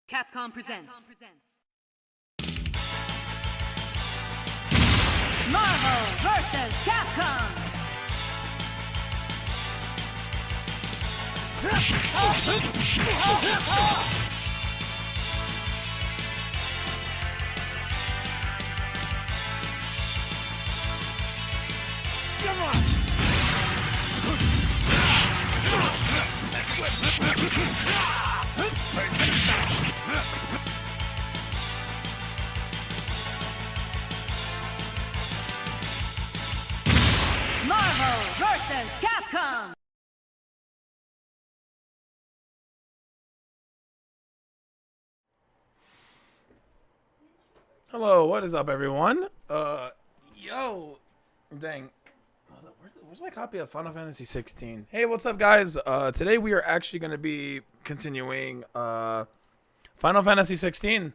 Capcom presents Marvel vs. Capcom. Come on. Marvel vs. Capcom. Hello, what is up, everyone? Yo, dang, where's my copy of Final Fantasy 16? Hey, what's up, guys? Today we are actually going to be continuing Final Fantasy 16.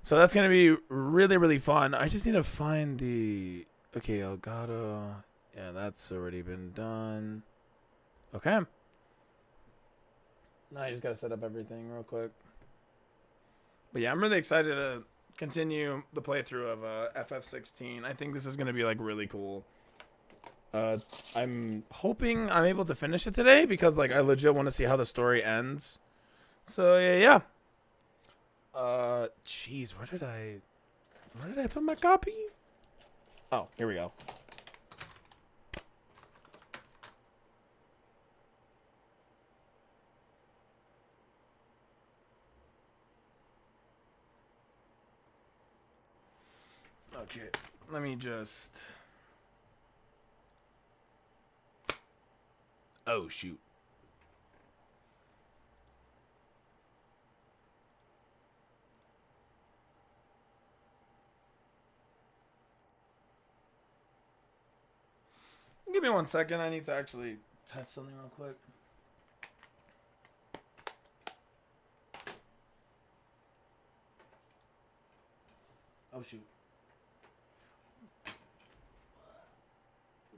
So that's going to be really fun. I just need to find the okay, Elgato. Yeah, that's already been done. Okay. Now I just got to set up everything real quick. But yeah, I'm really excited to continue the playthrough of FF16. I think this is going to be like really cool. I'm hoping I'm able to finish it today because like I legit want to see how the story ends. So yeah. Jeez, where did I put my copy? Oh, here we go. Okay, let me just... Oh, shoot. Give me 1 second. I need to actually test something real quick. Oh, shoot.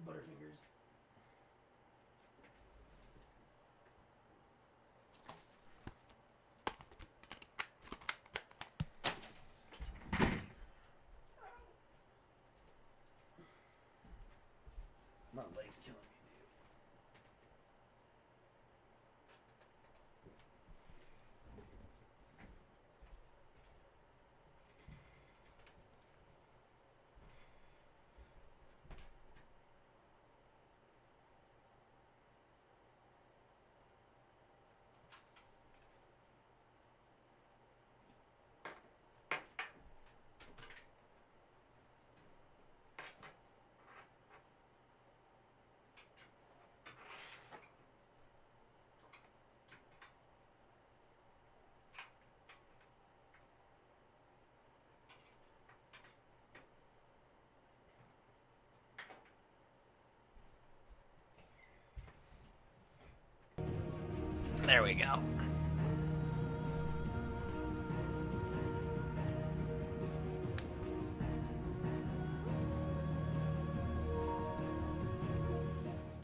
Butterfingers. My leg's killing me, dude. There we go.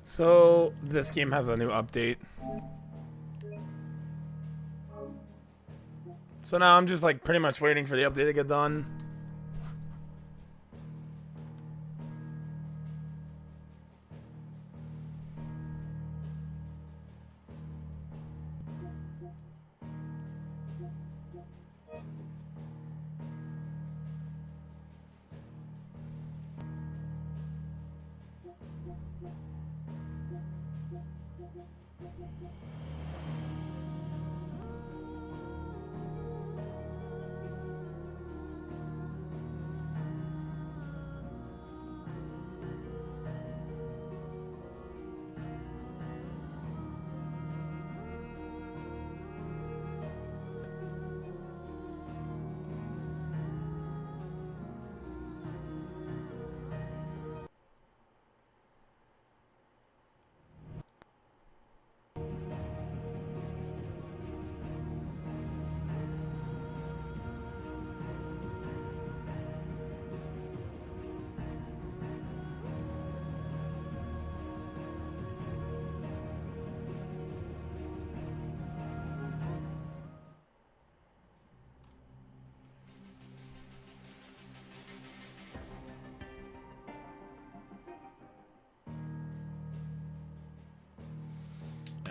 So, this game has a new update. So now I'm just like pretty much waiting for the update to get done.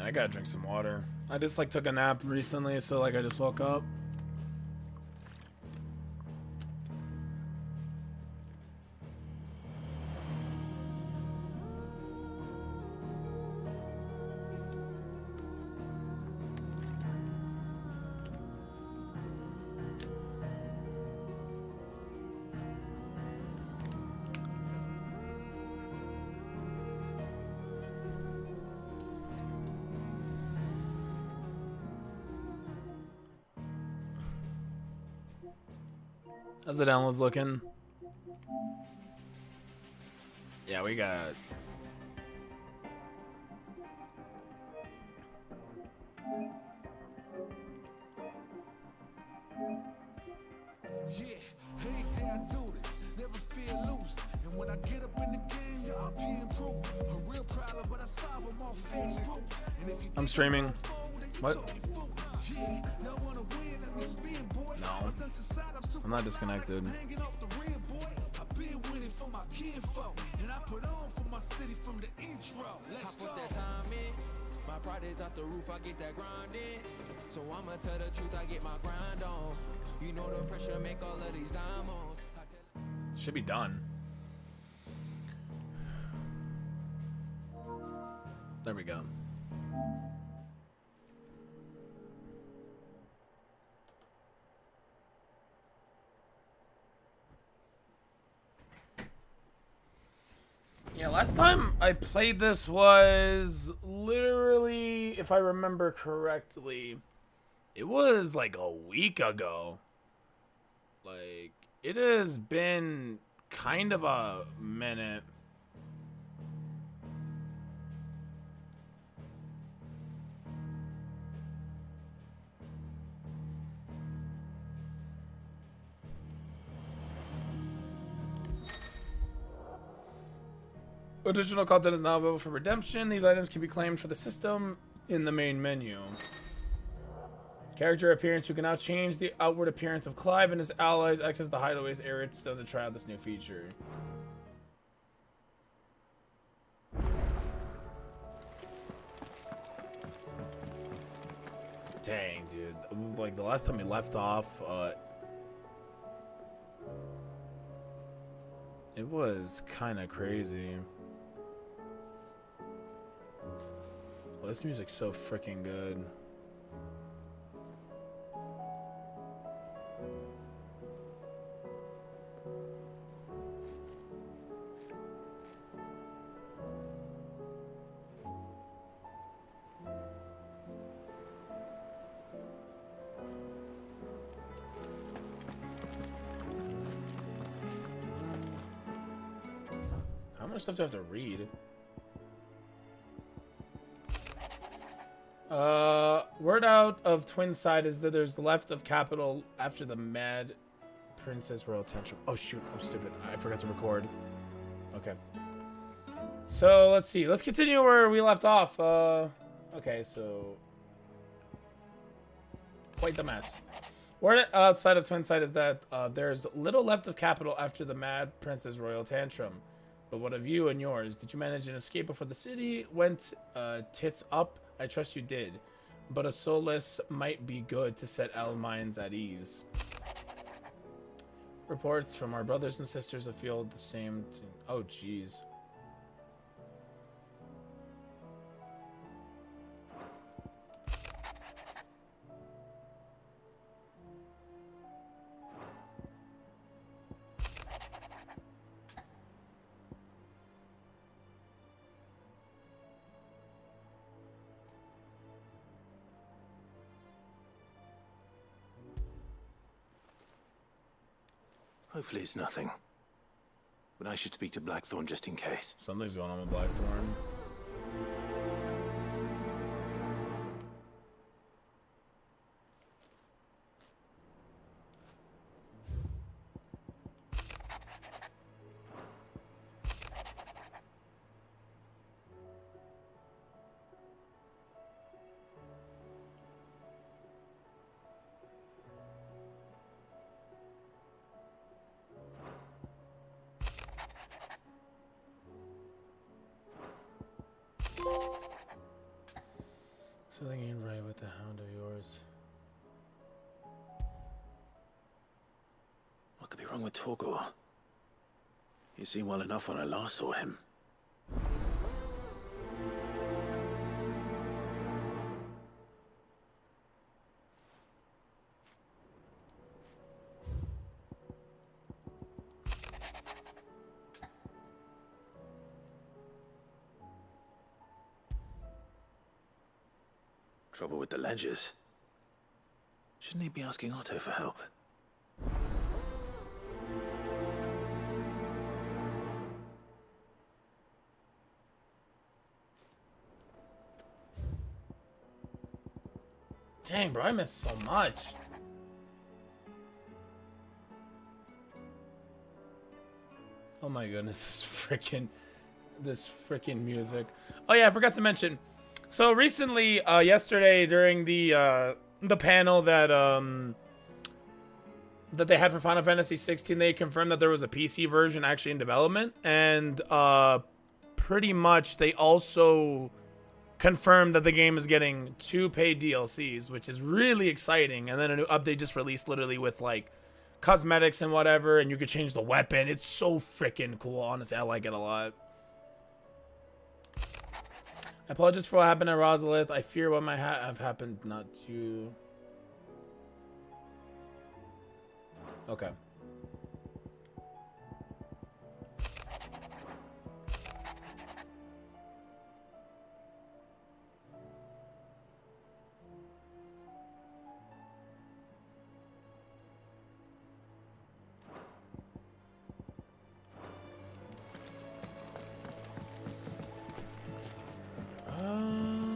Man, I gotta drink some water. I just like took a nap recently, so like I just woke up. How's the downloads looking? Yeah, we got... Yeah, hey, day I do this, never feel loose. And when I get up in the game, yeah, I'll be improved. A real problem, but I solve them all face proof. And if you I'm streaming. What? yeah, y'all wanna win, let me spin, boy. No. I'm not disconnected. Hanging off the rear, boy. I've been winning for my kinfolk. And I put on for my city from the intro. Let's go. I put that time in. My pride is out the roof, I get that grind in. So I'ma tell the truth, I get my grind on. You know the pressure make all of these diamonds. Should be done. There we go. Yeah, last time I played this was literally, if I remember correctly, it was like a week ago. Like, it has been kind of a minute. Additional content is now available for redemption. These items can be claimed for the system in the main menu. Character appearance. You can now change the outward appearance of Clive and his allies. Access the hideaways area to try out this new feature. Dang, dude. Like, the last time we left off, it was kind of crazy. Well, this music's so freaking good. How much stuff do I have to read? Word out of Twin Side is that there's left of capital after the Mad Princess Royal Tantrum. Oh shoot, I'm stupid. I forgot to record. Okay. So let's see. Let's continue where we left off. Okay, so quite the mess. Word outside of Twin Side is that there's little left of capital after the Mad Princess Royal Tantrum. But what of you and yours? Did you manage an escape before the city went tits up? I trust you did. But a solace might be good to set our minds at ease. Reports from our brothers and sisters afield the same... Oh, jeez. Hopefully it's nothing. But I should speak to Blackthorn just in case. Something's going on with Blackthorn. Something ain't right with the hound of yours. What could be wrong with Torgor? He seemed well enough when I last saw him. Trouble with the ledgers. Shouldn't he be asking Otto for help? Dang, bro, I missed so much. Oh my goodness, this freaking music. Oh yeah, I forgot to mention. So recently, yesterday during the panel that they had for Final Fantasy 16, they confirmed that there was a PC version actually in development, and pretty much they also confirmed that the game is getting 2 paid DLCs, which is really exciting. And then a new update just released, literally with like cosmetics and whatever, and you could change the weapon. It's so freaking cool. Honestly, I like it a lot. I apologize for what happened at Rosalith. I fear what might have happened not to. Okay.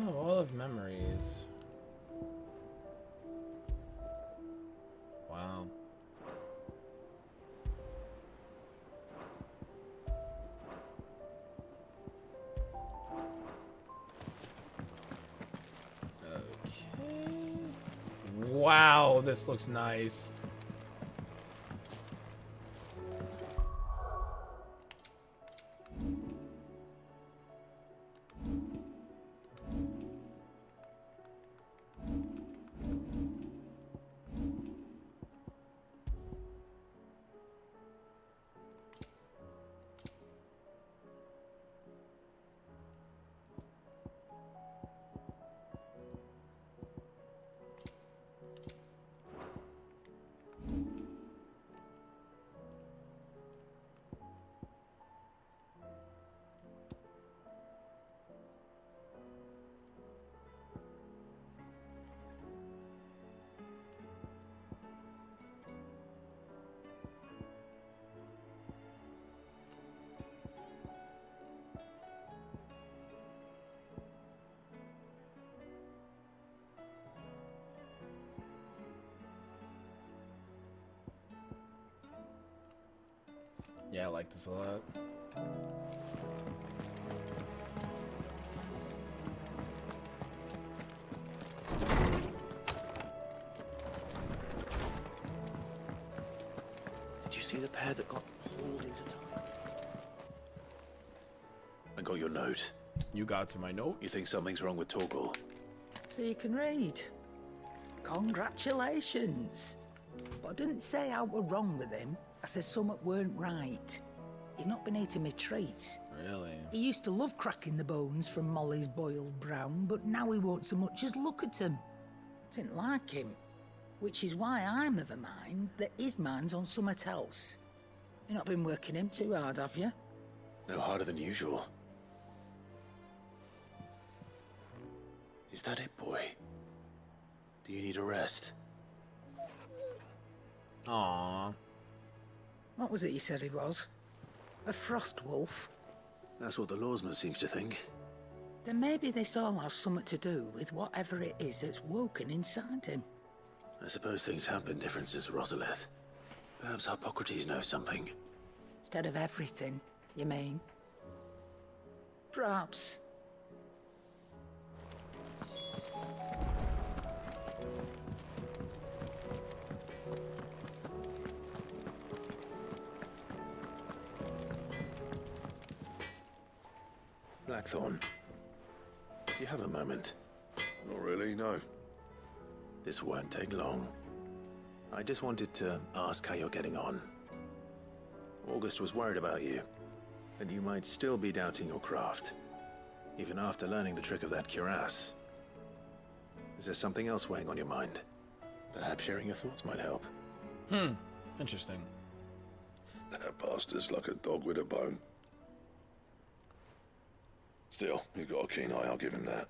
Wall of memories. Wow. Okay. Wow, this looks nice. Yeah, I like this a lot. Did you see the pair that got hauled into time? I got your note. You got to my note? You think something's wrong with Torgor? So you can read. Congratulations. But I didn't say I were wrong with him. I said something weren't right. He's not been eating me treats. Really? He used to love cracking the bones from Molly's boiled brown, but now he won't so much as look at him. Didn't like him. Which is why I'm of a mind that his mind's on something else. You've not been working him too hard, have you? No harder than usual. Is that it, boy? Do you need a rest? Aww. What was it you said he was? A frost wolf? That's what the lawsman seems to think. Then maybe this all has something to do with whatever it is that's woken inside him. I suppose things have been different since Rosalith. Perhaps Hippocrates knows something. Instead of everything, you mean? Perhaps. Blackthorn, do you have a moment? Not really, no. This won't take long. I just wanted to ask how you're getting on. August was worried about you, and you might still be doubting your craft, even after learning the trick of that cuirass. Is there something else weighing on your mind? Perhaps sharing your thoughts might help. Interesting. That bastard's like a dog with a bone. Still, you've got a keen eye, I'll give him that.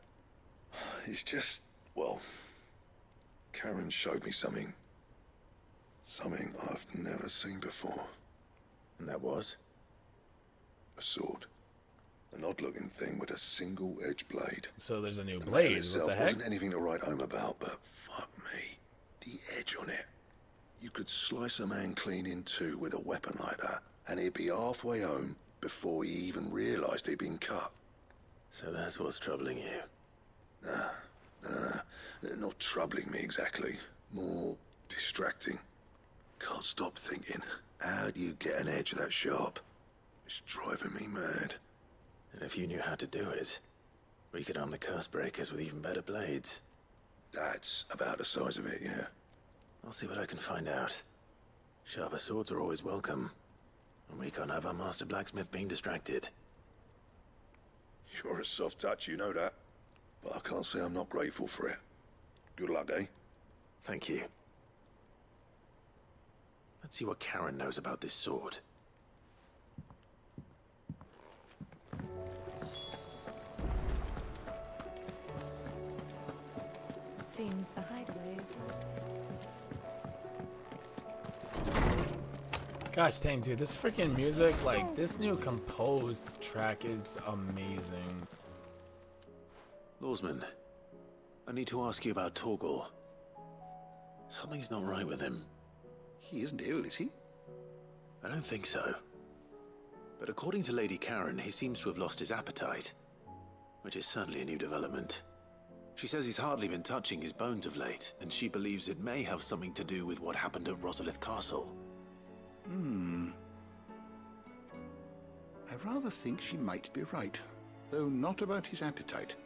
He's just, well, Karen showed me something. Something I've never seen before. And that was? A sword. An odd-looking thing with a single-edged blade. So there's a new The metal blade. What itself the heck? wasn't anything to write home about, but fuck me. The edge on it. You could slice a man clean in two with a weapon like that, and he'd be halfway home before he even realized he'd been cut. So that's what's troubling you. No. Not troubling me exactly. More distracting. Can't stop thinking, how do you get an edge that sharp? It's driving me mad. And if you knew how to do it, we could arm the curse breakers with even better blades. That's about the size of it, yeah. I'll see what I can find out. Sharper swords are always welcome, and we can't have our master blacksmith being distracted. You're a soft touch, you know that. But I can't say I'm not grateful for it. Good luck, eh? Thank you. Let's see what Karen knows about this sword. Seems the hideaway is lost. Gosh dang, dude, this freaking music, like, this new composed track is amazing. Lawsman, I need to ask you about Torgal. Something's not right with him. He isn't ill, is he? I don't think so. But according to Lady Karen, he seems to have lost his appetite, which is certainly a new development. She says he's hardly been touching his bones of late, and she believes it may have something to do with what happened at Rosalith Castle. I rather think she might be right, though not about his appetite.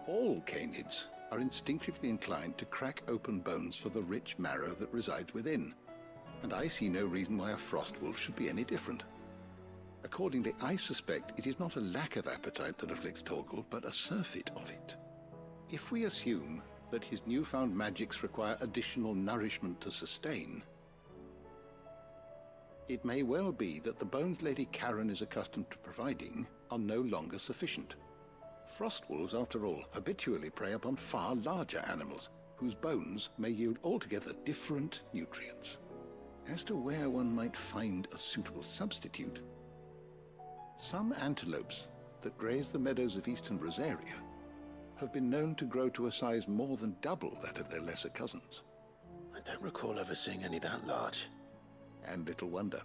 All canids are instinctively inclined to crack open bones for the rich marrow that resides within, and I see no reason why a frost wolf should be any different. Accordingly, I suspect it is not a lack of appetite that afflicts Torgal, but a surfeit of it. If we assume that his newfound magics require additional nourishment to sustain, it may well be that the bones Lady Karen is accustomed to providing are no longer sufficient. Frostwolves, after all, habitually prey upon far larger animals, whose bones may yield altogether different nutrients. As to where one might find a suitable substitute, some antelopes that graze the meadows of eastern Rosaria have been known to grow to a size more than double that of their lesser cousins. I don't recall ever seeing any that large. And little wonder.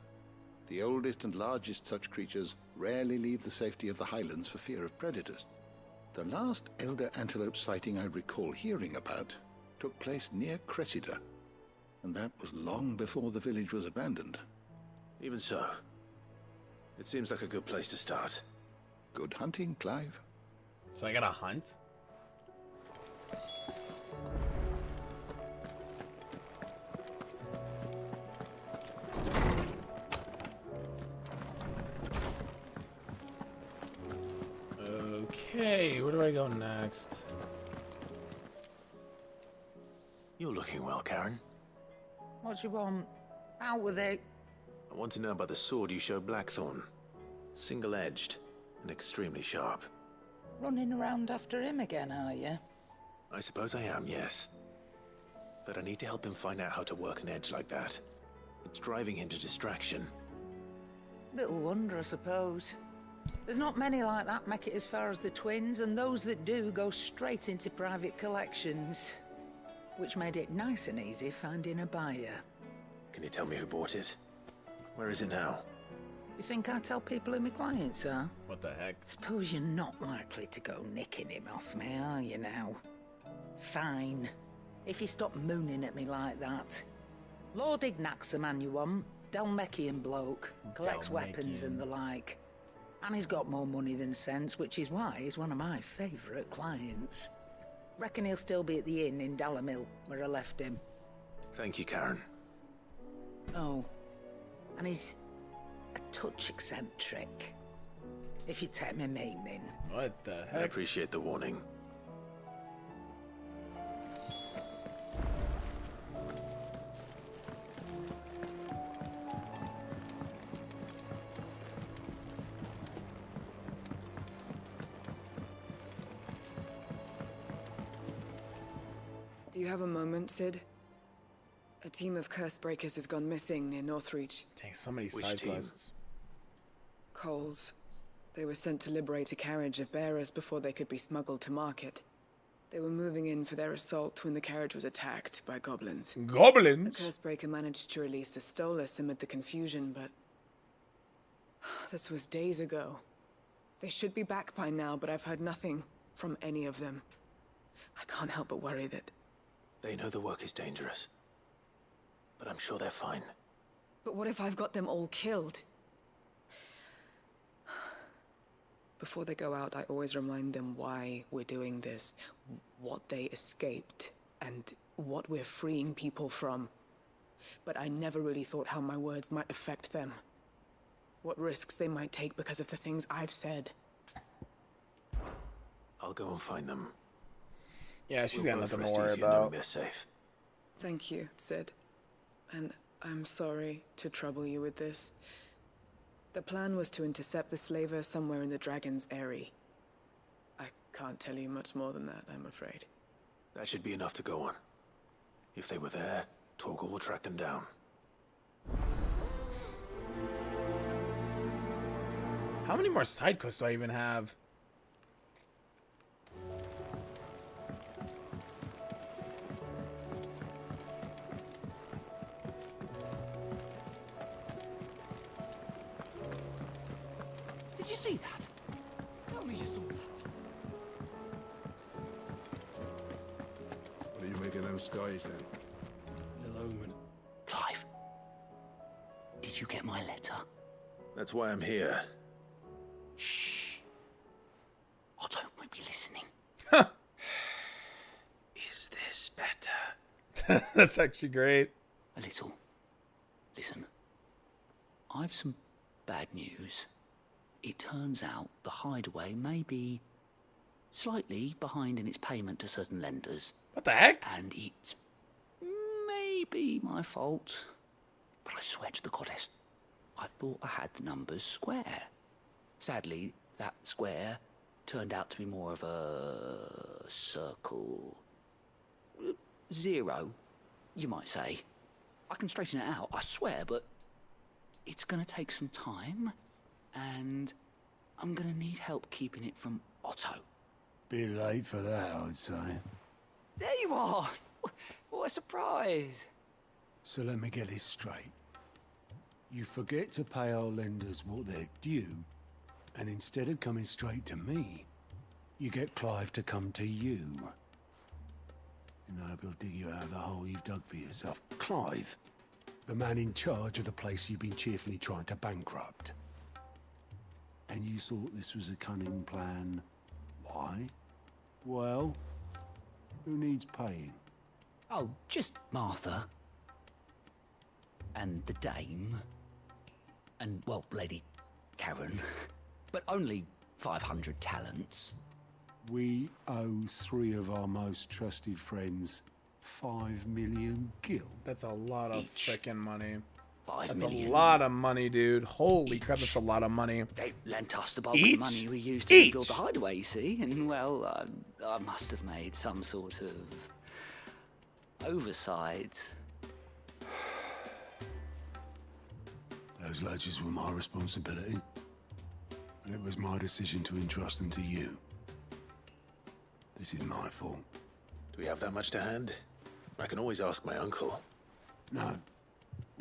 The oldest and largest such creatures rarely leave the safety of the highlands for fear of predators. The last elder antelope sighting I recall hearing about took place near Cressida, and that was long before the village was abandoned. Even so, it seems like a good place to start. Good hunting, Clive. So I gotta hunt? Okay, where do I go next? You're looking well, Karen. What do you want? Out with it. I want to know about the sword you showed Blackthorn. Single-edged and extremely sharp. Running around after him again, are you? I suppose I am, yes. But I need to help him find out how to work an edge like that. It's driving him to distraction. Little wonder, I suppose. There's not many like that make it as far as the twins, and those that do go straight into private collections. Which made it nice and easy finding a buyer. Can you tell me who bought it? Where is it now? You think I tell people who my clients are? What the heck? Suppose you're not likely to go nicking him off me, are you now? Fine. If you stop mooning at me like that. Lord Ignac's the man you want. Dalmekian bloke. Collects weapons and the like. And he's got more money than sense, which is why he's one of my favourite clients. Reckon he'll still be at the inn in Dalamil, where I left him. Thank you, Karen. Oh, and he's a touch eccentric, if you take my meaning. What the I heck? appreciate the warning. Do you have a moment, Sid? A team of curse breakers has gone missing near Northreach. Dang, so many Which side team? quests. Coles. They were sent to liberate a carriage of bearers before they could be smuggled to market. They were moving in for their assault when the carriage was attacked by goblins. A Goblins? cursebreaker managed to release a stolus amid the confusion, but... this was days ago. They should be back by now, but I've heard nothing from any of them. I can't help but worry that... They know the work is dangerous. But I'm sure they're fine. But what if I've got them all killed? Before they go out, I always remind them why we're doing this, what they escaped, and what we're freeing people from. But I never really thought how my words might affect them. What risks they might take because of the things I've said. I'll go and find them. Yeah, she's We'll got both nothing rest to worry easier knowing about. they're safe. Thank you, Sid. And I'm sorry to trouble you with this. The plan was to intercept the slaver somewhere in the Dragon's Eyrie. I can't tell you much more than that, I'm afraid. That should be enough to go on. If they were there, Torgal will track them down. How many more side quests do I even have? Did you see that? Tell me you saw that. What are you making them skies then? Hello, minute. Clive, did you get my letter? That's why I'm here. Shh. Otto might be listening. Is this better? That's actually great. A little. Listen, I've some bad news. It turns out the hideaway may be slightly behind in its payment to certain lenders, What the heck? and it's maybe my fault. But I swear to the goddess, I thought I had the numbers square. Sadly, that square turned out to be more of a circle. Zero, you might say. I can straighten it out, I swear, but it's gonna take some time, and I'm gonna need help keeping it from Otto. Bit late for that, I'd say. There you are! What a surprise! So let me get this straight. You forget to pay our lenders what they're due, and instead of coming straight to me, you get Clive to come to you. And I hope he'll dig you out of the hole you've dug for yourself. Clive, the man in charge of the place you've been cheerfully trying to bankrupt. And you thought this was a cunning plan. Why? Well, who needs paying? Oh, just Martha. And the dame. And, well, Lady Karen. But only 500 talents. We owe 3 of our most trusted friends 5 million gil. That's a lot of Each. freaking money. 5 That's million. a lot of money, dude. Holy crap, that's a lot of money. They lent us the bulk Each? of the money we used to Each? rebuild the hideaway, you see? And, well, I must have made some sort of oversight. Those ledgers were my responsibility. And it was my decision to entrust them to you. This is my fault. Do we have that much to hand? I can always ask my uncle. No,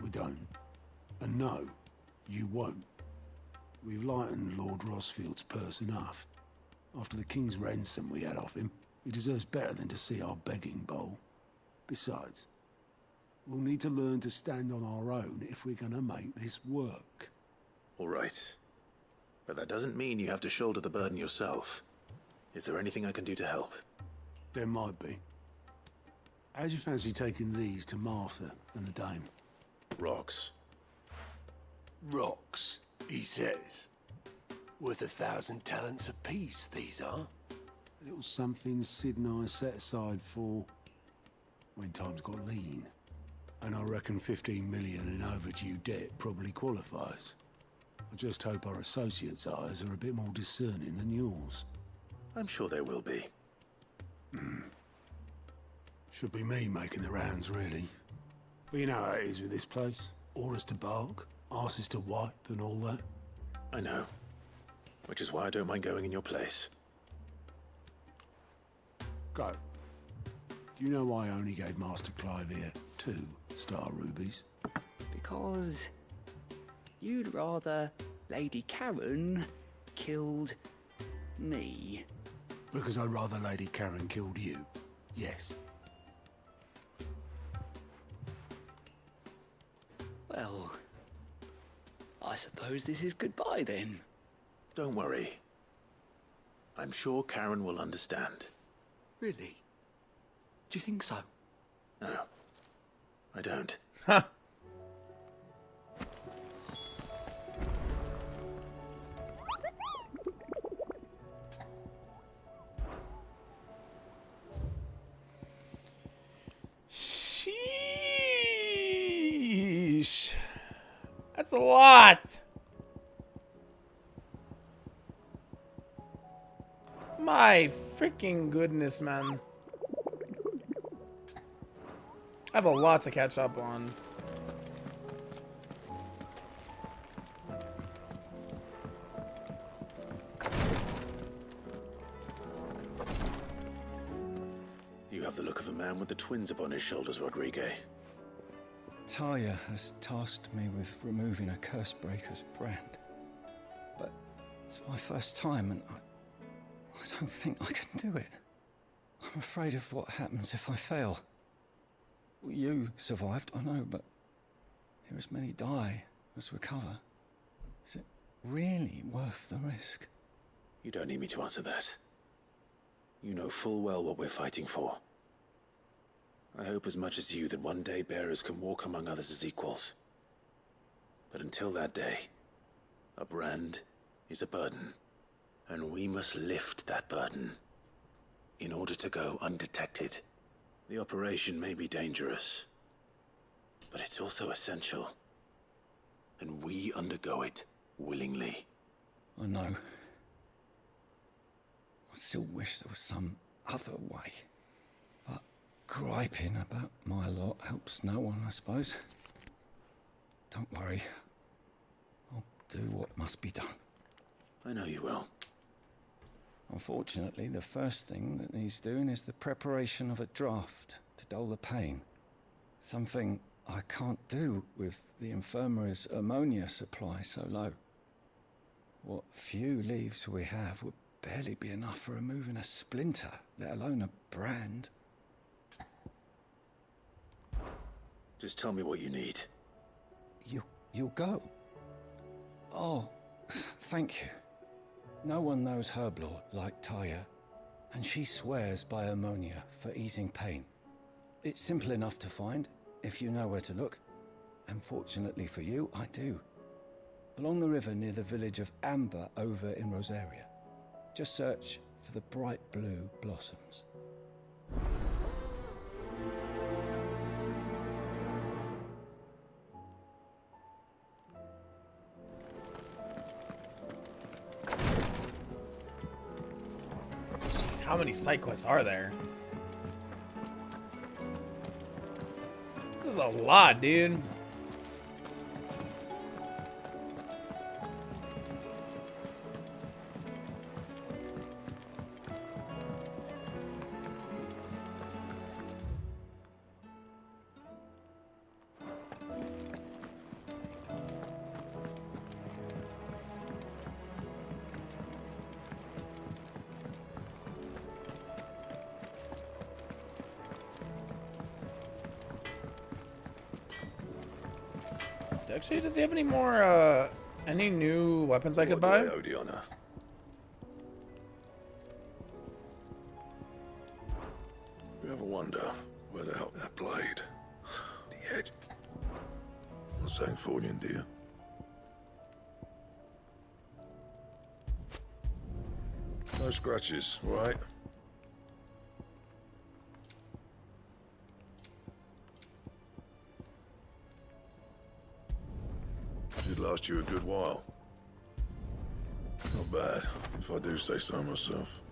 we don't. And no, you won't. We've lightened Lord Rosfield's purse enough. After the king's ransom we had off him, he deserves better than to see our begging bowl. Besides, we'll need to learn to stand on our own if we're gonna make this work. All right. But that doesn't mean you have to shoulder the burden yourself. Is there anything I can do to help? There might be. How'd you fancy taking these to Martha and the dame? Rocks. Rocks, he says. Worth 1,000 talents apiece, these are. A little something Sid and I set aside for when times got lean. And I reckon 15 million in overdue debt probably qualifies. I just hope our associates' eyes are a bit more discerning than yours. I'm sure there will be. Should be me making the rounds, really. But you know how it is with this place. Orders to bark, arses to wipe, and all that. I know. Which is why I don't mind going in your place. Go. Do you know why I only gave Master Clive here 2 star rubies? Because you'd rather Lady Karen killed me. Because I'd rather Lady Karen killed you. Yes. Well, I suppose this is goodbye then. Don't worry. I'm sure Karen will understand. Really? Do you think so? No, I don't. Huh. Sheesh. That's a lot. My freaking goodness, man. I have a lot to catch up on. You have the look of a man with the twins upon his shoulders, Rodrigue. Talia has tasked me with removing a Cursebreaker's brand. But it's my first time and I don't think I can do it. I'm afraid of what happens if I fail. You survived, I know, but here as many die as recover. Is it really worth the risk? You don't need me to answer that. You know full well what we're fighting for. I hope as much as you that one day bearers can walk among others as equals. But until that day, a brand is a burden, and we must lift that burden in order to go undetected. The operation may be dangerous, but it's also essential, and we undergo it willingly. I know. I still wish there was some other way. But griping about my lot helps no one, I suppose. Don't worry. I'll do what must be done. I know you will. Unfortunately, the first thing that needs doing is the preparation of a draft to dull the pain. Something I can't do with the infirmary's ammonia supply so low. What few leaves we have would barely be enough for removing a splinter, let alone a brand. Just tell me what you need. You'll go? Oh, thank you. No one knows herb lore like Taya, and she swears by ammonia for easing pain. It's simple enough to find, if you know where to look. And fortunately for you, I do. Along the river near the village of Amber over in Rosaria. Just search for the bright blue blossoms. Jeez, how many side quests are there? This is a lot, dude. Actually, does he have any more, any new weapons I could buy? You ever wonder where the hell that blade? The edge. Not saying Fordian, do you? No scratches, right? Should last you a good while. Not bad, if I do say so myself.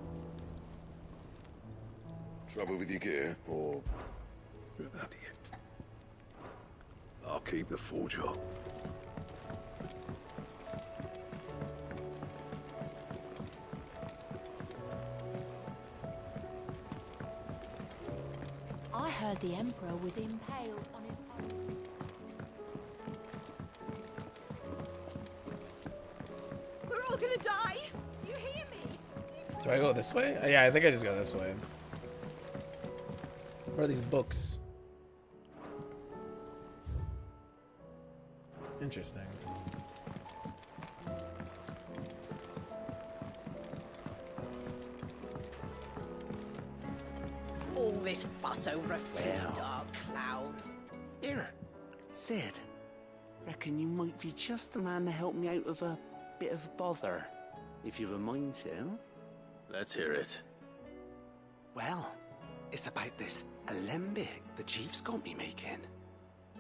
Trouble with your gear, or... I'll keep the forge up. I heard the Emperor was impaled on his own. We're all gonna die. You hear me? Do I go this way? Yeah, I think I just go this way. What are these books? Interesting. All this fuss over a few dark clouds. Here, Sid. Reckon you might be just the man to help me out of a bit of bother, if you've a mind to. Let's hear it. Well, it's about this alembic the chief's got me making.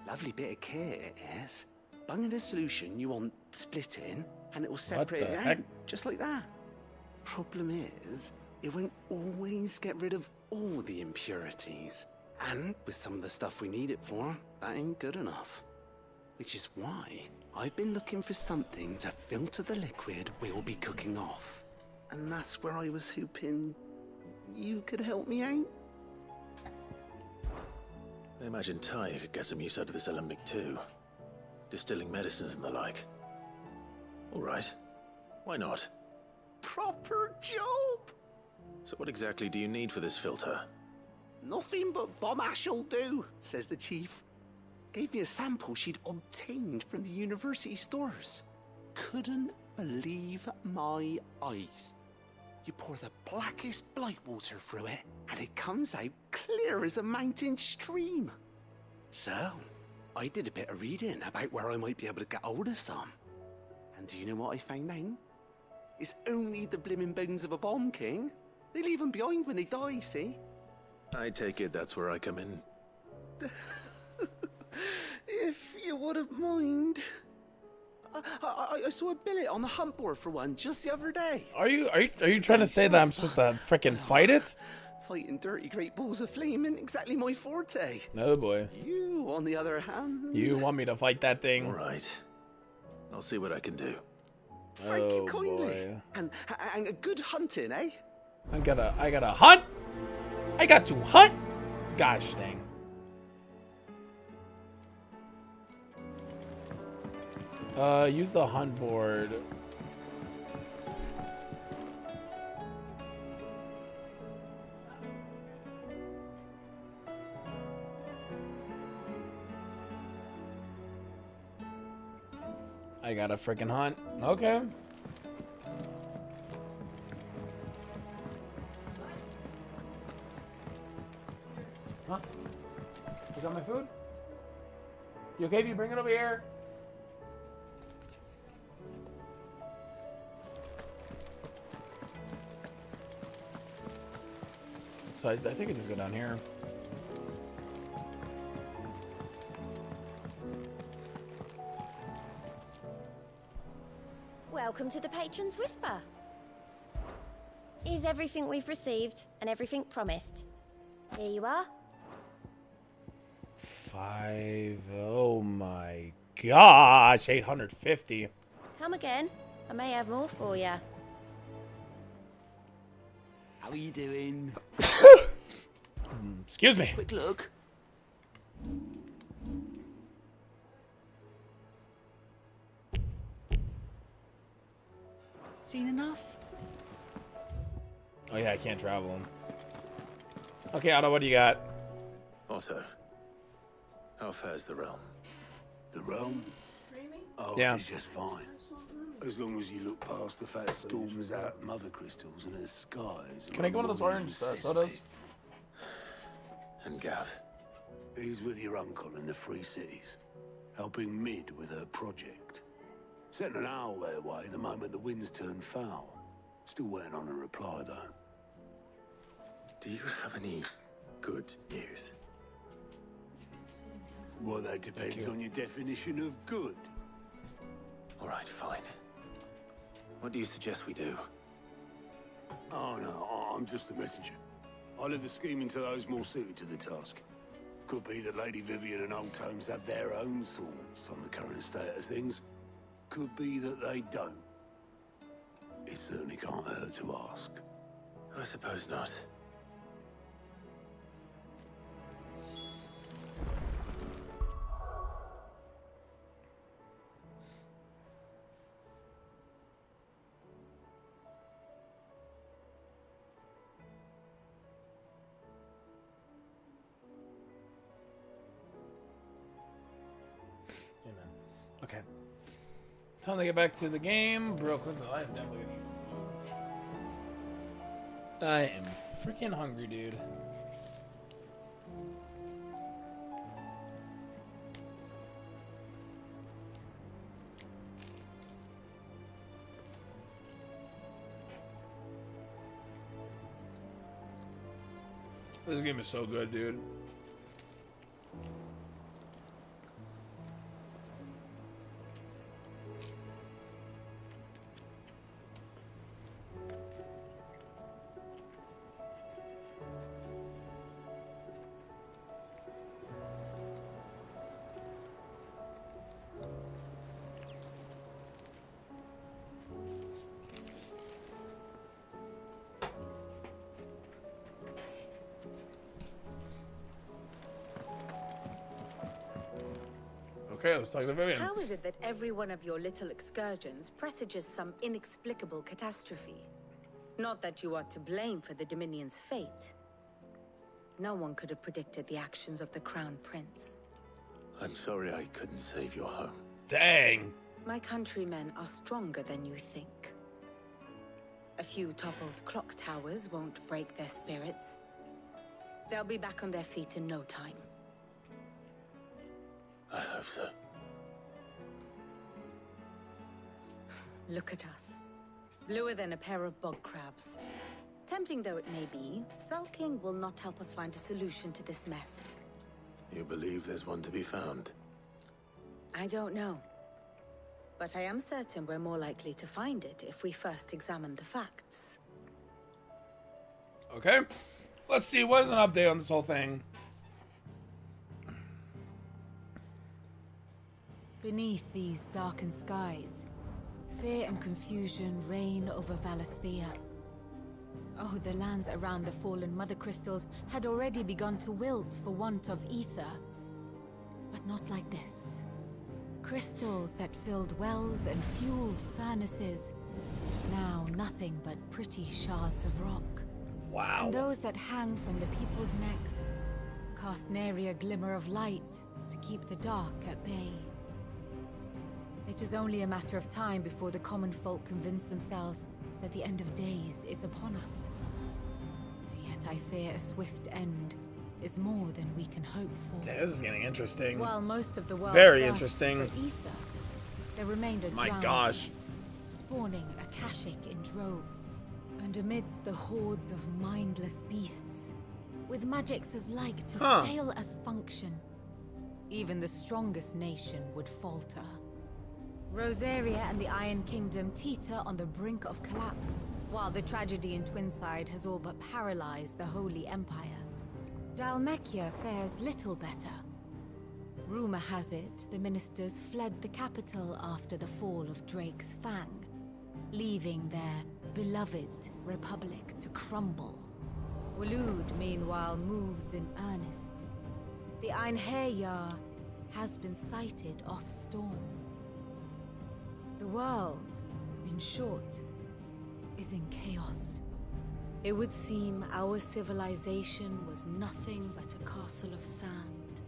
Lovely bit of kit it is. Bung in a solution you want splitting, and it will separate it out, just like that. Problem is, it won't always get rid of all the impurities. And with some of the stuff we need it for, that ain't good enough. Which is why I've been looking for something to filter the liquid we'll be cooking off. And that's where I was hoping you could help me out. I imagine Ty could get some use out of this alembic too. Distilling medicines and the like. All right. Why not? Proper job! So what exactly do you need for this filter? Nothing but bomb ash'll do, says the chief. Gave me a sample she'd obtained from the university stores. Couldn't believe my eyes. You pour the blackest blight water through it, and it comes out clear as a mountain stream. So, I did a bit of reading about where I might be able to get hold of some. And do you know what I found out? It's only the blimmin' bones of a bomb king. They leave them behind when they die, see? I take it that's where I come in. If you wouldn't mind. I saw a billet on the hunt board for one just the other day. Are you trying to say that I'm supposed to frickin' fight it? Fighting dirty great balls of flame isn't exactly my forte. No boy. You, on the other hand. You want me to fight that thing? All right. I'll see what I can do. Thank you kindly. Boy. And a good hunting, eh? I gotta hunt. I got to hunt. Gosh dang. Use the hunt board. I gotta freaking hunt. Okay. Huh? You got my food? You okay if you bring it over here? So I think I just go down here. Welcome to the Patron's Whisper. Is everything we've received and everything promised? Here you are. 5. Oh my gosh, 850. Come again. I may have more for you. How are you doing? Excuse me. Quick look. Seen enough? Oh yeah, I can't travel. Okay, Otto, what do you got? Otto, how fares the realm? The realm? Oh, Yeah. she's just fine. As long as you look past the fat storms out mother crystals and her skies. Can I go one of those orange sodas? And Gav? He's with your uncle in the Free Cities, helping Mid with her project. Sent an owl their way the moment the winds turned foul. Still waiting on a reply, though. Do you have any good news? Well, that depends on your definition of good. All right, fine. What do you suggest we do? Oh, no, I'm just the messenger. I leave the scheming to those more suited to the task. Could be that Lady Vivian and Old Tomes have their own thoughts on the current state of things. Could be that they don't. It certainly can't hurt to ask. I suppose not. Okay. Time to get back to the game real quickly. I'm definitely gonna eat some food. I am freaking hungry, dude. This game is so good, dude. Okay, let's talk to Vivian. How is it that every one of your little excursions presages some inexplicable catastrophe? Not that you are to blame for the Dominion's fate. No one could have predicted the actions of the Crown Prince. I'm sorry I couldn't save your home. Dang. My countrymen are stronger than you think. A few toppled clock towers won't break their spirits. They'll be back on their feet in no time. I hope so. Look at us. Bluer than a pair of bog crabs. Tempting though it may be, sulking will not help us find a solution to this mess. You believe there's one to be found? I don't know. But I am certain we're more likely to find it if we first examine the facts. Okay. Let's see. What is an update on this whole thing? Beneath these darkened skies, fear and confusion reign over Valisthea. Oh, the lands around the fallen Mother Crystals had already begun to wilt for want of ether. But not like this. Crystals that filled wells and fueled furnaces. Now nothing but pretty shards of rock. Wow. And those that hang from the people's necks cast nary a glimmer of light to keep the dark at bay. It is only a matter of time before the common folk convince themselves that the end of days is upon us. Yet I fear a swift end is more than we can hope for. Damn, this is getting interesting. While most of the world very thirsts interesting. for ether, there remained a My drowned gosh. in it, spawning Akashic in droves. And amidst the hordes of mindless beasts, with magics as like to fail as function, even the strongest nation would falter. Rosaria and the Iron Kingdom teeter on the brink of collapse, while the tragedy in Twinside has all but paralyzed the Holy Empire. Dalmekia fares little better. Rumor has it the ministers fled the capital after the fall of Drake's Fang, leaving their beloved republic to crumble. Waloed, meanwhile, moves in earnest. The Einherjar has been sighted off Storm. The world, in short, is in chaos. It would seem our civilization was nothing but a castle of sand,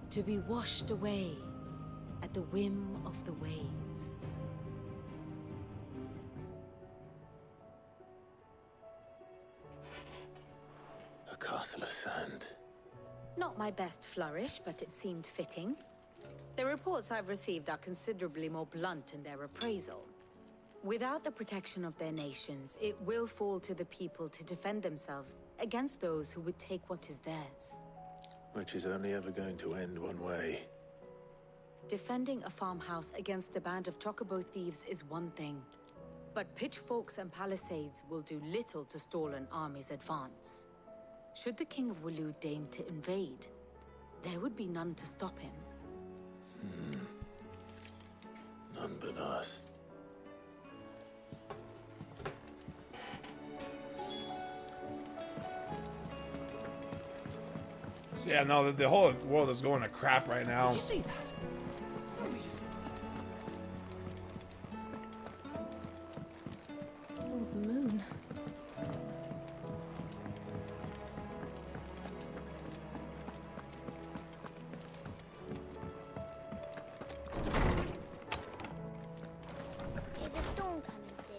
to be washed away at the whim of the waves. A castle of sand. Not my best flourish, but it seemed fitting. The reports I've received are considerably more blunt in their appraisal. Without the protection of their nations, it will fall to the people to defend themselves against those who would take what is theirs. Which is only ever going to end one way. Defending a farmhouse against a band of chocobo thieves is one thing, but pitchforks and palisades will do little to stall an army's advance. Should the King of Waloed deign to invade, there would be none to stop him. None but us. So yeah, no, the whole world is going to crap right now. Did you see that? Tell me just... Oh, the moon. Is a storm coming soon?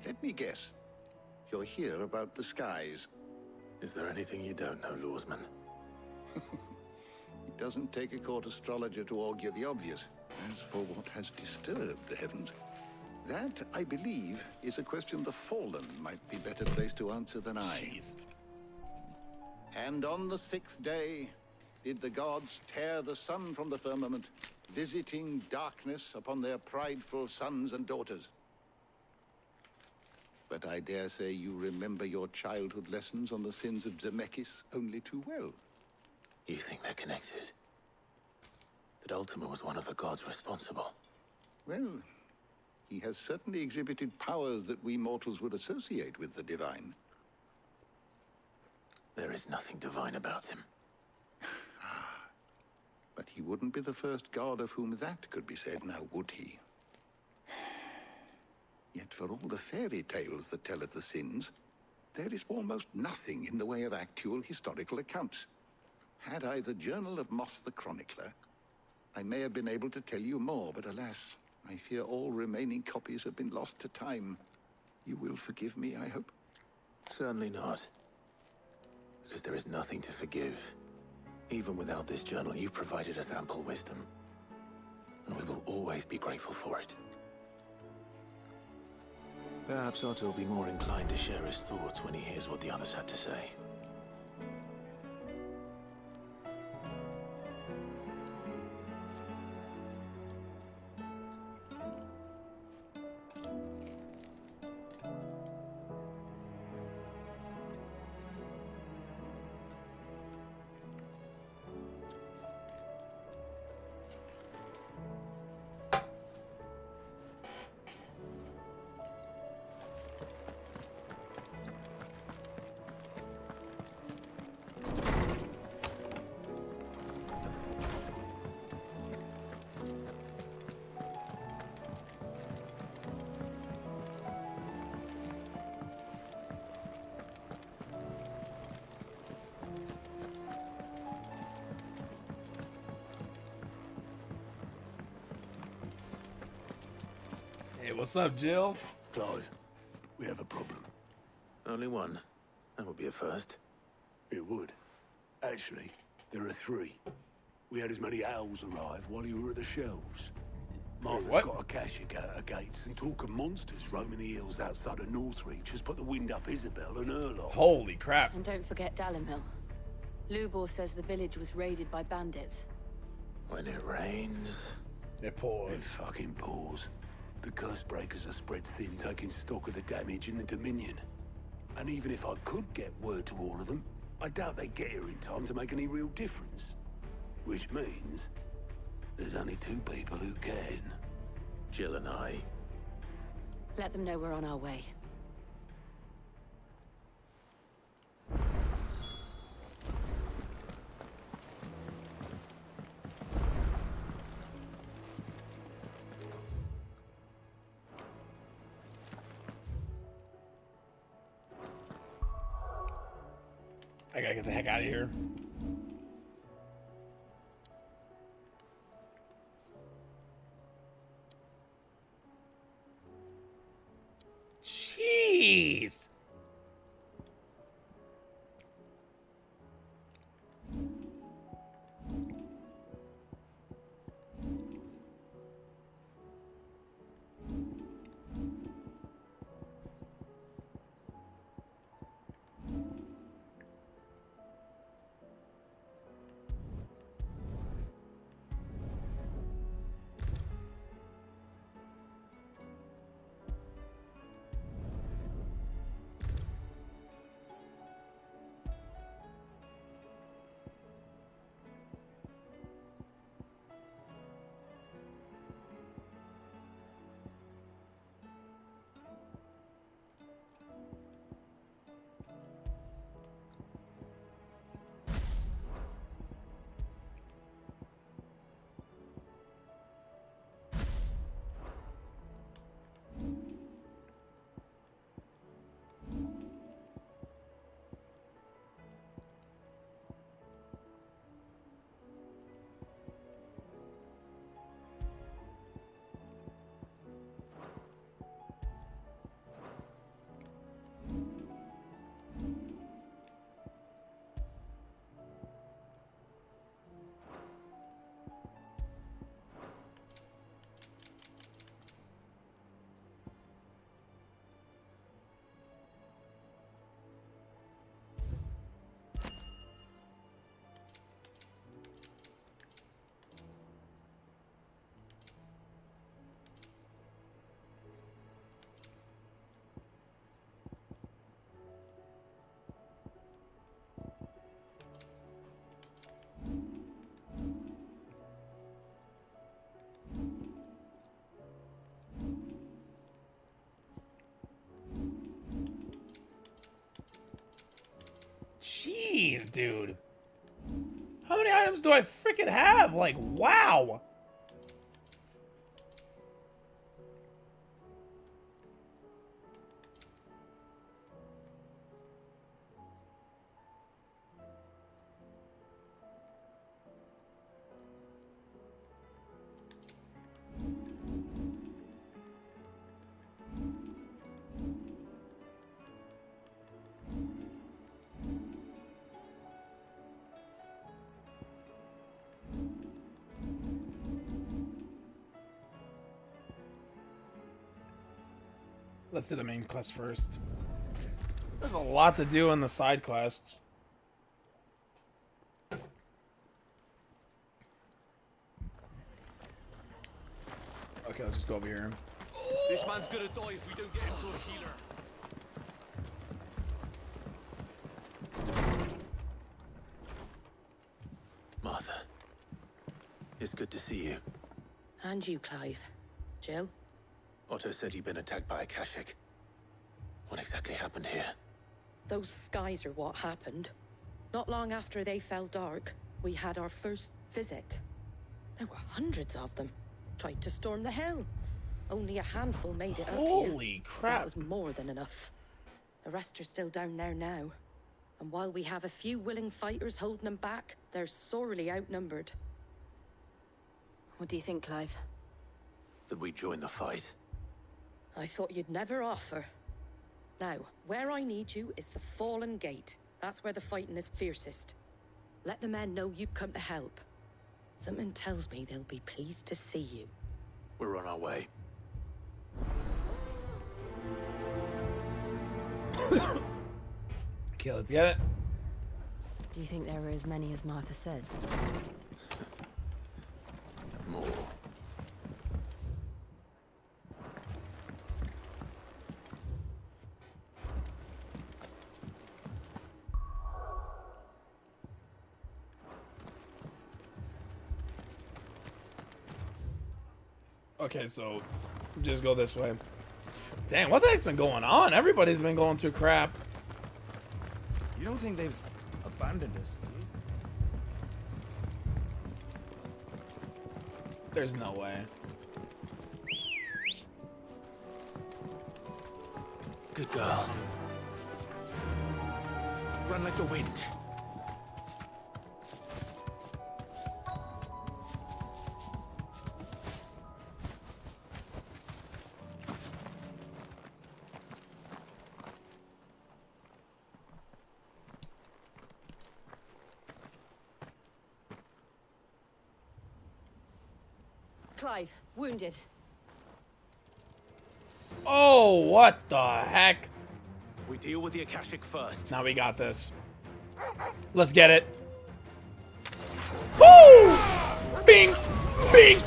Let me guess. You're here about the skies. Is there anything you don't know, Lawsman? It doesn't take a court astrologer to augur the obvious. As for what has disturbed the heavens, that, I believe, is a question the Fallen might be better placed to answer than I. Jeez. And on the 6th day did the gods tear the sun from the firmament, visiting darkness upon their prideful sons and daughters. But I dare say you remember your childhood lessons on the sins of Zemeckis only too well. You think they're connected? That Ultima was one of the gods responsible? Well, he has certainly exhibited powers that we mortals would associate with the divine. There is nothing divine about him. But he wouldn't be the first god of whom that could be said, now would he? Yet for all the fairy tales that tell of the sins, there is almost nothing in the way of actual historical accounts. Had I the Journal of Moss the Chronicler, I may have been able to tell you more, but alas, I fear all remaining copies have been lost to time. You will forgive me, I hope? Certainly not. Because there is nothing to forgive. Even without this journal, you've provided us ample wisdom. And we will always be grateful for it. Perhaps Otto will be more inclined to share his thoughts when he hears what the others had to say. Hey, what's up, Jill? Clive, we have a problem. Only one. That would be a first. It would. Actually, there are 3. We had as many owls arrive while you were at the shelves. Martha's what? got a Akashic at her gates, and talk of monsters roaming the hills outside of Northreach has put the wind up Isabel and Erlock. Holy crap. And don't forget Dalimil. Lubor says the village was raided by bandits. When it rains... It pours. It fucking pours. The curse breakers are spread thin, taking stock of the damage in the Dominion. And even if I could get word to all of them, I doubt they'd get here in time to make any real difference. Which means there's only 2 people who can. Jill and I. Let them know we're on our way. I gotta get the heck out of here. Jeez. Jeez, dude. How many items do I freaking have? Like, wow. Let's do the main quest first. There's a lot to do in the side quests. Okay, let's just go over here. This man's gonna die if we don't get him to a healer. Martha, it's good to see you. And you, Clive. Jill? Otto said you'd been attacked by a Kashik. What exactly happened here? Those skies are what happened. Not long after they fell dark, we had our first visit. There were hundreds of them. Tried to storm the hill. Only a handful made it up here. Holy crap. That was more than enough. The rest are still down there now. And while we have a few willing fighters holding them back, they're sorely outnumbered. What do you think, Clive? That we join the fight? I thought you'd never offer. Now, where I need you is the Fallen Gate. That's where the fighting is fiercest. Let the men know you've come to help. Something tells me they'll be pleased to see you. We're on our way. Okay, let's get it. Do you think there are as many as Martha says? More. Okay, so just go this way. Dang, what the heck's been going on? Everybody's been going through crap. You don't think they've abandoned us, do you? There's no way. Good girl. Run like the wind. Clive, wounded. Oh, what the heck? We deal with the Akashic first. Now we got this. Let's get it. Woo! Bing! Bing!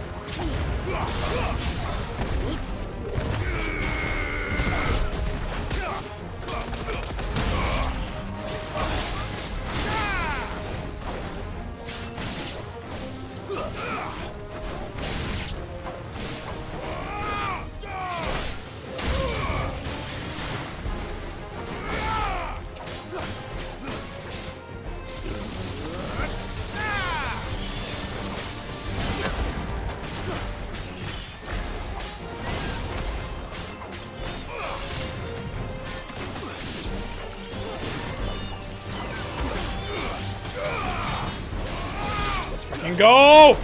And go!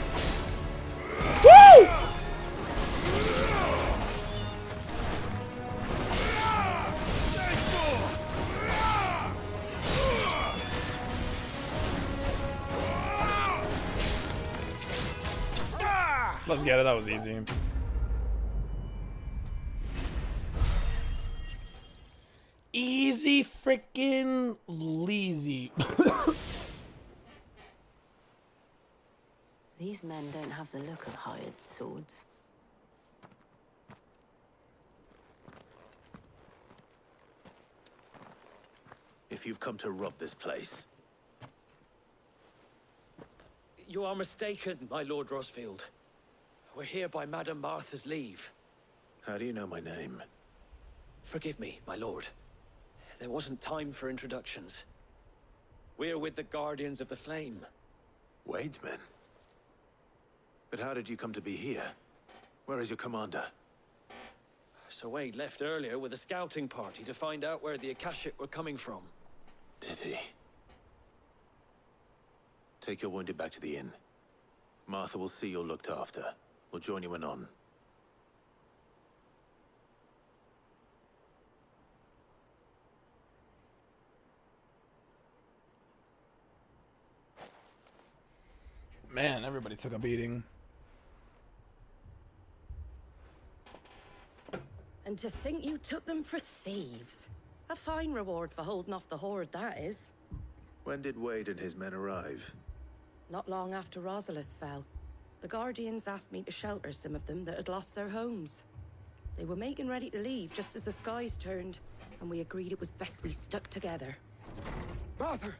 Woo! Let's get it. That was easy. Easy freaking leasy. These men don't have the look of hired swords. If you've come to rob this place, You are mistaken, my Lord Rosfield. We're here by Madame Martha's leave. how do you know my name? Forgive me, my lord. There wasn't time for introductions. We're with the Guardians of the Flame. Wade's men? But how did you come to be here? Where is your commander? Sir Wade left earlier with a scouting party to find out where the Akashic were coming from. Did he? Take your wounded back to the inn. Martha will see you're looked after. We'll join you anon. Man, everybody took a beating. And to think you took them for thieves. A fine reward for holding off the horde, that is. When did Wade and his men arrive? Not long after Rosalith fell. The Guardians asked me to shelter some of them that had lost their homes. They were making ready to leave just as the skies turned, and we agreed it was best we stuck together. Martha!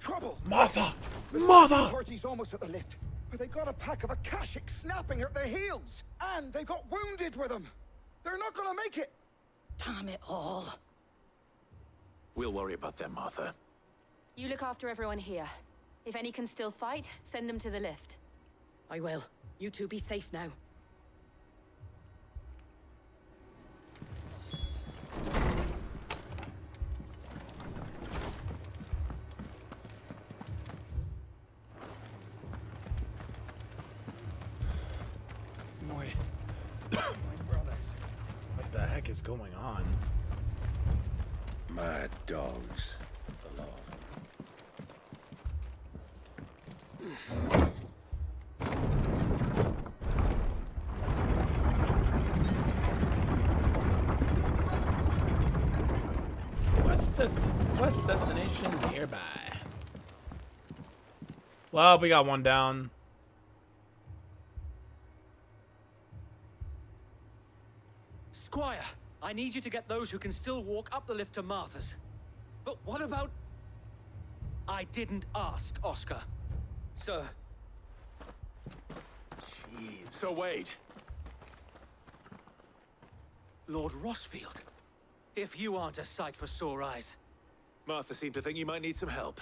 Trouble! Martha! The Martha! party's almost at the lift, but they got a pack of Akashic snapping at their heels! And they got wounded with them! They're not gonna make it! Damn it all. We'll worry about them, Martha. You look after everyone here. If any can still fight, send them to the lift. I will. You two be safe now. What the heck is going on? Mad dogs aloft. Quest destination nearby. Well, we got one down. Squire, I need you to get those who can still walk up the lift to Martha's. But what about... I didn't ask, Oscar. Sir. Jeez. Sir Wade. Lord Rosfield. If you aren't a sight for sore eyes. Martha seemed to think you might need some help.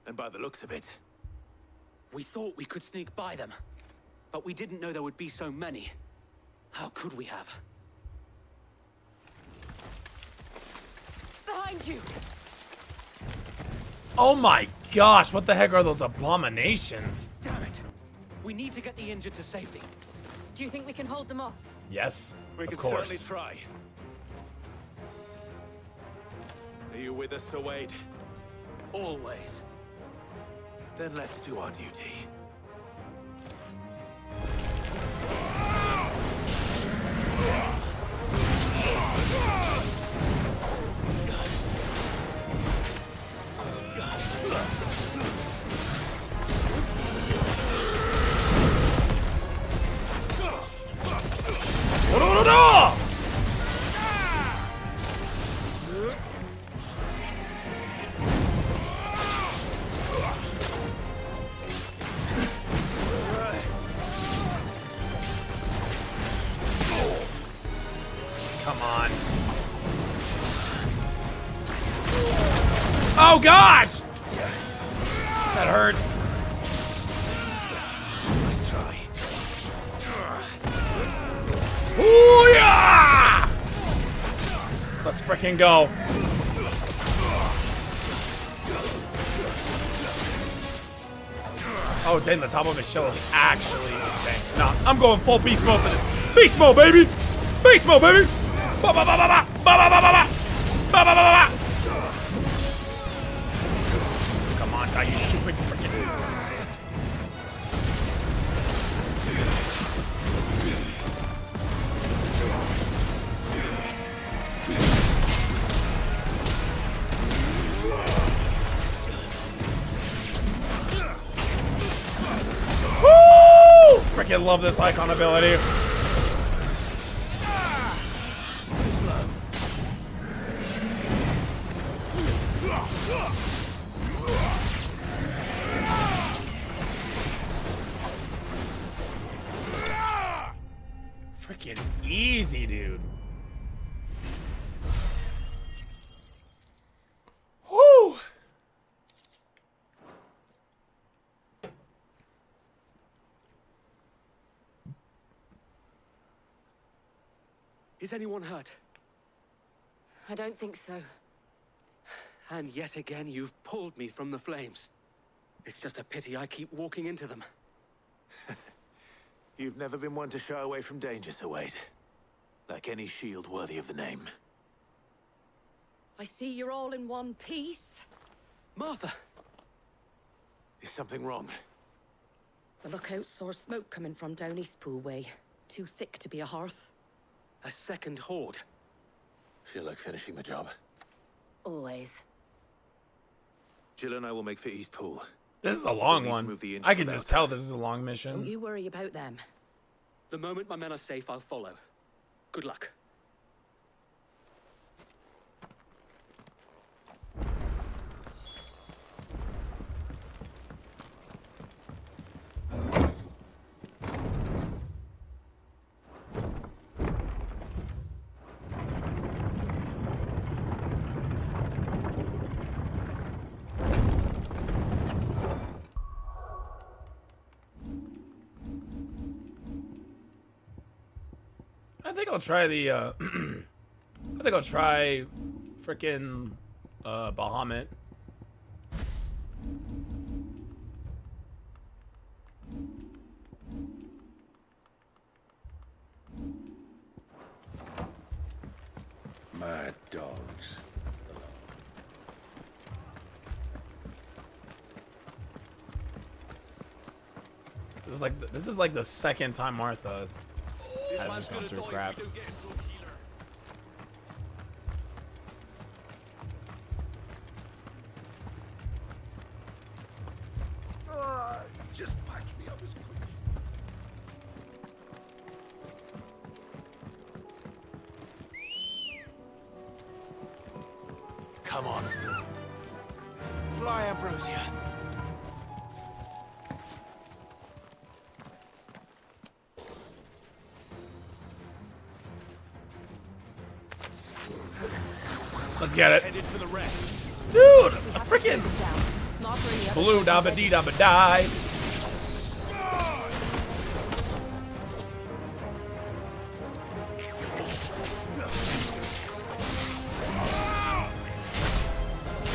And by the looks of it... We thought we could sneak by them. But we didn't know there would be so many. How could we have? Behind you! Oh my gosh, what the heck are those abominations? Damn it. We need to get the injured to safety. Do you think we can hold them off? Yes, We of can course. certainly try. Are you with us, Sir Wade? Always. Then let's do our duty. Come on. Oh gosh! That hurts. Nice try. Ooh, yeah! Let's freaking go. Oh, dang, the top of his shell is actually insane. No, I'm going full beast mode for this. Beast mode, baby! Beast mode, baby! Ba ba ba ba ba! Ba ba ba ba ba! Ba ba ba ba ba! Come on, die, you stupid freaking. Woo! Freaking love this icon ability. Freaking easy, dude. Woo! Is anyone hurt? I don't think so. And yet again, you've pulled me from the flames. It's just a pity I keep walking into them. You've never been one to shy away from danger, Sir Wade. Like any shield worthy of the name. I see you're all in one piece. Martha! Is something wrong? The lookout saw smoke coming from down Eastpool way. Too thick to be a hearth. A second horde. Feel like finishing the job. Always. Jill and I will make for Eastpool. This is a long one. I can just tell this is a long mission. Don't you worry about them. The moment my men are safe, I'll follow. Good luck. I think I'll try the, I think I'll try frickin' Bahamut. Mad dogs. This is like the second time Martha has just gone through crap. Just patch me up as quick as Come on. Fly, Ambrosia. Let's get it. Headed for the rest. Dude, a freaking blue dabba dee dabba die.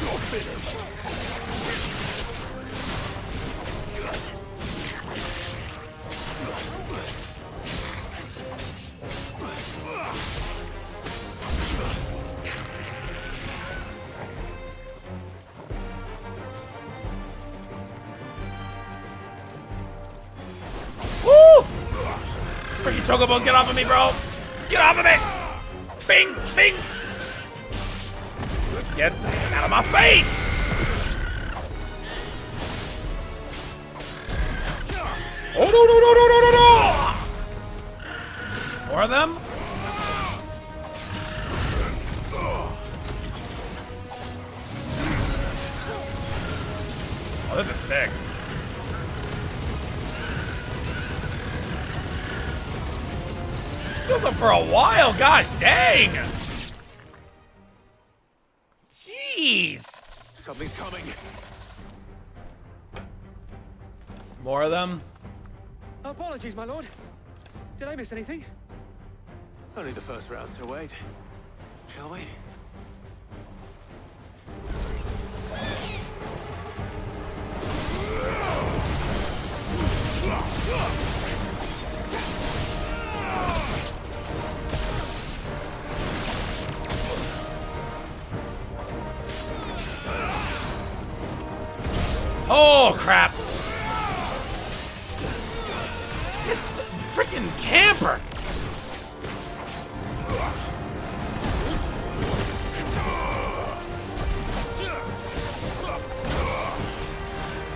You're finished. Woo! Freaking chocobos, get off of me, bro! Get off of me! Bing! Bing! Get out of my face! Oh, no, no, no, no, no, no, no! More of them? Oh, this is sick. This goes on for a while. Gosh, dang. Jeez. Something's coming. More of them? Apologies, my lord. Did I miss anything? Only the first round, so wait. Shall we? Oh, crap. Freaking camper.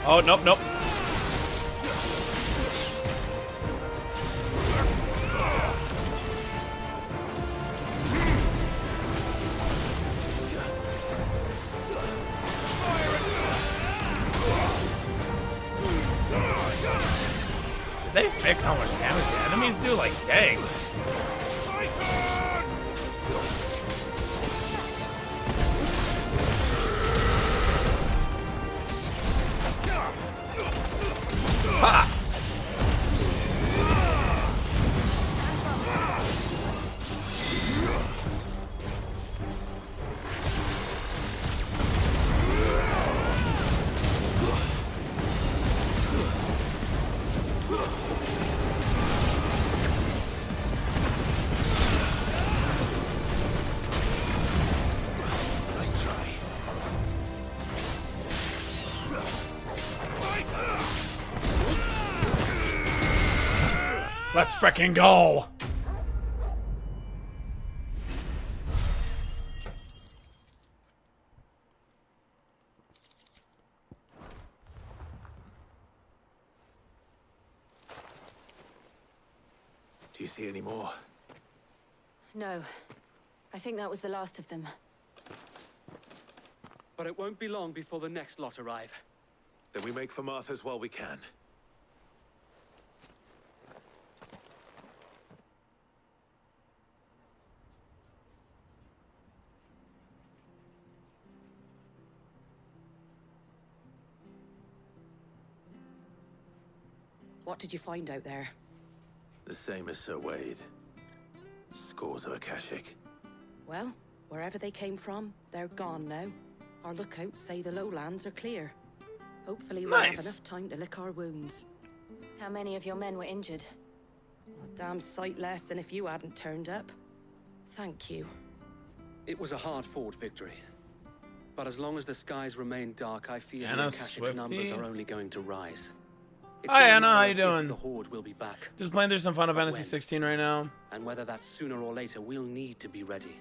Oh, nope, nope. Did they fix how much damage the enemies do? Like, dang. Ha! Nice try. Let's frickin' go! Do you see any more? No. I think that was the last of them. But it won't be long before the next lot arrive. Then we make for Martha's while we can. What did you find out there? The same as Sir Wade. Scores of Akashic. Well, wherever they came from, they're gone now. Our lookouts say the lowlands are clear. Hopefully we'll have enough time to lick our wounds. How many of your men were injured? A damn sight less than if you hadn't turned up. Thank you. It was a hard-fought victory. But as long as the skies remain dark, I fear Anna the Akashic's numbers Swifty? are only going to rise. Hi Anna, how you doing? The Horde will be back. Just playing through some Final But Fantasy when? 16 right now. And whether that's sooner or later, we'll need to be ready.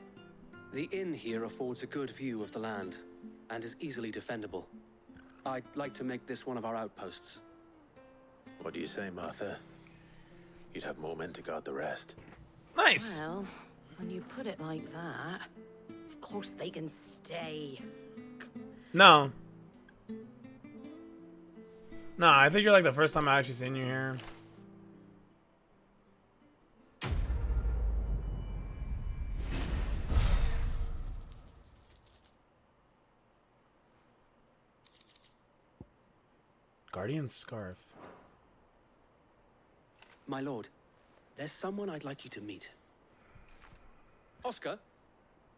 The inn here affords a good view of the land, and is easily defendable. I'd like to make this one of our outposts. What do you say, Martha? You'd have more men to guard the rest. Nice. Well, when you put it like that, of course they can stay. No. No, I think you're like the first time I actually seen you here. Guardian Scarf. My lord, there's someone I'd like you to meet. Oscar,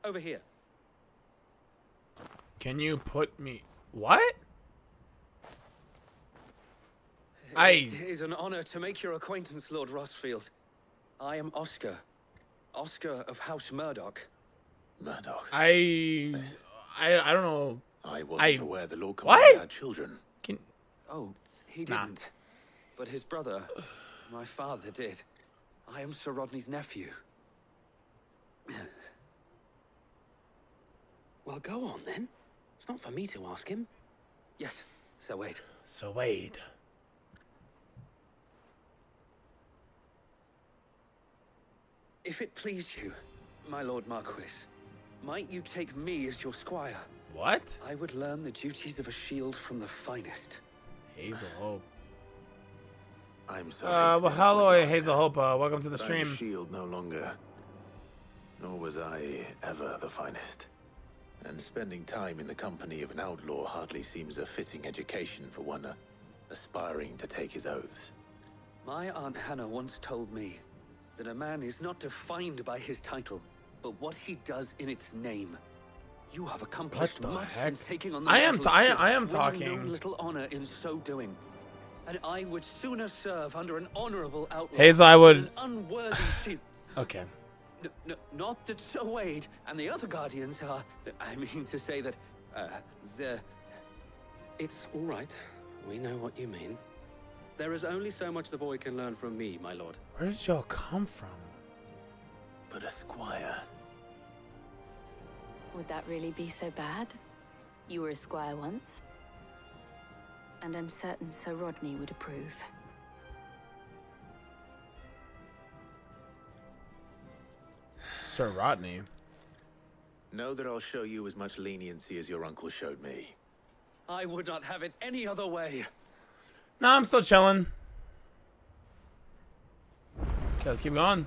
over here. Can you put me... What? It is an honor to make your acquaintance, Lord Rossfield. I am Oscar. Oscar of House Murdoch. Murdoch? I don't know. I wasn't aware the Lord What? Commander had children. Oh, he Nah. didn't. But his brother, my father, did. I am Sir Rodney's nephew. Well, go on then. It's not for me to ask him. Yes, Sir Wade. Sir Wade. If it please you, my Lord Marquis, might you take me as your squire? What? I would learn the duties of a shield from the finest. Hazel Hope. I'm sorry. Well, hello, Hazel Hope. Welcome to the I'm stream. a shield no longer. Nor was I ever the finest. And spending time in the company of an outlaw hardly seems a fitting education for one aspiring to take his oaths. My Aunt Hannah once told me that a man is not defined by his title, but what he does in its name. You have accomplished much since taking on the I am winning talking. no little honor in so doing. And I would sooner serve under an honorable outlaw Hazel, I would. than an unworthy shield. Okay. Not that Sir Wade and the other guardians are. I mean to say that they're. It's all right. We know what you mean. There is only so much the boy can learn from me, my lord. Where did y'all come from? But a squire. Would that really be so bad? You were a squire once. And I'm certain Sir Rodney would approve. Sir Rodney. Know that I'll show you as much leniency as your uncle showed me. I would not have it any other way. Nah, I'm still chilling. Okay, let's keep going.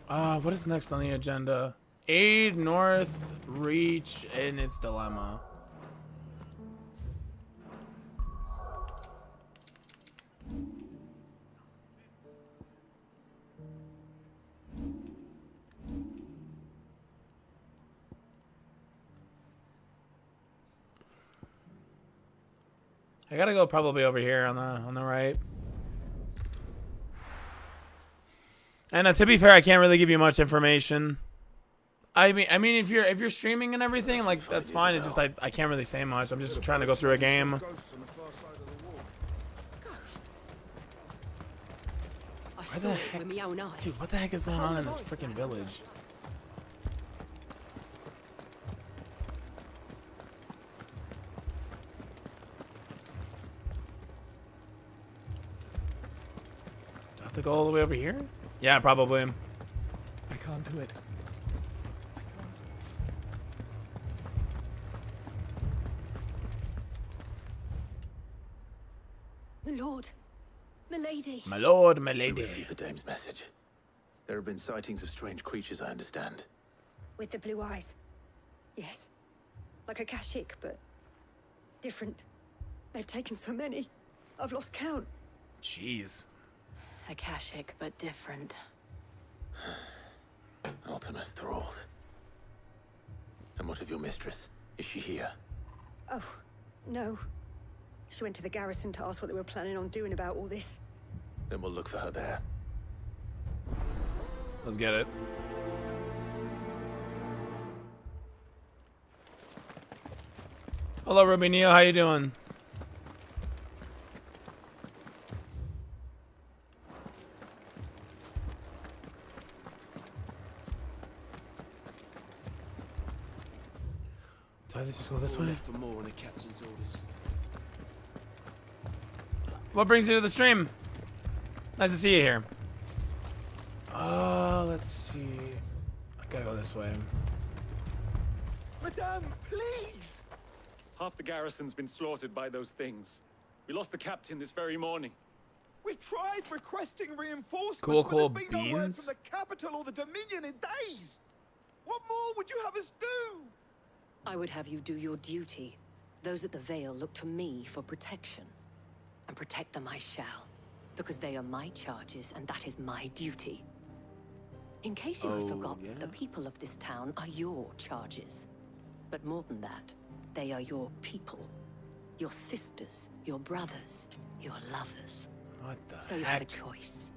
What is next on the agenda? Aid North Reach in its dilemma. I gotta go probably over here on the right. And to be fair, I can't really give you much information. I mean, if you're streaming and everything, like that's fine. It's just I can't really say much. I'm just trying to go through a game. Why the heck, dude? What the heck is going on in this freaking village? Do I have to go all the way over here? Yeah, probably. I can't do it. My lord. My lady. My lord, my I lady. received the dame's message. There have been sightings of strange creatures, I understand. With the blue eyes. Yes. Like a Kashik, but different. They've taken so many. I've lost count. Jeez. Akashic, but different. Ultimus thralls. And what of your mistress? Is she here? Oh, no. She went to the garrison to ask what they were planning on doing about all this. Then we'll look for her there. Let's get it. Hello, Ruby Neo. How you doing? Do I just go this way? For more on the captain's orders. What brings you to the stream? Nice to see you here. Let's see. I gotta go this way. Madame, please! Half the garrison's been slaughtered by those things. We lost the captain this very morning. We've tried requesting reinforcements, Cool but there's been no word beans. from the capital or the Dominion in days. What more would you have us do? I would have you do your duty. Those at the Vale look to me for protection. And protect them I shall. Because they are my charges, and that is my duty. In case you have forgot, the people of this town are your charges. But more than that, they are your people. Your sisters, your brothers, your lovers. What the So you have a choice.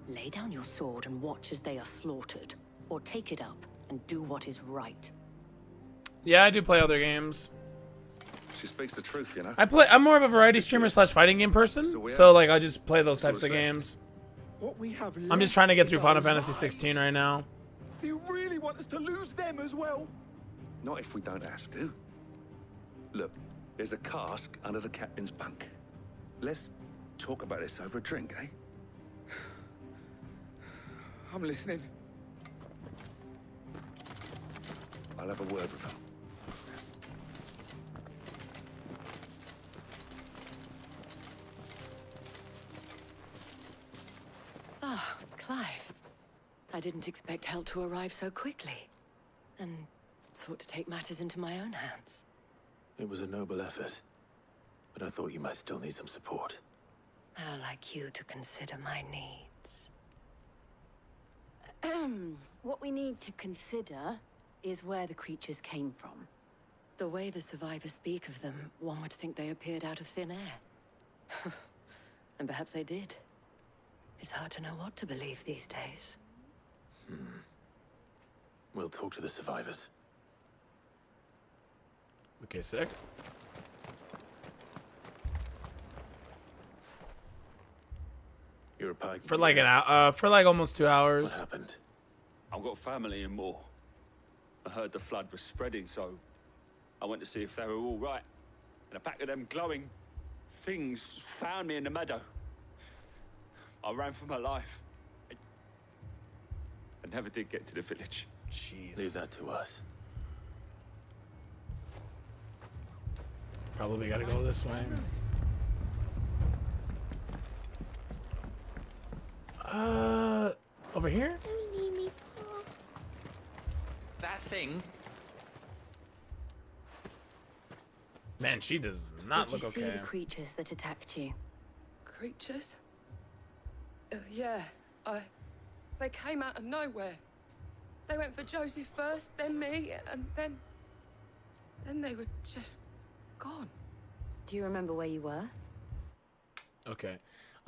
Lay down your sword and watch as they are slaughtered. Or take it up and do what is right. Yeah, I do play other games. She speaks the truth, you know. I'm more of a variety streamer / fighting game person. So like I just play those types of games. What we have I'm just trying to get through Final Fantasy 16 right now. Do you really want us to lose them as well? Not if we don't have to. Look, there's a cask under the captain's bunk. Let's talk about this over a drink, eh? I'm listening. I'll have a word with her. Clive. I didn't expect help to arrive so quickly. And sought to take matters into my own hands. It was a noble effort, but I thought you might still need some support. I'd like you to consider my needs. What we need to consider is where the creatures came from. The way the survivors speak of them, one would think they appeared out of thin air. And perhaps they did. It's hard to know what to believe these days. We'll talk to the survivors. Okay, sick. You're a pike For like an hour, for like almost 2 hours. What happened? I've got family in Moor. I heard the flood was spreading, so I went to see if they were all right. And a pack of them glowing things found me in the meadow. I ran for my life. I never did get to the village. Jeez. Leave that to us. Probably gotta go this way. Over here? Don't leave me, Paul. That thing. Man, she does not look Did you see okay. the creatures that attacked you? Creatures? Yeah, they came out of nowhere. They went for Joseph first, then me, and then they were just gone. Do you remember where you were? Okay.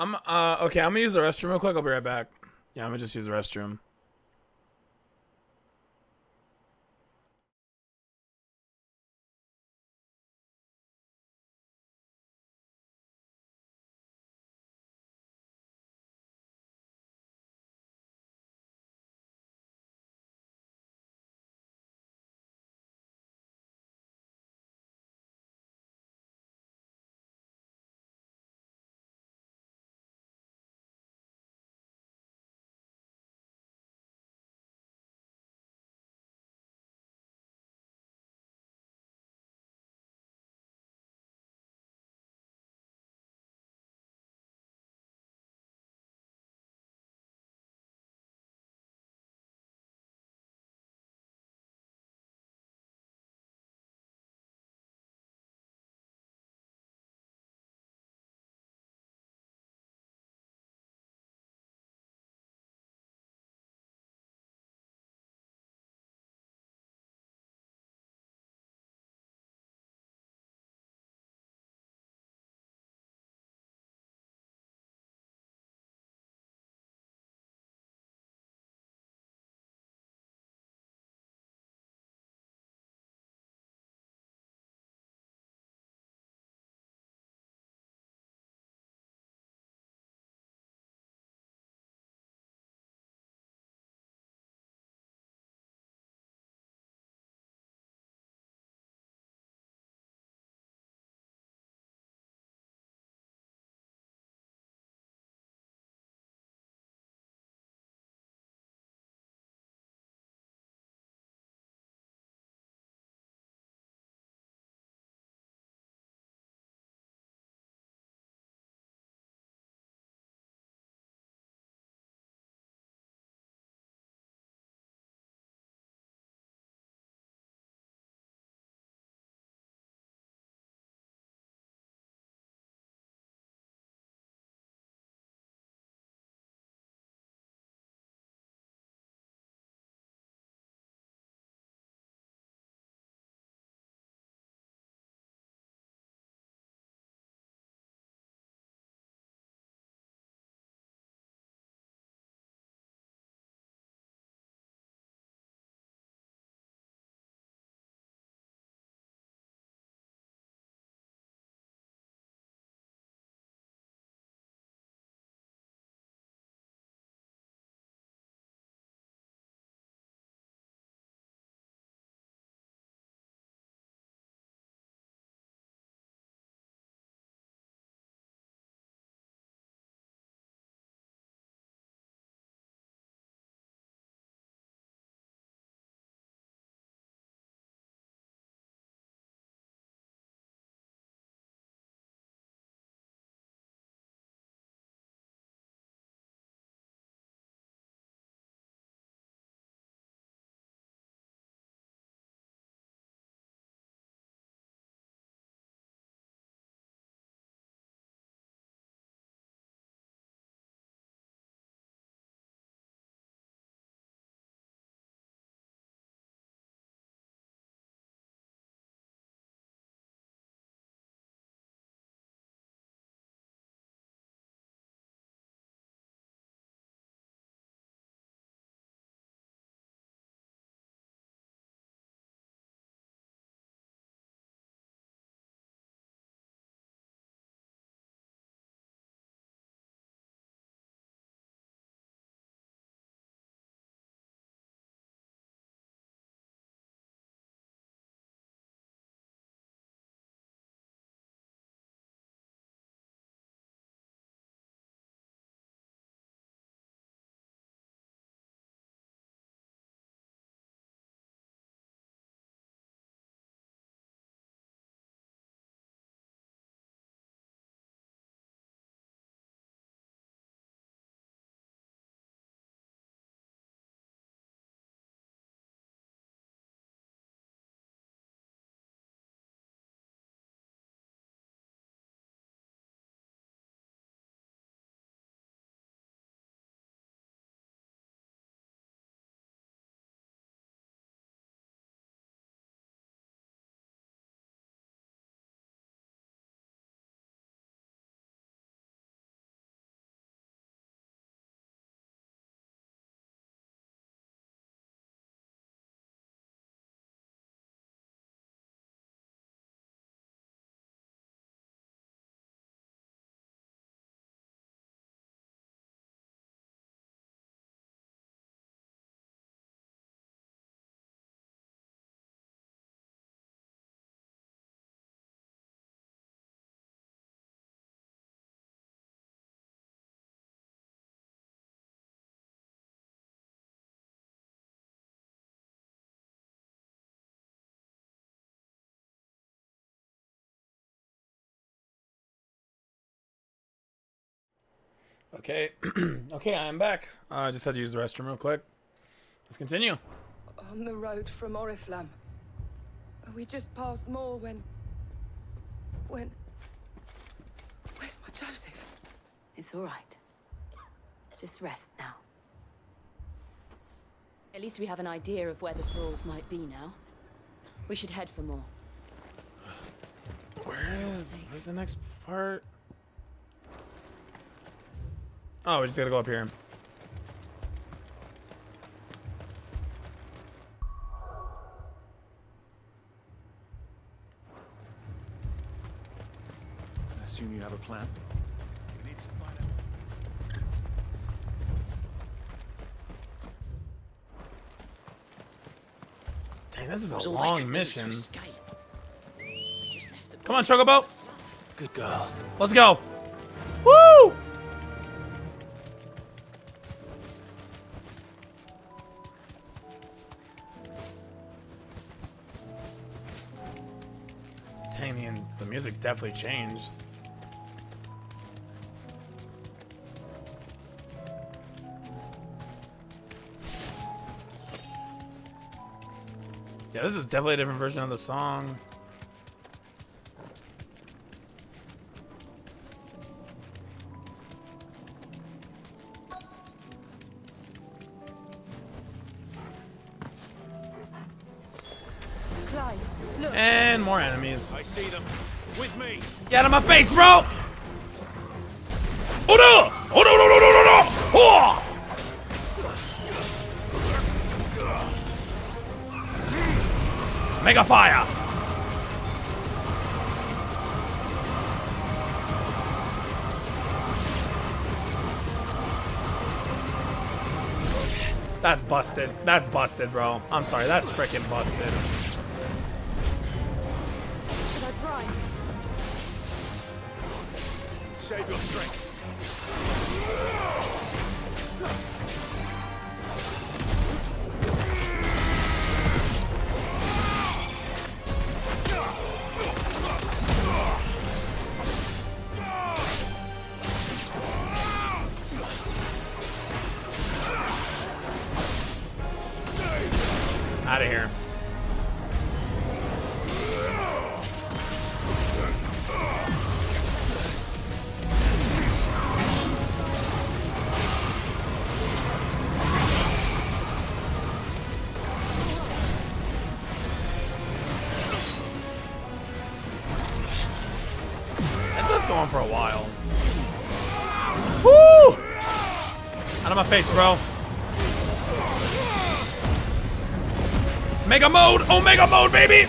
Okay, I'm gonna use the restroom real quick. I'll be right back. Yeah, I'm gonna just use the restroom. Okay. Okay, I am back. I just had to use the restroom real quick. Let's continue. On the road from Oriflamme. We just passed Moor when... Where's my Joseph? It's all right. Just rest now. At least we have an idea of where the thralls might be now. We should head for more. Where's the next part? Oh, we just gotta go up here. I assume you have a plan? Dang, this is a long mission. Come on, Chocobo. Good girl. Let's go. Woo! Dang, the music definitely changed. Yeah, this is definitely a different version of the song. Clive, look. And more enemies. I see them. With me. Get out of my face, bro! Oh no! Oh no, no, no, no, no, no! Oh! Mega fire! That's busted. That's busted, bro. I'm sorry, that's freaking busted. Should I prime? Save your strength. Out of here. That was going for a while. Woo! Out of my face, bro. Mega mode! Omega mode, baby!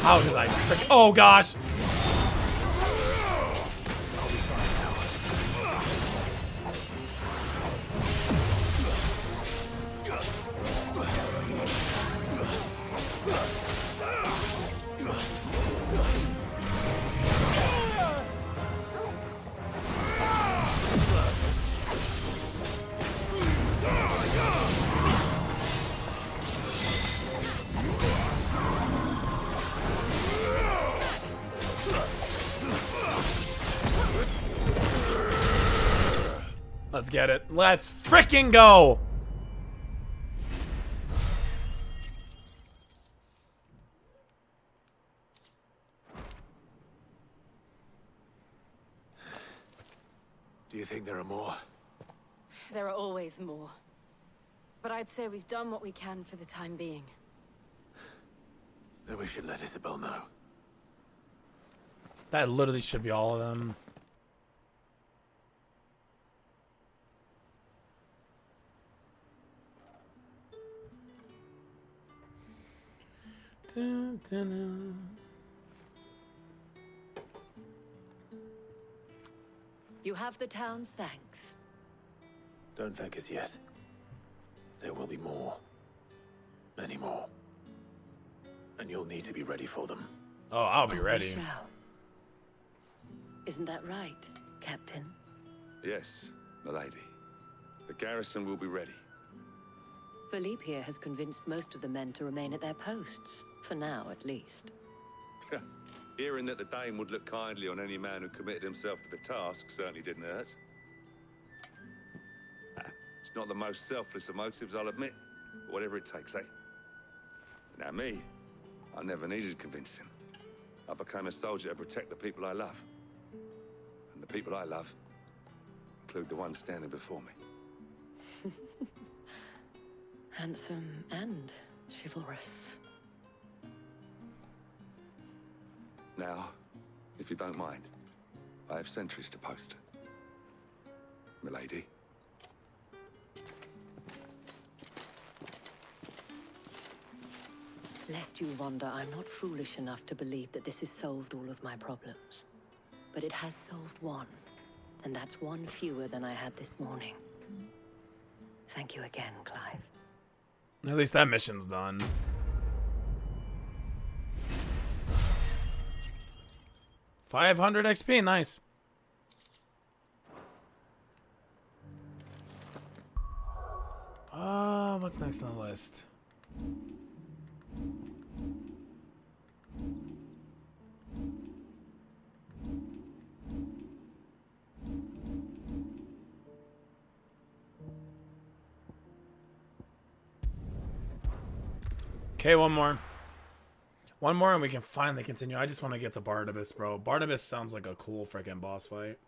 How did I frick? Oh gosh! Let's get it. Let's freaking go! Do you think there are more? There are always more. But I'd say we've done what we can for the time being. Then we should let Isabel know. That literally should be all of them. You have the town's thanks. Don't thank us yet. There will be more. Many more. And you'll need to be ready for them. Oh, I'll be ready. We shall. Isn't that right, Captain? Yes, milady. The garrison will be ready. Philippe here has convinced most of the men to remain at their posts. For now, at least. Hearing that the Dane would look kindly on any man who committed himself to the task certainly didn't hurt. It's not the most selfless of motives, I'll admit. But whatever it takes, eh? Now me, I never needed convincing. I became a soldier to protect the people I love. And the people I love include the ones standing before me. Handsome and chivalrous. Now, if you don't mind, I have sentries to post. Milady. Lest you wonder, I'm not foolish enough to believe that this has solved all of my problems. But it has solved one, and that's one fewer than I had this morning. Thank you again, Clive. At least that mission's done. $500 XP, nice. What's next on the list? Okay, one more. One more and we can finally continue. I just want to get to Barnabas, bro. Barnabas sounds like a cool freaking boss fight.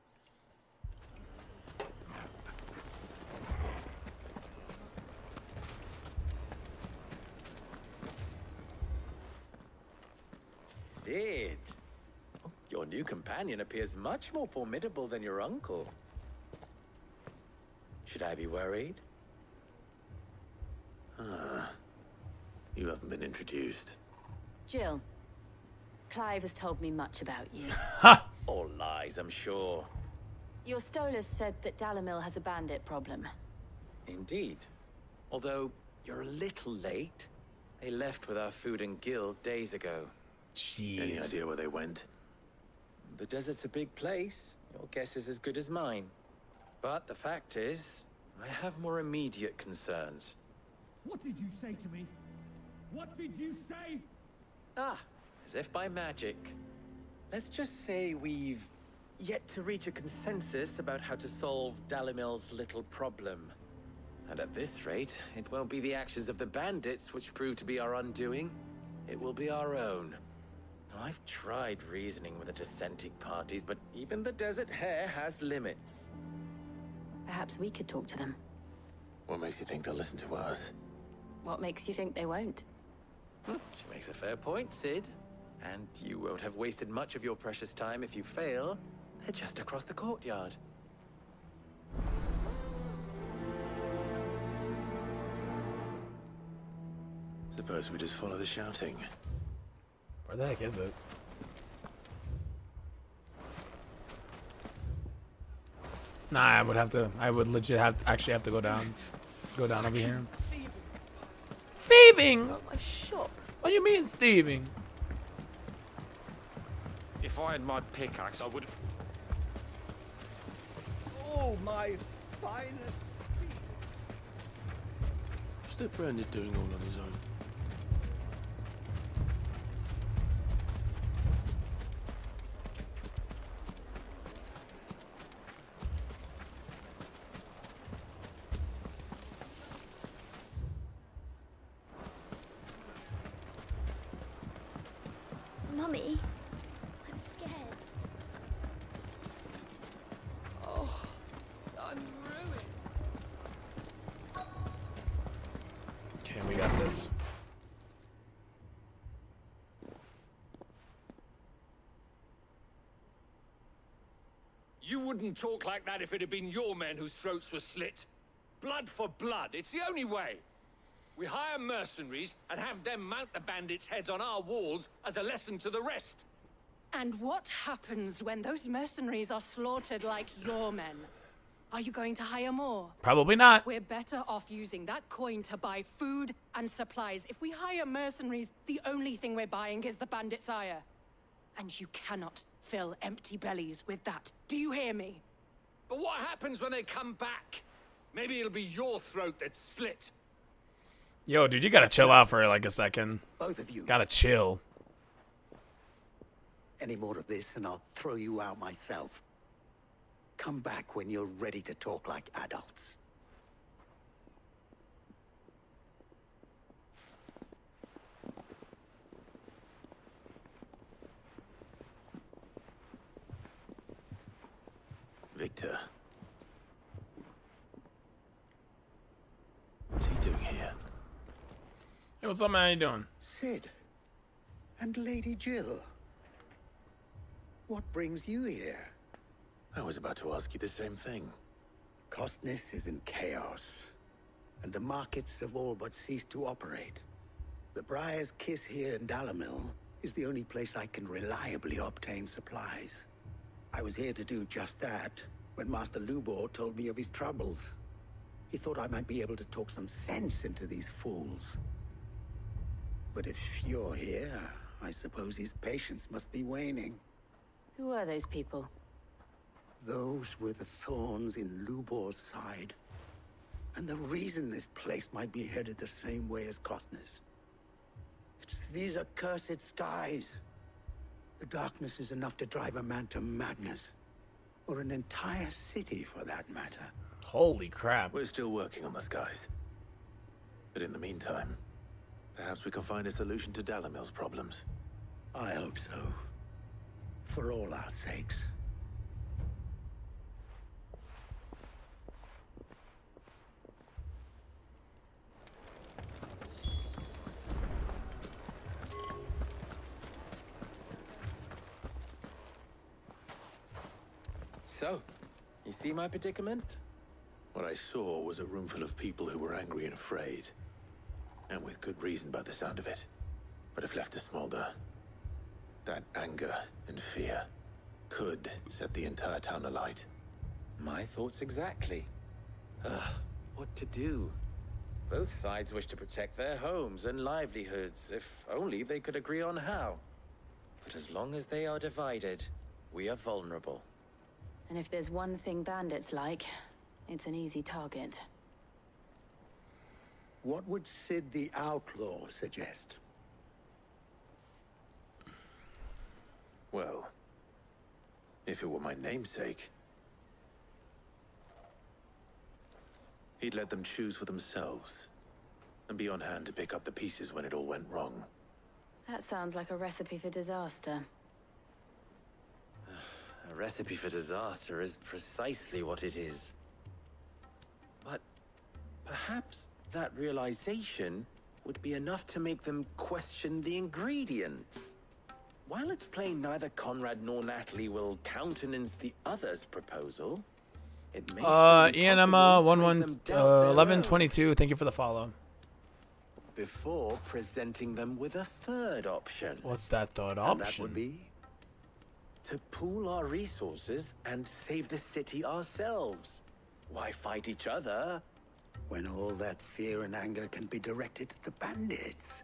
Sid. Your new companion appears much more formidable than your uncle. Should I be worried? You haven't been introduced. Jill, Clive has told me much about you. All lies, I'm sure. Your Stolas said that Dalimil has a bandit problem. Indeed. Although, you're a little late. They left with our food and guild days ago. Jeez. Any idea where they went? The desert's a big place. Your guess is as good as mine. But the fact is, I have more immediate concerns. What did you say to me? What did you say? Ah, as if by magic. Let's just say we've yet to reach a consensus about how to solve Dalimil's little problem. And at this rate, it won't be the actions of the bandits which prove to be our undoing. It will be our own. Now, I've tried reasoning with the dissenting parties, but even the Desert Hare has limits. Perhaps we could talk to them. What makes you think they'll listen to us? What makes you think they won't? She makes a fair point, Sid. And you won't have wasted much of your precious time if you fail. They're just across the courtyard. Suppose we just follow the shouting. Where the heck is it? Nah, I would legit actually have to go down. Go down over here. Thieving? My shop. What do you mean thieving? If I had my pickaxe, I would. Oh, my finest pieces. What's that Brandon doing all on his own? Mummy, I'm scared. Oh, I'm ruined. Okay, we got this. You wouldn't talk like that if it had been your men whose throats were slit. Blood for blood, it's the only way. We hire mercenaries and have them mount the bandits' heads on our walls as a lesson to the rest. And what happens when those mercenaries are slaughtered like your men? Are you going to hire more? Probably not. We're better off using that coin to buy food and supplies. If we hire mercenaries, the only thing we're buying is the bandit's ire. And you cannot fill empty bellies with that. Do you hear me? But what happens when they come back? Maybe it'll be your throat that's slit. Yo, dude, you gotta chill out for like a second. Both of you. Gotta chill. Any more of this and I'll throw you out myself. Come back when you're ready to talk like adults. Victor. What's he doing here? Hey, what's up, man? How you doing? Sid. And Lady Jill. What brings you here? I was about to ask you the same thing. Costness is in chaos, and the markets have all but ceased to operate. The Briar's Kiss here in Dalamil is the only place I can reliably obtain supplies. I was here to do just that when Master Lubor told me of his troubles. He thought I might be able to talk some sense into these fools. But if you're here, I suppose his patience must be waning. Who are those people? Those were the thorns in Lubor's side. And the reason this place might be headed the same way as Costness. It's these accursed skies. The darkness is enough to drive a man to madness. Or an entire city, for that matter. Holy crap. We're still working on the skies. But in the meantime, perhaps we can find a solution to Dalamil's problems. I hope so. For all our sakes. So, you see my predicament? What I saw was a room full of people who were angry and afraid. And with good reason by the sound of it. But if left to smolder, that anger and fear could set the entire town alight. My thoughts exactly. What to do? Both sides wish to protect their homes and livelihoods, if only they could agree on how. But as long as they are divided, we are vulnerable. And if there's one thing bandits like, it's an easy target. What would Sid the Outlaw suggest? Well, if it were my namesake, he'd let them choose for themselves and be on hand to pick up the pieces when it all went wrong. That sounds like a recipe for disaster. A recipe for disaster is precisely what it is. But perhaps that realization would be enough to make them question the ingredients. While it's plain neither Conrad nor Natalie will countenance the other's proposal, it may still be Ian possible to Emma make them doubt their 1122. Thank you for the follow. before presenting them with a third option. What's that third And option? that would be to pool our resources and save the city ourselves. Why fight each other when all that fear and anger can be directed at the bandits?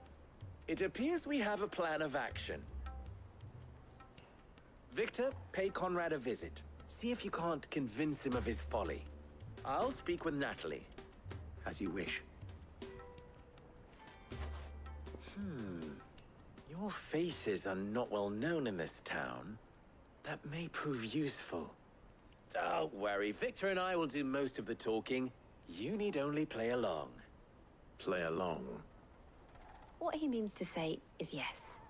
It appears we have a plan of action. Victor, pay Conrad a visit. See if you can't convince him of his folly. I'll speak with Natalie. As you wish. Your faces are not well known in this town. That may prove useful. Don't worry, Victor and I will do most of the talking. You need only play along. Play along? What he means to say is yes.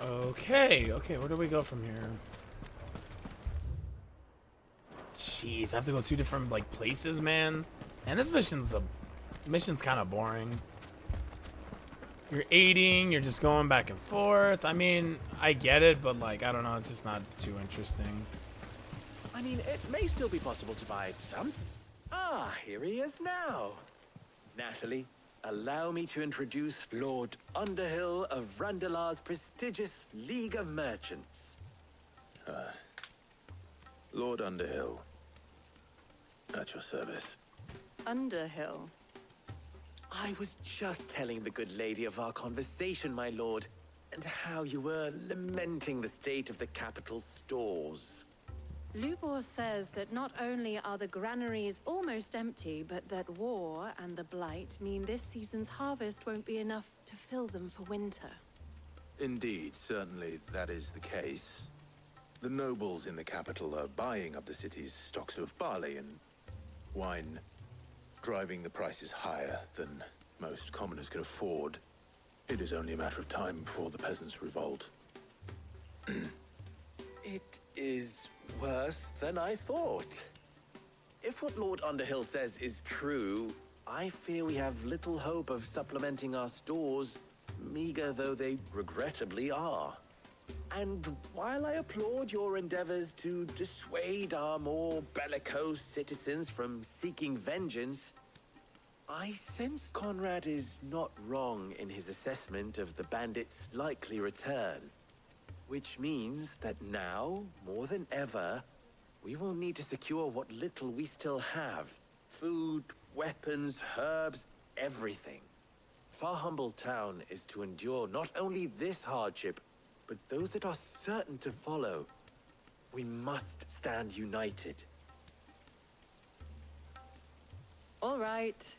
Okay, where do we go from here? Jeez, I have to go 2 different like places, man. And this mission's kind of boring. You're aiding, you're just going back and forth. I mean, I get it, but like, I don't know, it's just not too interesting. I mean, it may still be possible to buy something. Ah, here he is now. Natalie, allow me to introduce Lord Underhill of Randalar's prestigious League of Merchants. Lord Underhill. At your service. Underhill. I was just telling the good lady of our conversation, my lord, and how you were lamenting the state of the capital's stores. Lubor says that not only are the granaries almost empty, but that war and the Blight mean this season's harvest won't be enough to fill them for winter. Indeed, certainly that is the case. The nobles in the capital are buying up the city's stocks of barley and wine, driving the prices higher than most commoners can afford. It is only a matter of time before the peasants revolt. It is worse than I thought. If what Lord Underhill says is true, I fear we have little hope of supplementing our stores, meager though they regrettably are. And while I applaud your endeavors to dissuade our more bellicose citizens from seeking vengeance, I sense Conrad is not wrong in his assessment of the bandits' likely return. Which means that now, more than ever, we will need to secure what little we still have. Food, weapons, herbs, everything. If our humble town is to endure not only this hardship, but those that are certain to follow, we must stand united. All right.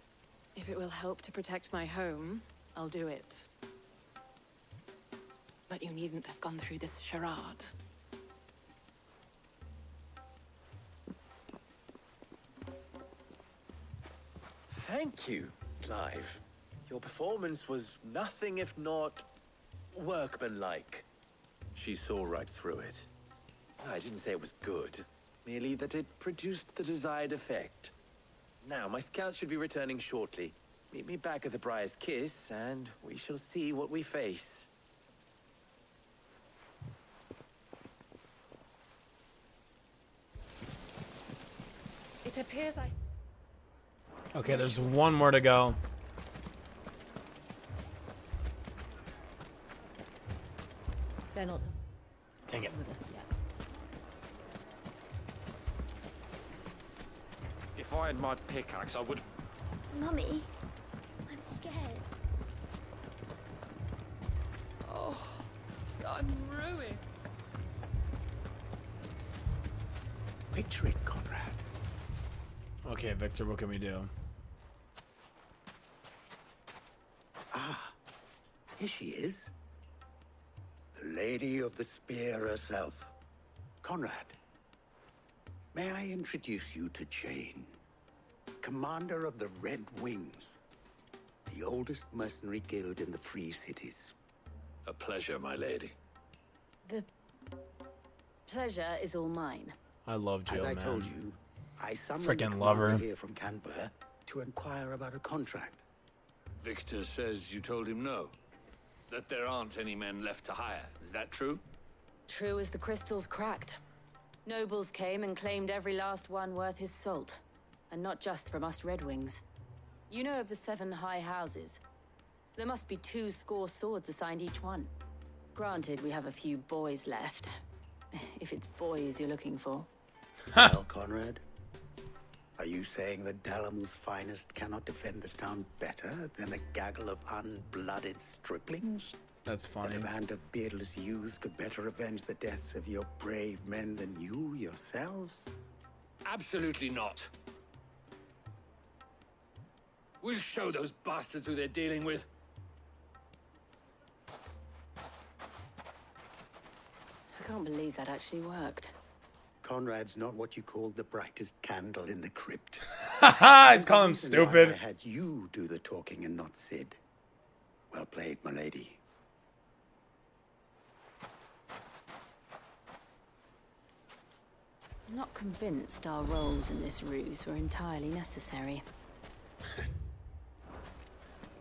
If it will help to protect my home, I'll do it. But you needn't have gone through this charade. Thank you, Clive. Your performance was nothing if not workmanlike. She saw right through it. I didn't say it was good, merely that it produced the desired effect. Now, my scouts should be returning shortly. Meet me back at the Briar's Kiss, and we shall see what we face. It appears I... Okay, there's one more to go. They're not Take it. with us yet. If I had my pickaxe, I would... Mummy, I'm scared. Oh, I'm ruined. Picture it, Conrad. Okay, Victor, what can we do? Ah, here she is. The Lady of the Spear herself. Conrad, may I introduce you to Jane, commander of the Red Wings, the oldest mercenary guild in the Free Cities. A pleasure, my lady. The pleasure is all mine. I love Jill, As I man. told you, I summoned Frickin' the love her. commander here from Canberra to inquire about a contract. Victor says you told him no. That there aren't any men left to hire. Is that true? True as the crystals cracked. Nobles came and claimed every last one worth his salt. And not just from us Red Wings. You know of the 7 high houses. There must be 2 swords assigned each one. Granted, we have a few boys left. If it's boys you're looking for. Well, Conrad, are you saying that Dalamil's finest cannot defend this town better than a gaggle of unblooded striplings? That's funny. That a band of beardless youths could better avenge the deaths of your brave men than you yourselves? Absolutely not. We'll show those bastards who they're dealing with. I can't believe that actually worked. Conrad's not what you called the brightest candle in the crypt. Haha, he's calling him There's a reason why stupid. I had you do the talking and not Sid. Well played, my lady. I'm not convinced our roles in this ruse were entirely necessary.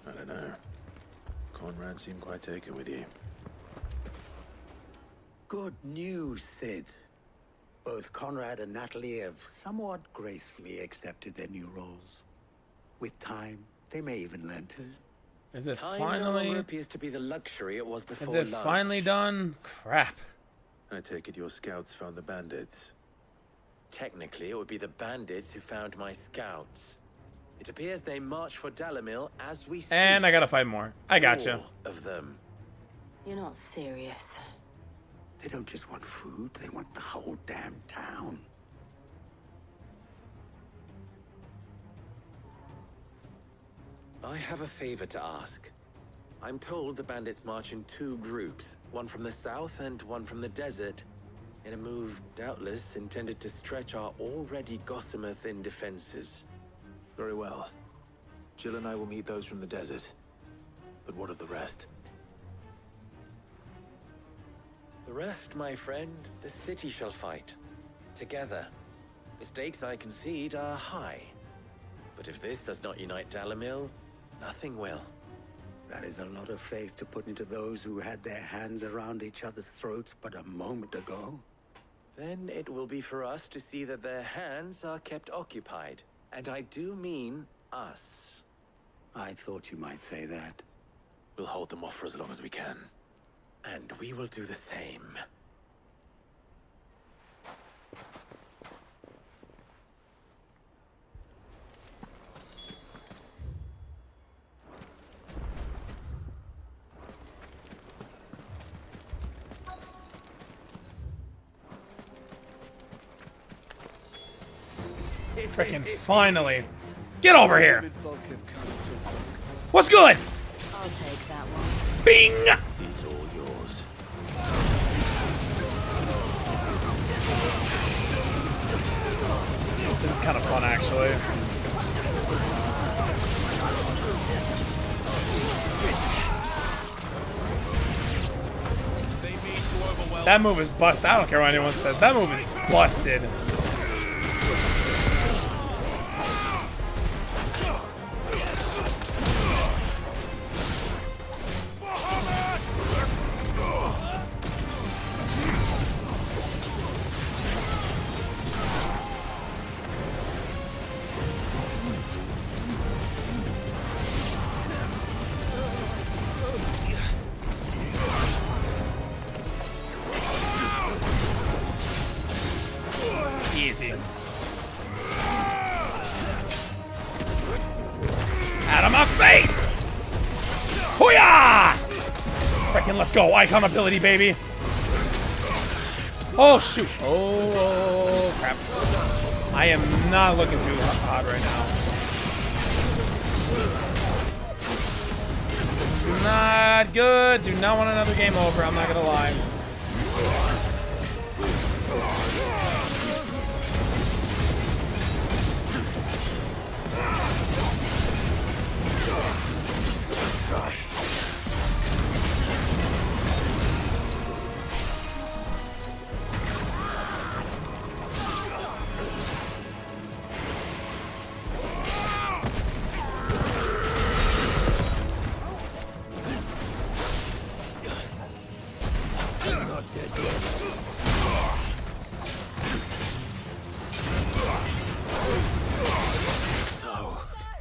I don't know. Conrad seemed quite taken with you. Good news, Sid. Both Conrad and Natalie have somewhat gracefully accepted their new roles. With time, They may even learn to. Is it Time no finally? longer appears to be the luxury it was before Is it lunch. finally done? Crap. I take it your scouts found the bandits. Technically, it would be the bandits who found my scouts. It appears they march for Dalamil as we speak. And I gotta fight more. I gotcha. All of them. You're not serious. They don't just want food, they want the whole damn town. I have a favor to ask. I'm told the bandits march in 2 groups, one from the south and one from the desert, in a move doubtless intended to stretch our already gossamer-thin defenses. Very well. Jill and I will meet those from the desert. But what of the rest? The rest, my friend, the city shall fight. Together. The stakes, I concede, are high. But if this does not unite Dalamil, nothing will. That is a lot of faith to put into those who had their hands around each other's throats but a moment ago. Then it will be for us to see that their hands are kept occupied. And I do mean us. I thought you might say that. We'll hold them off for as long as we can. And we will do the same. Freaking finally. Get over here. What's good? I'll take that one. Bing! He's all yours. This is kind of fun, actually. That move is busted. I don't care what anyone says. That move is busted. Easy. Out of my face! Hoo-yah! Freaking let's go. Icon ability, baby. Oh, shoot. Oh, crap. I am not looking too hot right now. This is not good. Do not want another game over. I'm not going to lie.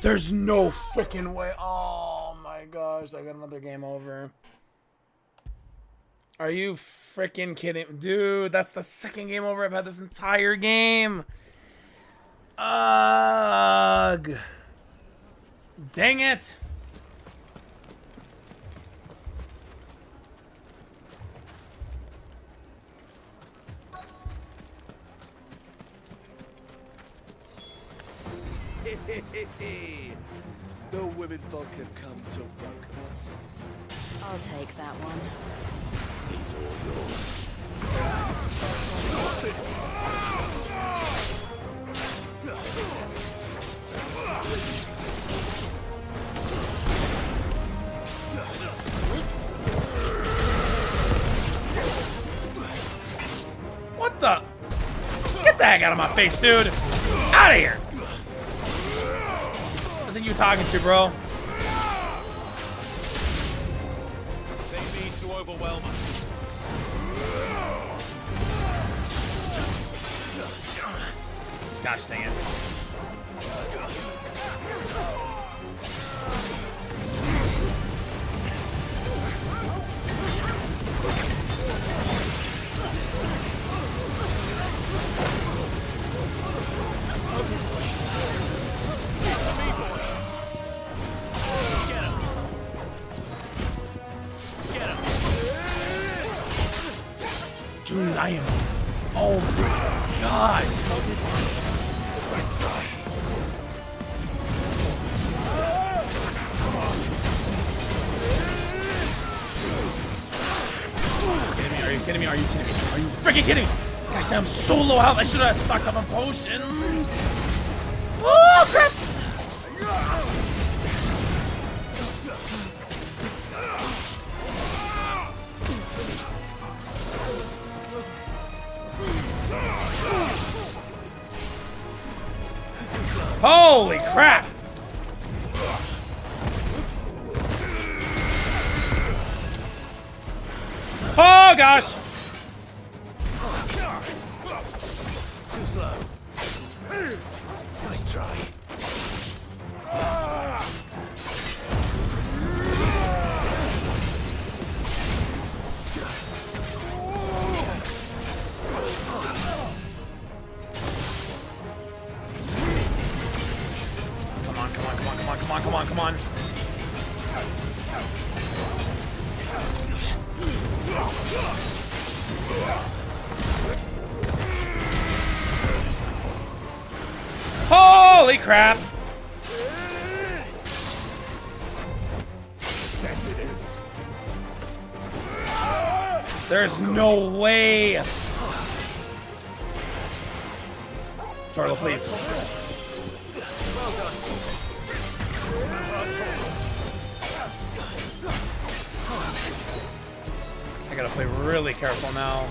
There's no freaking way. Oh my gosh, I got another game over. Are you freaking kidding? Dude, that's the second game over I've had this entire game. Ugh. Dang it. The women folk have come to welcome us. I'll take that one. He's all yours. What the? Get the heck out of my face, dude. Out of here. I think you're talking to, bro. They mean to overwhelm us. Gosh dang it. Dude, I am. Oh my gosh. Are you kidding me? Are you kidding me? Are you freaking kidding me? Gosh, I'm so low health. I should have stocked up on potions. Oh crap! Holy crap! Oh gosh! Too slow. Nice try. Come on. Holy crap! There's no way! Turtle, please. Well done. I gotta play really careful now.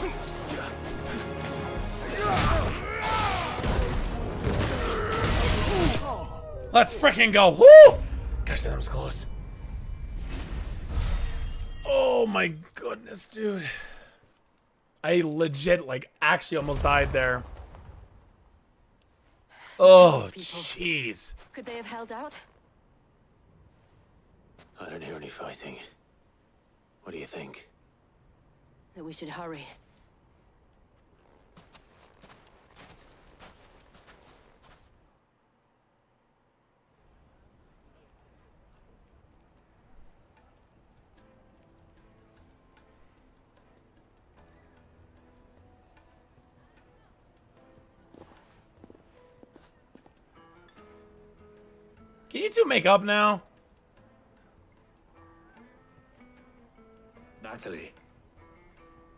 Let's freaking go! Woo! Gosh, that was close. Oh my goodness, dude. I legit, like, actually almost died there. Oh, jeez. Could they have held out? I don't hear any fighting. What do you think? That we should hurry. Can you two make up now? Natalie,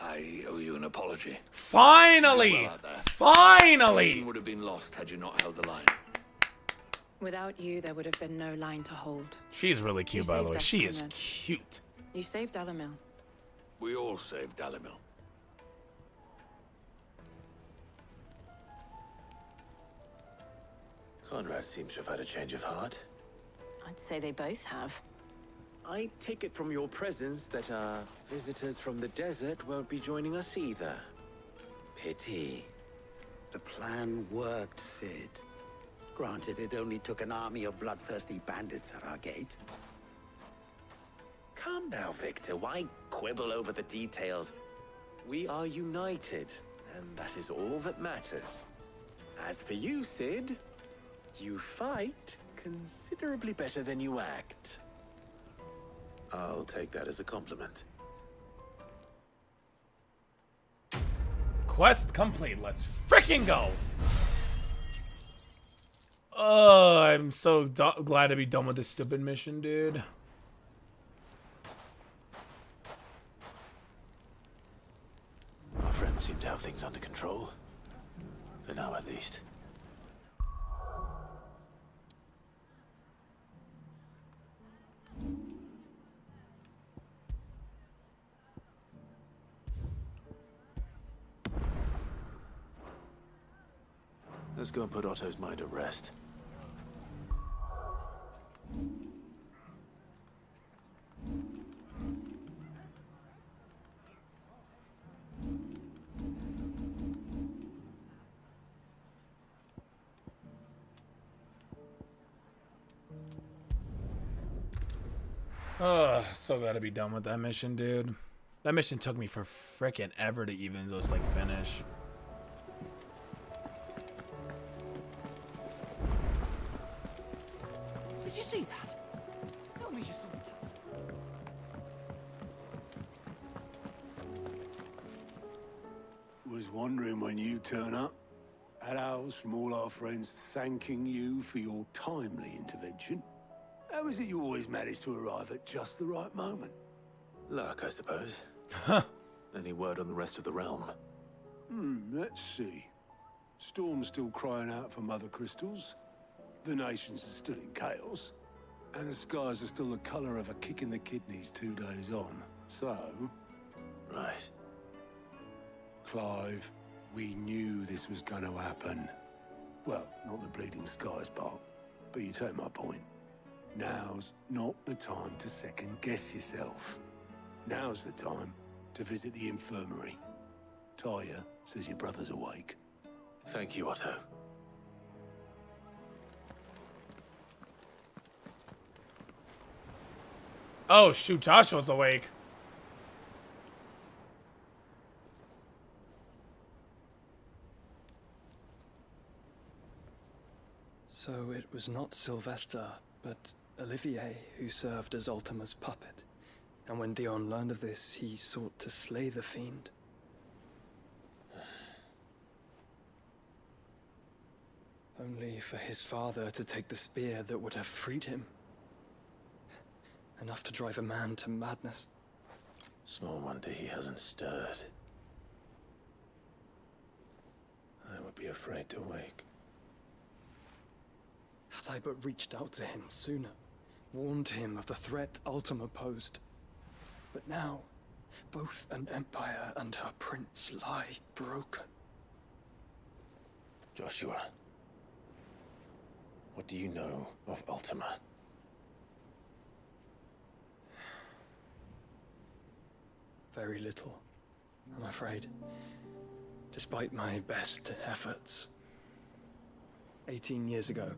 I owe you an apology. Finally! Finally! Would have been lost had you not held the line. Without you, there would have been no line to hold. She's really cute, by the way. saved She us, is Conrad. cute. You saved Dalamil. We all saved Dalamil. Conrad seems to have had a change of heart. I'd say they both have. I take it from your presence that our visitors from the desert won't be joining us either. Pity. The plan worked, Sid. Granted, it only took an army of bloodthirsty bandits at our gate. Calm now, Victor. Why quibble over the details? We are united, and that is all that matters. As for you, Sid, you fight considerably better than you act. I'll take that as a compliment. Quest complete. Let's freaking go. Oh, I'm so glad to be done with this stupid mission, dude. Our friends seem to have things under control. For now, at least. Let's go and put Otto's mind at rest. So glad to be done with that mission, dude. That mission took me for frickin' ever to even just like finish. Did you see that? Tell me you saw that. Was wondering when you turn up. Had owls from all our friends thanking you for your timely intervention. How is it you always manage to arrive at just the right moment? Luck, I suppose. Any word on the rest of the realm? Let's see. Storm's still crying out for mother crystals. The nations are still in chaos. And the skies are still the color of a kick in the kidneys 2 days on. So... Right. Clive, we knew this was going to happen. Well, not the bleeding skies part, but you take my point. Now's not the time to second-guess yourself. Now's the time to visit the infirmary. Talia says your brother's awake. Thank you, Otto. Oh shoot, Joshua's awake. So it was not Sylvester, but Olivier who served as Ultima's puppet. And when Dion learned of this, he sought to slay the fiend. Only for his father to take the spear that would have freed him. Enough to drive a man to madness. Small wonder he hasn't stirred. I would be afraid to wake. Had I but reached out to him sooner, warned him of the threat Ultima posed. But now, both an empire and her prince lie broken. Joshua, what do you know of Ultima? Very little, I'm afraid. Despite my best efforts. 18 years ago,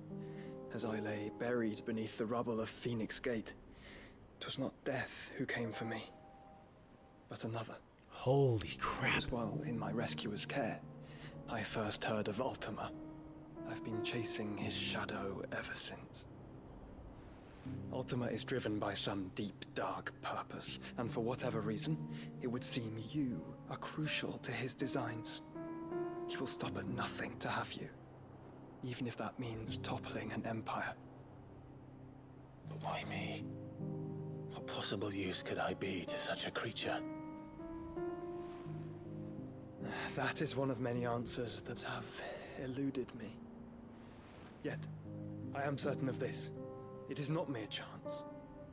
as I lay buried beneath the rubble of Phoenix Gate, 'twas not death who came for me, but another. Holy crap. As well, in my rescuer's care, I first heard of Ultima. I've been chasing his shadow ever since. Ultima is driven by some deep, dark purpose, and for whatever reason, it would seem you are crucial to his designs. He will stop at nothing to have you, even if that means toppling an empire. But why me? What possible use could I be to such a creature? That is one of many answers that have eluded me. Yet, I am certain of this. It is not mere chance.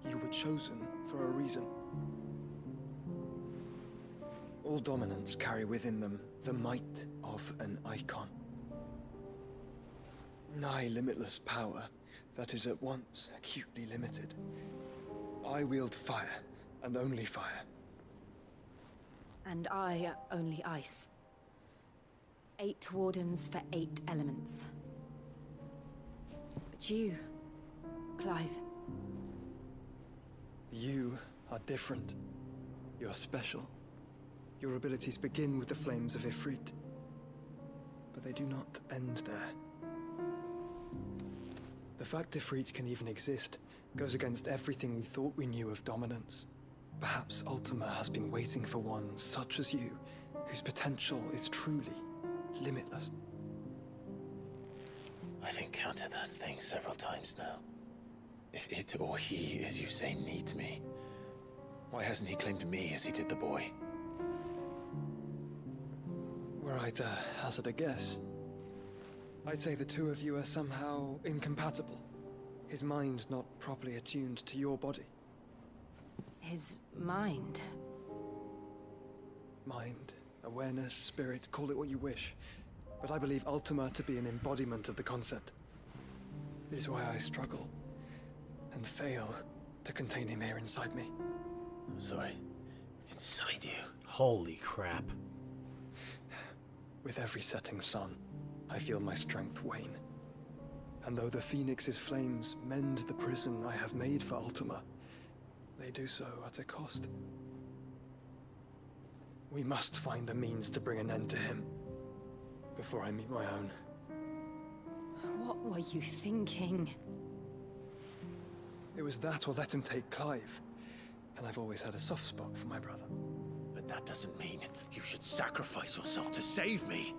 You were chosen for a reason. All dominants carry within them the might of an icon. Nigh limitless power that is at once acutely limited. I wield fire, and only fire. And I only ice. 8 wardens for 8 elements. But you, Clive. You are different. You're special. Your abilities begin with the flames of Ifrit. But they do not end there. The fact Ifrit can even exist goes against everything we thought we knew of dominance. Perhaps Ultima has been waiting for one such as you, whose potential is truly limitless. I've encountered that thing several times now. If it or he, as you say, needs me, why hasn't he claimed me as he did the boy? Were I to hazard a guess, I'd say the two of you are somehow incompatible. His mind not properly attuned to your body. His mind? Mind, awareness, spirit, call it what you wish. But I believe Ultima to be an embodiment of the concept. This is why I struggle and fail to contain him here inside me. I'm sorry. Inside you? Holy crap. With every setting sun, I feel my strength wane. And though the Phoenix's flames mend the prison I have made for Ultima, they do so at a cost. We must find a means to bring an end to him before I meet my own. What were you thinking? It was that or let him take Clive. And I've always had a soft spot for my brother. But that doesn't mean you should sacrifice yourself to save me.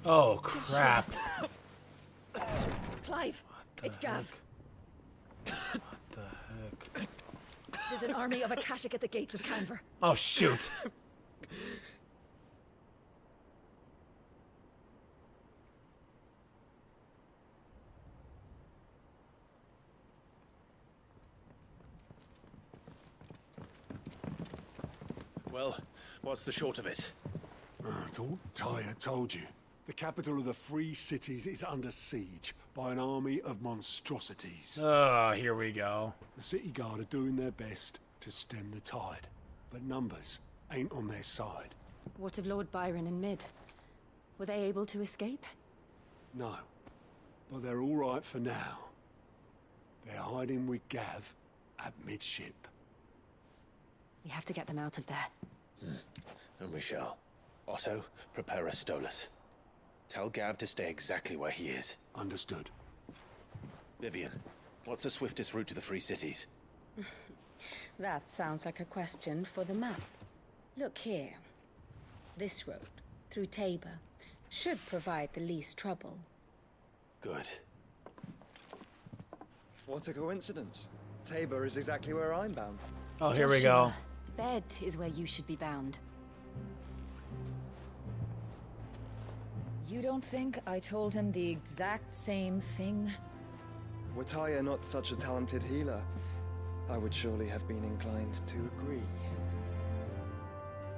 Oh, crap. Clive, it's Gav. What the heck? There's an army of Akashic at the gates of Canver. Oh, shoot. Well, what's the short of it? I thought Tyre told you. The capital of the Free Cities is under siege by an army of monstrosities. Oh, here we go. The city guard are doing their best to stem the tide, but numbers ain't on their side. What of Lord Byron and Mid? Were they able to escape? No, but they're all right for now. They're hiding with Gav at midship. We have to get them out of there. And we shall. Otto, prepare a Stolas. Tell Gav to stay exactly where he is. Understood. Vivian, what's the swiftest route to the Free Cities? That sounds like a question for the map. Look here. This road, through Tabor, should provide the least trouble. Good. What a coincidence. Tabor is exactly where I'm bound. Oh, here we go. Bed is where you should be bound. You don't think I told him the exact same thing? Were Tyre not such a talented healer, I would surely have been inclined to agree.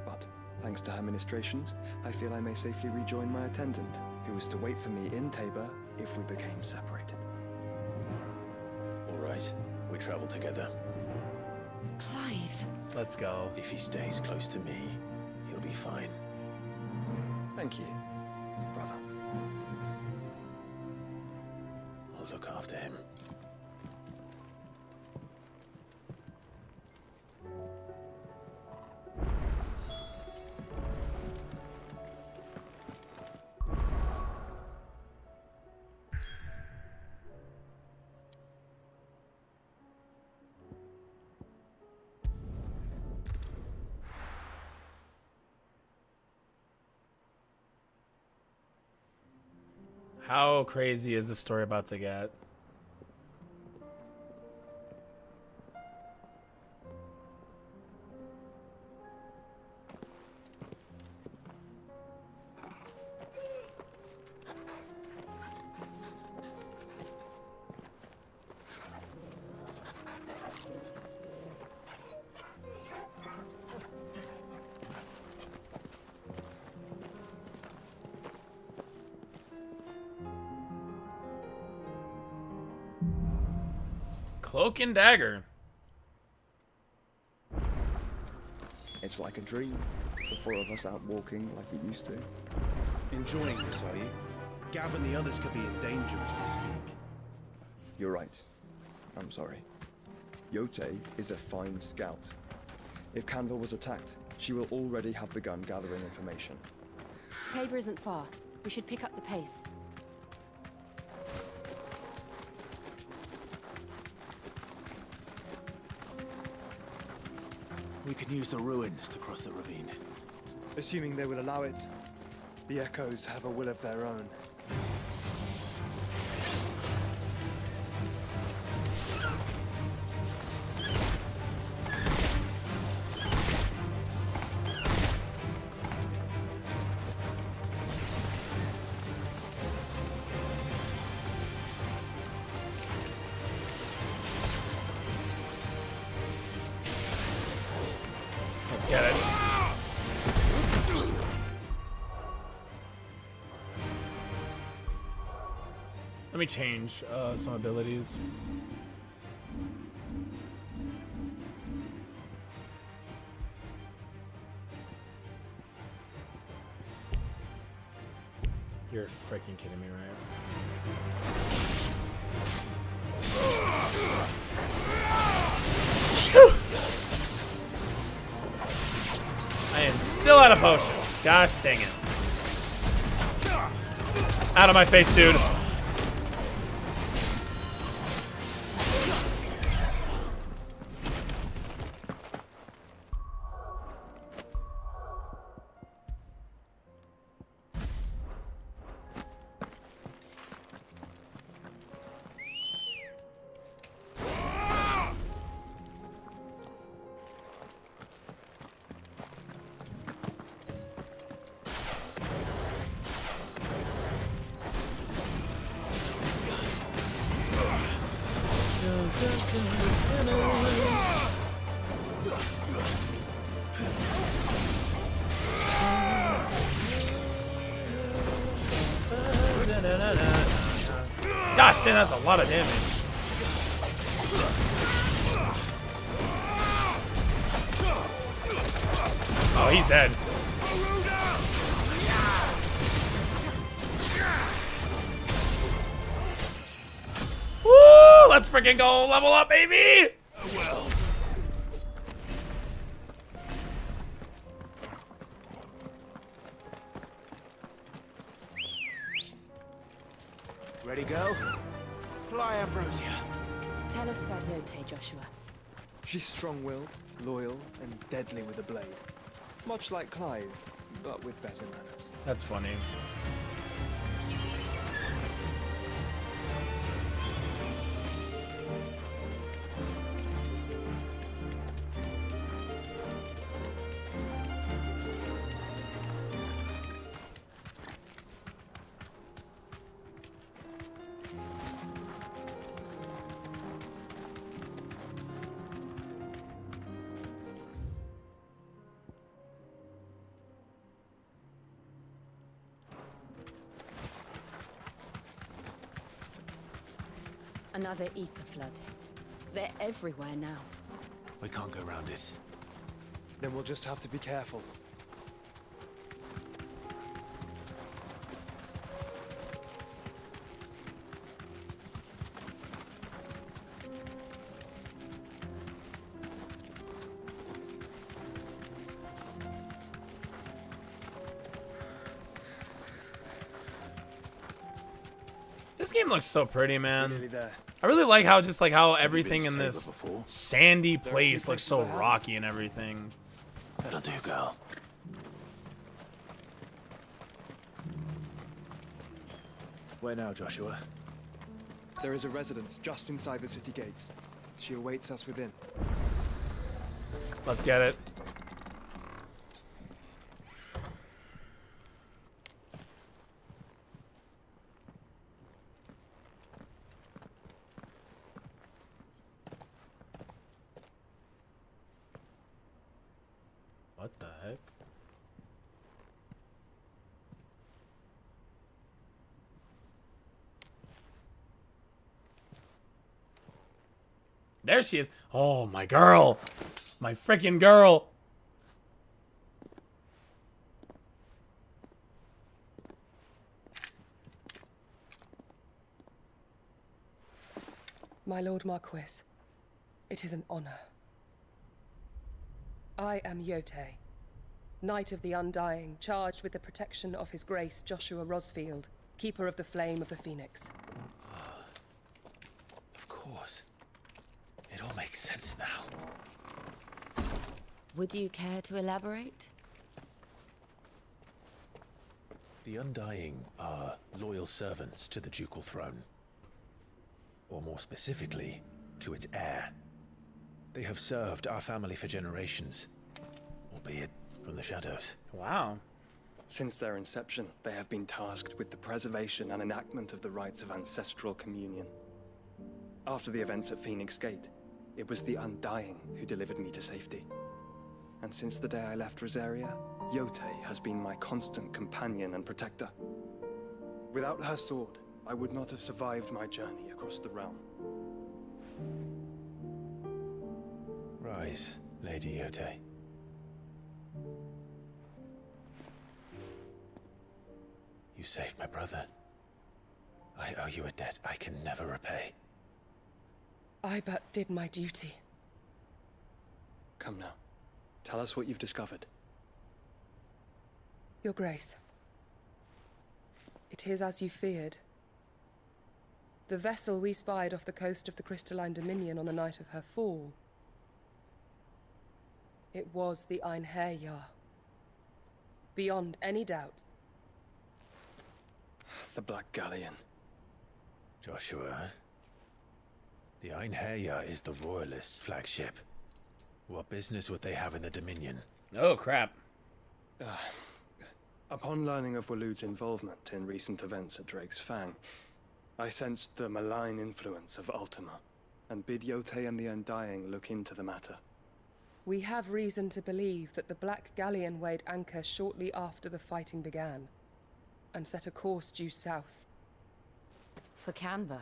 But, thanks to her ministrations, I feel I may safely rejoin my attendant, who was to wait for me in Tabor if we became separated. All right, we travel together. Clive. Let's go. If he stays close to me, he'll be fine. Thank you, brother. I'll look after him. How crazy is the story about to get? Cloak and dagger. It's like a dream. The four of us out walking like we used to. Enjoying this, are you? Gav and the others could be in danger as we speak. You're right. I'm sorry. Yote is a fine scout. If Canva was attacked, she will already have begun gathering information. Tabor isn't far. We should pick up the pace. We can use the ruins to cross the ravine. Assuming they will allow it, the Echoes have a will of their own. Let's get it. Let me change some abilities. You're freaking kidding me, right? I am still out of potions. Gosh dang it. Out of my face, dude. Gosh, damn, that's a lot of damage. Oh, he's dead. Woo! Let's freaking go level up, baby! Well. Ready, go? Fly, Ambrosia. Tell us about Yote, Joshua. She's strong-willed, loyal, and deadly with a blade. Much like Clive, but with better manners. That's funny. Another ether flood. They're everywhere now. We can't go around it. Then we'll just have to be careful. This game looks so pretty, man. Nearly there. I really like how how everything in this sandy place looks so rocky and everything. That'll do, girl. Where now, Joshua? There is a residence just inside the city gates. She awaits us within. Let's get it. What the heck? There she is. Oh, my girl. My freaking girl. My Lord Marquis, it is an honor. I am Yote, Knight of the Undying, charged with the protection of His Grace Joshua Rosfield, Keeper of the Flame of the Phoenix. Of course. It all makes sense now. Would you care to elaborate? The Undying are loyal servants to the ducal throne. Or more specifically, to its heir. They have served our family for generations, albeit from the shadows. Wow. Since their inception, they have been tasked with the preservation and enactment of the rites of ancestral communion. After the events at Phoenix Gate, it was the Undying who delivered me to safety. And since the day I left Rosaria, Yote has been my constant companion and protector. Without her sword, I would not have survived my journey across the realm. Rise, Lady Yote. You saved my brother. I owe you a debt I can never repay. I but did my duty. Come now. Tell us what you've discovered. Your Grace. It is as you feared. The vessel we spied off the coast of the Crystalline Dominion on the night of her fall. It was the Einherjar. Beyond any doubt. The Black Galleon. Joshua, the Einherjar is the Royalists' flagship. What business would they have in the Dominion? Oh, crap. Upon learning of Waloed's involvement in recent events at Drake's Fang, I sensed the malign influence of Ultima, and bid Yote and the Undying look into the matter. We have reason to believe that the Black Galleon weighed anchor shortly after the fighting began, and set a course due south. For Canva.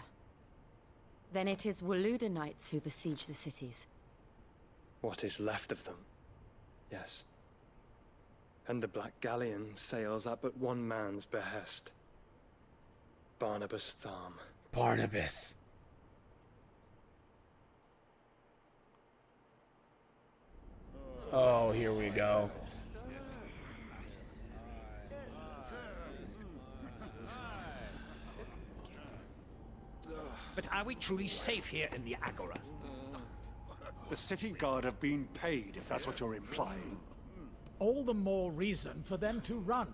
Then it is Waloed knights who besiege the cities. What is left of them, yes. And the Black Galleon sails at but one man's behest. Barnabas Tharm. Barnabas. Oh, here we go. But are we truly safe here in the Agora? The city guard have been paid, if that's what you're implying. All the more reason for them to run.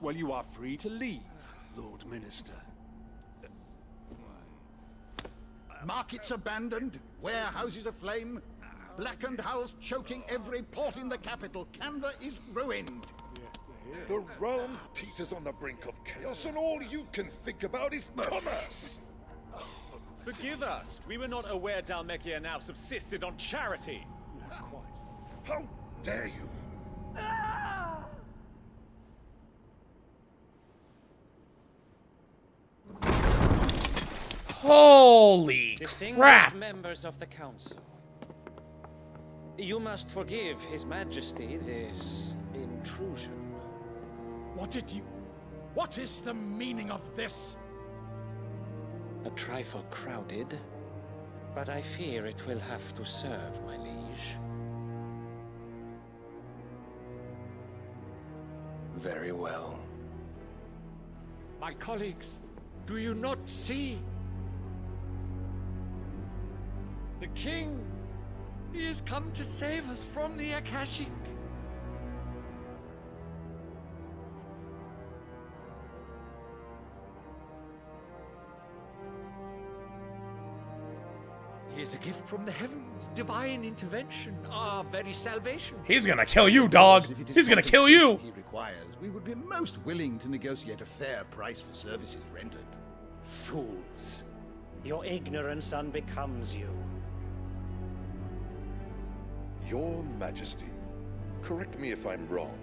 Well, you are free to leave, Lord Minister. Markets abandoned, warehouses aflame, blackened hulls choking every port in the capital. Canva is ruined. The realm teeters on the brink of chaos, and all you can think about is commerce! Forgive us. We were not aware Dhalmekia now subsisted on charity. How dare you? Holy Distinguished crap! members of the council, you must forgive His Majesty this intrusion. What is the meaning of this? A trifle crowded, but I fear it will have to serve, my liege. Very well. My colleagues, do you not see? The king, he has come to save us from the Akashic. He is a gift from the heavens, divine intervention, our very salvation. He's gonna kill you, dog. If it is He's gonna kill you. compensation he requires, we would be most willing to negotiate a fair price for services rendered. Fools. Your ignorance unbecomes you. Your Majesty, correct me if I'm wrong,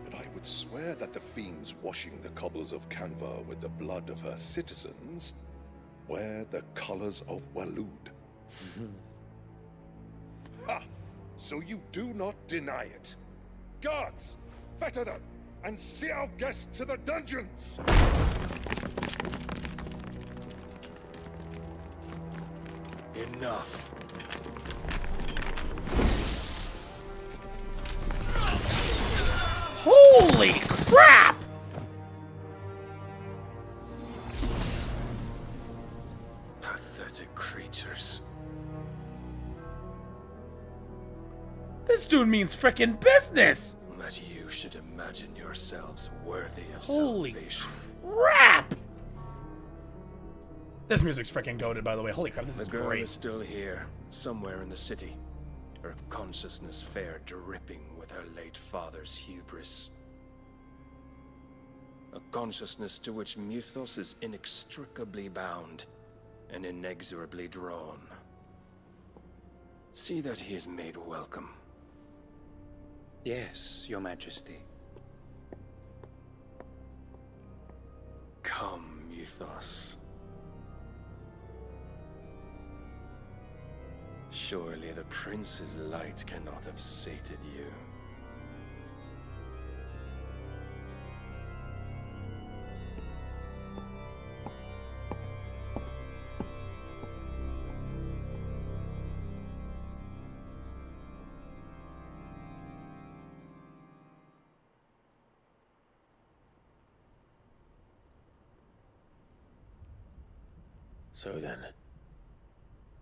but I would swear that the fiends washing the cobbles of Canva with the blood of her citizens wear the colors of Waloed. Ha! So you do not deny it. Guards, fetter them, and see our guests to the dungeons! Enough. Holy crap! Pathetic creatures. This dude means frickin' business! That you should imagine yourselves worthy of Holy salvation. crap! This music's freaking goated, by the way. Holy crap, this is The girl great. is still here, somewhere in the city. Her consciousness fair dripping with her late father's hubris. A consciousness to which Mythos is inextricably bound and inexorably drawn. See that he is made welcome. Yes, Your Majesty. Come, Mythos. Surely the prince's light cannot have sated you. So then,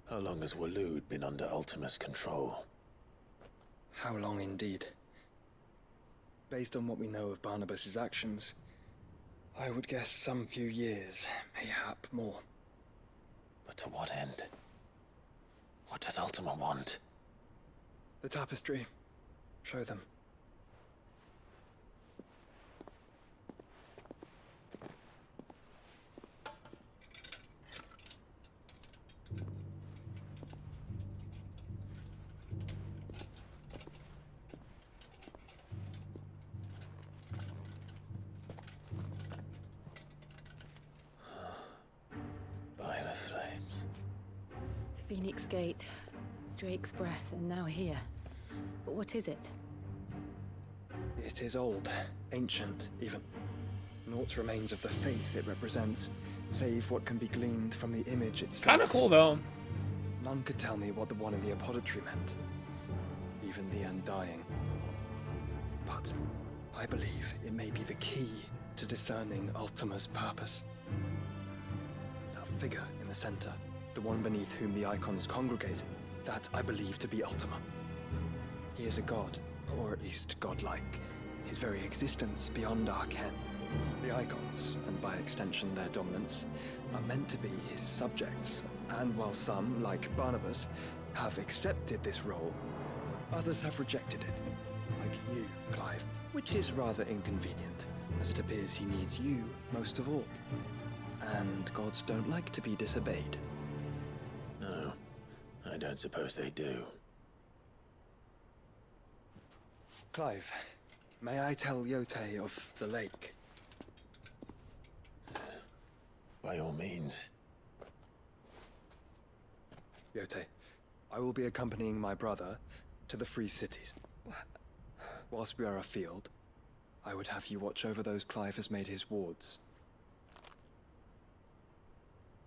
how long has Waloed been under Ultima's control? How long indeed? Based on what we know of Barnabas's actions, I would guess some few years, mayhap more. But to what end? What does Ultima want? The tapestry. Show them. By the flames. Phoenix Gate, Drake's Breath, and now here. But what is it? It is old, ancient, even. Naught remains of the faith it represents, save what can be gleaned from the image itself. Kinda cool, though. None could tell me what the one in the apothecary meant. Even the Undying. But I believe it may be the key to discerning Ultima's purpose. That figure in the center, the one beneath whom the icons congregate, that I believe to be Ultima. He is a god, or at least godlike. His very existence beyond our ken. The icons, and by extension their dominance, are meant to be his subjects, and while some, like Barnabas, have accepted this role, others have rejected it. Like you, Clive, which is rather inconvenient, as it appears he needs you most of all. And gods don't like to be disobeyed. No, I don't suppose they do. Clive, may I tell Yote of the lake? By all means. Yote, I will be accompanying my brother to the Free Cities. Whilst we are afield, I would have you watch over those Clive has made his wards.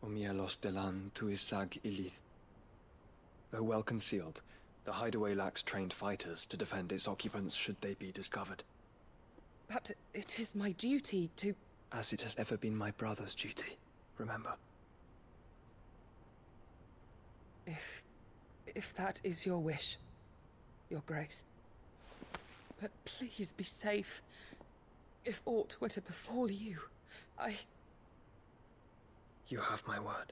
Omielos delan tuisag ilith. Though well concealed, the hideaway lacks trained fighters to defend its occupants should they be discovered. But it is my duty to... As it has ever been my brother's duty, remember. If that is your wish, Your Grace. But please be safe. If aught were to befall you, You have my word.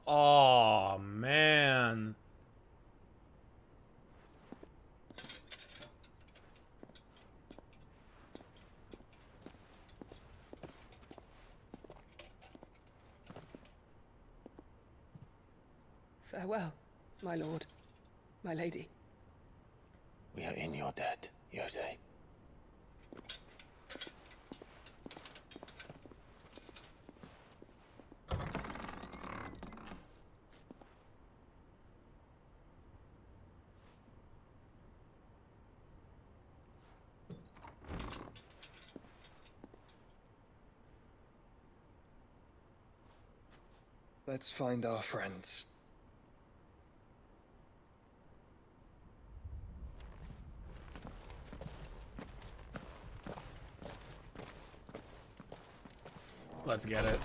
Oh, man. Farewell, my lord, my lady. We are in your debt, Yote. Let's find our friends. Let's get it.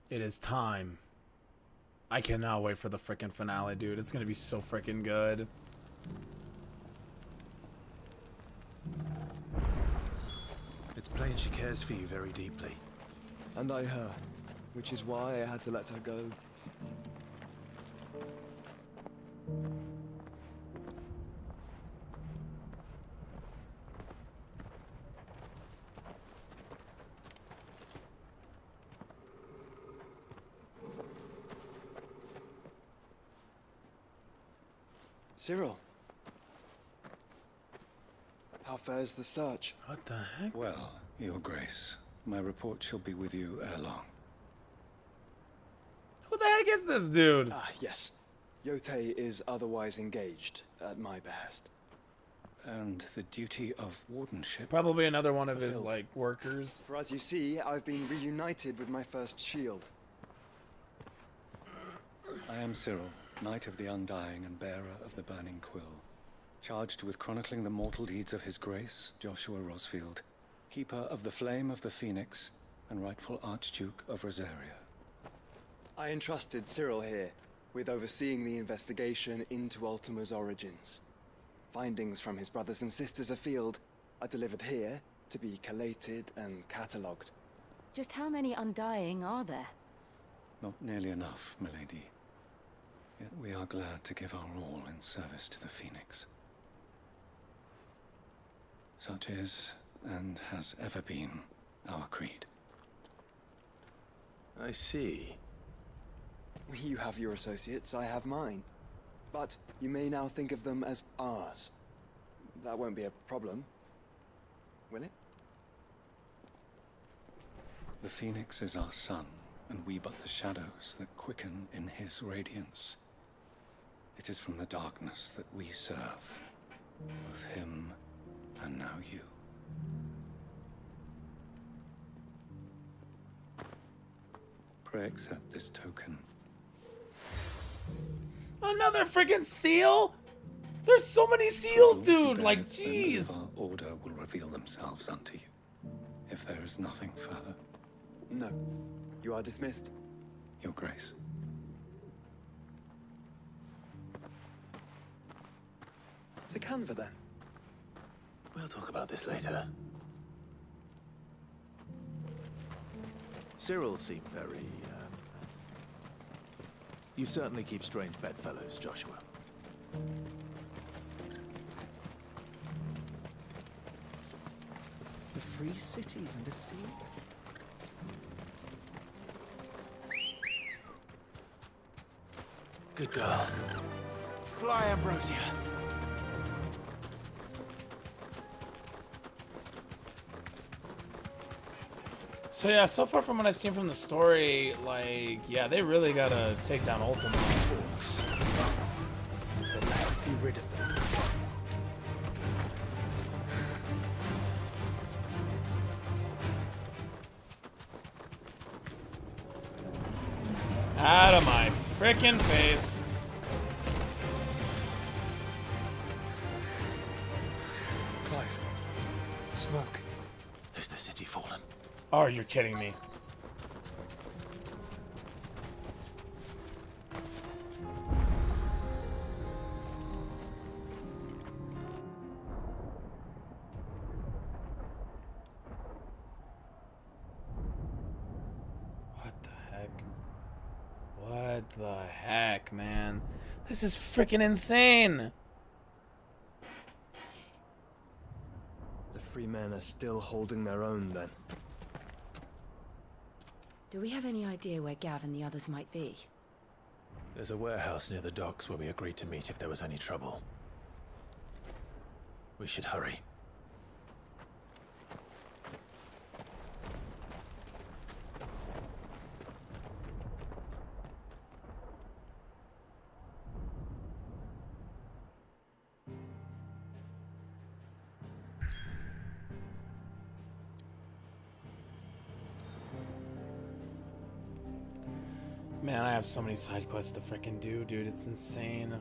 It is time. I cannot wait for the frickin' finale, dude. It's gonna be so frickin' good. It's plain she cares for you very deeply. And I her, which is why I had to let her go. Cyril. How fares the search? What the heck? Well, Your Grace, my report shall be with you ere long. Who the heck is this dude? Ah, yes. Yote is otherwise engaged, at my behest. And the duty of wardenship? Probably another one of his, fulfilled. like, workers. For as you see, I've been reunited with my first shield. I am Cyril, Knight of the Undying and bearer of the Burning Quill, charged with chronicling the mortal deeds of His Grace, Joshua Rosfield, Keeper of the Flame of the Phoenix and rightful Archduke of Rosaria. I entrusted Cyril here with overseeing the investigation into Ultima's origins. Findings from his brothers and sisters afield are delivered here to be collated and catalogued. Just how many Undying are there? Not nearly enough, milady. Yet we are glad to give our all in service to the Phoenix. Such is, and has ever been, our creed. I see. You have your associates, I have mine. But you may now think of them as ours. That won't be a problem, will it? The Phoenix is our sun, and we but the shadows that quicken in his radiance. It is from the darkness that we serve, both him and now you. Pray accept this token. Another freaking seal? There's so many seals, dude. Like, Members jeez. of our order will reveal themselves unto you, if there is nothing further. No. You are dismissed. Your Grace. To Canva, then. We'll talk about this later. Cyril seemed very, You certainly keep strange bedfellows, Joshua. The free cities under sea? Good girl. Fly, Ambrosia. So yeah, so far from what I've seen from the story, like, yeah, they really gotta take down Ultima. Let's be rid of them. Out of my frickin' face. Clive. Smoke. Is the city fallen? Oh, you're kidding me. What the heck? What the heck, man? This is freaking insane. The free men are still holding their own, then. Do we have any idea where Gav and the others might be? There's a warehouse near the docks where we agreed to meet if there was any trouble. We should hurry. Man, I have so many side quests to freaking do, dude. It's insane.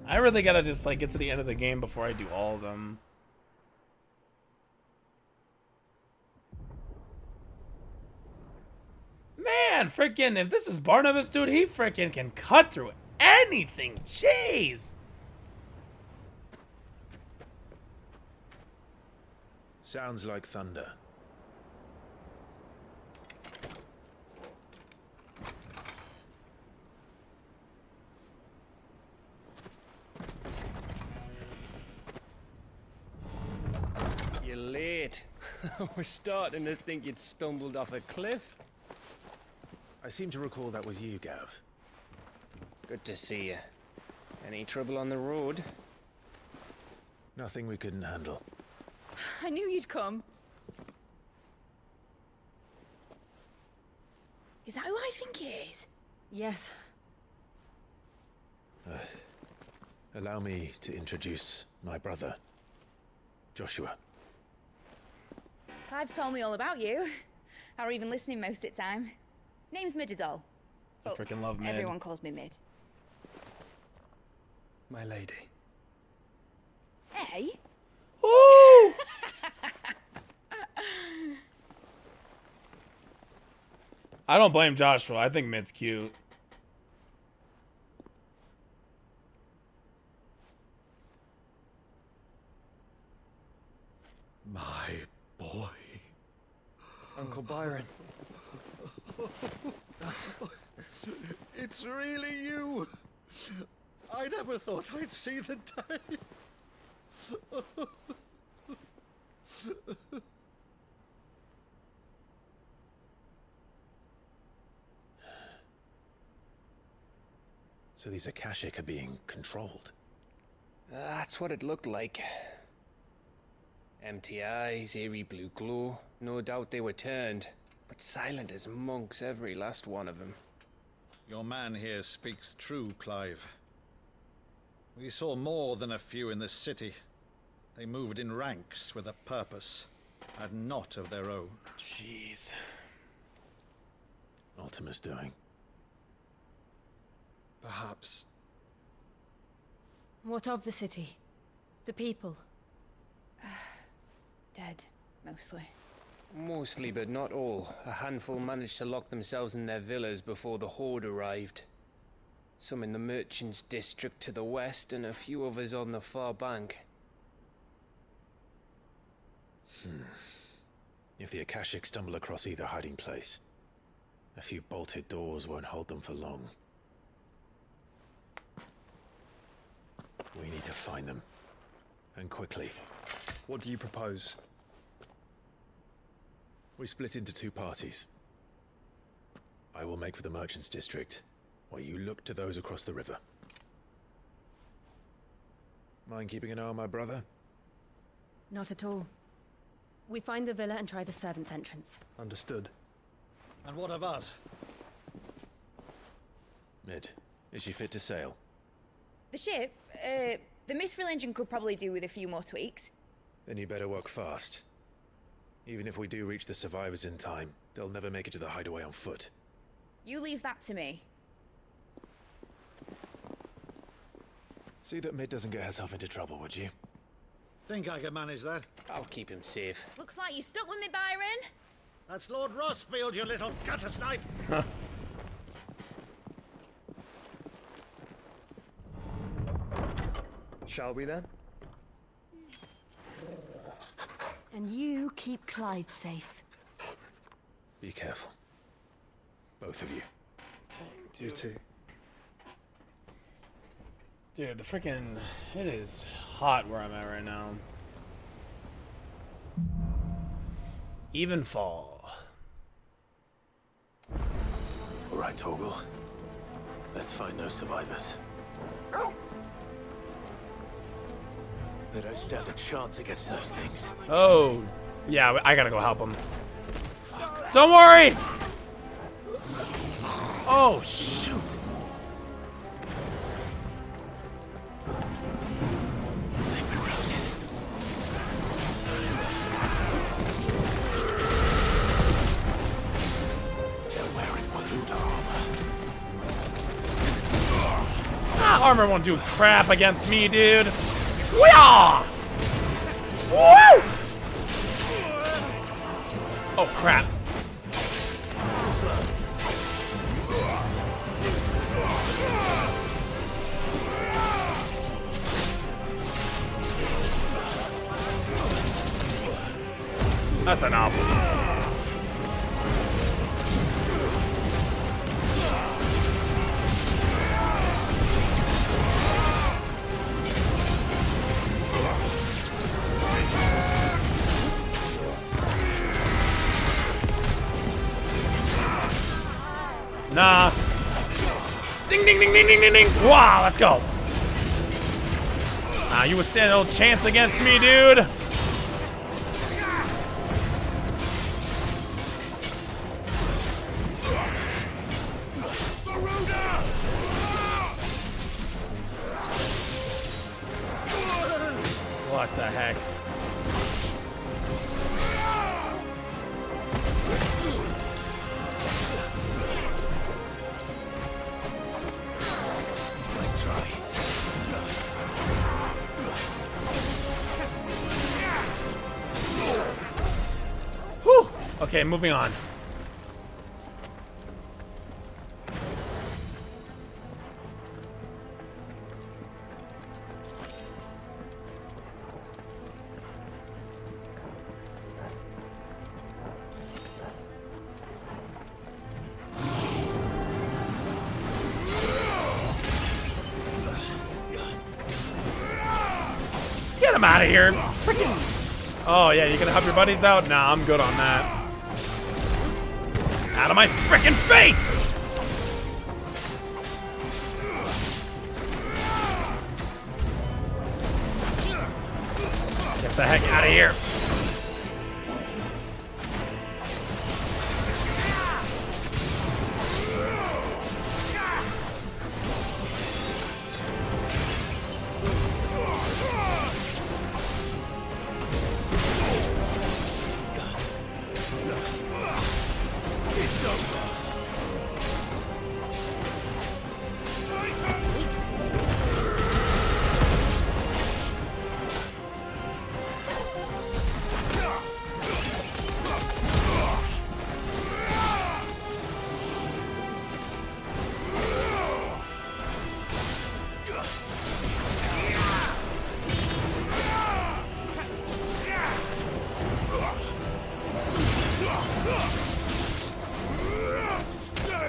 I really gotta just, like, get to the end of the game before I do all of them. Man, freaking, if this is Barnabas, dude, he freaking can cut through anything. Jeez. Sounds like thunder. You're late. We're starting to think you'd stumbled off a cliff. I seem to recall that was you, Gav. Good to see you. Any trouble on the road? Nothing we couldn't handle. I knew you'd come. Is that who I think it is? Yes. Allow me to introduce my brother, Joshua. Clive's told me all about you. Or even listening most of the time. Name's Midadol. I freaking love Mid. Everyone calls me Mid. My lady. Hey? Ooh! I don't blame Joshua. I think Mid's cute. My boy. Uncle Byron. It's really you. I never thought I'd see the day. So these Akashic are being controlled. That's what it looked like. Empty eyes, eerie blue glow. No doubt they were turned, but silent as monks, every last one of them. Your man here speaks true, Clive. We saw more than a few in this city. They moved in ranks with a purpose, and not of their own. Jeez. Ultima's doing. Perhaps. What of the city? The people? Dead, mostly. Mostly, but not all. A handful managed to lock themselves in their villas before the Horde arrived. Some in the Merchants' District to the west, and a few others on the far bank. If the Akashic stumble across either hiding place, a few bolted doors won't hold them for long. We need to find them. And quickly. What do you propose? We split into two parties. I will make for the Merchants' District, while you look to those across the river. Mind keeping an eye on my brother? Not at all. We find the villa and try the servants' entrance. Understood. And what of us? Mid, is she fit to sail? The ship, the Mithril engine could probably do with a few more tweaks. Then you better work fast. Even if we do reach the survivors in time, they'll never make it to the hideaway on foot. You leave that to me. See that Mid doesn't get herself into trouble, would you? Think I can manage that? I'll keep him safe. Looks like you stuck with me, Byron. That's Lord Rossfield, you little gutter snipe! Shall we then? And you keep Clive safe. Be careful. Both of you. You too. Dude, the freaking... It is hot where I'm at right now. Even fall. All right, Torgal. Let's find those survivors. They don't stand a chance against those things. Oh. Yeah, I gotta go help him. Don't worry! Oh, shoot. They've been routed. They're wearing Waluda armor. Ah, armor won't do crap against me, dude. Woo! Oh, crap. That's enough. Nah. Ding, ding, ding, ding, ding, ding, ding. Wow, let's go. You withstand no chance against me, dude. What the heck? Nice try. Whew. Okay, moving on. Get him out of here. Freaking. Oh, yeah, you gonna help your buddies out? Nah, I'm good on that. Out of my freaking face! Get the heck out of here.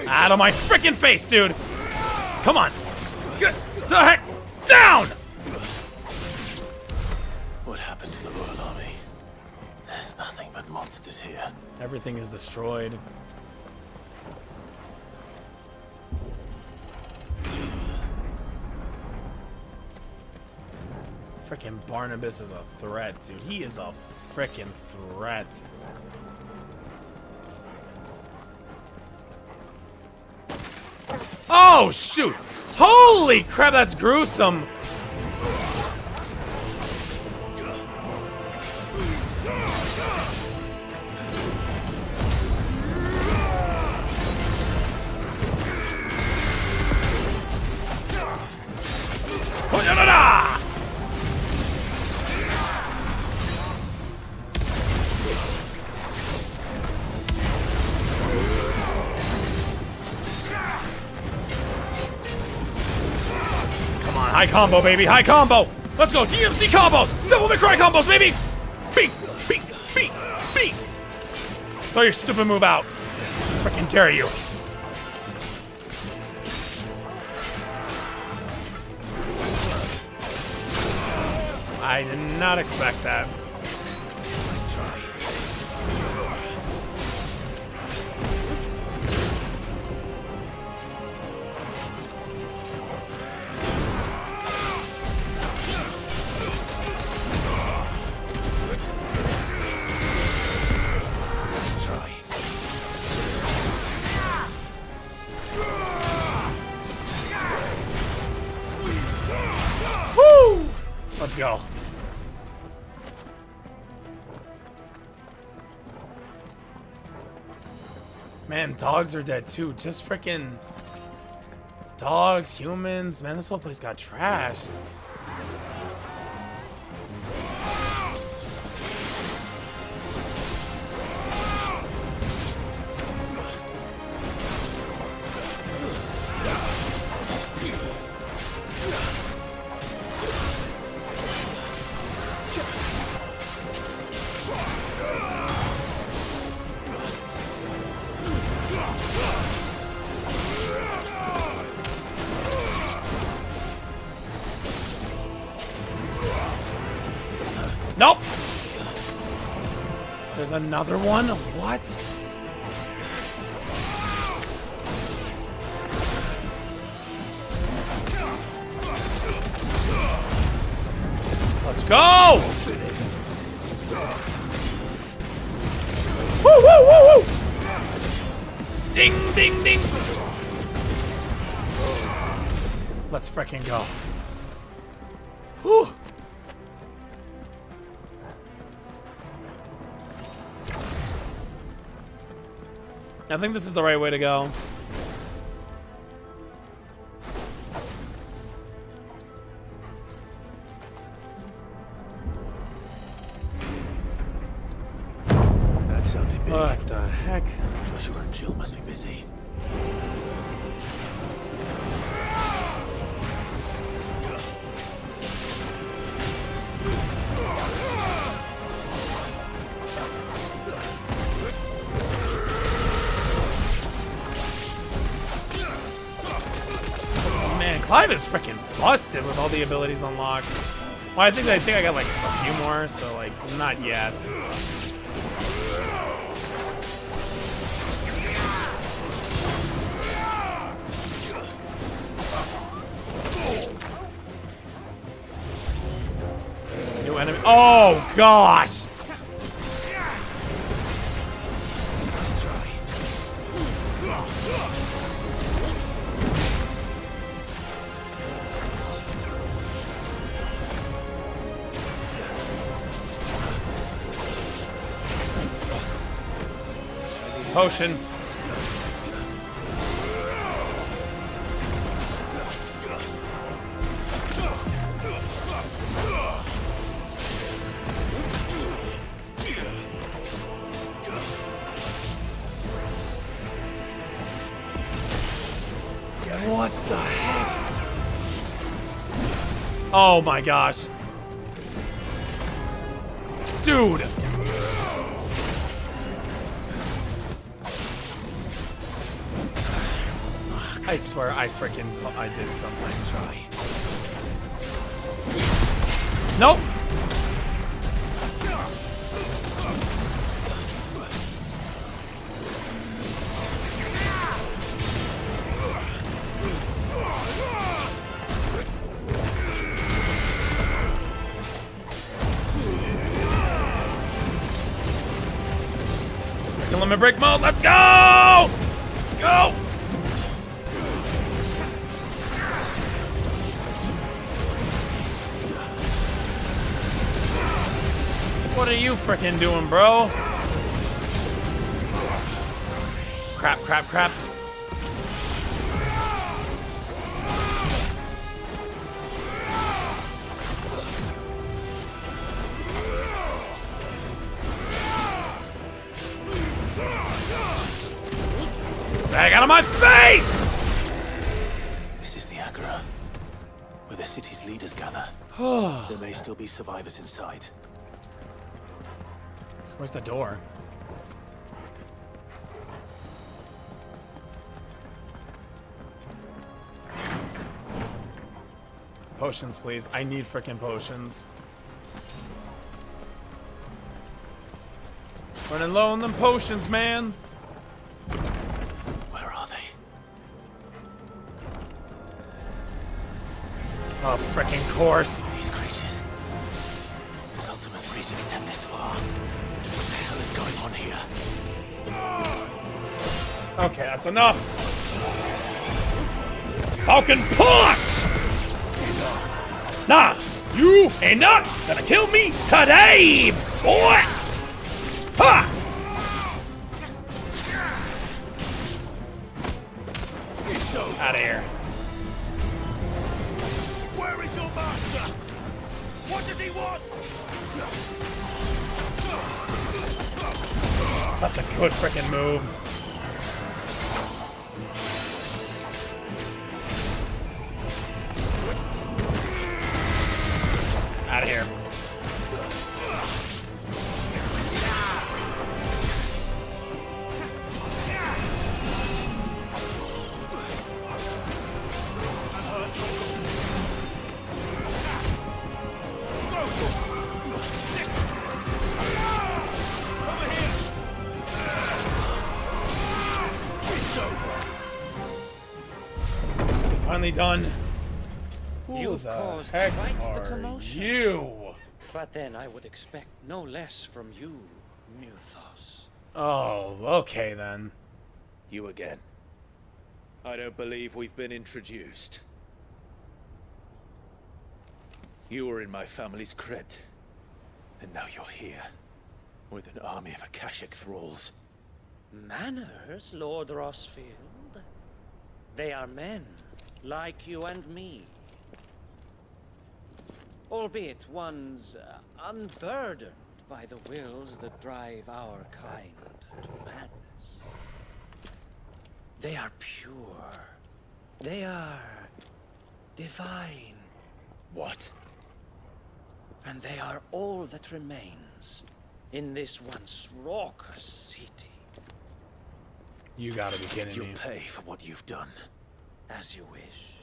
Out of my freaking face, dude! Come on! Get the heck down! What happened to the Royal Army? There's nothing but monsters here. Everything is destroyed. Frickin' Barnabas is a threat, dude. He is a frickin' threat. Oh, shoot! Holy crap, that's gruesome! High combo, baby. High combo. Let's go. DMC combos. Devil May Cry combos, baby. Beat, beat, beat, beat. Throw your stupid move out. Freaking dare you. I did not expect that. Let's try. Let's go. Man, dogs are dead too. Just freaking dogs, humans. Man, this whole place got trashed. Nope. There's another one? What? Let's go! Woo, woo, woo, woo! Ding, ding, ding! Let's frickin' go. Whew. I think this is the right way to go. That sounded big. What the heck? Joshua and Jill must be busy. Man, Clive is freaking busted with all the abilities unlocked. Well, I think I got like a few more, so like not yet. New enemy. Oh gosh! Potion. What the heck? Oh my gosh. Dude. I swear I did something. Let's try. Nope. Limit break mode. Let's go! Let's go! What are you frickin' doing, bro? Crap, crap, crap. Bag out of my face! This is the Agora, where the city's leaders gather. There may still be survivors inside. Where's the door? Potions, please. I need frickin' potions. Running low on them potions, man. Where are they? Oh, frickin' course. These creatures. Does Ultima's reach extend this far? What the hell is going on here? Okay, that's enough. Falcon punch! Nah, you ain't not gonna kill me today, boy! Ha! Out of here. Where is your master? What does he want? Such a good frickin' move. Out of here. Is it finally done? Who You've the caused heck quite the are commotion. you? But then I would expect no less from you, Muthos. Oh, okay then. You again. I don't believe we've been introduced. You were in my family's crypt, and now you're here, with an army of Akashic thralls. Manners, Lord Rosfield. They are men, like you and me. Albeit ones unburdened by the wills that drive our kind to madness. They are pure. They are divine. What? And they are all that remains in this once raucous city. You gotta be kidding me. You'll pay for what you've done. As you wish.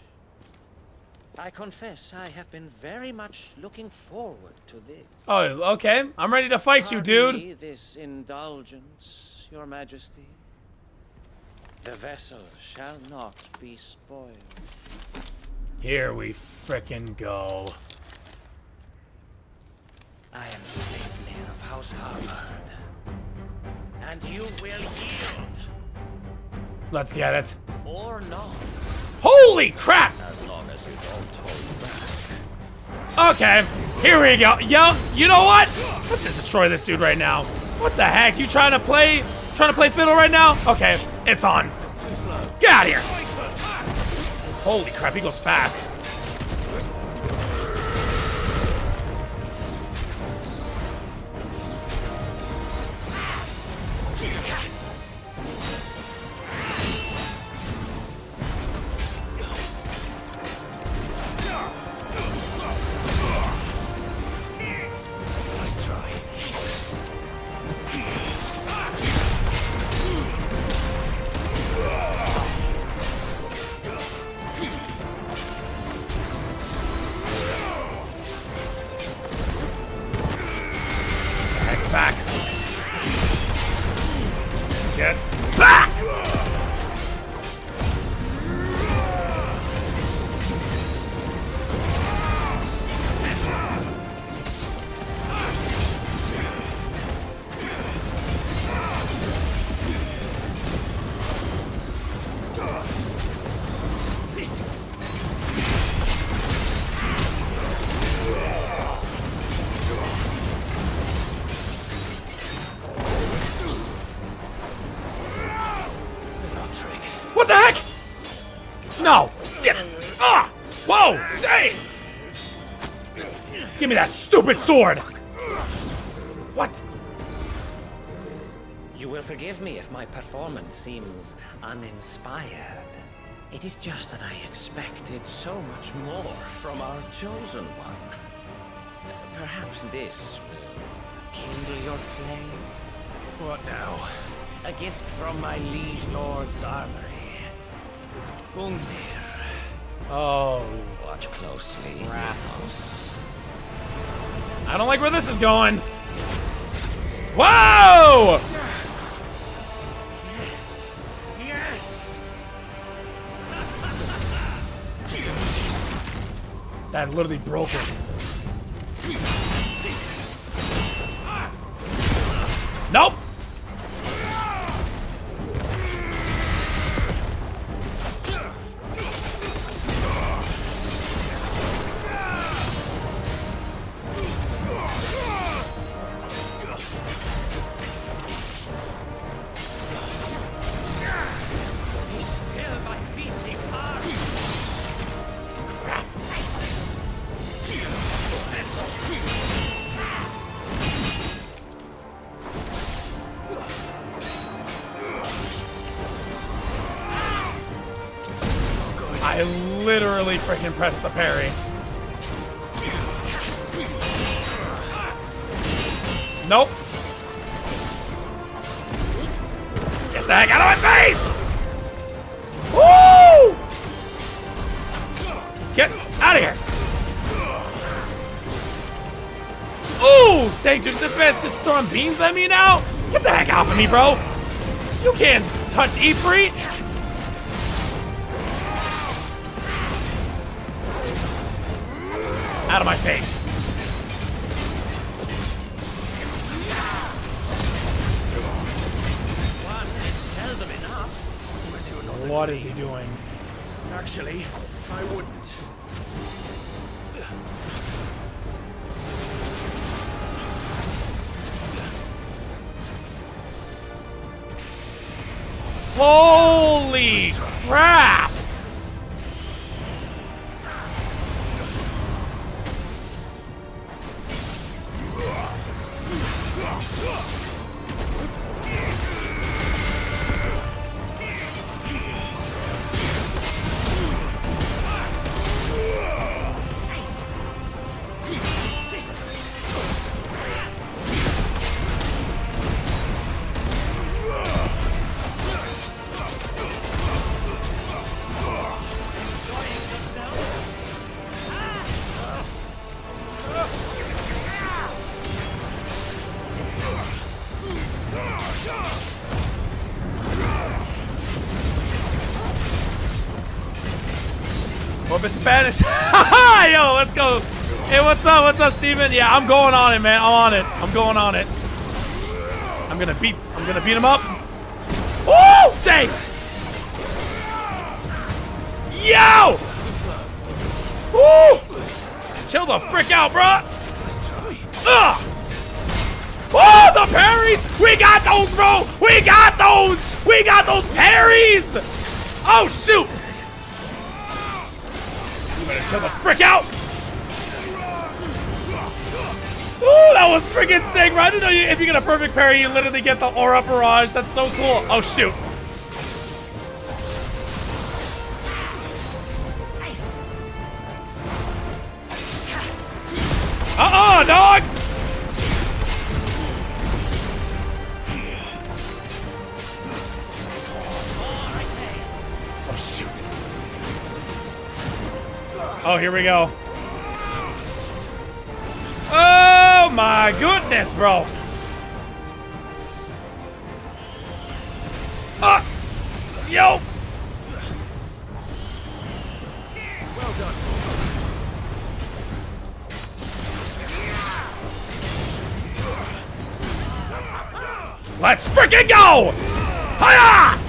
I confess I have been very much looking forward to this. Oh, okay. I'm ready to fight you, Pardon me dude. this indulgence, Your Majesty. The vessel shall not be spoiled. Here we frickin' go. I am Sleipnir of House Harvard, and you will yield Let's get it. or not. Holy crap! As long as you don't hold back. Okay, here we go. Yo, you know what? Let's just destroy this dude right now. What the heck? You trying to play fiddle right now? Okay, it's on. Get out of here. Holy crap, he goes fast. Nice try. Heck back. Get back! What the heck? No! Get ah! Whoa! Dang! Give me that stupid sword! What? You will forgive me if my performance seems uninspired. It is just that I expected so much more from our chosen one. Perhaps this will kindle your flame? What now? A gift from my liege lord's armory. Gungnir. Oh. Watch closely, Rathos. I don't like where this is going. Whoa! Yes! Yes! That literally broke it. Nope! He's still my beating heart! Crap. I literally freaking pressed the parry. Nope. Get the heck out of my face! Woo! Get out of here! Ooh! Dang, dude, this man's just throwing beams at me now? Get the heck off of me, bro! You can't touch Ifrit! Out of my face. One is seldom enough. What is he doing? Actually, I wouldn't. Holy crap! up his Spanish. Yo, let's go. Hey, what's up? What's up, Steven? Yeah, I'm going on it, man. I'm on it. I'm going on it. I'm gonna beat him up. Woo! Dang! Yo! Woo! Chill the frick out, bro. Ugh! Oh, the parries! We got those, bro! We got those! We got those parries! Oh, shoot! You better chill the frick out! Ooh, that was freaking sick, bro. I didn't know if you get a perfect parry, you literally get the aura barrage. That's so cool. Oh, shoot. Dog! Oh, shoot. Oh, here we go. Oh, my goodness, bro. Yo! Well done. Let's freaking go! Hiya!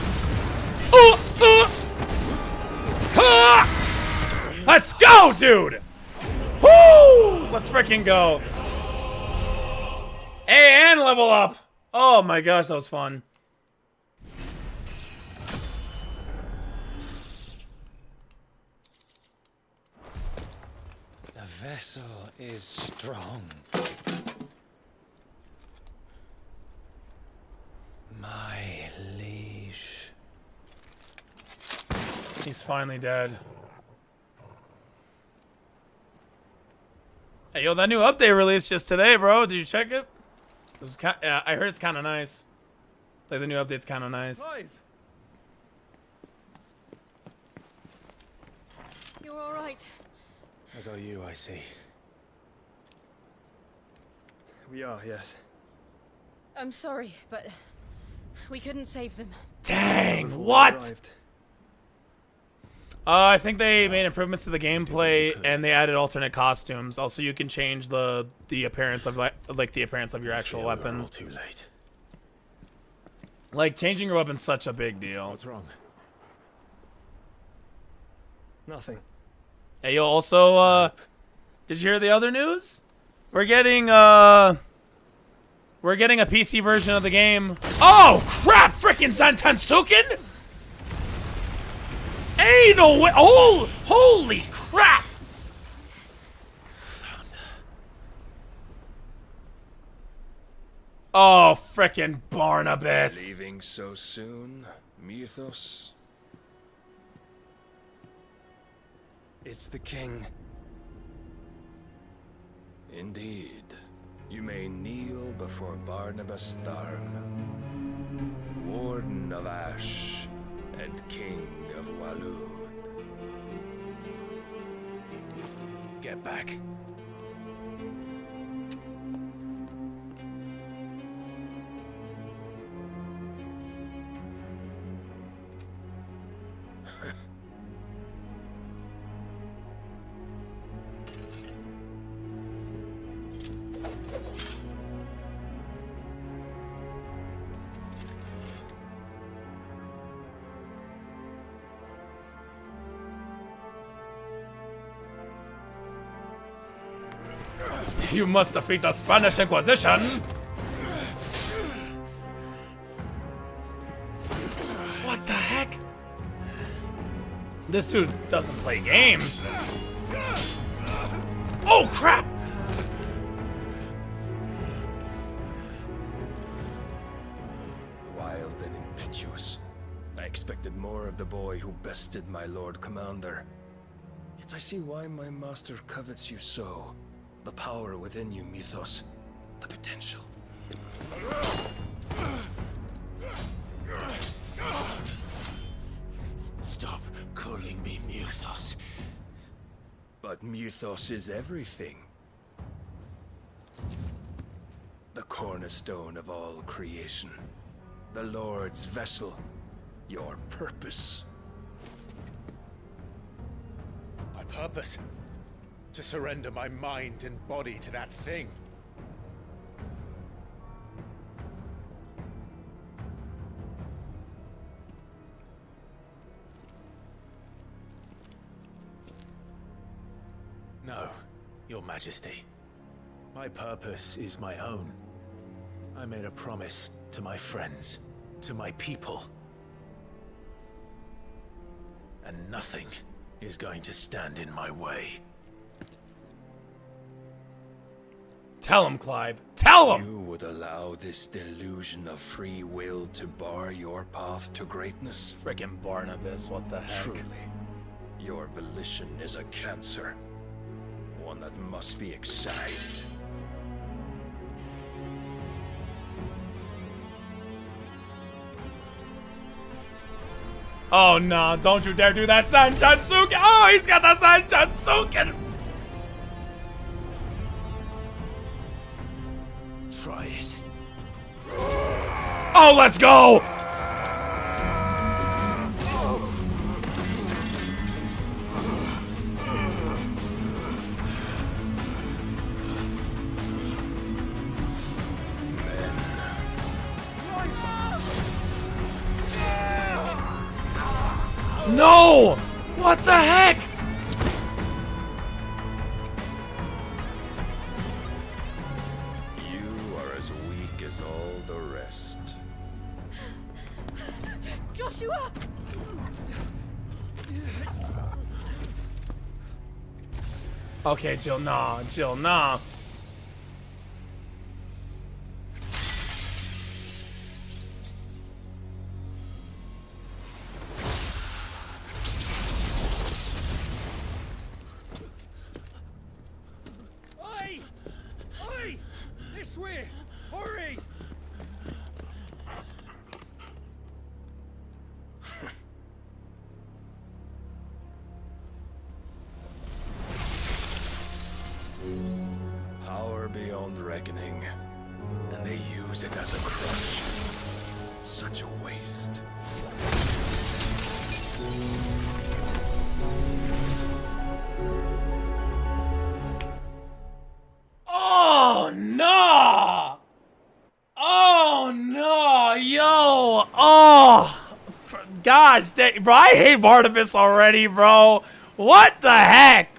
Let's go, dude! Woo! Let's freaking go. Hey, and level up. Oh my gosh, that was fun. The vessel is strong. My liege. He's finally dead. Hey, yo, that new update released just today, bro. Did you check it? I heard it's kind of nice. Like, the new update's kind of nice. You're all right. As are you, I see. We are, yes. I'm sorry, but we couldn't save them. Dang, what? I think they made improvements to the gameplay and they added alternate costumes. Also, you can change the appearance of like the appearance of your actual weapon. All too late. Like, changing your weapon's such a big deal. What's wrong? Nothing. Hey, yo, also, did you hear the other news? We're getting a PC version of the game. Oh, crap! Frickin' Zantansuken? Ain't no way! Oh, holy crap! Oh, frickin' Barnabas! Leaving so soon, Mythos? It's the king. Indeed. You may kneel before Barnabas Tharm, Warden of Ash and King of Walud. Get back. You must defeat the Spanish Inquisition! What the heck? This dude doesn't play games. Oh, crap! Wild and impetuous. I expected more of the boy who bested my Lord Commander. Yet I see why my master covets you so. The power within you, Mythos. The potential. Stop calling me Mythos. But Mythos is everything. The cornerstone of all creation. The Lord's vessel. Your purpose. I My purpose? To surrender my mind and body to that thing. No, Your Majesty. My purpose is my own. I made a promise to my friends, to my people. And nothing is going to stand in my way. Tell him, Clive. Tell him! You would allow this delusion of free will to bar your path to greatness? Frickin' Barnabas, what the heck? Truly, your volition is a cancer. One that must be excised. Oh no, don't you dare do that, Sanjutsuken! Oh, he's got the Sanjutsuken! Try it. Oh, let's go! No! What the heck? You are as weak as all the rest. Joshua! Okay, Jill, nah. Jill, nah. Oi! Oi! This way! Hurry! Power beyond reckoning, and they use it as a crutch. Such a waste. Oh no! Oh no, yo! Oh, gosh, bro, I hate Barnabas already, bro. What the heck?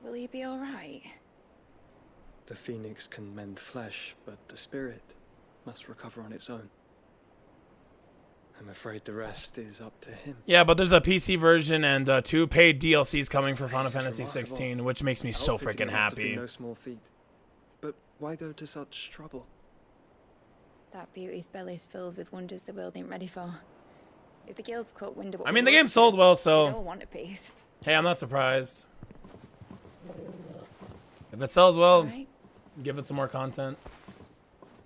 Will he be alright? The phoenix can mend flesh, but the spirit must recover on its own. I'm afraid the rest is up to him. Yeah, but there's a PC version and 2 paid DLCs coming for Final Fantasy 16, which makes me so freaking happy. No small feat. But why go to such trouble? That beauty's belly's filled with wonders the world ain't ready for. If the guilds caught wind of what I mean, we the game worked sold for, well, they'd so all want a piece. hey, I'm not surprised. If it sells well, give it some more content.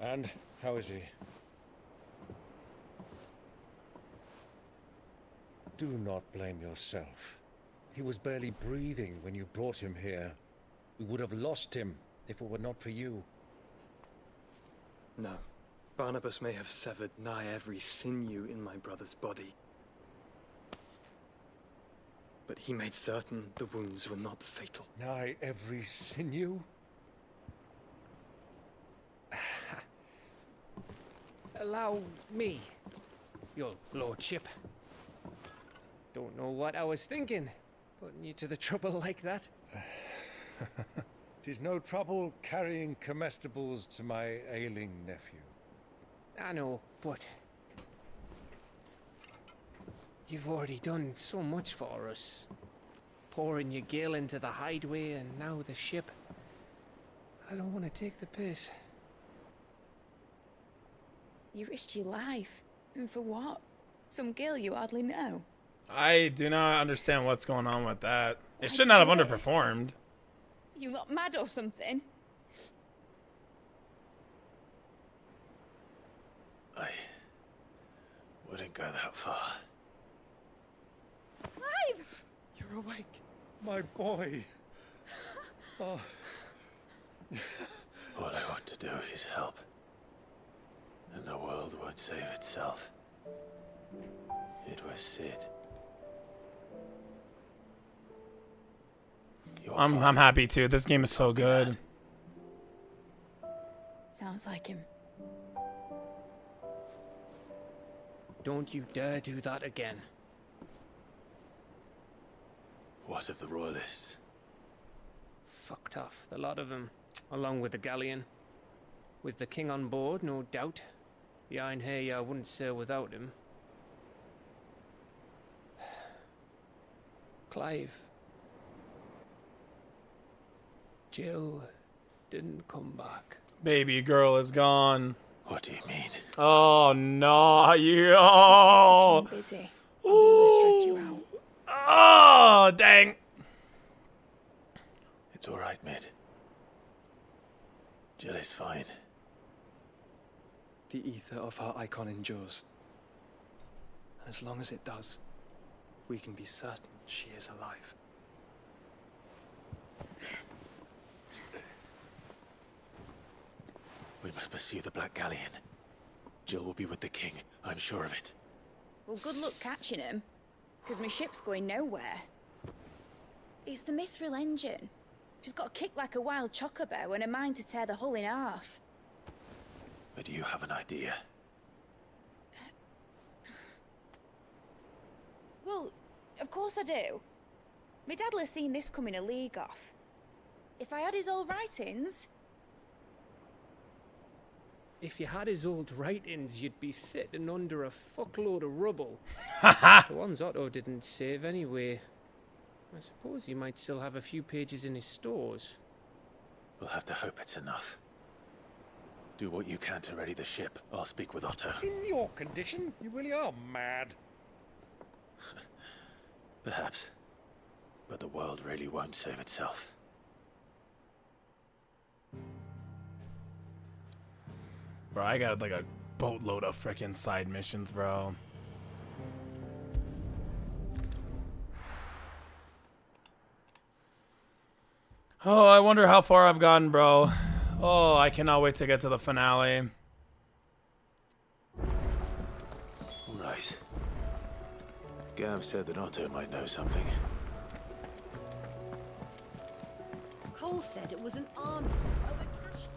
And how is he? Do not blame yourself. He was barely breathing when you brought him here. We would have lost him if it were not for you. No. Barnabas may have severed nigh every sinew in my brother's body. But he made certain the wounds were not fatal. Nigh every sinew? Allow me, your lordship. Don't know what I was thinking, putting you to the trouble like that. 'Tis no trouble carrying comestibles to my ailing nephew. I know, but you've already done so much for us. Pouring your gale into the hideaway and now the ship. I don't want to take the piss. You risked your life. And for what? Some girl you hardly know. I do not understand what's going on with that. It Why'd should you not have do it? underperformed. You lot mad or something? I wouldn't go that far. Clive! You're awake, my boy. Oh. All I want to do is help. And the world won't save itself. It was Sid. I'm happy too. This game is so good. Sounds like him. Don't you dare do that again. What of the royalists? Fucked off, the lot of them, along with the galleon. With the king on board, no doubt. The Iron Hair wouldn't sail without him. Clive. Jill didn't come back. Baby girl is gone. What do you mean? Oh no, yo! Busy. I'll stretch you out. Oh dang! It's all right, Mid. Jill is fine. The ether of her icon endures. And as long as it does, we can be certain she is alive. We must pursue the Black Galleon. Jill will be with the king, I'm sure of it. Well, good luck catching him, because my ship's going nowhere. It's the Mithril engine. She's got a kick like a wild chocobo and a mind to tear the hull in half. But do you have an idea? Well, of course I do. My dad'll have seen this coming a league off. If I had his old writings... If you had his old writings, you'd be sitting under a fuckload of rubble. The ones Otto didn't save anyway. I suppose he might still have a few pages in his stores. We'll have to hope it's enough. Do what you can to ready the ship. I'll speak with Otto. In your condition, you really are mad. Perhaps. But the world really won't save itself. Bro, I got like a boatload of freaking side missions, bro. Oh, I wonder how far I've gotten, bro. Oh, I cannot wait to get to the finale. Right. Gav said that Otto might know something. Cole said it was an army of Akashi.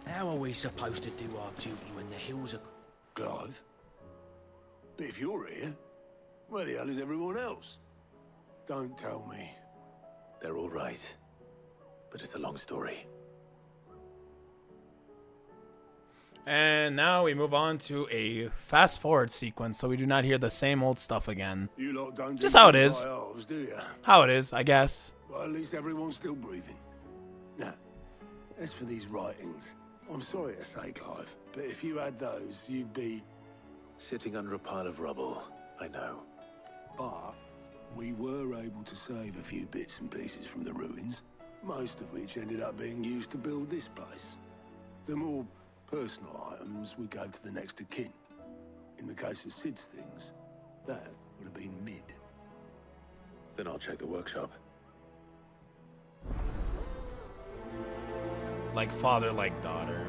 How are we supposed to do our duty when the hills are... Clive? But if you're here, where the hell is everyone else? Don't tell me. They're all right. But it's a long story. And now we move on to a fast forward sequence so we do not hear the same old stuff again. You lot don't Just how it is. Elves, do you? How it is, I guess. Well, at least everyone's still breathing. Now, as for these writings, I'm sorry to say, Clive, but if you had those, you'd be... Sitting under a pile of rubble, I know. But we were able to save a few bits and pieces from the ruins, most of which ended up being used to build this place. The more personal items we gave to the next of kin. In the case of Sid's things, that would have been Mid. Then I'll check the workshop. Like father, like daughter.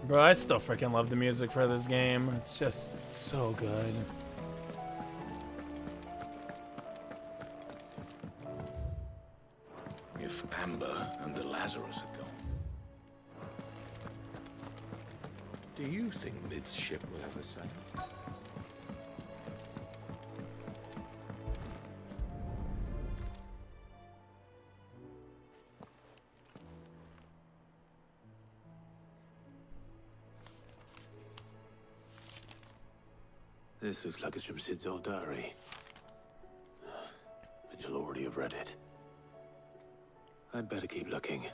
Bro, I still freaking love the music for this game. It's just so good. If Amber and the Lazarus are gone, do you think Mid's ship will ever sail? This looks like it's from Sid's old diary. But you'll already have read it. I'd better keep looking.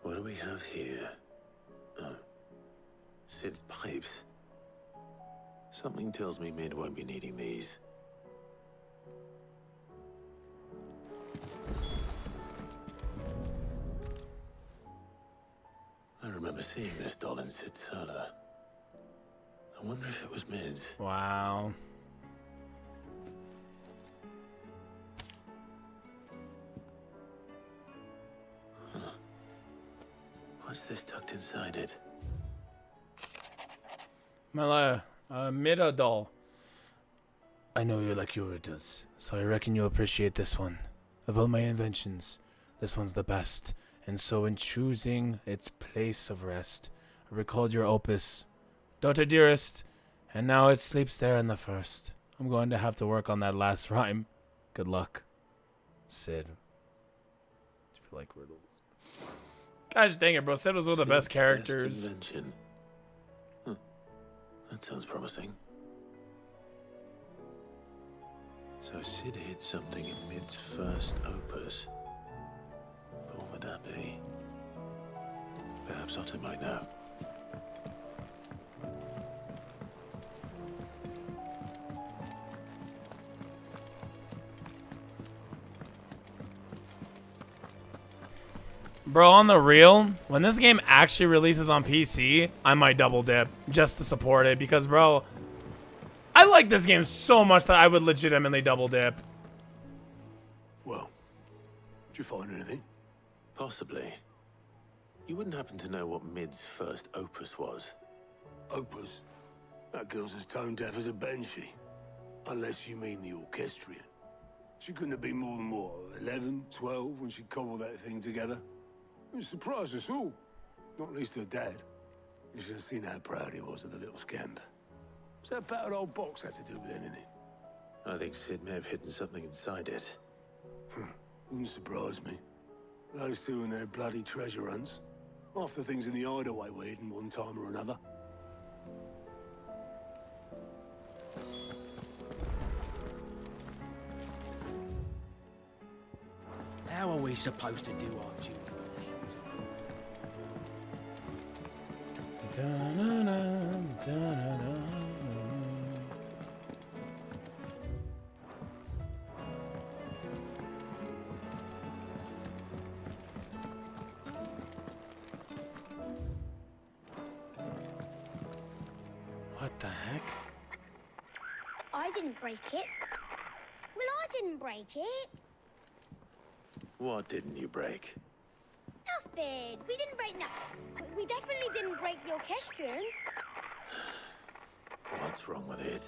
What do we have here? Oh. Sid's pipes. Something tells me Mid won't be needing these. remember seeing this doll in Sid's cellar. I wonder if it was Mid's. Wow. Huh. What's this tucked inside it? Mida doll. I know you like your riddles, so I reckon you'll appreciate this one. Of all my inventions, this one's the best, and so in choosing its place of rest, I recalled your opus, Daughter Dearest, and now it sleeps there in the first. I'm going to have to work on that last rhyme. Good luck, Sid. If you like riddles. Gosh dang it, bro. Sid was one of the best characters. Invention. Huh. That sounds promising. So Sid hid something in Mid's first opus. But what would that be? Perhaps Otto might know. Bro, on the real, when this game actually releases on PC, I might double dip just to support it because, bro, I like this game so much that I would legitimately double dip. Well, did you find anything? Possibly. You wouldn't happen to know what Mid's first opus was? Opus? That girl's as tone deaf as a banshee. Unless you mean the orchestrion. She couldn't have been more than, what, 11, 12 when she cobbled that thing together? It surprised us all. Not least her dad. You should have seen how proud he was of the little scamp. What's that battered old box had to do with anything? I think Sid may have hidden something inside it. Wouldn't surprise me. Those two and their bloody treasure hunts. Half the things in the hideaway were hidden one time or another. How are we supposed to do our duty? What the heck? I didn't break it. Well, I didn't break it. What didn't you break? Nothing. We didn't break nothing. We definitely didn't break the orchestrion. What's wrong with it?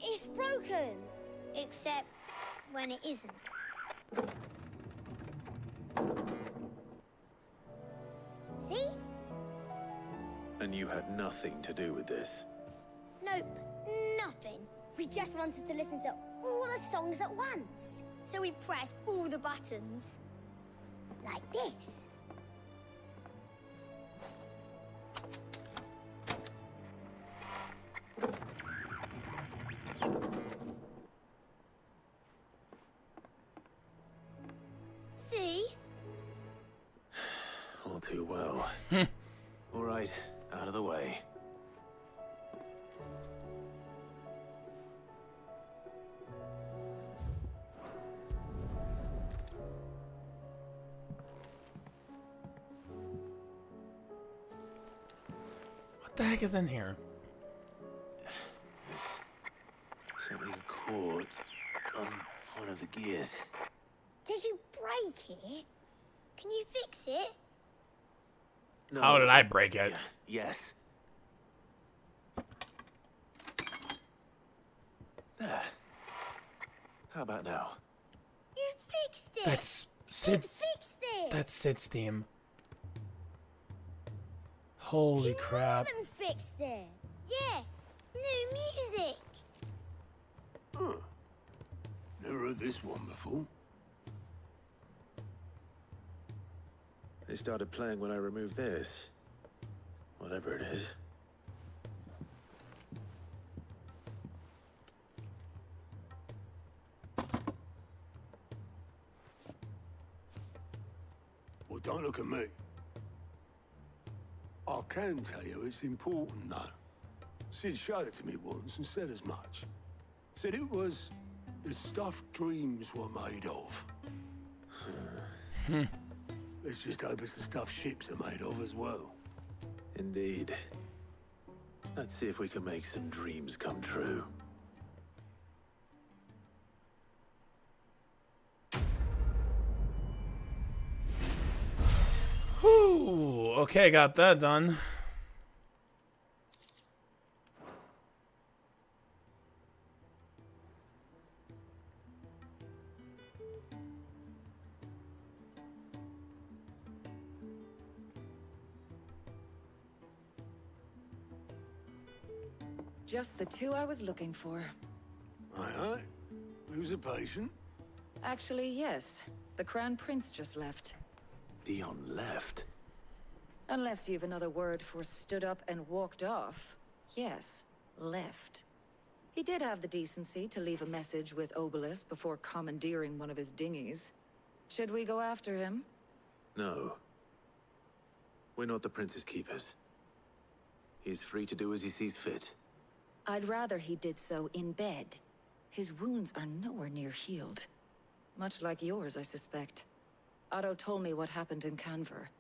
It's broken. Except when it isn't. See? And you had nothing to do with this? Nope, nothing. We just wanted to listen to all the songs at once. So we pressed all the buttons. Like this. See? All too well. All right, out of the way. What the heck is in here? There's something caught on one of the gears. Did you break it? Can you fix it? No, How did I break it? Yes. There. How about now? You fixed it. That's Sid Sid's. fixed it. That's Sid's theme. Holy crap. More than fixed it. Yeah, new music. Huh. Never heard this one before. They started playing when I removed this. Whatever it is. Well, don't look at me. I can tell you it's important, though. Sid showed it to me once and said as much. Said it was the stuff dreams were made of. Let's just hope it's the stuff ships are made of as well. Indeed. Let's see if we can make some dreams come true. Whew. Okay, got that done. Just the two I was looking for. Aye, aye. Lose a patient? Actually, yes. The Crown Prince just left. Dion left? Unless you've another word for stood up and walked off. Yes, left. He did have the decency to leave a message with Obelisk before commandeering one of his dinghies. Should we go after him? No. We're not the Prince's keepers. He's free to do as he sees fit. I'd rather he did so in bed. His wounds are nowhere near healed. Much like yours, I suspect. Otto told me what happened in Canver.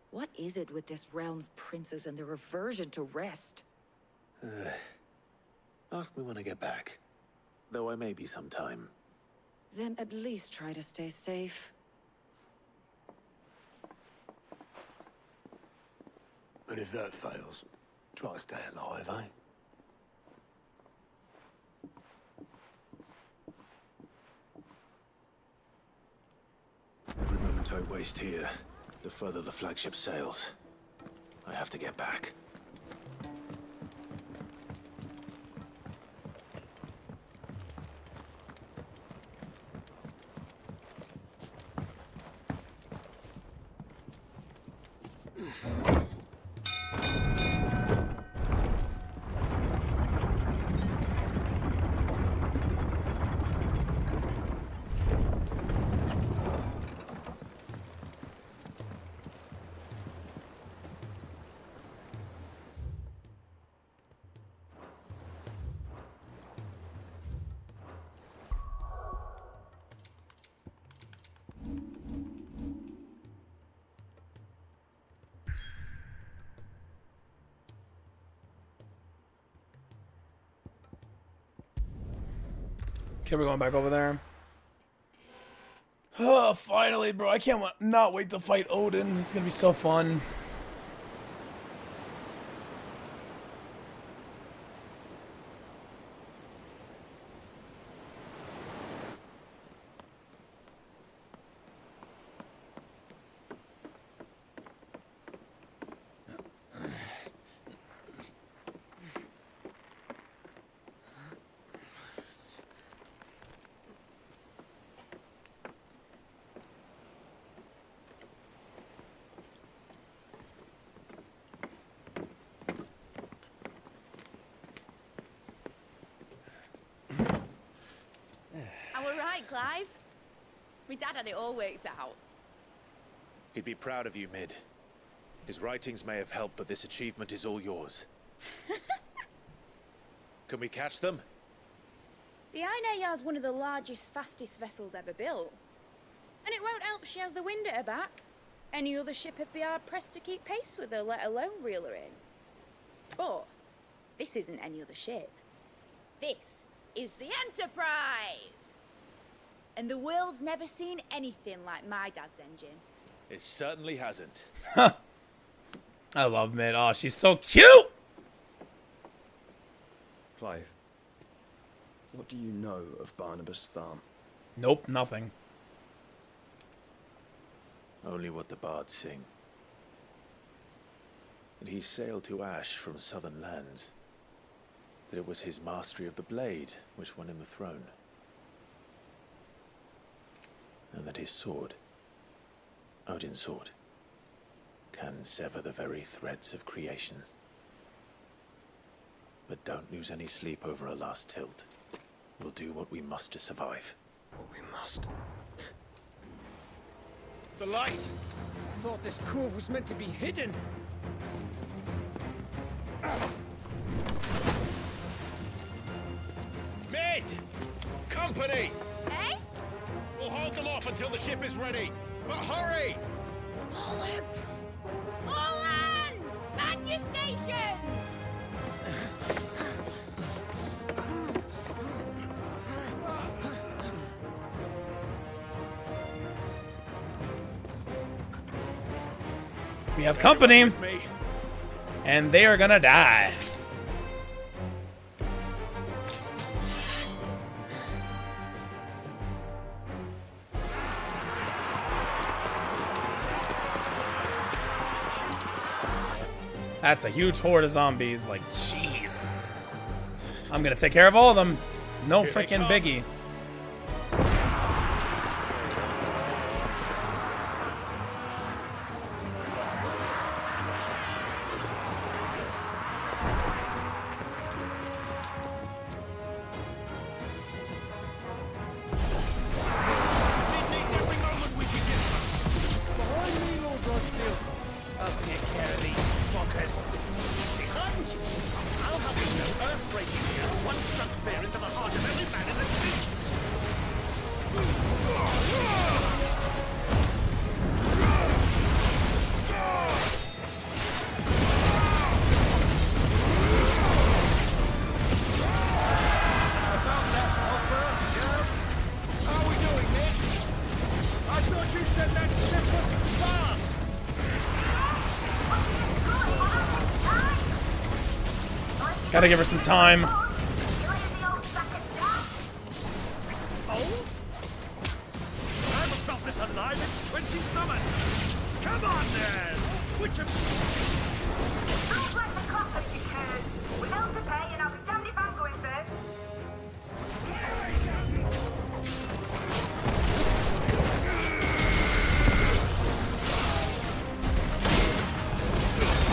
What is it with this realm's princes and their aversion to rest? Ask me when I get back. Though I may be sometime. Then at least try to stay safe. And if that fails, try to stay alive, eh? Every moment I waste here, the further the flagship sails. I have to get back. Okay, we're going back over there. Oh, finally, bro. I can't not wait to fight Odin. It's going to be so fun. Clive? My dad had it all worked out. He'd be proud of you, Mid. His writings may have helped, but this achievement is all yours. Can we catch them? The Ainayar's one of the largest, fastest vessels ever built. And it won't help she has the wind at her back. Any other ship would be hard-pressed to keep pace with her, let alone reel her in. But this isn't any other ship. This is the Enterprise! And the world's never seen anything like my dad's engine. It certainly hasn't. I love Mid. Oh, she's so cute! Clive, what do you know of Barnabas Tharm? Nope, nothing. Only what the bards sing. That he sailed to Ash from southern lands. That it was his mastery of the blade which won him the throne. And that his sword, Odin's sword, can sever the very threads of creation. But don't lose any sleep over a last tilt. We'll do what we must to survive. What we must. The light! I thought this cove was meant to be hidden. Mid! Company! Eh? We'll hold them off until the ship is ready. But hurry! Bollocks! All hands! Man your We have company. And they are gonna die. That's a huge horde of zombies. Like, jeez. I'm gonna take care of all of them. No freaking biggie. I'll take care of these fuckers. Behind you! I'll have you know earth-breaking here. One struck fear into the heart of every man in the streets. How are we doing, Mitch? I thought you said that ship was fast. Gotta give her some time. Oh? I haven't felt this alive in 20 summers. Come on, then. Which of... Don't let the clock that you can. We have to pay, and I'll be damned if I'm going first.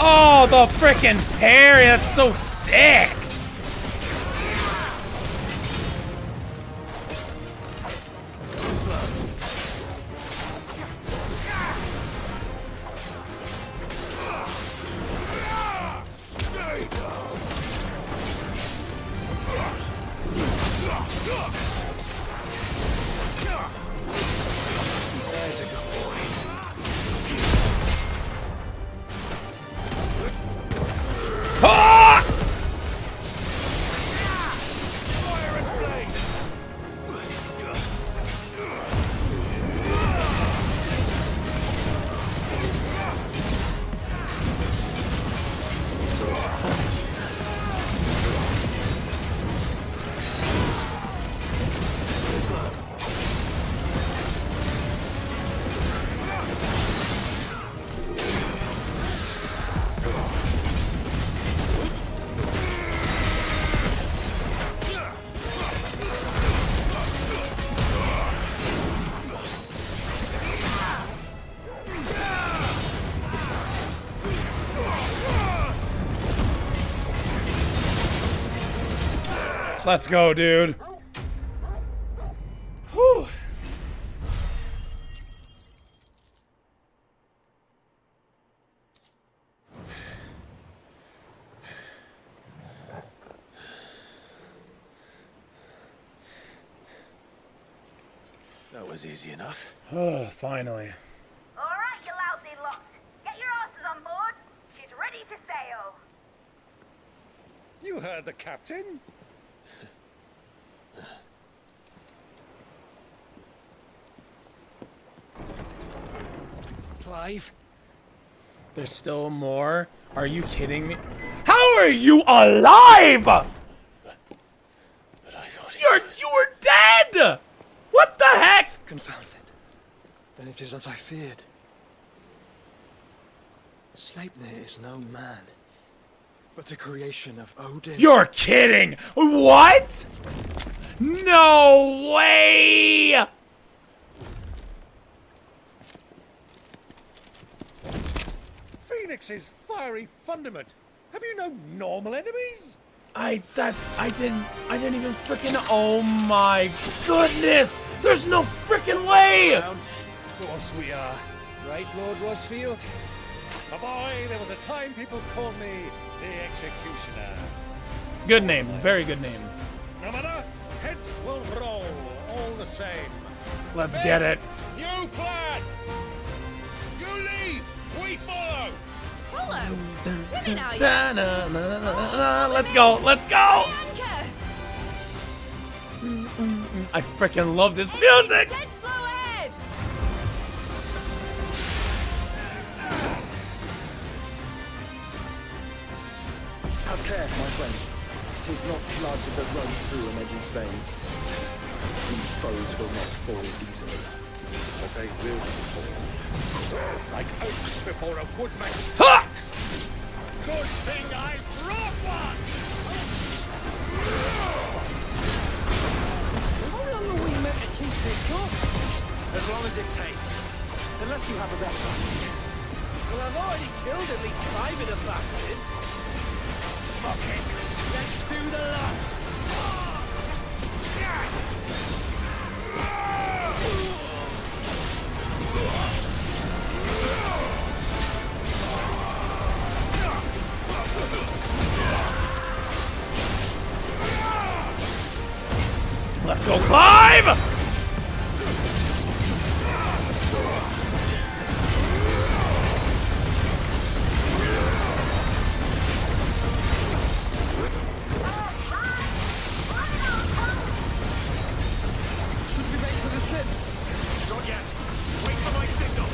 Oh, the frickin' parry. That's so sick. There's a good boy. Ah! Fire and flame. Let's go, dude. Whew. That was easy enough. Oh, finally. All right, you lousy lot. Get your asses on board. She's ready to sail. You heard the captain. Clive? There's still more? Are you kidding me? How are you alive? But I thought you were dead! What the heck? Confounded. Then it is as I feared. Sleipnir is no man, but a creation of Odin. You're kidding! What? No way! Phoenix's fiery fundament. Have you no normal enemies? I didn't even freaking, oh my goodness! There's no freaking way! Of course we are. Right, Lord Rosfield? My boy, there was a time people called me the Executioner. Good name, very good name. No matter, heads will roll all the same. Let's get it. New plan! You leave! We follow! Follow? Swimming, are you? Let's go, let's go! I freaking love this music! Dead slow ahead! care, my friend. 'Tis not blood that runs through a Medley's veins. These foes will not fall easily, but they will fall. Like oaks before a woodman's axe. Good thing I brought one! How long are we meant to keep this up? As long as it takes. Unless you have a better. Well, I've already killed at least 5 of the bastards. Fuck it. Let's do the lot. Let's go, Clive! Not yet. Wait for my signal.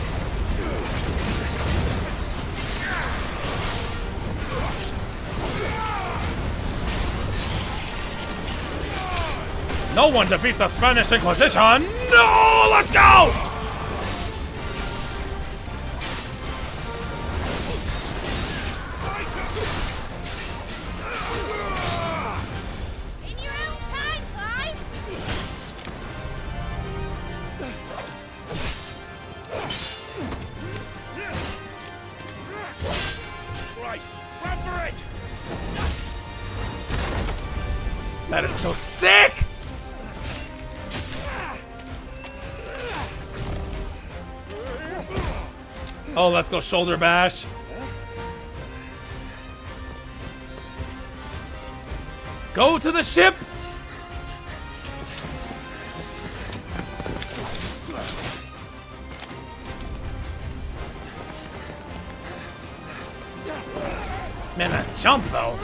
No one defeats the Spanish Inquisition! No! Let's go! In your own time, Clive! Right, run for it! That is so sick! Oh, let's go shoulder bash. Go to the ship! Man, that jump though.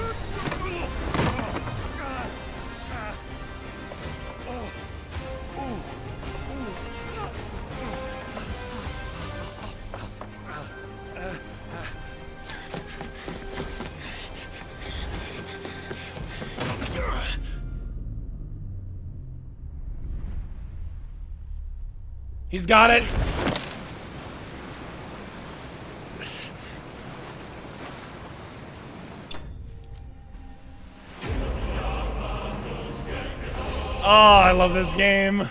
He's got it. Oh, I love this game.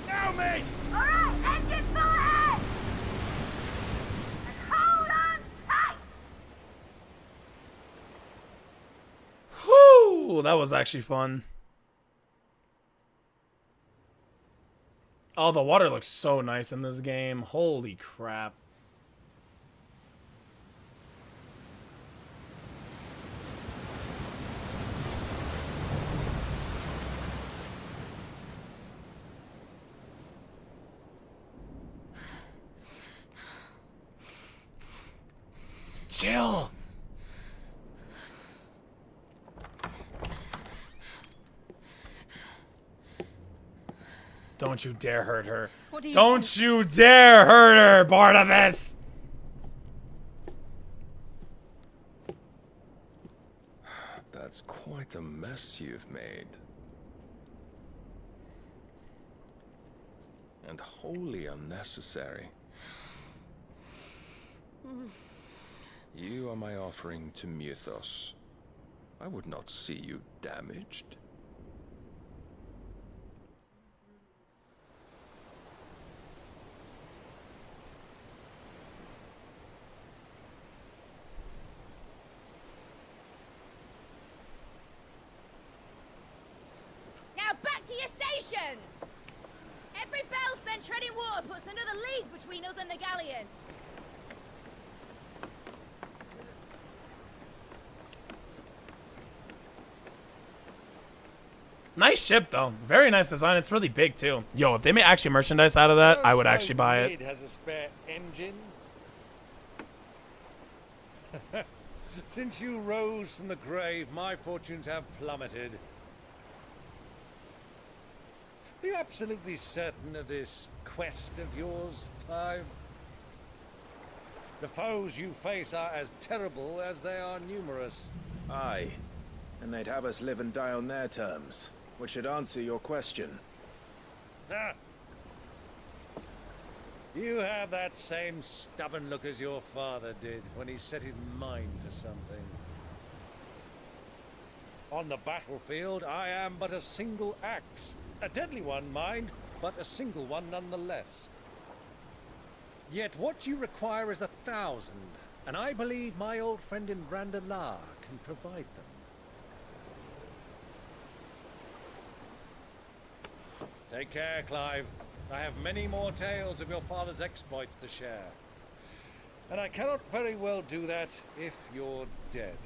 Now, mate! Alright, engine full ahead! And hold on tight! Whew, that was actually fun. Oh, the water looks so nice in this game. Holy crap. Chill. Don't you dare hurt her. What do you Don't want? you dare hurt her, Barnabas! That's quite a mess you've made. And wholly unnecessary. You are my offering to Mythos. I would not see you damaged. Now back to your stations! Every bell spent treading water puts another league between us and the galleon. Nice ship, though. Very nice design. It's really big, too. Yo, if they made actually merchandise out of that, I would actually buy it. Has a spare engine. Since you rose from the grave, my fortunes have plummeted. Are you absolutely certain of this quest of yours, Clive? The foes you face are as terrible as they are numerous. Aye. And they'd have us live and die on their terms, which should answer your question. Ah. You have that same stubborn look as your father did when he set his mind to something. On the battlefield, I am but a single axe. A deadly one, mind, but a single one nonetheless. Yet what you require is 1,000, and I believe my old friend in Randalar can provide them. Take care, Clive. I have many more tales of your father's exploits to share. And I cannot very well do that if you're dead.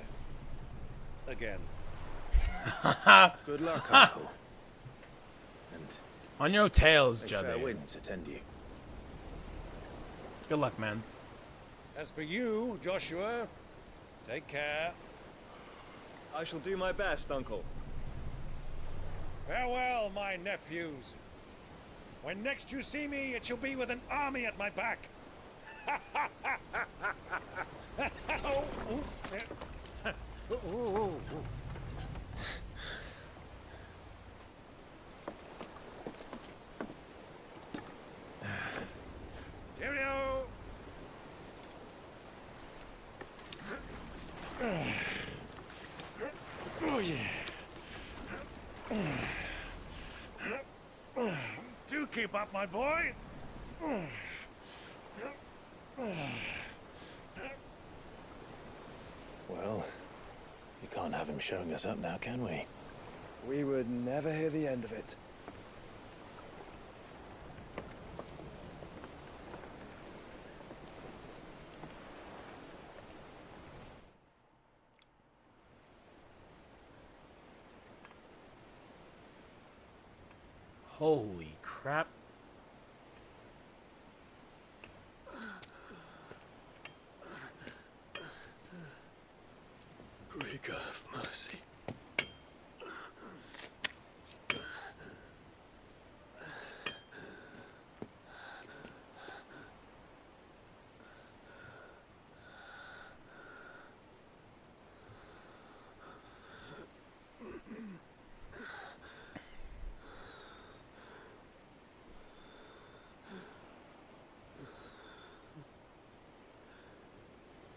Again. Good luck, Uncle. And on your tails, may fair Juddy. winds attend you. Good luck, man. As for you, Joshua, take care. I shall do my best, Uncle. Farewell, my nephews. When next you see me, it shall be with an army at my back. Oh, ooh, yeah. Ooh, ooh, ooh. Cheerio! Oh, yeah. Do keep up, my boy. Well, you can't have him showing us up now, can we? We would never hear the end of it. Holy crap. Grieger, have mercy.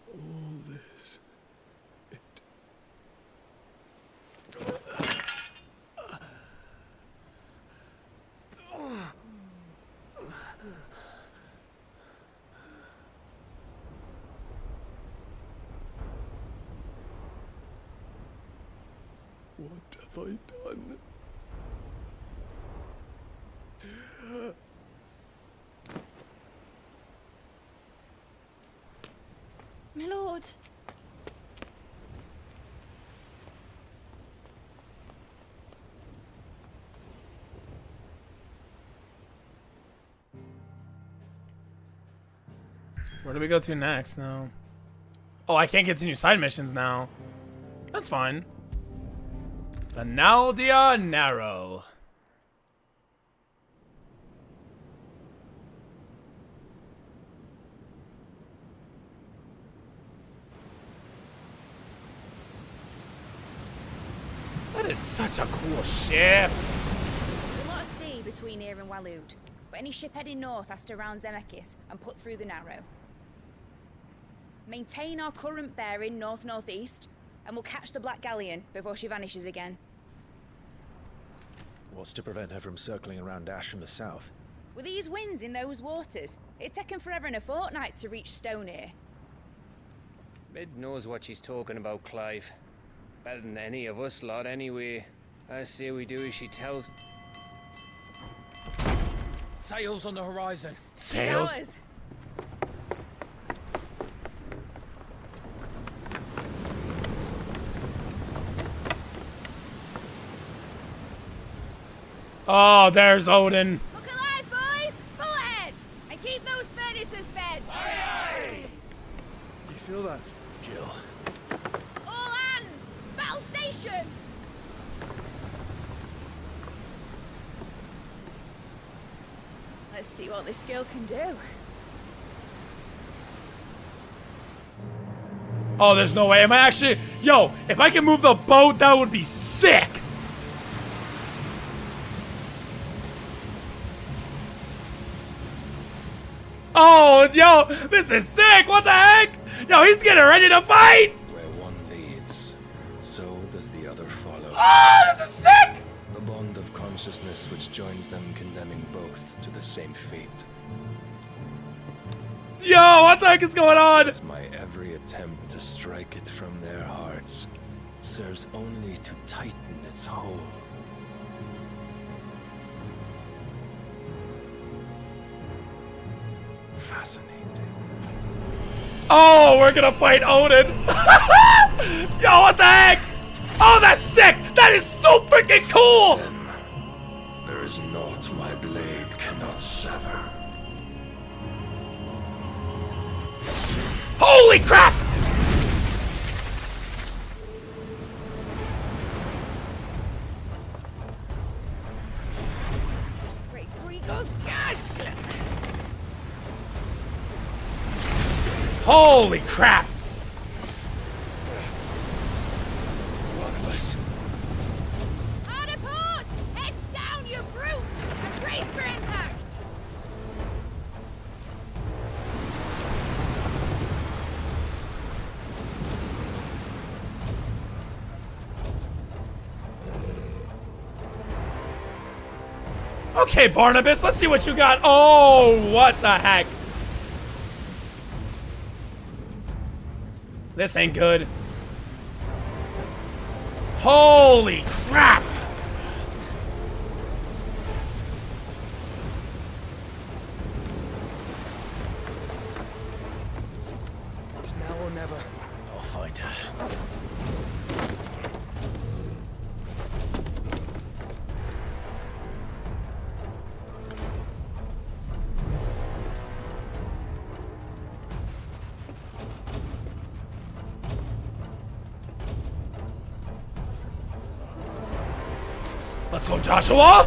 All this. What have I done? My lord. Where do we go to next now? Oh, I can't continue side missions now. That's fine. The Naldia Narrow. That is such a cool ship. There's a lot of sea between here and Waloed, but any ship heading north has to round Zemeckis and put through the Narrow. Maintain our current bearing north-northeast, and we'll catch the Black Galleon before she vanishes again. What's to prevent her from circling around Ash from the south? With these winds in those waters, it'd taken forever and a fortnight to reach Stonehenge. Mid knows what she's talking about, Clive. Better than any of us lot, anyway. I say we do as she tells. Sails on the horizon. Sails? Ours. Oh, there's Odin. Look alive, boys! Full ahead! And keep those furnaces fed! Aye, aye! Do you feel that, Jill? All hands! Battle stations! Let's see what this girl can do. Oh, there's no way. Am I actually... Yo, if I can move the boat, that would be sick. Oh, yo, this is sick. What the heck? Yo, he's getting ready to fight. Where one leads, so does the other follow. Oh, this is sick. The bond of consciousness which joins them, condemning both to the same fate. Yo, what the heck is going on? It's my every attempt to strike it from their hearts serves only to tighten its hold. Fascinating. Oh, we're gonna fight Odin. Yo, what the heck? Oh, that's sick. That is so freaking cool. There is naught my blade cannot sever. Holy crap! Great Grigos, gosh! Holy crap! Barnabas. Hard a port! Heads down, you brutes! And brace for impact! Okay, Barnabas, let's see what you got. Oh, what the heck? This ain't good. Holy crap! It's now or never. I'll find her. Let's go, Joshua!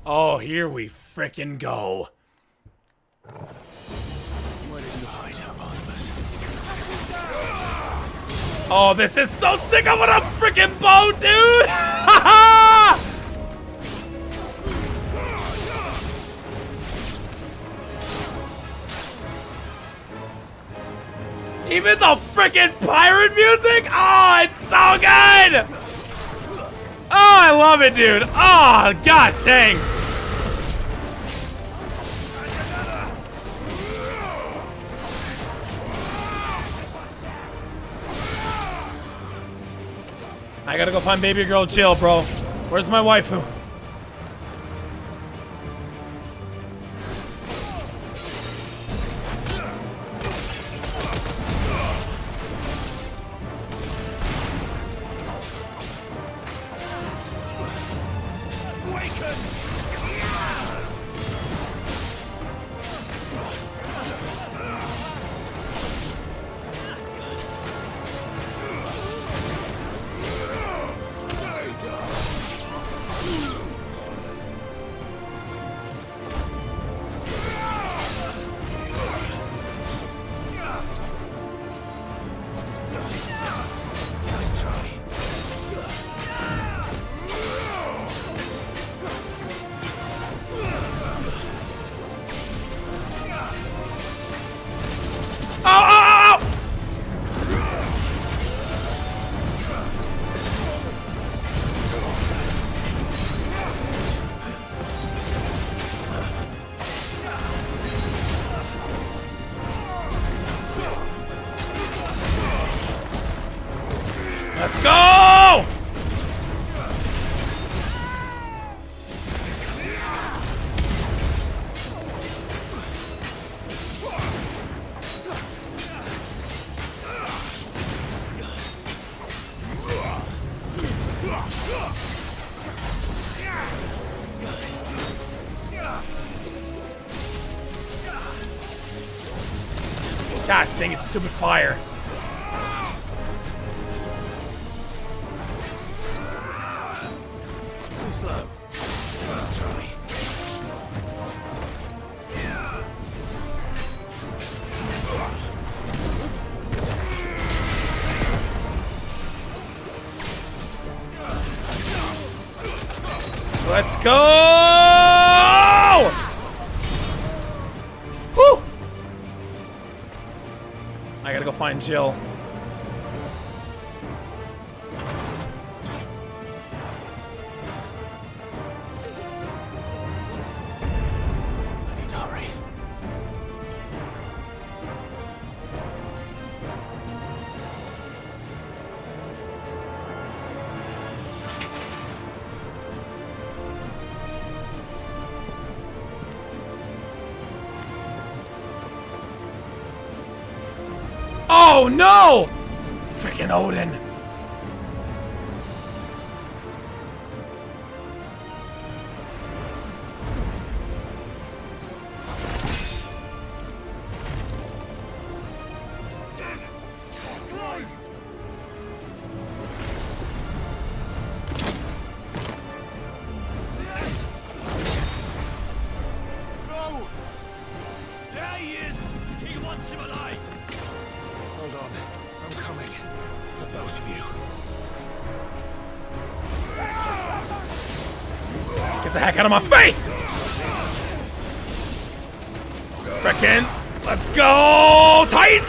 Oh, here we frickin' go. Where did you hide her, Barnabas? Oh, this is so sick. I'm on a freaking boat, dude. Haha! Even the freaking pirate music. Oh, it's so good. Oh, I love it, dude. Oh, gosh dang. I gotta go find baby girl Jill, bro. Where's my waifu? Let's go! Gosh dang it, stupid fire. Too slow. First try. Let's go! Whew! I gotta go find Jill. I need to hurry. Oh no! Freaking Odin. No! There he is! He wants him alive! Hold on. I'm coming. For both of you. Get the heck out of my face! Frickin', let's go, Titan!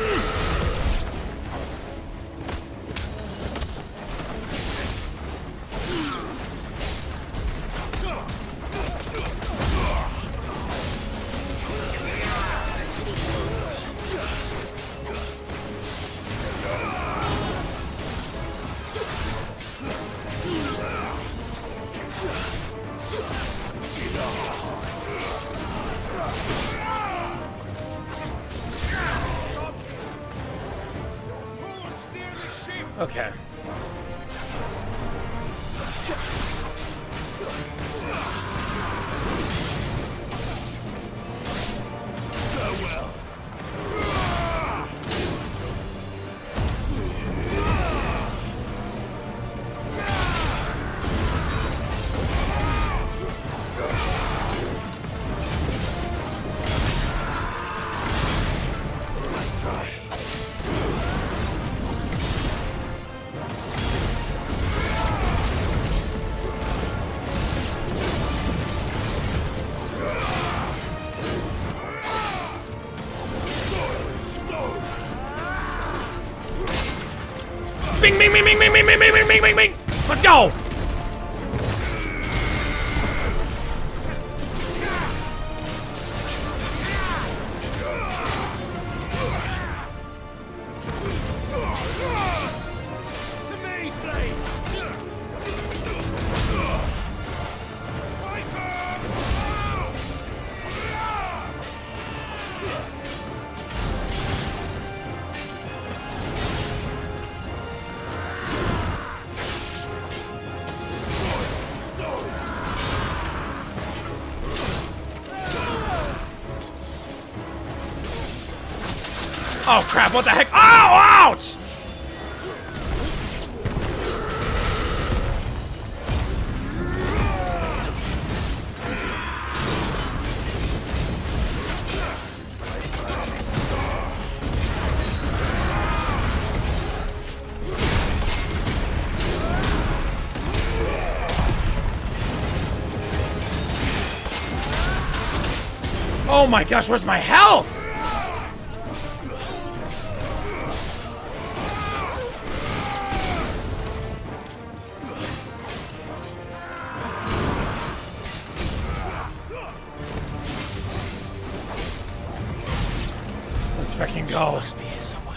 Okay. Farewell. Bing, bing, bing, bing, bing, bing, bing, bing, bing, bing, bing, bing. Let's go. To me, Flames! Oh crap, what the heck? Oh, ouch! Oh my gosh, where's my health? Let's freaking go. Must be here somewhere.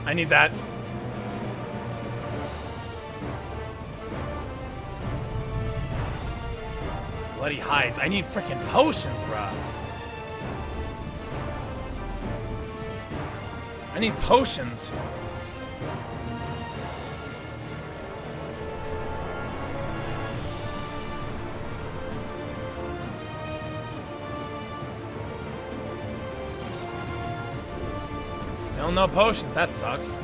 I need that. Bloody hides. I need freaking potions, bruh. I need potions. Still no potions. That sucks.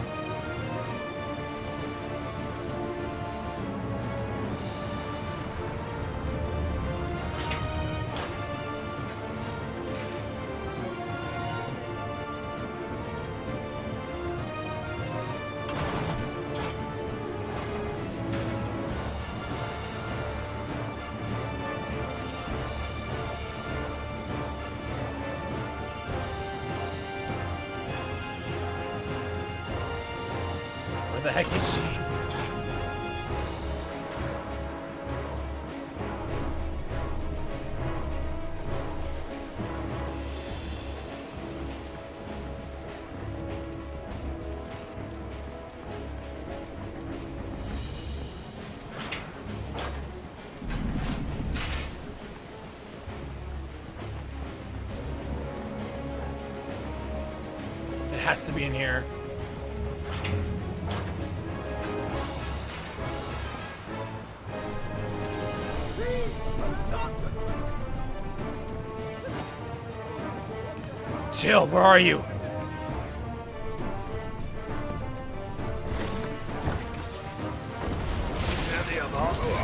Where the heck is she? It has to be in here. Jill, where are you? Any of us?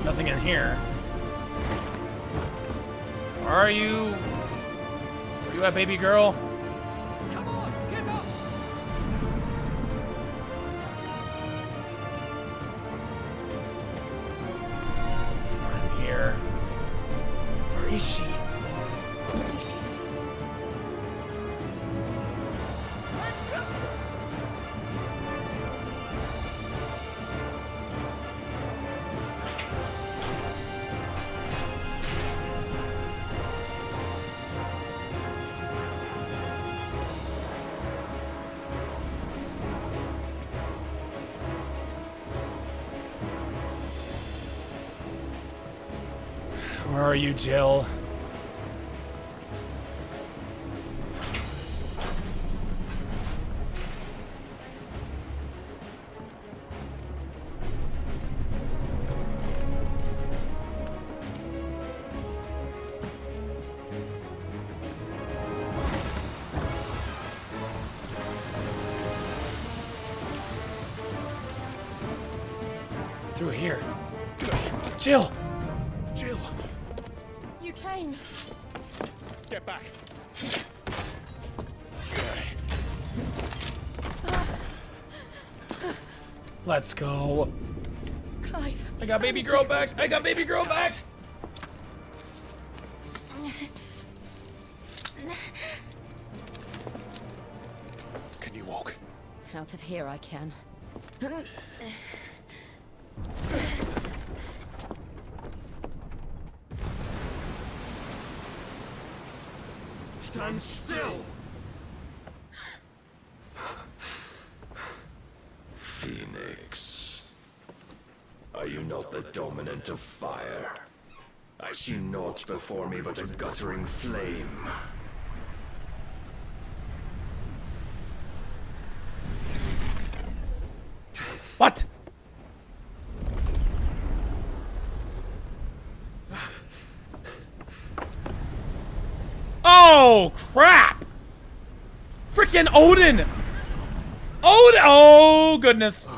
Nothing in here. Where are you? Where you at, baby girl? Come on, get up! It's not in here. Where is she? Where are you, Jill? Through here. Jill! Jill, You came. get back. Let's go. Clive. I got baby girl back. I got baby girl back. Can you walk? Out of here I can. Stand still! Phoenix. Are you not the dominant of fire? I see naught before me but a guttering flame. What? Oh, crap! Freaking Odin! Odin! Oh, goodness.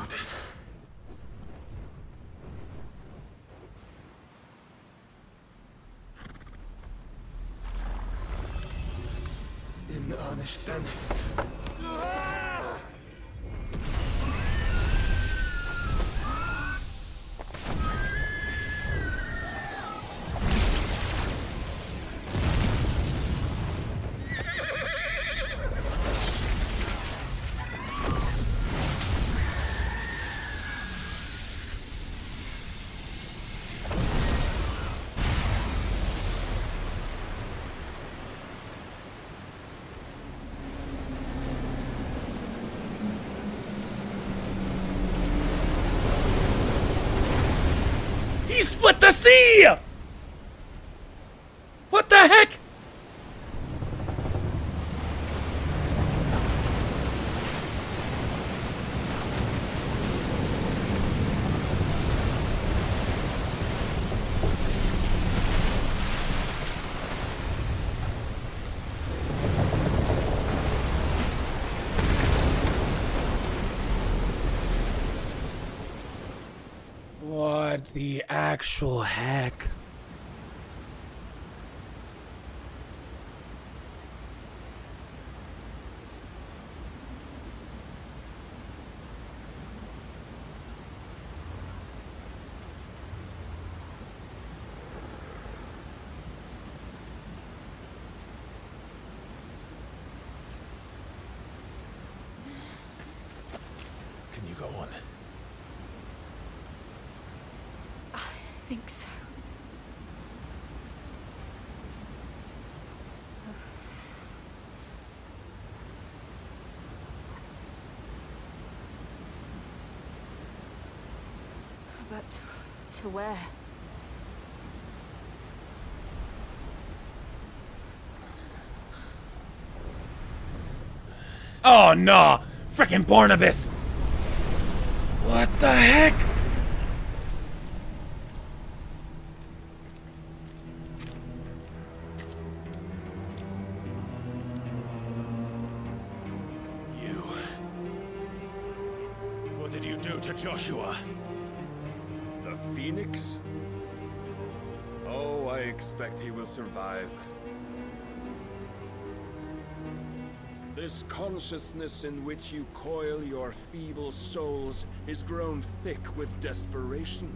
In earnest then. split the sea! What the heck? What the actual heck? Can you go on? I think so. But to where? Oh no! Frickin' Barnabas! What the heck? You. What did you do to Joshua? The Phoenix? Oh, I expect he will survive. This consciousness in which you coil your feeble souls is grown thick with desperation.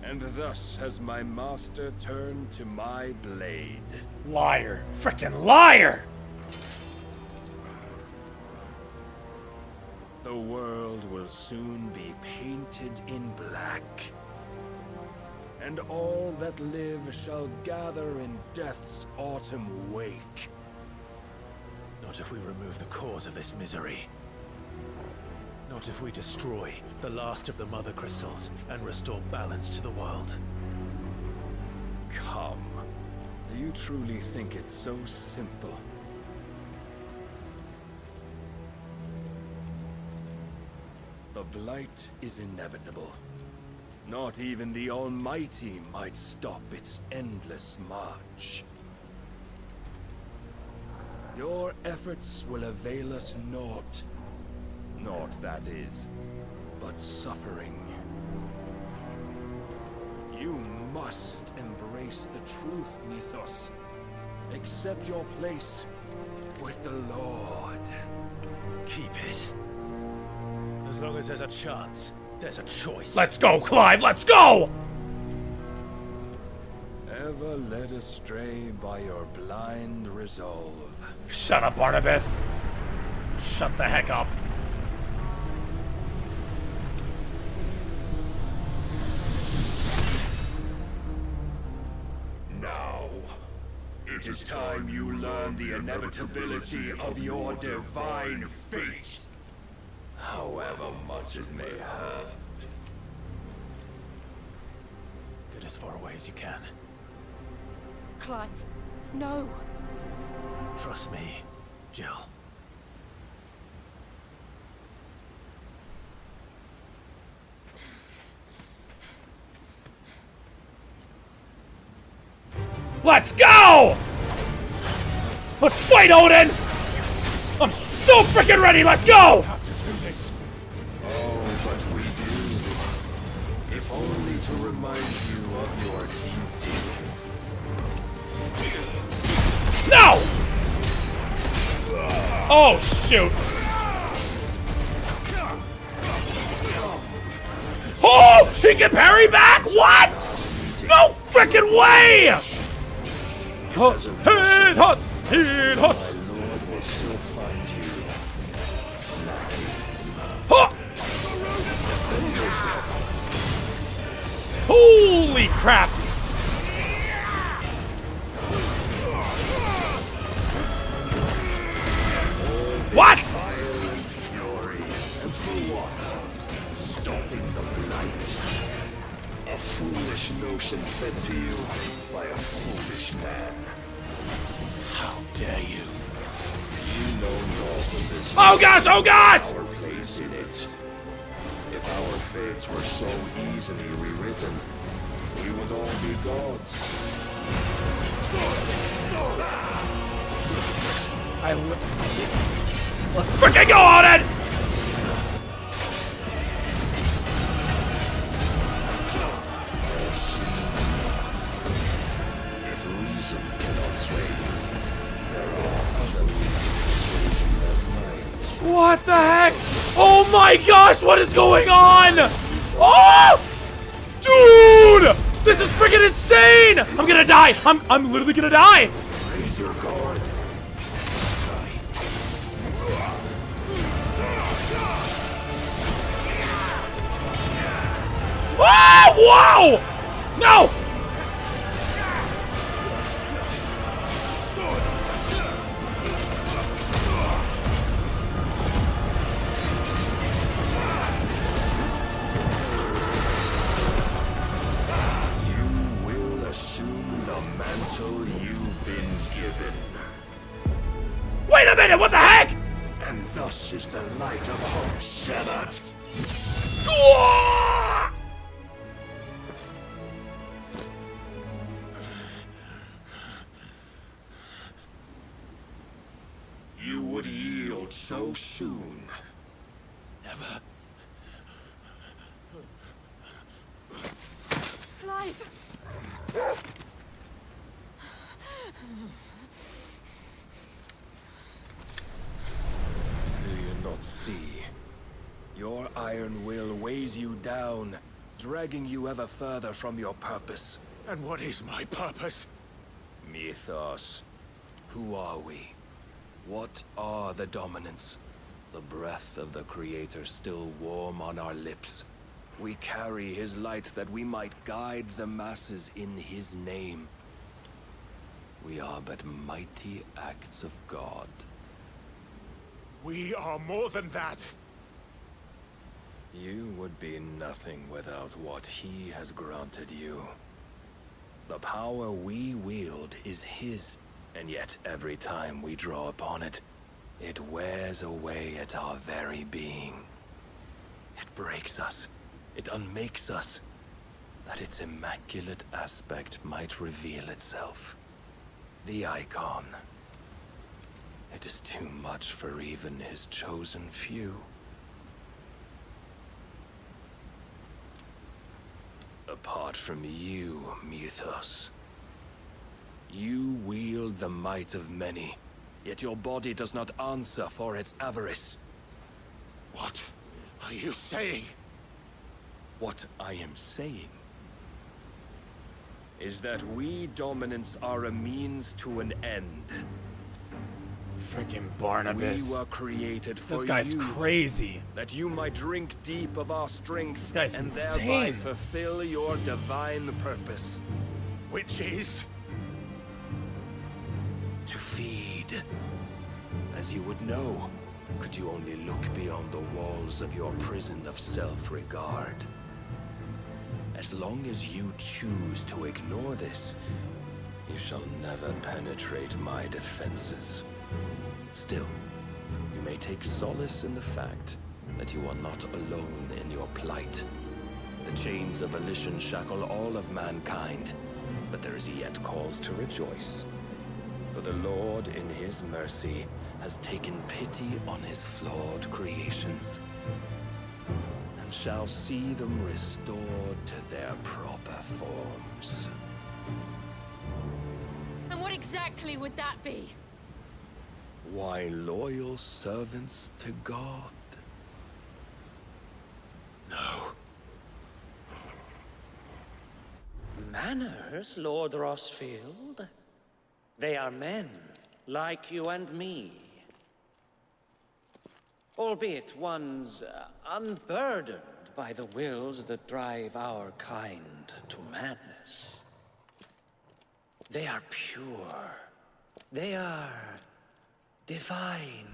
And thus has my master turned to my blade. Liar. Frickin' liar! The world will soon be painted in black. And all that live shall gather in death's autumn wake. Not if we remove the cause of this misery. Not if we destroy the last of the Mother Crystals and restore balance to the world. Come. Do you truly think it's so simple? The Blight is inevitable. Not even the Almighty might stop its endless march. Your efforts will avail us naught. Naught, that is, but suffering. You must embrace the truth, Mythos. Accept your place with the Lord. Keep it. As long as there's a chance, there's a choice. Let's go, Clive! Let's go! Ever led astray by your blind resolve. Shut up, Barnabas. Shut the heck up. Now, it is time you learn the inevitability of your divine fate. However much it may hurt. Get as far away as you can. Clive, no. Trust me, Jill. Let's go! Let's fight, Odin! I'm so freaking ready, let's go! Oh, but we do. If only to remind you of your duty. No! Oh, shoot. Oh, he can parry back? What? No freaking way! Hit us! Hit us! My lord will still find you. Huh. Holy crap! What? Fire and fury. And for what? Stopping the blight. A foolish by a foolish man. How dare you? You know naught of this. Oh gosh! Oh gosh! Our place in it. If our fates were so easily rewritten, we would all be gods. Let's freaking go on it! If reason cannot sway you, there are other reasons persuasion that might. What the heck? Oh my gosh, what is going on? Oh! Dude! This is freaking insane! I'm gonna die! I'm literally gonna die! Raise your guard. Oh! Whoa! No! You've been given. Wait a minute, what the heck? And thus is the light of hope severed. You would yield so soon. Never. Clive! Do you not see? Your iron will weighs you down, dragging you ever further from your purpose. And what is my purpose? Mythos. Who are we? What are the dominants? The breath of the Creator still warm on our lips. We carry his light that we might guide the masses in his name. We are but mighty acts of God. We are more than that. You would be nothing without what he has granted you. The power we wield is his, and yet every time we draw upon it, it wears away at our very being. It breaks us. It unmakes us, that its immaculate aspect might reveal itself. The icon. It is too much for even his chosen few. Apart from you, Mythos, you wield the might of many, yet your body does not answer for its avarice. What are you saying? What I am saying is that we dominants are a means to an end. Freaking Barnabas. We were created for This guy's you, crazy. that you might drink deep of our strength This guy's and insane. thereby fulfill your divine purpose. Which is? To feed. As you would know, could you only look beyond the walls of your prison of self-regard. As long as you choose to ignore this, you shall never penetrate my defenses. Still, you may take solace in the fact that you are not alone in your plight. The chains of volition shackle all of mankind, but there is yet cause to rejoice. For the Lord, in his mercy, has taken pity on his flawed creations, and shall see them restored to their proper forms. And what exactly would that be? Why, loyal servants to God. No. Manners, Lord Rossfield? They are men, like you and me. Albeit ones unburdened by the wills that drive our kind to madness. They are pure. They are divine.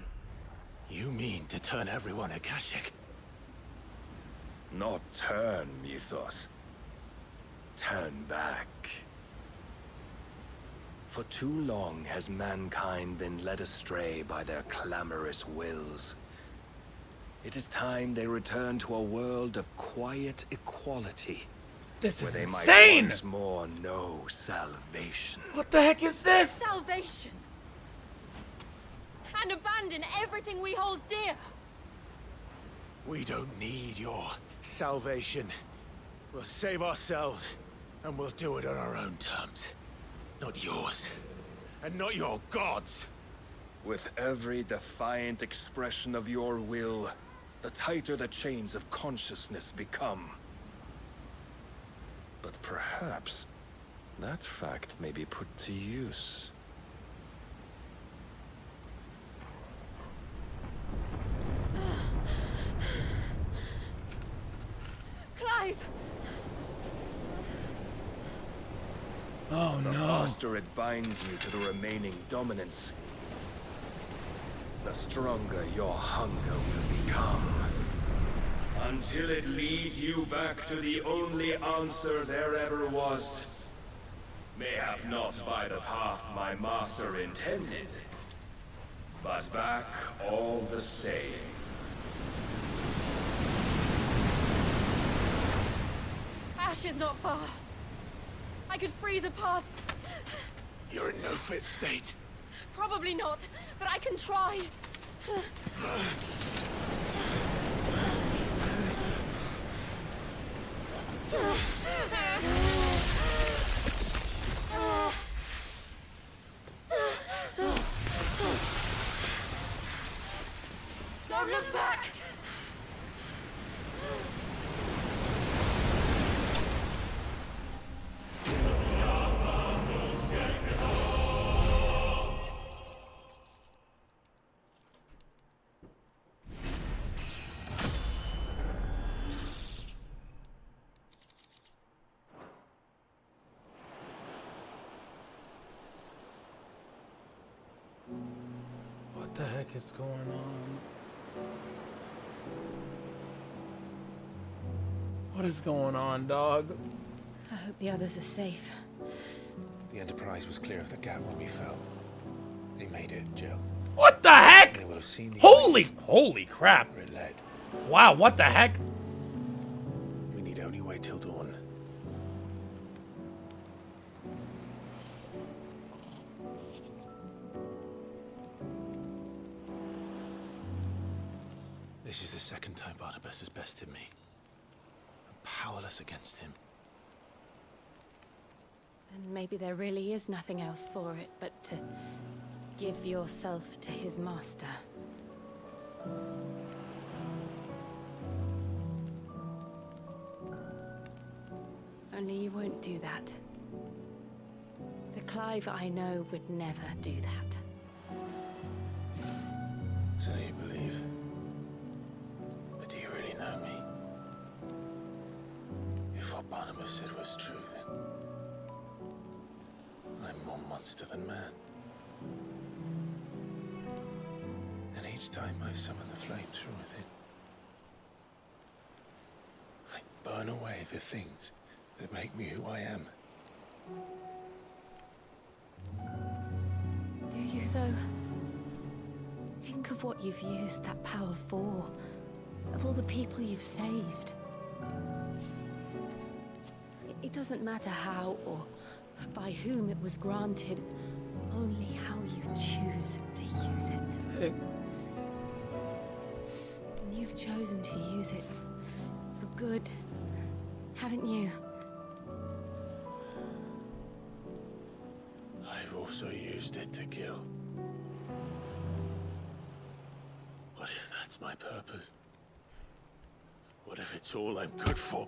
You mean to turn everyone Akashic? Not turn, Mythos. Turn back. For too long has mankind been led astray by their clamorous wills. It is time they return to a world of quiet equality. This is where they insane! might once more know salvation. What the heck is this? Salvation! And abandon everything we hold dear! We don't need your salvation. We'll save ourselves, and we'll do it on our own terms. Not yours, and not your gods. With every defiant expression of your will, the tighter the chains of consciousness become. But perhaps that fact may be put to use. Clive! Oh The no. faster it binds you to the remaining dominance, the stronger your hunger will become. Until it leads you back to the only answer there ever was. Mayhap not by the path my master intended, but back all the same. Ash is not far. I could freeze a path. You're in no fit state. Probably not, but I can try. Don't look back! What the heck is going on? What is going on, dog? I hope the others are safe. The Enterprise was clear of the gap when we fell. They made it, Jill. What the heck? They will have seen the Holy crap. where it led. Wow, what the heck? We need only wait till dawn. This is the second time Barnabas has bested me. I'm powerless against him. And maybe there really is nothing else for it but to give yourself to his master. Only you won't do that. The Clive I know would never do that. So you believe? But do you really know me? If what Barnabas said was true, then I'm more monster than man. And each time I summon the flames from within, I burn away the things that make me who I am. Do you, though? Think of what you've used that power for. Of all the people you've saved. It doesn't matter how or by whom it was granted, only how you choose to use it. And you've chosen to use it for good, haven't you? I've also used it to kill. What if that's my purpose? What if it's all I'm good for?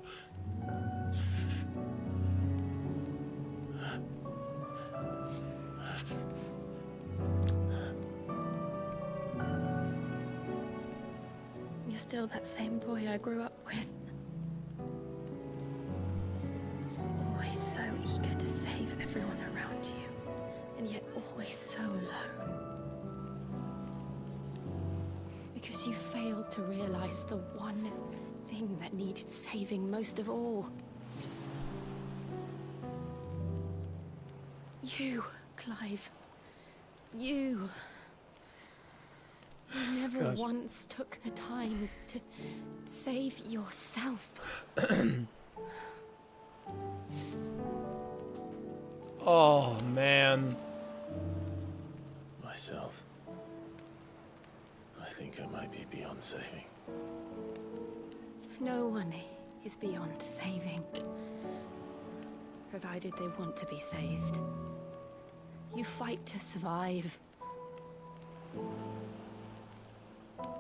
You're still that same boy I grew up with. Always so eager to save everyone around you, and yet always so alone. Because you failed to realize the one thing that needed saving most of all. You. Clive, you never Gosh. once took the time to save yourself. Oh, man. Myself. I think I might be beyond saving. No one is beyond saving, provided they want to be saved. You fight to survive.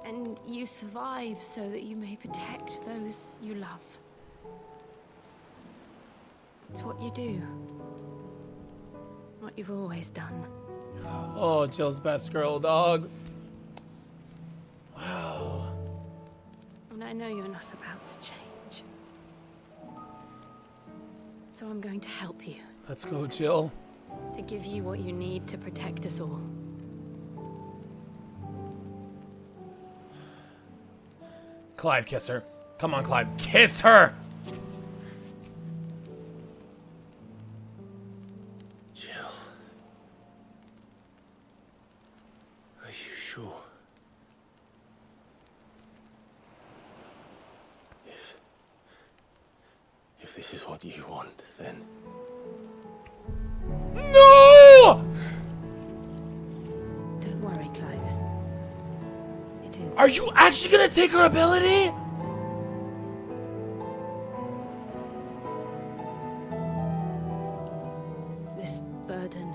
And you survive so that you may protect those you love. It's what you do. What you've always done. Oh, Jill's best girl, dog. Wow. And I know you're not about to change. So I'm going to help you. Let's go, Jill. To give you what you need to protect us all. Clive, kiss her. Come on, Clive. Kiss her! Jill. Are you sure? If this is what you want, then... No! Don't worry, Clive. It is. Are you actually gonna take her ability? This burden.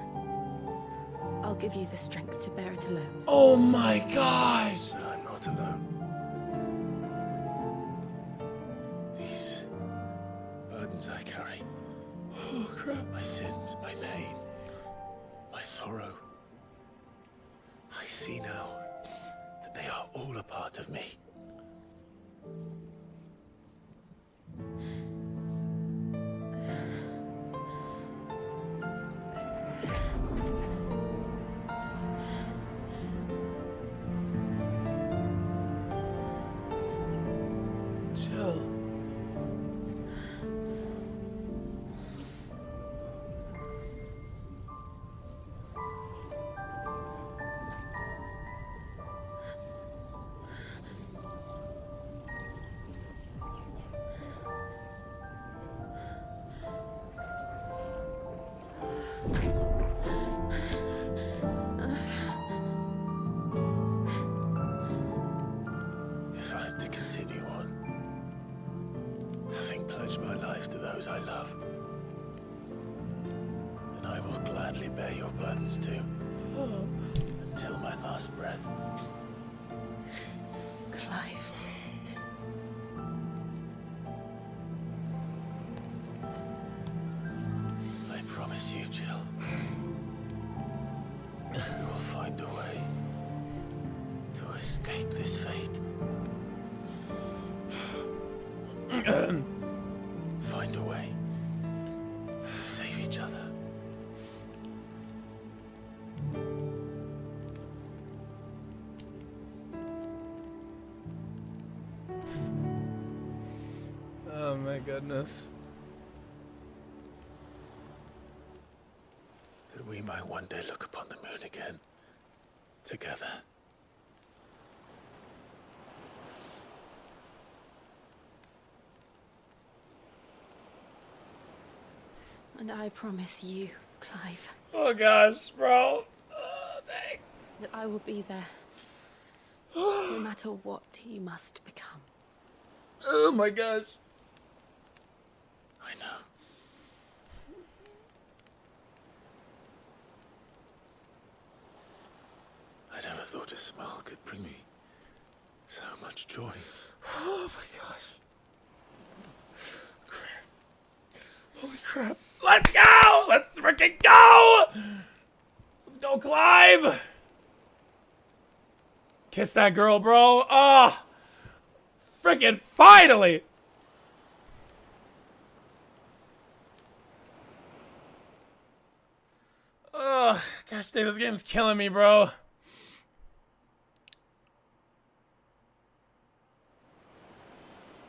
I'll give you the strength to bear it alone. Oh my gosh! But I'm not alone. These burdens I carry. Oh crap. My sins, my pain, my sorrow. I see now that they are all a part of me. Jill. If I'm to continue on, having pledged my life to those I love, then I will gladly bear your burdens too, until my last breath. Clive. I promise you, Jill, we will find a way to escape this fate. Find a way to save each other. Oh my goodness. That we might one day look upon the moon again, together. And I promise you, Clive, Oh gosh, bro. Oh, dang. that I will be there. No matter what you must become. Oh my gosh. I know. I never thought a smile could bring me so much joy. Oh my gosh. Crap. Holy crap. Let's go! Let's freaking go! Let's go, Clive! Kiss that girl, bro. Ah! Freaking finally! Oh, gosh dang, this game's killing me, bro.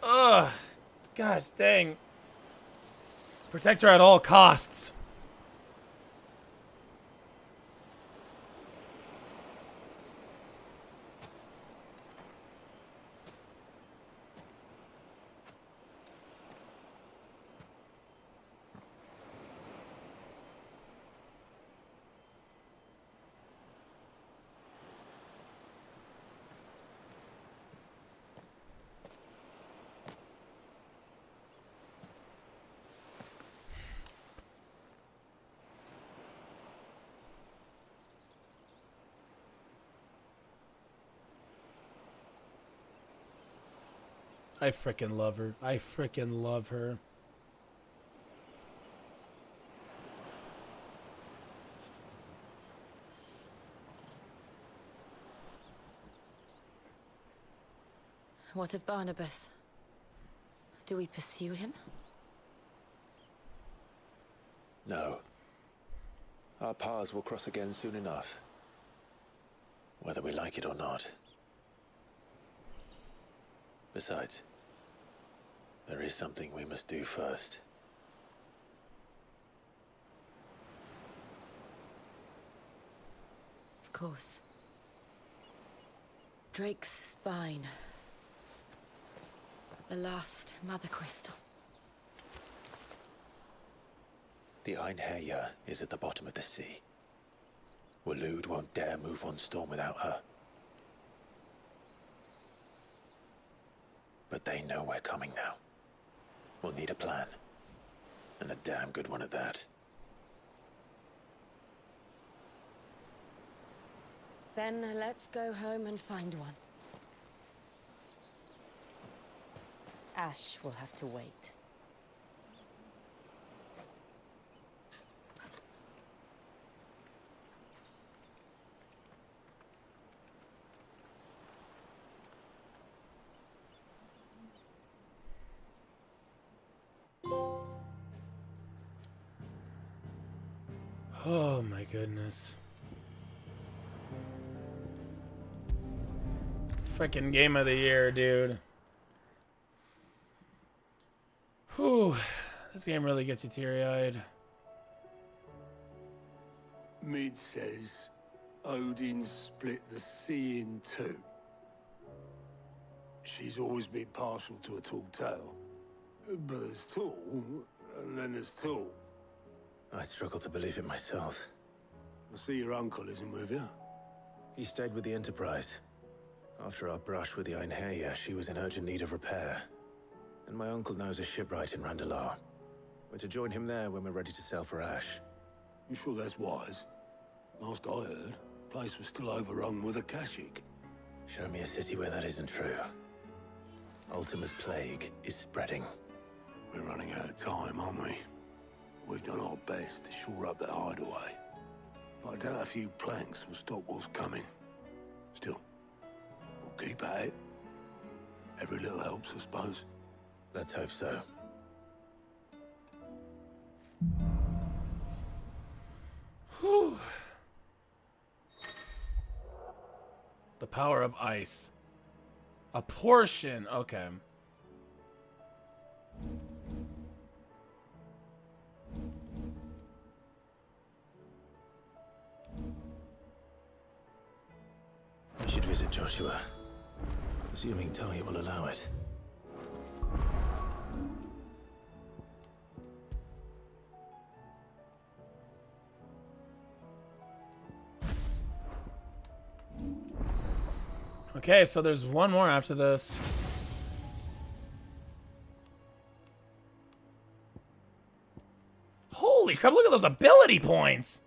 Ugh. Gosh dang. Protect her at all costs. I freaking love her. I freaking love her. What of Barnabas? Do we pursue him? No. Our paths will cross again soon enough. Whether we like it or not. Besides, there is something we must do first. Of course. Drake's spine. The last Mother Crystal. The Einherja is at the bottom of the sea. Waloed won't dare move on Storm without her. But they know we're coming now. We'll need a plan. And a damn good one at that. Then let's go home and find one. Ash will have to wait. Oh my goodness. Freaking game of the year, dude. Whew. This game really gets you teary-eyed. Mid says Odin split the sea in two. She's always been partial to a tall tale. But there's tall, and then there's tall. I struggle to believe it myself. I see your uncle isn't with you. He stayed with the Enterprise. After our brush with the Einherja, she was in urgent need of repair. And my uncle knows a shipwright in Randalar. We're to join him there when we're ready to sail for Ash. You sure that's wise? Last I heard, the place was still overrun with Akashic. Show me a city where that isn't true. Ultima's plague is spreading. We're running out of time, aren't we? We've done our best to shore up that hideaway. But I doubt a few planks will stop what's coming. Still, we'll keep at it. Every little helps, I suppose. Let's hope so. Whew. The power of ice. A portion. Okay. We should visit Joshua. Assuming Tali will allow it. Okay, so there's one more after this. Holy crap, look at those ability points!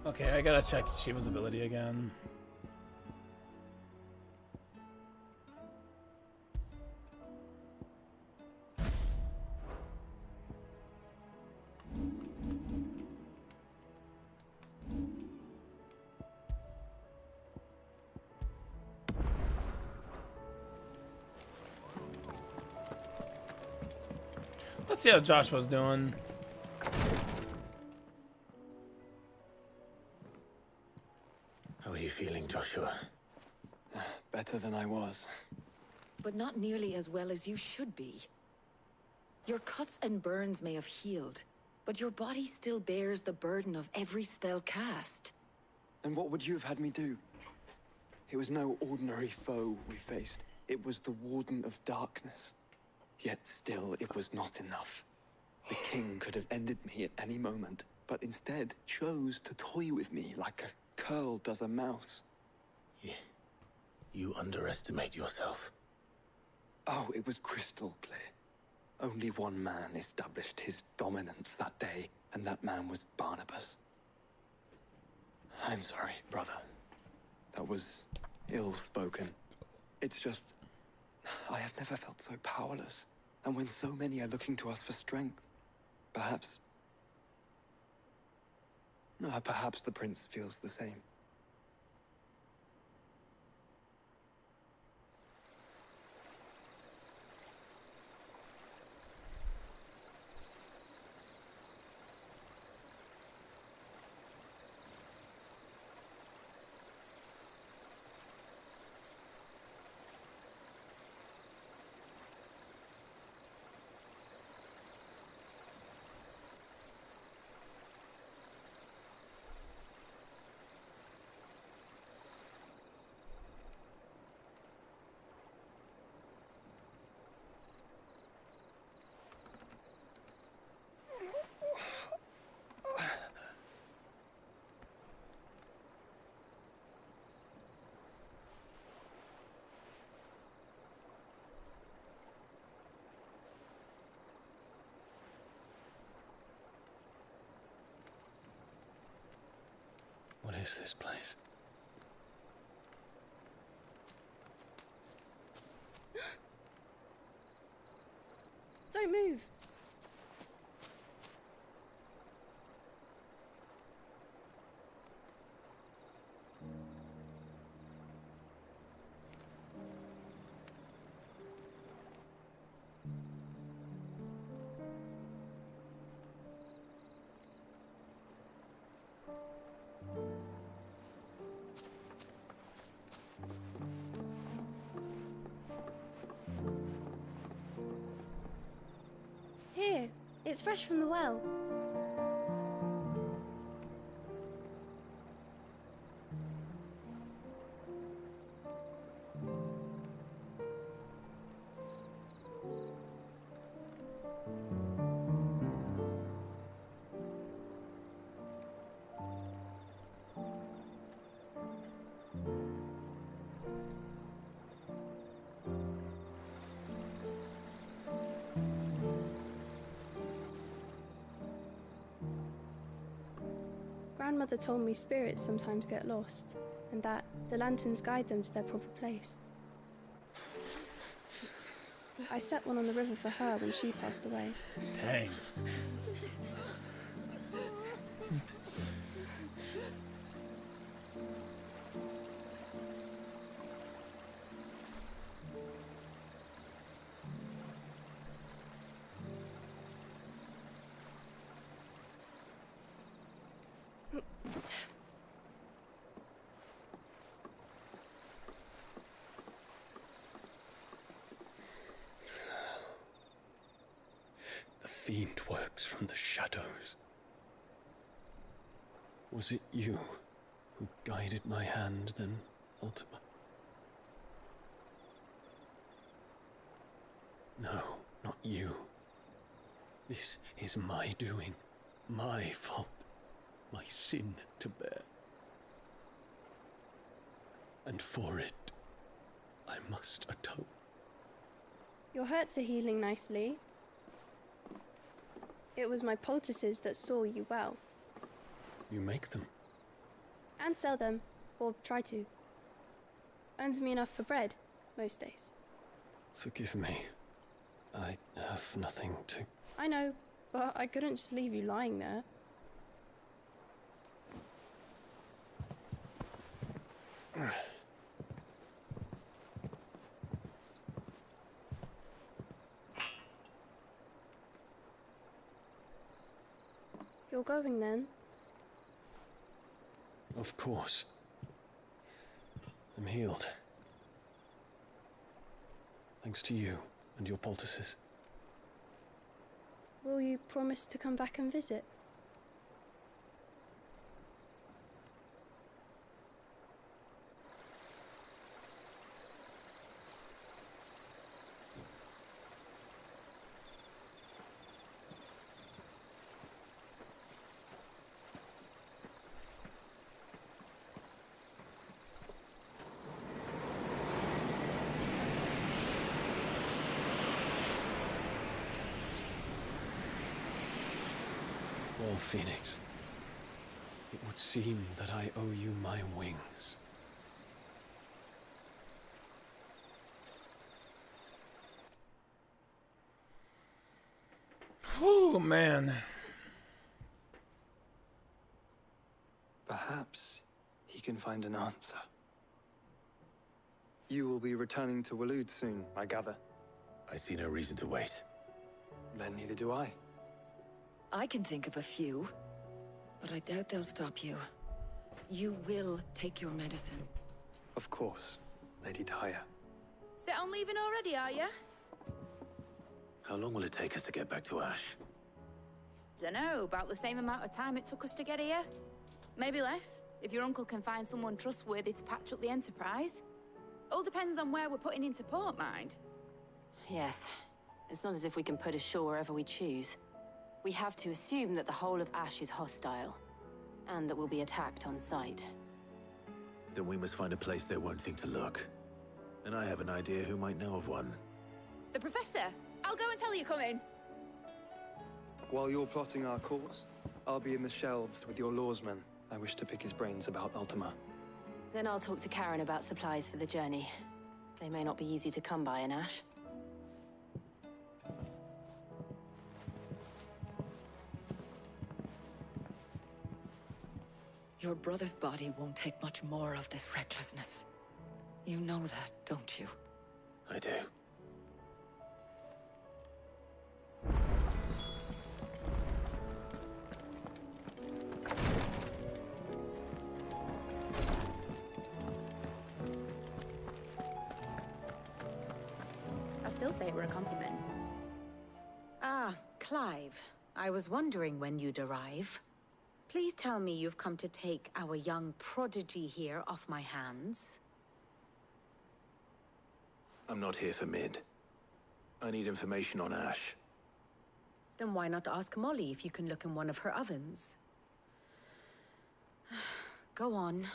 Okay, I gotta check Shiva's ability again. Let's see how Joshua's doing. How are you feeling, Joshua? Better than I was. But not nearly as well as you should be. Your cuts and burns may have healed, but your body still bears the burden of every spell cast. Then what would you have had me do? It was no ordinary foe we faced. It was the Warden of Darkness. Yet still, it was not enough. The king could have ended me at any moment, but instead chose to toy with me like a curl does a mouse. You underestimate yourself. Oh, it was crystal clear. Only one man established his dominance that day, and that man was Barnabas. I'm sorry, brother. That was ill-spoken. It's just, I have never felt so powerless. And when so many are looking to us for strength, perhaps the prince feels the same. What is this place? Don't move. Here, it's fresh from the well. Grandmother told me spirits sometimes get lost, and that the lanterns guide them to their proper place. I set one on the river for her when she passed away. Dang. The fiend works from the shadows. Was it you who guided my hand then, Ultima? No, not you. This is my doing, my fault, my sin to bear. And for it, I must atone. Your hurts are healing nicely. It was my poultices that saw you well. You make them? And sell them, or try to. Earns me enough for bread, most days. Forgive me. I have nothing to... I know, but I couldn't just leave you lying there. You're going then? Of course. I'm healed. Thanks to you and your poultices. Will you promise to come back and visit? Well, Phoenix, it would seem that I owe you my wings. Oh, man. Perhaps he can find an answer. You will be returning to Waloed soon, I gather. I see no reason to wait. Then neither do I. I can think of a few, but I doubt they'll stop you. You will take your medicine. Of course, Lady Daya. Set on leaving already, are ya? How long will it take us to get back to Ash? Dunno, about the same amount of time it took us to get here. Maybe less, if your uncle can find someone trustworthy to patch up the Enterprise. All depends on where we're putting into port, mind. Yes. It's not as if we can put ashore wherever we choose. We have to assume that the whole of Ash is hostile, and that we'll be attacked on sight. Then we must find a place they won't think to look. And I have an idea who might know of one. The Professor! I'll go and tell you coming! While you're plotting our course, I'll be in the shelves with your lawsman. I wish to pick his brains about Ultima. Then I'll talk to Karen about supplies for the journey. They may not be easy to come by in Ash. Your brother's body won't take much more of this recklessness. You know that, don't you? I do. I still say it were a compliment. Ah, Clive. I was wondering when you'd arrive. Please tell me you've come to take our young prodigy here off my hands. I'm not here for Mid. I need information on Ash. Then why not ask Molly if you can look in one of her ovens? Go on.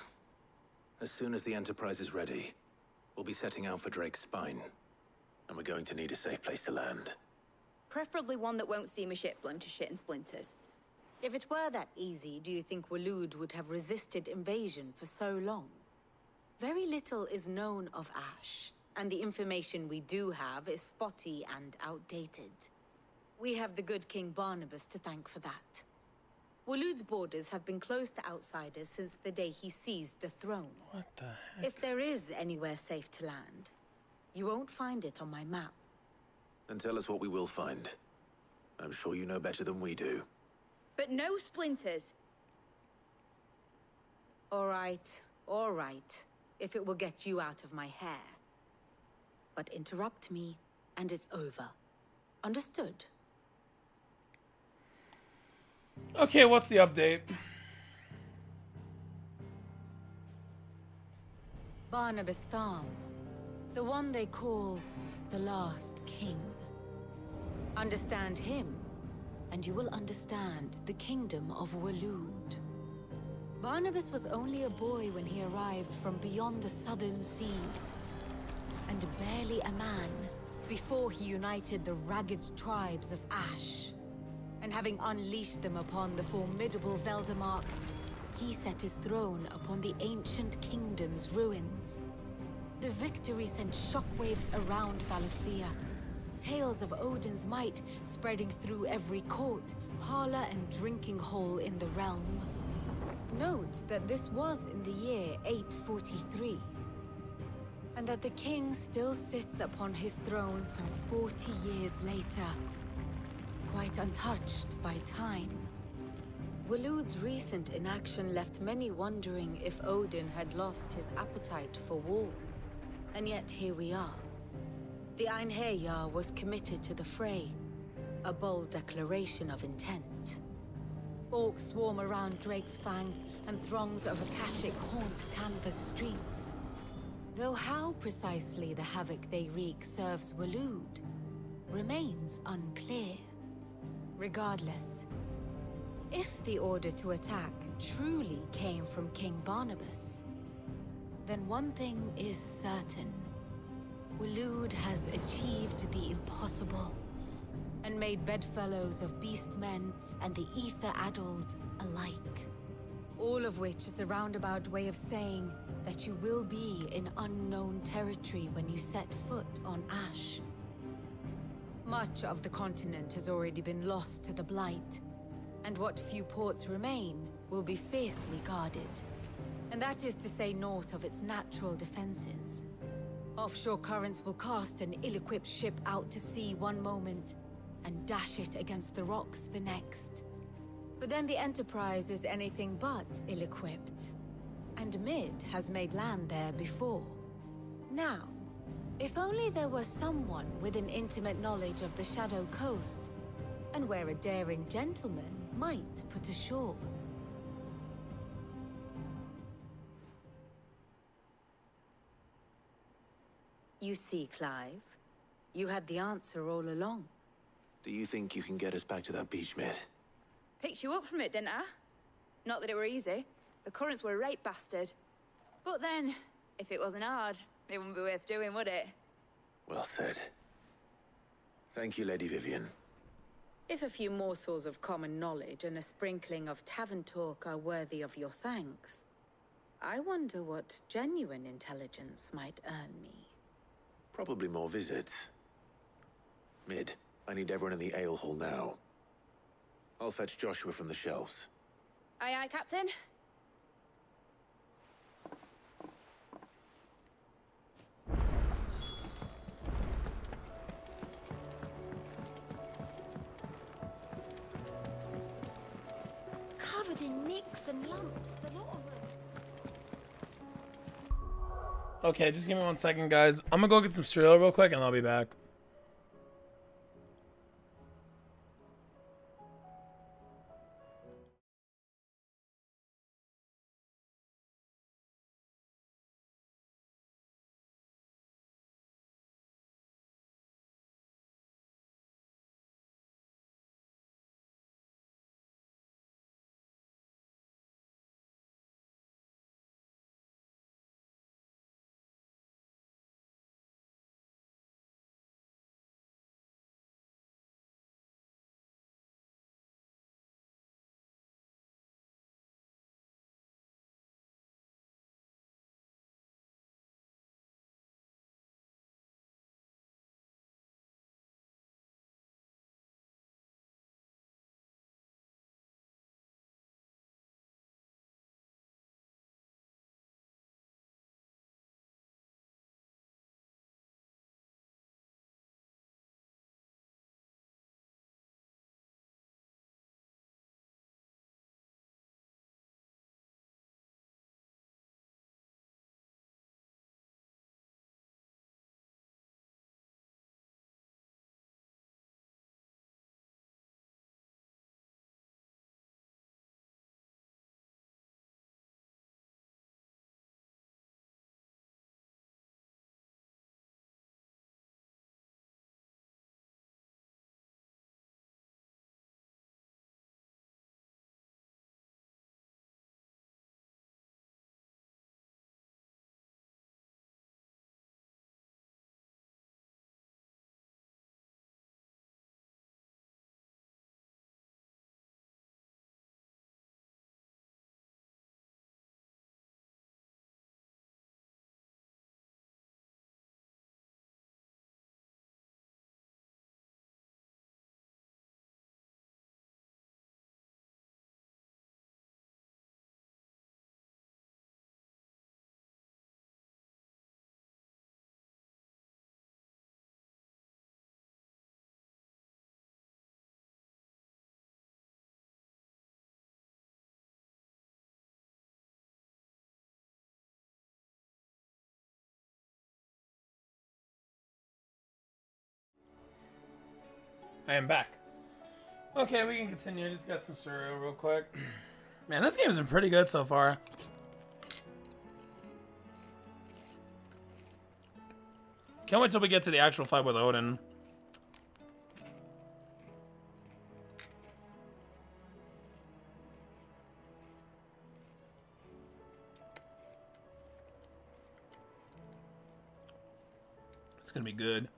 As soon as the Enterprise is ready, we'll be setting out for Drake's Spine. And we're going to need a safe place to land. Preferably one that won't see my ship blown to shit and splinters. If it were that easy, do you think Waloed would have resisted invasion for so long? Very little is known of Ash, and the information we do have is spotty and outdated. We have the good King Barnabas to thank for that. Waloed's borders have been closed to outsiders since the day he seized the throne. What the heck? If there is anywhere safe to land, you won't find it on my map. Then tell us what we will find. I'm sure you know better than we do. But no splinters. All right, if it will get you out of my hair. But interrupt me, and it's over. Understood? Okay, what's the update? Barnabas Thom, the one they call the Last King. Understand him, and you will understand the kingdom of Waloed. Barnabas was only a boy when he arrived from beyond the southern seas, and barely a man before he united the ragged tribes of Ash. And having unleashed them upon the formidable Veldamark, he set his throne upon the ancient kingdom's ruins. The victory sent shockwaves around Valisthea, tales of Odin's might spreading through every court, parlor, and drinking hole in the realm. Note that this was in the year 843, and that the king still sits upon his throne some 40 years later, quite untouched by time. Waloed's recent inaction left many wondering if Odin had lost his appetite for war. And yet here we are. The Einherjar was committed to the fray, a bold declaration of intent. Orcs swarm around Drake's Fang, and throngs of Akashic haunt Canvas streets. Though how precisely the havoc they wreak serves Waloed remains unclear. Regardless, if the order to attack truly came from King Barnabas, then one thing is certain. Waloed has achieved the impossible, and made bedfellows of beastmen and the ether-addled alike. All of which is a roundabout way of saying that you will be in unknown territory when you set foot on Ash. Much of the continent has already been lost to the Blight, and what few ports remain will be fiercely guarded. And that is to say naught of its natural defenses. Offshore currents will cast an ill-equipped ship out to sea one moment, and dash it against the rocks the next. But then the Enterprise is anything but ill-equipped. And Mid has made land there before. Now, if only there were someone with an intimate knowledge of the Shadow Coast, and where a daring gentleman might put ashore. You see, Clive, you had the answer all along. Do you think you can get us back to that beach, Mid? Picked you up from it, didn't I? Not that it were easy. The currents were a right bastard. But then, if it wasn't hard, it wouldn't be worth doing, would it? Well said. Thank you, Lady Vivian. If a few morsels of common knowledge and a sprinkling of tavern talk are worthy of your thanks, I wonder what genuine intelligence might earn me. Probably more visits. Mid, I need everyone in the ale hall now. I'll fetch Joshua from the shelves. Aye, aye, Captain. Covered in nicks and lumps, the lot of them. Okay, just give me 1 second, guys. I'm gonna go get some cereal real quick, and I'll be back. I am back. Okay, we can continue. Just got some cereal real quick. Man, this game's been pretty good so far. Can't wait till we get to the actual fight with Odin. It's gonna be good.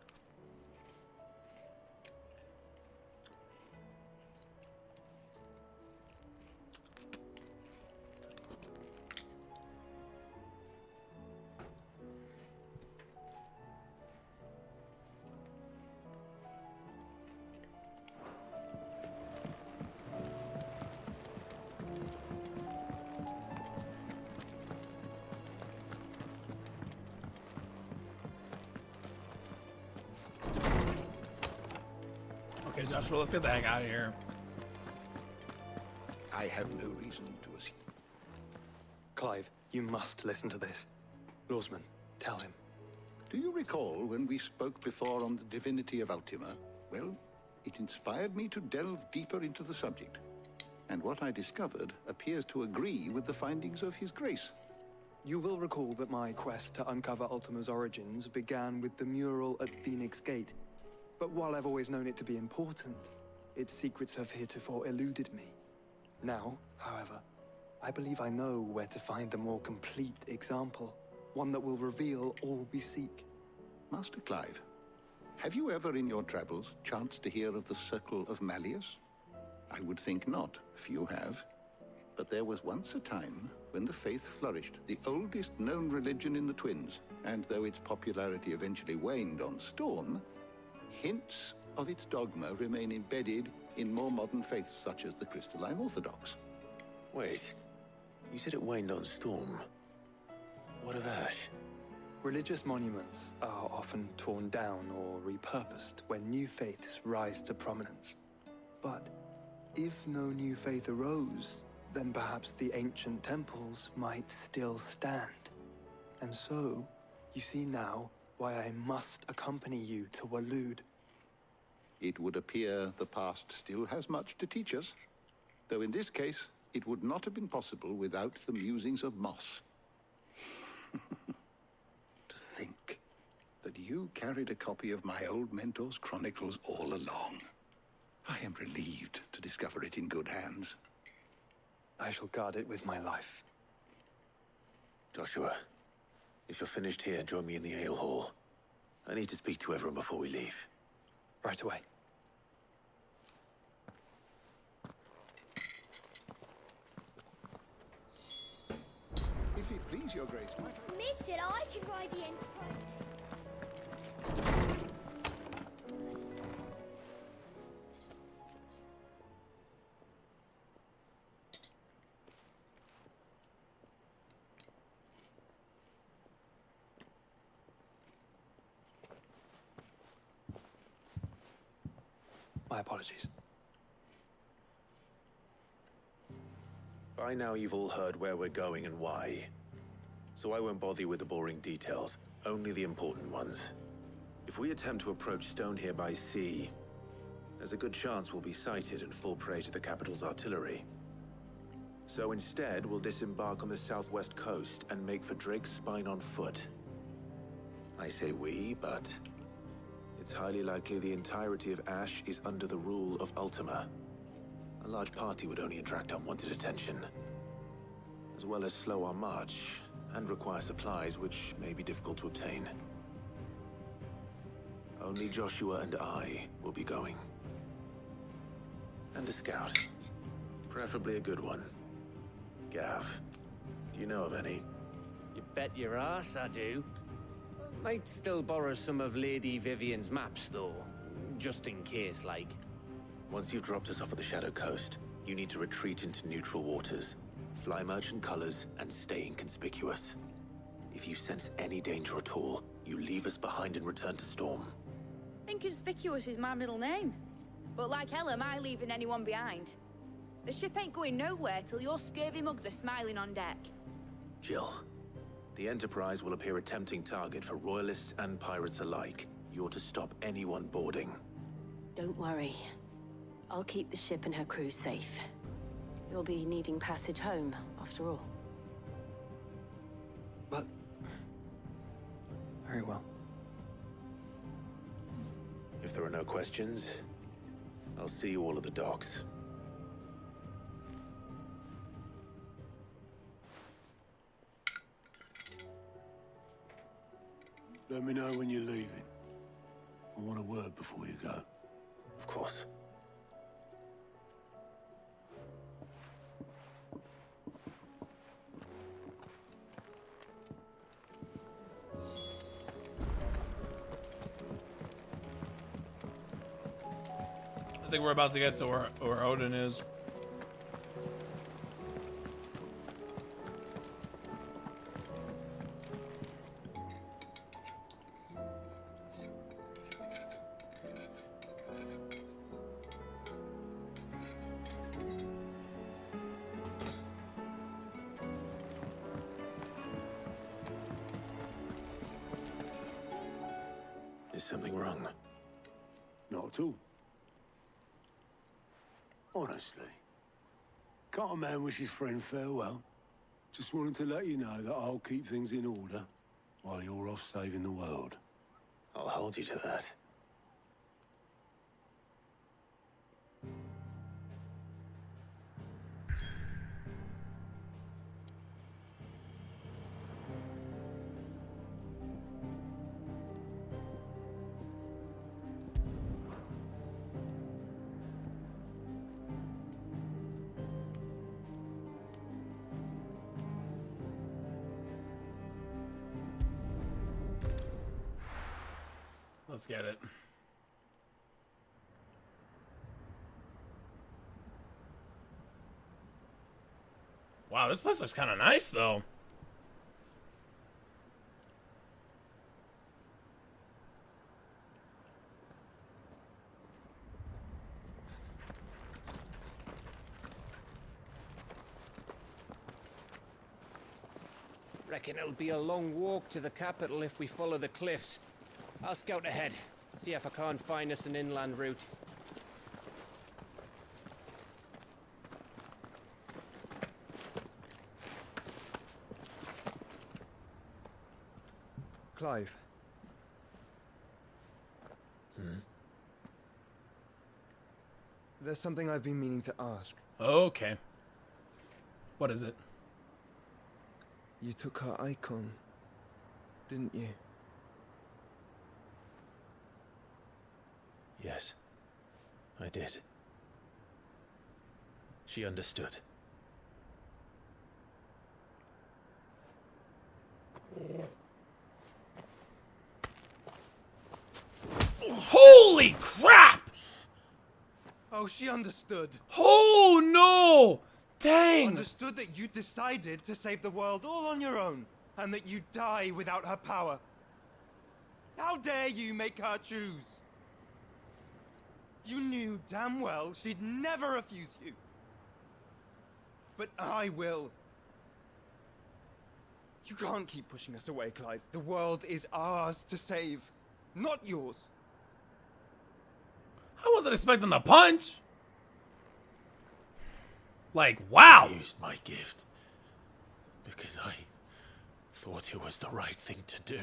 Okay, Joshua, let's get the heck out of here. I have no reason to assume. Clive, you must listen to this. Lawsman, tell him. Do you recall when we spoke before on the divinity of Ultima? Well, it inspired me to delve deeper into the subject. And what I discovered appears to agree with the findings of His Grace. You will recall that my quest to uncover Ultima's origins began with the mural at Phoenix Gate. But while I've always known it to be important, its secrets have heretofore eluded me. Now, however, I believe I know where to find the more complete example. One that will reveal all we seek. Master Clive, have you ever in your travels chanced to hear of the Circle of Malleus? I would think not, few have. But there was once a time when the faith flourished, the oldest known religion in the Twins, and though its popularity eventually waned on Storm, hints of its dogma remain embedded in more modern faiths such as the Crystalline Orthodox. Wait, you said it waned on Storm. What of Ash? Religious monuments are often torn down or repurposed when new faiths rise to prominence. But if no new faith arose, then perhaps the ancient temples might still stand. And so, you see now why I must accompany you to Waloed. It would appear the past still has much to teach us, though in this case, it would not have been possible without the musings of Moss. To think that you carried a copy of my old mentor's chronicles all along. I am relieved to discover it in good hands. I shall guard it with my life. Joshua, if you're finished here, join me in the ale hall. I need to speak to everyone before we leave. Right away. If it please your grace, might I... Mid said I could ride the Enterprise. My apologies. By now you've all heard where we're going and why. So I won't bother you with the boring details, only the important ones. If we attempt to approach Stone here by sea, there's a good chance we'll be sighted and fall prey to the capital's artillery. So instead, we'll disembark on the southwest coast and make for Drake's Spine on foot. I say we, but it's highly likely the entirety of Ash is under the rule of Ultima. A large party would only attract unwanted attention, as well as slow our march and require supplies which may be difficult to obtain. Only Joshua and I will be going. And a scout. Preferably a good one. Gav, do you know of any? You bet your ass I do. Might still borrow some of Lady Vivian's maps, though. Just in case, like. Once you've dropped us off at the Shadow Coast, you need to retreat into neutral waters, fly merchant colors, and stay inconspicuous. If you sense any danger at all, you leave us behind and return to Storm. Inconspicuous is my middle name. But like hell am I leaving anyone behind. The ship ain't going nowhere till your scurvy mugs are smiling on deck. Jill, the Enterprise will appear a tempting target for royalists and pirates alike. You're to stop anyone boarding. Don't worry. I'll keep the ship and her crew safe. You'll be needing passage home, after all. But... very well. If there are no questions, I'll see you all at the docks. Let me know when you're leaving. I want a word before you go. Of course. I think we're about to get to where Odin is. Is something wrong? Not at all. Honestly. Can't a man wish his friend farewell? Just wanted to let you know that I'll keep things in order while you're off saving the world. I'll hold you to that. Let's get it. Wow, this place looks kind of nice, though. Reckon it'll be a long walk to the capital if we follow the cliffs. I'll scout ahead, see if I can't find us an inland route. Clive. There's something I've been meaning to ask. Okay. What is it? You took her icon, didn't you? Yes, I did. She understood. Holy crap! Oh, she understood. Oh no! Dang! Understood that you decided to save the world all on your own, and that you'd die without her power. How dare you make her choose? You knew damn well she'd never refuse you. But I will. You can't keep pushing us away, Clive. The world is ours to save, not yours. I wasn't expecting the punch. Like, wow. I used my gift because I thought it was the right thing to do.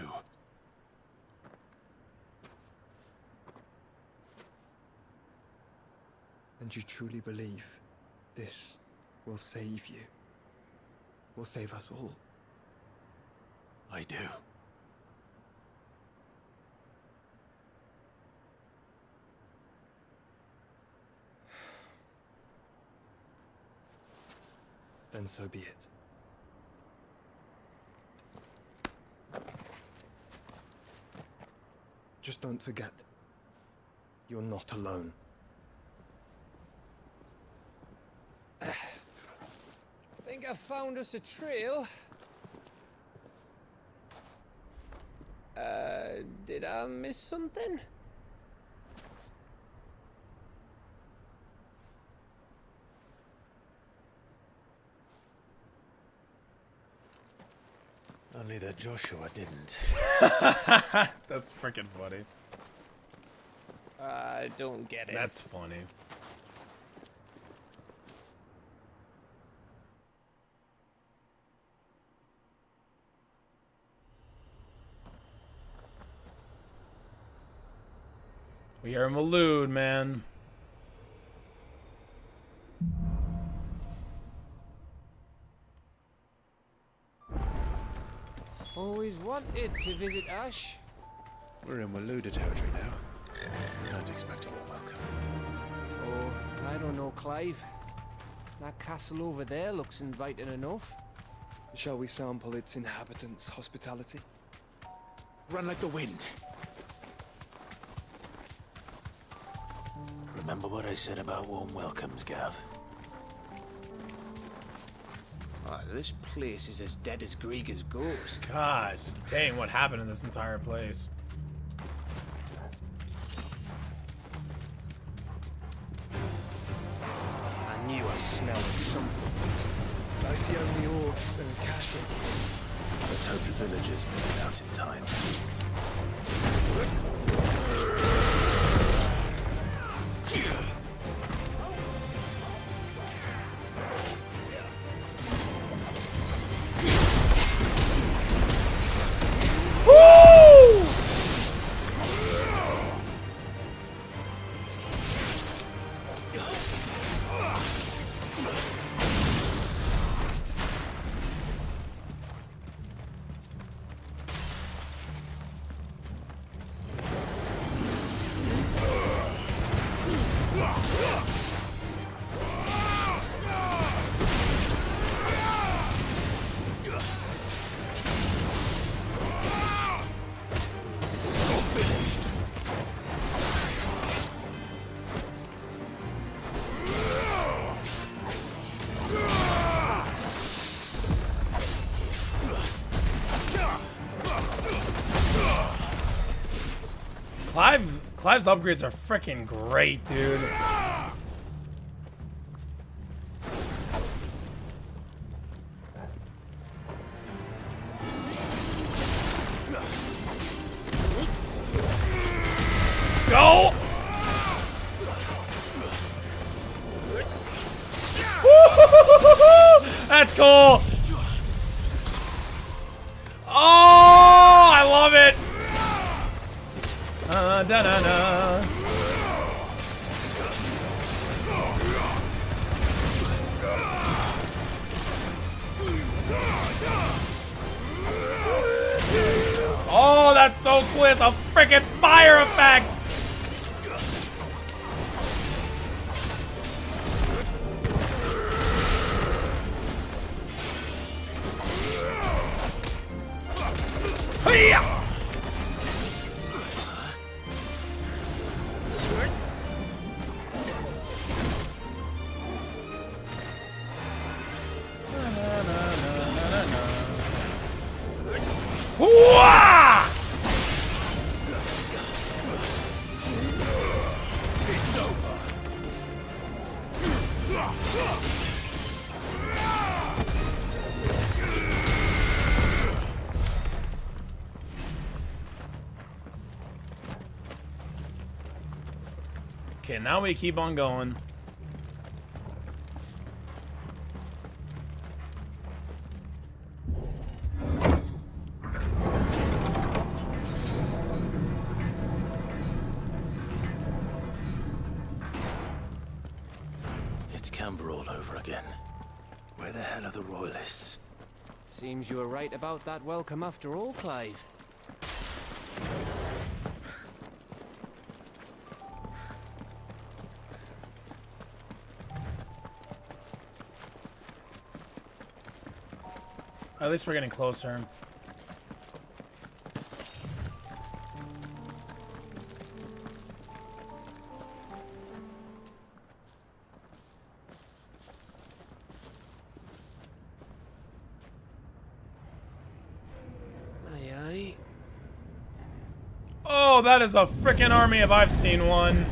And you truly believe this will save you? Will save us all? I do. Then so be it. Just don't forget, you're not alone. Think I found us a trail. Did I miss something? Only that Joshua didn't. That's freaking funny. I don't get it. That's funny. We are Malud, man. Always wanted to visit Ash. We're in Waluda territory now. Can't expect a warm welcome. Oh, I don't know, Clive. That castle over there looks inviting enough. Shall we sample its inhabitants' hospitality? Run like the wind. Remember what I said about warm welcomes, Gav? Oh, this place is as dead as Grieger's ghost. Gosh, dang, what happened in this entire place? I knew I smelled something. I see only orcs and a castle. Let's hope the villagers make it out in time. Clive's upgrades are freaking great, dude. Let's go! That's cool! Oh, I love it! Da-da-da. Oh, that's so cool. It's a freaking fire effect. Hey-ya! It's over. Okay, now we keep on going. It's Camber all over again. Where the hell are the royalists? Seems you were right about that welcome after all, Clive. At least we're getting closer. Aye, aye. Oh, that is a freaking army if I've seen one.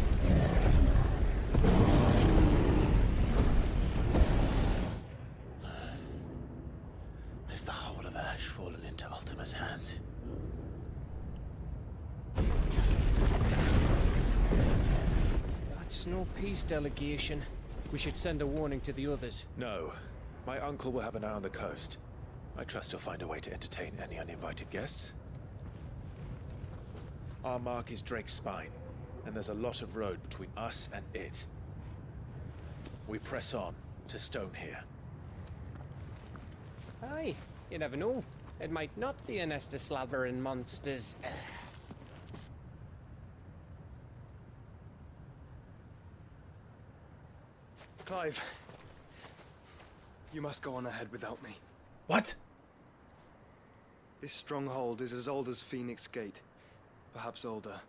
Has the whole of Ash fallen into Ultima's hands? There's no peace delegation. We should send a warning to the others. No. My uncle will have an eye on the coast. I trust he'll find a way to entertain any uninvited guests. Our mark is Drake's Spine, and there's a lot of road between us and it. We press on to Stone here. Aye, you never know. It might not be a nest of slavering monsters. Clive, you must go on ahead without me. What? This stronghold is as old as Phoenix Gate, perhaps older.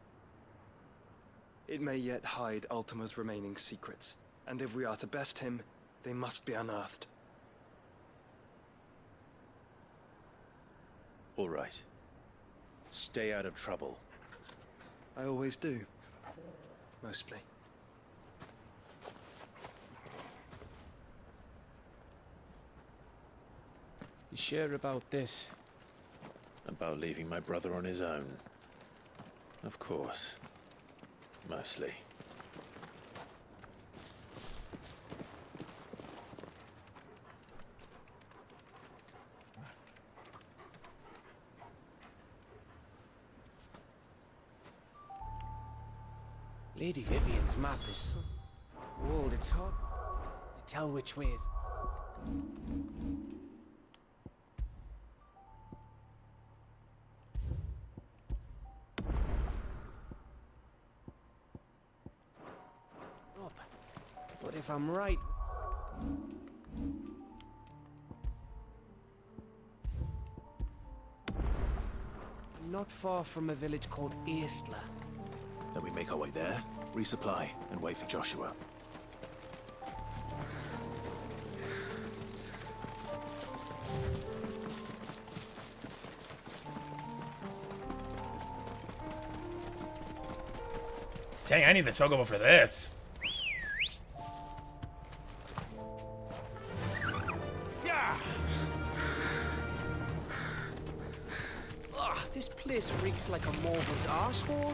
It may yet hide Ultima's remaining secrets, and if we are to best him, they must be unearthed. All right. Stay out of trouble. I always do. Mostly. You sure about this? About leaving my brother on his own. Of course. Mostly. Lady Vivian's map is so old, it's hard to tell which way is... up. But if I'm right... I'm not far from a village called Eastla. Then we make our way there, resupply, and wait for Joshua. Dang, I need the chocobo for this. This place reeks like a morbid's arsehole.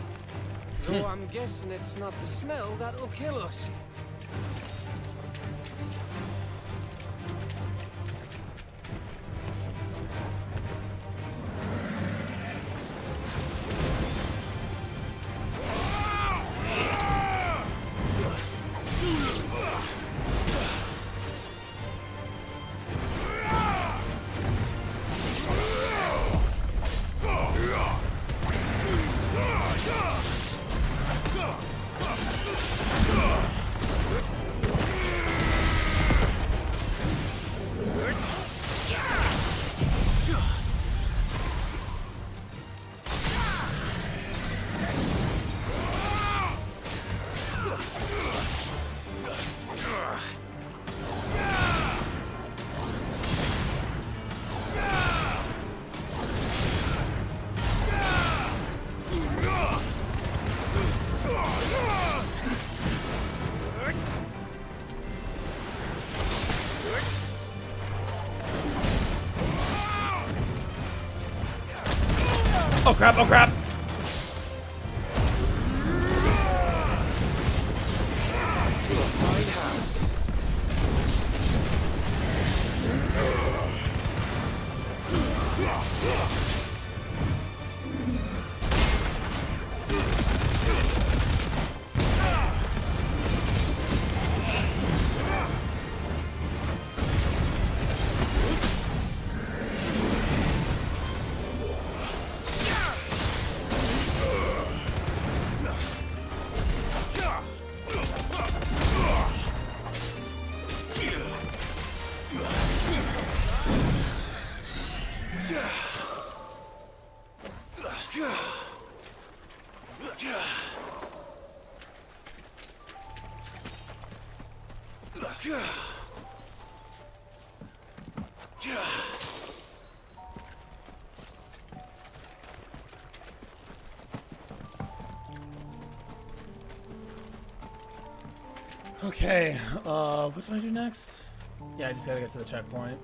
Though I'm guessing it's not the smell that'll kill us. Oh crap, oh crap! Okay, what do I do next? Yeah, I just gotta get to the checkpoint.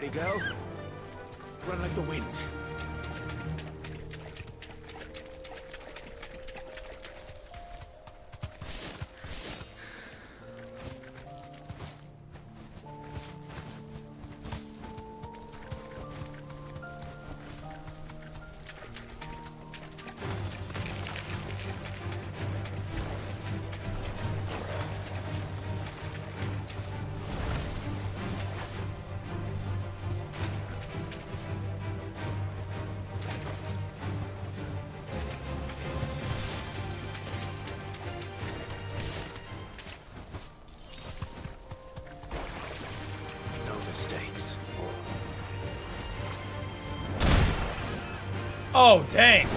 Ready, girl? Run like the wind. Mistakes. Oh, dang.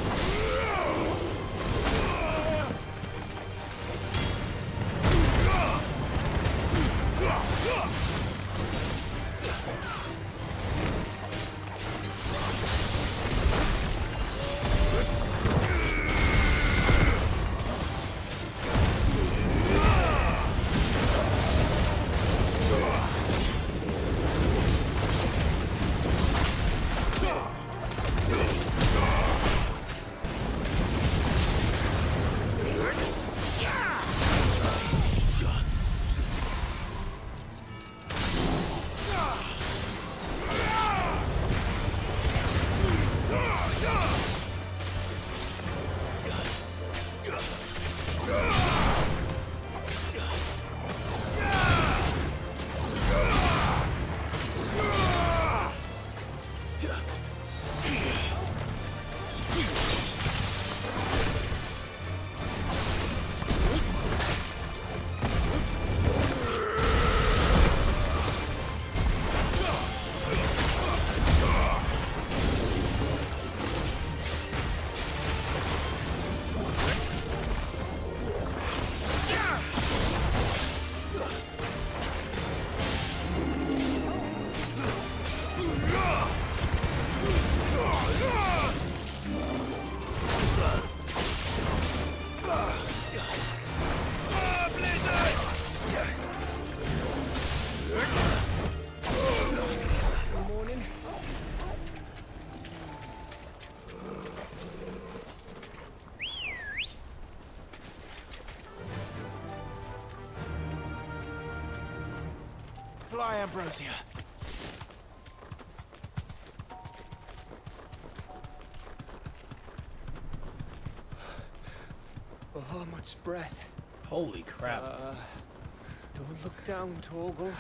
Fly, Ambrosia. Oh, much breath. Holy crap. Don't look down, Torgal.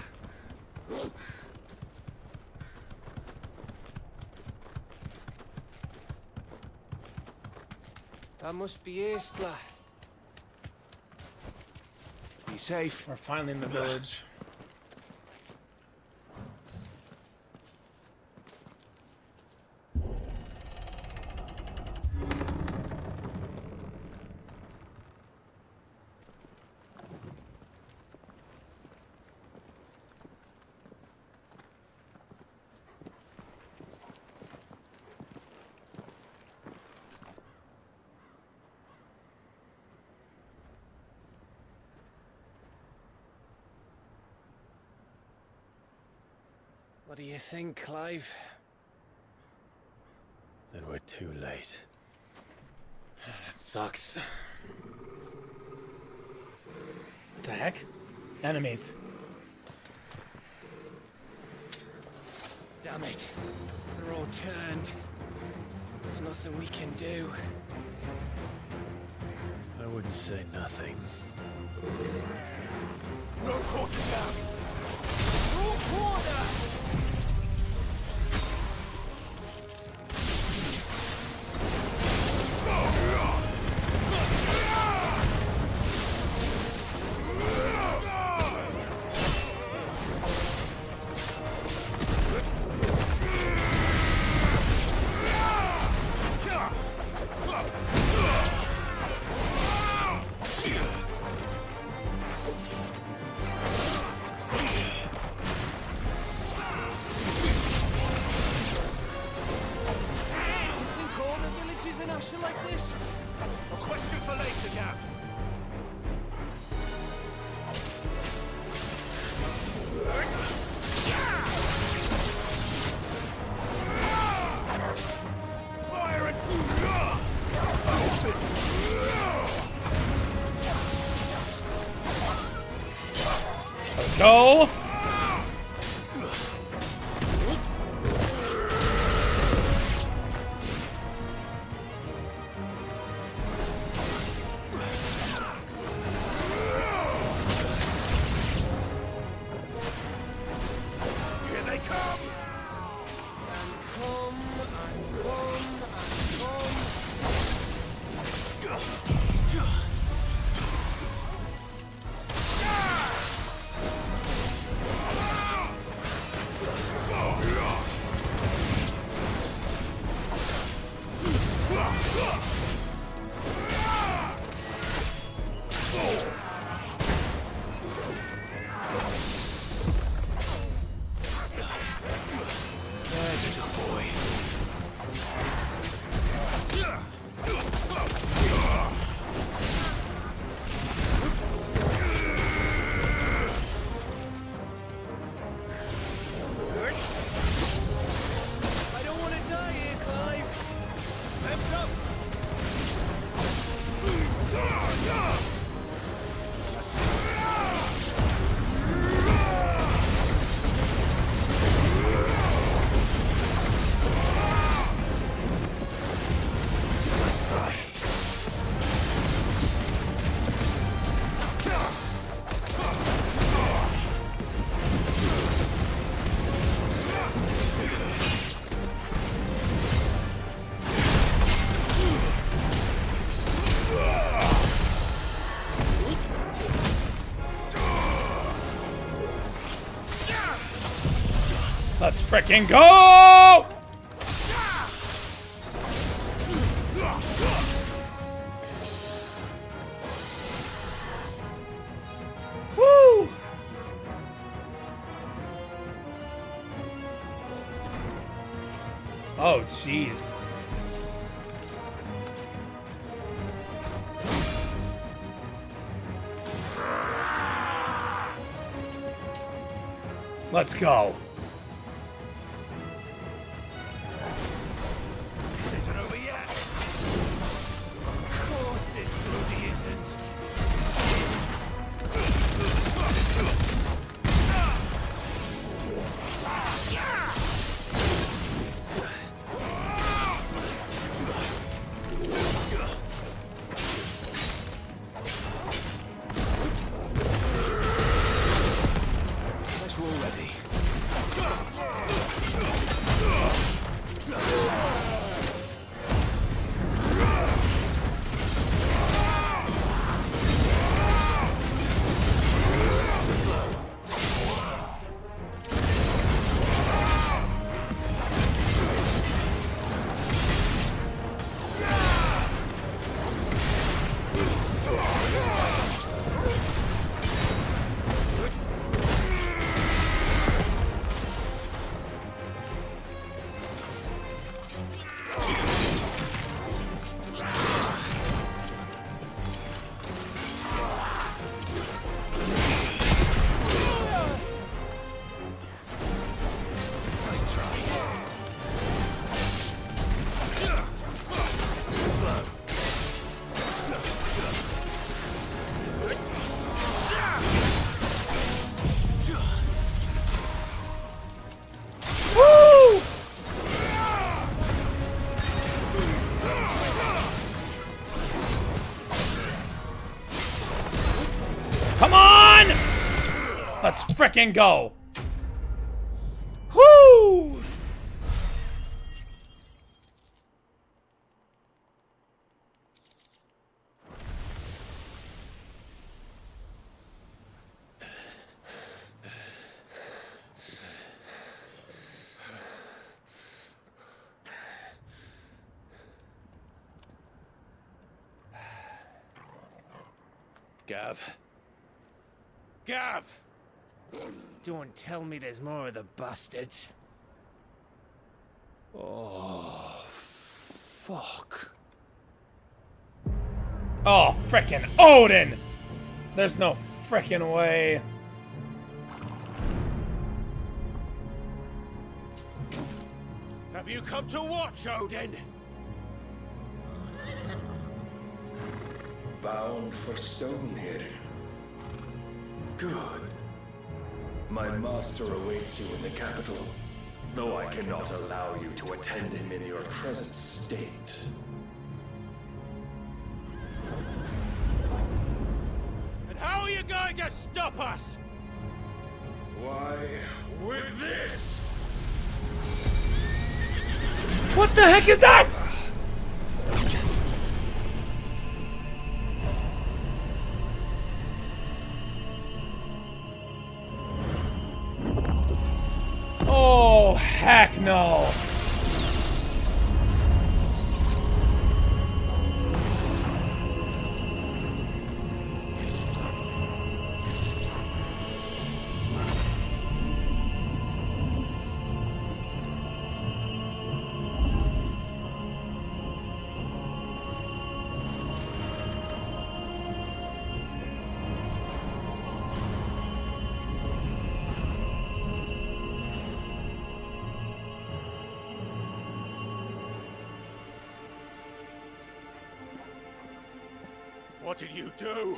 That must be Istla. Be safe. We're finally in the village. What do you think, Clive? Then we're too late. That sucks. What the heck? Enemies. Damn it. They're all turned. There's nothing we can do. I wouldn't say nothing. No quarter down! No quarter! Like this? A question for later, Gav. go. Here they come! There's a good boy. I don't want to die here, Clive! Left up! Let's frickin' go! Woo! Oh, jeez. Let's go. Isn't over yet? Of course it bloody isn't. Let's roll ready. Nice try. Slow. Woo! Come on! Let's frickin' go! Woo! Gav. Gav! Don't tell me there's more of the bastards. Oh, fuck. Oh, frickin' Odin! There's no frickin' way. Have you come to watch, Odin? Bound for stone here. Good. My master awaits you in the capital, though I cannot allow you to attend him in your present state. And how are you going to stop us? Why, with this! What the heck is that? Oh, heck no. What did you do?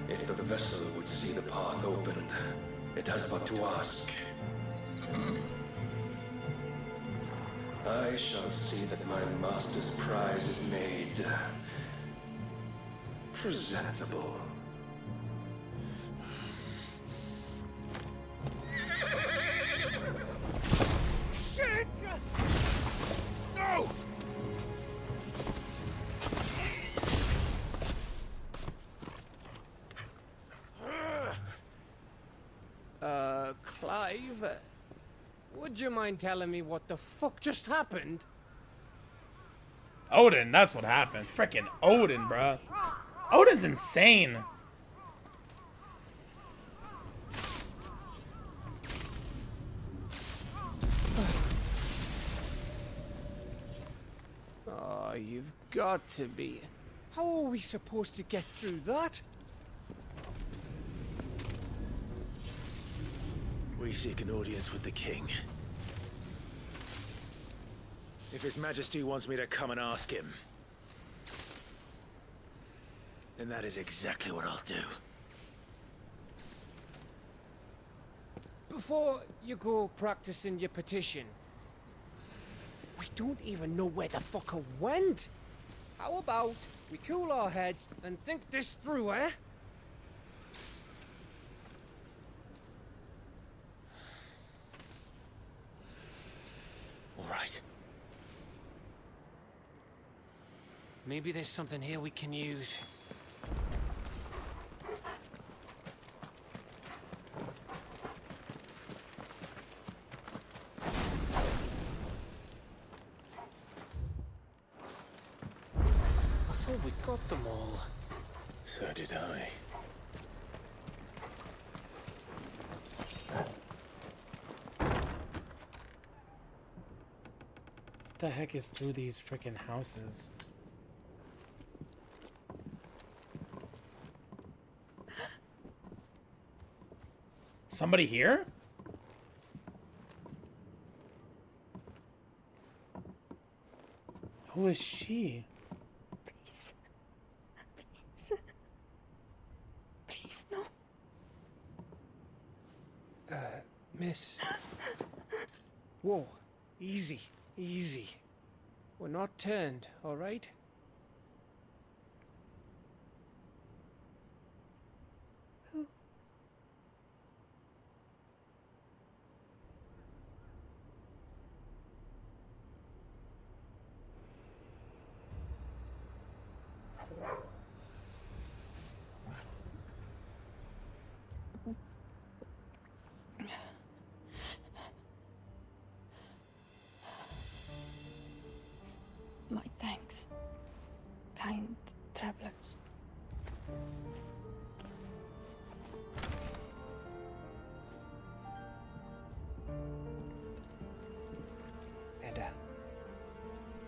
If the vessel would see the path opened, it has but to ask. I shall see that my master's prize is made presentable. Shit! No! Clive, would you mind telling me what the fuck just happened? Odin, that's what happened. Frickin' Odin, bruh. Odin's insane. Oh, you've got to be. How are we supposed to get through that? We seek an audience with the king. If His Majesty wants me to come and ask him, then that is exactly what I'll do. Before you go practicing your petition, we don't even know where the fucker went. How about we cool our heads and think this through, eh? All right. Maybe there's something here we can use. I thought we got them all. So did I. What the heck is through these frickin' houses? Somebody here? Who is she? Please. Please. Please, no. Miss. Whoa. Easy. Easy. We're not turned, all right? Who? My thanks, kind travelers. Edda,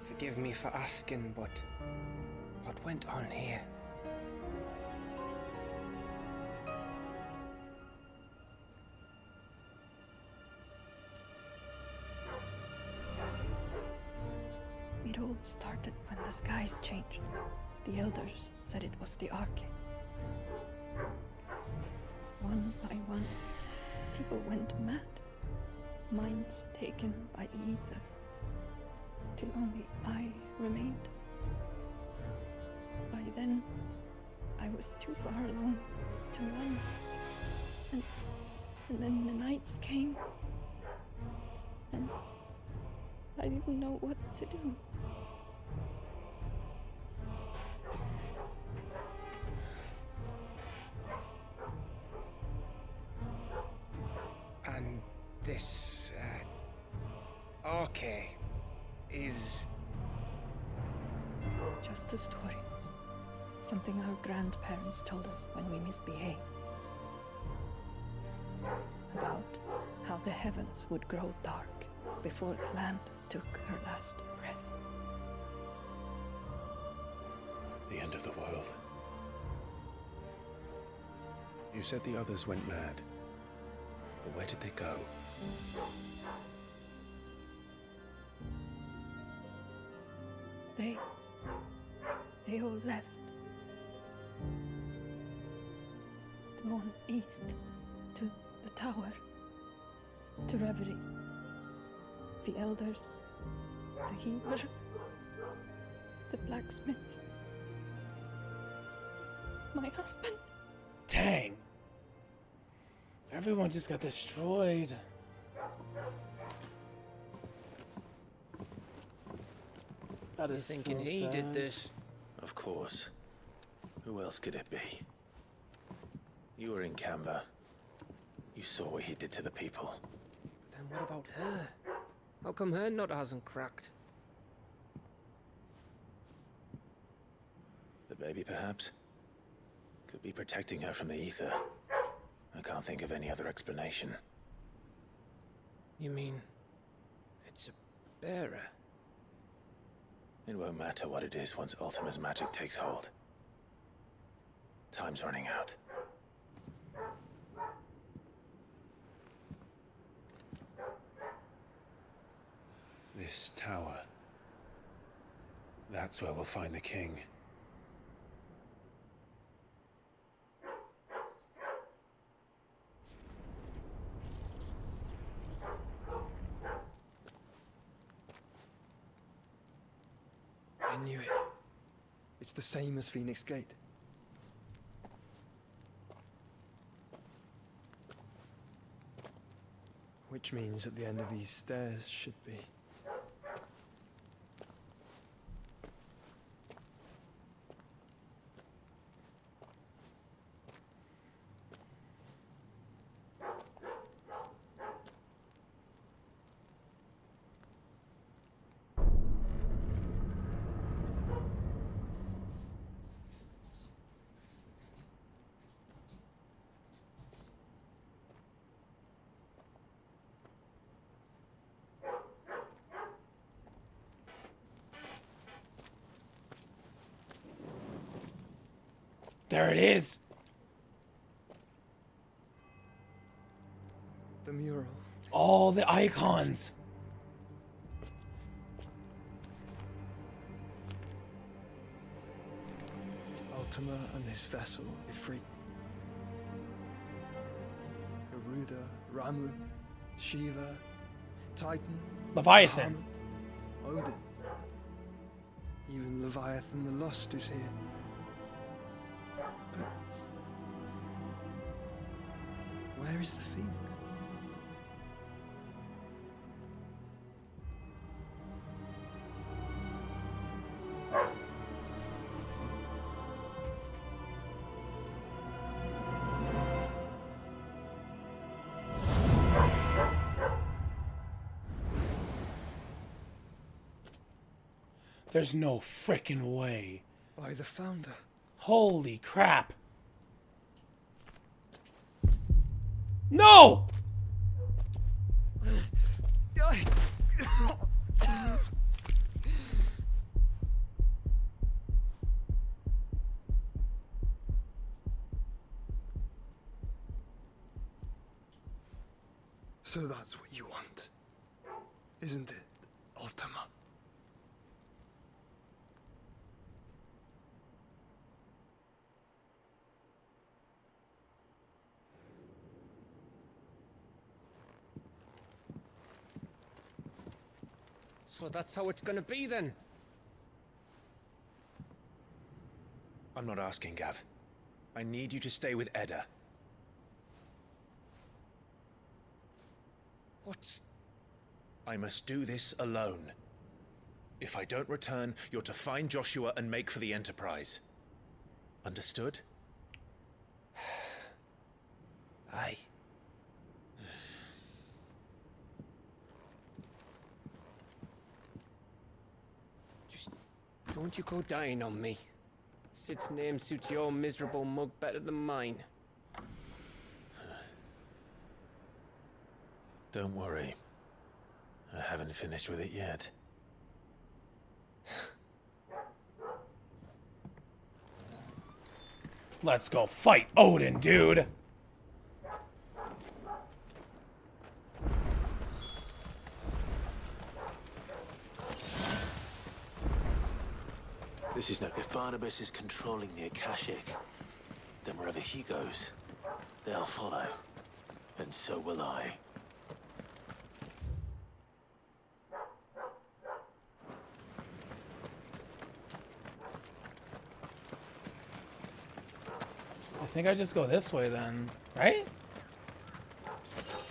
forgive me for asking, but what went on here? It all started when the skies changed. The elders said it was the arcade. One by one, people went mad. Minds taken by the ether. Till only I remained. By then, I was too far along to run. And then the nights came. And I didn't know what to do. And this, arcade is... Just a story. Something our grandparents told us when we misbehaved. About how the heavens would grow dark before the land took her last breath. The end of the world. You said the others went mad. But where did they go? They all left. Drawn east to the tower, to Reverie. The elders, the healer, the blacksmith, my husband. Dang. Everyone just got destroyed. That is thinking so he sad. did this. Of course. Who else could it be? You were in Canva. You saw what he did to the people. But then what about her? How come her nut hasn't cracked? The baby, perhaps? Could be protecting her from the ether. I can't think of any other explanation. You mean... it's a bearer? It won't matter what it is once Ultima's magic takes hold. Time's running out. This tower. That's where we'll find the king. I knew it. It's the same as Phoenix Gate. Which means at the end of these stairs should be... There it is. The mural. All the icons. Ultima and his vessel, Ifrit. Garuda, Ramu, Shiva, Titan, Leviathan. Bahamut, Odin. Even Leviathan the Lost is here. But where is the Phoenix? There's no frickin' way. By the founder. Holy crap. No! So that's what you want, isn't it, Ultima? So that's how it's gonna be then? I'm not asking, Gav. I need you to stay with Edda. What? I must do this alone. If I don't return, you're to find Joshua and make for the Enterprise. Understood? Aye. Just don't you go dying on me. Sid's name suits your miserable mug better than mine. Don't worry. I haven't finished with it yet. Let's go fight Odin, dude. This is no... If Barnabas is controlling the Akashic, then wherever he goes, they'll follow. And so will I. I think I just go this way then, right?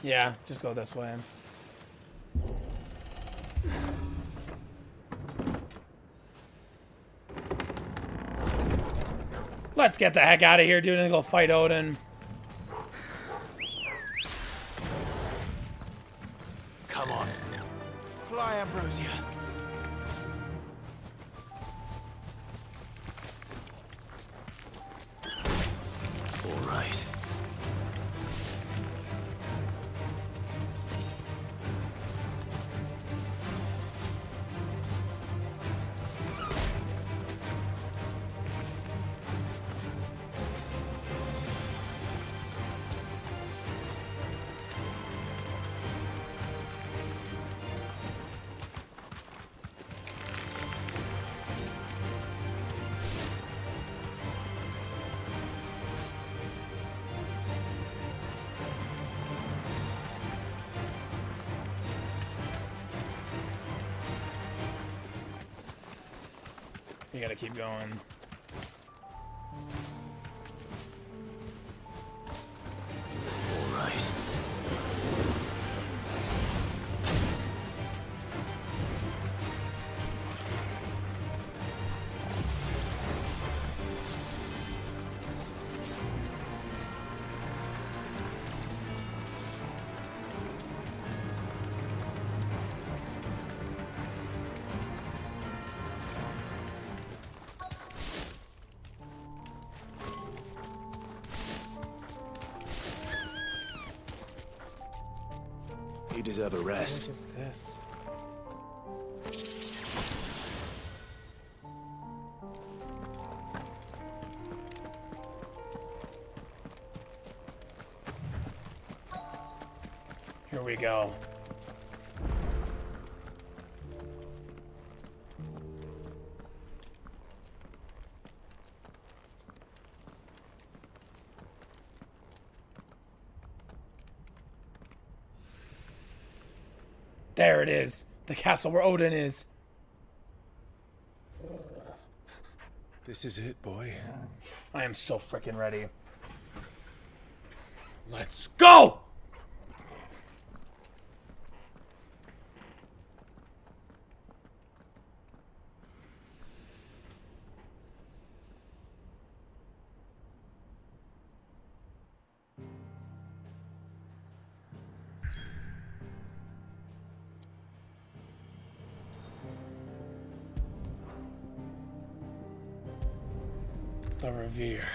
Yeah, just go this way. Let's get the heck out of here, dude, and go fight Odin. Come on. Fly, Ambrosia. All right. You gotta keep going. All right. You deserve a rest. What is this? Here we go. There it is. The castle where Odin is. This is it, boy. I am so freaking ready. Let's go! The Revere.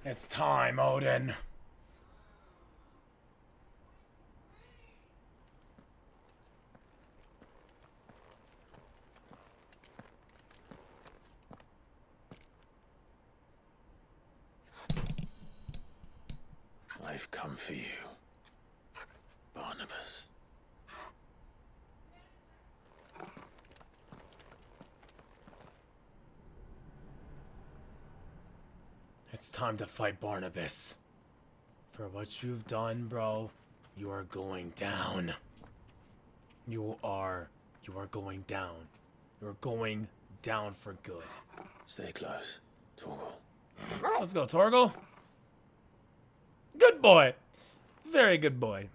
It's time, Odin. I've come for you, Barnabas. It's time to fight Barnabas. For what you've done, bro, you are going down. You are going down. You're going down for good. Stay close, Torgal. Let's go, Torgal. Good boy. Very good boy.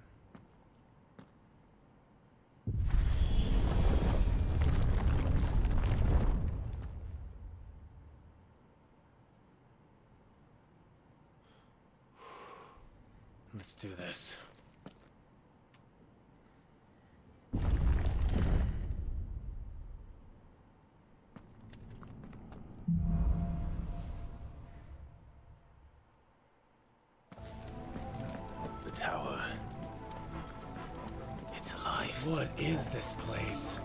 Let's do this. The tower. It's alive. What is this place?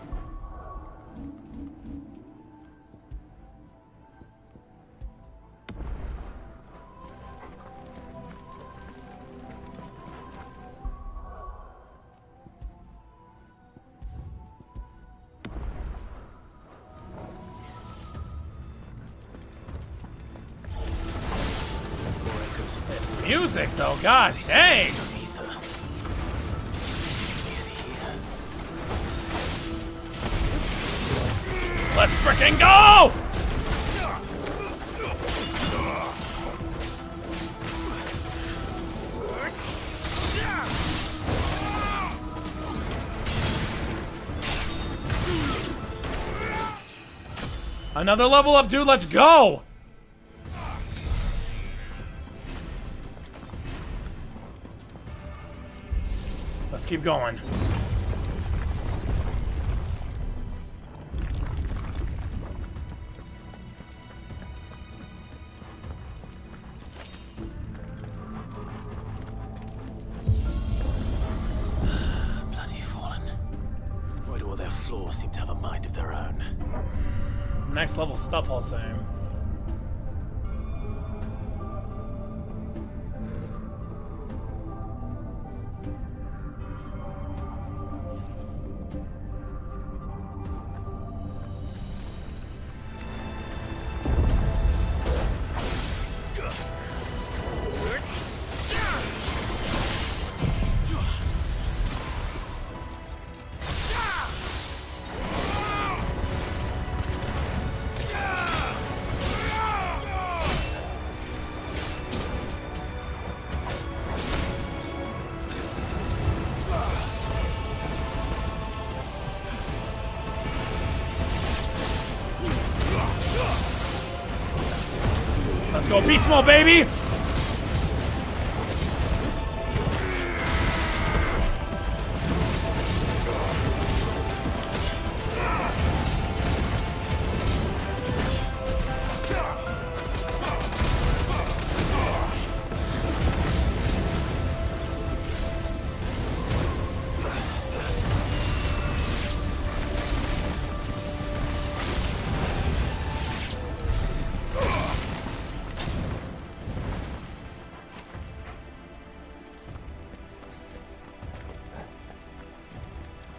This music, though, gosh dang! Let's frickin' go! Another level up, dude. Let's go! Let's keep going. Bloody Fallen. Why do all their floors seem to have a mind of their own? Next level stuff, I'll say. Let's go, beast mode, baby!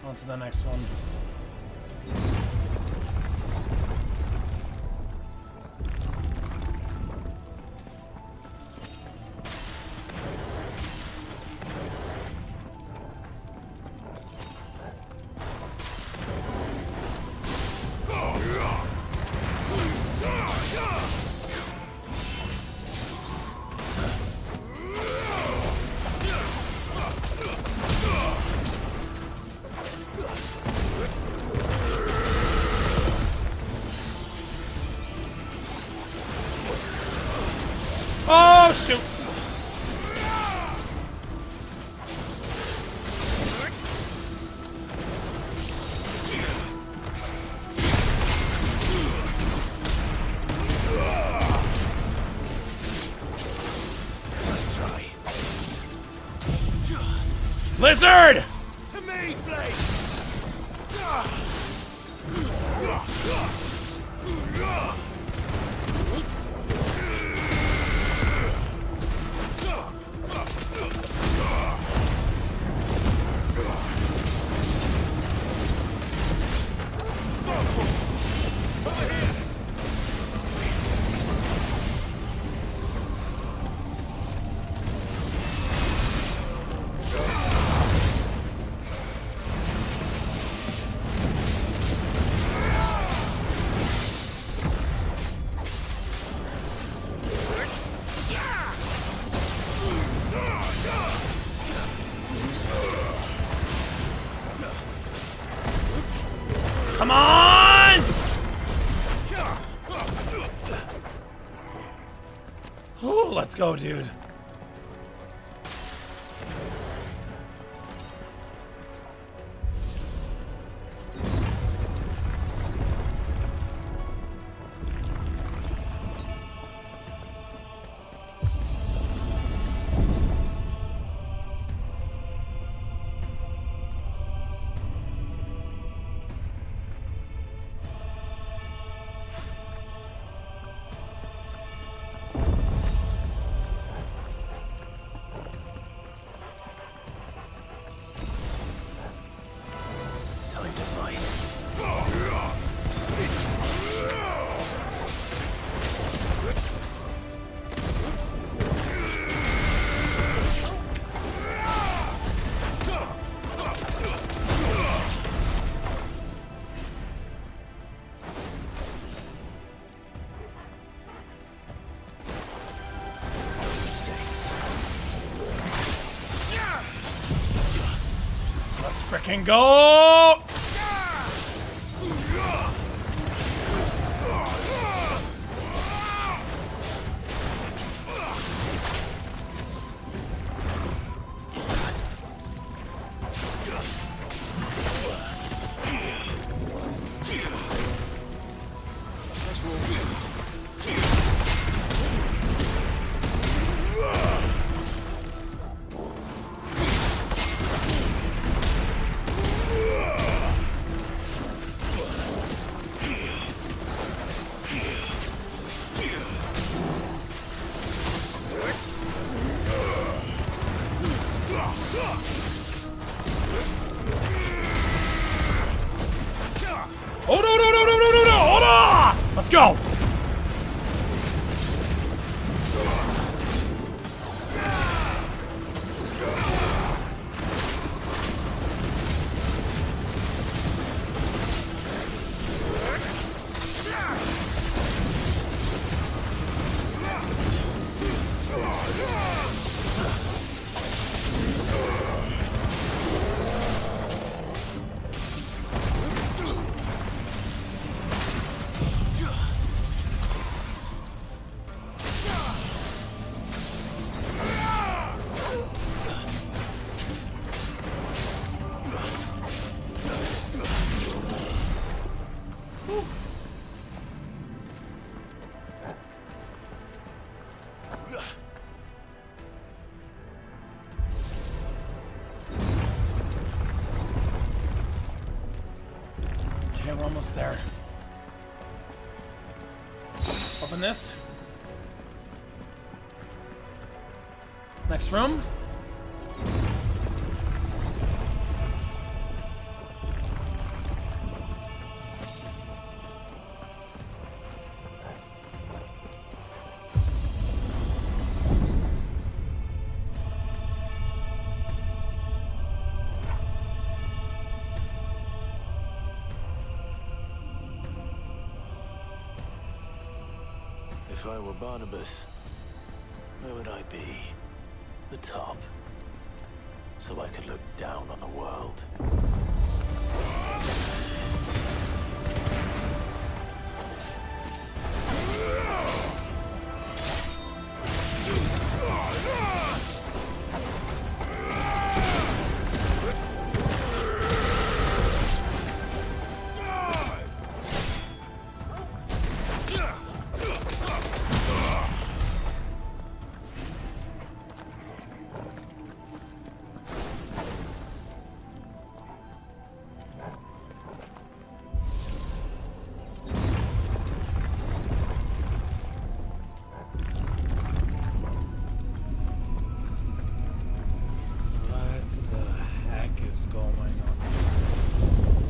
On to the next one. Oh, shoot! Let's try. Lizard! To me, Blade! Come on! Oh, let's go, dude. Time to fight. Mistakes. Let's frickin' go! Oh no, hold on! Let's go! Okay, we're almost there. Open this. Next room. If I were Barnabas, where would I be? The top. So I could look down on the world.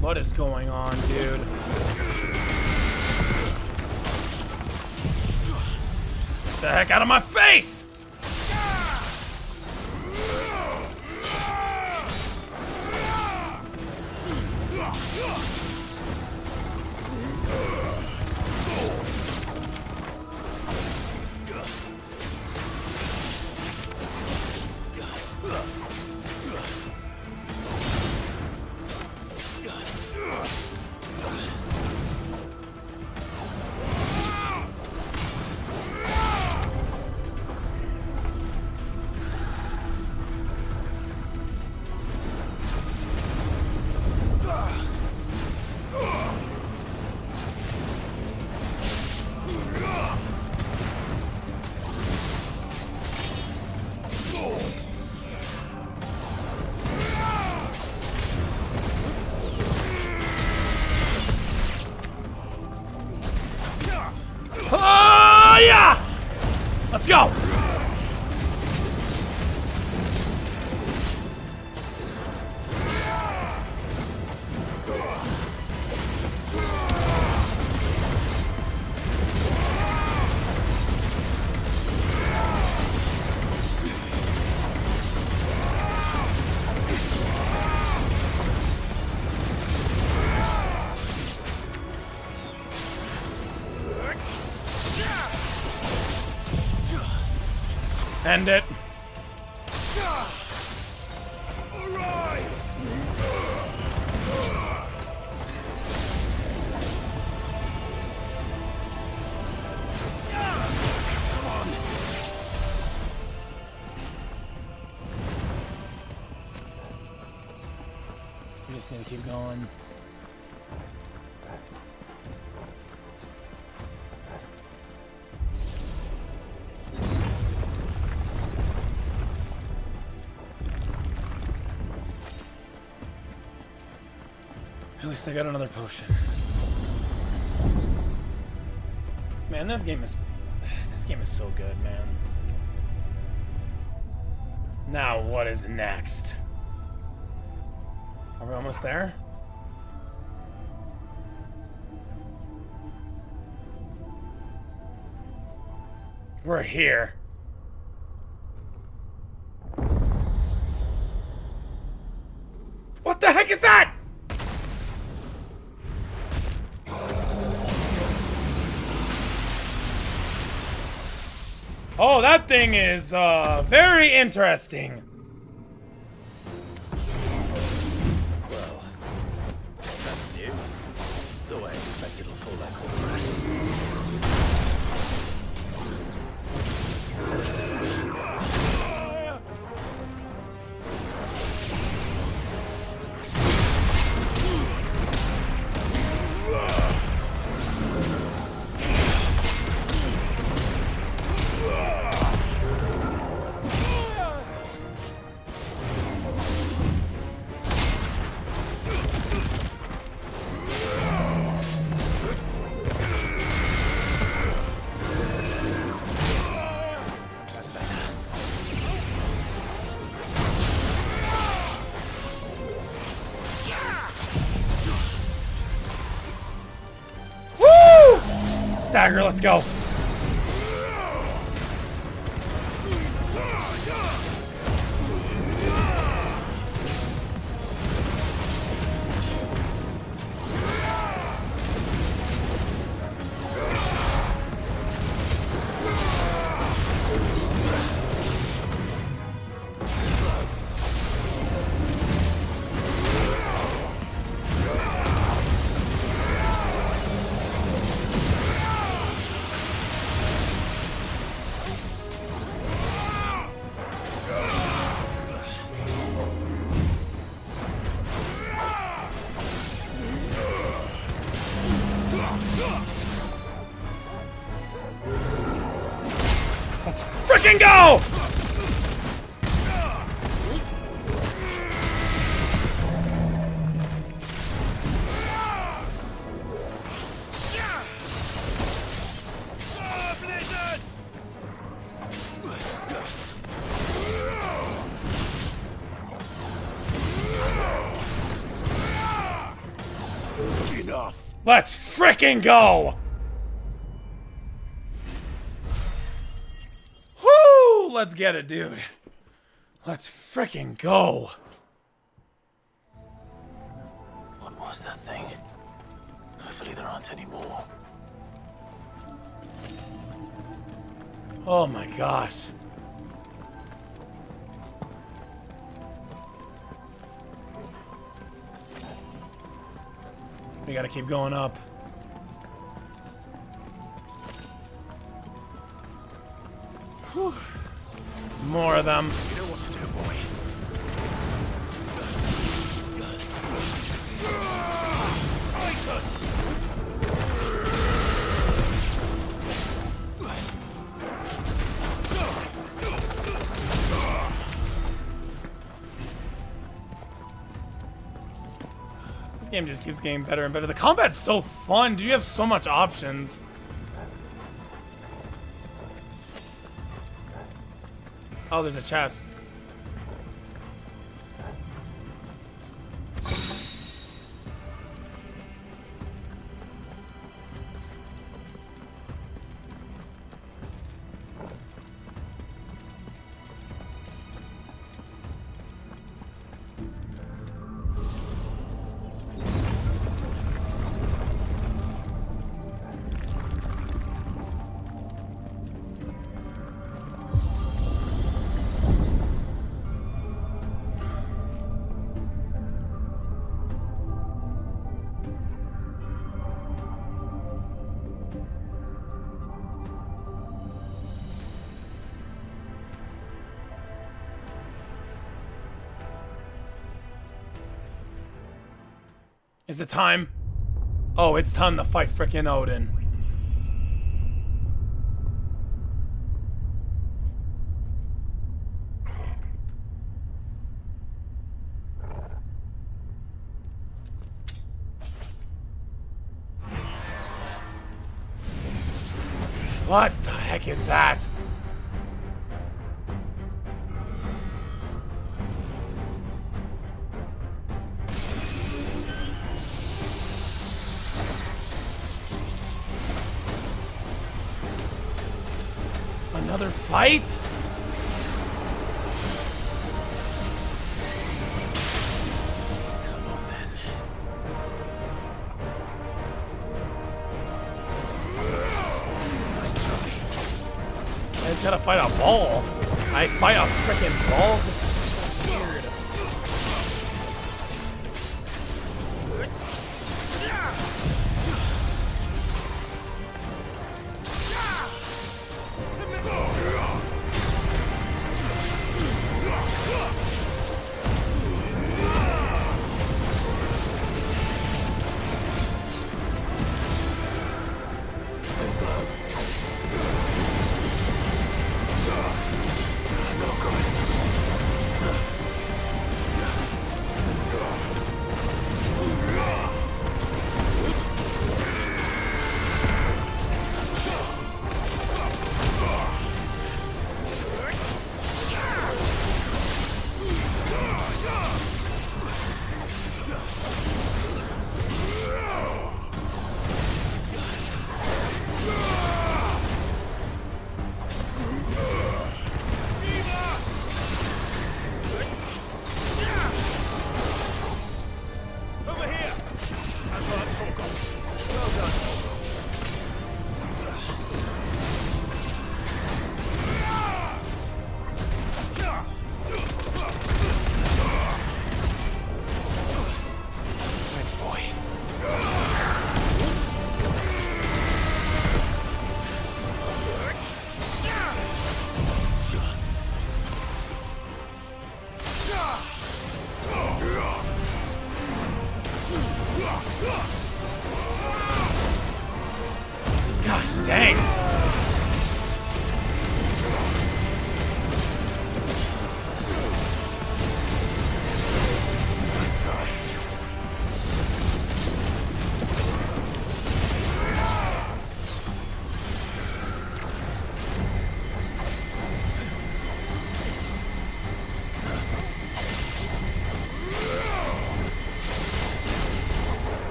What is going on, dude? Get the heck out of my face! Let's go! End it. We just need to keep going. At least I got another potion. Man, this game is so good, man. Now what is next? Are we almost there? We're here. What the heck is that? Oh, that thing is very interesting. Well, that's new. Though I expect it'll fall like all the rest. Stagger, let's go. Let's freaking go! Enough. Let's freaking go! Whoo! Let's get it, dude. Let's freaking go. What was that thing? Hopefully there aren't any more. Oh my gosh. We gotta keep going up. Whew. More of them. You know what to do, boy. This game just keeps getting better and better. The combat's so fun, dude. You have so much options. Oh, there's a chest. Is it time? Oh, it's time to fight frickin' Odin. What the heck is that? Another fight? Come on, then. Nice try. I just gotta fight a ball. I fight a frickin' ball? This is so weird. Gosh dang.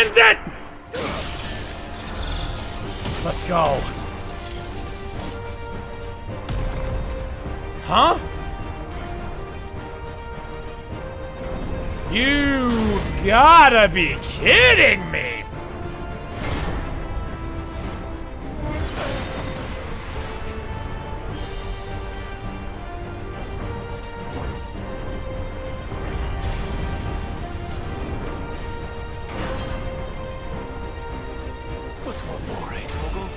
End it! Let's go. Huh? You've gotta be kidding me! What's one more, eh, Torgal?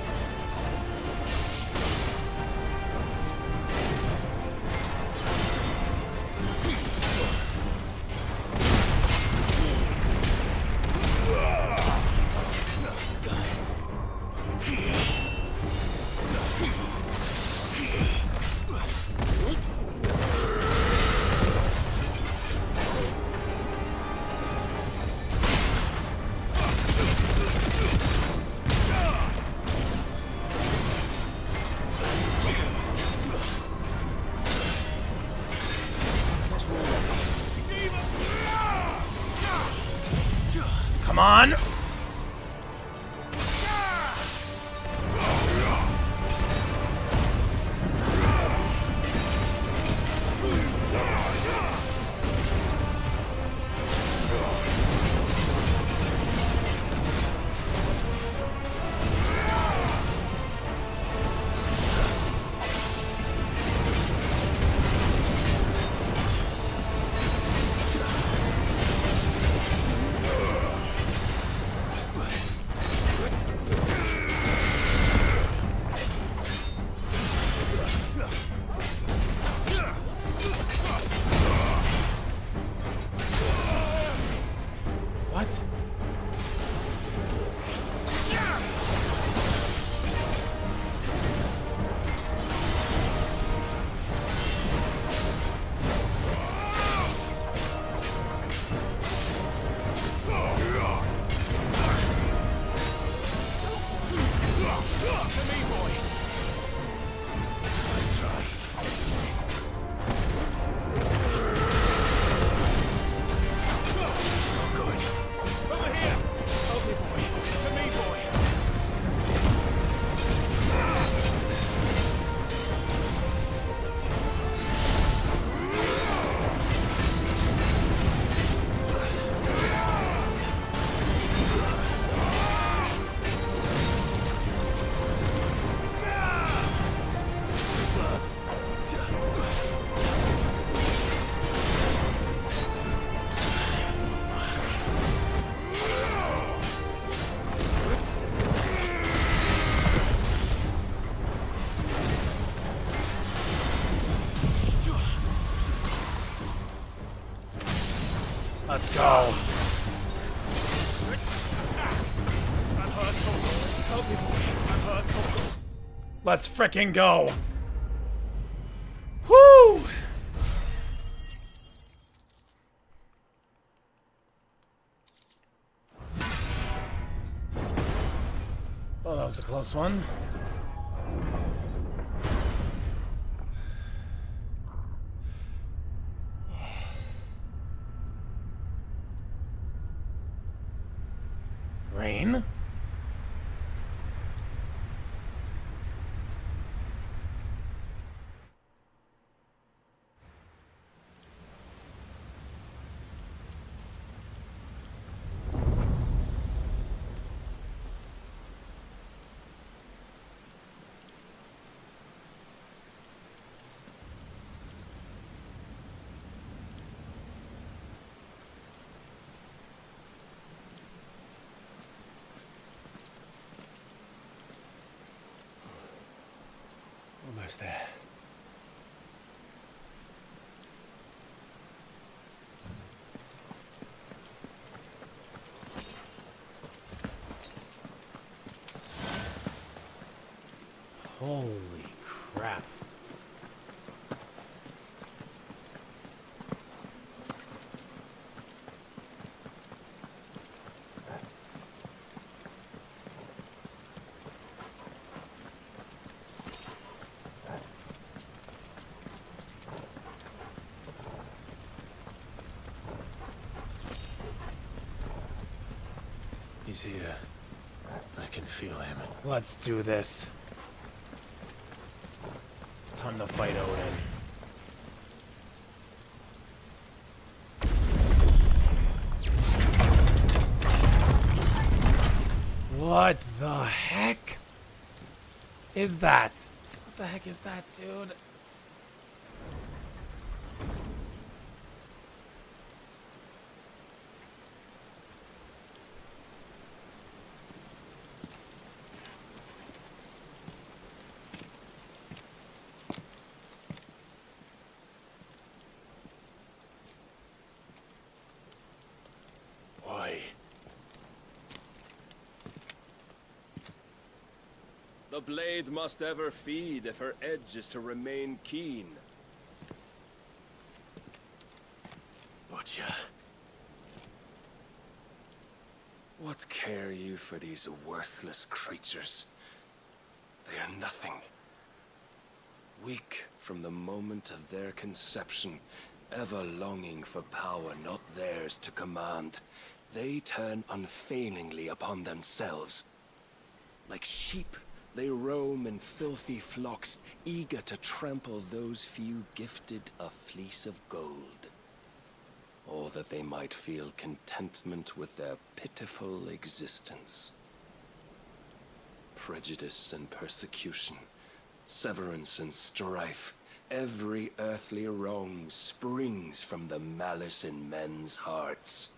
To me, boy. Nice try. Not good. Over here. Help me, boy. To me, boy. Let's go. Let's frickin' go. Woo! Oh, that was a close one. Rain? Almost there. Holy crap. He's here. I can feel him. Let's do this. Time to fight Odin. What the heck is that? What the heck is that, dude? Why? The blade must ever feed if her edge is to remain keen. Butcher. What care you for these worthless creatures? They are nothing. Weak from the moment of their conception, ever longing for power not theirs to command, they turn unfailingly upon themselves. Like sheep, they roam in filthy flocks, eager to trample those few gifted a fleece of gold. Or that they might feel contentment with their pitiful existence. Prejudice and persecution, severance and strife, every earthly wrong springs from the malice in men's hearts.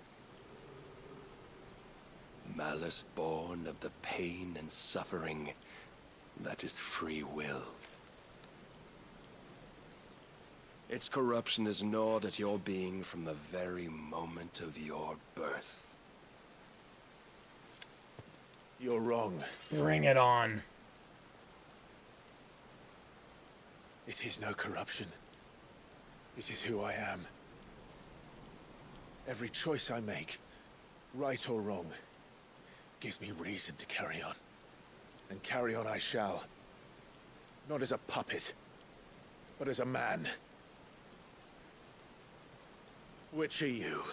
Malice born of the pain and suffering that is free will. Its corruption is gnawed at your being from the very moment of your birth. You're wrong. Bring it on. It is no corruption. It is who I am. Every choice I make, right or wrong, gives me reason to carry on. And carry on I shall. Not as a puppet, but as a man. Which are you?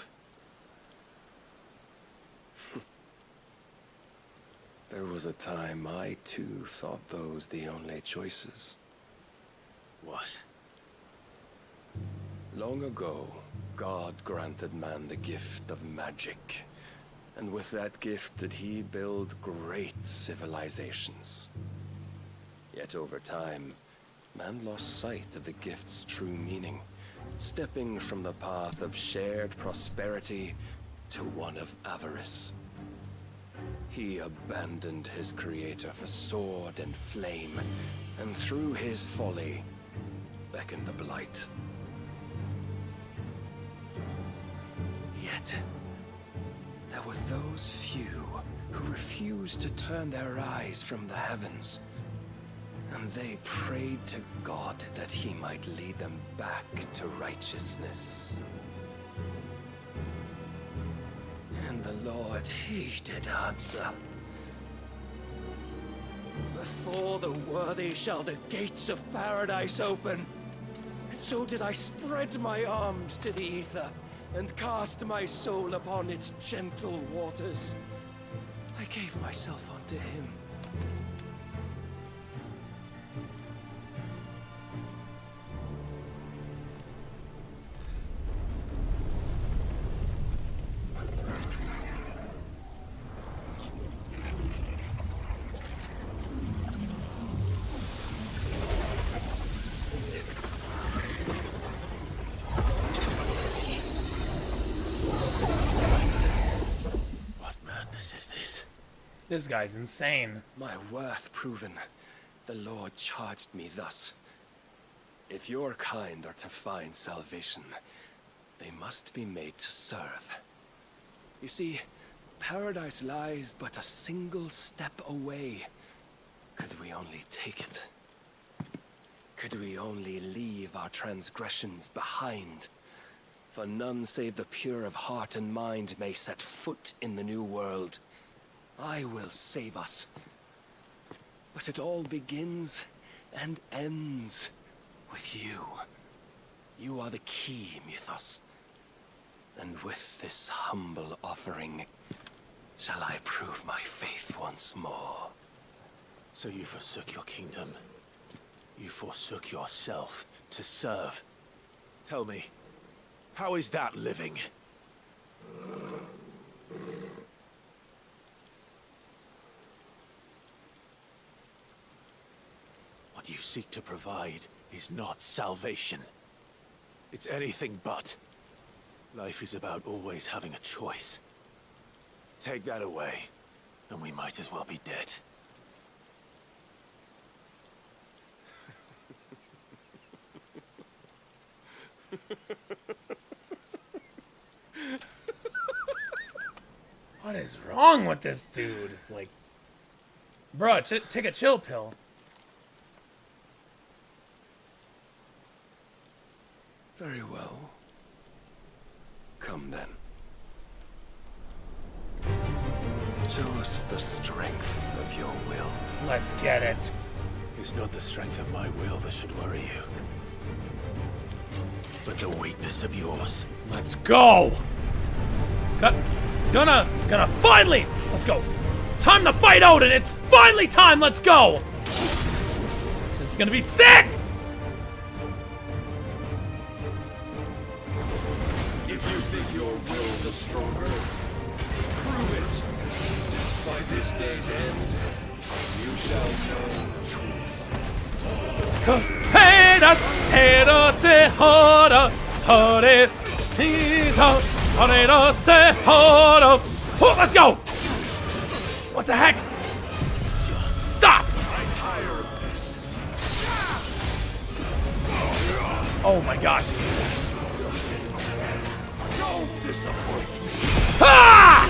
There was a time I too thought those the only choices. What? Long ago, God granted man the gift of magic. And with that gift did he build great civilizations. Yet over time, man lost sight of the gift's true meaning, stepping from the path of shared prosperity to one of avarice. He abandoned his creator for sword and flame, and through his folly, beckoned the blight. Yet, there were those few who refused to turn their eyes from the heavens, and they prayed to God that he might lead them back to righteousness. And the Lord, he did answer. Before the worthy shall the gates of paradise open. And so did I spread my arms to the ether, and cast my soul upon its gentle waters. I gave myself unto him. This guy's insane. My worth proven, the Lord charged me thus. If your kind are to find salvation, they must be made to serve. You see, paradise lies but a single step away. Could we only take it? Could we only leave our transgressions behind? For none save the pure of heart and mind may set foot in the new world. I will save us. But it all begins and ends with you. You are the key, Mythos. And with this humble offering, shall I prove my faith once more. So you forsook your kingdom. You forsook yourself to serve. Tell me, how is that living? What you seek to provide is not salvation. It's anything but. Life is about always having a choice. Take that away, and we might as well be dead. What is wrong with this dude? Like, bro, take a chill pill. Very well. Come then. Show us the strength of your will. Let's get it. It's not the strength of my will that should worry you, but the weakness of yours. Let's go. Gonna finally. Let's go. Time to fight Odin. It's finally time. Let's go. This is gonna be sick. If you think your will is stronger, prove it. By this day's end, you shall know truth. To hate us, say harder, harder, he's out, harder, say harder. Oh, let's go! What the heck? Stop! Oh my gosh. Don't disappoint me. Ah!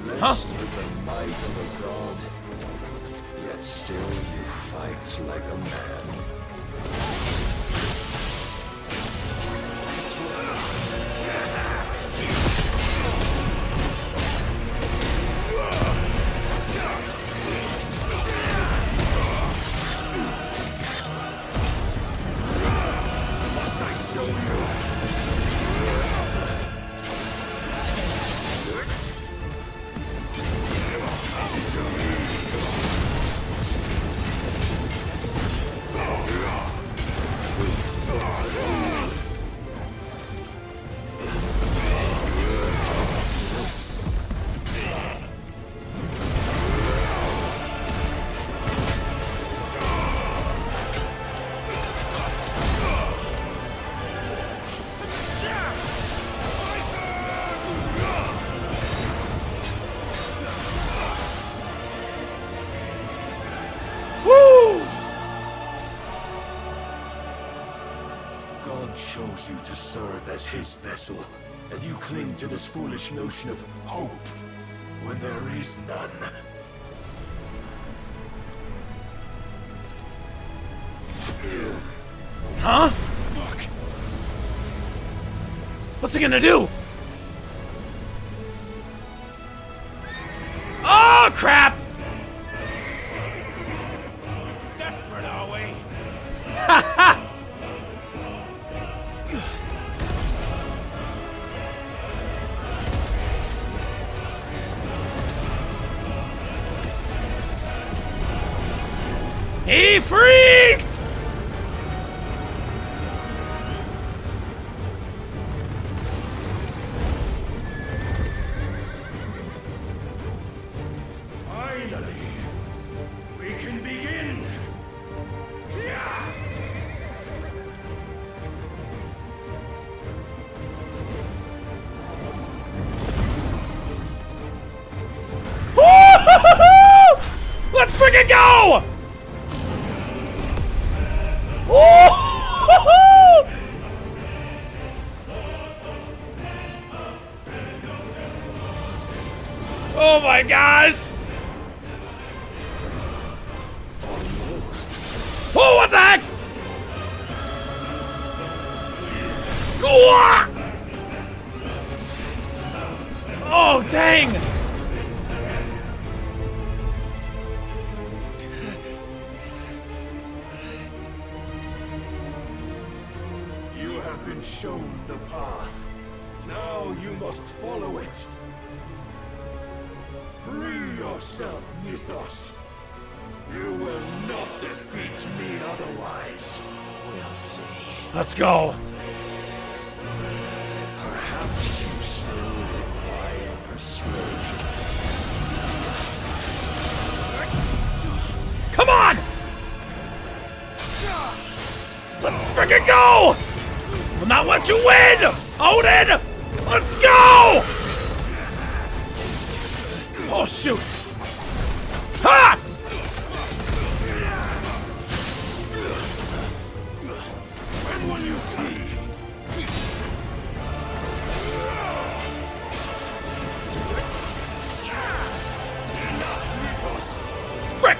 Blessed with the might of a god, yet still you fight like a man. chose you to serve as his vessel, and you cling to this foolish notion of hope when there is none. Huh? Fuck. What's he gonna do? Oh, crap! Desperate, are we? He freaked! Finally, we can begin. Yeah. Let's freaking go! Oh! Oh my gosh! Oh, what the heck? Oh, dang! You have been shown the path. Now you must follow it. Free yourself, Mythos. You will not defeat me otherwise. We'll see. Let's go. Perhaps you still require persuasion. Come on! Let's freaking go! Will not let you win! Odin! Let's go! Oh, shoot. Ha! When will you see? Frick!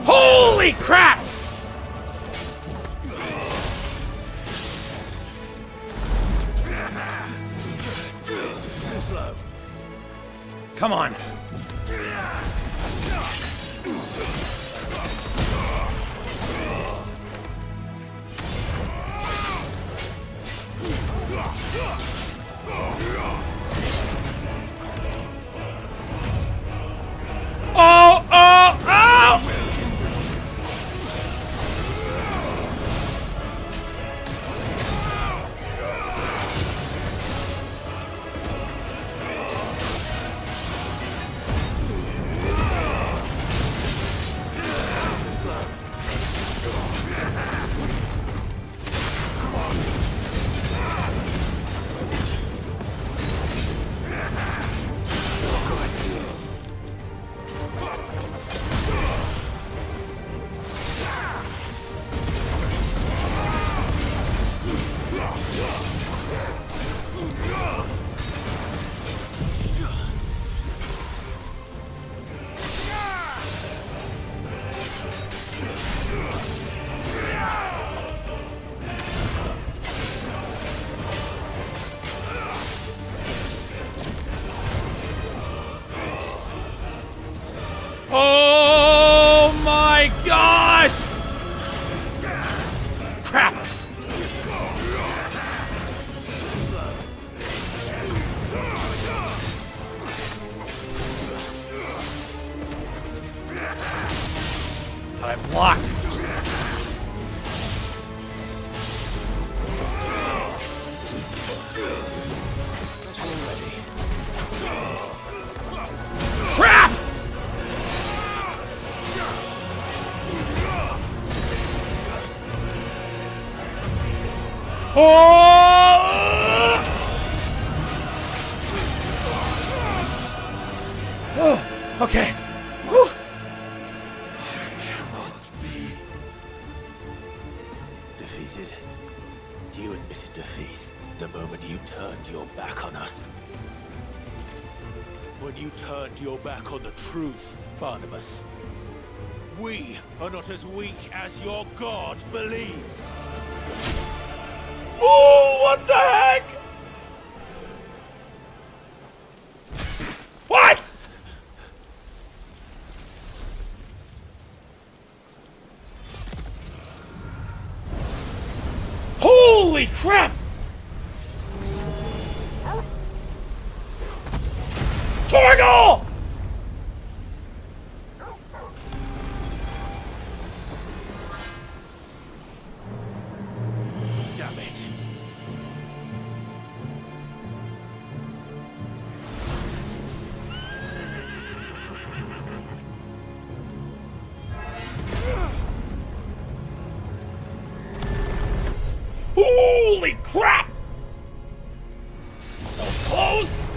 Holy crap! Too slow. Come on. Oh, oh, oh! Oh my gosh! Crap! I blocked. Crap! Oh! Okay. Whew. Defeated. You admitted defeat the moment you turned your back on us. When you turned your back on the truth, Barnabas. We are not as weak as your God believes. Ooh, what the heck? What? Holy crap! Torgal! Damn it. Holy crap! That was close!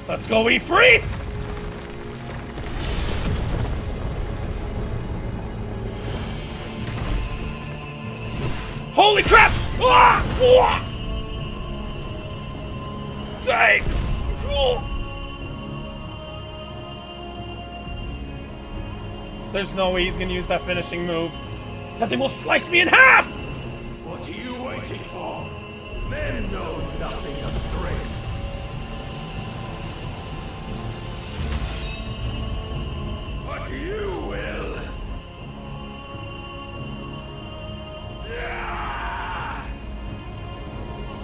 Let's go, Ifrit! Holy crap! Ah! Ah! Dang! Oh. There's no way he's gonna use that finishing move. That thing will slice me in half! What are you waiting for? Men know nothing of strength. But you will.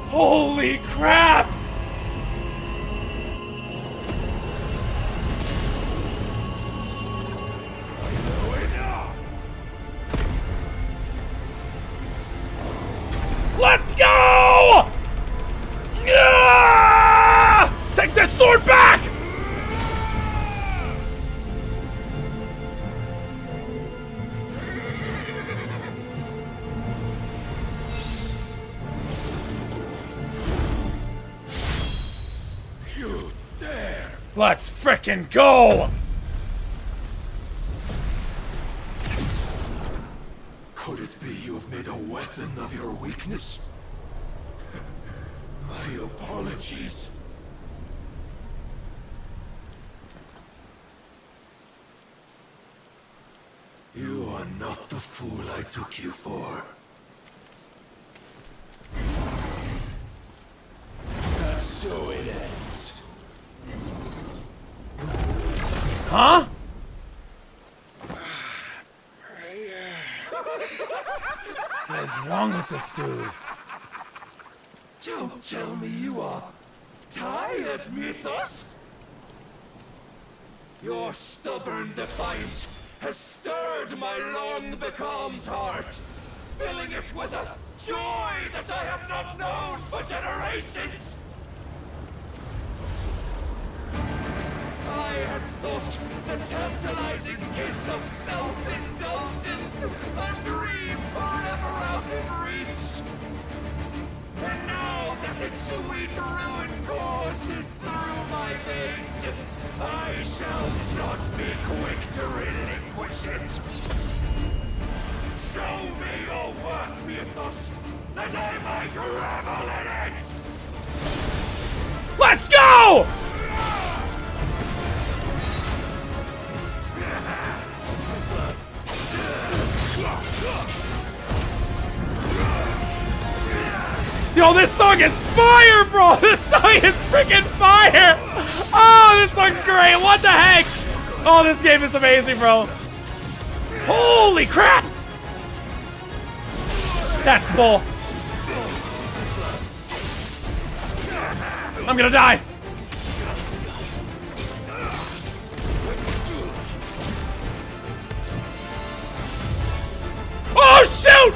Holy crap! Let's go! Yeah! Take this sword back! You dare! Let's frickin' go! Could it be you have made a weapon of your weakness? My apologies. You are not the fool I took you for. And so it ends. Huh? What is wrong with this dude? Don't tell me you are tired, Mythos! Your stubborn defiance has stirred my long-becalmed heart, filling it with a joy that I have not known for generations! I had thought the tantalizing kiss of self-indulgence a dream forever out of reach. And now that its sweet ruin courses through my veins, I shall not be quick to relinquish it. Show me your work, Mythos, that I might revel in it! Let's go! Yo, this song is fire, bro! This song is freaking fire! Oh, this song's great! What the heck? Oh, this game is amazing, bro! Holy crap! That's bull. I'm gonna die! Oh, shoot!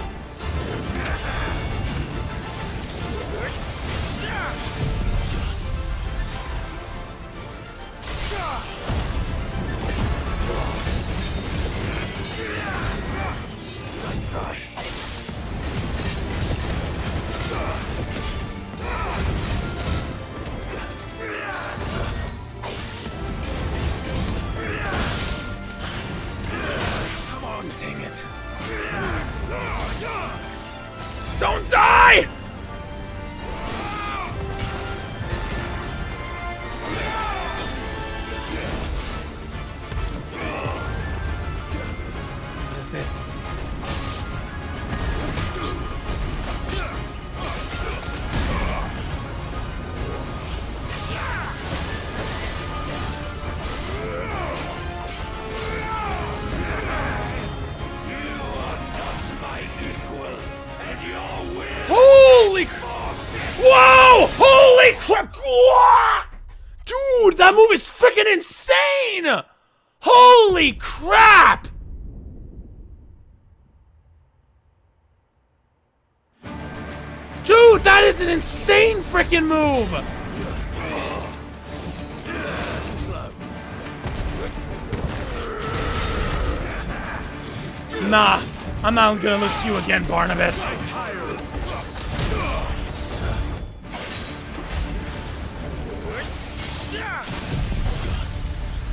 this. Holy! Whoa! Holy crap! Whoa! Dude, that move is freaking insane! Holy crap! Dude, that is an insane freaking move! Nah, I'm not gonna lose to you again, Barnabas.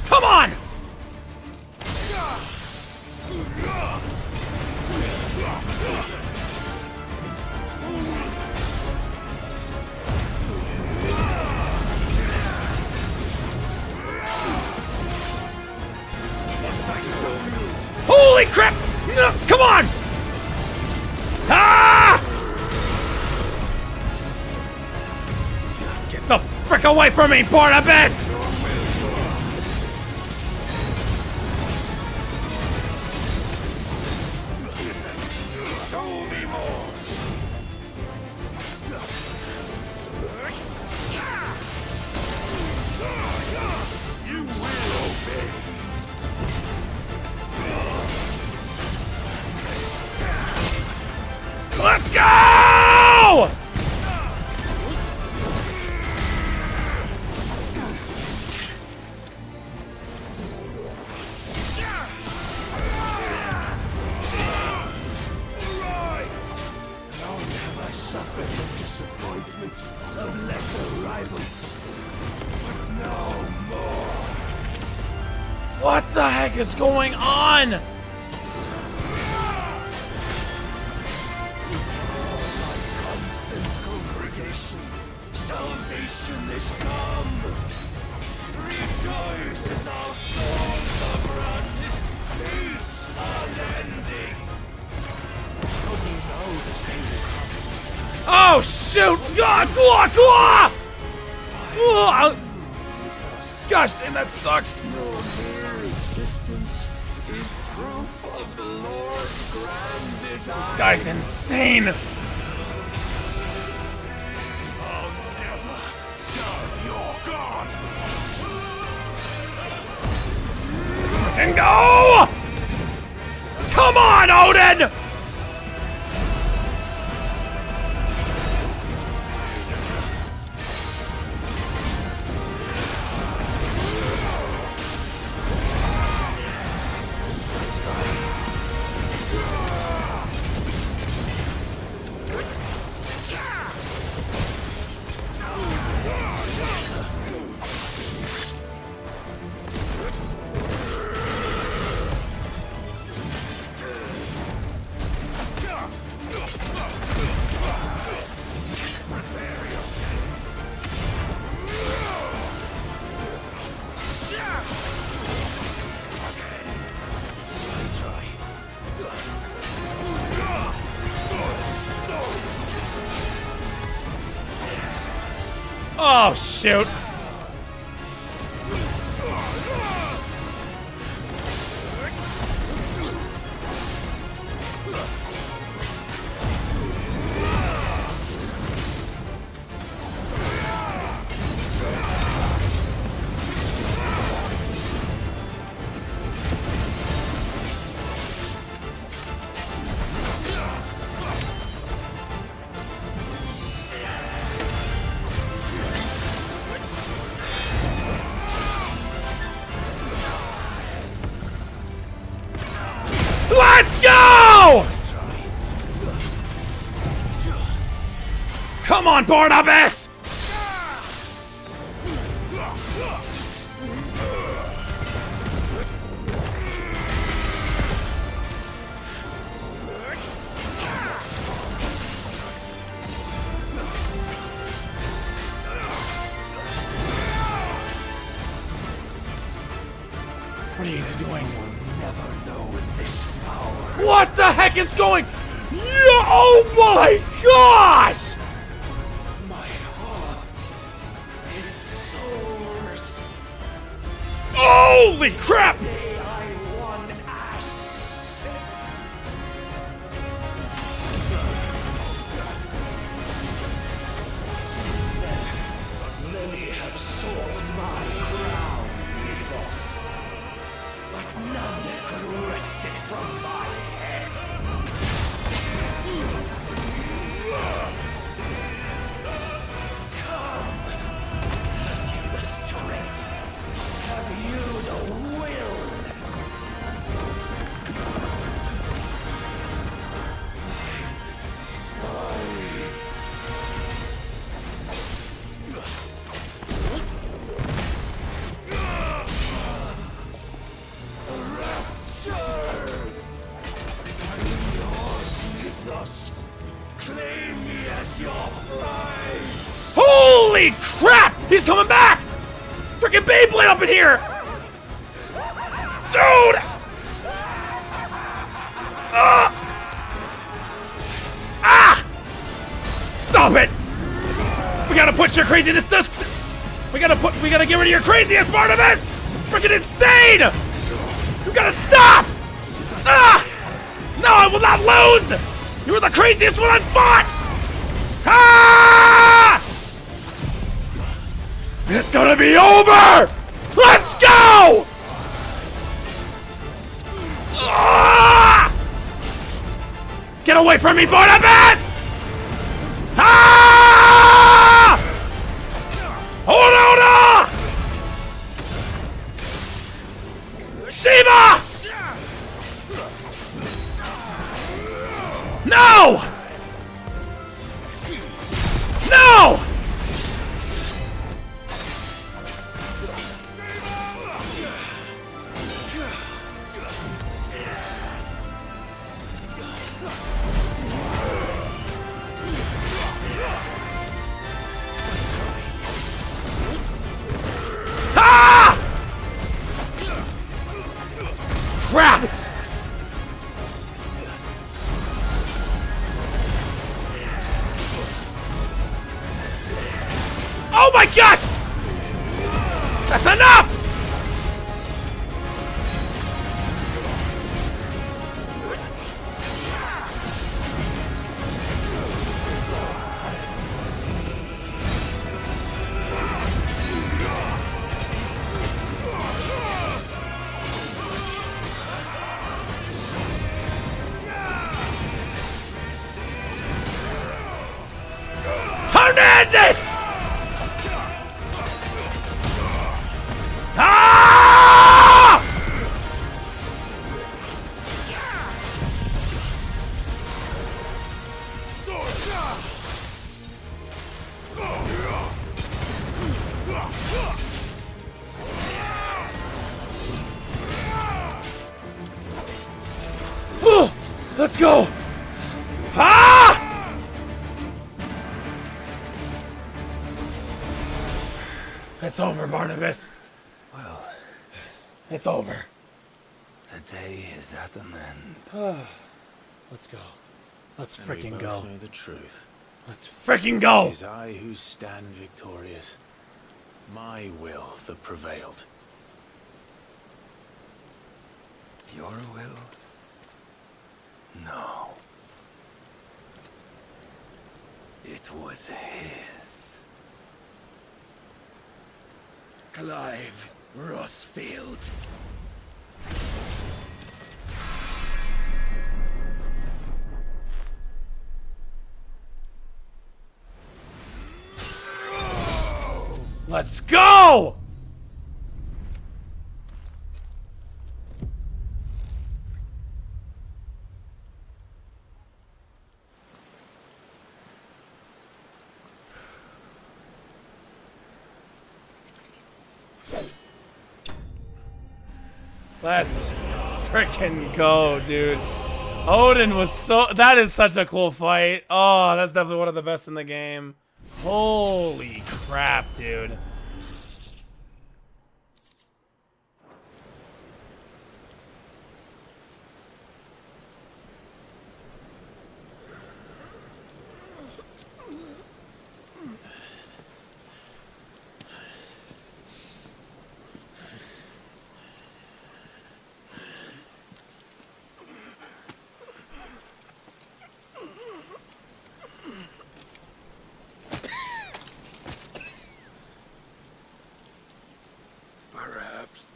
Come on! Holy crap! No, come on! Ah! Get the frick away from me, Barnabas! Let's go! Long have I suffered the disappointment of lesser rivals, but no more. What the heck is going on? Salvation is come. Rejoice as our souls are granted peace unending. How do you know this day will come? Oh shoot! Gosh, damn, that sucks. Your mere existence is proof of the Lord's grand design. This guy's insane. And go! Come on, Odin! Oh, shoot. Let's go! Come on, Barnabas! What is he doing? Never know this power. What the heck is going? Yeah, oh my gosh! My heart, it soars. Holy crap! Day I won Ash. Since then, many have sought my crown, Mythos. But none could wrest it from my head. Come. Have you the strength? Have you the will? Claim me as your prize! Holy crap! He's coming back! Freaking Beyblade up in here! Dude! Ah! Stop it! We gotta put your craziness to... We gotta get rid of your craziest part of this! Freaking insane! You gotta stop! Ah! No, I will not lose! You were the craziest one I've fought! Ah! It's gonna be over! Let's go! Ah! Get away from me, Barnabas! Ah! Hold on! Shiva! No! No! Ah! Crap! Oh my gosh! That's enough! Time to end this! Ah! Let's go! Ah! It's over, Barnabas. Well, it's over. The day is at an end. Let's go. Let's And we freaking both go. know the truth. Let's freaking go! It is I who stand victorious. My will that prevailed. Your will? No. It was his. Clive Rossfield. Let's go! Let's freaking go, dude. Odin was so... That is such a cool fight. Oh, that's definitely one of the best in the game. Holy crap, dude.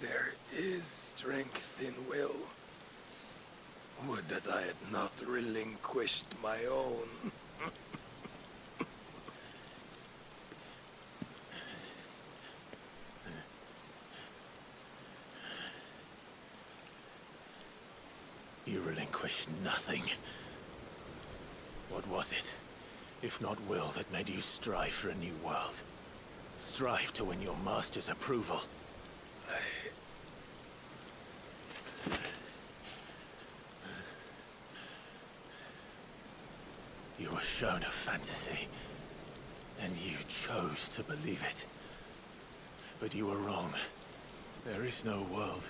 There is strength in will. Would that I had not relinquished my own. You relinquished nothing. What was it, if not will, that made you strive for a new world? Strive to win your master's approval? You were shown a fantasy, and you chose to believe it. But you were wrong. There is no world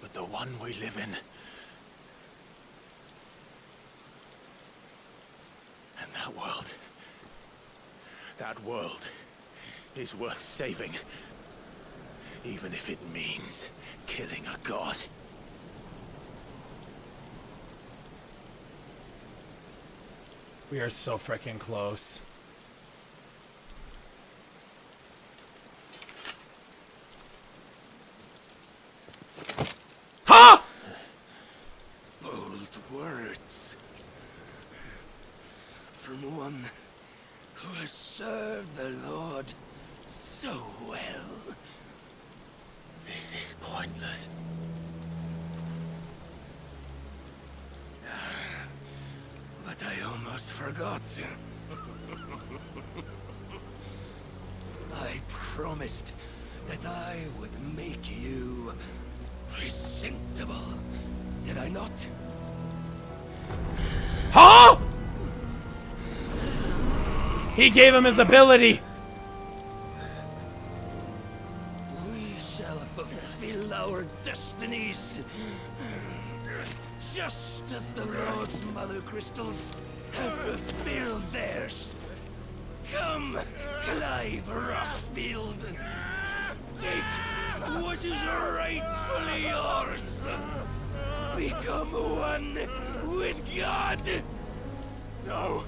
but the one we live in. And that world is worth saving. Even if it means killing a god. We are so freaking close. Ha! Bold words. From one who has served the Lord so well. This is pointless. But I almost forgot. I promised that I would make you presentable. Did I not? Huh? He gave him his ability. We shall fulfill our destinies. Just as the Lord's Mother Crystals have fulfilled theirs. Come, Clive Rossfield. Take what is rightfully yours. Become one with God. No.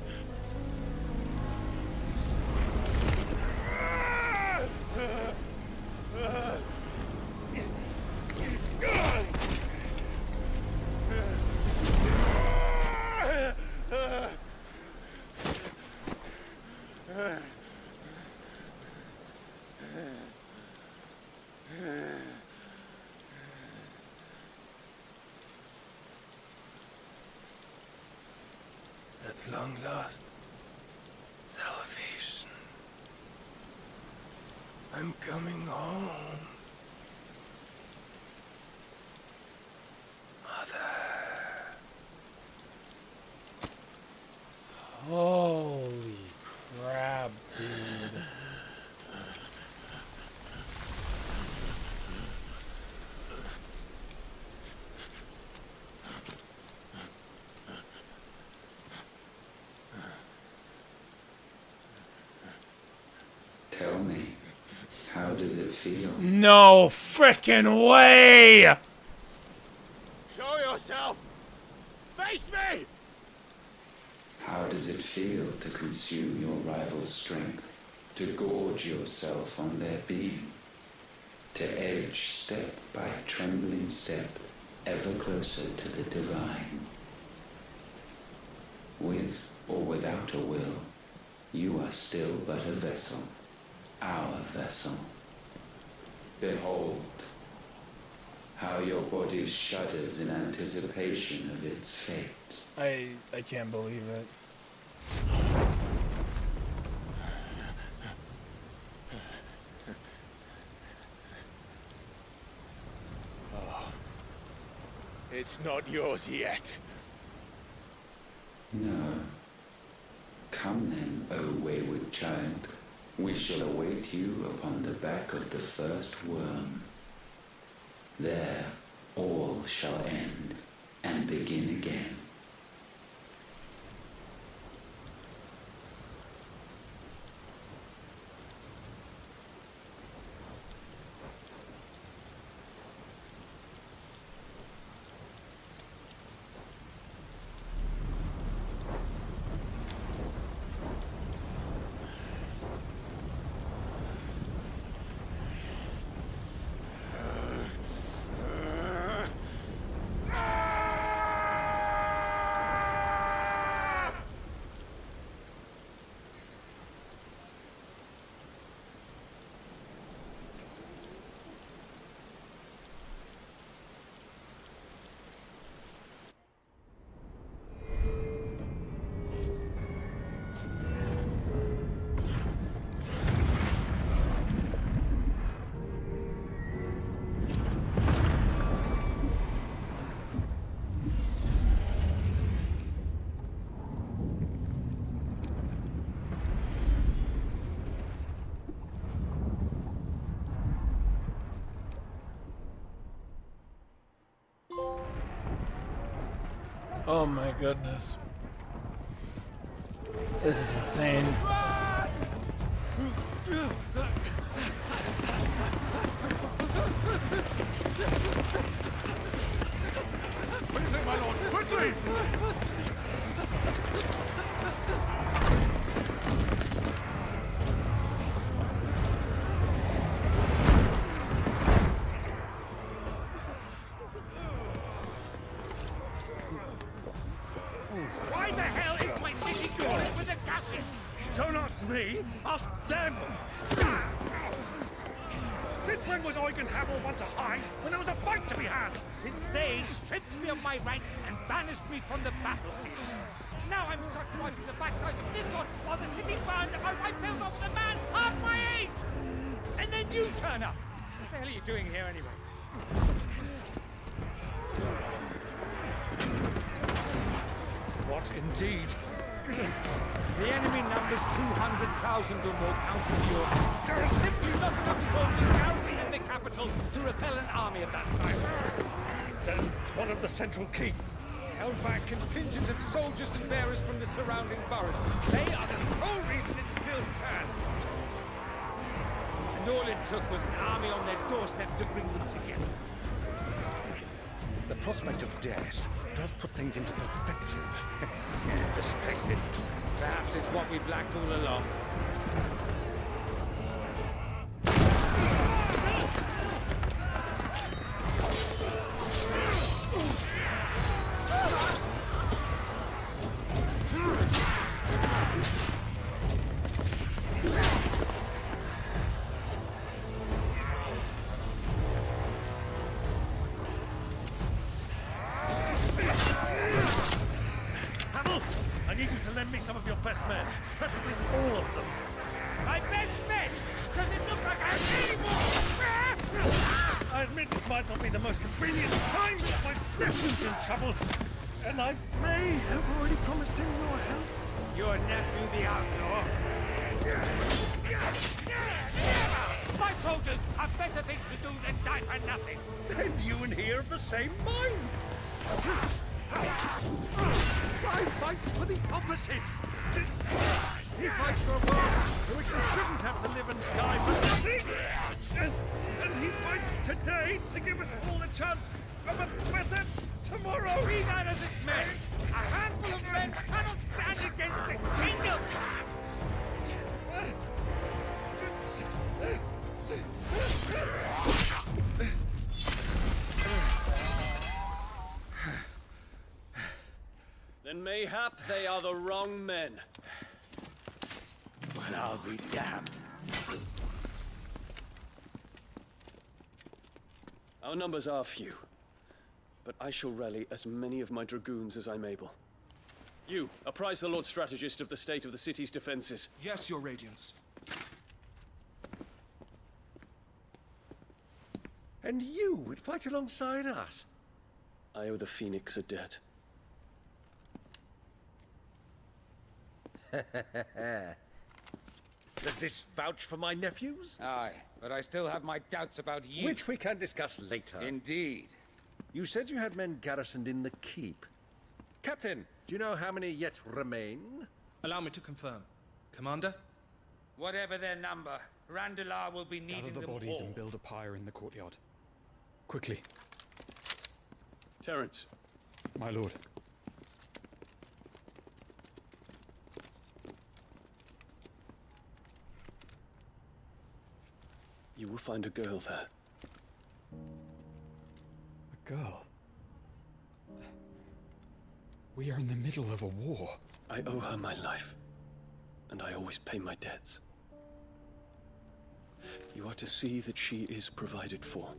At long last, salvation. I'm coming home. Holy crap, dude. Tell me, how does it feel? No frickin' way! Show yourself! Face me! How does it feel to consume your rival's strength, to gorge yourself on their beam, to edge step by trembling step ever closer to the divine? With or without a will, you are still but a vessel, our vessel. Behold, how your body shudders in anticipation of its fate. I can't believe it. Oh. It's not yours yet. No. Come then, O wayward child. We shall await you upon the back of the first worm. There all shall end and begin again. Oh my goodness. This is insane. Quickly, my lord, quickly! Why the hell is my city crawling with the captain? Don't ask me, ask them! Since when was Eugen Hamel one to hide when there was a fight to be had? Since they stripped me of my rank and banished me from the battlefield. Now I'm stuck wiping the backsides of this one while the city burns and my wife tells off with a man half my age! And then you turn up! What the hell are you doing here anyway? What indeed? The enemy numbers 200,000 or more counting yours. There are simply not enough soldiers garrisoned in the capital to repel an army of that size. Then one of the central keep. Held by a contingent of soldiers and bearers from the surrounding boroughs. They are the sole reason it still stands. And all it took was an army on their doorstep to bring them together. The prospect of death does put things into perspective. Perspective. Perhaps it's what we've lacked all along. Hamel, I need you to lend me some of your best men. Preferably all of them. My best men! Does it look like I have any more? I admit this might not be the most convenient time, but my nephew's in trouble. And I may have already promised him your help. Your nephew, the outlaw? My soldiers have better things to do than die for nothing. Then you and he are of the same mind. I fights for the opposite. He fights for a world in which they shouldn't have to live and die for nothing. And he fights today to give us all a chance of a better tomorrow. Be that as it may, a handful of men cannot stand against the kingdom. Then mayhap they are the wrong men. Well, I'll be damned. Our numbers are few, but I shall rally as many of my dragoons as I'm able. You, apprise the Lord Strategist of the state of the city's defenses. Yes, Your Radiance. And you would fight alongside us? I owe the Phoenix a debt. Does this vouch for my nephews? Aye, but I still have my doubts about you. Which we can discuss later. Indeed. You said you had men garrisoned in the keep. Captain, do you know how many yet remain? Allow me to confirm. Commander? Whatever their number, Randalar will be needing Gather the them bodies all. and build a pyre in the courtyard. Quickly. Terence. My lord. You will find a girl there. A girl? We are in the middle of a war. I owe her my life, and I always pay my debts. You are to see that she is provided for.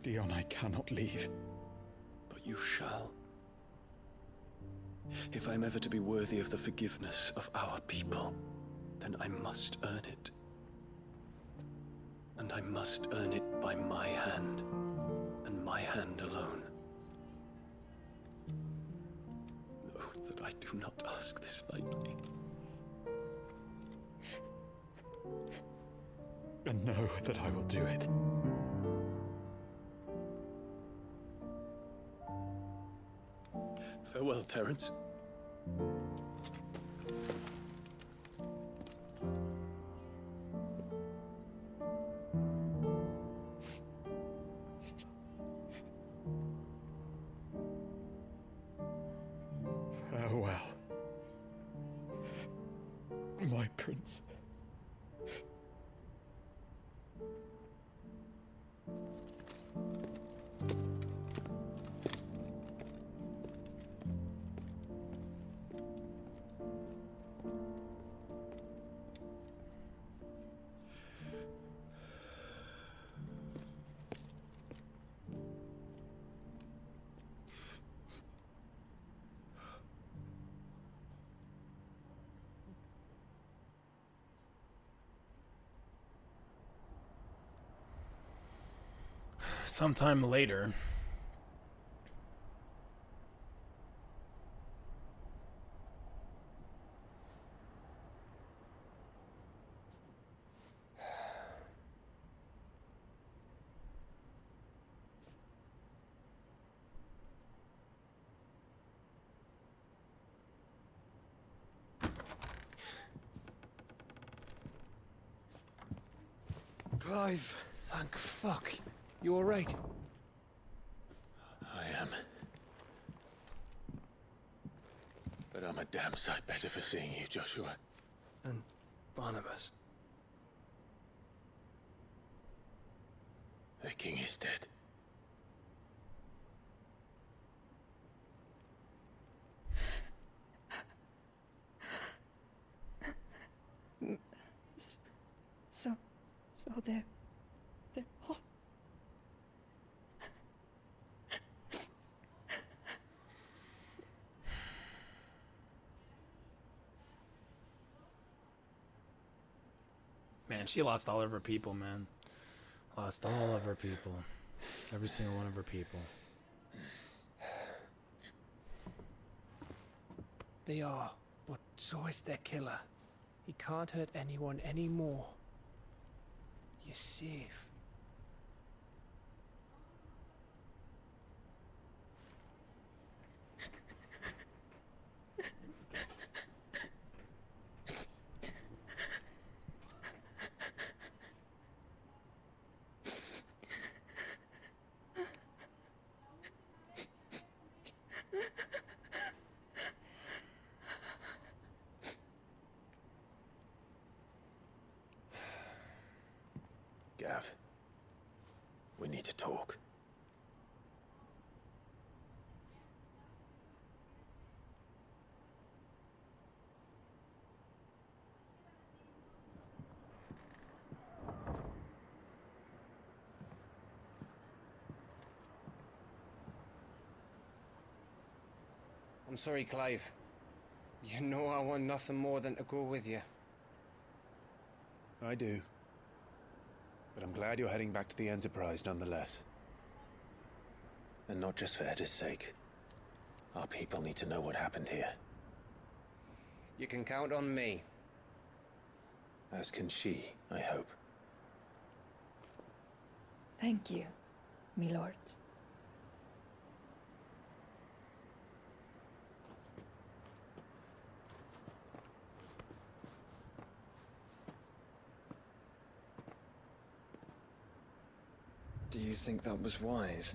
Dion, I cannot leave. But you shall. If I'm ever to be worthy of the forgiveness of our people, then I must earn it. And I must earn it by my hand, and my hand alone. Know that I do not ask this lightly. And know that I will do it. Farewell, Terence. Farewell, my prince. Sometime later, Clive! Thank fuck. You alright? I am. But I'm a damn sight better for seeing you, Joshua. And Barnabas. The king is dead. So they're all... man, she lost all of her people, man. Lost all of her people. Every single one of her people. They are, but so is their killer. He can't hurt anyone anymore. You're safe. Gav, we need to talk. I'm sorry, Clive. You know I want nothing more than to go with you. I do. But I'm glad you're heading back to the Enterprise nonetheless. And not just for Edda's sake. Our people need to know what happened here. You can count on me. As can she, I hope. Thank you, me lords. Do you think that was wise?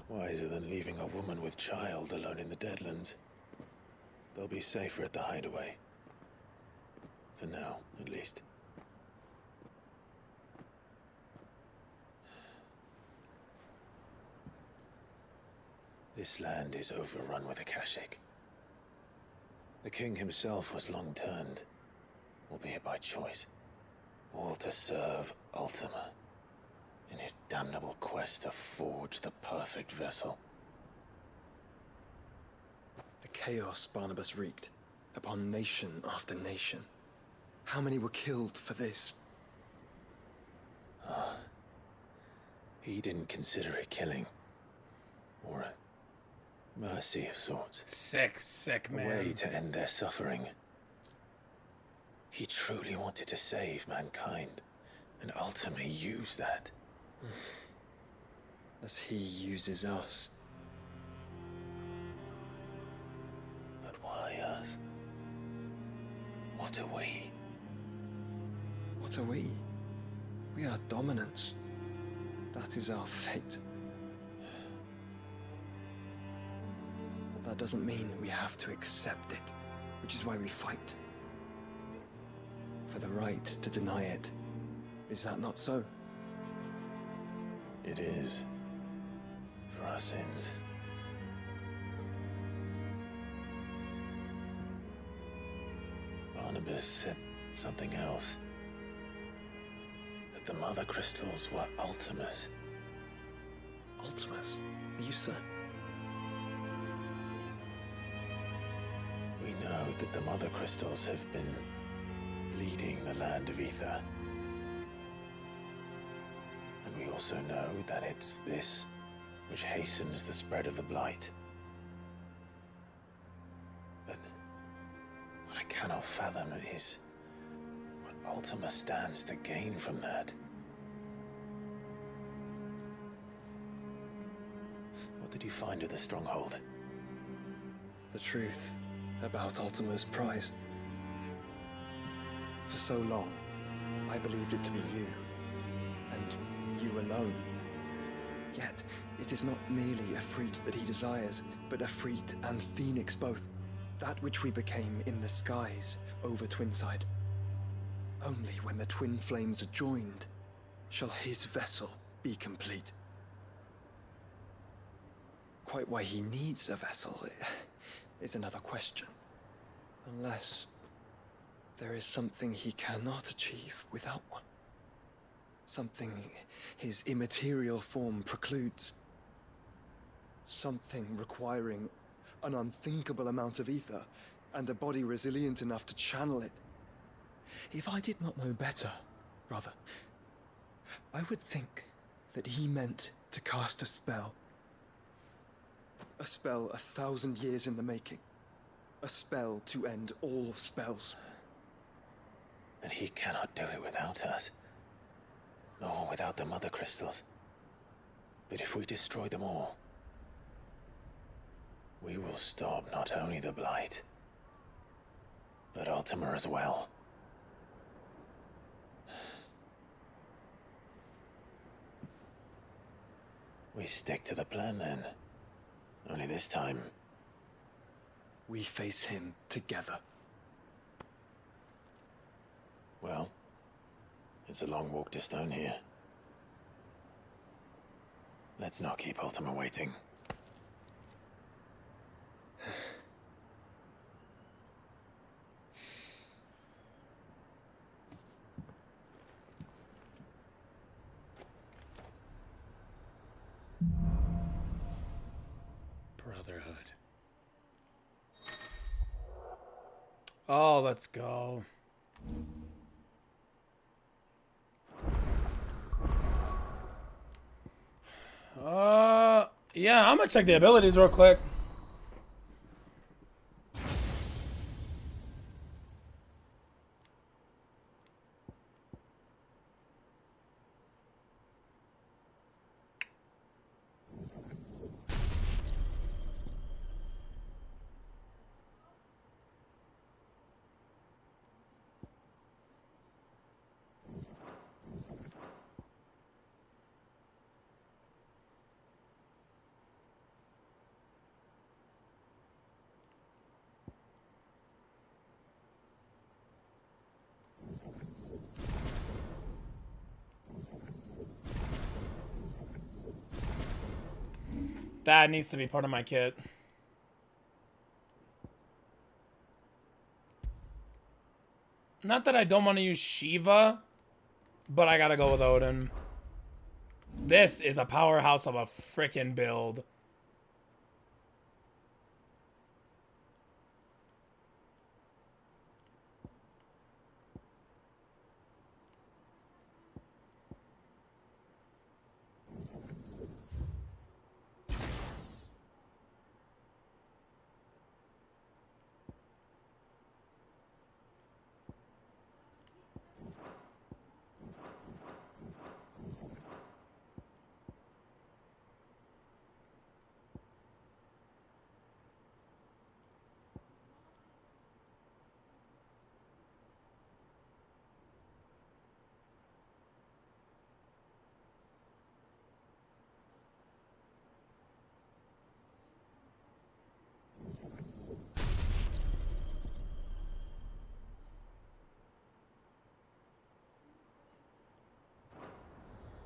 Wiser than leaving a woman with child alone in the Deadlands. They'll be safer at the hideaway. For now, at least. This land is overrun with Akashic. The king himself was long turned, albeit by choice. All to serve Ultima, in his damnable quest to forge the perfect vessel. The chaos Barnabas wreaked upon nation after nation. How many were killed for this? He didn't consider it killing. Or a mercy of sorts. Sick, man. A way to end their suffering. He truly wanted to save mankind, and ultimately used that. As he uses us. us? What are we? What are we? We are dominance. That is our fate. But that doesn't mean we have to accept it, which is why we fight. For the right to deny it. Is that not so? It is. For our sins. Barnabas said something else. That the Mother Crystals were Ultimas. Ultimas? Are you certain? We know that the Mother Crystals have been leading the land of Ether. And we also know that it's this which hastens the spread of the Blight. But what I cannot fathom is what Ultima stands to gain from that. What did you find at the Stronghold? The truth about Ultima's prize. For so long, I believed it to be you, and you alone. Yet, it is not merely a freak that he desires, but a freak and phoenix both. That which we became in the skies over Twinside. Only when the twin flames are joined, shall his vessel be complete. Quite why he needs a vessel is another question. Unless there is something he cannot achieve without one. Something his immaterial form precludes. Something requiring an unthinkable amount of ether and a body resilient enough to channel it. If I did not know better, brother, I would think that he meant to cast a spell. A spell 1,000 years in the making. A spell to end all spells. And he cannot do it without us. Nor without the Mother Crystals. But if we destroy them all, we will stop not only the Blight, but Ultima as well. We stick to the plan then. Only this time, we face him together. Well, it's a long walk to Stone here. Let's not keep Ultima waiting. Brotherhood. Oh, let's go. Yeah, I'm gonna check the abilities real quick. That needs to be part of my kit. Not that I don't want to use Shiva, but I gotta go with Odin. This is a powerhouse of a frickin' build.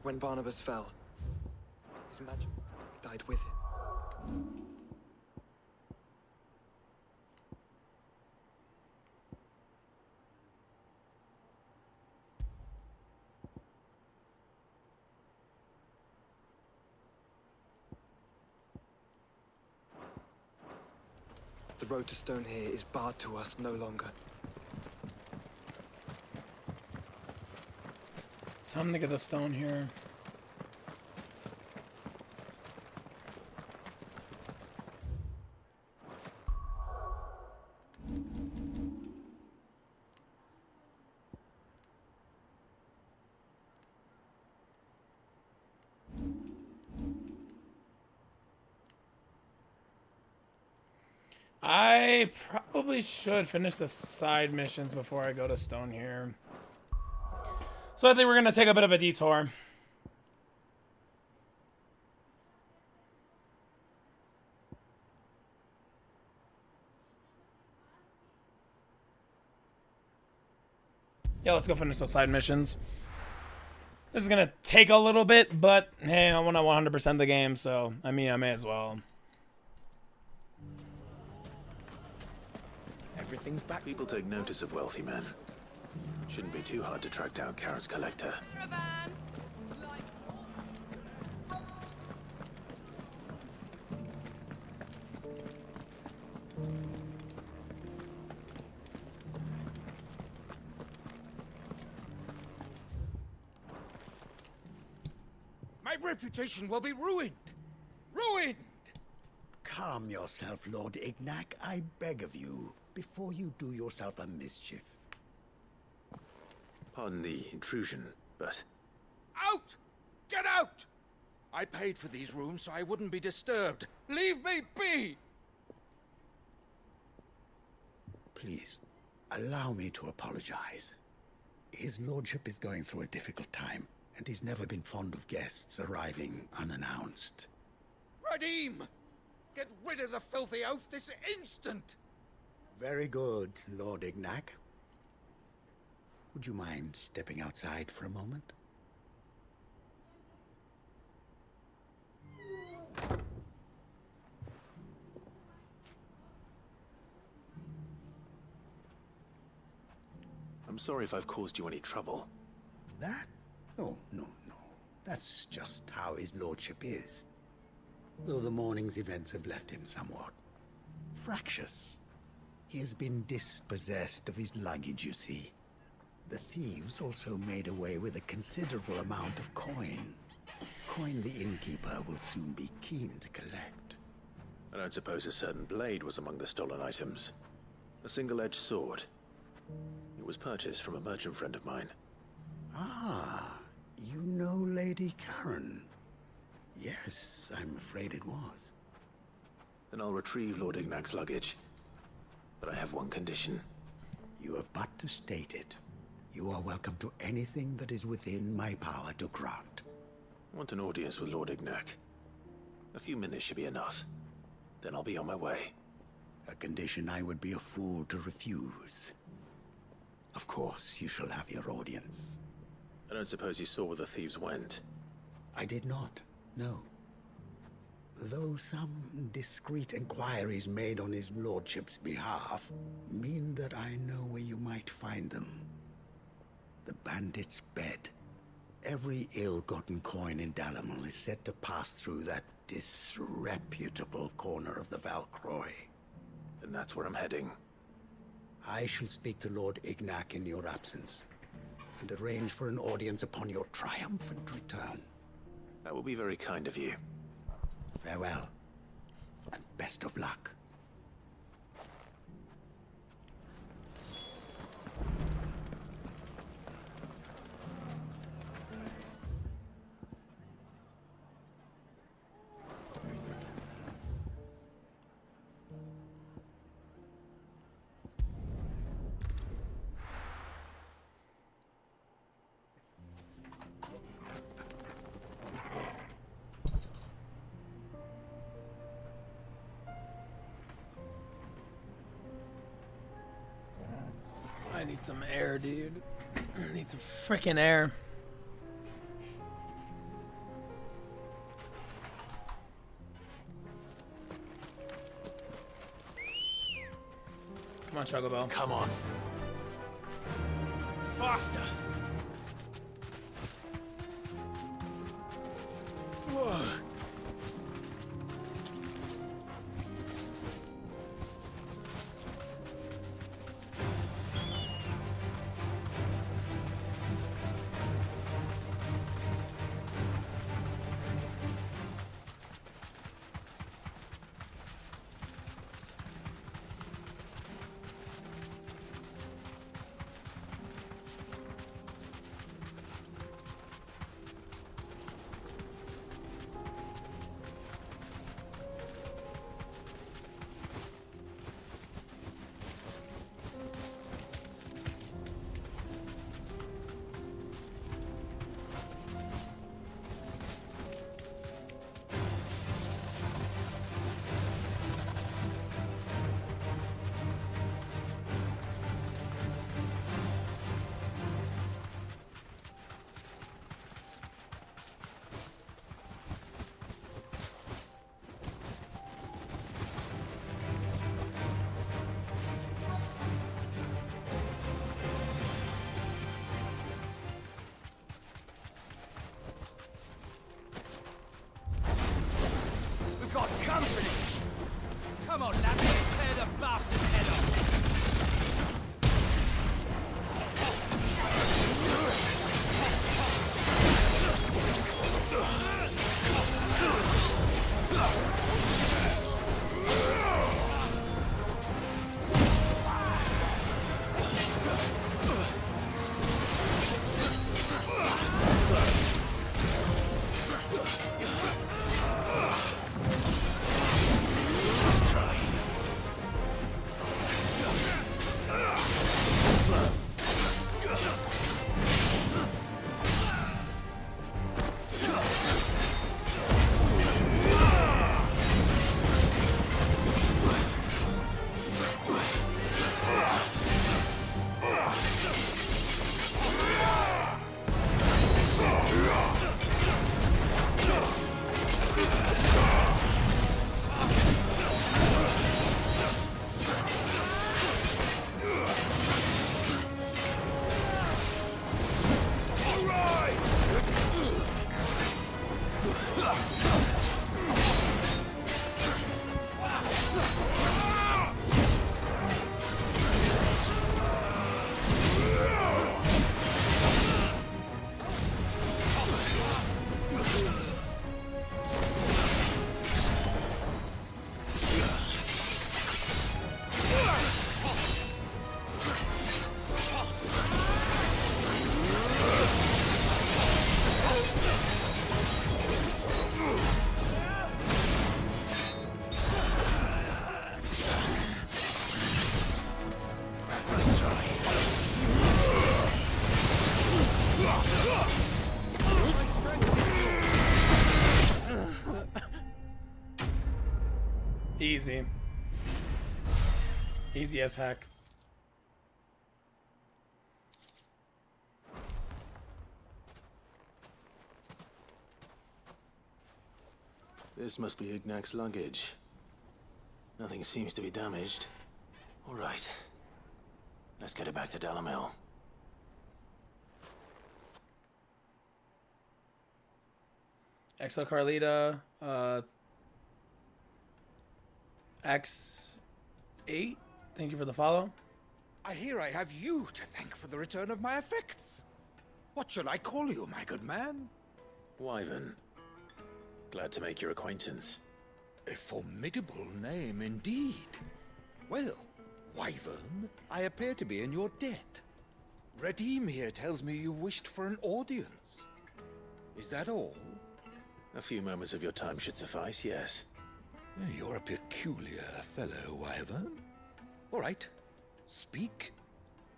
when Barnabas fell, his magic died with him. The road to Stone here is barred to us no longer. Time to get the stone here. I probably should finish the side missions before I go to stone here. So I think we're going to take a bit of a detour. Yeah, let's go finish those side missions. This is going to take a little bit, but hey, I want to 100% the game, so I mean, I may as well. Everything's back. People take notice of wealthy men. Shouldn't be too hard to track down Karen's collector. My reputation will be ruined! Ruined! Calm yourself, Lord Ignac, I beg of you, before you do yourself a mischief. Pardon the intrusion, but... Out! Get out! I paid for these rooms so I wouldn't be disturbed. Leave me be! Please, allow me to apologize. His lordship is going through a difficult time, and he's never been fond of guests arriving unannounced. Radim! Get rid of the filthy oaf this instant! Very good, Lord Ignac. Would you mind stepping outside for a moment? I'm sorry if I've caused you any trouble. That? Oh, no. That's just how his lordship is. Though the morning's events have left him somewhat fractious. He has been dispossessed of his luggage, you see. The thieves also made away with a considerable amount of coin. Coin the innkeeper will soon be keen to collect. I don't suppose a certain blade was among the stolen items. A single-edged sword. It was purchased from a merchant friend of mine. Ah, you know Lady Karen. Yes, I'm afraid it was. Then I'll retrieve Lord Ignac's luggage. But I have one condition. You have but to state it. You are welcome to anything that is within my power to grant. I want an audience with Lord Ignac. A few minutes should be enough. Then I'll be on my way. A condition I would be a fool to refuse. Of course, you shall have your audience. I don't suppose you saw where the thieves went? I did not, no. Though some discreet inquiries made on his lordship's behalf mean that I know where you might find them. The bandit's bed. Every ill-gotten coin in Dalamil is said to pass through that disreputable corner of the Valcroy. And that's where I'm heading. I shall speak to Lord Ignac in your absence, and arrange for an audience upon your triumphant return. That will be very kind of you. Farewell, and best of luck. I need some air, dude. I need some freaking air. Come on, Struggle Bell. Come on. Faster! Whoa! We've got company! Come on, lads, let's tear the bastard's head off! Easy. Easy as heck. This must be Ignac's luggage. Nothing seems to be damaged. All right. Let's get it back to Dalamil. Exo Carlita, X8, thank you for the follow. I hear I have you to thank for the return of my effects. What shall I call you, my good man? Wyvern. Glad to make your acquaintance. A formidable name indeed. Well, Wyvern, I appear to be in your debt. Redeem here tells me you wished for an audience. Is that all? A few moments of your time should suffice, yes. You're a peculiar fellow, Wyvern. All right, speak.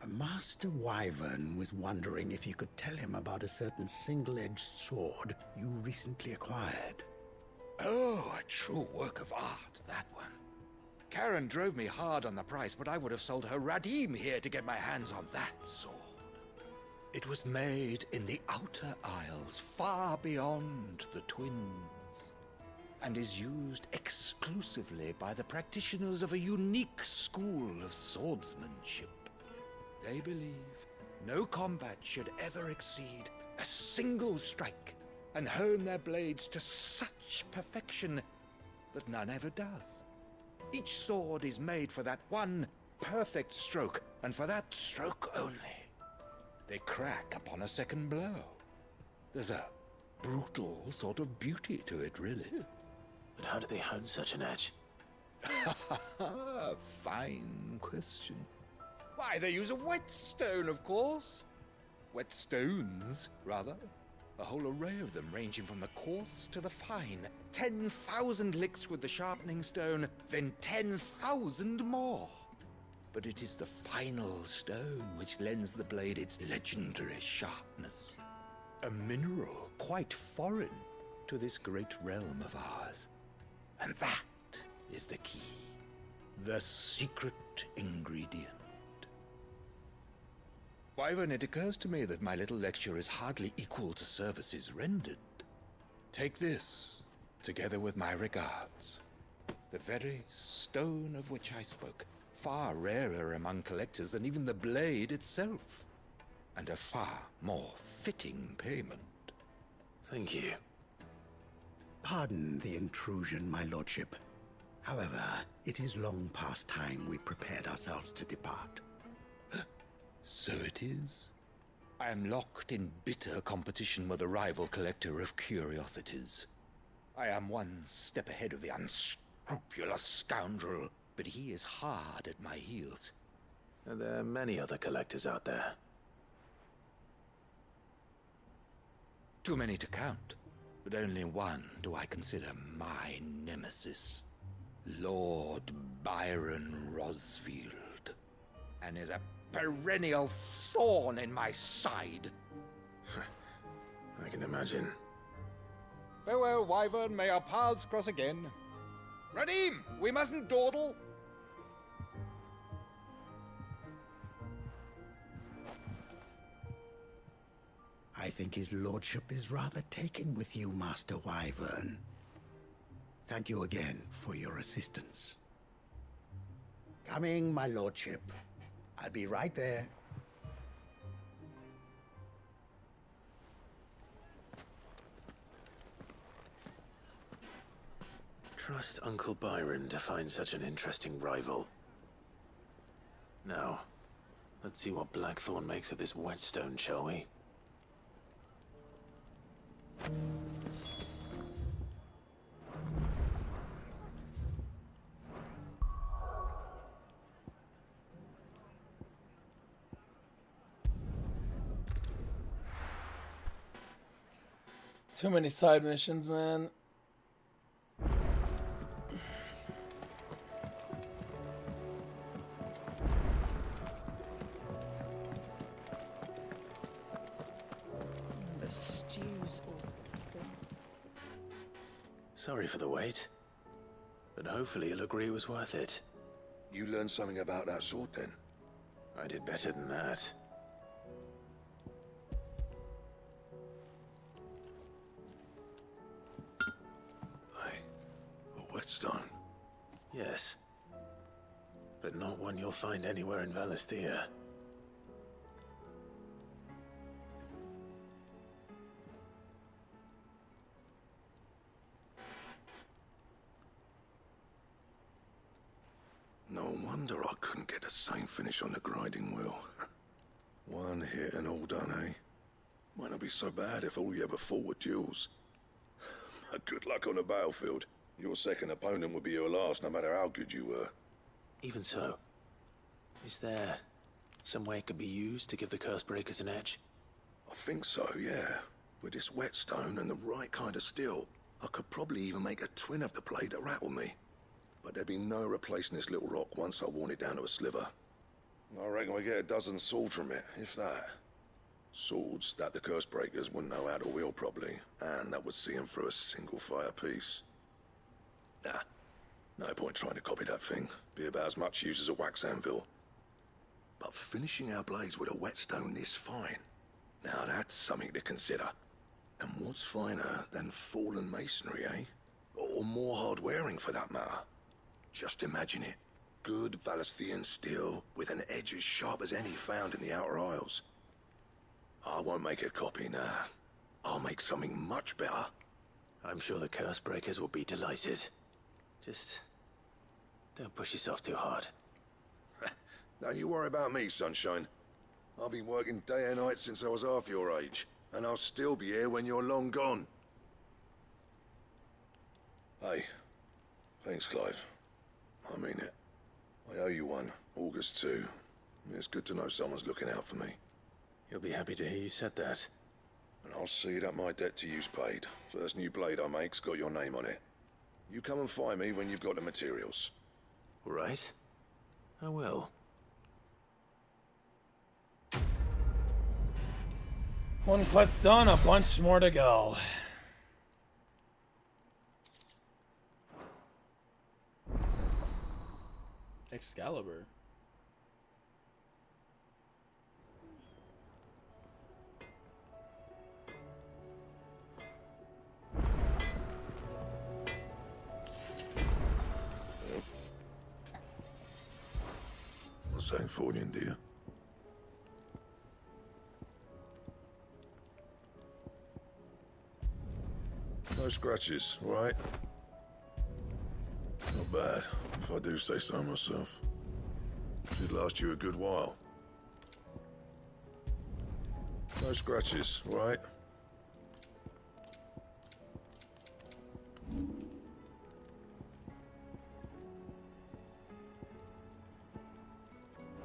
Master Wyvern was wondering if you could tell him about a certain single-edged sword you recently acquired. Oh, a true work of art, that one. Karen drove me hard on the price, but I would have sold her Radim here to get my hands on that sword. It was made in the Outer Isles, far beyond the Twins. and is used exclusively by the practitioners of a unique school of swordsmanship. They believe no combat should ever exceed a single strike, and hone their blades to such perfection that none ever does. Each sword is made for that one perfect stroke, and for that stroke only. They crack upon a second blow. There's a brutal sort of beauty to it, really. But how do they hone such an edge? Fine question. Why, they use a whetstone, of course. Whetstones, rather. A whole array of them, ranging from the coarse to the fine. 10,000 licks with the sharpening stone, then 10,000 more. But it is the final stone which lends the blade its legendary sharpness. A mineral quite foreign to this great realm of ours. And that is the key. The secret ingredient. Wyvern, it occurs to me that my little lecture is hardly equal to services rendered. Take this, together with my regards. The very stone of which I spoke, far rarer among collectors than even the blade itself, and a far more fitting payment. Thank you. Pardon the intrusion, my lordship. However, it is long past time we prepared ourselves to depart. So it is. I am locked in bitter competition with a rival collector of curiosities. I am one step ahead of the unscrupulous scoundrel, but he is hard at my heels. Are there many other collectors out there? Too many to count, but only one do I consider my nemesis. Lord Byron Rosfield, and is a perennial thorn in my side. I can imagine. Farewell, Wyvern. May our paths cross again. Radim, we mustn't dawdle. I think his lordship is rather taken with you, Master Wyvern. Thank you again for your assistance. Coming, my lordship. I'll be right there. Trust Uncle Byron to find such an interesting rival. Now, let's see what Blackthorn makes of this whetstone, shall we? Too many side missions, man. The stew's awful. Sorry for the wait, but hopefully you'll agree it was worth it. You learned something about that sword, then? I did better than that. A whetstone? Yes. But not one you'll find anywhere in Valisthea. No wonder I couldn't get the same finish on the grinding wheel. One hit and all done, eh? Might not be so bad if all you ever fought were duels. Good luck on the battlefield. Your second opponent would be your last, no matter how good you were. Even so, is there some way it could be used to give the curse breakers an edge? I think so, yeah. With this whetstone and the right kind of steel, I could probably even make a twin of the blade that rattled me. But there'd be no replacing this little rock once I worn it down to a sliver. I reckon we get a dozen swords from it, if that. Swords that the curse breakers wouldn't know how to wield properly, and that would see them through a single fire piece. Nah, no point trying to copy that thing. Be about as much use as a wax anvil. But finishing our blades with a whetstone this fine, now that's something to consider. And what's finer than fallen masonry, eh? Or more hard-wearing, for that matter. Just imagine it. Good Valisthian steel with an edge as sharp as any found in the Outer Isles. I won't make a copy now. I'll make something much better. I'm sure the curse breakers will be delighted. Just don't push yourself too hard. Don't you worry about me, Sunshine. I've been working day and night since I was half your age, and I'll still be here when you're long gone. Hey, thanks, Clive. I mean it. I owe you one. August too. It's good to know someone's looking out for me. You'll be happy to hear you said that. And I'll see that my debt to you's paid. First new blade I make's got your name on it. You come and find me when you've got the materials. All right. I will. One quest done, a bunch more to go. Excalibur. What's that for you, dear? No scratches, right? Not bad, if I do say so myself. Should last you a good while. No scratches, right?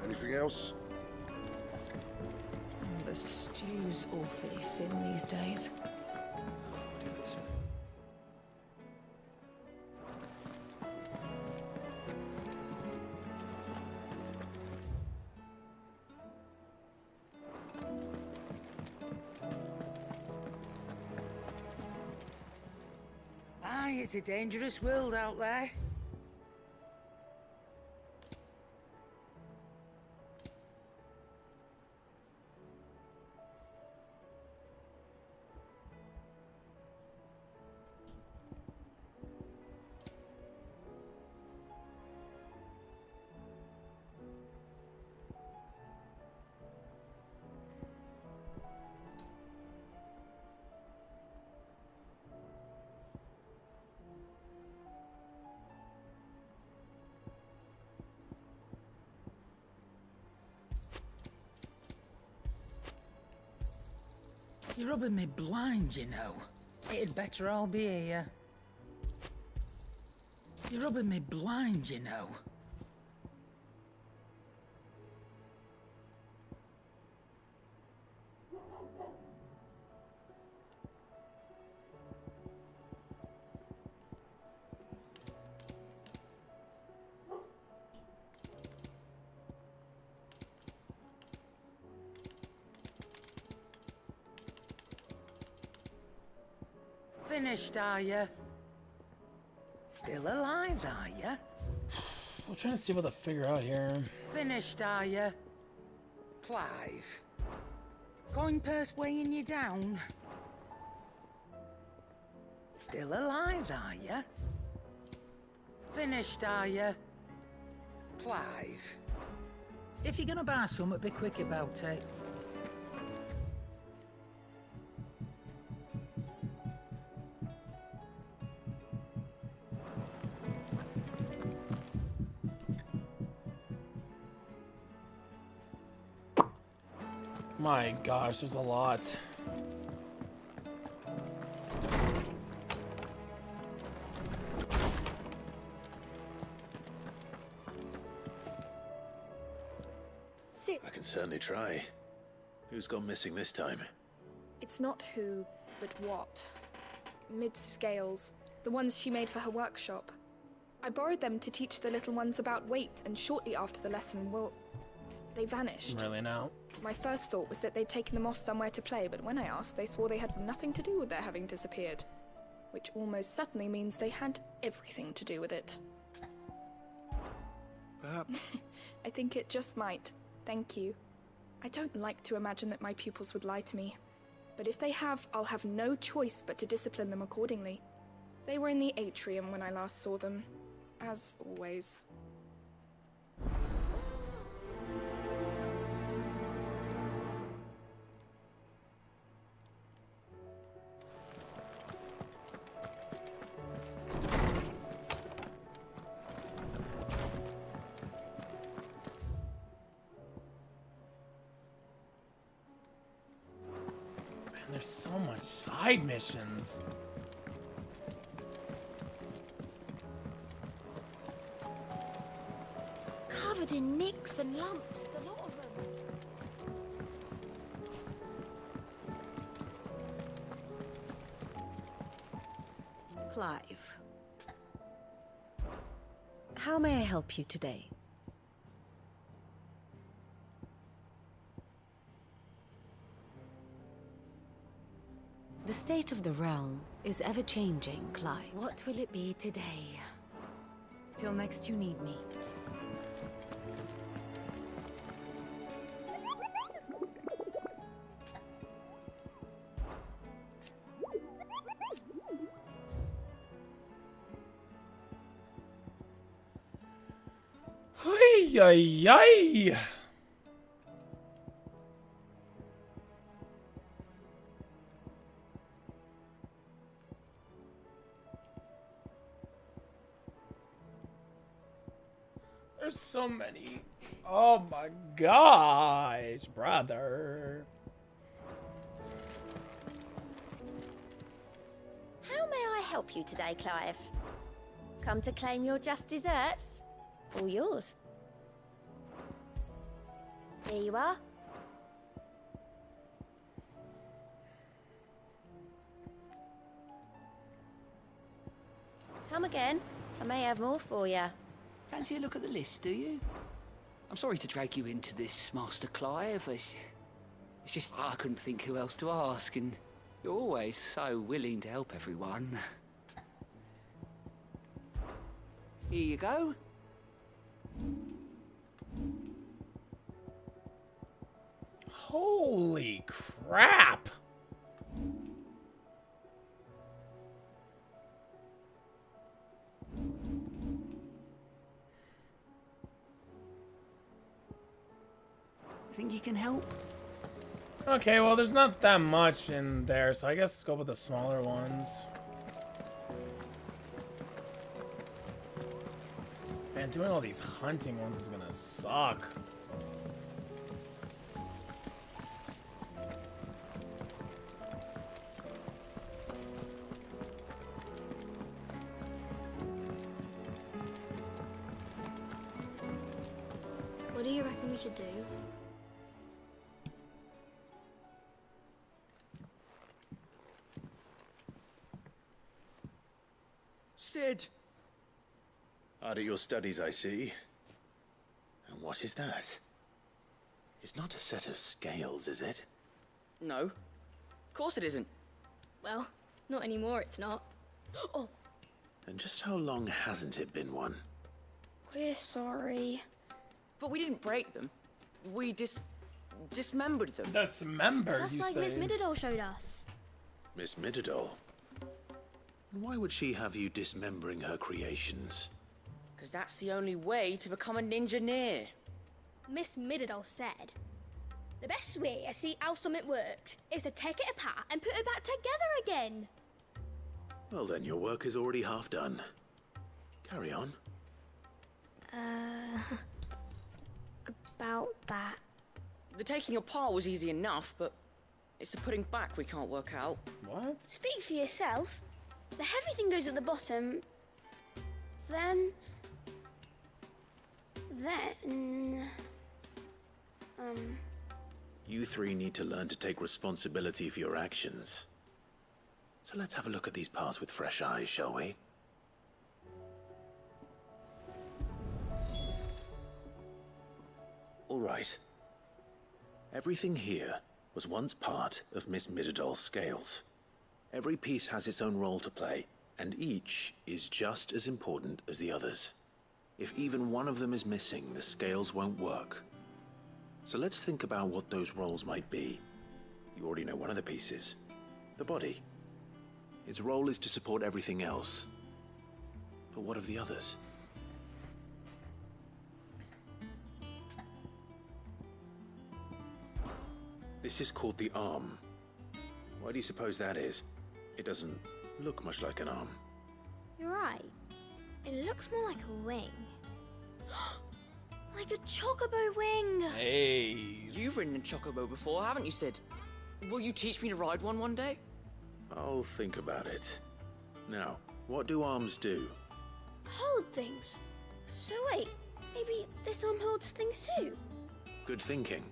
Anything else? The stew's awfully thin these days. Aye, it's a dangerous world out there. You're rubbing me blind, you know. It'd better all be here. You're rubbing me blind, you know. Finished, are you? Still alive, are you? I'm trying to see what to figure out here. Finished, are you? Clive. Coin purse weighing you down? Still alive, are you? Finished, are you? Clive. If you're gonna buy something, be quick about it. My gosh, there's a lot. I can certainly try. Who's gone missing this time? It's not who, but what. Mid-scales, the ones she made for her workshop. I borrowed them to teach the little ones about weight, and shortly after the lesson, well, they vanished. Really now? My first thought was that they'd taken them off somewhere to play, but when I asked, they swore they had nothing to do with their having disappeared. Which almost certainly means they had everything to do with it. Perhaps. I think it just might. Thank you. I don't like to imagine that my pupils would lie to me. But if they have, I'll have no choice but to discipline them accordingly. They were in the atrium when I last saw them, as always. There's so much side missions. Covered in nicks and lumps, the lot of them. Clive. How may I help you today? The state of the realm is ever-changing, Clive. What will it be today? Till next you need me. Ay, ay, ay. There's so many. Oh my gosh, brother. How may I help you today, Clive? Come to claim your just desserts? All yours. Here you are. Come again. I may have more for you. Fancy a look at the list, do you? I'm sorry to drag you into this, Master Clive. It's just I couldn't think who else to ask, and you're always so willing to help everyone. Here you go. Holy crap. Think you can help? Okay, well, there's not that much in there, so I guess go with the smaller ones. Man, doing all these hunting ones is gonna suck. What do you reckon we should do? Sid! Hard at your studies, I see. And what is that? It's not a set of scales, is it? No. Of course it isn't. Well, not anymore, it's not. Oh! And just how long hasn't it been one? We're sorry. But we didn't break them. We dismembered them. Dismembered, Just you like say? Miss Mididol showed us. Miss Mididol? Why would she have you dismembering her creations? Because that's the only way to become a ninja-neer. Miss Mididol said, the best way to see how something works is to take it apart and put it back together again. Well then, your work is already half done. Carry on. About that. The taking apart was easy enough, but it's the putting back we can't work out. What? Speak for yourself. The heavy thing goes at the bottom. Then... You three need to learn to take responsibility for your actions. So let's have a look at these parts with fresh eyes, shall we? All right. Everything here was once part of Miss Mididol's scales. Every piece has its own role to play, and each is just as important as the others. If even one of them is missing, the scales won't work. So let's think about what those roles might be. You already know one of the pieces. The body. Its role is to support everything else. But what of the others? This is called the arm. Why do you suppose that is? It doesn't look much like an arm. You're right. It looks more like a wing. Like a chocobo wing! Hey! You've ridden a chocobo before, haven't you, Sid? Will you teach me to ride one day? I'll think about it. Now, what do arms do? Hold things. So wait, maybe this arm holds things too? Good thinking.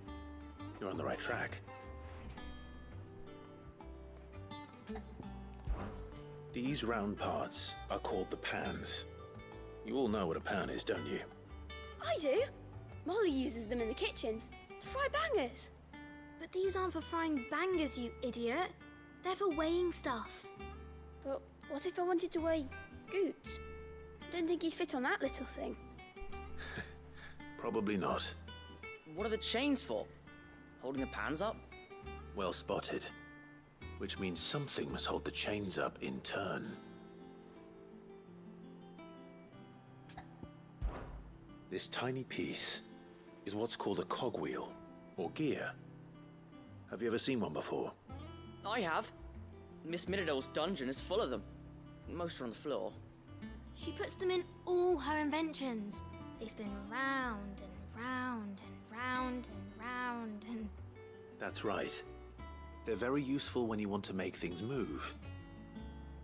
You're on the right track. These round parts are called the pans. You all know what a pan is, don't you? I do. Molly uses them in the kitchens to fry bangers. But these aren't for frying bangers, you idiot. They're for weighing stuff. But what if I wanted to weigh Goots? I don't think he'd fit on that little thing. Probably not. What are the chains for? Holding the pans up? Well spotted. Which means something must hold the chains up in turn. This tiny piece is what's called a cogwheel, or gear. Have you ever seen one before? I have. Miss Miradol's dungeon is full of them. Most are on the floor. She puts them in all her inventions. They spin round and round and round and round and... That's right. They're very useful when you want to make things move.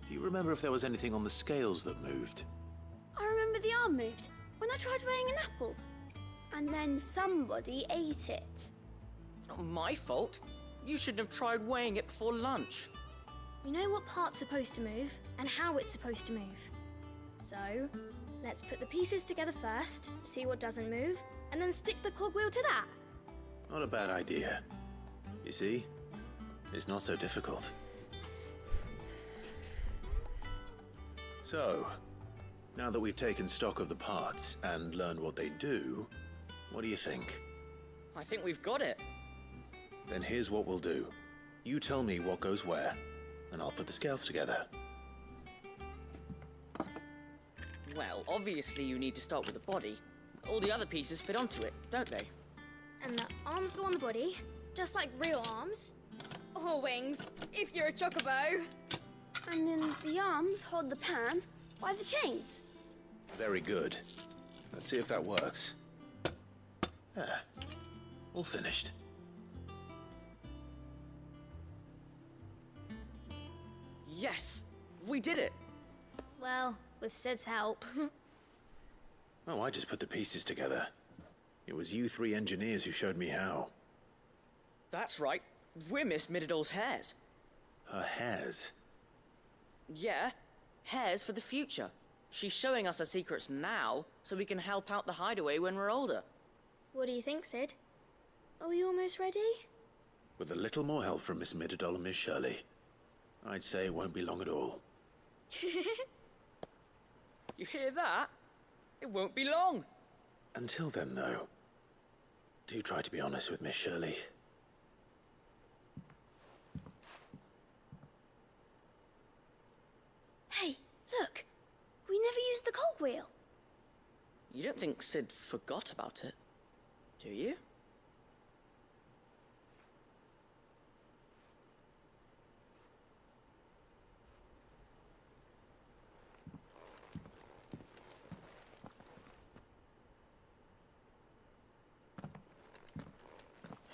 Do you remember if there was anything on the scales that moved? I remember the arm moved when I tried weighing an apple. And then somebody ate it. It's not my fault. You shouldn't have tried weighing it before lunch. We know what part's supposed to move and how it's supposed to move. So, let's put the pieces together first, see what doesn't move, and then stick the cogwheel to that. Not a bad idea. You see? It's not so difficult. So, now that we've taken stock of the parts and learned what they do, what do you think? I think we've got it. Then here's what we'll do. You tell me what goes where, and I'll put the scales together. Well, obviously you need to start with the body. All the other pieces fit onto it, don't they? And the arms go on the body, just like real arms. Or wings, if you're a chocobo. And then the arms hold the pans by the chains. Very good. Let's see if that works. There. All finished. Yes! We did it! Well, with Sid's help. Oh, I just put the pieces together. It was you three engineers who showed me how. That's right. We're Miss Miradol's hares. Her hairs? Yeah, hares for the future. She's showing us her secrets now, so we can help out the hideaway when we're older. What do you think, Sid? Are we almost ready? With a little more help from Miss Miradol and Miss Shirley, I'd say it won't be long at all. You hear that? It won't be long. Until then, though, do try to be honest with Miss Shirley. Hey, look! We never used the cogwheel. You don't think Sid forgot about it, do you?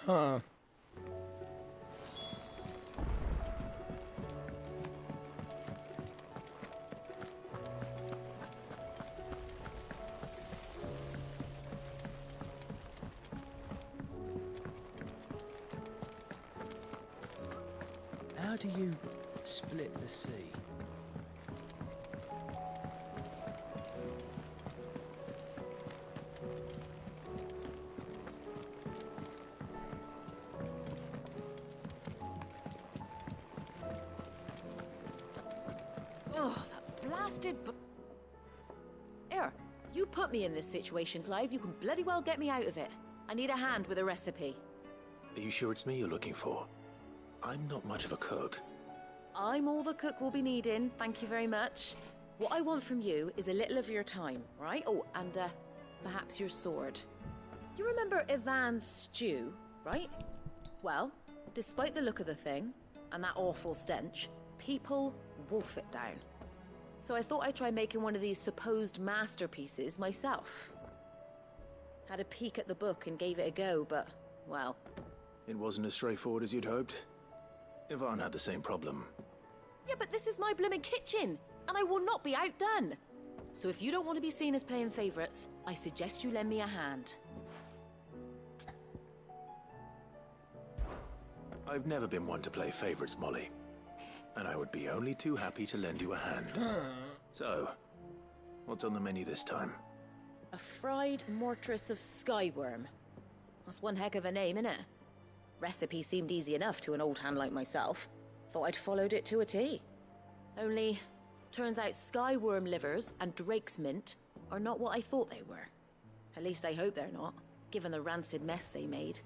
Huh. How do you split the sea? Oh, that blasted Here, you put me in this situation, Clive. You can bloody well get me out of it. I need a hand with a recipe. Are you sure it's me you're looking for? I'm not much of a cook. I'm all the cook will be needing, thank you very much. What I want from you is a little of your time, right? Oh, and perhaps your sword. You remember Ivan's stew, right? Well, despite the look of the thing, and that awful stench, people wolf it down. So I thought I'd try making one of these supposed masterpieces myself. Had a peek at the book and gave it a go, but, well... It wasn't as straightforward as you'd hoped? Ivan had the same problem. Yeah, but this is my blooming kitchen, and I will not be outdone. So if you don't want to be seen as playing favourites, I suggest you lend me a hand. I've never been one to play favorites, Molly. And I would be only too happy to lend you a hand. So, what's on the menu this time? A fried mortress of skyworm. That's one heck of a name, innit? Recipe seemed easy enough to an old hand like myself. Thought I'd followed it to a T. Only, turns out skyworm livers and drake's mint are not what I thought they were. At least I hope they're not, given the rancid mess they made.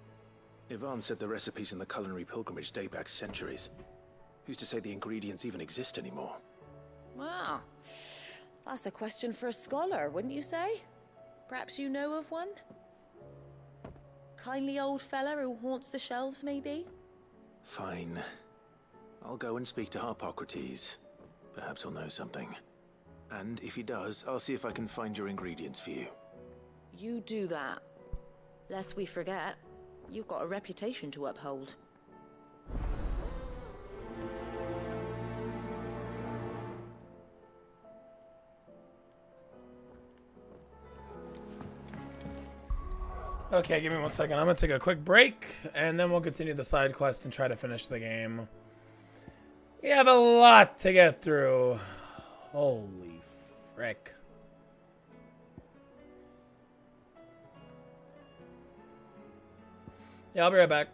Ivan said the recipes in the culinary pilgrimage date back centuries. Who's to say the ingredients even exist anymore? Well, that's a question for a scholar, wouldn't you say? Perhaps you know of one? Kindly old fella who haunts the shelves, maybe? Fine. I'll go and speak to Harpocrates. Perhaps he'll know something. And if he does, I'll see if I can find your ingredients for you. You do that. Lest we forget, you've got a reputation to uphold. Okay, give me 1 second. I'm gonna take a quick break, and then we'll continue the side quest and try to finish the game. We have a lot to get through. Holy frick. Yeah, I'll be right back.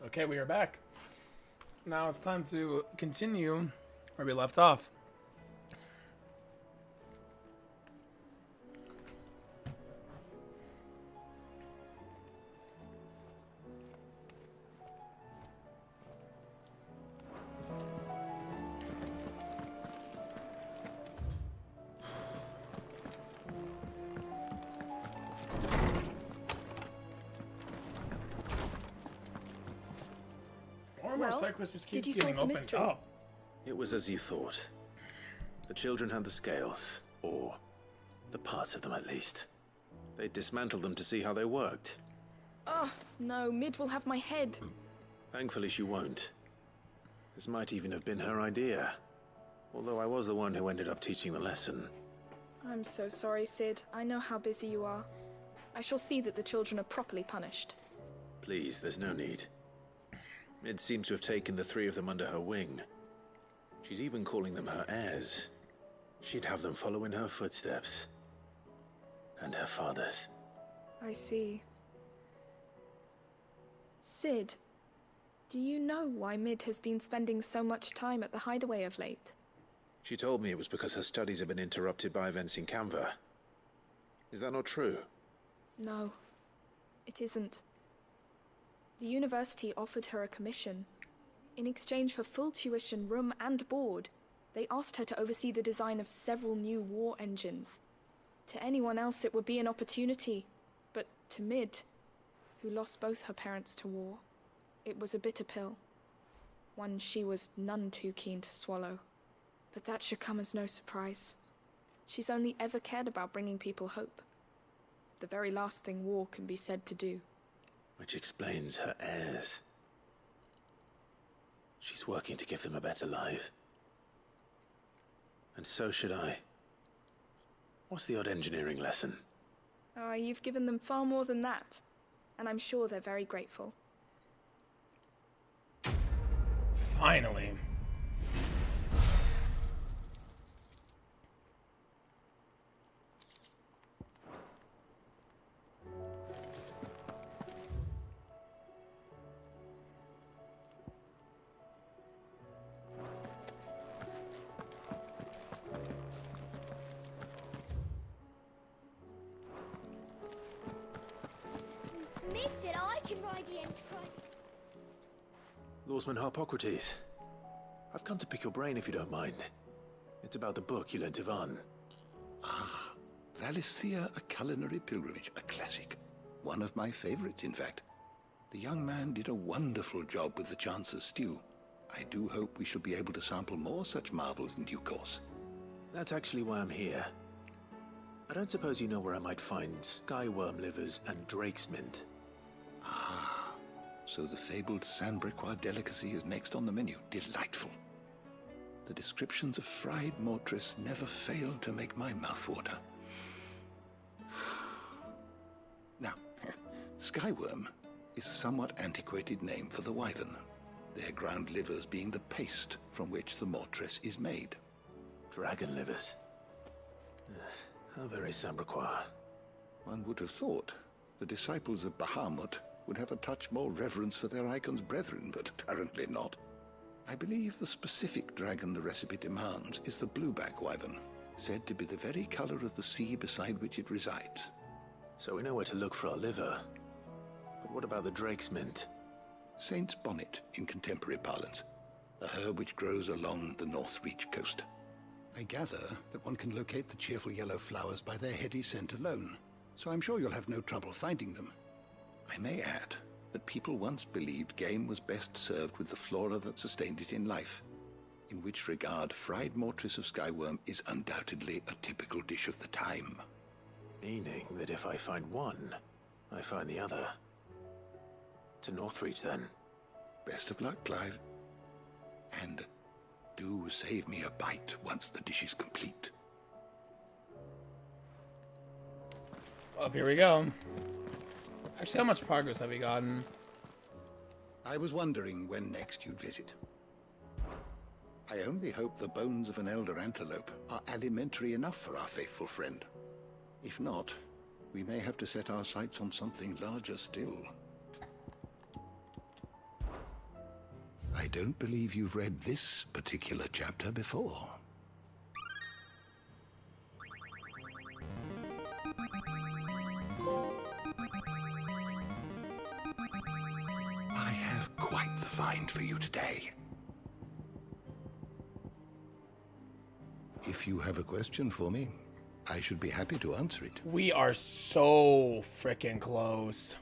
Okay, we are back. Now it's time to continue where we left off. Did you solve the mystery? It was as you thought. The children had the scales, or the parts of them at least. They dismantled them to see how they worked. Oh, no, Mid will have my head. Thankfully she won't. This might even have been her idea. Although I was the one who ended up teaching the lesson. I'm so sorry, Sid. I know how busy you are. I shall see that the children are properly punished. Please, there's no need. Mid seems to have taken the three of them under her wing. She's even calling them her heirs. She'd have them follow in her footsteps. And her father's. I see. Sid, do you know why Mid has been spending so much time at the hideaway of late? She told me it was because her studies have been interrupted by events in Canva. Is that not true? No, it isn't. The university offered her a commission. In exchange for full tuition, room and board, they asked her to oversee the design of several new war engines. To anyone else it would be an opportunity, but to Mid, who lost both her parents to war, it was a bitter pill. One she was none too keen to swallow. But that should come as no surprise. She's only ever cared about bringing people hope. The very last thing war can be said to do. Which explains her heirs. She's working to give them a better life. And so should I. What's the odd engineering lesson? Oh, you've given them far more than that. And I'm sure they're very grateful. Finally. Mid said I can ride the Enterprise. Lawsman Harpocrates. I've come to pick your brain if you don't mind. It's about the book you lent Ivan. Ah, Valisthea, A Culinary Pilgrimage, a classic. One of my favorites, in fact. The young man did a wonderful job with the Chance's stew. I do hope we shall be able to sample more such marvels in due course. That's actually why I'm here. I don't suppose you know where I might find skyworm livers and drake's mint. Ah, so the fabled Sandbrequois delicacy is next on the menu. Delightful. The descriptions of fried mortress never fail to make my mouth water. Now, skyworm is a somewhat antiquated name for the wyvern, their ground livers being the paste from which the mortress is made. Dragon livers. How very Sandbrequois. One would have thought the disciples of Bahamut would have a touch more reverence for their icon's brethren, but apparently not. I believe the specific dragon the recipe demands is the blueback wyvern, said to be the very color of the sea beside which it resides. So we know where to look for our liver. But what about the drake's mint? Saint's bonnet in contemporary parlance, a herb which grows along the North Reach coast. I gather that one can locate the cheerful yellow flowers by their heady scent alone, so I'm sure you'll have no trouble finding them. I may add that people once believed game was best served with the flora that sustained it in life, in which regard fried mortress of skyworm is undoubtedly a typical dish of the time. Meaning that if I find one, I find the other. To Northreach, then. Best of luck, Clive. And do save me a bite once the dish is complete. Up here we go. Actually, how much progress have we gotten? I was wondering when next you'd visit. I only hope the bones of an elder antelope are alimentary enough for our faithful friend. If not, we may have to set our sights on something larger still. don't believe you've read this particular chapter before. I have quite the find for you today. If you have a question for me, I should be happy to answer it. We are so freaking close.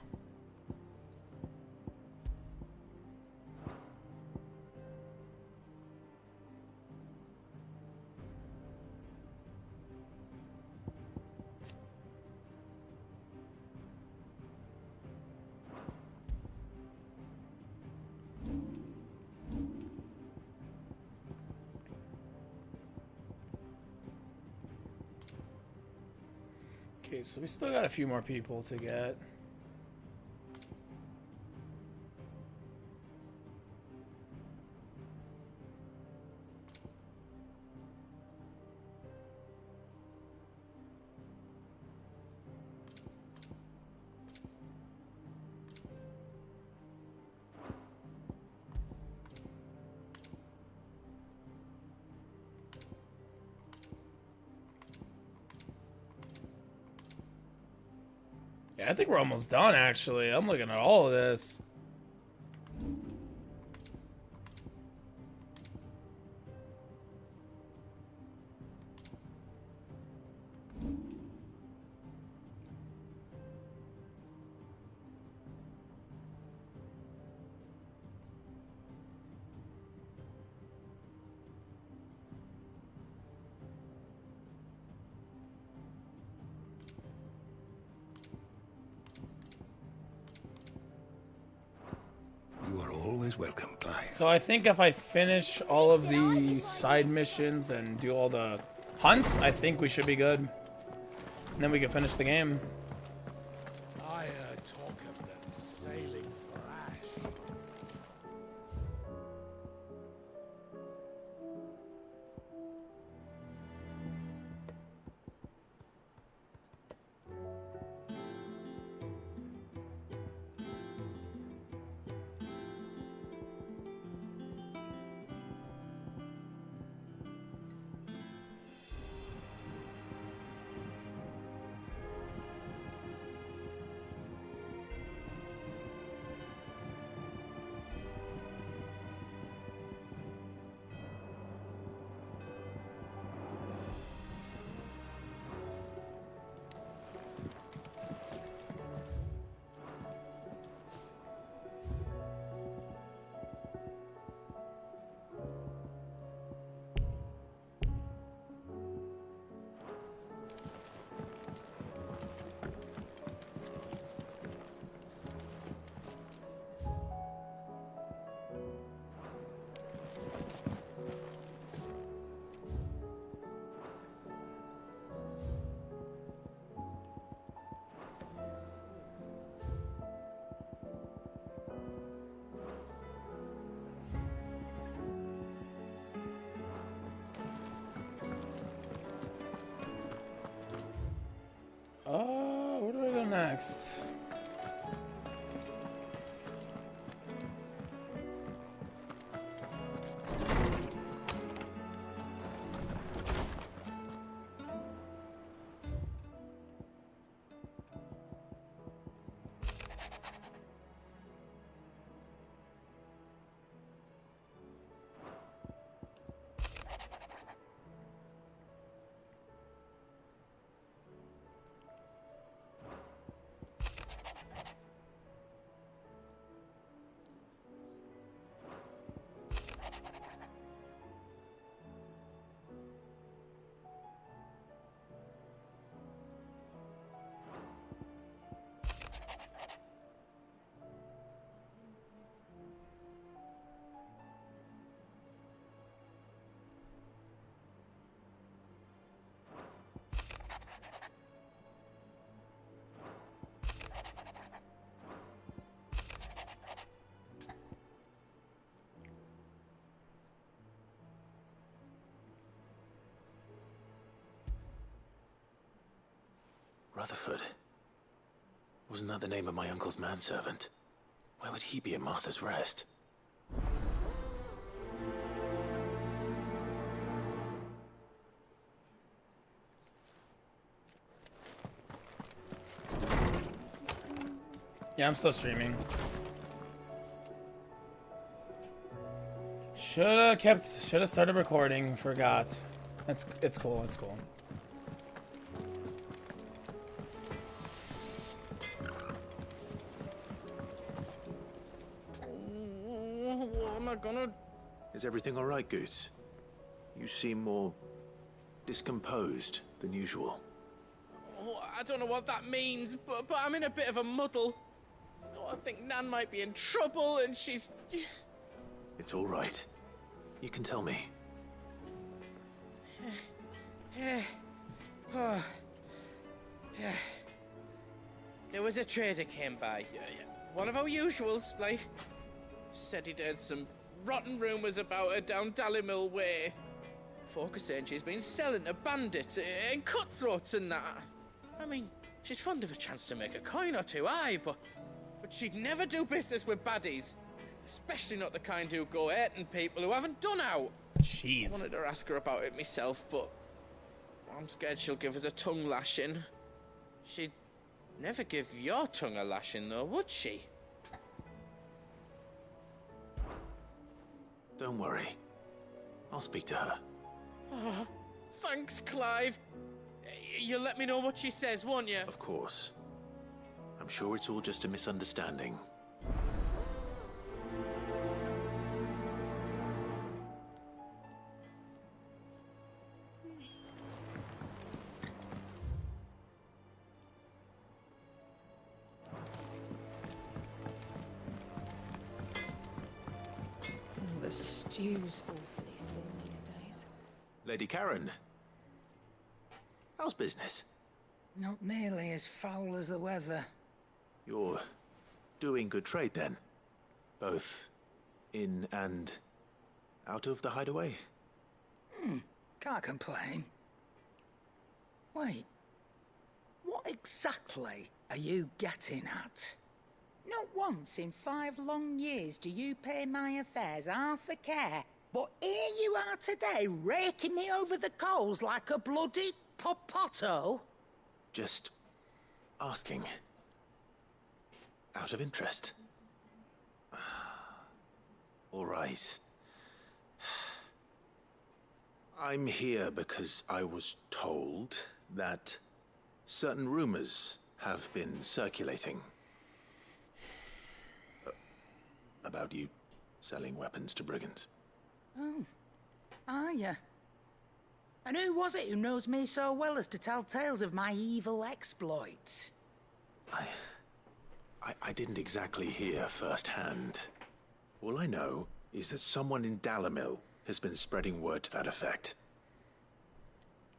Okay, so we still got a few more people to get. Yeah, I think we're almost done, actually. I'm looking at all of this. You are always welcome, Clive. So I think if I finish all of the side missions and do all the hunts, I think we should be good. And then we can finish the game. I heard talk of them sailing for ash. Where do I go next? Rutherford. Wasn't that the name of my uncle's manservant? Where would he be at Martha's Rest? Yeah, I'm still streaming. Should have started recording. Forgot. It's cool. It's cool. What am I gonna? Is everything all right, Goots? You seem more discomposed than usual. Oh, I don't know what that means, but I'm in a bit of a muddle. Oh, I think Nan might be in trouble, and she's. It's all right. You can tell me. Oh. Yeah. There was a trader came by. One of our usuals, like. Said he'd heard some rotten rumours about her down Dallimil Way. Folk are saying she's been selling to bandits and cutthroats and that. I mean, she's fond of a chance to make a coin or two, aye, but she'd never do business with baddies. Especially not the kind who go hurting people who haven't done out. Jeez. I wanted to ask her about it myself, but I'm scared she'll give us a tongue lashing. She'd never give your tongue a lashing, though, would she? Don't worry. I'll speak to her. Oh, thanks, Clive. You'll let me know what she says, won't you? Of course. I'm sure it's all just a misunderstanding. The stew's awfully thin these days. Lady Karen. How's business? Not nearly as foul as the weather. You're doing good trade then? Both in and out of the hideaway? Can't complain. Wait. What exactly are you getting at? Not once in 5 long years do you pay my affairs half a care. But here you are today, raking me over the coals like a bloody popoto. Just asking. Out of interest. All right. I'm here because I was told that certain rumors have been circulating. About you selling weapons to brigands. Oh, are you? And who was it who knows me so well as to tell tales of my evil exploits? I didn't exactly hear firsthand. All I know is that someone in Dallimil has been spreading word to that effect.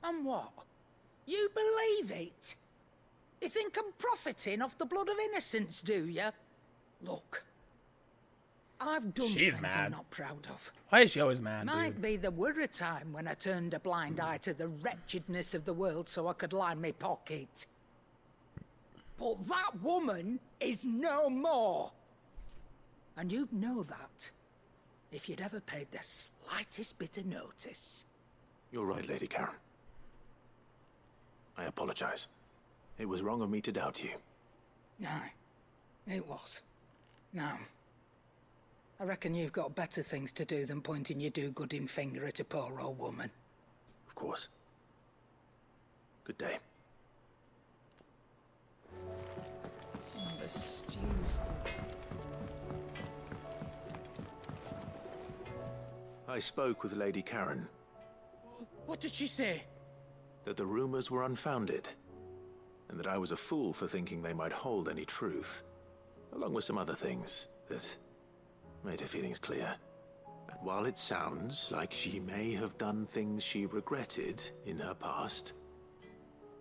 And what? You believe it? You think I'm profiting off the blood of innocents, do you? Look, I've done She's things mad. I'm not proud of. Why is she always mad, Might dude? be there were a time when I turned a blind eye to the wretchedness of the world so I could line my pocket. But that woman is no more. And you'd know that if you'd ever paid the slightest bit of notice. You're right, Lady Karen. I apologize. It was wrong of me to doubt you. No, it was. Now, I reckon you've got better things to do than pointing your do-gooding finger at a poor old woman. Of course. Good day. The stew's... I spoke with Lady Karen. What did she say? That the rumors were unfounded, and that I was a fool for thinking they might hold any truth, along with some other things that made her feelings clear. And while it sounds like she may have done things she regretted in her past,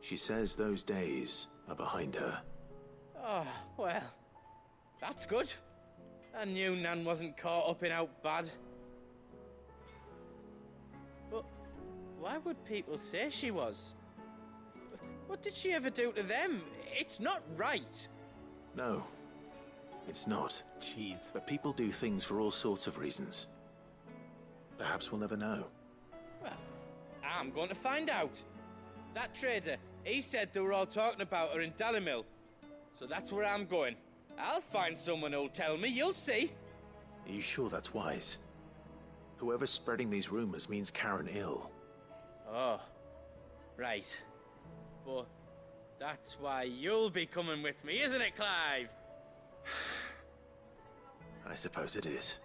she says those days are behind her. Oh, well, that's good. I knew Nan wasn't caught up in out bad. But why would people say she was? What did she ever do to them? It's not right. No, it's not. Jeez. But people do things for all sorts of reasons. Perhaps we'll never know. Well, I'm going to find out. That trader, he said they were all talking about her in Dallimil. So that's where I'm going. I'll find someone who'll tell me, you'll see. Are you sure that's wise? Whoever's spreading these rumors means Karen ill. Oh, right. But that's why you'll be coming with me, isn't it, Clive? I suppose it is.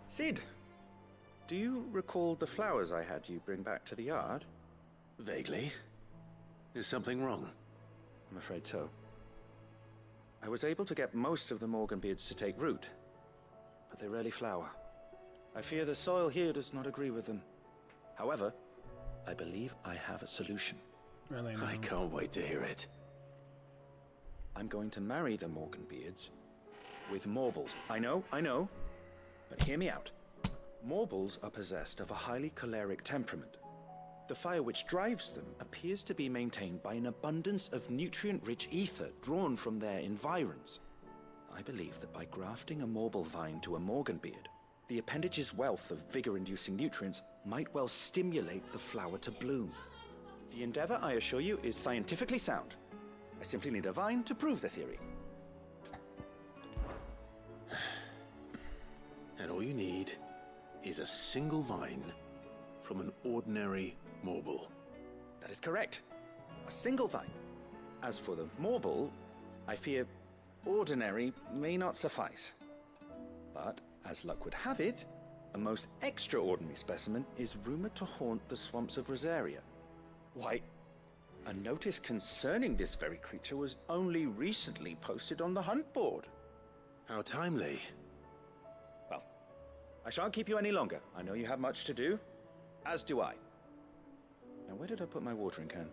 Sid, do you recall the flowers I had you bring back to the yard? Vaguely. Is something wrong? I'm afraid so. I was able to get most of the Morganbeards to take root, but they rarely flower. I fear the soil here does not agree with them. However, I believe I have a solution. Really? I can't wait to hear it. I'm going to marry the Morganbeards with Morbles. I know, but hear me out. Morbles are possessed of a highly choleric temperament. The fire which drives them appears to be maintained by an abundance of nutrient-rich ether drawn from their environs. I believe that by grafting a Morble vine to a Morganbeard, the appendage's wealth of vigor-inducing nutrients might well stimulate the flower to bloom. The endeavor, I assure you, is scientifically sound. I simply need a vine to prove the theory. And all you need is a single vine from an ordinary Morble. That is correct. A single vine. As for the Morble, I fear ordinary may not suffice. But, as luck would have it, a most extraordinary specimen is rumored to haunt the swamps of Rosaria. Why, a notice concerning this very creature was only recently posted on the hunt board. How timely. Well, I shan't keep you any longer. I know you have much to do, as do I. Now, where did I put my watering can?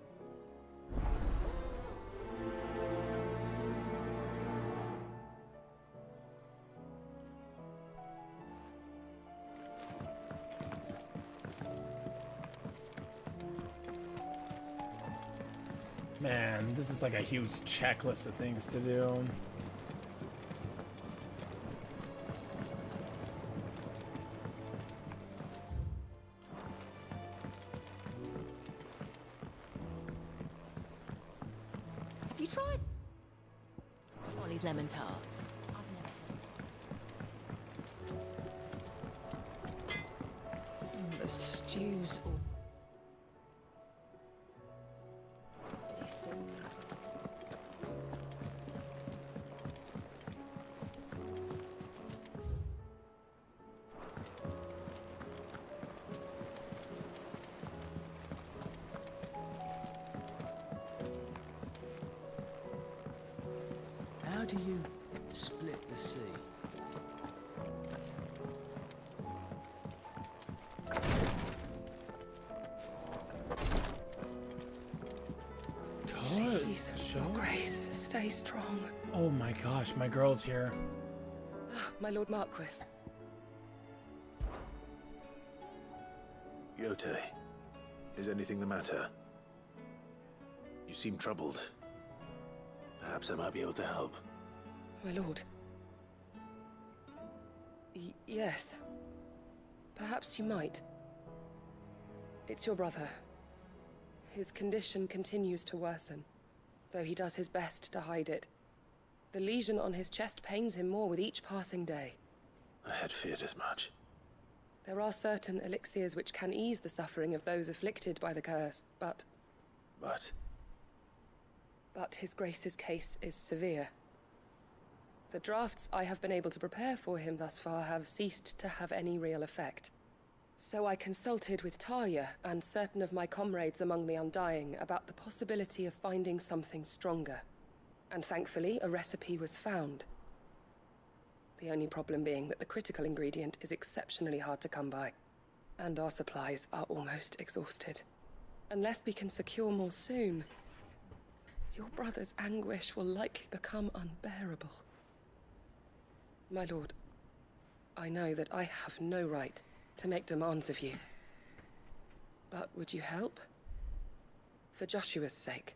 Man, this is like a huge checklist of things to do. Have you tried Molly's lemon tarts? The stew's all How do you split the sea? Please, Your Grace, stay strong. Oh my gosh, my girl's here. My Lord Marquis. Yote, is anything the matter? You seem troubled. Perhaps I might be able to help. My lord. Yes. Perhaps you might. It's your brother. His condition continues to worsen, though he does his best to hide it. The lesion on his chest pains him more with each passing day. I had feared as much. There are certain elixirs which can ease the suffering of those afflicted by the curse, but his Grace's case is severe. The drafts I have been able to prepare for him thus far have ceased to have any real effect. So I consulted with Talia and certain of my comrades among the Undying about the possibility of finding something stronger. And thankfully, a recipe was found. The only problem being that the critical ingredient is exceptionally hard to come by, and our supplies are almost exhausted. Unless we can secure more soon, your brother's anguish will likely become unbearable. My lord, I know that I have no right to make demands of you. But would you help? For Joshua's sake.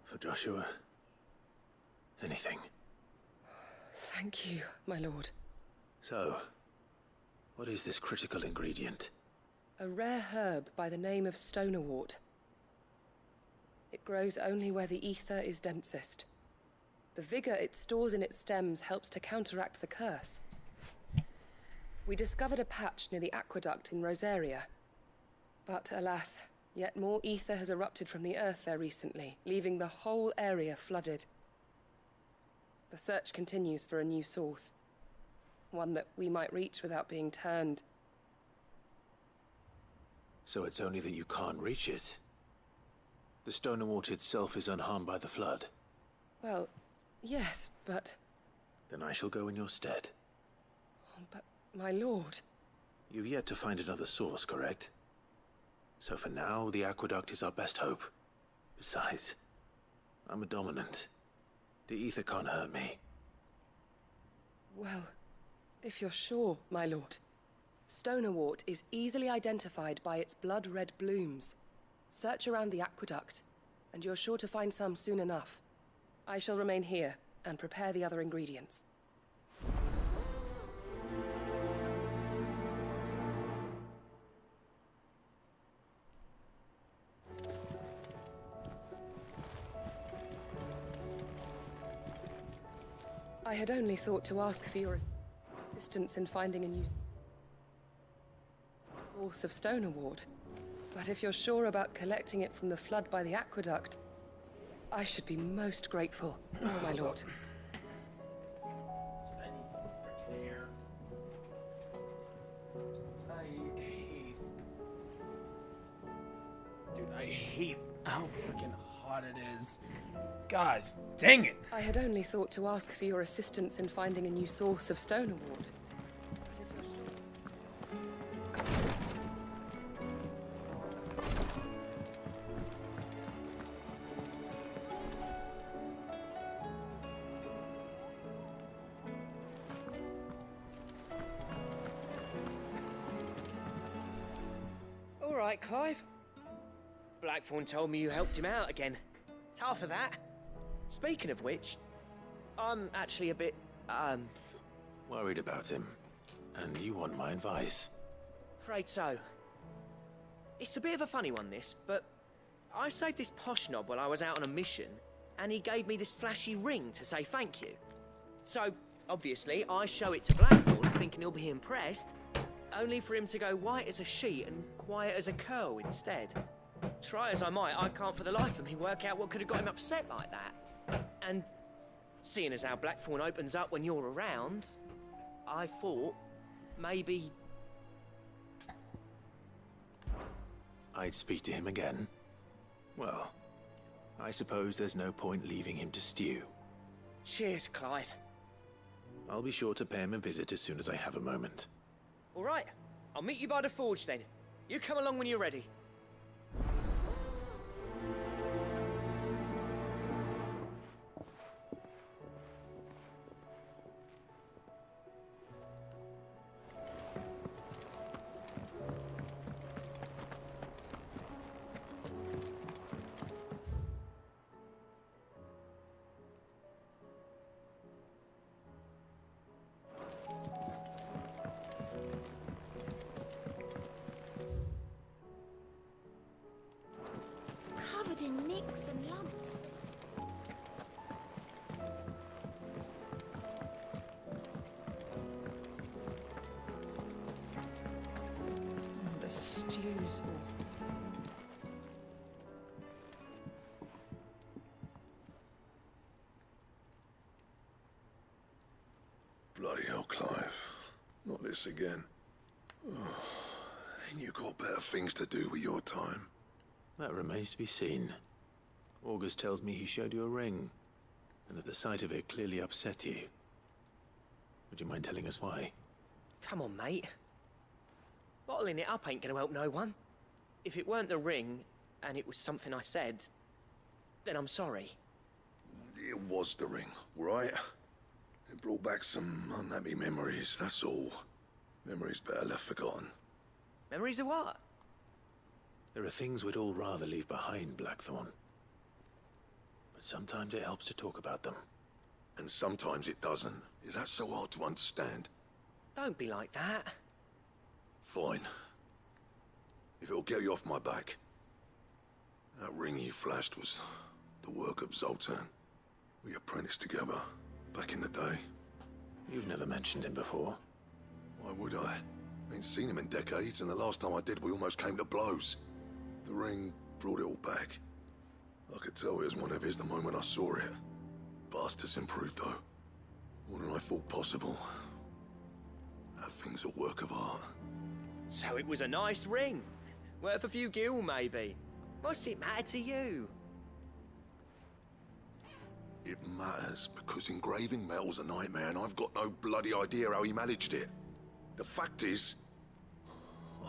For Joshua? Anything. Thank you, my lord. So, what is this critical ingredient? A rare herb by the name of stonerwort. It grows only where the ether is densest. The vigor it stores in its stems helps to counteract the curse. We discovered a patch near the aqueduct in Rosaria. But alas, yet more ether has erupted from the earth there recently, leaving the whole area flooded. The search continues for a new source. One that we might reach without being turned. So it's only that you can't reach it? The stonerwort itself is unharmed by the flood? Well, yes, but... Then I shall go in your stead. But, my lord... You've yet to find another source, correct? So for now, the aqueduct is our best hope. Besides, I'm a dominant. The ether can't hurt me. Well, if you're sure, my lord. Stonerwort is easily identified by its blood-red blooms. Search around the aqueduct, and you're sure to find some soon enough. I shall remain here and prepare the other ingredients. I had only thought to ask for your assistance in finding a new source of stonerwort. But if you're sure about collecting it from the flood by the aqueduct, I should be most grateful, my lord. I need some freaking air. I hate how freaking hot it is. Gosh, dang it! I had only thought to ask for your assistance in finding a new source of stonerwort. All right, Clive. Blackthorn told me you helped him out again. Tough for that. Speaking of which, I'm actually a bit, Worried about him. And you want my advice? afraid so. It's a bit of a funny one, this, but I saved this posh knob while I was out on a mission, and he gave me this flashy ring to say thank you. So, obviously, I show it to Blackthorn, thinking he'll be impressed, only for him to go white as a sheet and quiet as a curl instead. Try as I might, I can't for the life of me work out what could have got him upset like that. And seeing as how Blackthorn opens up when you're around, I thought maybe... I'd speak to him again. Well, I suppose there's no point leaving him to stew. Cheers, Clive. I'll be sure to pay him a visit as soon as I have a moment. All right, I'll meet you by the forge then. You come along when you're ready. Covered in nicks and lumps. The stew's awful. Bloody hell, Clive. Not this again. Oh, ain't you got better things to do with your time? That remains to be seen. August tells me he showed you a ring, and that the sight of it clearly upset you. Would you mind telling us why? Come on, mate. Bottling it up ain't gonna help no one. If it weren't the ring, and it was something I said, then I'm sorry. It was the ring, right? It brought back some unhappy memories, that's all. Memories better left forgotten. Memories of what? There are things we'd all rather leave behind, Blackthorn. But sometimes it helps to talk about them. And sometimes it doesn't. Is that so hard to understand? Don't be like that. Fine. If it'll get you off my back. That ring you flashed was the work of Zoltan. We apprenticed together, back in the day. You've never mentioned him before. Why would I? Ain't seen him in decades, and the last time I did, we almost came to blows. The ring brought it all back. I could tell it was one of his the moment I saw it. Vast has improved, though. More than I thought possible. That thing's a work of art. So it was a nice ring. Worth a few gil, maybe. What's it matter to you? It matters because engraving metal's a nightmare, and I've got no bloody idea how he managed it. The fact is,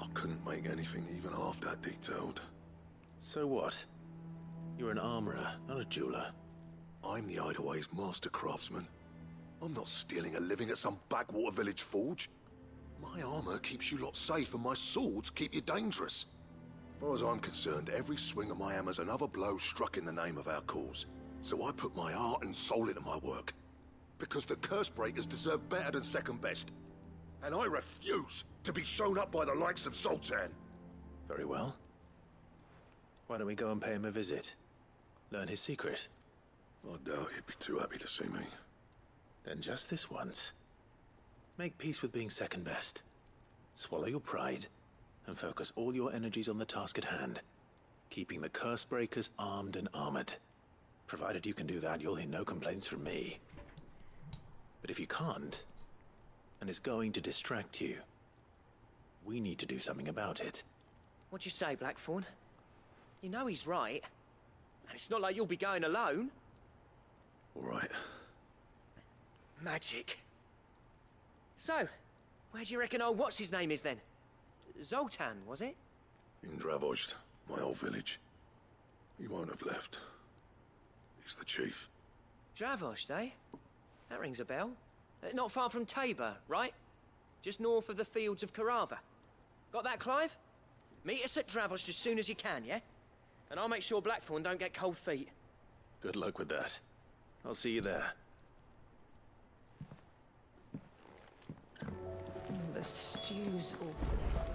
I couldn't make anything even half that detailed. So what? You're an armorer, not a jeweler. I'm the Hideaway's master craftsman. I'm not stealing a living at some backwater village forge. My armor keeps you lot safe, and my swords keep you dangerous. As far as I'm concerned, every swing of my hammer's another blow struck in the name of our cause. So I put my heart and soul into my work. Because the curse breakers deserve better than second best. And I refuse to be shown up by the likes of Zoltan. Very well. Why don't we go and pay him a visit? Learn his secret. I doubt he'd be too happy to see me. Then just this once. Make peace with being second best. Swallow your pride, and focus all your energies on the task at hand. Keeping the curse breakers armed and armored. Provided you can do that, you'll hear no complaints from me. But if you can't, and it's going to distract you, we need to do something about it. What'd you say, Blackthorn? You know he's right. And it's not like you'll be going alone. All right. Magic. So, where do you reckon old what's-his-name is then? Zoltan, was it? In Dravozd, my old village. He won't have left. He's the chief. Dravozd, eh? That rings a bell. Not far from Tabor, right? Just north of the fields of Carava. Got that, Clive? Meet us at Dravozd as soon as you can, yeah? And I'll make sure Blackthorn don't get cold feet. Good luck with that. I'll see you there. The stew's awfully thin.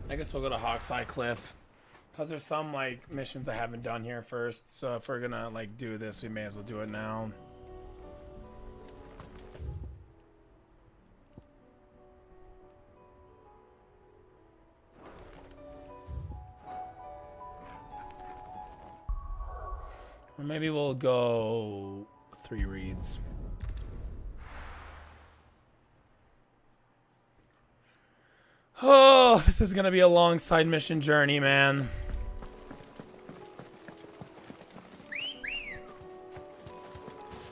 I guess we'll go to Hawkseye Cliff. Because there's some, like, missions I haven't done here first. So if we're gonna, like, do this, we may as well do it now. Or maybe we'll go 3 reads. Oh, this is gonna be a long side mission journey, man.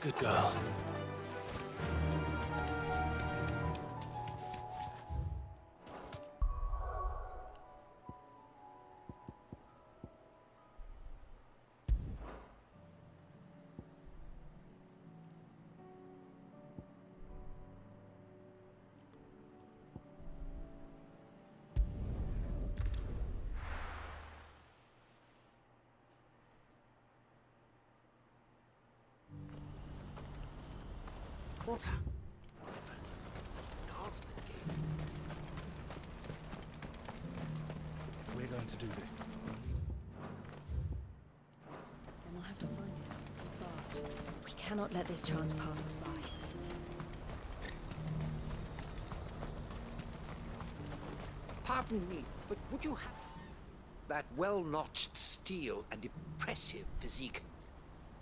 Good girl. What? If we're going to do this, Then we'll have to find it. And fast. We cannot let this chance pass us by. Pardon me, but would you have that well-notched steel and impressive physique?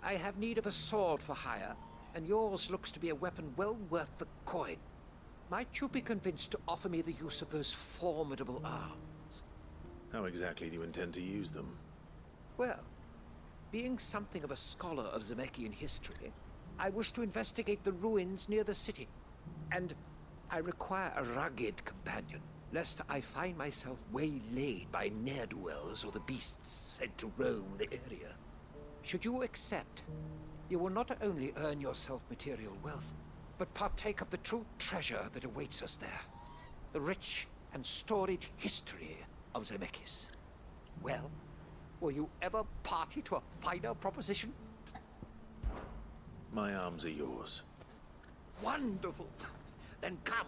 I have need of a sword for hire, and yours looks to be a weapon well worth the coin. Might you be convinced to offer me the use of those formidable arms? How exactly do you intend to use them? Well, being something of a scholar of Zemeckis history, I wish to investigate the ruins near the city. And I require a rugged companion, lest I find myself waylaid by ne'er-do-wells or the beasts said to roam the area. Should you accept, you will not only earn yourself material wealth, but partake of the true treasure that awaits us there. The rich and storied history of Zemeckis. Well, were you ever party to a finer proposition? My arms are yours. Wonderful! Then come.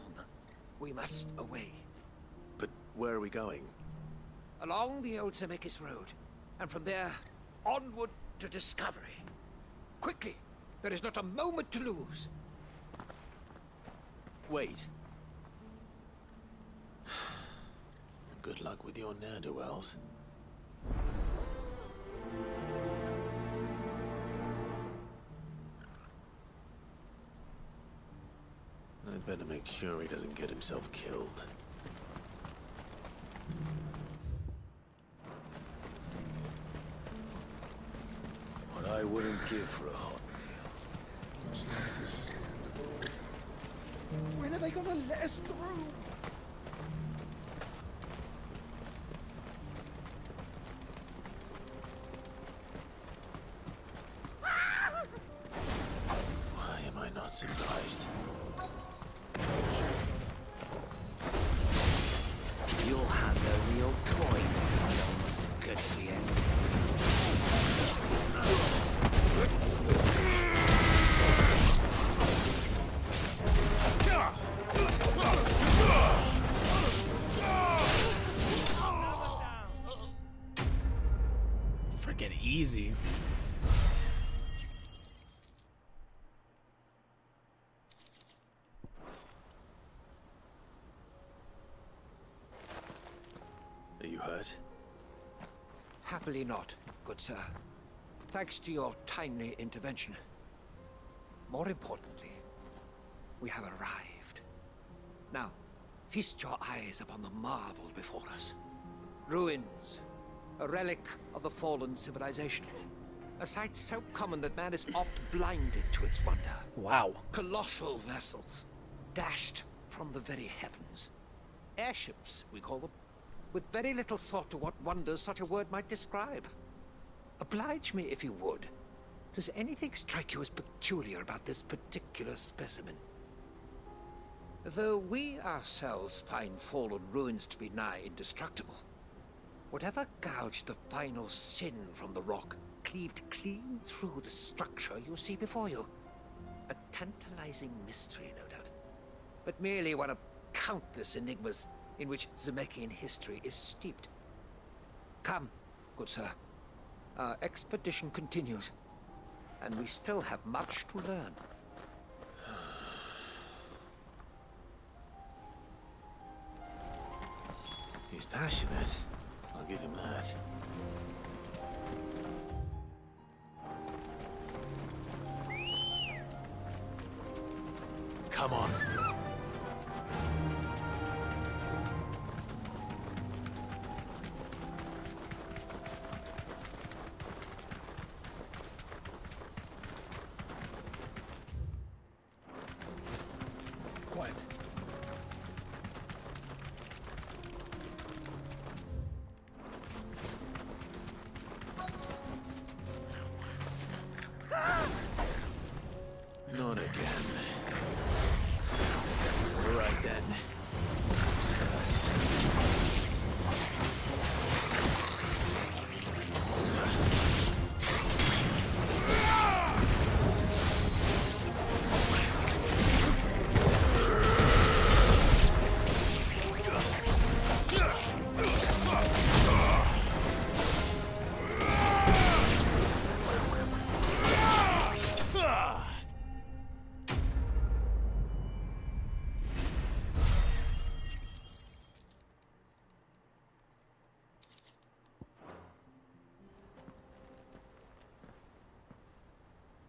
We must away. But where are we going? Along the old Zemeckis Road, and from there, onward to discovery. Quickly! There is not a moment to lose. Wait. Good luck with your ne'er-do-wells. I'd better make sure he doesn't get himself killed. What I wouldn't give for a hot meal. Looks like this is the end of the road. When are they gonna let us through? Why am I not surprised? You'll have a real coin if I know what's good for you. Freaking easy. Are you hurt? Happily not, good sir. Thanks to your timely intervention. More importantly, we have arrived. Now, feast your eyes upon the marvel before us. Ruins, a relic of the fallen civilization. A sight so common that man is oft blinded to its wonder. Wow. Colossal vessels, dashed from the very heavens. Airships, we call them, with very little thought to what wonders such a word might describe. Oblige me if you would. Does anything strike you as peculiar about this particular specimen? Though we ourselves find fallen ruins to be nigh indestructible, whatever gouged the final sin from the rock cleaved clean through the structure you see before you. A tantalizing mystery, no doubt, but merely one of countless enigmas in which Zemeckis history is steeped. Come, good sir. Our expedition continues, and we still have much to learn. He's passionate. I'll give him that. Come on. Quiet. Not again. All right then. Who's first?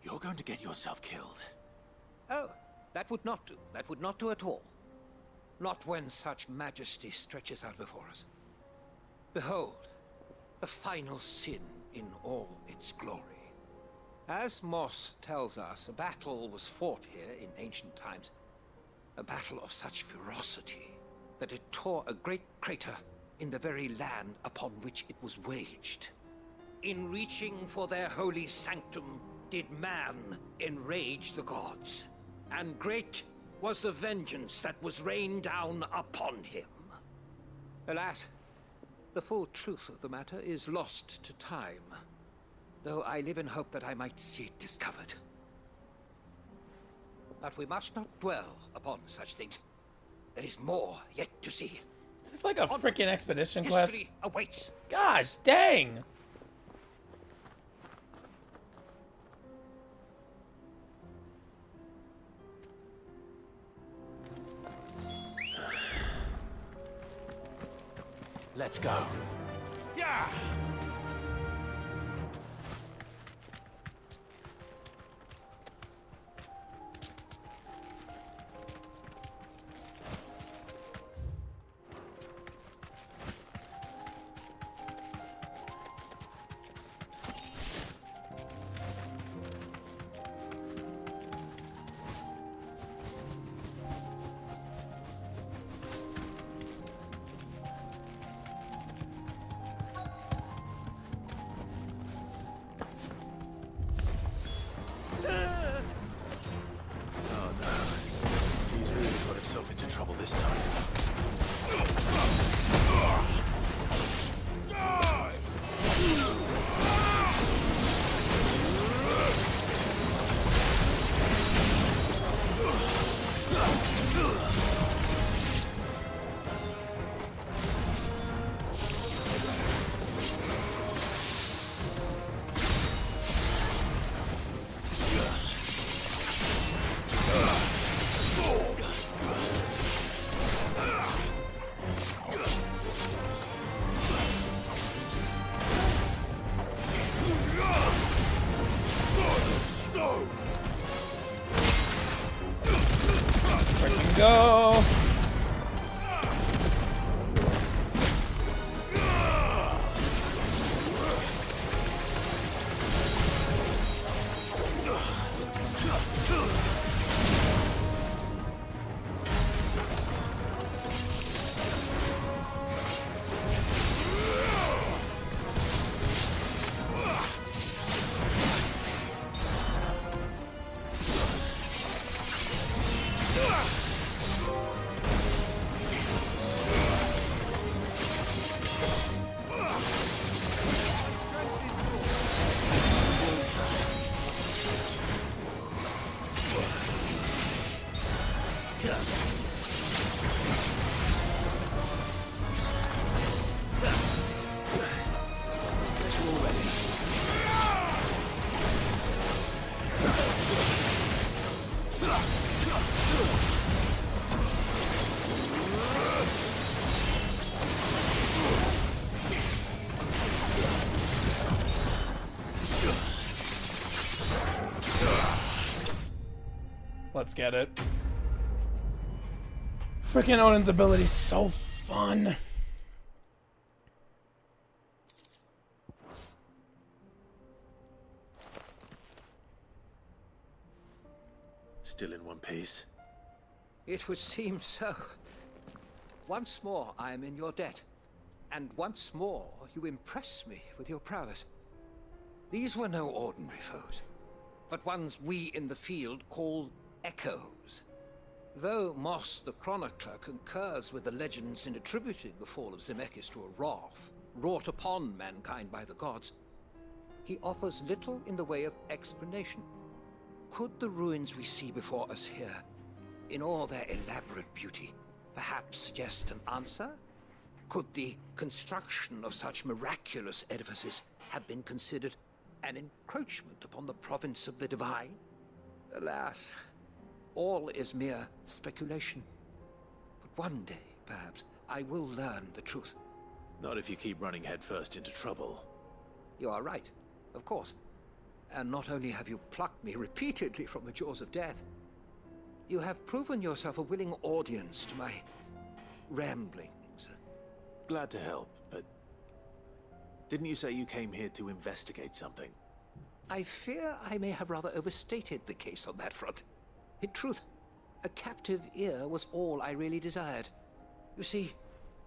You're going to get yourself killed. Oh, that would not do. That would not do at all. Not when such majesty stretches out before us. Behold, the final sin in all its glory. As Moss tells us, a battle was fought here in ancient times. A battle of such ferocity that it tore a great crater in the very land upon which it was waged. In reaching for their holy sanctum, did man enrage the gods, and great was the vengeance that was rained down upon him. Alas, the full truth of the matter is lost to time, though I live in hope that I might see it discovered. But we must not dwell upon such things. There is more yet to see. This is like a freaking expedition quest. History awaits. Gosh, dang. Let's go. Yeah! Into trouble this time. Go. Let's get it. Freaking Odin's ability is so fun. Still in one piece? It would seem so. Once more I am in your debt, and once more you impress me with your prowess. These were no ordinary foes, but ones we in the field call echoes. Though Moss the Chronicler concurs with the legends in attributing the fall of Zemeckis to a wrath wrought upon mankind by the gods, he offers little in the way of explanation. Could the ruins we see before us here, in all their elaborate beauty, perhaps suggest an answer? Could the construction of such miraculous edifices have been considered an encroachment upon the province of the divine? Alas, all is mere speculation. But one day, perhaps, I will learn the truth. Not if you keep running headfirst into trouble. You are right, of course. And not only have you plucked me repeatedly from the jaws of death, you have proven yourself a willing audience to my ramblings. Glad to help, but didn't you say you came here to investigate something? I fear I may have rather overstated the case on that front. In truth, a captive ear was all I really desired. You see,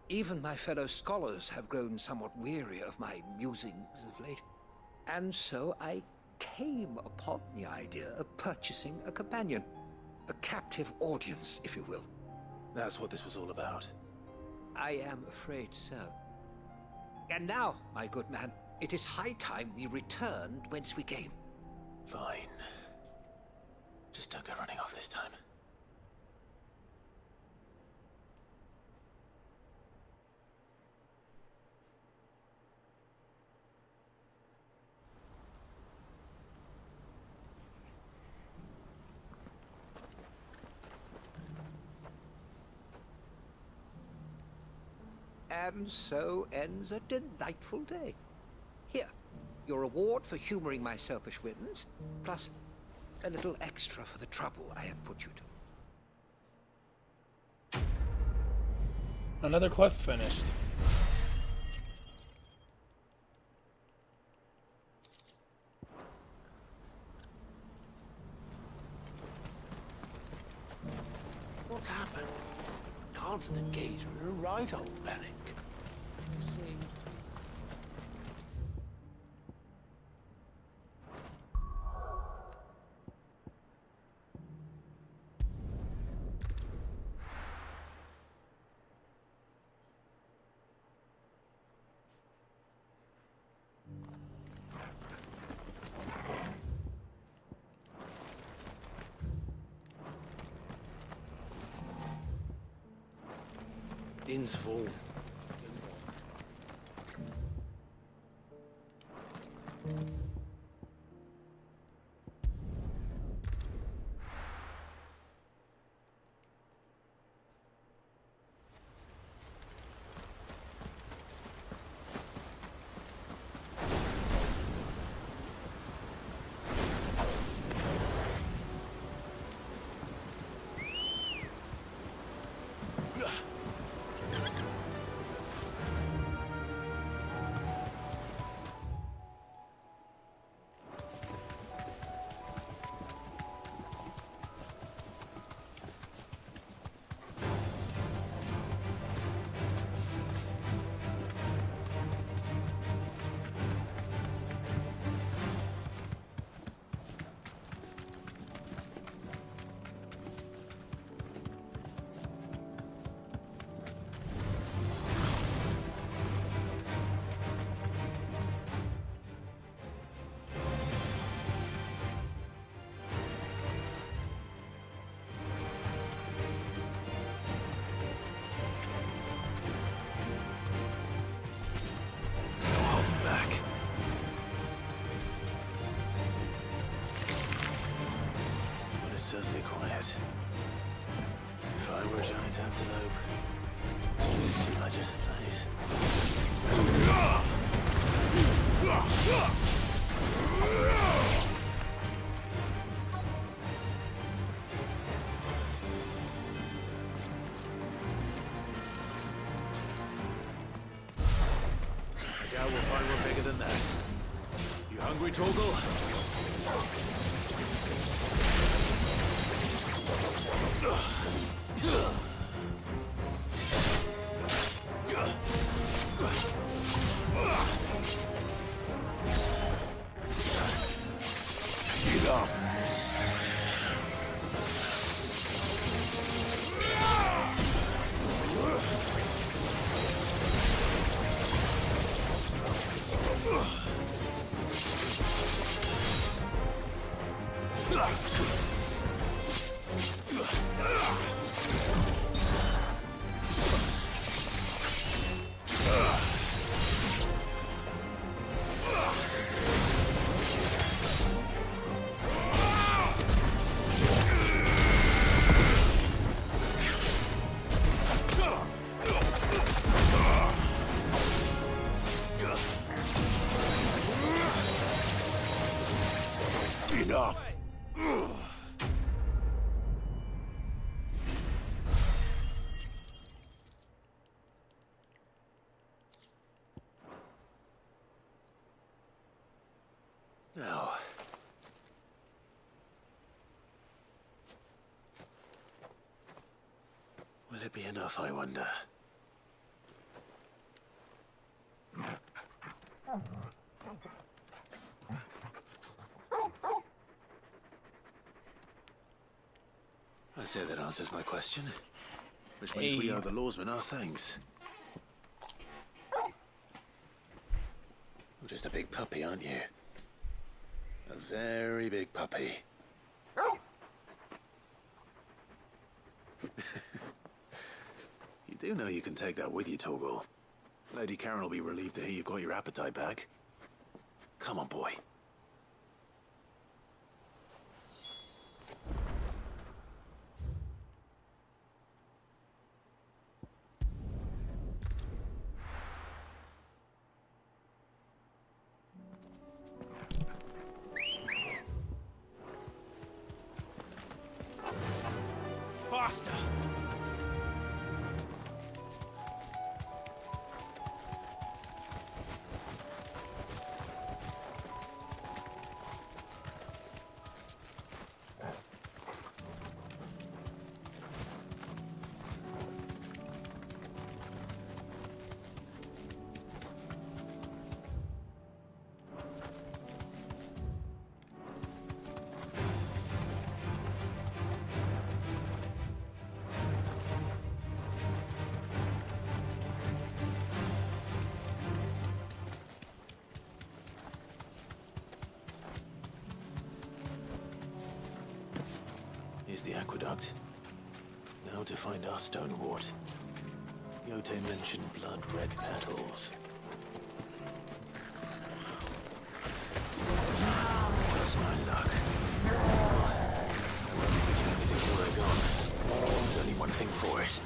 even my fellow scholars have grown somewhat weary of my musings of late. And so I came upon the idea of purchasing a companion. A captive audience, if you will. That's what this was all about. I am afraid so. And now, my good man, it is high time we returned whence we came. Fine. Just don't go running off this time. And so ends a delightful day. Here, your reward for humoring my selfish whims, plus a little extra for the trouble I have put you to. Another quest finished. What's happened? The guards at the gate are in a right old panic. Inn's full. Certainly quiet. If I were a giant antelope, it'd seem like just the place. I doubt we'll find one bigger than that. You hungry, Torgal? Get off. Enough. Now, will it be enough, I wonder? I say that answers my question. Which means we owe the lawsmen our thanks. You're just a big puppy, aren't you? A very big puppy. You do know you can take that with you, Torgal. Lady Karen will be relieved to hear you've got your appetite back. Come on, boy. Faster! Here's the aqueduct. Now to find our stonewort. Yote mentioned blood-red petals. That's my luck. I won't be picking anything till they're gone. There's only one thing for it.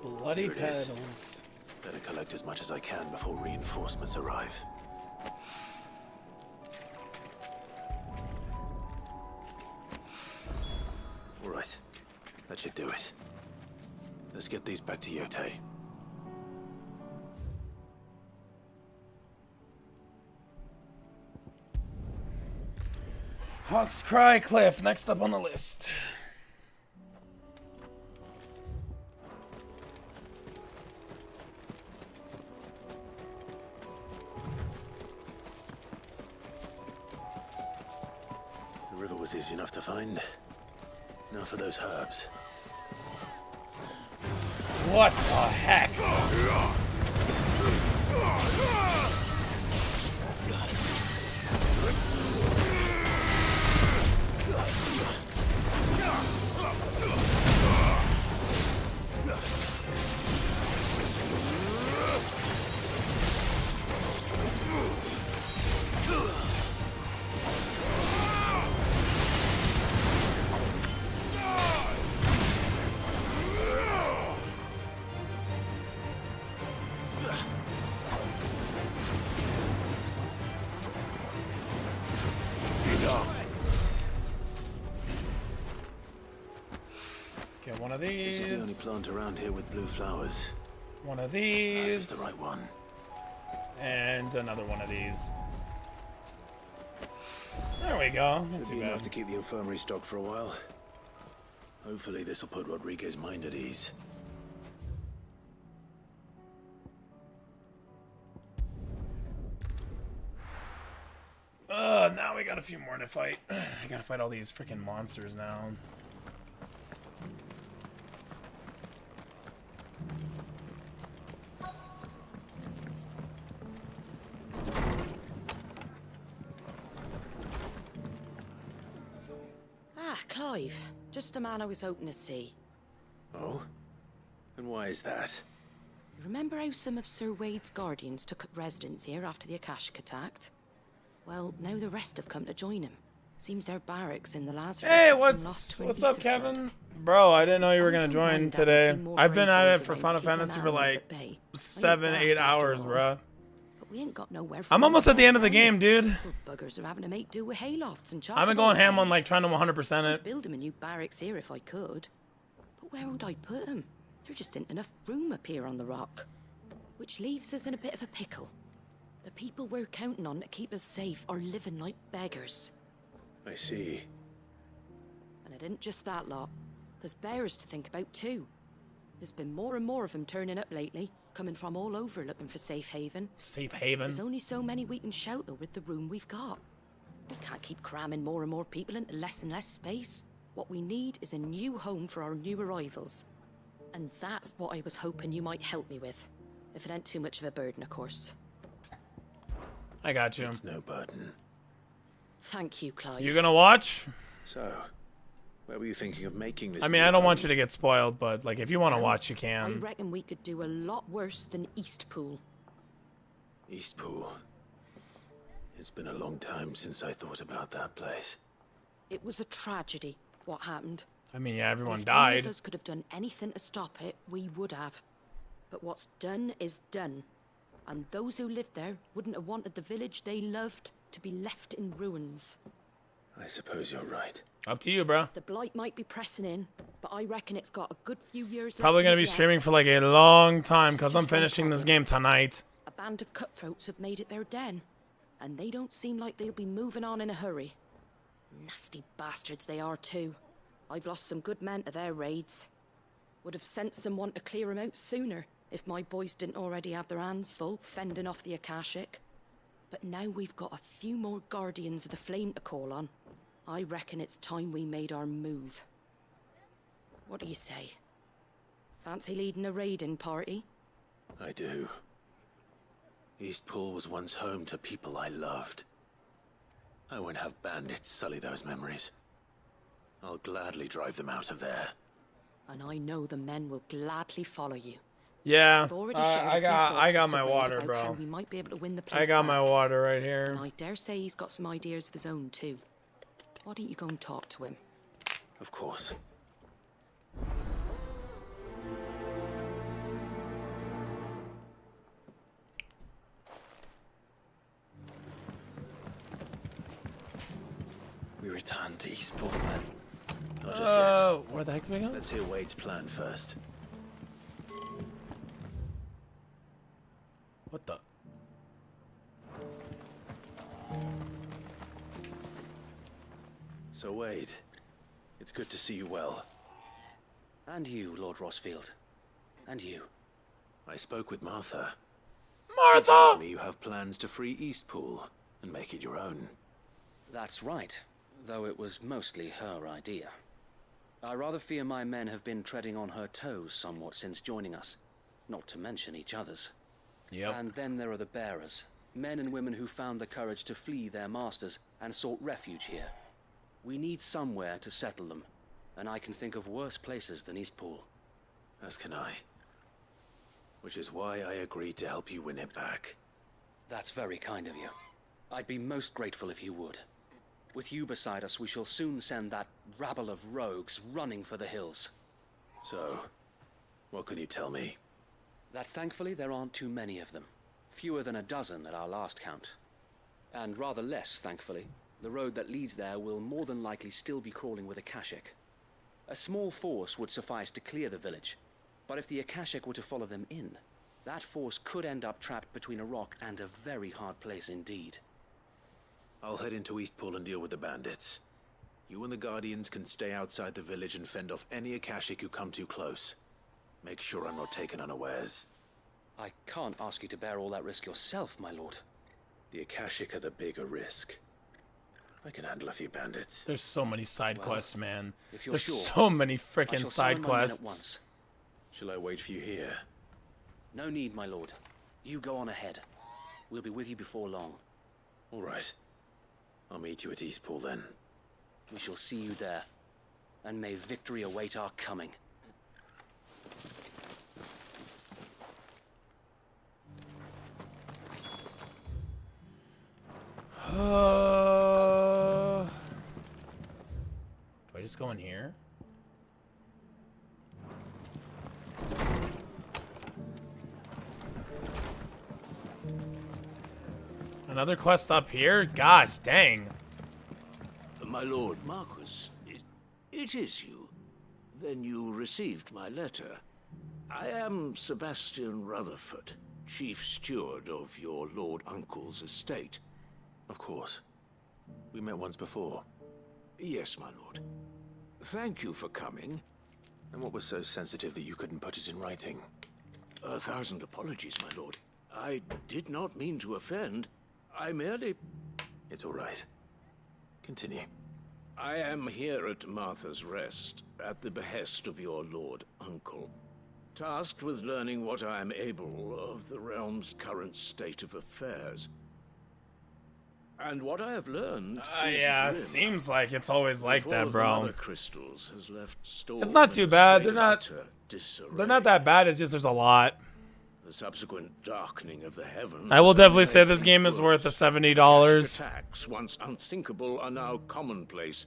Bloody petals. Better collect as much as I can before reinforcements arrive. All right, that should do it. Let's get these back to Yote. Hawk's Cry Cliff, next up on the list. The river was easy enough to find. Now for those herbs. What the heck? Get one of these. This is the only plant around here with blue flowers. One of these. That's the right one. And another one of these. There we go. Not Should too be bad. enough to keep the infirmary stocked for a while. Hopefully this will put Rodriguez's mind at ease. Now we got a few more to fight. I gotta fight all these freaking monsters now. Ah, Clive. Just the man I was hoping to see. Oh? And why is that? Remember how some of Sir Wade's guardians took up residence here after the Akashic attacked? Well, now the rest have come to join him. Seems their barracks in the Lazarus Hey, have been lost what's 20 up, for Kevin? flood. Bro, I didn't know you were gonna don't join mind today. having more I've been at brave it for boys Final around keeping Fantasy for animals like at bay. 7, I ain't 8 daft after hours, all. bruh. But we ain't got nowhere I'm almost at the end of the game, dude. Buggers are having to make do with haylofts and I've been going chocolate ham on beds. like trying to 100% it. Build him a new barracks here if I could. But where would I put him? There just ain't enough room up here on the rock. Which leaves us in a bit of a pickle. The people we're counting on to keep us safe are living like beggars. I see. And it isn't just that lot. There's bears to think about too. There's been more and more of them turning up lately, coming from all over looking for safe haven. Safe haven? There's only so many we can shelter with the room we've got. We can't keep cramming more and more people into less and less space. What we need is a new home for our new arrivals. And that's what I was hoping you might help me with. If it ain't too much of a burden, of course. I got you. It's no burden. Thank you, Clive. You gonna watch? So, where were you thinking of making this? I mean, new I don't want home? you to get spoiled, but like, if you want to watch, you I can. reckon we could do a lot worse than Eastpool. Eastpool. It's been a long time since I thought about that place. It was a tragedy, what happened. I mean, yeah, everyone And if any of died. us could have done anything to stop it, we would have. But what's done is done. And those who lived there wouldn't have wanted the village they loved to be left in ruins. I suppose you're right. Up to you, bro. The blight might be pressing in, but I reckon it's got a good few years Probably left gonna in it be yet. streaming for like a long time because I'm finishing this game tonight. A band of cutthroats have made it their den, and they don't seem like they'll be moving on in a hurry. Nasty bastards they are too. I've lost some good men to their raids. Would have sent someone to clear 'em out sooner if my boys didn't already have their hands full fending off the Akashic. But now we've got a few more guardians of the flame to call on. I reckon it's time we made our move. What do you say? Fancy leading a raiding party? I do. Eastpool was once home to people I loved. I won't have bandits sully those memories. I'll gladly drive them out of there. And I know the men will gladly follow you. Yeah, I've already shared a I few got thoughts my with Sir Wade water, about how bro. we might be able to win the place I got my back. water right here. And I dare say he's got some ideas of his own too. Why don't you go and talk to him? Of course. We return to Eastpool then. Not just yet. Where the heck do we go? Let's hear Wade's plan first. What the? So Wade, it's good to see you well. And you, Lord Rossfield. And you. I spoke with Martha. Martha! She tells me you have plans to free Eastpool and make it your own. That's right, though it was mostly her idea. I rather fear my men have been treading on her toes somewhat since joining us, not to mention each other's. Yep. And then there are the bearers, men and women who found the courage to flee their masters and sought refuge here. We need somewhere to settle them, and I can think of worse places than Eastpool. As can I. Which is why I agreed to help you win it back. That's very kind of you. I'd be most grateful if you would. With you beside us, we shall soon send that rabble of rogues running for the hills. So, what can you tell me? That thankfully there aren't too many of them. Fewer than a dozen at our last count. And rather less, thankfully, the road that leads there will more than likely still be crawling with Akashic. A small force would suffice to clear the village, but if the Akashic were to follow them in, that force could end up trapped between a rock and a very hard place indeed. I'll head into Eastpool and deal with the bandits. You and the Guardians can stay outside the village and fend off any Akashic who come too close. Make sure I'm not taken unawares. I can't ask you to bear all that risk yourself, my lord. The Akashic are the bigger risk. I can handle a few bandits. There's so many side quests, man. If you're There's sure, so many I freaking shall side summon my men at quests. once. Shall I wait for you here? No need, my lord. You go on ahead. We'll be with you before long. All right. I'll meet you at Eastpool then. We shall see you there. And may victory await our coming. Do I just go in here? Another quest up here? Gosh, dang. My lord Marquis, it is you. Then you received my letter. I am Sebastian Rutherford, chief steward of your lord uncle's estate. Of course. We met once before. Yes, my lord. Thank you for coming. And what was so sensitive that you couldn't put it in writing? 1,000 apologies, my lord. I did not mean to offend. I merely... It's all right. Continue. I am here at Martha's Rest, at the behest of your lord uncle, tasked with learning what I am able of the realm's current state of affairs. And what I have learned is yeah, grim. it seems like it's always like The fall that, of the bro. Mother crystals has left Storm It's not in too a bad. state They're of not. utter disarray. They're not that bad. It's just there's a lot. The subsequent darkening of the heavens. I will has definitely made say this things game is worth the worse. $70. Attacks, once unthinkable, are now commonplace.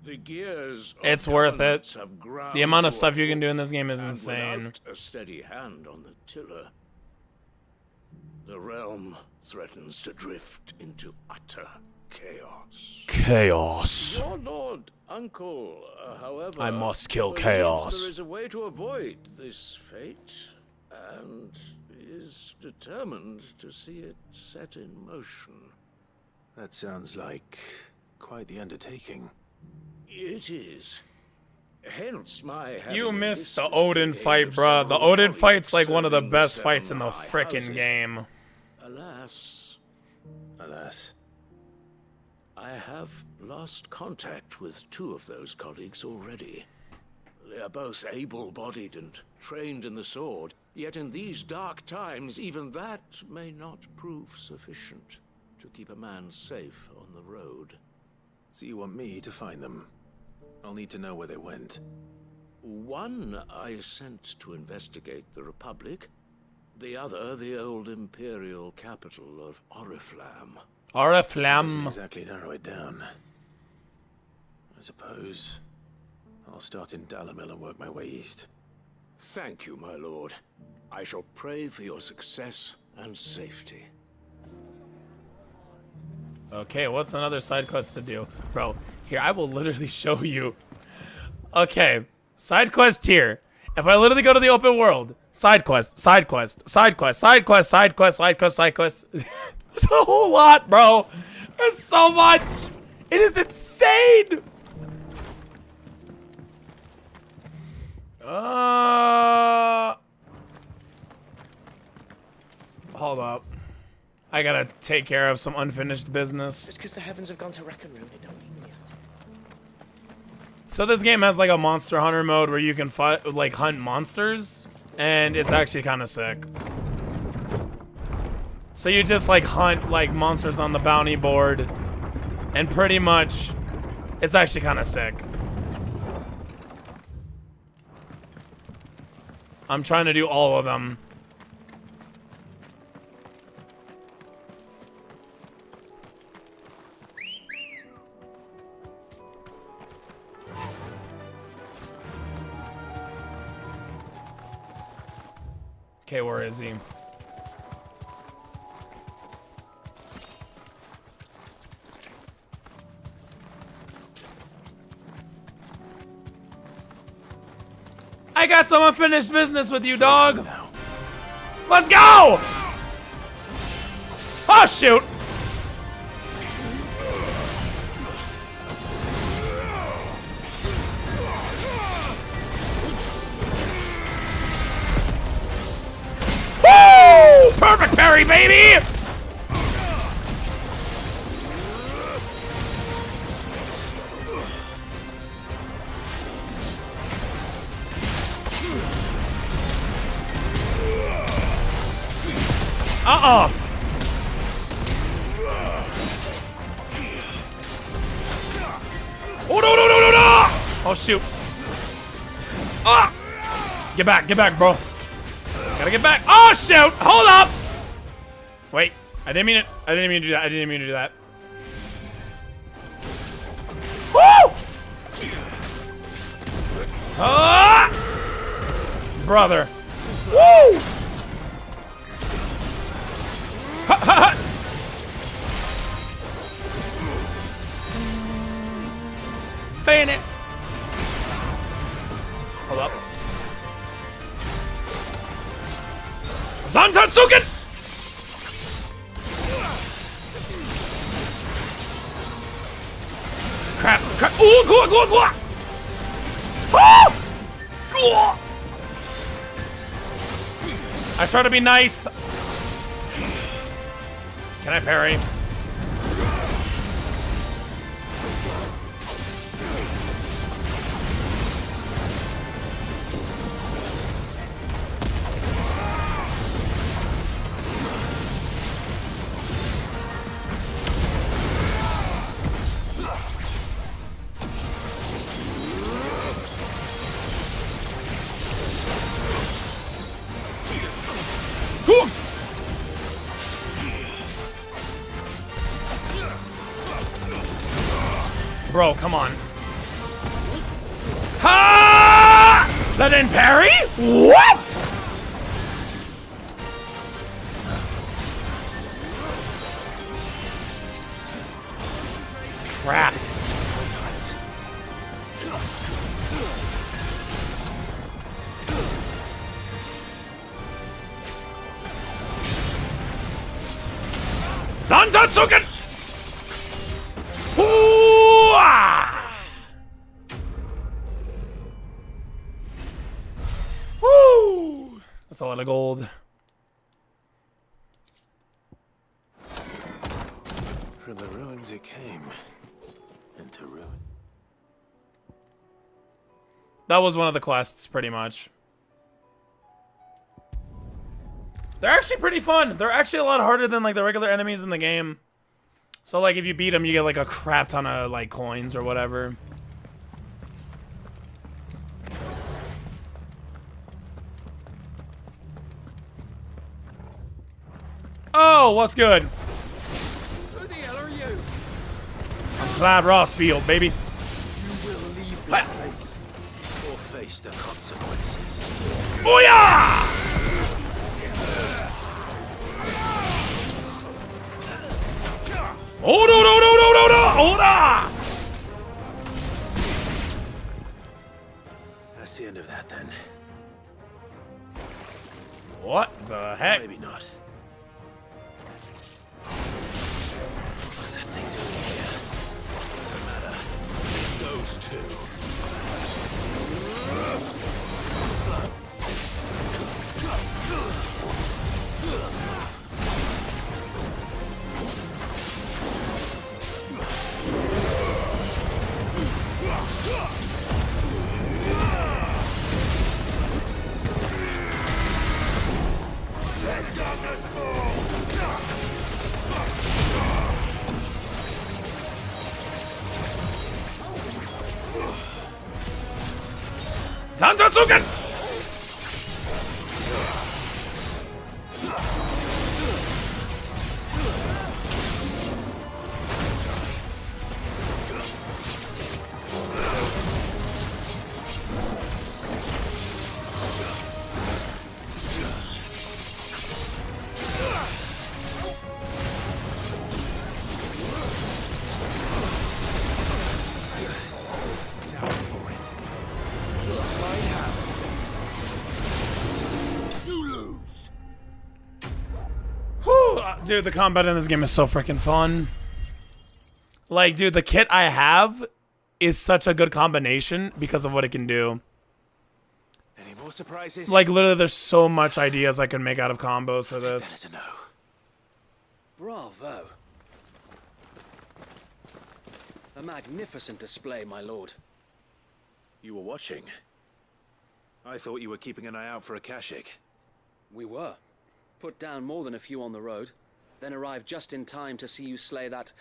The gears of It's worth it. governments have ground The amount of to a stuff you can halt, do in this game is and insane. without a steady hand on the tiller, the realm threatens to drift into utter chaos. Chaos. Your lord uncle, however, I must kill believes chaos. there is a way to avoid this fate, and is determined to see it set in motion. That sounds like quite the undertaking. It is. Hence my having You missed the enlisted Odin the aid fight, of bruh. The several Odin fight's like colleagues one of the serving best 7 fights in the high frickin' houses. game. Alas, Alas. I have lost contact with 2 of those colleagues already. They are both able-bodied and trained in the sword, yet in these dark times, even that may not prove sufficient to keep a man safe on the road. So you want me to find them? I'll need to know where they went. One I sent to investigate the Republic, the other the old Imperial capital of Oriflamme. Doesn't Oriflamme. exactly narrow it down. I suppose I'll start in Dalamil and work my way east. Thank you, my lord. I shall pray for your success and safety. Okay, what's another side quest to do? Bro, here, I will literally show you. Okay, side quest here. If I literally go to the open world, side quest, side quest, side quest, side quest, side quest, side quest, side quest. There's a whole lot, bro. There's so much. It is insane. Hold up. I gotta take care of some unfinished business. Just because the heavens have gone to rack and ruin, it don't mean we have So this game has like a monster hunter mode where you can fight, like hunt monsters, and it's actually kind of sick. So you just like hunt like monsters on the bounty board, and pretty much, it's actually kind of sick. I'm trying to do all of them. Okay, where is he? I got some unfinished business with you, dog. Let's go! Oh, shoot! Woo! Perfect parry, baby! Uh-oh. Oh, no, no, no, no, no! Oh, shoot. Ah! Get back, bro. Gotta get back. Oh, shoot! Hold up! Wait, I didn't mean it. I didn't mean to do that. I didn't mean to do that. Woo! Ah! Brother. Woo! Ha, ha, ha. Bayonet. Hold up. Zantatsuken! Crap, crap. Ooh, go. Ah! Go! I try to be nice. Can I parry? Cool. Bro, come on. Ha! That didn't parry? What? Crap. Zantatsuken! Woo! That's a lot of gold. From the ruins it came, and to ruin. That was one of the quests, pretty much. They're actually pretty fun. They're actually a lot harder than like the regular enemies in the game. So like if you beat them, you get like a crap ton of like coins or whatever. Oh, what's good? Who the hell are you? I'm Clyde Rossfield, baby. You will leave this place or face the consequences. Booyah! Oh no no no no no no! Hold on! That's the end of that then. What the heck? Maybe not. What's that thing doing here? Doesn't matter. Those two. Hadouken! Dude, the combat in this game is so freaking fun. Like, dude, the kit I have is such a good combination because of what it can do. Any more surprises? Like, literally, there's so much ideas I can make out of combos for this. Bravo. A magnificent display, my lord. You were watching. I thought you were keeping an eye out for a Kashik. We were. Put down more than a few on the road, then arrived just in time to see you slay that...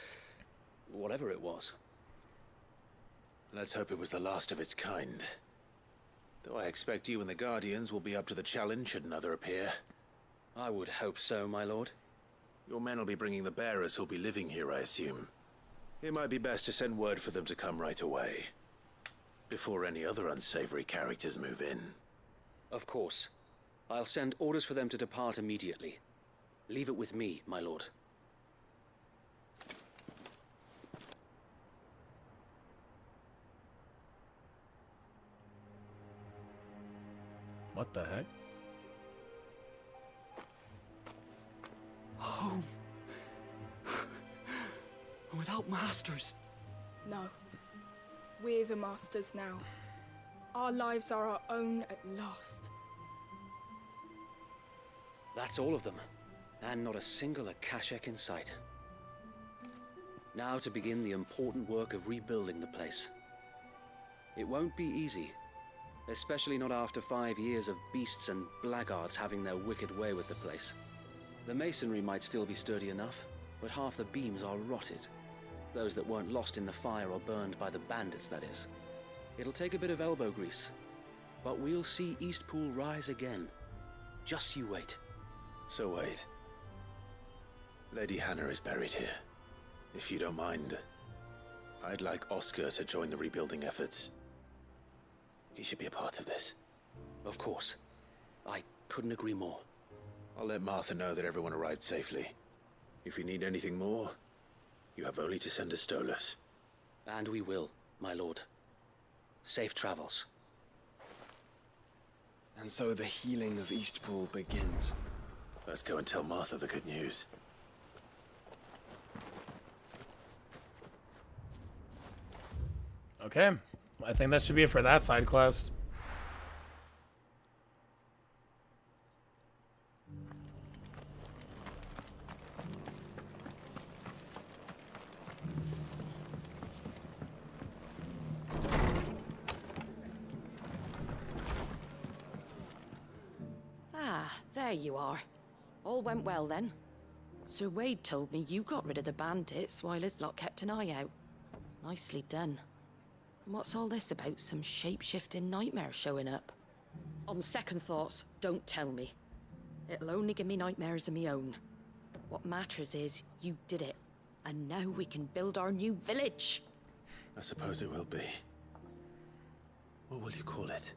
whatever it was. Let's hope it was the last of its kind. Though I expect you and the Guardians will be up to the challenge should another appear. I would hope so, my lord. Your men will be bringing the bearers who'll be living here, I assume. It might be best to send word for them to come right away, before any other unsavory characters move in. Of course. I'll send orders for them to depart immediately. Leave it with me, my lord. What the heck? Home. Without masters. No. We're the masters now. Our lives are our own at last. That's all of them, and not a single Akashek in sight. Now to begin the important work of rebuilding the place. It won't be easy, especially not after 5 years of beasts and blackguards having their wicked way with the place. The masonry might still be sturdy enough, but half the beams are rotted. Those that weren't lost in the fire or burned by the bandits, that is. It'll take a bit of elbow grease, but we'll see Eastpool rise again. Just you wait. So wait. Lady Hannah is buried here. If you don't mind, I'd like Oscar to join the rebuilding efforts. He should be a part of this. Of course. I couldn't agree more. I'll let Martha know that everyone arrived safely. If you need anything more, you have only to send a Stolas. And we will, my lord. Safe travels. And so the healing of Eastpool begins. Let's go and tell Martha the good news. Okay. I think that should be it for that side quest. Ah, there you are. All went well then. Sir Wade told me you got rid of the bandits while his lot kept an eye out. Nicely done. And what's all this about some shape-shifting nightmare showing up? On second thoughts, don't tell me. It'll only give me nightmares of my own. What matters is you did it. And now we can build our new village. I suppose it will be. What will you call it?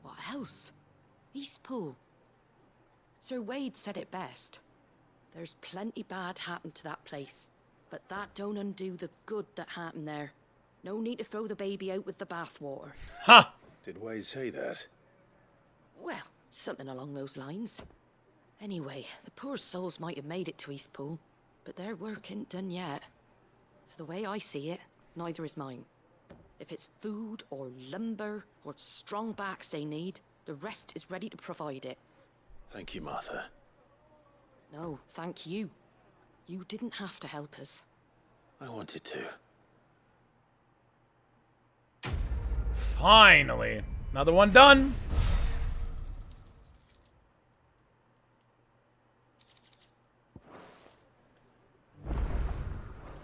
What else? Eastpool. Sir Wade said it best. There's plenty bad happened to that place, but that don't undo the good that happened there. No need to throw the baby out with the bathwater. Ha! Did Wade say that? Well, something along those lines. Anyway, the poor souls might have made it to Eastpool, but their work ain't done yet. So the way I see it, neither is mine. If it's food or lumber or strong backs they need, the rest is ready to provide it. Thank you, Martha. No, thank you. You didn't have to help us. I wanted to. Finally. Another one done.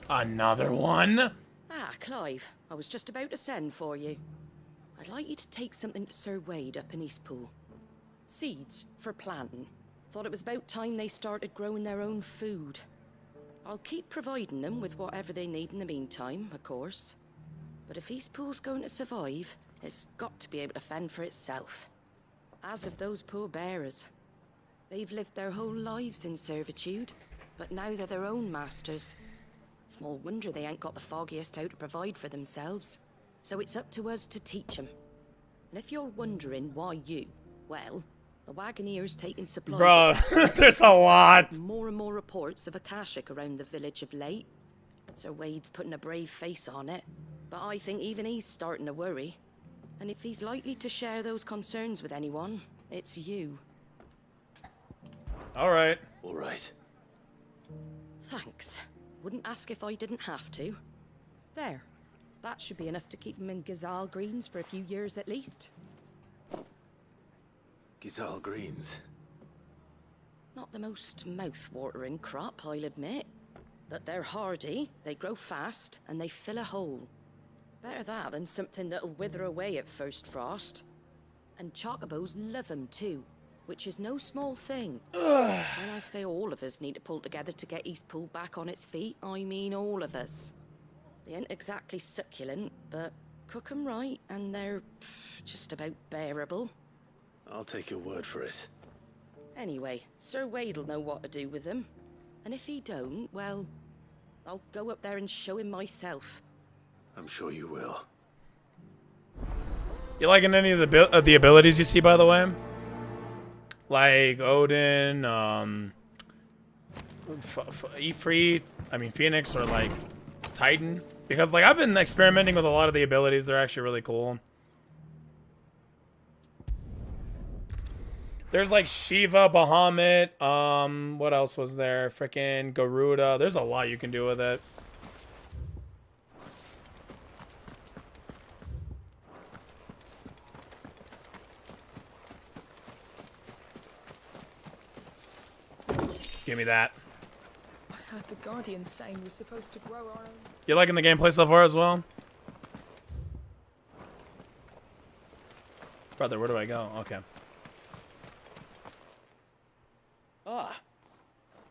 Another one. Ah, Clive, I was just about to send for you. I'd like you to take something to Sir Wade up in Eastpool. Seeds for planting. Thought it was about time they started growing their own food. I'll keep providing them with whatever they need in the meantime, of course. But if Eastpool's going to survive, it's got to be able to fend for itself. As of those poor bearers. They've lived their whole lives in servitude, but now they're their own masters. Small wonder they ain't got the foggiest how to provide for themselves. So it's up to us to teach them. And if you're wondering why you, well, the Wagoneer's taking supplies. Bro, there's a lot. More and more reports of Akashic around the village of late. Sir Wade's putting a brave face on it, but I think even he's starting to worry. And if he's likely to share those concerns with anyone, it's you. All right. All right. Thanks. Wouldn't ask if I didn't have to. There. That should be enough to keep him in Gazal Greens for a few years at least. Gazal Greens. Not the most mouth-watering crop, I'll admit. But they're hardy, they grow fast, and they fill a hole. Better that than something that'll wither away at first frost. And chocobos love 'em too, which is no small thing. When I say all of us need to pull together to get Eastpool back on its feet, I mean all of us. They ain't exactly succulent, but cook 'em right and they're just about bearable. I'll take your word for it. Anyway, Sir Wade'll know what to do with them. And if he don't, well, I'll go up there and show him myself. I'm sure you will. You liking any of the abilities you see, by the way? Like Odin, Ifrit, I mean Phoenix, or like Titan? Because like I've been experimenting with a lot of the abilities. They're actually really cool. There's like Shiva, Bahamut, what else was there? Frickin' Garuda. There's a lot you can do with it. Give me that. I heard the Guardian saying we're supposed to grow our own. You liking the gameplay so far as well? Brother, where do I go? Okay. Ah,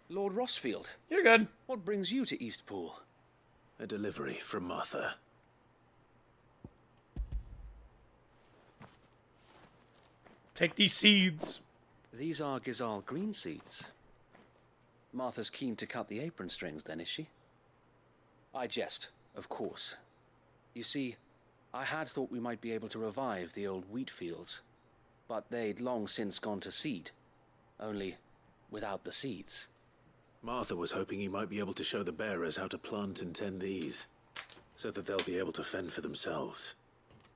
Lord Rossfield. You're good. What brings you to Eastpool? A delivery from Martha. Take these seeds. These are Gazal green seeds. Martha's keen to cut the apron strings, then, is she? I jest, of course. You see, I had thought we might be able to revive the old wheat fields, but they'd long since gone to seed, only without the seeds. Martha was hoping he might be able to show the bearers how to plant and tend these, so that they'll be able to fend for themselves.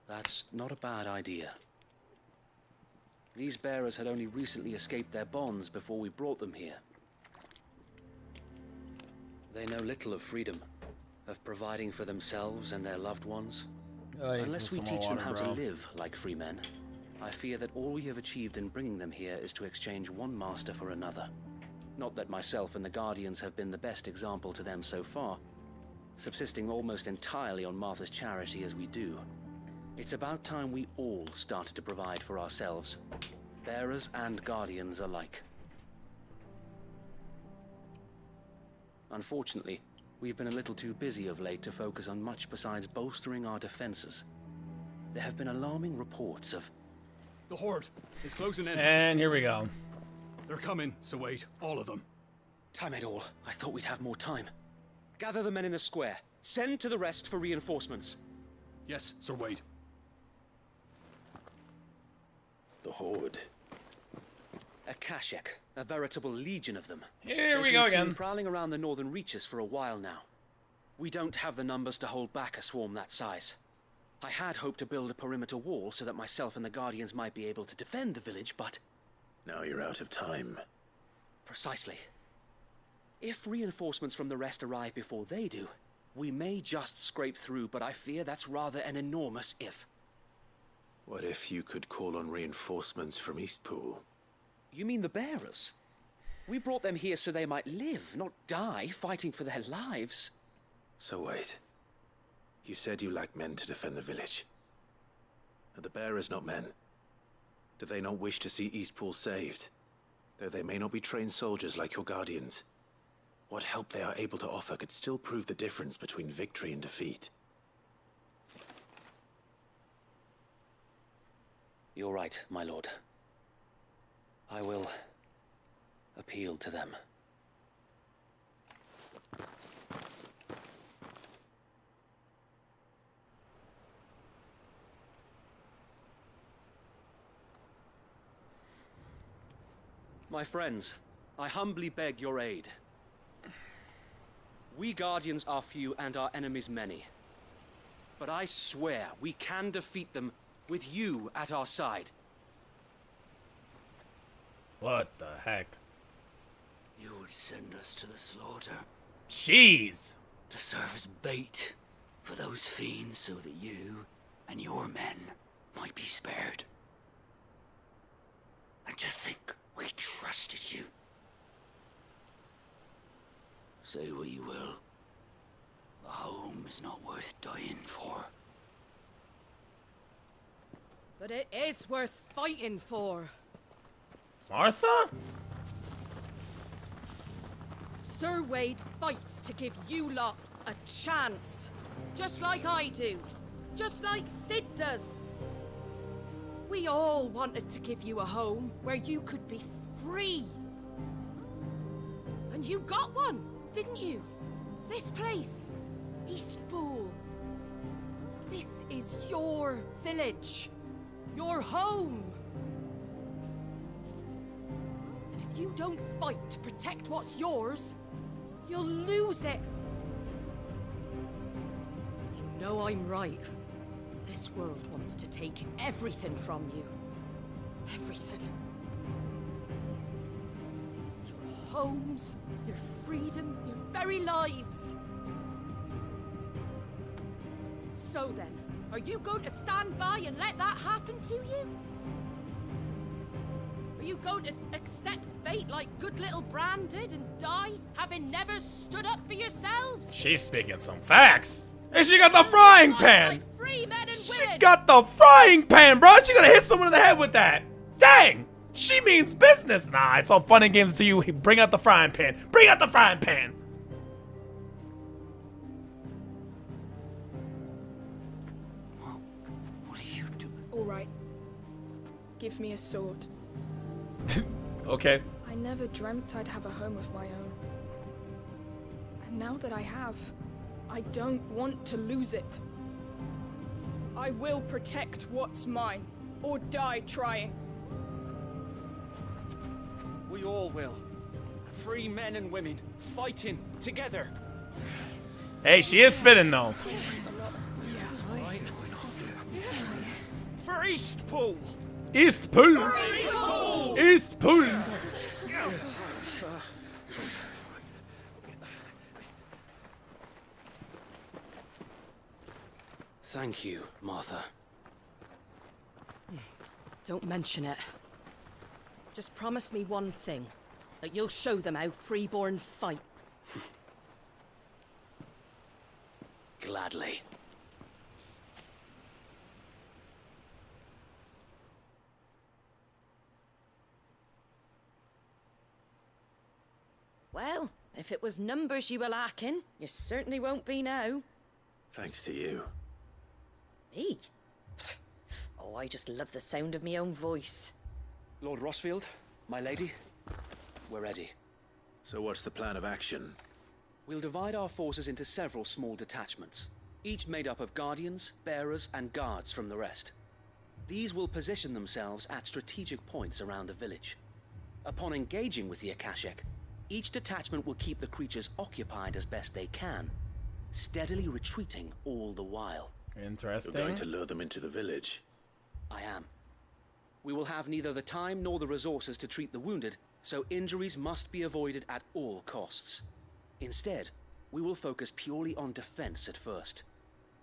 That's not a bad idea. These bearers had only recently escaped their bonds before we brought them here. They know little of freedom, of providing for themselves and their loved ones. Unless we teach them how to live like free men, I fear that all we have achieved in bringing them here is to exchange one master for another. Not that myself and the Guardians have been the best example to them so far, subsisting almost entirely on Martha's charity as we do. It's about time we all started to provide for ourselves, bearers and Guardians alike. Unfortunately, we've been a little too busy of late to focus on much besides bolstering our defenses. There have been alarming reports of... The Horde is closing in. And here we go. They're coming, so wait, all of them. Time it all. I thought we'd have more time. Gather the men in the square. Send to the rest for reinforcements. Yes, Sir Wade. The Horde. Akashic, a veritable legion of them. Here we They've go been seen again. prowling around the northern reaches for a while now. We don't have the numbers to hold back a swarm that size. I had hoped to build a perimeter wall so that myself and the Guardians might be able to defend the village, but... Now you're out of time. Precisely. If reinforcements from the rest arrive before they do, we may just scrape through, but I fear that's rather an enormous if. What if you could call on reinforcements from Eastpool? You mean the bearers? We brought them here so they might live, not die, fighting for their lives. So wait. You said you lacked men to defend the village. Are the bearers not men? Do they not wish to see Eastpool saved? Though they may not be trained soldiers like your guardians, what help they are able to offer could still prove the difference between victory and defeat. You're right, my lord. I will appeal to them. My friends, I humbly beg your aid. We Guardians are few and our enemies many. But I swear we can defeat them with you at our side. What the heck? You would send us to the slaughter. Jeez. To serve as bait for those fiends so that you and your men might be spared. And to think we trusted you. Say what you will. The home is not worth dying for. But it is worth fighting for. Martha? Sir Wade fights to give you lot a chance. Just like I do. Just like Sid does. We all wanted to give you a home where you could be free. And you got one, didn't you? This place, Eastpool. This is your village. Your home. And if you don't fight to protect what's yours, you'll lose it. You know I'm right. This world wants to take everything from you. Everything. Your homes, your freedom, your very lives. So then, are you going to stand by and let that happen to you? Are you going to accept fate like good little Bran did and die, having never stood up for yourselves? She's speaking some facts. And she got the frying pan. Like free men and She women. got the frying pan, bro. She gonna hit someone in the head with that. Dang. She means business. Nah, it's all fun and games until you bring out the frying pan. Bring out the frying pan. All right. Give me a sword. Okay. I never dreamt I'd have a home of my own. And now that I have, I don't want to lose it. I will protect what's mine, or die trying. We all will. Free men and women, fighting together. Hey, she is spinning though. For Eastpool! Eastpool! Eastpool! Thank you, Martha. Don't mention it. Just promise me one thing. That you'll show them how freeborn fight. Gladly. Well, if it was numbers you were lacking, you certainly won't be now. Thanks to you. Me? Oh, I just love the sound of my own voice. Lord Rossfield, my lady, we're ready. So what's the plan of action? We'll divide our forces into several small detachments, each made up of guardians, bearers, and guards from the rest. These will position themselves at strategic points around the village. Upon engaging with the Akashek, each detachment will keep the creatures occupied as best they can, steadily retreating all the while. Interesting. You're going to lure them into the village. I am. We will have neither the time nor the resources to treat the wounded, so injuries must be avoided at all costs. Instead, we will focus purely on defense at first.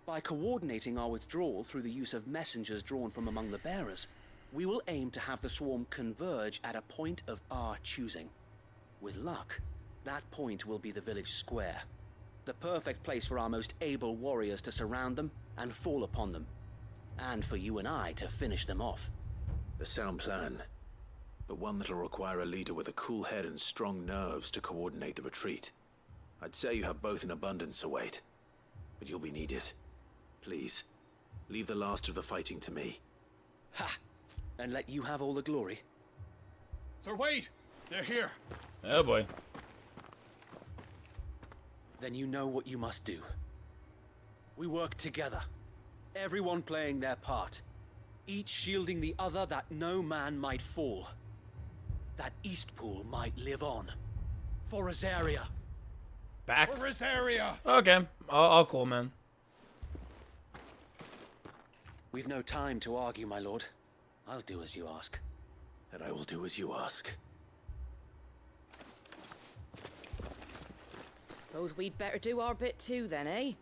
By coordinating our withdrawal through the use of messengers drawn from among the bearers, we will aim to have the swarm converge at a point of our choosing. With luck, that point will be the village square, the perfect place for our most able warriors to surround them and fall upon them. and for you and I to finish them off. A sound plan, but one that'll require a leader with a cool head and strong nerves to coordinate the retreat. I'd say you have both in abundance, Wade, but you'll be needed. Please, leave the last of the fighting to me. Ha! And let you have all the glory. Sir Wade, they're here. Oh boy. Then you know what you must do. We work together, everyone playing their part, each shielding the other that no man might fall, that Eastpool might live on. For Rosaria. Back? For Rosaria! Okay, I'll cool, man. We've no time to argue, my lord. I'll do as you ask. And I will do as you ask. Suppose we'd better do our bit too then, eh?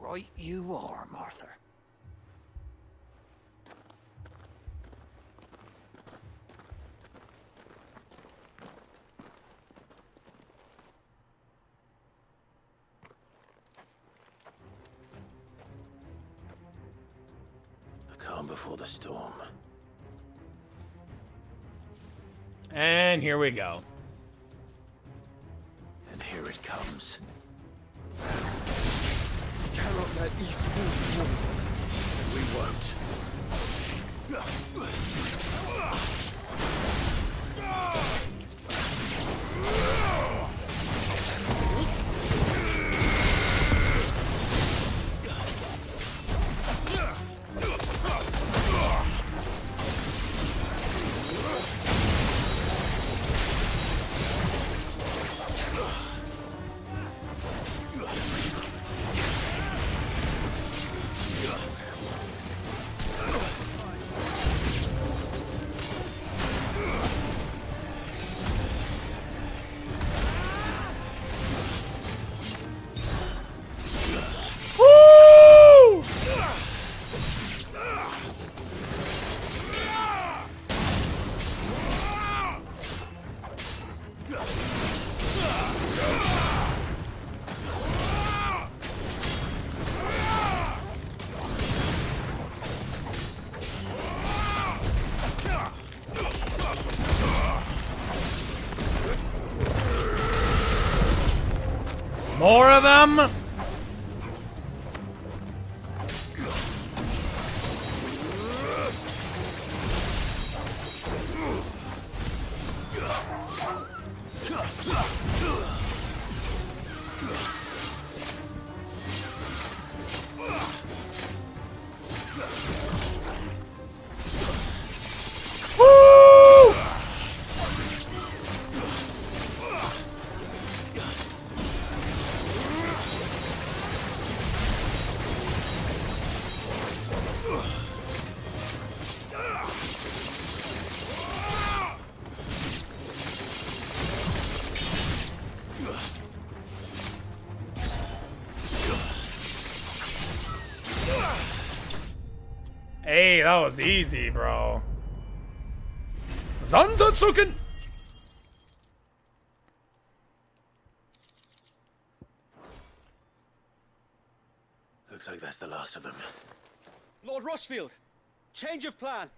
Right you are, Martha. The calm before the storm. And here we go. And here it comes. Cannot let Eastpool win. We won't. More of them? Hey, that was easy, bro. Zantatsuken! Looks like that's the last of them. Lord Rossfield, change of plan.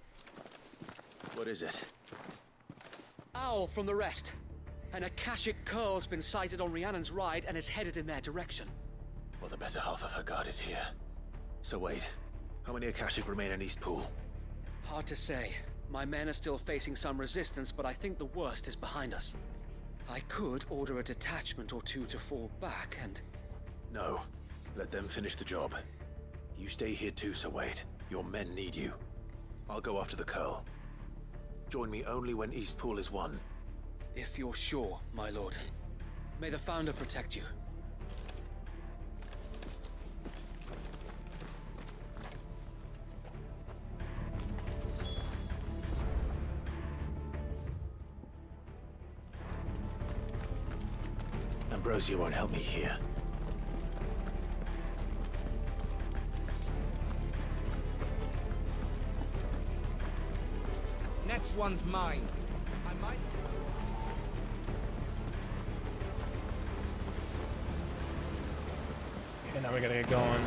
What is it? Owl from the rest. An Akashic curl's been sighted on Rhiannon's ride and is headed in their direction. Well, the better half of her guard is here. So Wade, how many Akashic remain in Eastpool? Hard to say. My men are still facing some resistance, but I think the worst is behind us. I could order a detachment or two to fall back and... No. Let them finish the job. You stay here too, Sir Wade. Your men need you. I'll go after the Curl. Join me only when Eastpool is won. If you're sure, my lord. May the Founder protect you. Ambrosia won't help me here. Next one's mine. I might... Okay, now we gotta get going.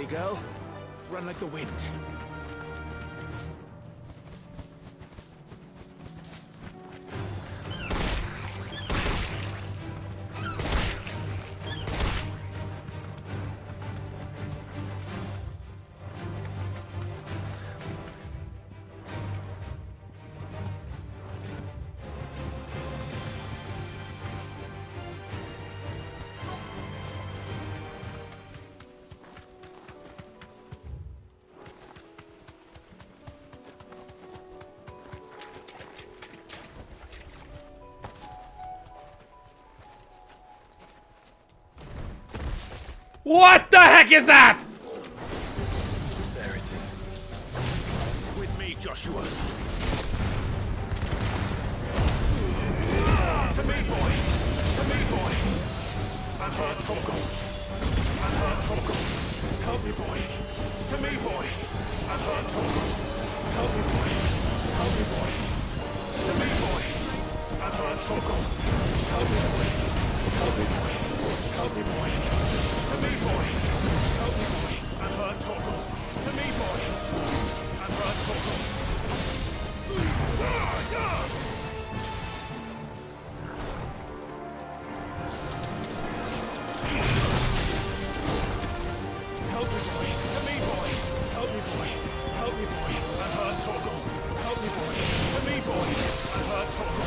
Ready, girl? Run like the wind. What the heck is that? There it is. With me, Joshua. To me, boy. To me, boy. I'm hurt, Toko. I'm hurt, Toko. Help me, boy. To me, boy. I'm hurt, Toko. Help me, boy. Help me, boy. To me, boy. I'm hurt, Toko. Help me, boy. Help me, boy. Help me, boy. To me, boy. Help me, boy. I'm hurt, Toko. To me, boy. I'm hurt, Toko. Help me, boy. To me, boy. Help me, boy. Help me, boy. I'm hurt, Toko. Help me, boy. To me, boy. I'm hurt, Toko.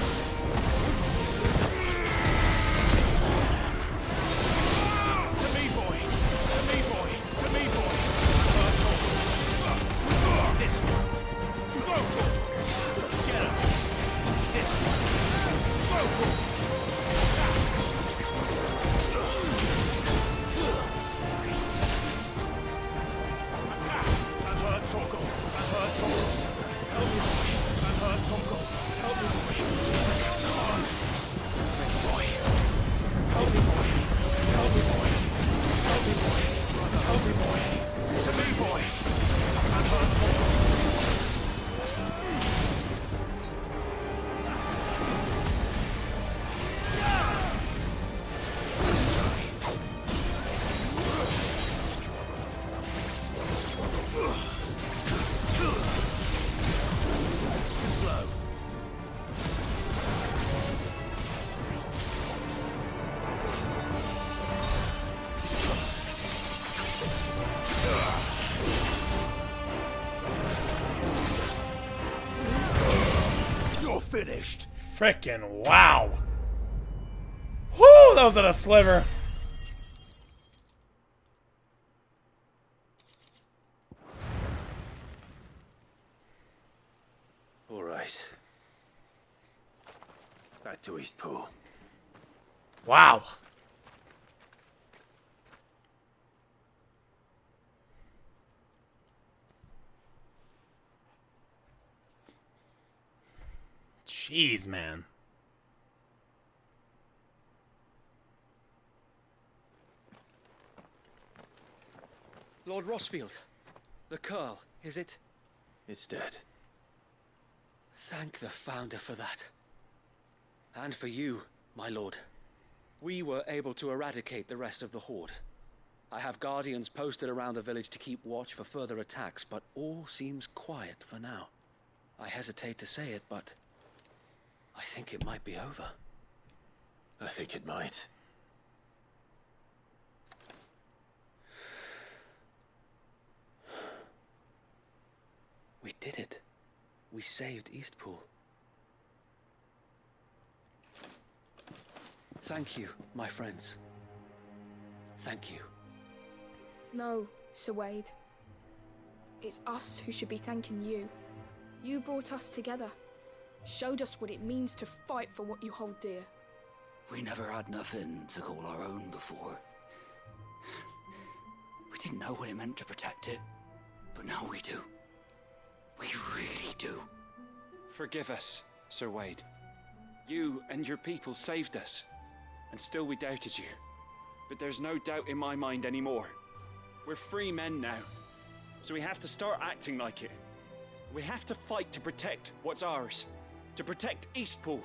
This one. Go! Get up. This one. Go! Attack! I'm hurt, Toko. I'm hurt, Toko. Help me, boy. I'm hurt, Toko. Help me, boy. Come on. Thanks, boy. Help me, boy. Help me, boy. Help me, boy. Help me, boy. To me, boy. I'm hurt, Toko. Finished. Frickin' wow. Whoo, that was at a sliver. All right. Back to Eastpool. Wow. Jeez, man. Lord Rossfield, the Curl, is it? It's dead. Thank the Founder for that. And for you, my lord. We were able to eradicate the rest of the Horde. I have guardians posted around the village to keep watch for further attacks, but all seems quiet for now. I hesitate to say it, but I think it might be over. I think it might. We did it. We saved Eastpool. Thank you, my friends. Thank you. No, Sir Wade. It's us who should be thanking you. You brought us together. Showed us what it means to fight for what you hold dear. We never had nothing to call our own before. We didn't know what it meant to protect it, but now we do. We really do. Forgive us, Sir Wade. You and your people saved us, and still we doubted you. But there's no doubt in my mind anymore. We're free men now, so we have to start acting like it. We have to fight to protect what's ours, to protect Eastpool.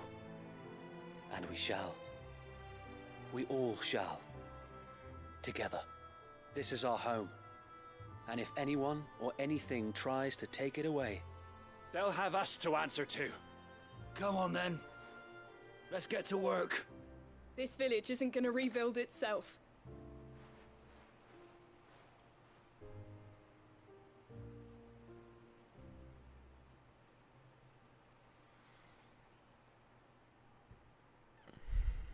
And we shall. We all shall. Together. This is our home. And if anyone or anything tries to take it away, they'll have us to answer to. Come on then. Let's get to work. This village isn't gonna rebuild itself.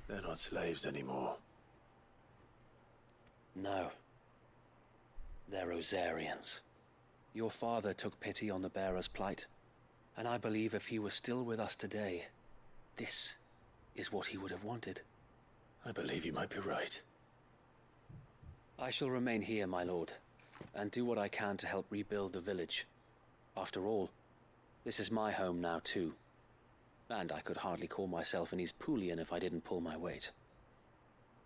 They're not slaves anymore. no. They're Rosarians. Your father took pity on the bearer's plight, and I believe if he was still with us today, this is what he would have wanted. I believe you might be right. I shall remain here, my lord, and do what I can to help rebuild the village. After all, this is my home now too, and I could hardly call myself an East Poolian if I didn't pull my weight.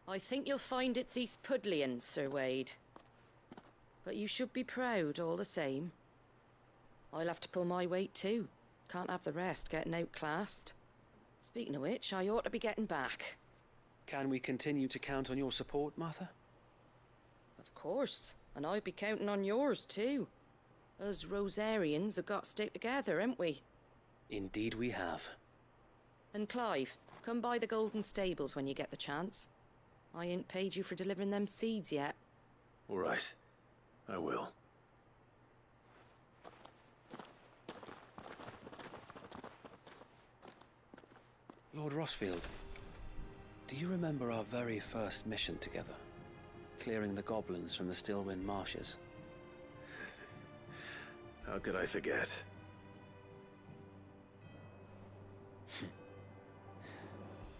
I think you'll find it's East Pudlian, Sir Wade. But you should be proud all the same. I'll have to pull my weight too. Can't have the rest getting outclassed. Speaking of which, I ought to be getting back. Can we continue to count on your support, Martha? Of course, and I'd be counting on yours too. Us Rosarians have got to stick together, haven't we? Indeed we have. And Clive, come by the Golden Stables when you get the chance. I ain't paid you for delivering them seeds yet. All right. I will. Lord Rossfield, do you remember our very first mission together? Clearing the goblins from the Stillwind marshes? How could I forget?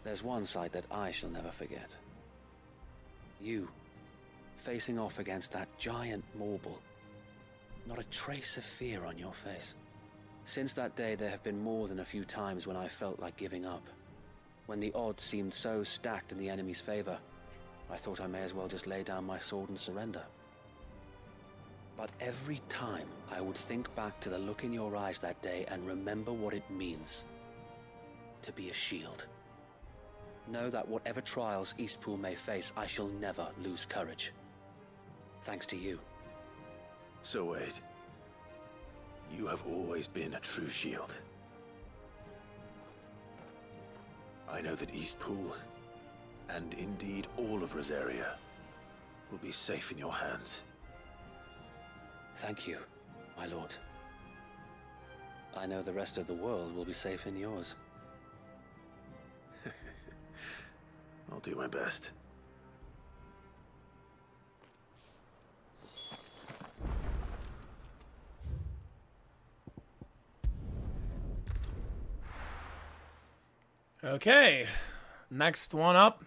There's one sight that I shall never forget. You, facing off against that giant Morble. Not a trace of fear on your face. Since that day, there have been more than a few times when I felt like giving up. When the odds seemed so stacked in the enemy's favor, I thought I may as well just lay down my sword and surrender. But every time, I would think back to the look in your eyes that day and remember what it means to be a shield. Know that whatever trials Eastpool may face, I shall never lose courage. Thanks to you. So Wade, you have always been a true shield. I know that Eastpool, and indeed all of Rosaria, will be safe in your hands. Thank you, my lord. I know the rest of the world will be safe in yours. I'll do my best. Okay, next one up.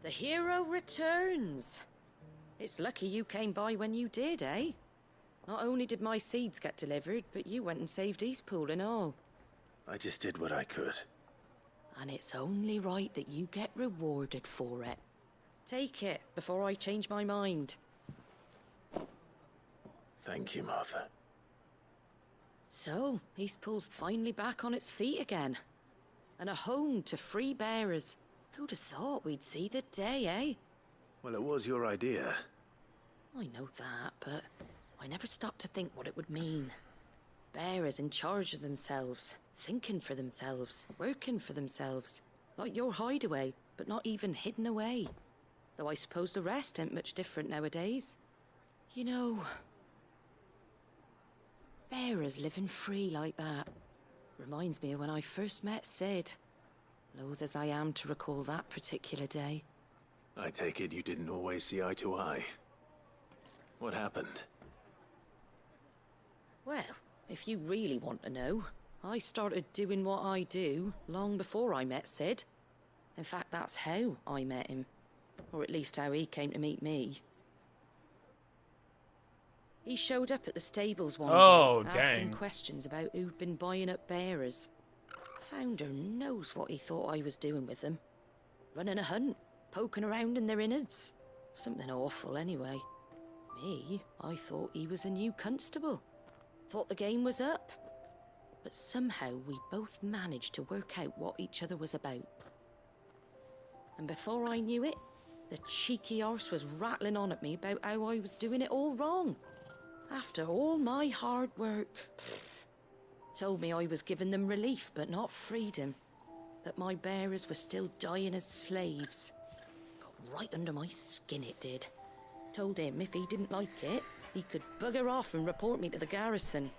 The hero returns. It's lucky you came by when you did, eh? Not only did my seeds get delivered, but you went and saved Eastpool and all. I just did what I could. And it's only right that you get rewarded for it. Take it before I change my mind. Thank you, Martha. So, Eastpool's finally back on its feet again. And a home to free bearers. Who'd have thought we'd see the day, eh? Well, it was your idea. I know that, but I never stopped to think what it would mean. Bearers in charge of themselves, thinking for themselves, working for themselves. Like your hideaway, but not even hidden away. Though I suppose the rest ain't much different nowadays. You know, bearers living free like that reminds me of when I first met Sid. Loath as I am to recall that particular day. I take it you didn't always see eye to eye. What happened? Well, if you really want to know, I started doing what I do long before I met Sid. In fact, that's how I met him. Or at least how he came to meet me. He showed up at the stables one day, asking questions about who'd been buying up bearers. Founder knows what he thought I was doing with them. Running a hunt, poking around in their innards. Something awful anyway. Me, I thought he was a new constable. Thought the game was up. But somehow we both managed to work out what each other was about. And before I knew it, the cheeky arse was rattling on at me about how I was doing it all wrong. After all my hard work. Told me I was giving them relief, but not freedom. That my bearers were still dying as slaves. Got right under my skin, it did. Told him if he didn't like it, he could bugger off and report me to the garrison.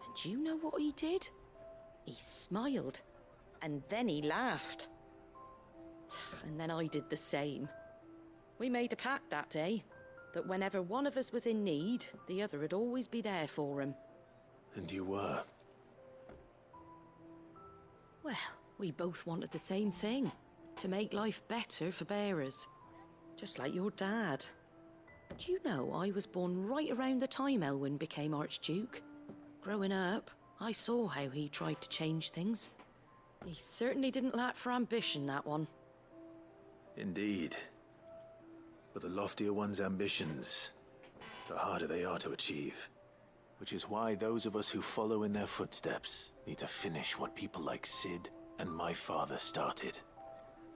And do you know what he did? He smiled. And then he laughed. And then I did the same. We made a pact that day, that whenever one of us was in need, the other would always be there for him. And you were? Well, we both wanted the same thing. To make life better for bearers. Just like your dad. Do you know I was born right around the time Elwyn became Archduke? Growing up, I saw how he tried to change things. He certainly didn't lack for ambition, that one. Indeed. But the loftier one's ambitions, the harder they are to achieve. Which is why those of us who follow in their footsteps need to finish what people like Sid and my father started.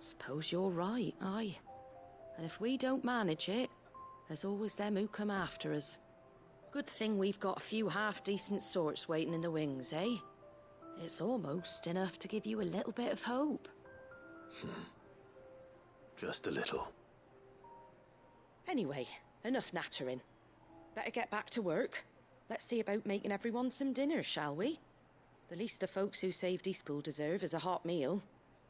Suppose you're right, aye. And if we don't manage it, there's always them who come after us. Good thing we've got a few half-decent sorts waiting in the wings, eh? It's almost enough to give you a little bit of hope. Just a little. Anyway, enough nattering. Better get back to work. Let's see about making everyone some dinner, shall we? The least the folks who saved Eastpool deserve is a hot meal.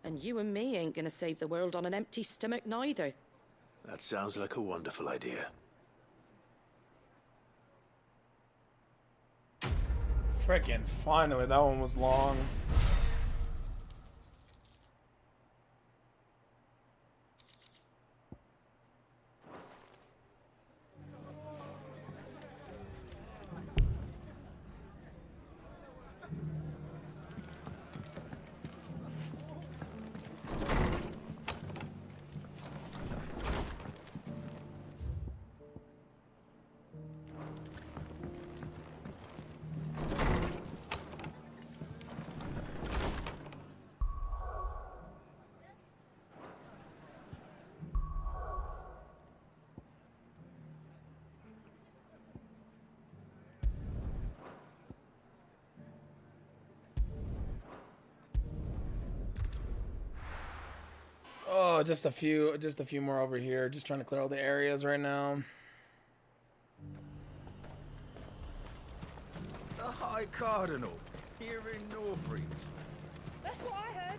And you and me ain't gonna save the world on an empty stomach neither. That sounds like a wonderful idea. Frickin' finally, that one was long. Oh, just a few more over here. Just trying to clear all the areas right now. The High Cardinal, here in Northreach. That's what I heard.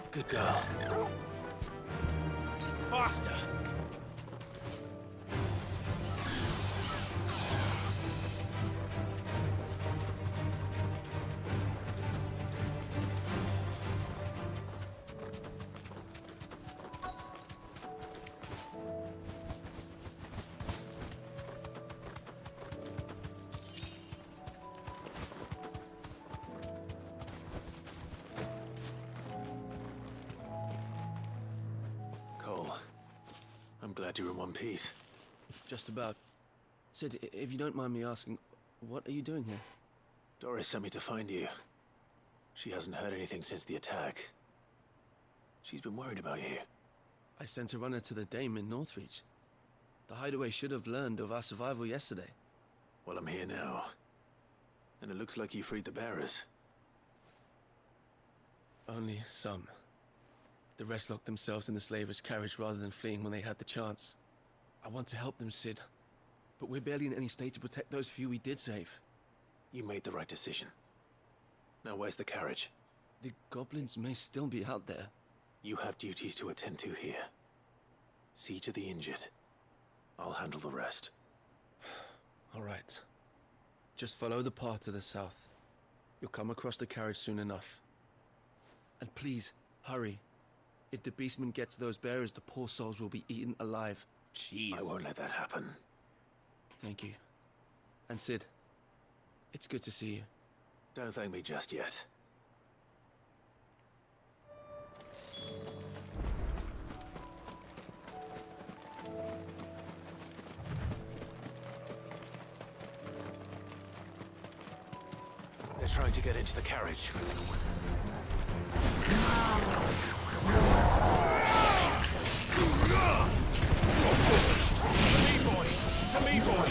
Good girl. Faster! Glad you're in one piece. Just about. Sid, if you don't mind me asking, what are you doing here? Doris sent me to find you. She hasn't heard anything since the attack. She's been worried about you. I sent a runner to the Dame in Northreach. The hideaway should have learned of our survival yesterday. Well, I'm here now. And it looks like you freed the bearers. Only some. The rest locked themselves in the slaver's carriage rather than fleeing when they had the chance. I want to help them, Sid. But we're barely in any state to protect those few we did save. You made the right decision. Now where's the carriage? The goblins may still be out there. You have duties to attend to here. See to the injured. I'll handle the rest. All right. Just follow the path to the south. You'll come across the carriage soon enough. And please, hurry. If the beastmen get to those bearers, the poor souls will be eaten alive. Jeez. I won't let that happen. Thank you. And Sid, it's good to see you. Don't thank me just yet. They're trying to get into the carriage. To me, boy! To me, boy!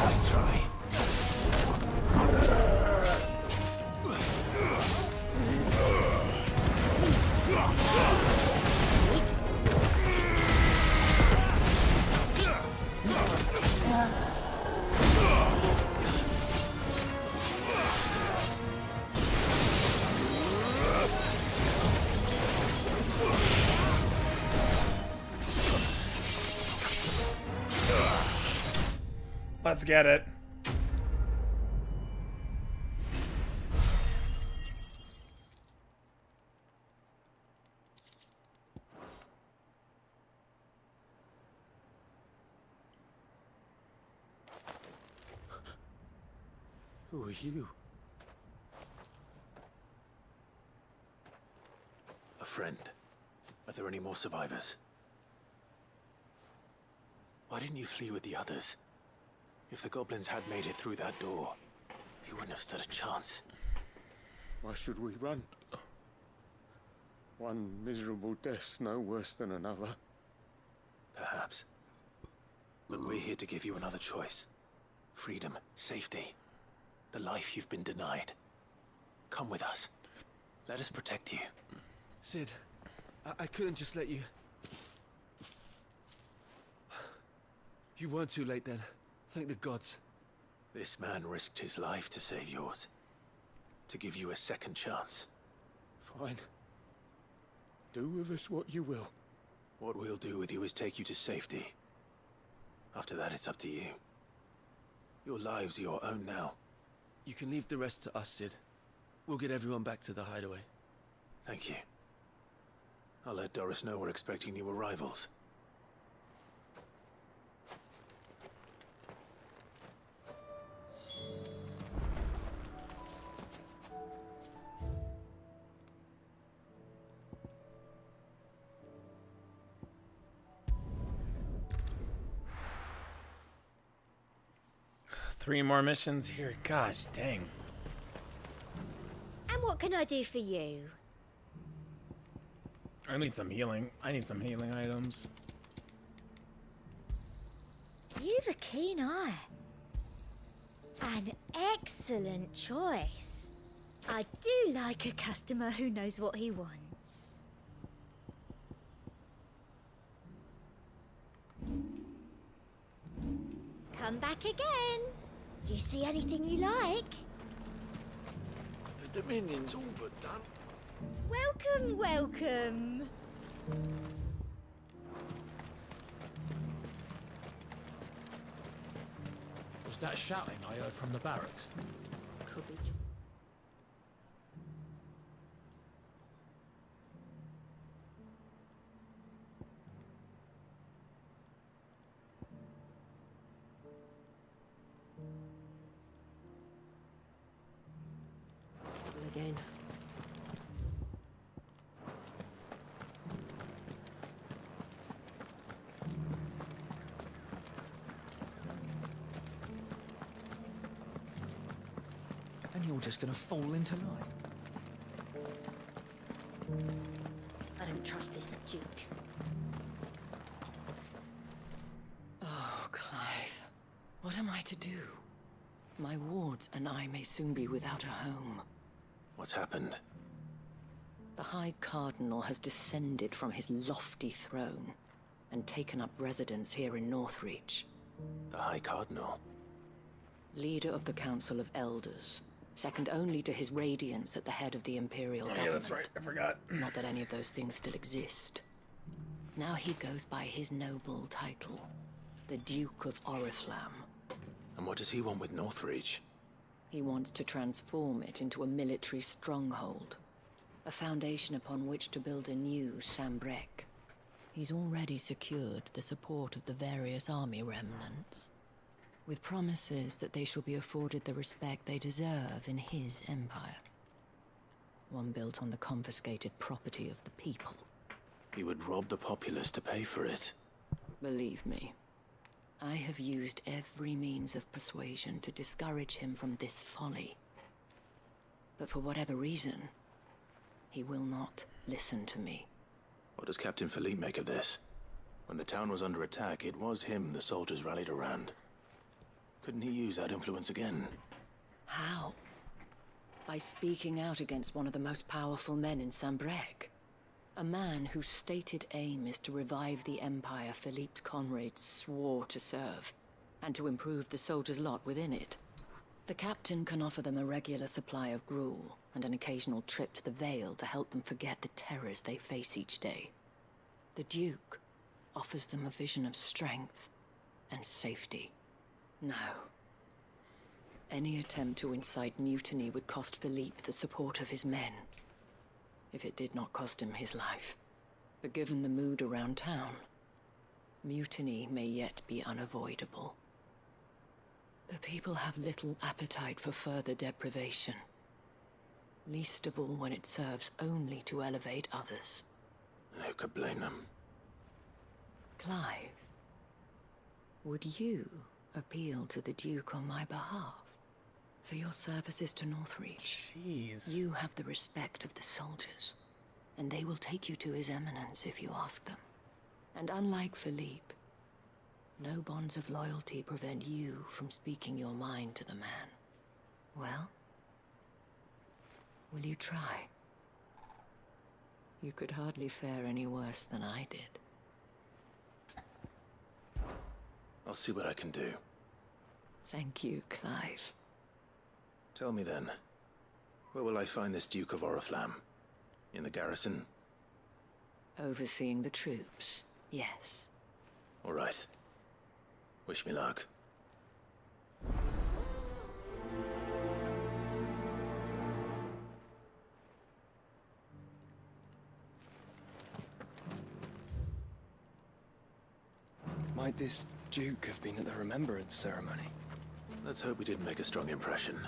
Let's try. Let's get it. Who are you? A friend. Are there any more survivors? Why didn't you flee with the others? If the goblins had made it through that door, you wouldn't have stood a chance. Why should we run? One miserable death's no worse than another. Perhaps. But we're here to give you another choice. Freedom, safety, the life you've been denied. Come with us. Let us protect you. Sid, I couldn't just let you... You weren't too late then. Thank the gods. This man risked his life to save yours. To give you a second chance. Fine. Do with us what you will. What we'll do with you is take you to safety. After that, it's up to you. Your lives are your own now. You can leave the rest to us, Sid. We'll get everyone back to the hideaway. Thank you. I'll let Doris know we're expecting new arrivals. Three more missions here. Gosh, dang. And what can I do for you? I need some healing. I need some healing items. You've a keen eye. An excellent choice. I do like a customer who knows what he wants. Come back again. Do you see anything you like? The Dominion's all but done. Welcome, welcome. Was that shouting I heard from the barracks? Could be. Again. And you're just gonna fall into line. I don't trust this Duke. Oh, Clive. What am I to do? My wards and I may soon be without a home. What's happened? The High Cardinal has descended from his lofty throne and taken up residence here in Northreach. The High Cardinal? Leader of the Council of Elders, second only to his Radiance at the head of the Imperial government. Yeah, that's right. I forgot. Not that any of those things still exist. Now he goes by his noble title, the Duke of Oriflamme. And what does he want with Northreach? He wants to transform it into a military stronghold, a foundation upon which to build a new Sambrec. He's already secured the support of the various army remnants, with promises that they shall be afforded the respect they deserve in his empire. One built on the confiscated property of the people. He would rob the populace to pay for it. Believe me, I have used every means of persuasion to discourage him from this folly. But for whatever reason, he will not listen to me. What does Captain Philippe make of this? When the town was under attack, it was him the soldiers rallied around. Couldn't he use that influence again? How? By speaking out against one of the most powerful men in Sambrec. A man whose stated aim is to revive the empire Philippe's comrades swore to serve, and to improve the soldiers' lot within it. The captain can offer them a regular supply of gruel, and an occasional trip to the Vale to help them forget the terrors they face each day. The Duke offers them a vision of strength and safety. No. Any attempt to incite mutiny would cost Philippe the support of his men, if it did not cost him his life. But given the mood around town, mutiny may yet be unavoidable. The people have little appetite for further deprivation, least of all when it serves only to elevate others. And who could blame them? Clive, would you appeal to the Duke on my behalf? For your services to Northreach. Jeez. You have the respect of the soldiers, and they will take you to his eminence if you ask them. And unlike Philippe, no bonds of loyalty prevent you from speaking your mind to the man. Well, will you try? You could hardly fare any worse than I did. I'll see what I can do. Thank you, Clive. Tell me then, where will I find this Duke of Oriflamme? In the garrison? Overseeing the troops, yes. All right. Wish me luck. Might this Duke have been at the Remembrance ceremony? Let's hope we didn't make a strong impression.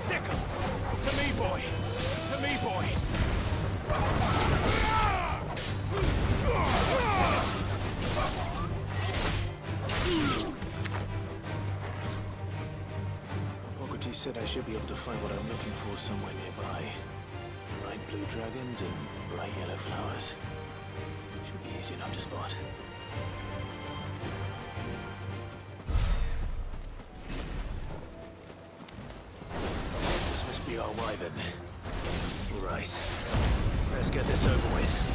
Sickle! To me, boy! To me, boy! Hippocrates said I should be able to find what I'm looking for somewhere nearby. Bright blue dragons and bright yellow flowers. Should be easy enough to spot. This must be our wyvern. All right. Let's get this over with.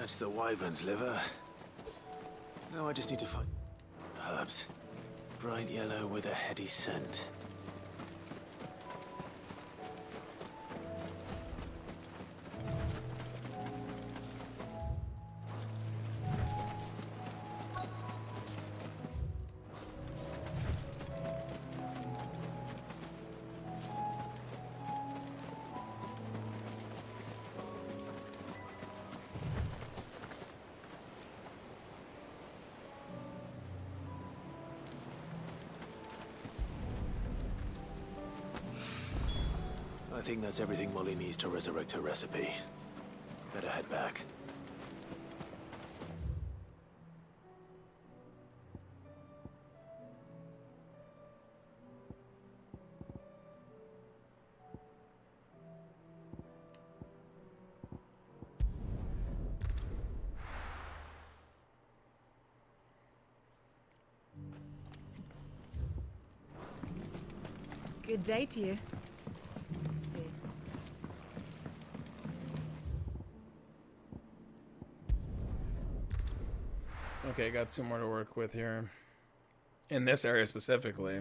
That's the wyvern's liver. Now I just need to find herbs. Bright yellow with a heady scent. I think that's everything Molly needs to resurrect her recipe. Better head back. Good day to you. Okay, got 2 more to work with here. In this area specifically.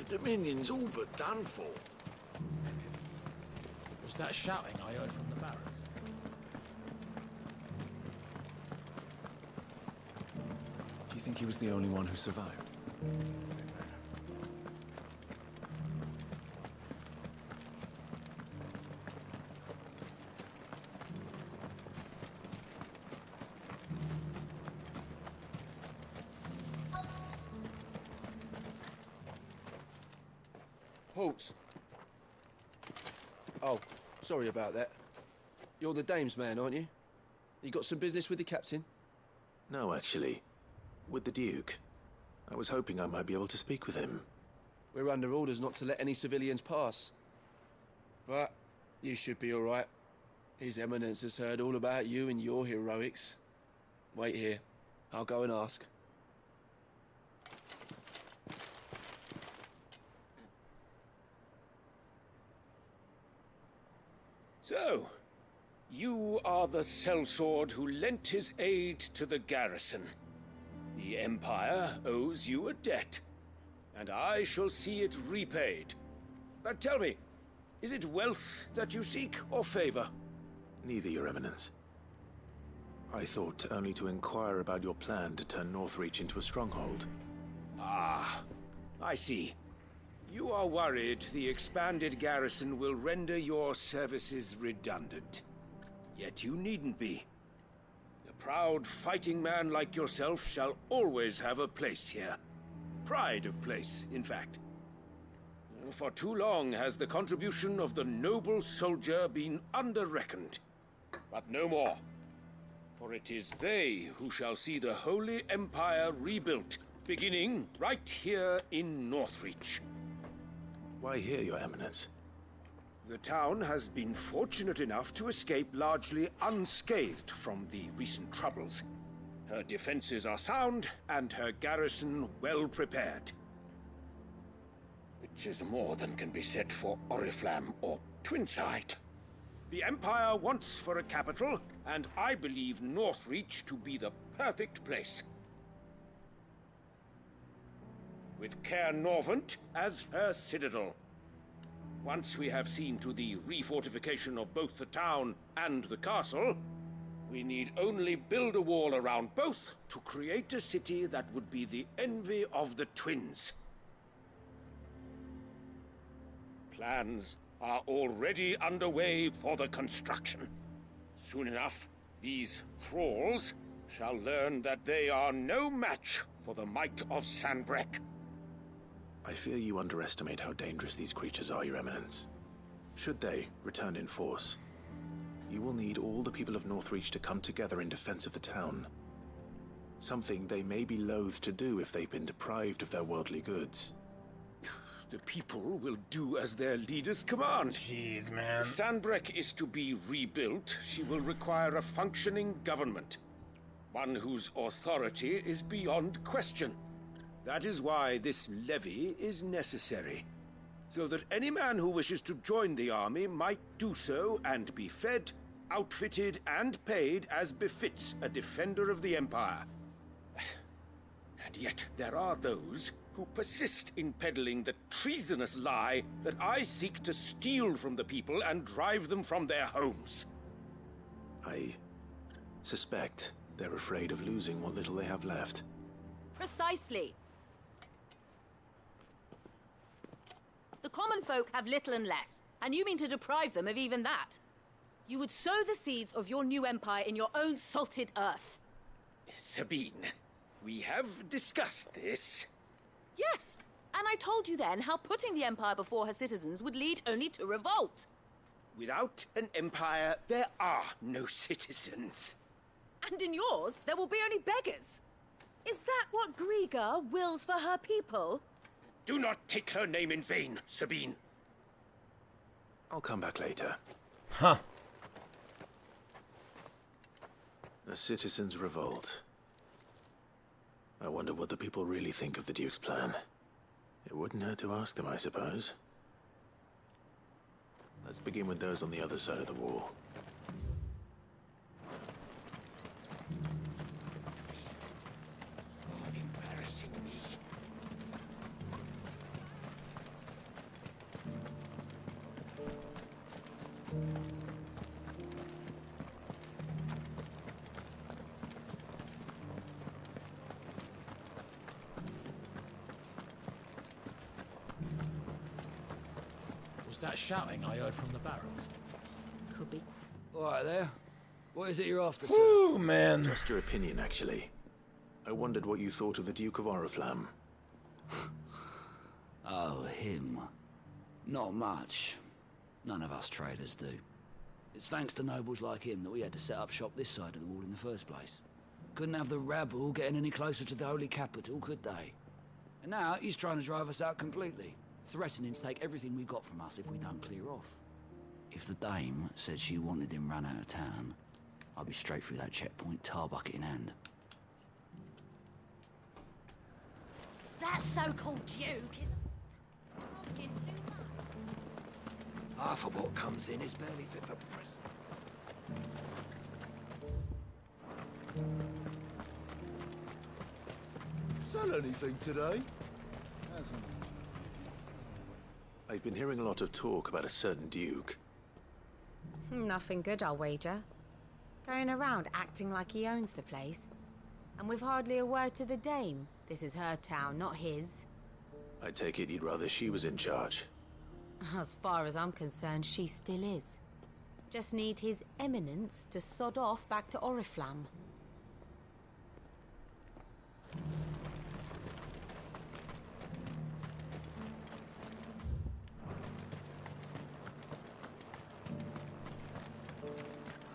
The Dominion's all but done for. Was that shouting I heard from the barracks? Do you think he was the only one who survived? Halt. Oh, sorry about that. You're the dame's man, aren't you? You got some business with the captain? No, actually. With the Duke. I was hoping I might be able to speak with him. We're under orders not to let any civilians pass. But you should be all right. His Eminence has heard all about you and your heroics. Wait here. I'll go and ask. So, you are the sellsword who lent his aid to the garrison. The Empire owes you a debt, and I shall see it repaid. But tell me, is it wealth that you seek, or favor? Neither, Your Eminence. I thought only to inquire about your plan to turn Northreach into a stronghold. Ah, I see. You are worried the expanded garrison will render your services redundant. Yet you needn't be. A proud fighting man like yourself shall always have a place here. Pride of place, in fact. For too long has the contribution of the noble soldier been under-reckoned. But no more. For it is they who shall see the Holy Empire rebuilt, beginning right here in Northreach. Why here, Your Eminence? The town has been fortunate enough to escape largely unscathed from the recent troubles. Her defenses are sound, and her garrison well prepared. Which is more than can be said for Oriflamme or Twinside. The Empire wants for a capital, and I believe Northreach to be the perfect place. With Caer Norvent as her citadel. Once we have seen to the refortification of both the town and the castle, we need only build a wall around both to create a city that would be the envy of the twins. Plans are already underway for the construction. Soon enough, these thralls shall learn that they are no match for the might of Sanbreque. I fear you underestimate how dangerous these creatures are, Your Eminence. Should they return in force, you will need all the people of Northreach to come together in defense of the town. Something they may be loath to do if they've been deprived of their worldly goods. The people will do as their leaders command. Jeez, man. If Sanbreque is to be rebuilt, she will require a functioning government. One whose authority is beyond question. That is why this levy is necessary. So that any man who wishes to join the army might do so and be fed, outfitted and paid as befits a defender of the Empire. And yet there are those who persist in peddling the treasonous lie that I seek to steal from the people and drive them from their homes. I suspect they're afraid of losing what little they have left. Precisely. The common folk have little and less, and you mean to deprive them of even that. You would sow the seeds of your new empire in your own salted earth. Sabine, we have discussed this. Yes, and I told you then how putting the empire before her citizens would lead only to revolt. Without an empire, there are no citizens. And in yours, there will be only beggars. Is that what Griga wills for her people? Do not take her name in vain, Sabine. I'll come back later. Huh. A citizens' revolt. I wonder what the people really think of the Duke's plan. It wouldn't hurt to ask them, I suppose. Let's begin with those on the other side of the wall. Embarrassing me. Was that shouting I heard from the barrels? Could be. All right there. What is it you're after, sir? Ooh, man. Just your opinion, actually. I wondered what you thought of the Duke of Oriflamme. Oh, him. Not much. None of us traders do. It's thanks to nobles like him that we had to set up shop this side of the wall in the first place. Couldn't have the rabble getting any closer to the holy capital, could they? And now he's trying to drive us out completely, threatening to take everything we've got from us if we don't clear off. If the dame said she wanted him run out of town, I'd be straight through that checkpoint, tar bucket in hand. That so-called Duke is asking too much. Half of what comes in is barely fit for press. Sell anything today? I've been hearing a lot of talk about a certain Duke. Nothing good, I'll wager. Going around acting like he owns the place. And with hardly a word to the dame. This is her town, not his. I take it you'd rather she was in charge. As far as I'm concerned, she still is. Just need his eminence to sod off back to Oriflamme.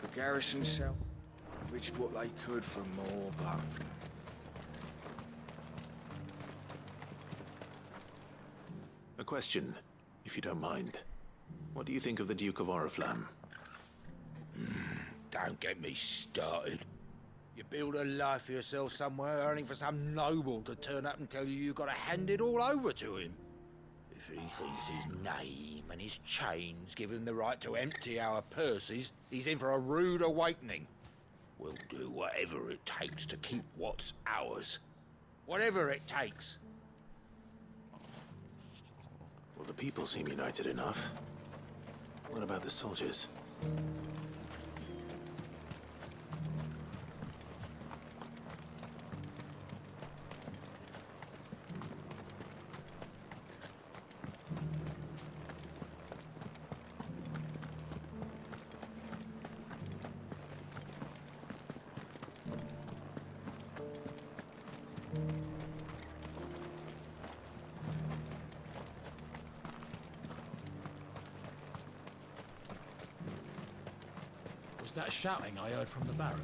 The garrison cell reached what they could for more, but A question, if you don't mind. What do you think of the Duke of Oriflamme? don't get me started. You build a life for yourself somewhere, earning for some noble to turn up and tell you you've got to hand it all over to him. If he thinks his name and his chains give him the right to empty our purses, he's in for a rude awakening. We'll do whatever it takes to keep what's ours. Whatever it takes. Well, the people seem united enough. What about the soldiers? Was that shouting I heard from the barracks?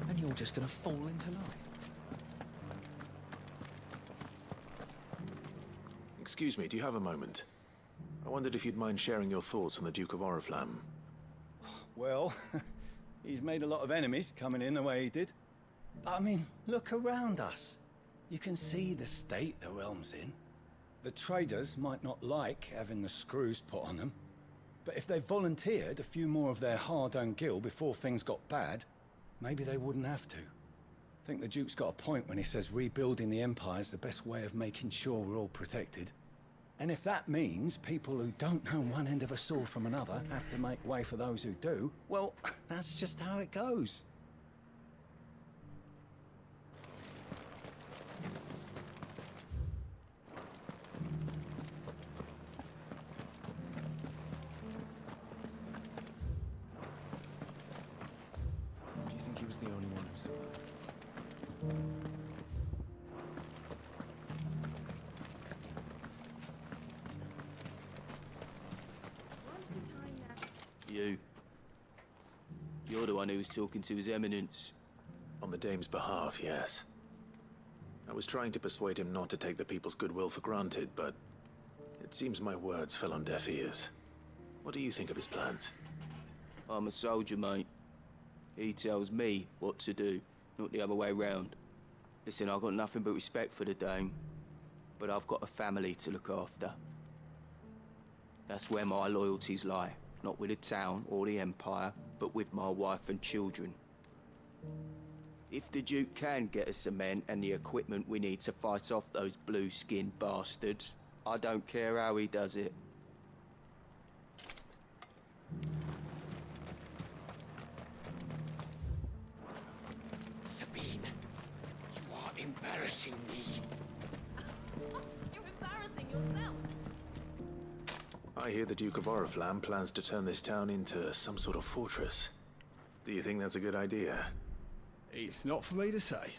And you're just gonna fall into line. Excuse me, do you have a moment? I wondered if you'd mind sharing your thoughts on the Duke of Oriflamme. Well, He's made a lot of enemies coming in the way he did. But I mean, look around us. You can see the state the realm's in. The traders might not like having the screws put on them, but if they volunteered a few more of their hard-earned gil before things got bad, maybe they wouldn't have to. I think the Duke's got a point when he says rebuilding the Empire's the best way of making sure we're all protected. And if that means people who don't know one end of a sword from another have to make way for those who do, well, that's just how it goes. Do you think he was the only one who survived? You. You're the one who was talking to His Eminence. On the Dame's behalf, yes. I was trying to persuade him not to take the people's goodwill for granted, but it seems my words fell on deaf ears. What do you think of his plans? I'm a soldier, mate. He tells me what to do, not the other way round. Listen, I've got nothing but respect for the Dame, but I've got a family to look after. That's where my loyalties lie. Not with the town or the Empire, but with my wife and children. If the Duke can get us the men and the equipment we need to fight off those blue-skinned bastards, I don't care how he does it. Sabine, you are embarrassing me. You're embarrassing yourself. I hear the Duke of Oriflamme plans to turn this town into some sort of fortress. Do you think that's a good idea? It's not for me to say.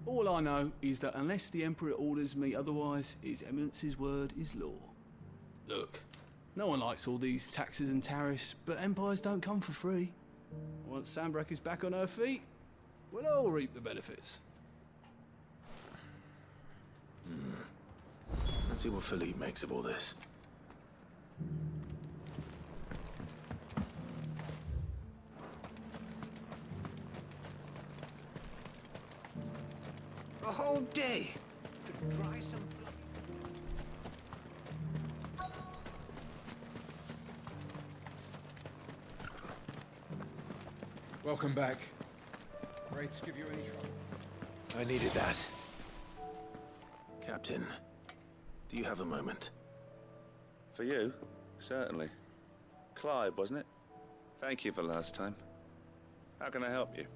All I know is that unless the Emperor orders me otherwise, His Eminence's word is law. Look, no one likes all these taxes and tariffs, but empires don't come for free. Once Sandbreak is back on her feet, we'll all reap the benefits. Let's see what Philippe makes of all this. A whole day to dry some blood. Welcome back. Wraiths give you any trouble? I needed that. Captain, do you have a moment? For you? Certainly. Clive, wasn't it? Thank you for last time. How can I help you?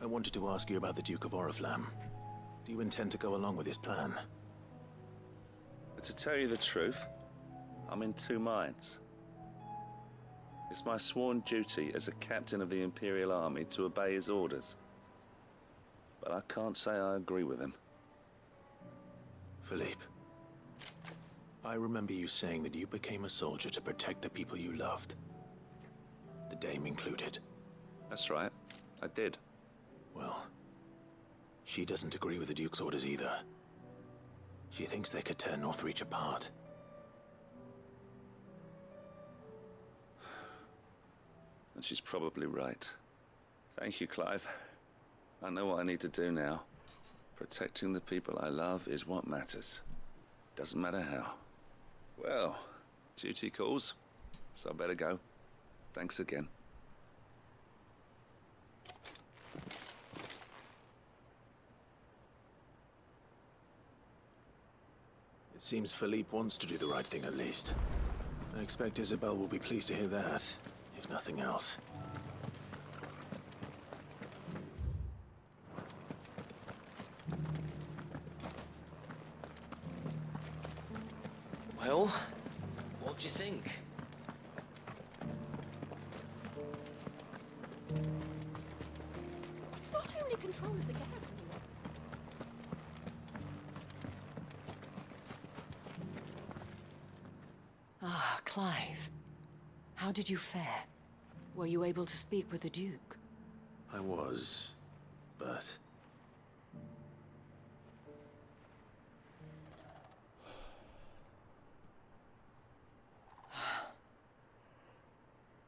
I wanted to ask you about the Duke of Oriflamme. Do you intend to go along with his plan? But to tell you the truth, I'm in two minds. It's my sworn duty as a captain of the Imperial Army to obey his orders. But I can't say I agree with him. Philippe, I remember you saying that you became a soldier to protect the people you loved. The Dame included. That's right, I did. Well, she doesn't agree with the Duke's orders either. She thinks they could tear Northreach apart. And she's probably right. Thank you, Clive. I know what I need to do now. Protecting the people I love is what matters. Doesn't matter how. Well, duty calls, so I better go. Thanks again. It seems Philippe wants to do the right thing at least. I expect Isabel will be pleased to hear that, if nothing else. Well, what do you think? It's not only control of the garrison he wants. Ah, Clive. How did you fare? Were you able to speak with the Duke? I was, but...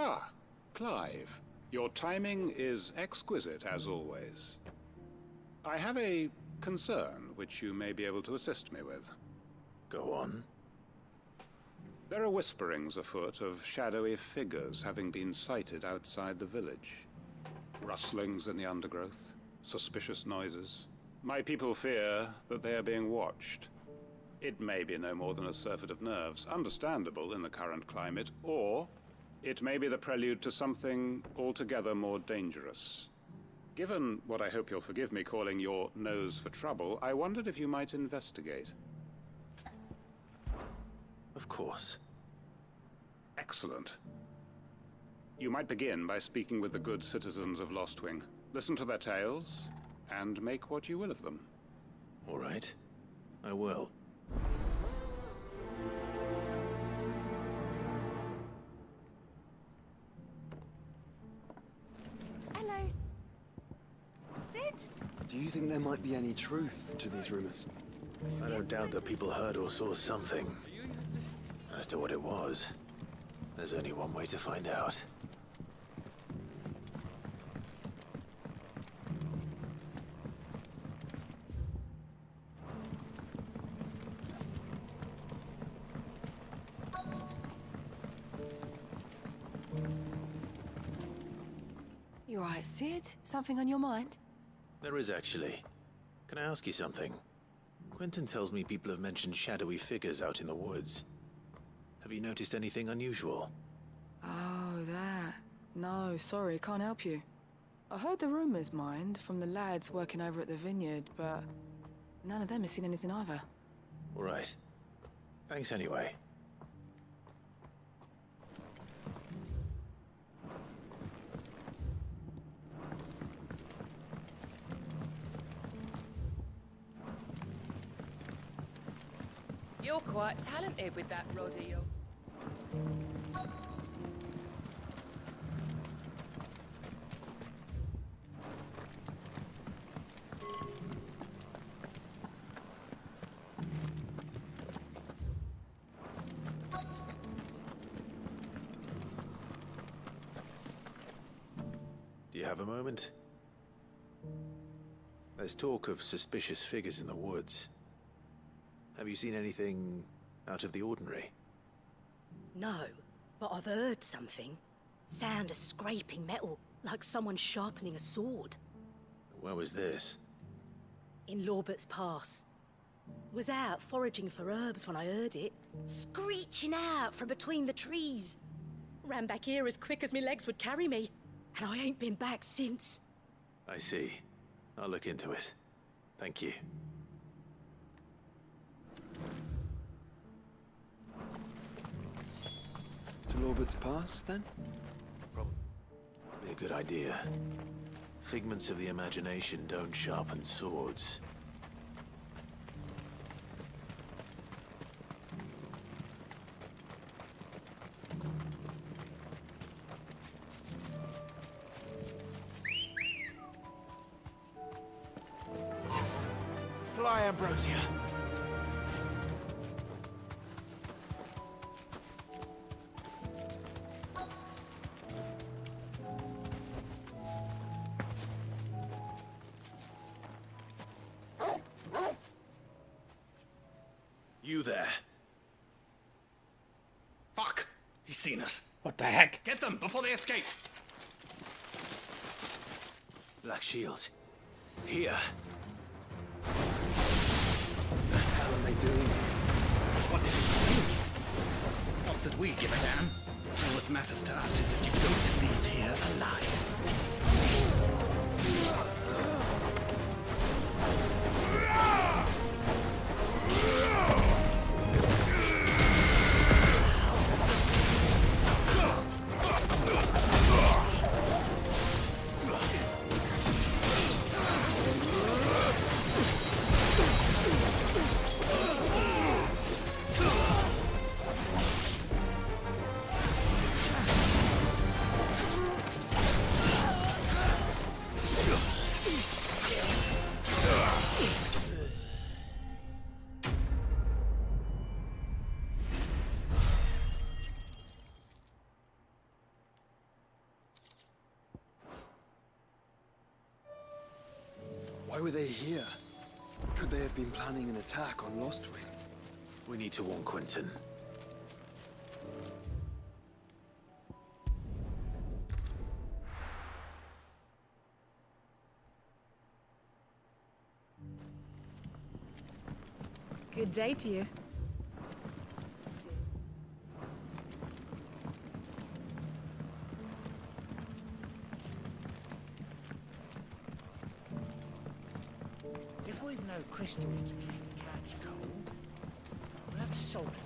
Ah, Clive. Your timing is exquisite, as always. I have a concern which you may be able to assist me with. Go on. There are whisperings afoot of shadowy figures having been sighted outside the village. Rustlings in the undergrowth, suspicious noises. My people fear that they are being watched. It may be no more than a surfeit of nerves, understandable in the current climate, or it may be the prelude to something altogether more dangerous. Given what I hope you'll forgive me calling your nose for trouble, I wondered if you might investigate. Of course. Excellent. You might begin by speaking with the good citizens of Lostwing. Listen to their tales, and make what you will of them. All right. I will. Hello. Sid? Do you think there might be any truth to these rumors? I don't doubt that people heard or saw something. As to what it was, there's only one way to find out. You alright, Sid? Something on your mind? There is actually. Can I ask you something? Quentin tells me people have mentioned shadowy figures out in the woods. Have you noticed anything unusual? Oh, that. No, sorry, can't help you. I heard the rumors, mind, from the lads working over at the vineyard, but none of them has seen anything either. All right. Thanks anyway. You're quite talented with that rod of yours. Do you have a moment? There's talk of suspicious figures in the woods. Have you seen anything out of the ordinary? No, but I've heard something. Sound of scraping metal, like someone sharpening a sword. Where was this? In Lorbert's Pass. Was out foraging for herbs when I heard it, screeching out from between the trees. Ran back here as quick as my legs would carry me, and I ain't been back since. I see. I'll look into it. Thank you. To Lorbert's Pass, then? Probably a good idea. Figments of the imagination don't sharpen swords. Fly, Ambrosia. You there. Fuck! He's seen us. What the heck? Get them before they escape! Black shields. Here. What the hell are they doing? What is it to you? Not that we give a damn. All that matters to us is that you don't leave here alive. Why were they here? Could they have been planning an attack on Lostwing? We need to warn Quentin. Good day to you. If we've no crystals to keep the cats cold, we'll have to salt everything.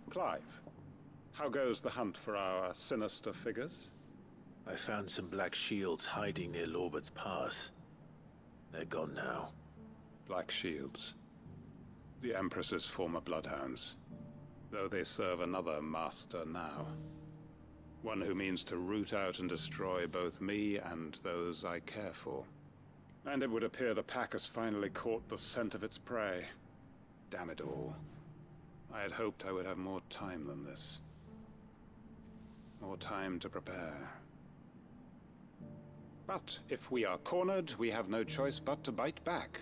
Clive, how goes the hunt for our sinister figures? I found some black shields hiding near Lorbert's Pass. They're gone now. Black Shields. The Empress's former bloodhounds. Though they serve another master now. One who means to root out and destroy both me and those I care for. And it would appear the pack has finally caught the scent of its prey. Damn it all. I had hoped I would have more time than this. More time to prepare. But if we are cornered, we have no choice but to bite back.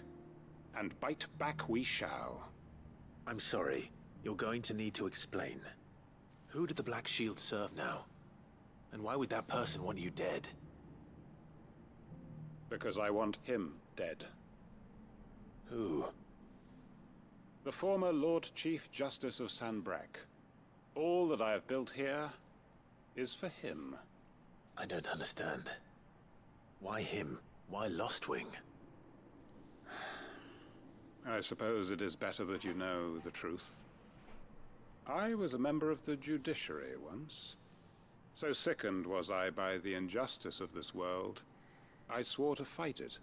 And bite back we shall. I'm sorry. You're going to need to explain. Who did the Black Shield serve now? And why would that person want you dead? Because I want him dead. Who? The former Lord Chief Justice of Sanbreque. All that I have built here is for him. I don't understand. Why him? Why Lostwing? I suppose it is better that you know the truth. I was a member of the judiciary once. So sickened was I by the injustice of this world, I swore to fight it.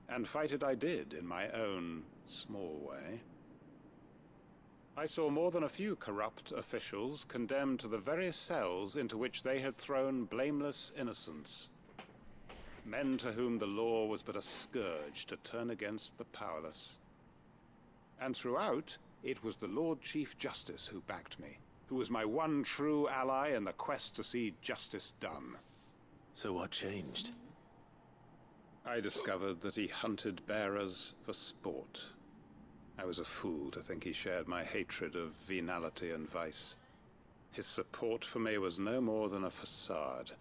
And fight it I did, in my own small way. I saw more than a few corrupt officials condemned to the very cells into which they had thrown blameless innocents. Men to whom the law was but a scourge to turn against the powerless. And throughout, it was the Lord Chief Justice who backed me, who was my one true ally in the quest to see justice done. So what changed? I discovered that he hunted bearers for sport. I was a fool to think he shared my hatred of venality and vice. His support for me was no more than a facade,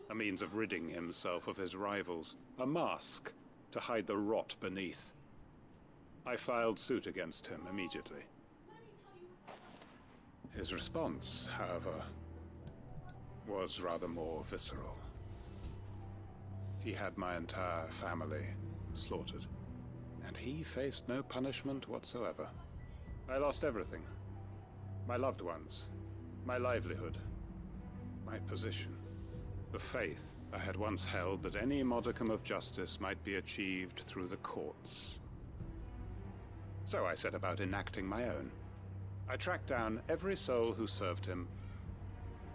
a means of ridding himself of his rivals, a mask to hide the rot beneath. I filed suit against him immediately. His response, however, was rather more visceral. He had my entire family slaughtered, and he faced no punishment whatsoever. I lost everything. My loved ones, my livelihood, my position, the faith I had once held that any modicum of justice might be achieved through the courts. So I set about enacting my own. I tracked down every soul who served him,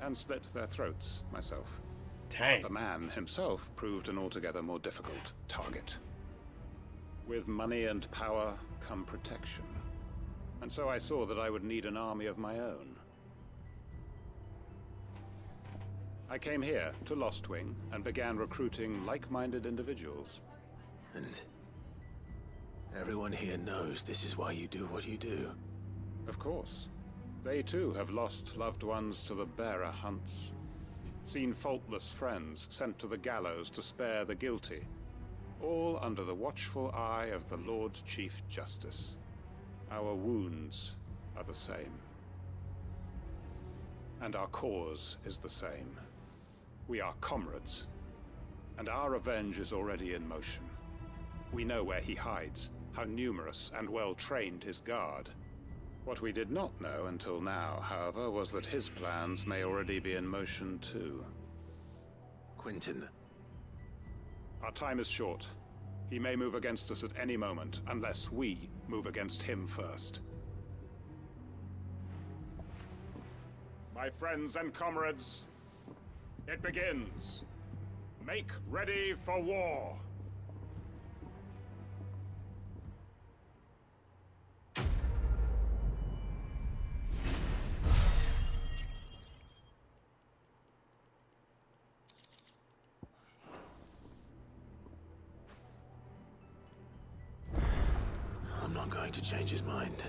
and slit their throats myself. Dang. But the man himself proved an altogether more difficult target. With money and power come protection. And so I saw that I would need an army of my own. I came here to Lostwing and began recruiting like-minded individuals. And everyone here knows this is why you do what you do. Of course. They too have lost loved ones to the bearer hunts. Seen faultless friends sent to the gallows to spare the guilty. All under the watchful eye of the Lord Chief Justice. Our wounds are the same. And our cause is the same. We are comrades. And our revenge is already in motion. We know where he hides, how numerous and well-trained his guard. What we did not know until now, however, was that his plans may already be in motion too. Quentin. Our time is short. He may move against us at any moment, unless we move against him first. My friends and comrades, it begins. Make ready for war. I'm not going to change his mind.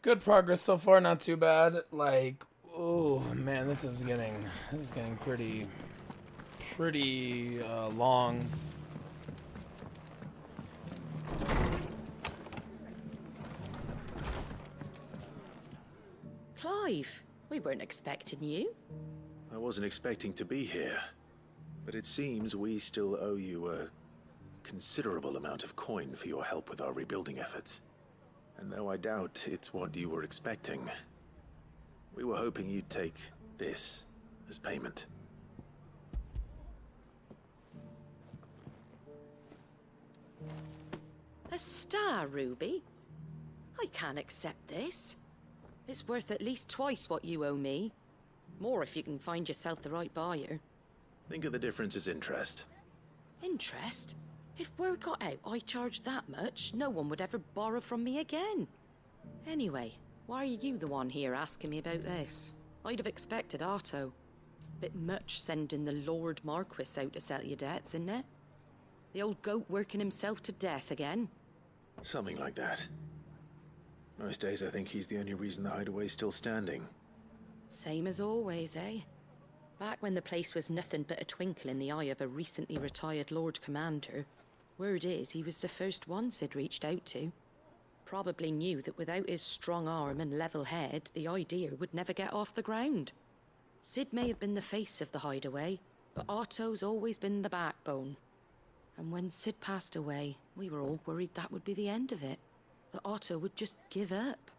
Good progress so far, not too bad. Like, oh man, this is getting pretty long. Clive, we weren't expecting you. I wasn't expecting to be here, but it seems we still owe you a considerable amount of coin for your help with our rebuilding efforts. And though I doubt it's what you were expecting, we were hoping you'd take this as payment. A star ruby? I can't accept this. It's worth at least twice what you owe me. More if you can find yourself the right buyer. Think of the difference as interest. Interest? If word got out I charged that much, no one would ever borrow from me again. Anyway, why are you the one here asking me about this? I'd have expected Otto. Bit much sending the Lord Marquis out to settle your debts, isn't it? The old goat working himself to death again? Something like that. Most days I think he's the only reason the hideaway's still standing. Same as always, eh? Back when the place was nothing but a twinkle in the eye of a recently retired Lord Commander, word is he was the first one Sid reached out to. Probably knew that without his strong arm and level head, the idea would never get off the ground. Sid may have been the face of the hideaway, but Otto's always been the backbone. And when Sid passed away, we were all worried that would be the end of it. That Otto would just give up.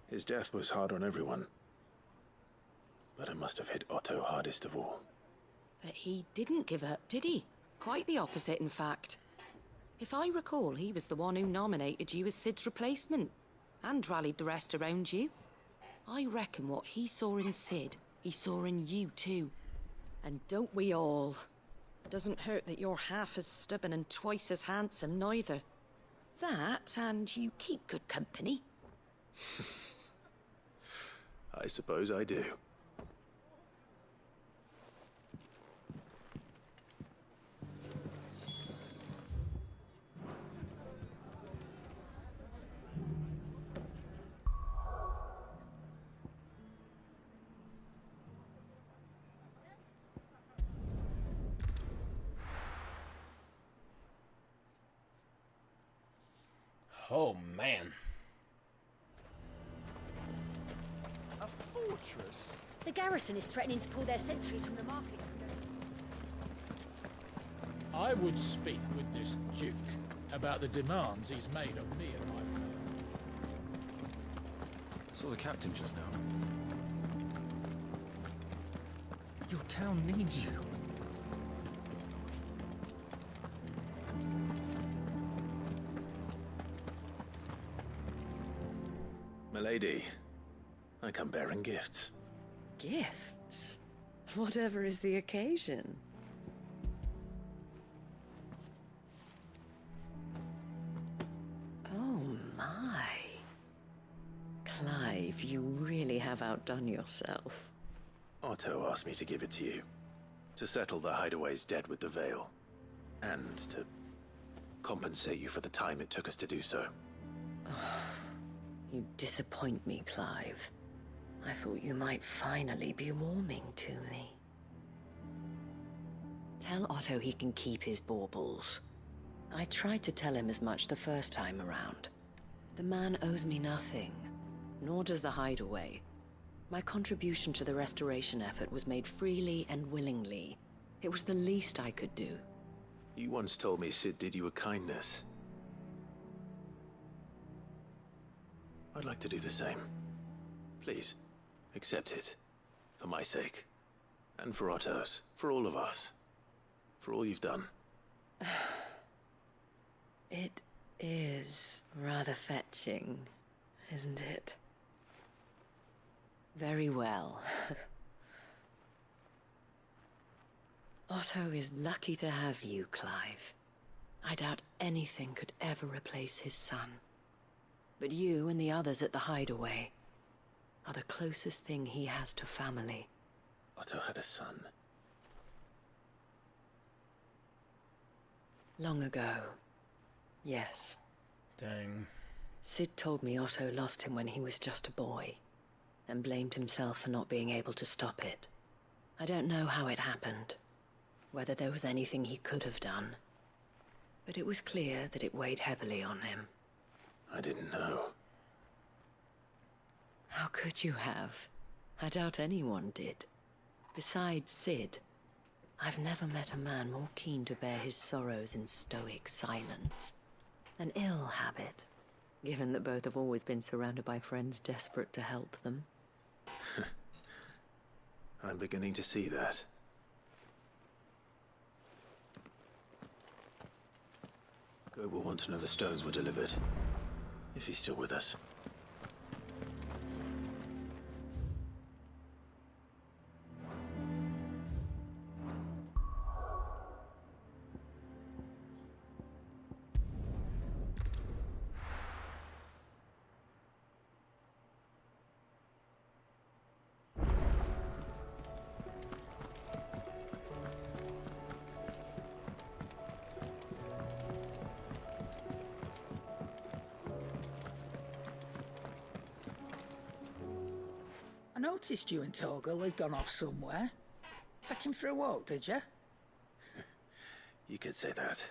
His death was hard on everyone. But it must have hit Otto hardest of all. But he didn't give up, did he? Quite the opposite, in fact. If I recall, he was the one who nominated you as Sid's replacement, and rallied the rest around you. I reckon what he saw in Sid, he saw in you too. And don't we all? Doesn't hurt that you're half as stubborn and twice as handsome, neither. That, and you keep good company. I suppose I do. Oh man. A fortress? The garrison is threatening to pull their sentries from the market. I would speak with this Duke about the demands he's made of me and my fellow. Saw the captain just now. Your town needs you. Milady, I come bearing gifts. Gifts? Whatever is the occasion. Oh my. Clive, you really have outdone yourself. Otto asked me to give it to you. To settle the hideaway's debt with the Veil. And to compensate you for the time it took us to do so. You disappoint me, Clive. I thought you might finally be warming to me. Tell Otto he can keep his baubles. I tried to tell him as much the first time around. The man owes me nothing, nor does the hideaway. My contribution to the restoration effort was made freely and willingly. It was the least I could do. You once told me Sid did you a kindness. I'd like to do the same. Please, accept it. For my sake. And for Otto's. For all of us. For all you've done. It is rather fetching, isn't it? Very well. Otto is lucky to have you, Clive. I doubt anything could ever replace his son. But you and the others at the hideaway are the closest thing he has to family. Otto had a son. Long ago, yes. Dang. Sid told me Otto lost him when he was just a boy, and blamed himself for not being able to stop it. I don't know how it happened, whether there was anything he could have done, but it was clear that it weighed heavily on him. I didn't know. How could you have? I doubt anyone did. Besides Sid, I've never met a man more keen to bear his sorrows in stoic silence. An ill habit, given that both have always been surrounded by friends desperate to help them. I'm beginning to see that. Go will want to know the stones were delivered. If he's still with us. I noticed you and Torgal had gone off somewhere. Take him for a walk, did you? You could say that.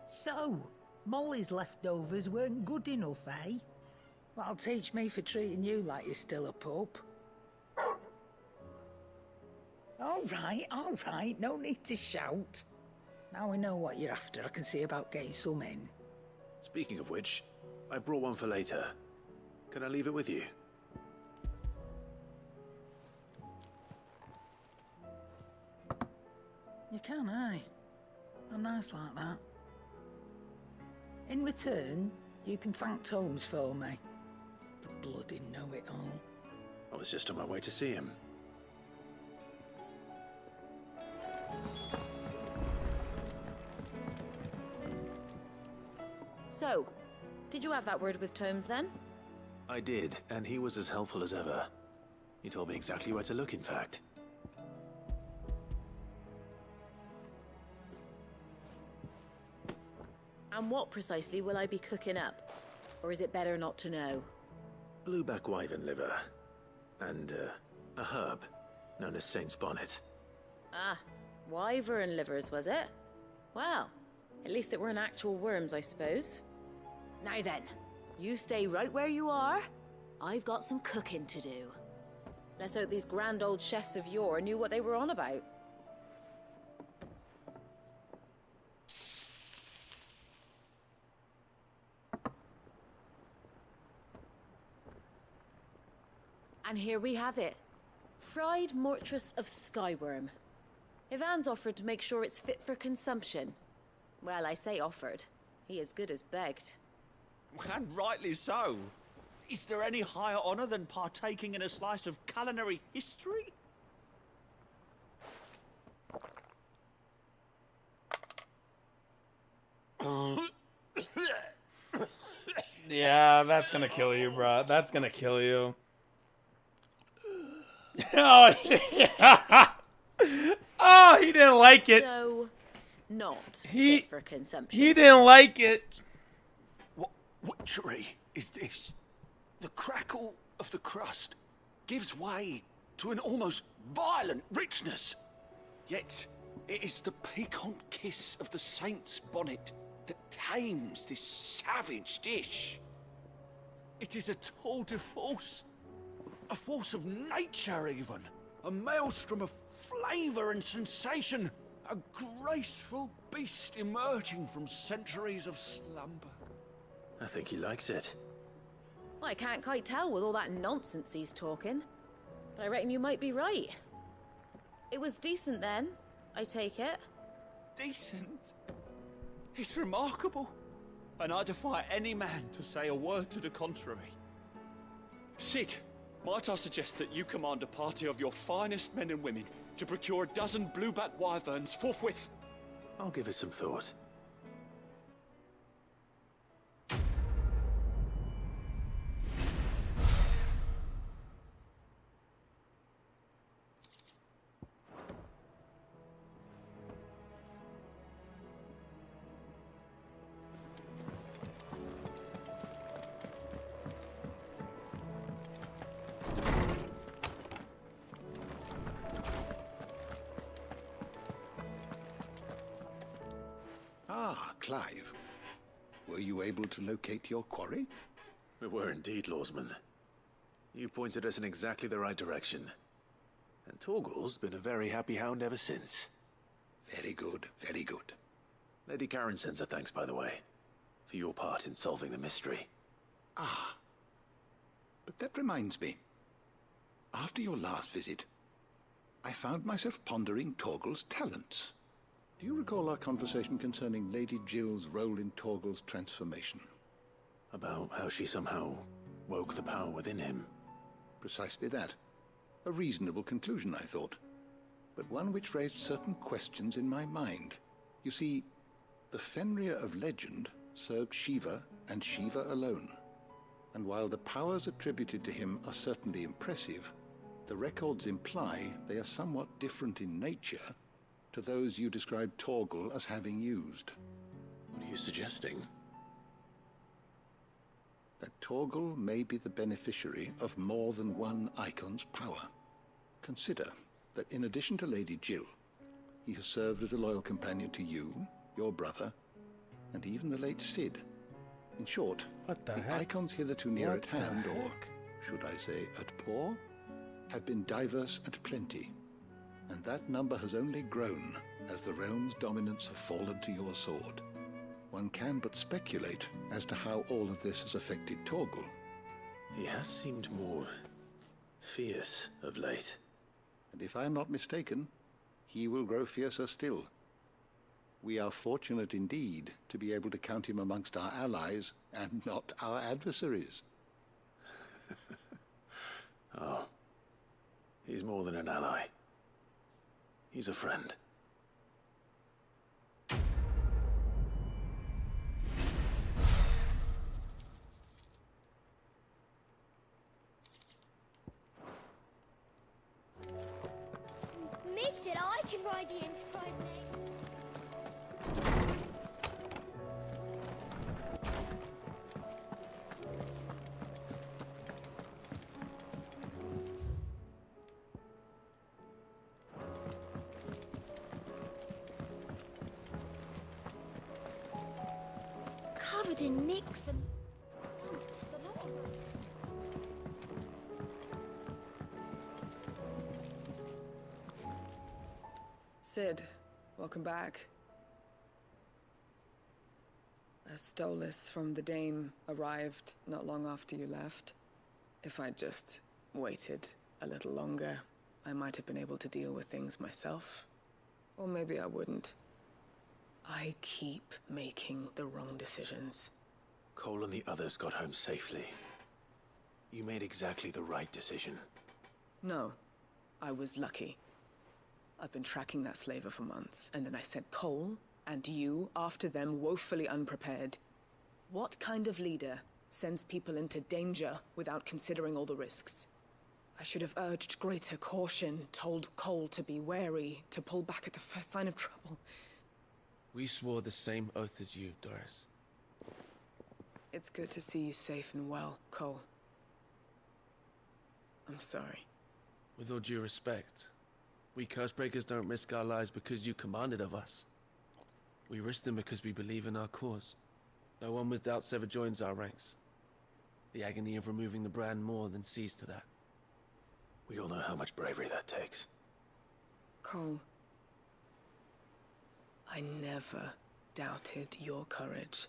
So, Molly's leftovers weren't good enough, eh? That'll teach me for treating you like you're still a pup. All right, no need to shout. Now we know what you're after, I can see about getting some in. Speaking of which, I brought one for later. Can I leave it with you? You can, aye. I'm nice like that. In return, you can thank Tomes for me. The bloody know-it-all. I was just on my way to see him. So, did you have that word with Tomes then? I did, and he was as helpful as ever. He told me exactly where to look, in fact. And what precisely will I be cooking up? Or is it better not to know? Blueback wyvern liver. And, a herb known as Saint's Bonnet. Ah, wyvern livers, was it? Well, at least it weren't actual worms, I suppose. Now then, you stay right where you are. I've got some cooking to do. Let's hope these grand old chefs of yore knew what they were on about. And here we have it. Fried mortress of skyworm. Ivan's offered to make sure it's fit for consumption. Well, I say offered. He as good as begged. And rightly so. Is there any higher honor than partaking in a slice of culinary history? Yeah, that's gonna kill you, bro. That's gonna kill you. Oh, yeah. Oh, he didn't like it. So, not fit for consumption. He didn't like it. What witchery is this? The crackle of the crust gives way to an almost violent richness. Yet, it is the piquant kiss of the saint's bonnet that tames this savage dish. It is a tour de force, a force of nature even, a maelstrom of flavour and sensation, a graceful beast emerging from centuries of slumber. I think he likes it. Well, I can't quite tell with all that nonsense he's talking, but I reckon you might be right. It was decent then, I take it. Decent? It's remarkable. And I defy any man to say a word to the contrary. Sid, might I suggest that you command a party of your finest men and women to procure a dozen blueback wyverns forthwith? I'll give it some thought. Ah, Clive. Were you able to locate your quarry? We were indeed, Lawsman. You pointed us in exactly the right direction. And Torgal's been a very happy hound ever since. Very good, very good. Lady Karen sends her thanks, by the way, for your part in solving the mystery. Ah. But that reminds me. After your last visit, I found myself pondering Torgal's talents. Do you recall our conversation concerning Lady Jill's role in Torgal's transformation? About how she somehow woke the power within him. Precisely that. A reasonable conclusion, I thought. But one which raised certain questions in my mind. You see, the Fenrir of legend served Shiva and Shiva alone. And while the powers attributed to him are certainly impressive, the records imply they are somewhat different in nature to those you described Torgal as having used. What are you suggesting? That Torgal may be the beneficiary of more than one icon's power. Consider that in addition to Lady Jill, he has served as a loyal companion to you, your brother, and even the late Sid. In short, the icons hitherto near at hand, or should I say at paw, have been diverse and plenty. And that number has only grown as the realm's dominance have fallen to your sword. One can but speculate as to how all of this has affected Torgal. He has seemed more fierce of late. And if I am not mistaken, he will grow fiercer still. We are fortunate indeed to be able to count him amongst our allies and not our adversaries. Oh, he's more than an ally. He's a friend. Mid said I can ride the Enterprise next. Covered in nicks and bumps, the lot of them. Sid, welcome back. A Stolas from the Dame arrived not long after you left. If I'd just waited a little longer, I might have been able to deal with things myself. Or maybe I wouldn't. I keep making the wrong decisions. Cole and the others got home safely. You made exactly the right decision. No, I was lucky. I've been tracking that slaver for months, and then I sent Cole and you after them woefully unprepared. What kind of leader sends people into danger without considering all the risks? I should have urged greater caution, told Cole to be wary, to pull back at the first sign of trouble. We swore the same oath as you, Doris. It's good to see you safe and well, Cole. I'm sorry. With all due respect, we Cursebreakers don't risk our lives because you commanded of us. We risk them because we believe in our cause. No one with doubts ever joins our ranks. The agony of removing the brand more than sees to that. We all know how much bravery that takes. Cole, I never doubted your courage.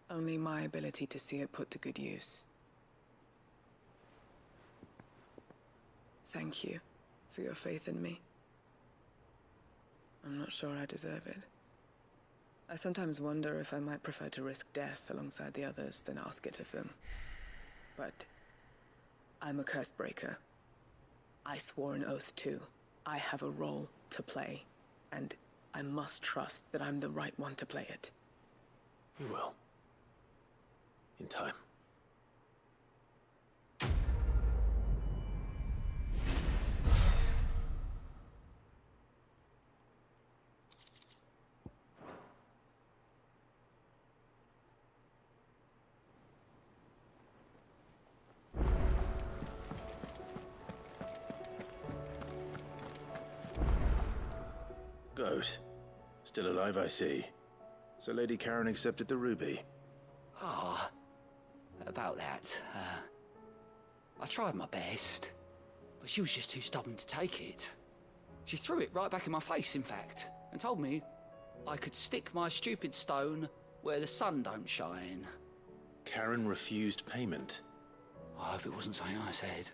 Only my ability to see it put to good use. Thank you for your faith in me. I'm not sure I deserve it. I sometimes wonder if I might prefer to risk death alongside the others than ask it of them. But I'm a Cursebreaker. I swore an oath too. I have a role to play, and I must trust that I'm the right one to play it. You will. In time. Goat. Still alive, I see. So Lady Karen accepted the ruby. Ah, about that. I tried my best, but she was just too stubborn to take it. She threw it right back in my face, in fact, and told me I could stick my stupid stone where the sun don't shine. Karen refused payment. I hope it wasn't something I said.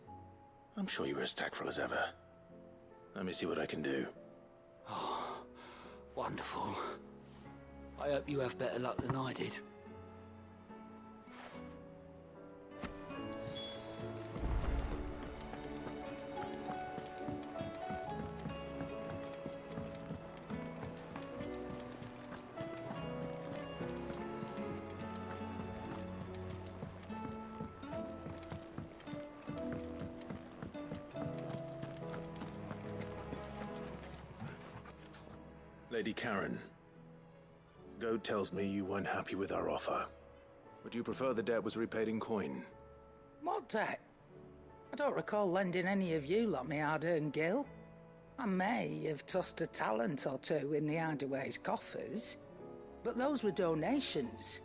I'm sure you were as tactful as ever. Let me see what I can do. Oh, wonderful. I hope you have better luck than I did. Lady Karen, Goat tells me you weren't happy with our offer. Would you prefer the debt was repaid in coin? What debt? I don't recall lending any of you lot me hard-earned gil. I may have tossed a talent or two in the Hardaway's coffers, but those were donations,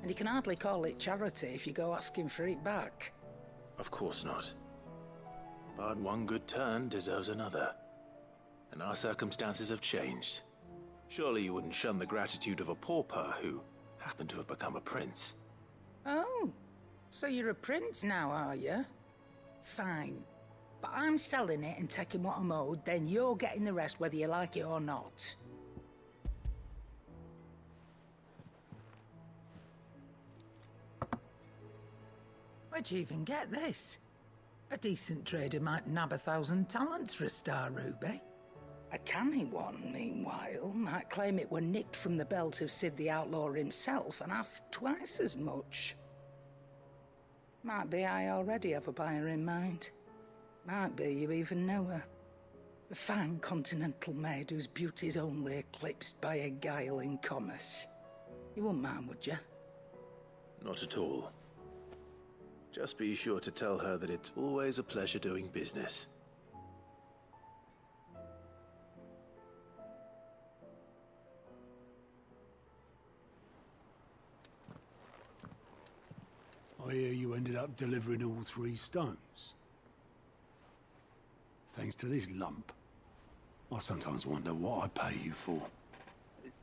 and you can hardly call it charity if you go asking for it back. Of course not. But one good turn deserves another. And our circumstances have changed. Surely you wouldn't shun the gratitude of a pauper who happened to have become a prince. Oh, so you're a prince now, are you? Fine. But I'm selling it and taking what I'm owed, then you're getting the rest whether you like it or not. Where'd you even get this? A decent trader might nab 1,000 talents for a star ruby. A canny one, meanwhile, might claim it were nicked from the belt of Sid the Outlaw himself and ask twice as much. Might be I already have a buyer in mind. Might be you even know her. A fine continental maid whose beauty's only eclipsed by a guile in commerce. You wouldn't mind, would you? Not at all. Just be sure to tell her that it's always a pleasure doing business. I hear you ended up delivering all 3 stones. Thanks to this lump. I sometimes wonder what I pay you for.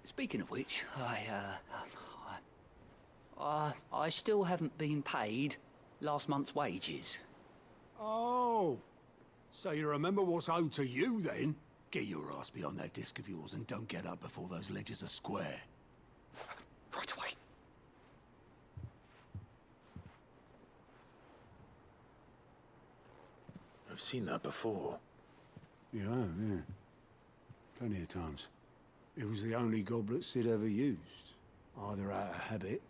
Speaking of which, I still haven't been paid last month's wages. Oh, so you remember what's owed to you then? Get your ass behind that disc of yours and don't get up before those ledgers are square. Right away. I've seen that before. You have, yeah. Plenty of times. It was the only goblet Sid ever used. Either out of habit,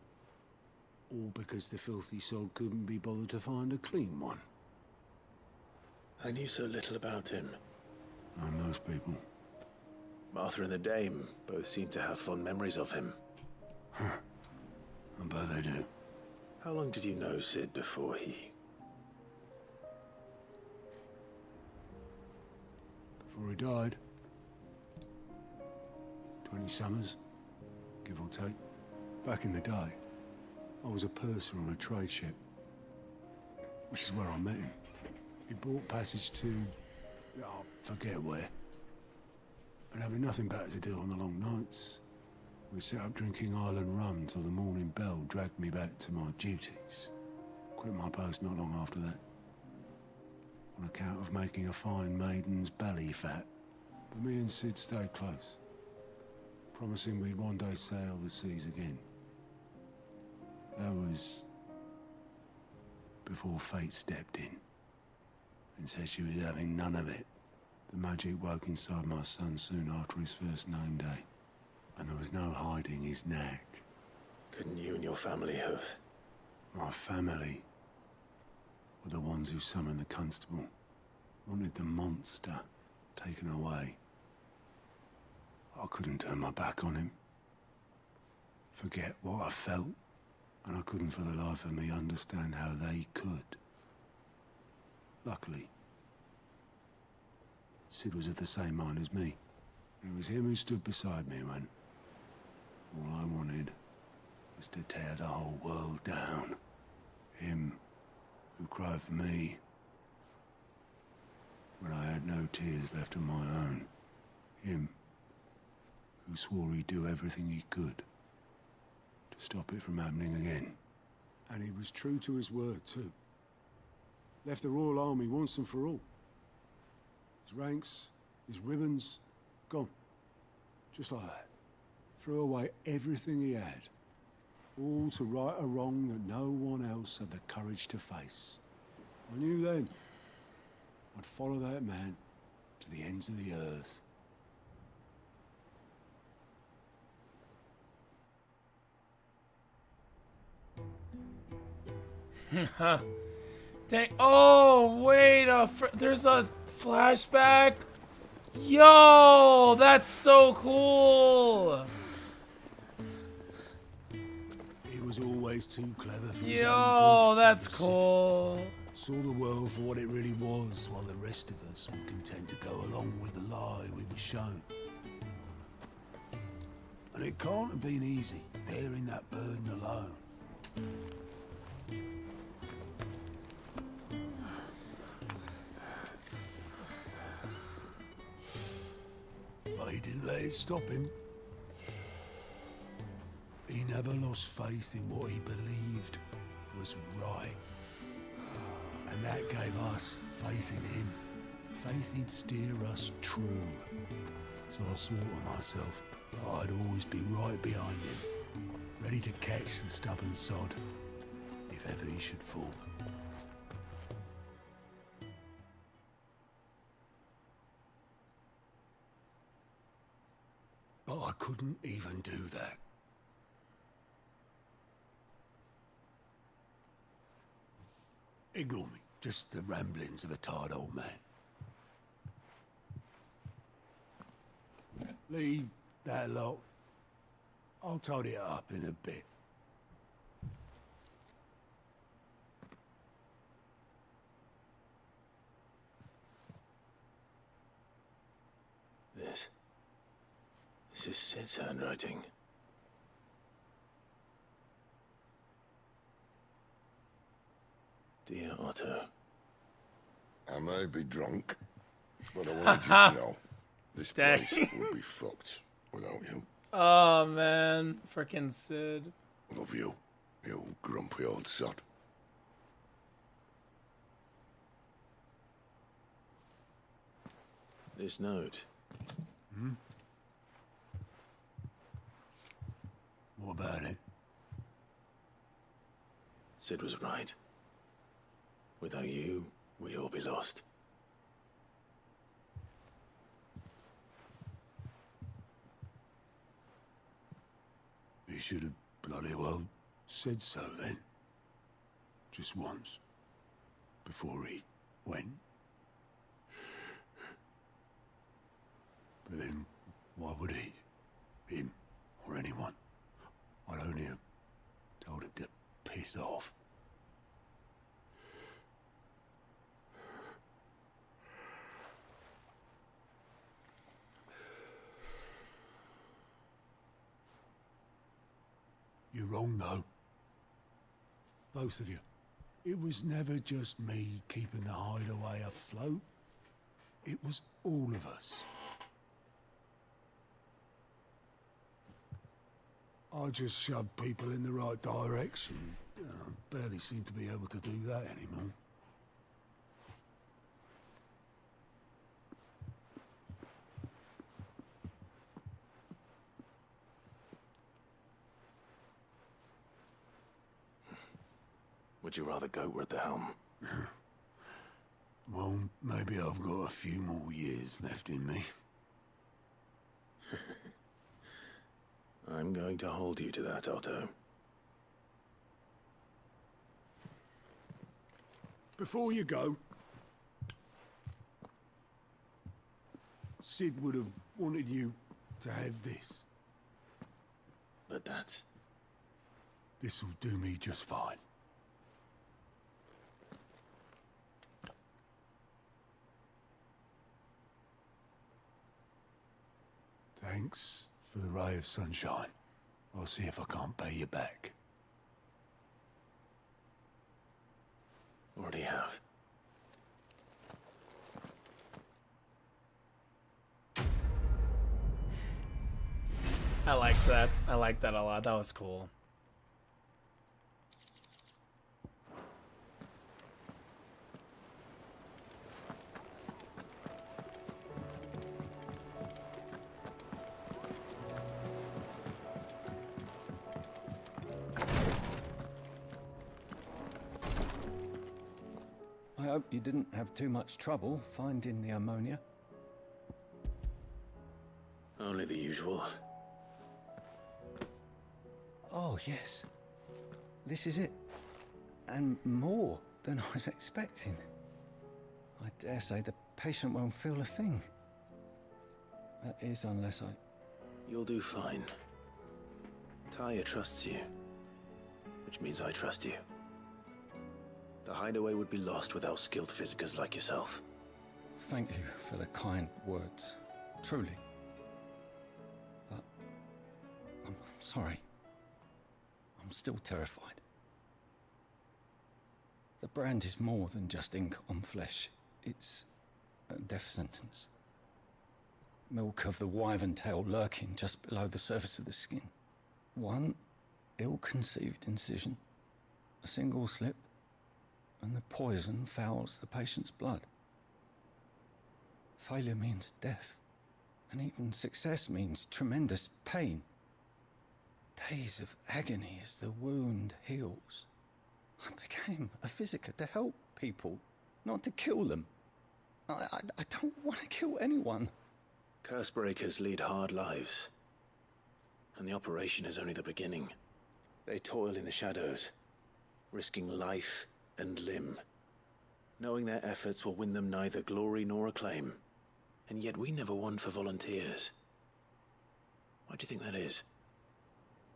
or because the filthy soul couldn't be bothered to find a clean one. I knew so little about him. Like most people. Martha and the Dame both seem to have fond memories of him. I bet they do. How long did you know Sid before he... Before he died? 20 summers, give or take. Back in the day, I was a purser on a trade ship, which is where I met him. He bought passage to... oh, forget where. But having nothing better to do on the long nights, we sat up drinking island rum till the morning bell dragged me back to my duties. Quit my post not long after that. On account of making a fine maiden's belly fat. But me and Sid stayed close, promising we'd one day sail the seas again. That was before fate stepped in and said she was having none of it. The magic woke inside my son soon after his first name day, and there was no hiding his knack. Couldn't you and your family have... My family were the ones who summoned the constable, wanted the monster taken away. I couldn't turn my back on him, forget what I felt, and I couldn't for the life of me understand how they could. Luckily, Sid was of the same mind as me. It was him who stood beside me when all I wanted was to tear the whole world down. Him who cried for me when I had no tears left of my own. Him who swore he'd do everything he could to stop it from happening again. And he was true to his word, too. Left the Royal Army once and for all. His ranks, his ribbons, gone. Just like that. Threw away everything he had. All to right a wrong that no one else had the courage to face. I knew then I'd follow that man to the ends of the earth. Dang. Oh, wait. There's a flashback. Yo, that's so cool. He was always too clever for his Yo, own good. that's cool. Saw the world for what it really was, while the rest of us were content to go along with the lie we were shown. And it can't have been easy, bearing that burden alone. But he didn't let it stop him. He never lost faith in what he believed was right. And that gave us faith in him. Faith he'd steer us true. So I swore to myself that I'd always be right behind him, ready to catch the stubborn sod, if ever he should fall. But I couldn't even do that. Ignore me. Just the ramblings of a tired old man. Leave that lot. I'll tidy it up in a bit. This is Sid's handwriting. Dear Otto. I may be drunk, but I wanted you to know this place would be fucked without you. Oh, man. Frickin' Sid. Love you, you grumpy old sod. This note. Hmm? What about it? Sid was right. Without you, we'd all be lost. He should have bloody well said so then. Just once. Before he went. But then, why would he? Him, or anyone? I'd only have told him to piss off. You're wrong, though. Both of you. It was never just me keeping the hideaway afloat. It was all of us. I just shoved people in the right direction. I barely seem to be able to do that anymore. Would you rather goat at the helm? Well, maybe I've got a few more years left in me. I'm going to hold you to that, Otto. Before you go, Sid would have wanted you to have this. But that's... This'll do me just fine. Thanks for the ray of sunshine. I'll see if I can't pay you back. Already have. I liked that. I liked that a lot. That was cool. I hope you didn't have too much trouble finding the ammonia. Only the usual. Oh, yes. This is it. And more than I was expecting. I dare say the patient won't feel a thing. That is, unless I... You'll do fine. Tyre trusts you. Which means I trust you. The hideaway would be lost without skilled physicers like yourself. Thank you for the kind words. Truly. But... I'm sorry. I'm still terrified. The brand is more than just ink on flesh. It's a death sentence. Milk of the wyvern tail lurking just below the surface of the skin. One ill-conceived incision, a single slip, and the poison fouls the patient's blood. Failure means death, and even success means tremendous pain. Days of agony as the wound heals. I became a physiker to help people, not to kill them. I don't want to kill anyone. Cursebreakers lead hard lives. And the operation is only the beginning. They toil in the shadows, risking life and limb, knowing their efforts will win them neither glory nor acclaim. And yet we never won for volunteers. Why do you think that is?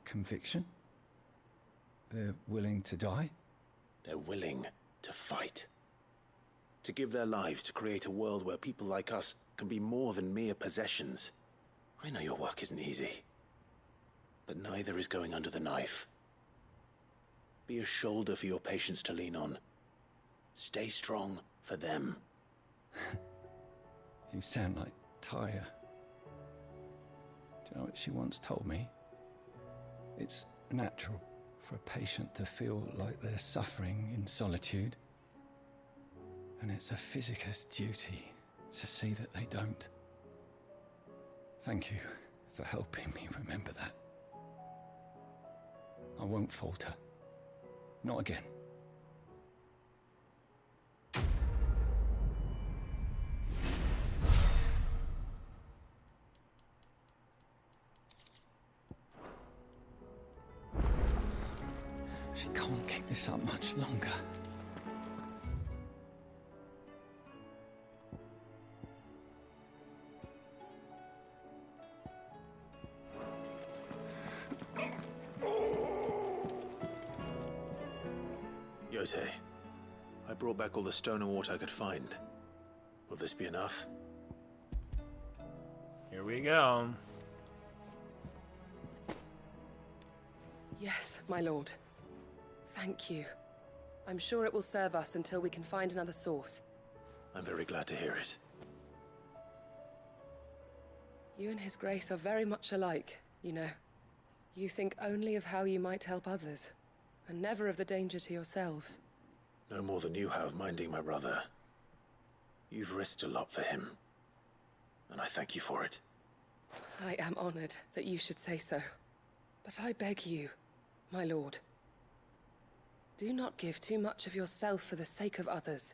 Conviction? They're willing to die? They're willing to fight. To give their lives to create a world where people like us can be more than mere possessions. I know your work isn't easy. But neither is going under the knife. Be a shoulder for your patients to lean on. Stay strong for them. You sound like Tyre. Do you know what she once told me? It's natural for a patient to feel like they're suffering in solitude. And it's a physiker's duty to see that they don't. Thank you for helping me remember that. I won't falter. Not again. She can't keep this up much longer. Yote, I brought back all the stone and water I could find. Will this be enough? Here we go. Yes, my lord. Thank you. I'm sure it will serve us until we can find another source. I'm very glad to hear it. You and His Grace are very much alike, you know. You think only of how you might help others, and never of the danger to yourselves. No more than you have minding my brother. You've risked a lot for him, and I thank you for it. I am honored that you should say so. But I beg you, my lord, do not give too much of yourself for the sake of others.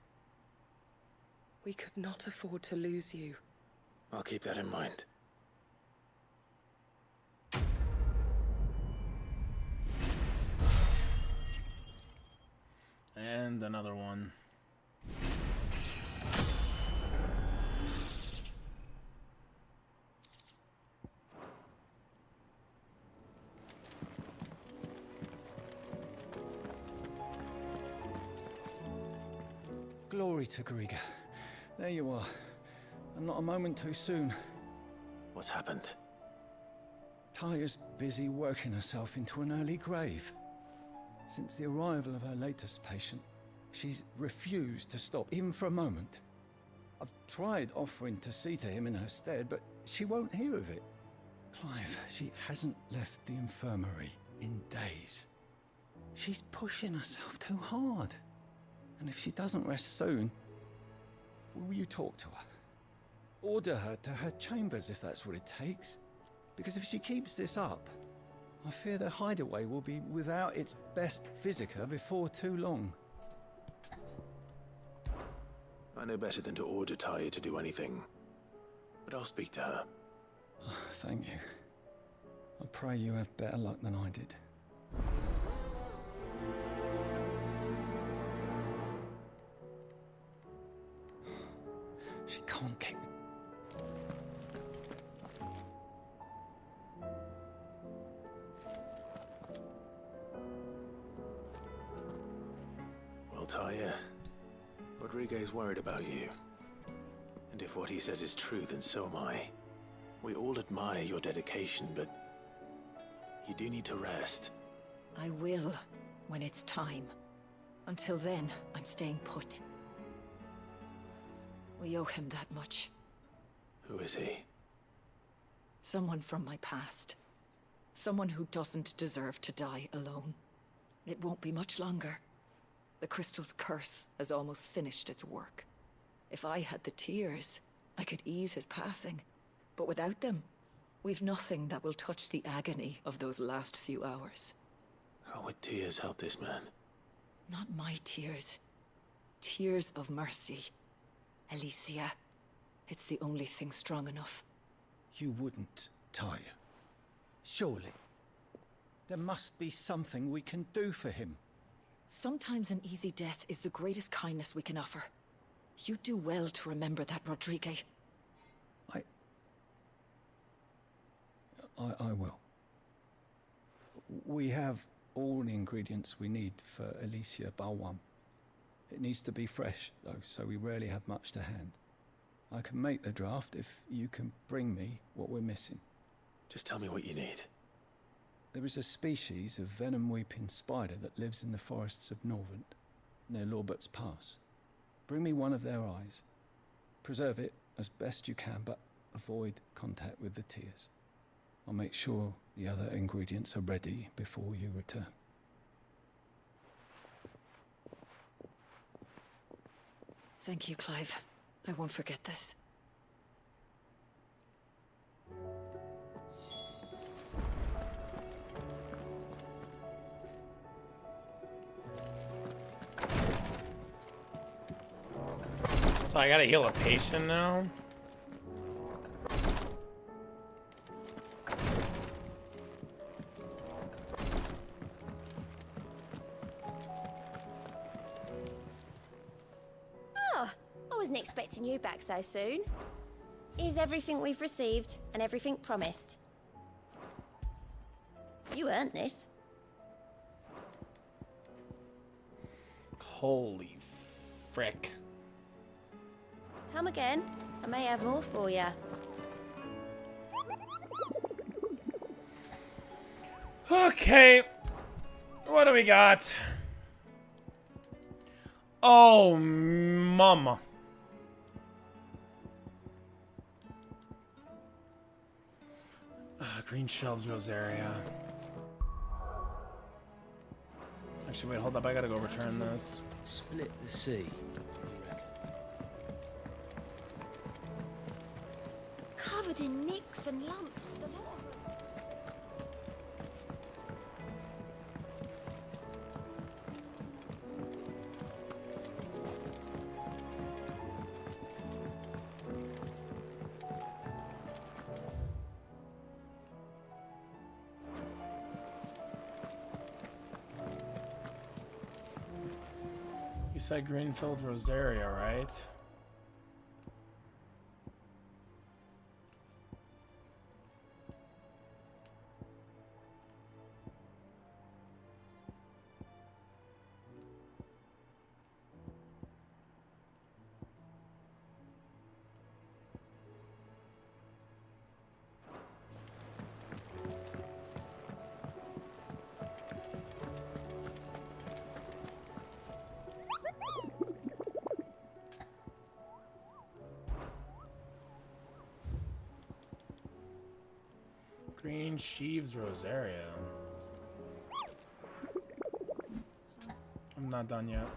We could not afford to lose you. I'll keep that in mind. And another one. Glory to Griga. There you are. And not a moment too soon. What's happened? Taya's busy working herself into an early grave. Since the arrival of her latest patient, she's refused to stop, even for a moment. I've tried offering to see to him in her stead, but she won't hear of it. Clive, she hasn't left the infirmary in days. She's pushing herself too hard. And if she doesn't rest soon, will you talk to her? Order her to her chambers if that's what it takes. Because if she keeps this up, I fear the hideaway will be without its best physica before too long. I know better than to order Taya to do anything, but I'll speak to her. Thank you. I pray you have better luck than I did. She can't keep... Well, Taya, Rodriguez worried about you. And if what he says is true, then so am I. We all admire your dedication, but you do need to rest. I will, when it's time. Until then, I'm staying put. We owe him that much. Who is he? Someone from my past. Someone who doesn't deserve to die alone. It won't be much longer. The crystal's curse has almost finished its work. If I had the tears, I could ease his passing. But without them, we've nothing that will touch the agony of those last few hours. How would tears help this man? Not my tears. Tears of mercy. Alicia, it's the only thing strong enough. You wouldn't, Taya. Surely. There must be something we can do for him. Sometimes an easy death is the greatest kindness we can offer. You do well to remember that, Rodrigue. I will. We have all the ingredients we need for Alicia Balwam. It needs to be fresh, though, so we rarely have much to hand. I can make the draft if you can bring me what we're missing. Just tell me what you need. There is a species of venom-weeping spider that lives in the forests of Norvent, near Lorbert's Pass. Bring me one of their eyes. Preserve it as best you can, but avoid contact with the tears. I'll make sure the other ingredients are ready before you return. Thank you, Clive. I won't forget this. So I gotta heal a patient now? Oh, I wasn't expecting you back so soon. Here's everything we've received and everything promised. You earned this. Holy frick. Come again. I may have more for you. Okay. What do we got? Oh, mama. Green Shelves Rosaria. Actually, wait, hold up. I gotta go return this. Split the sea. Covered in nicks and lumps, the lot of them. You said Greenfield Rosaria, right? Green Sheaves Rosaria. I'm not done yet.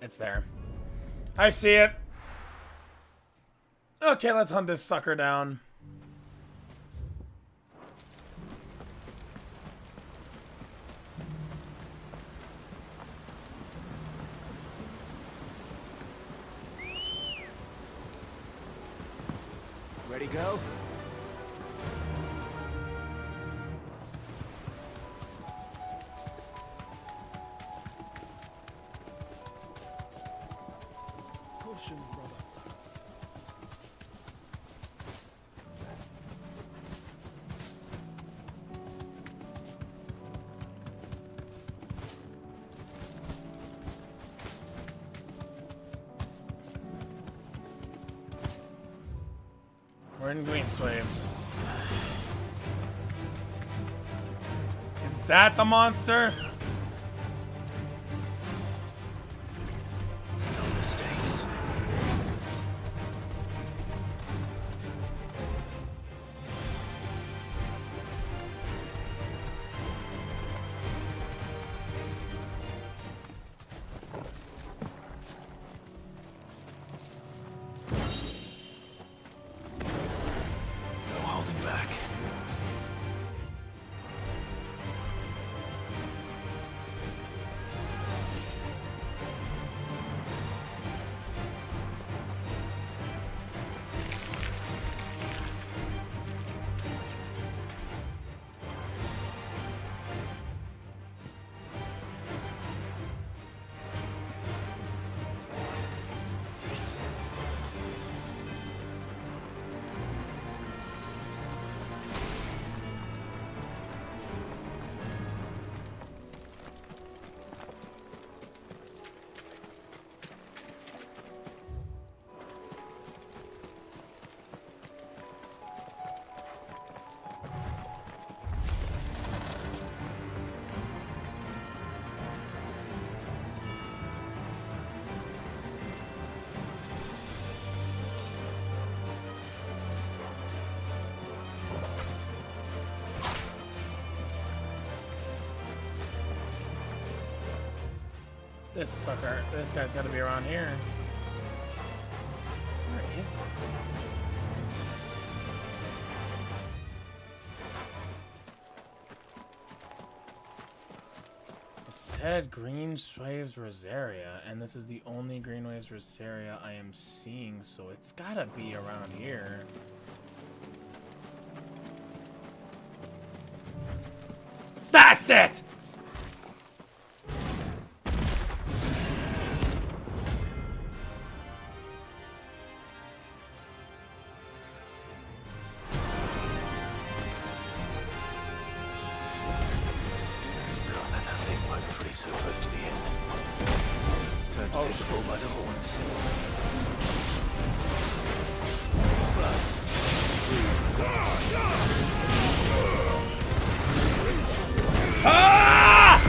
It's there. I see it. Okay, let's hunt this sucker down. Ready, go? Caution, brother. We're in Green Swaves. Is that the monster? No mistakes. No holding back. This sucker. This guy's got to be around here. Where is it? It said Green Swaves Rosaria, and this is the only Green Waves Rosaria I am seeing, so it's gotta be around here. That's it! Can't let that thing work free so close to the end. Time to take the bull by the horns. Ah!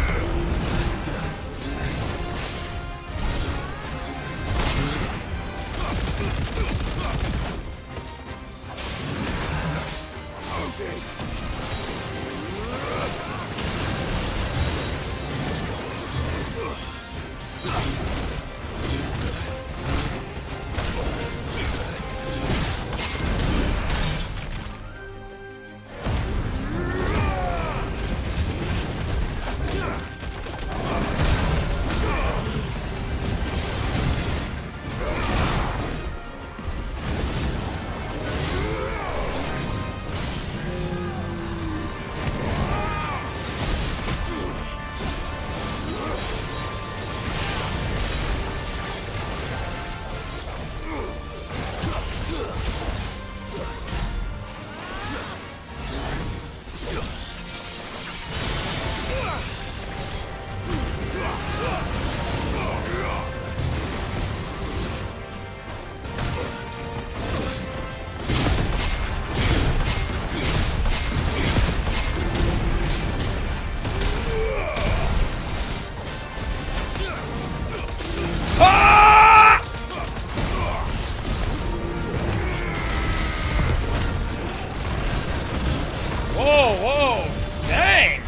Whoa, whoa, dang!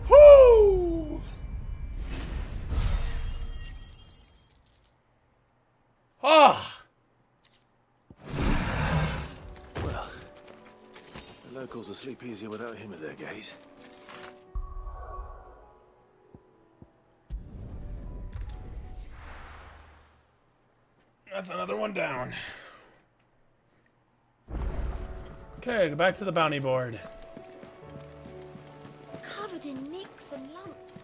Whoo! Ah! Well, the locals will sleep easier without him at their gate. That's another one down. Okay, go back to the bounty board. Covered in nicks and lumps.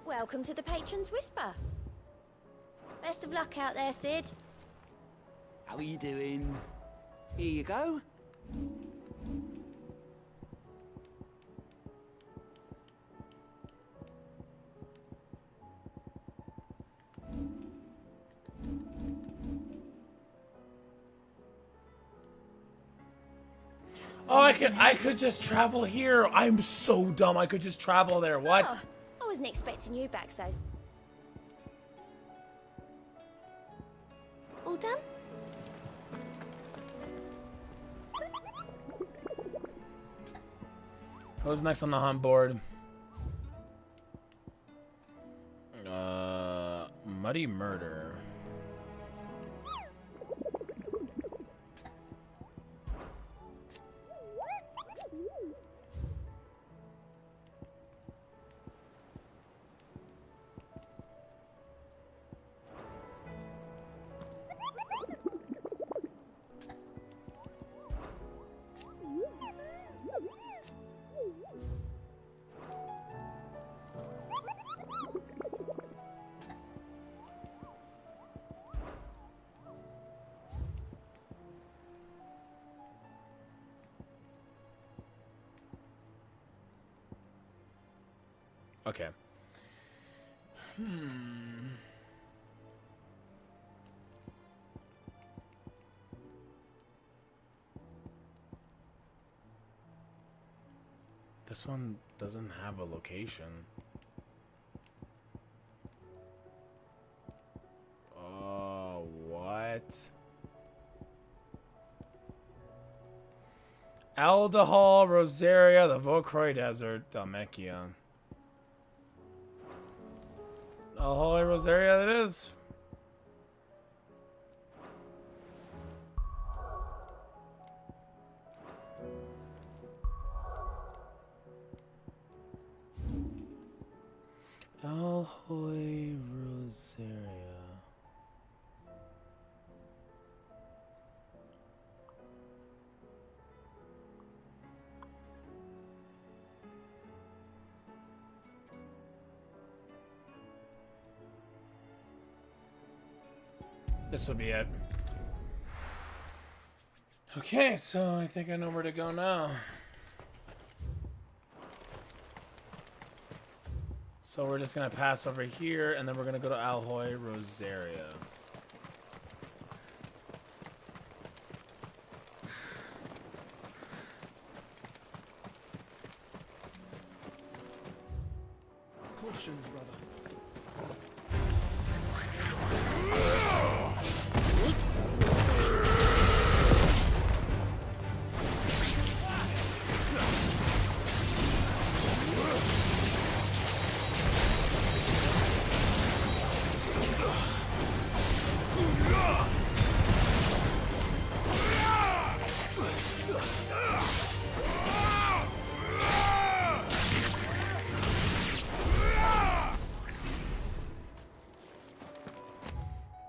Welcome to the Patron's Whisper. Best of luck out there, Sid. How are you doing? Here you go. Oh, I could just travel here. I'm so dumb. I could just travel there. What? Oh, I wasn't expecting you back so. All done? Who's next on the hunt board? Muddy Murder. Okay. This one doesn't have a location. Oh, what? Aldahal, Rosaria, the Vokroy Desert, Dalmekia. Alhoi, Rosaria, that is. Alhoi, Rosaria. This will be it. Okay, so I think I know where to go now. So we're just gonna pass over here, and then we're gonna go to Alhoi, Rosaria. Caution, brother.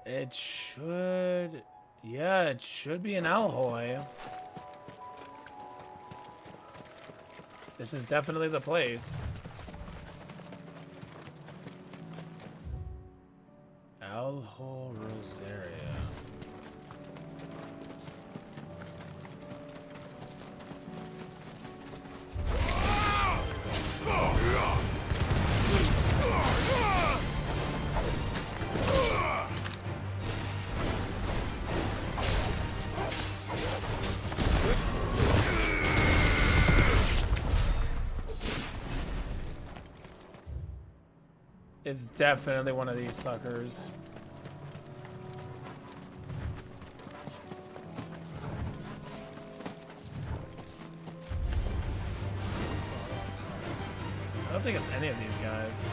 It should... Yeah, it should be an Alhoi. This is definitely the place. Alhoi, Rosaria. It's definitely one of these suckers. I don't think it's any of these guys.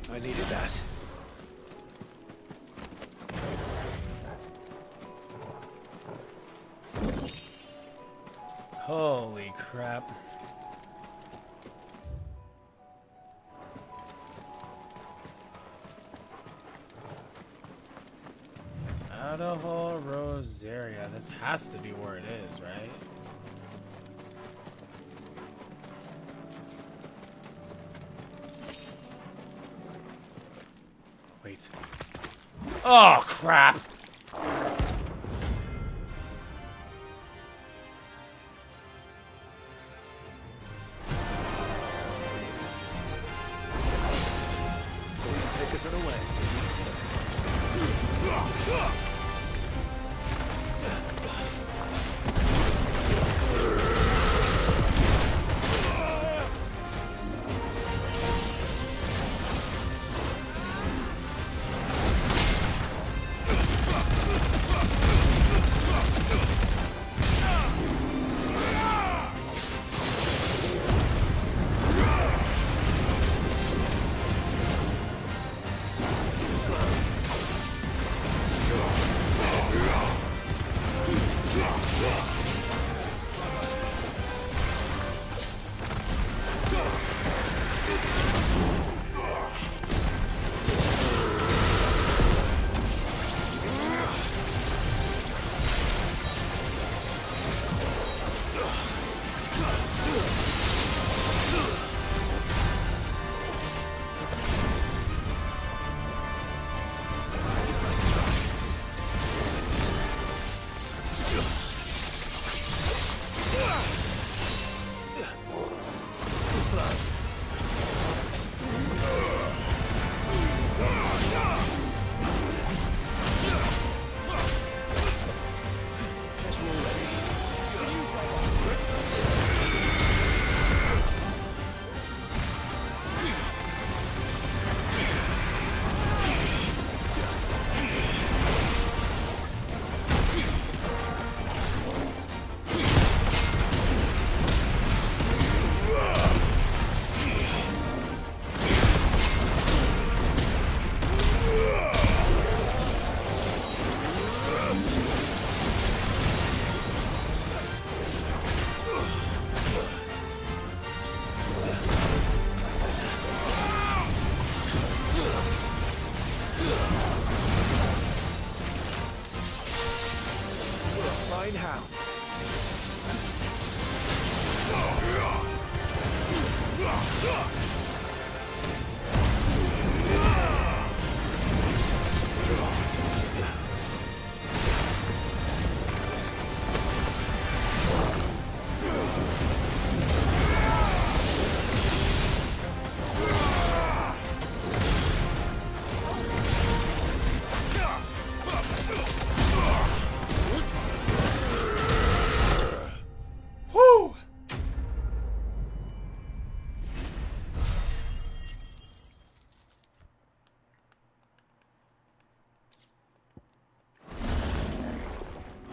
I needed that. Holy crap. Idaho Rosaria. This has to be where it is, right? Wait. Oh, crap. So you take us unawares, do you? Fine how. Whoo!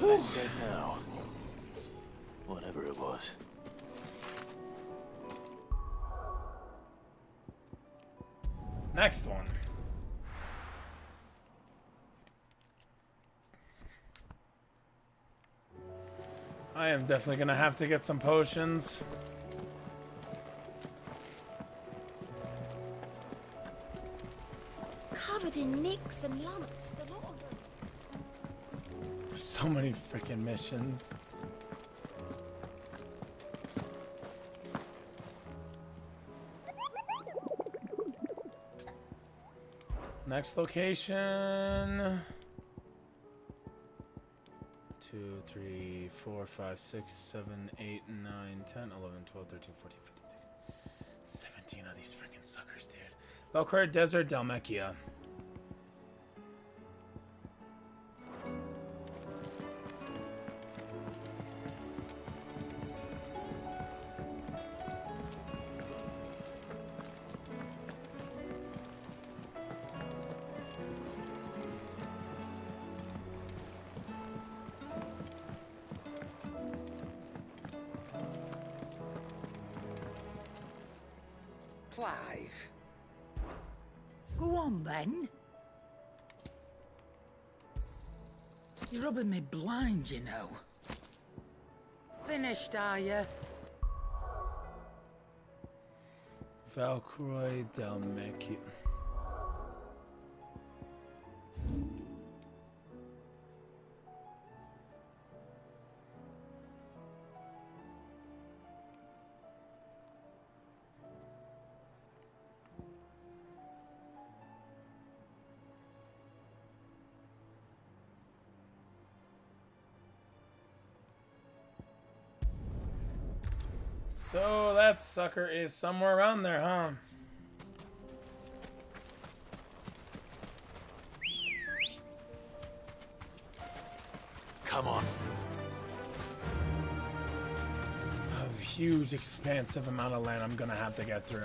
Well, it's dead now. Whatever it was. Next one. I am definitely gonna have to get some potions. Covered in nicks and lumps, the lot of them. There's so many freaking missions. Next location. 2, 3, 4, 5, 6, 7, 8, 9, 10, 11, 12, 13, 14, 15, 16, 17 of these freaking suckers, dude. Valkyrie Desert, Dalmekia. Clive. Go on then. You're rubbing me blind, you know. Finished, are you? Valkyrie Dalmekia. So that sucker is somewhere around there, huh? Come on. A huge, expansive amount of land I'm gonna have to get through.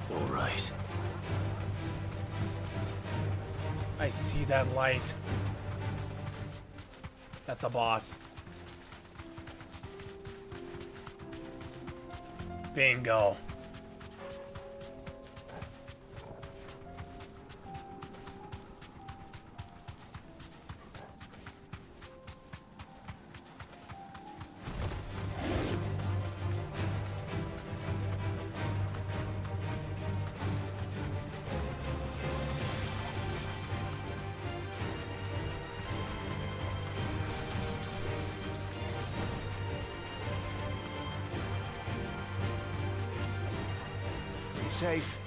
All right. I see that light. That's a boss. Bingo. Be safe.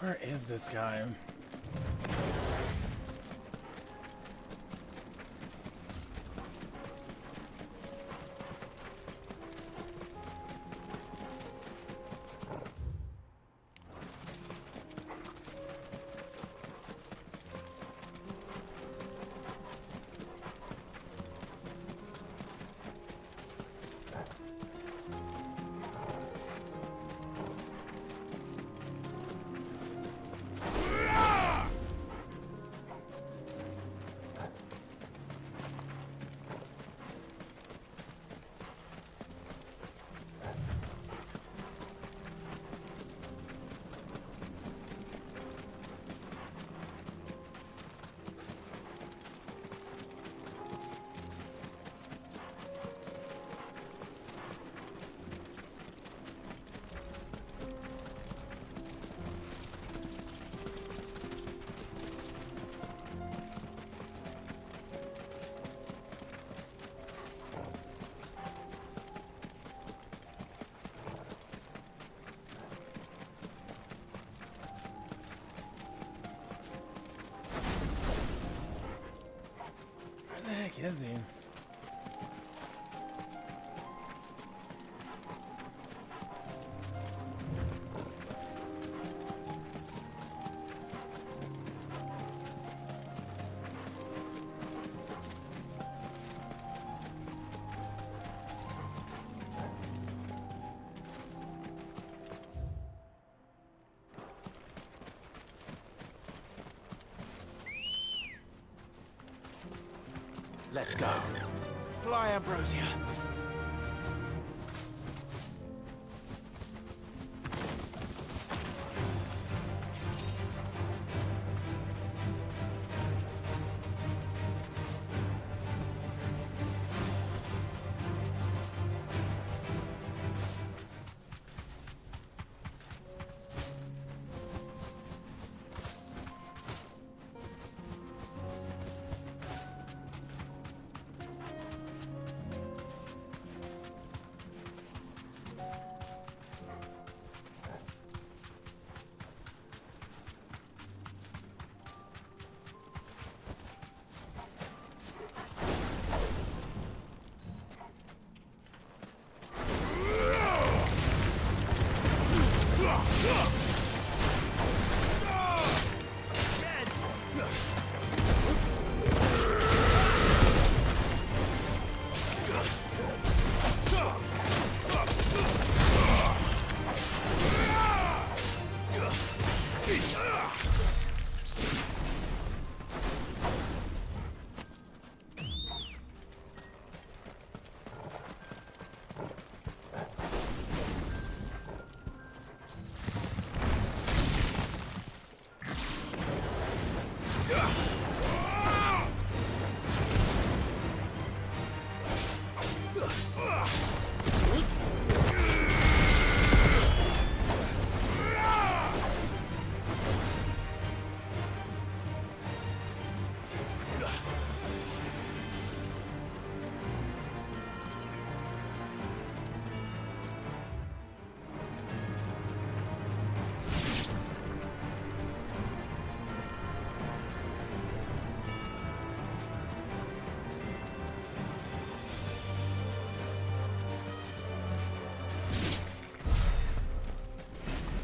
Where is this guy? Where the heck is he? Let's go. Fly, Ambrosia.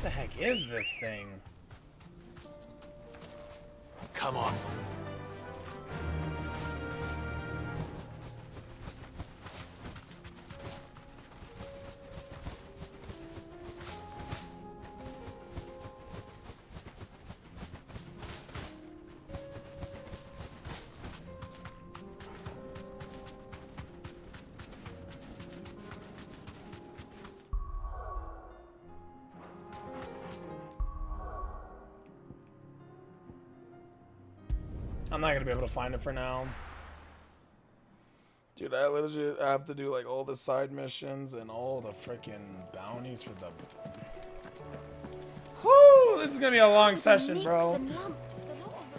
What the heck is this thing? Come on. I'm not gonna be able to find it for now. Dude, I literally have to do like all the side missions and all the freaking bounties for the... Whoo! This is gonna be a long session, bro. And lumps, the lot of them.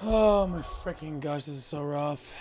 Oh my freaking gosh, this is so rough.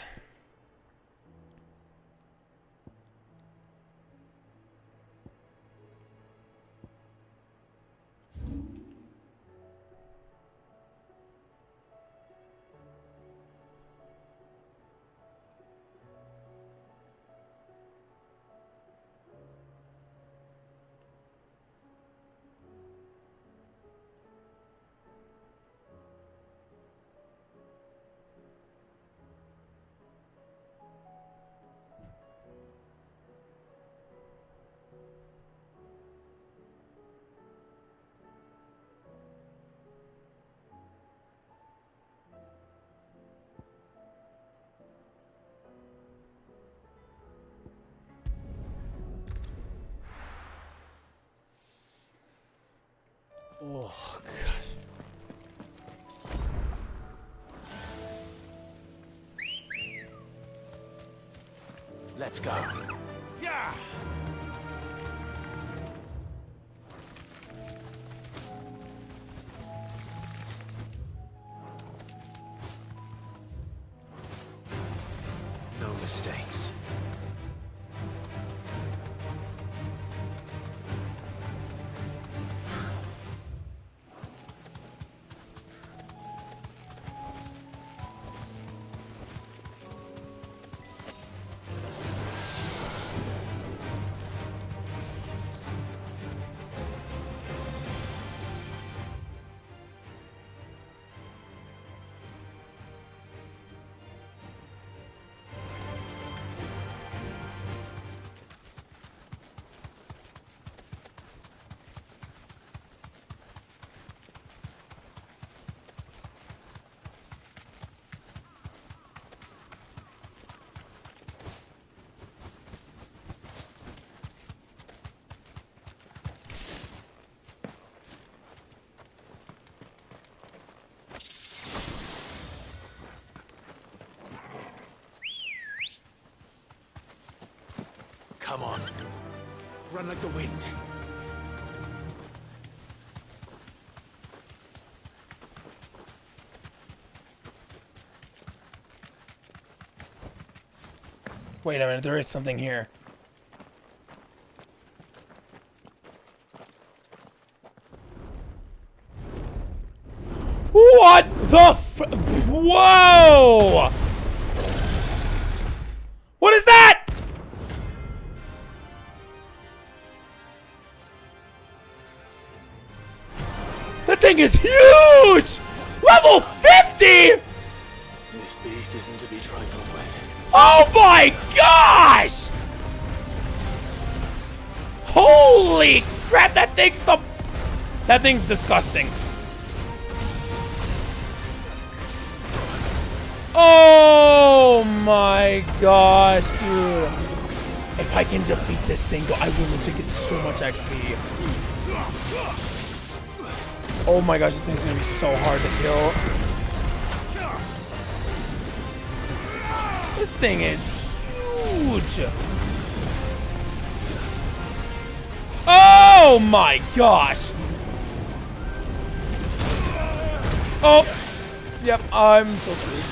Oh, gosh. Let's go. Yeah! No mistakes. Come on. Run like the wind. Wait a minute, there is something here. What the Whoa! What is that? That thing is huge! Level 50! This beast isn't to be trifled with. Oh my gosh! Holy crap, that thing's disgusting. Oh my gosh, dude. If I can defeat this thing, I will legit get so much XP. Oh my gosh, this thing's gonna be so hard to kill. This thing is huge. Oh my gosh. Oh. Yep, I'm so screwed.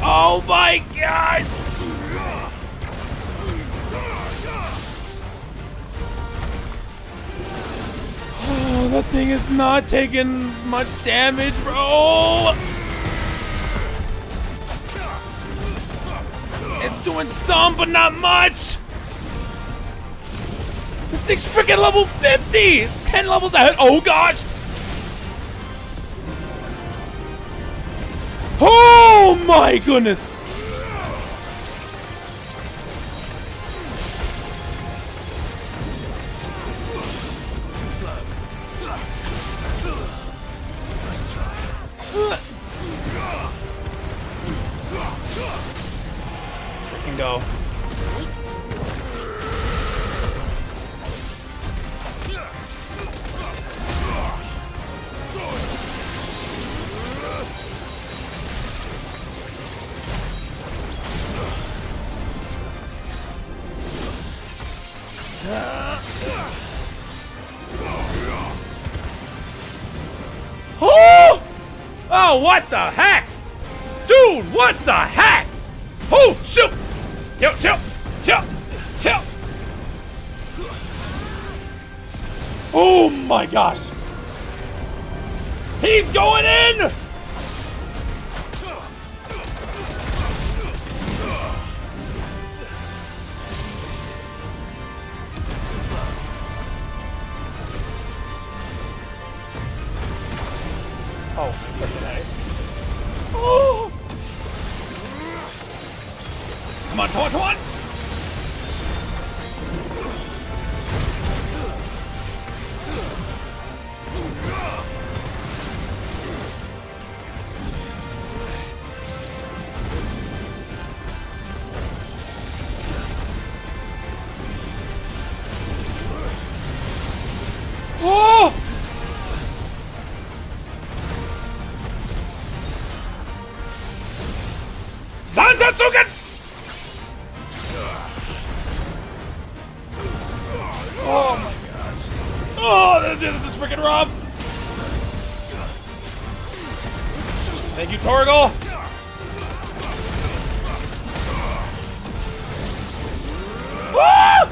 Oh my gosh! Oh, that thing is not taking much damage, bro. It's doing some, but not much. This thing's freaking level 50. It's 10 levels ahead. Oh gosh. Oh my goodness. Let's freaking go. Oh! Oh, what the heck? Dude, what the heck? Oh, shoot! Yo, chill! Chill! Chill! Oh my gosh! He's going in! Oh, freaking A. Oh! Come on, come on, come on! Oh! Zantatsuken! Oh my gosh. Oh, this is freaking rough. Thank you, Torgal. Woo!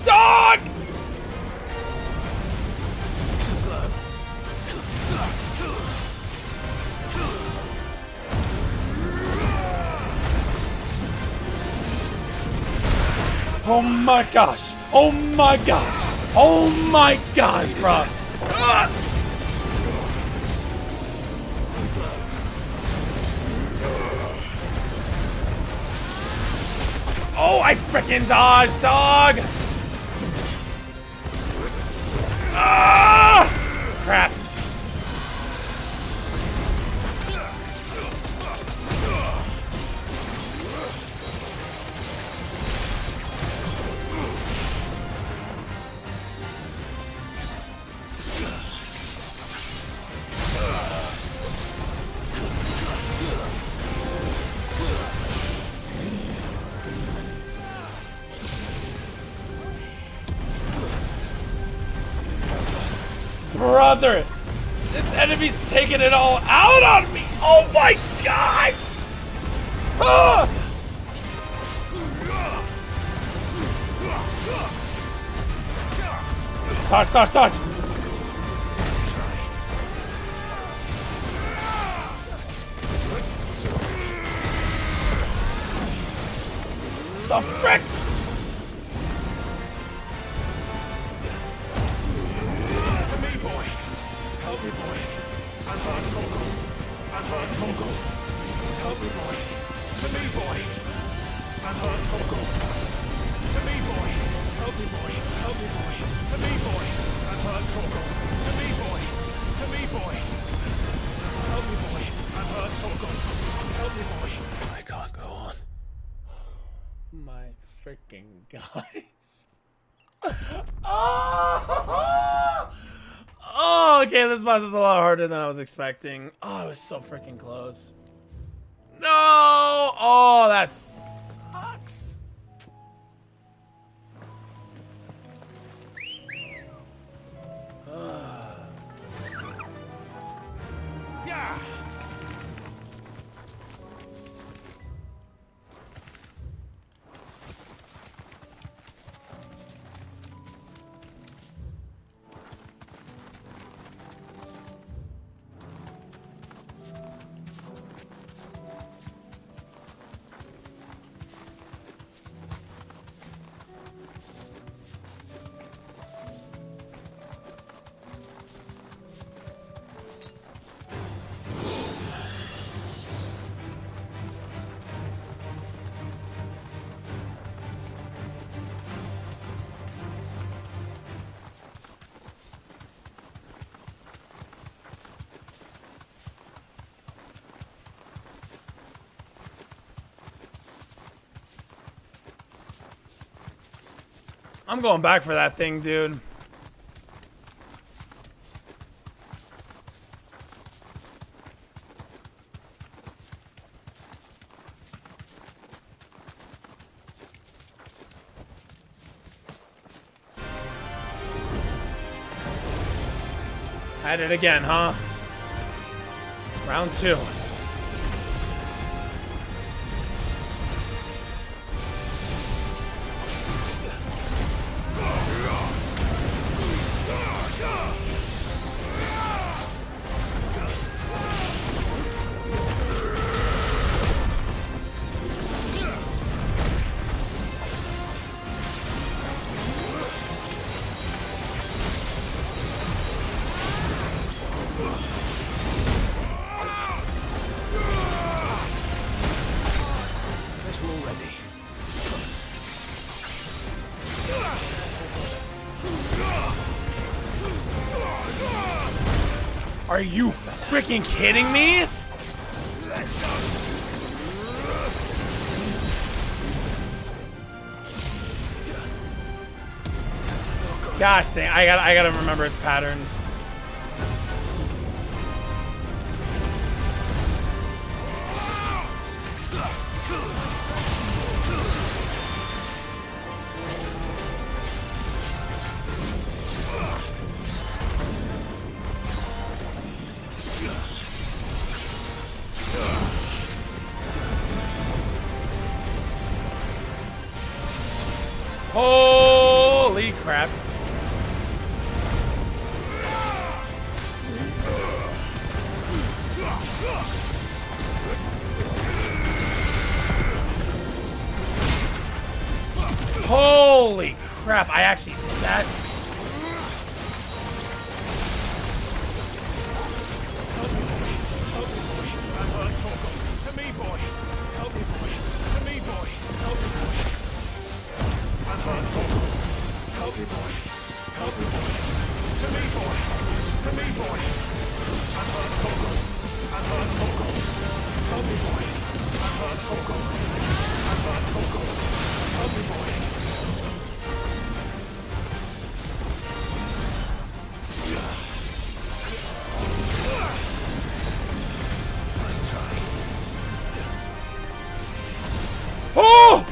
Dog! Oh my gosh! Oh my gosh! Oh my gosh, bro! Ah! Oh, I freaking dodged, dog! Ah! Crap! Brother, this enemy's taking it all out on me. Oh my gosh! Ah! Toss, toss, toss! The frick! I can't go on. My freaking guys. Oh! Oh, okay, this boss is a lot harder than I was expecting. Oh, it was so freaking close. No! Oh, that sucks. Yeah. I'm going back for that thing, dude. At it again, huh? Round 2. Are you freaking kidding me? Gosh dang, I gotta remember its patterns. Holy crap. Holy crap, I actually did that. To me, boy. Help me, boy. To me, boy. Help me, boy. I'm hurt, Torgal. Help me, boy. Help me, boy. To me, boy. To me, boy. I'm hurt, Torgal. I'm hurt, Torgal. Help me, boy. I'm hurt, Torgal. I'm hurt, Torgal. Help me, boy. Nice try. Oh!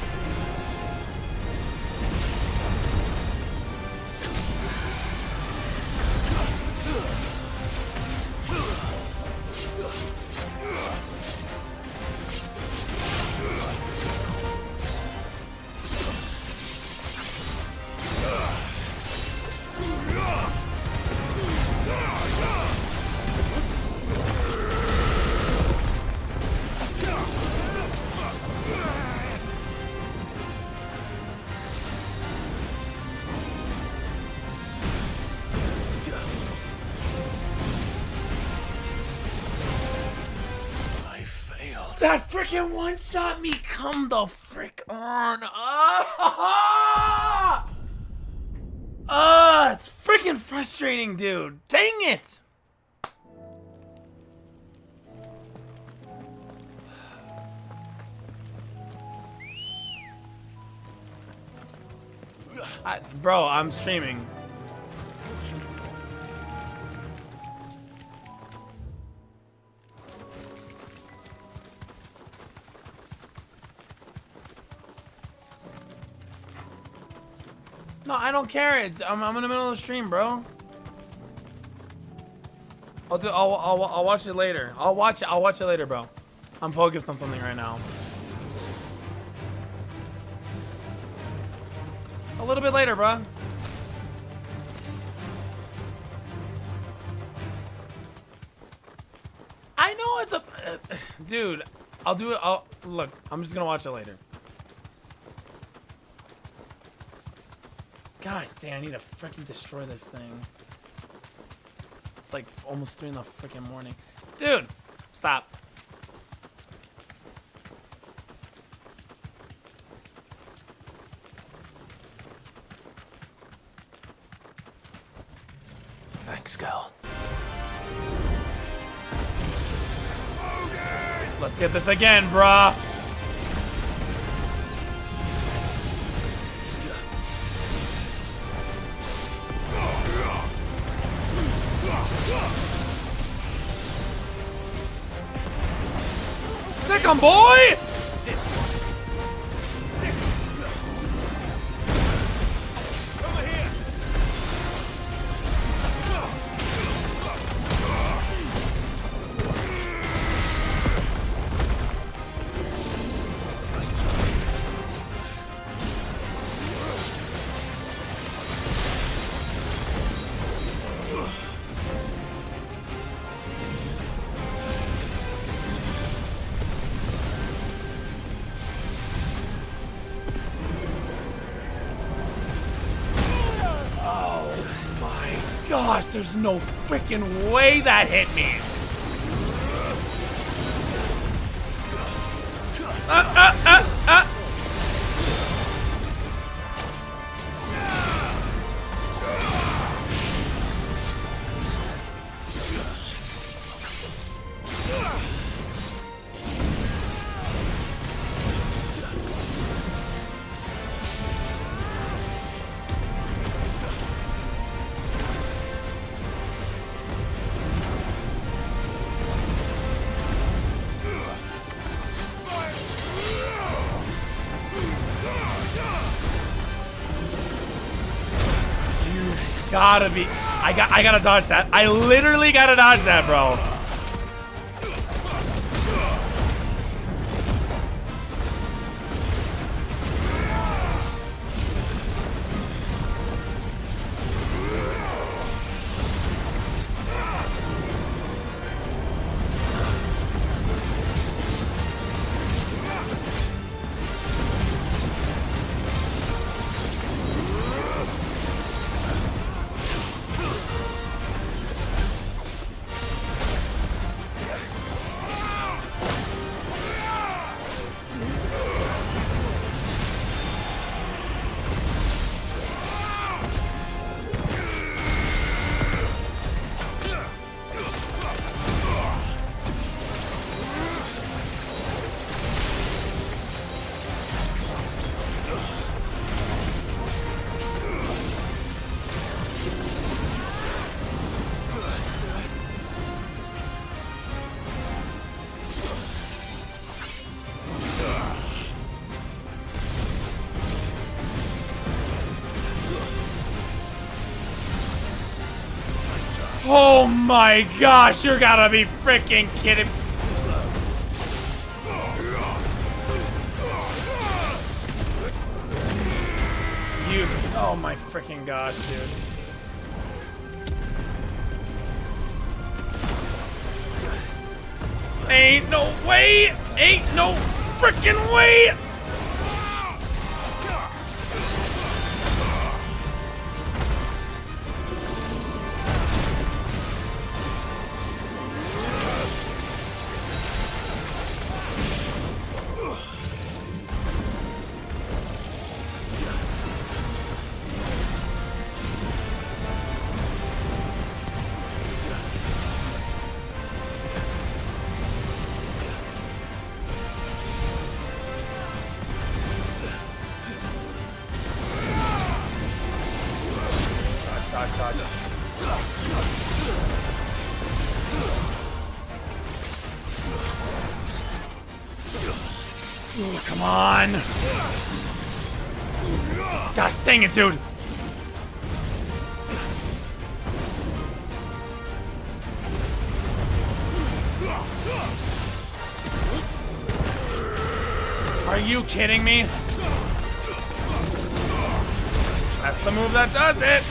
That freaking one shot me. Come the frick on. It's freaking frustrating, dude. Dang it. Bro, I'm streaming. No, I don't care. I'm in the middle of the stream, bro. I'll watch it later. I'll watch it later, bro. I'm focused on something right now. A little bit later, bro. I know it's a dude. I'll do it. Look. I'm just gonna watch it later. Gosh, dang, I need to freaking destroy this thing. It's like almost 3 in the freaking morning. Dude, stop. Thanks, girl. Let's get this again, bruh. Sick 'em, boy! This one. Sick 'em. Over here. Nice try. Gosh, there's no freaking way that hit me. Gotta be. I gotta dodge that. I literally gotta dodge that, bro. Oh my gosh, you're gotta be freaking kidding. You, oh my freaking gosh, dude. Ain't no way! Ain't no freaking way! Dodge. Ooh, come on. Gosh dang it, dude. Are you kidding me? That's the move that does it.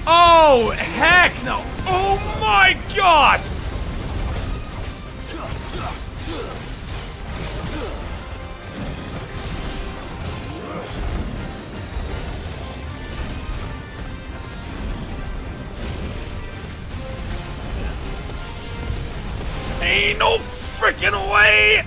Oh, heck no. Oh my gosh. Ain't no freaking way!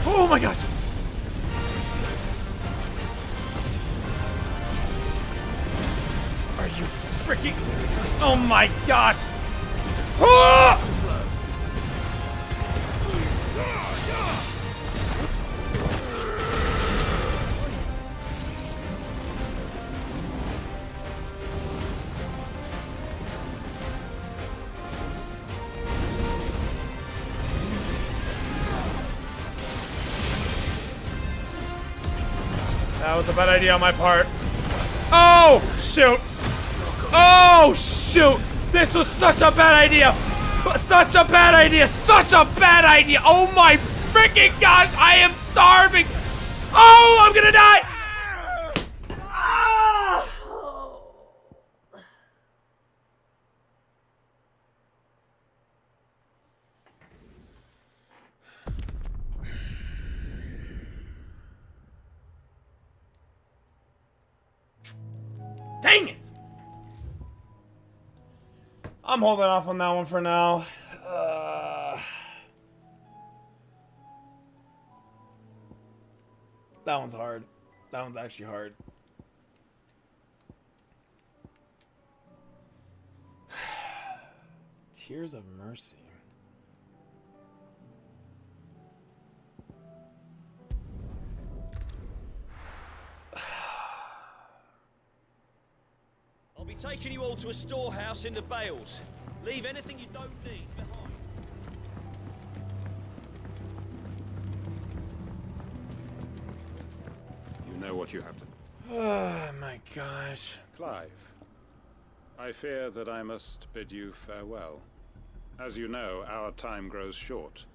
Oh my gosh! Are you freaking... Oh my gosh! Ah! That was a bad idea on my part. Oh, shoot. Oh, shoot. This was such a bad idea. Such a bad idea. Such a bad idea. Oh my freaking gosh. I am starving. Oh, I'm gonna die. Ah! Dang it! I'm holding off on that one for now. That one's hard. That one's actually hard. Tears of Mercy. I'll be taking you all to a storehouse in the Bales. Leave anything you don't need behind. You know what you have to... Oh my gosh. Clive, I fear that I must bid you farewell. As you know, our time grows short.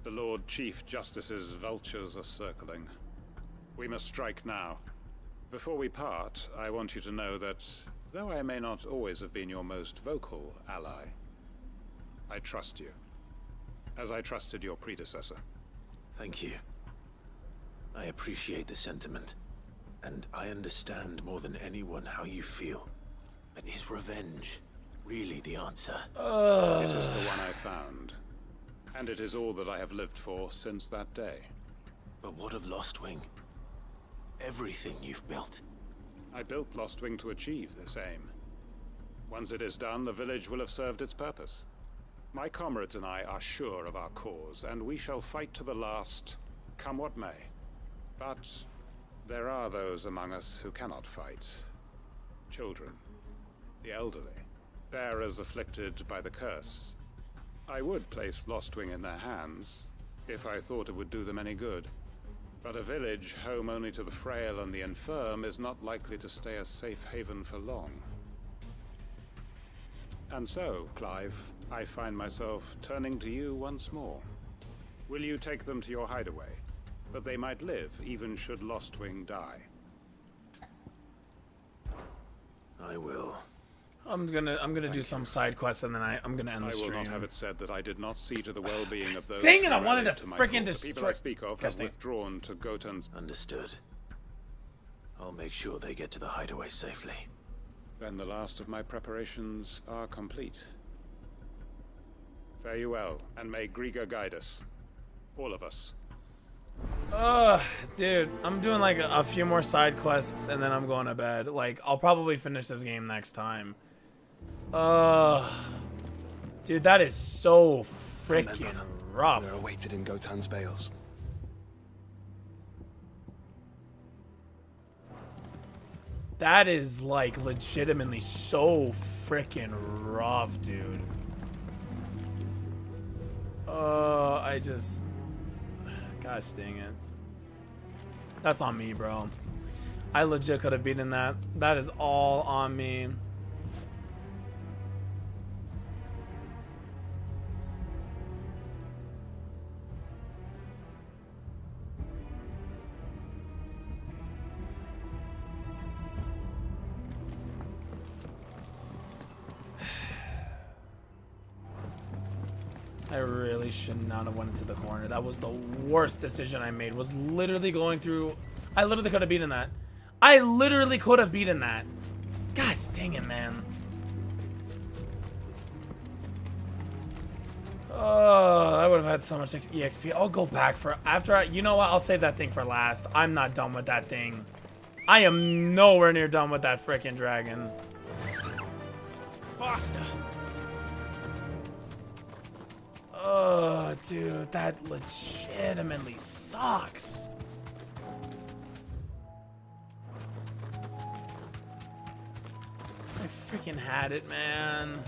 The Lord Chief Justice's vultures are circling. We must strike now. Before we part, I want you to know that, though I may not always have been your most vocal ally, I trust you, as I trusted your predecessor. Thank you. I appreciate the sentiment, and I understand more than anyone how you feel. But is revenge really the answer? It is the one I found, and it is all that I have lived for since that day. But what of Lostwing? Everything you've built. I built Lostwing to achieve this aim. Once it is done, the village will have served its purpose. My comrades and I are sure of our cause, and we shall fight to the last, come what may. But there are those among us who cannot fight. Children, the elderly, bearers afflicted by the curse. I would place Lostwing in their hands, if I thought it would do them any good. But a village home only to the frail and the infirm is not likely to stay a safe haven for long. And so, Clive, I find myself turning to you once more. Will you take them to your hideaway, that they might live even should Lostwing die? I will. I'm gonna do some side quests and then I'm gonna end the stream. I will not have it said that I did not see to the well-being of those. Dang it! who I wanted rallied to my freaking cause. The people destroy. I speak of have withdrawn to Goten's. Understood. I'll make sure they get to the hideaway safely. Then the last of my preparations are complete. Fare you well, and may Griga guide us. All of us. Dude, I'm doing like a few more side quests and then I'm going to bed. Like, I'll probably finish this game next time. Dude, that is so freaking rough. We're awaited in Gotan's bales. That is like legitimately so freaking rough, dude. I just... Gosh dang it. That's on me, bro. I legit could have beaten that. That is all on me. I really should not have went into the corner. That was the worst decision I made. Was literally going through... I literally could have beaten that. I literally could have beaten that. Gosh dang it, man. Oh, I would have had so much EXP. I'll go back for... You know what? I'll save that thing for last. I'm not done with that thing. I am nowhere near done with that freaking dragon. Faster! Oh, dude, that legitimately sucks. I freaking had it, man.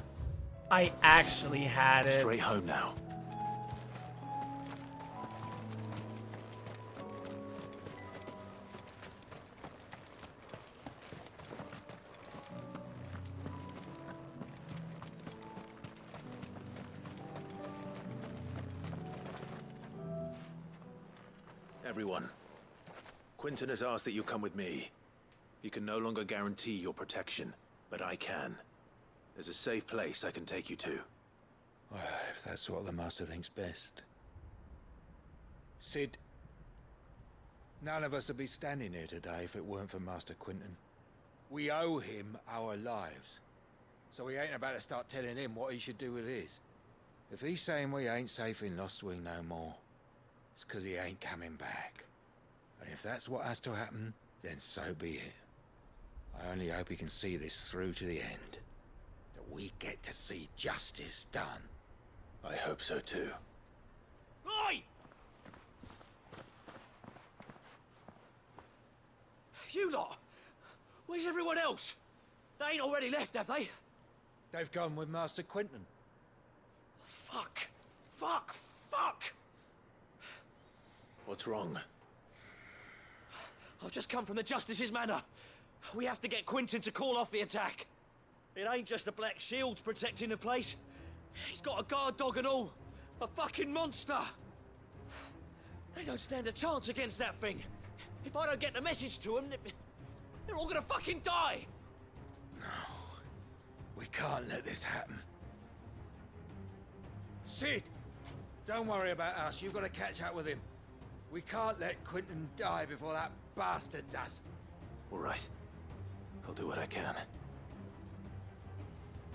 I actually had it. Straight home now. Everyone, Quentin has asked that you come with me. He can no longer guarantee your protection, but I can. There's a safe place I can take you to. Well, if that's what the Master thinks best. Sid, none of us would be standing here today if it weren't for Master Quentin. We owe him our lives. So we ain't about to start telling him what he should do with his. If he's saying we ain't safe in Lost Wing no more, it's 'cause he ain't coming back. And if that's what has to happen, then so be it. I only hope he can see this through to the end. That we get to see justice done. I hope so too. Oi! You lot! Where's everyone else? They ain't already left, have they? They've gone with Master Quentin. Fuck! Fuck! Fuck! What's wrong? I've just come from the Justice's manor. We have to get Quentin to call off the attack. It ain't just the Black Shields protecting the place. He's got a guard dog and all. A fucking monster. They don't stand a chance against that thing. If I don't get the message to them, they're all gonna fucking die. No. We can't let this happen. Sid! Don't worry about us. You've got to catch up with him. We can't let Quentin die before that bastard does. All right. I'll do what I can.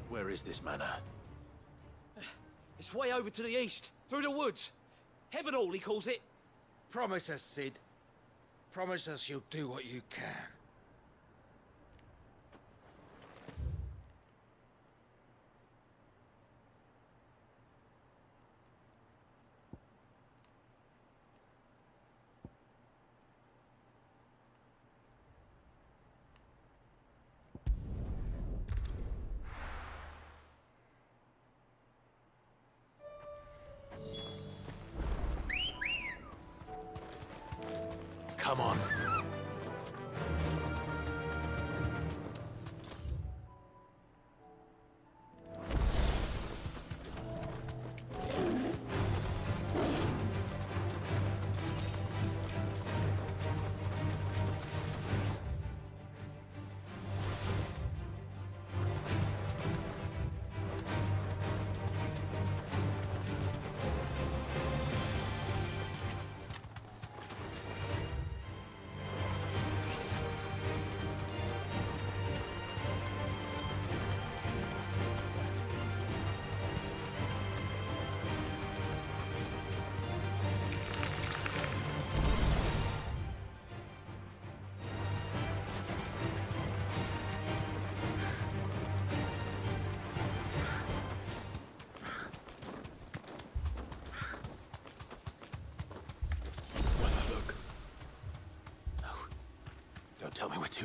Where is this manor? It's way over to the east, through the woods. Heaven Hall, he calls it. Promise us, Sid. Promise us you'll do what you can. Come on.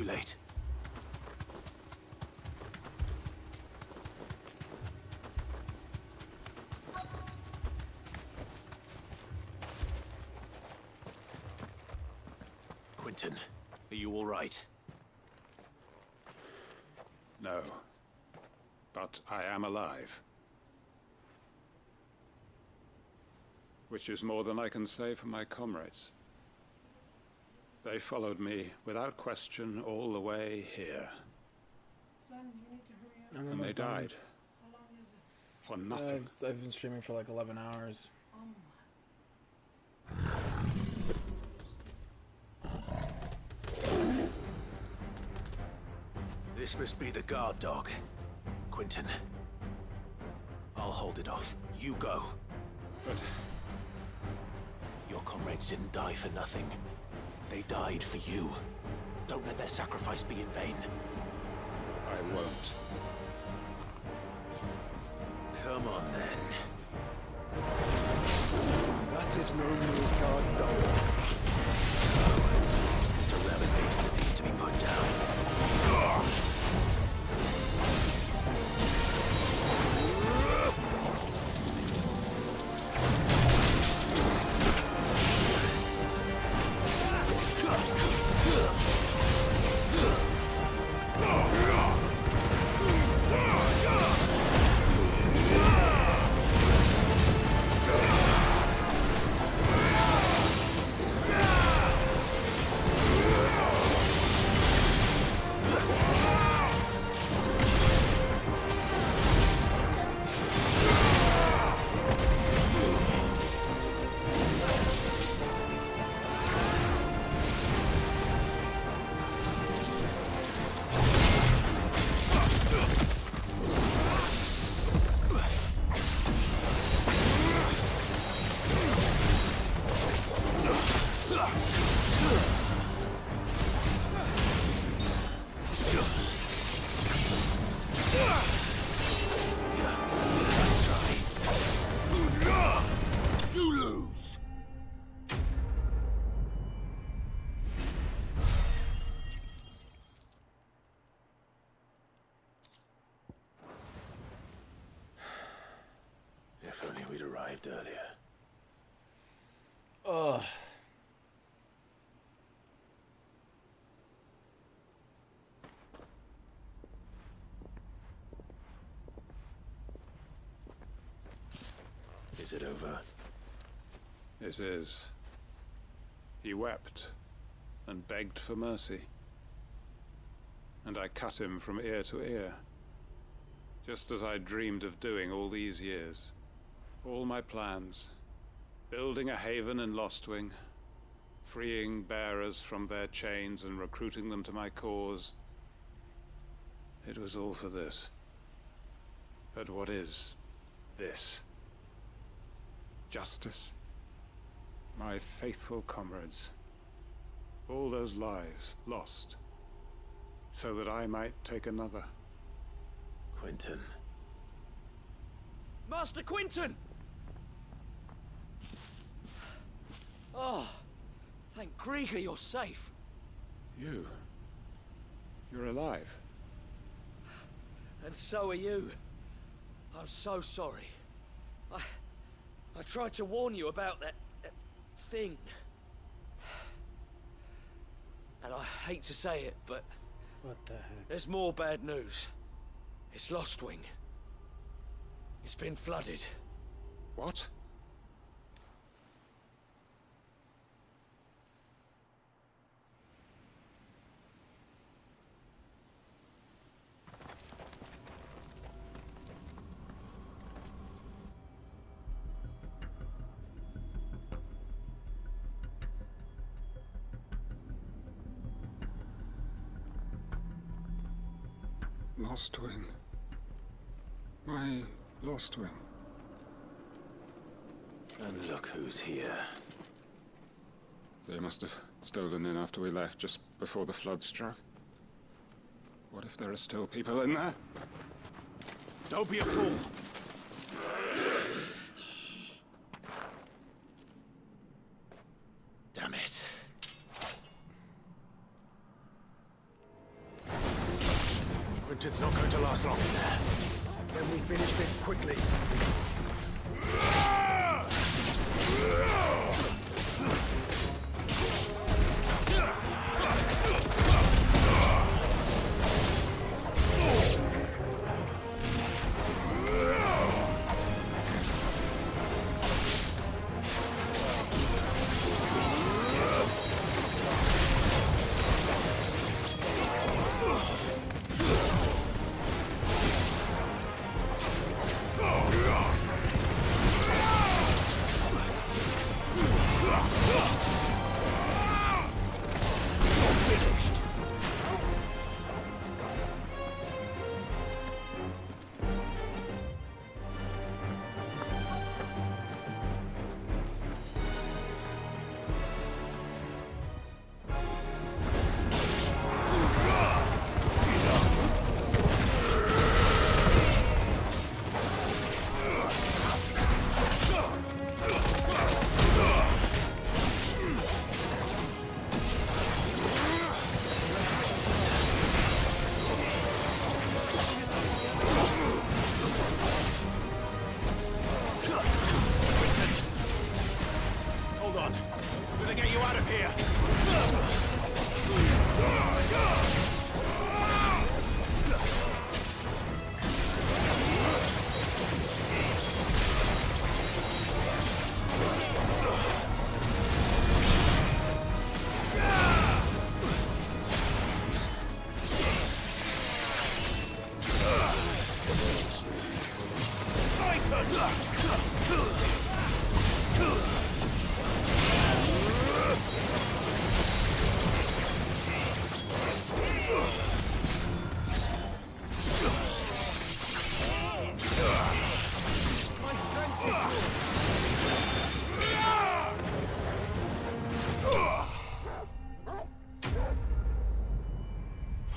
too late. Quentin, are you all right? No. But I am alive. Which is more than I can say for my comrades. They followed me without question all the way here. And they died. For nothing. I've been streaming for like 11 hours. This must be the guard dog. Quentin. I'll hold it off. You go. But your comrades didn't die for nothing. They died for you. Don't let their sacrifice be in vain. I won't. Come on, then. That is no more guard dog. Just a rabid beast that needs to be put down. If only we'd arrived earlier. Ugh. Is it over? It is. He wept and begged for mercy. And I cut him from ear to ear. Just as I dreamed of doing all these years. All my plans. Building a haven in Lostwing. Freeing bearers from their chains and recruiting them to my cause. It was all for this. But what is this? Justice? My faithful comrades. All those lives lost. So that I might take another. Quentin. Master Quentin! Oh, thank Grieger you're safe. You're alive. And so are you. I'm so sorry. I tried to warn you about that thing. And I hate to say it, but... What the heck? There's more bad news. It's Lostwing. It's been flooded. What? Lostwing. My Lostwing. And look who's here. They must have stolen in after we left, just before the flood struck. What if there are still people in there? Don't be a fool! Damn it. Quentin's not going to last long in there. Then we finish this quickly.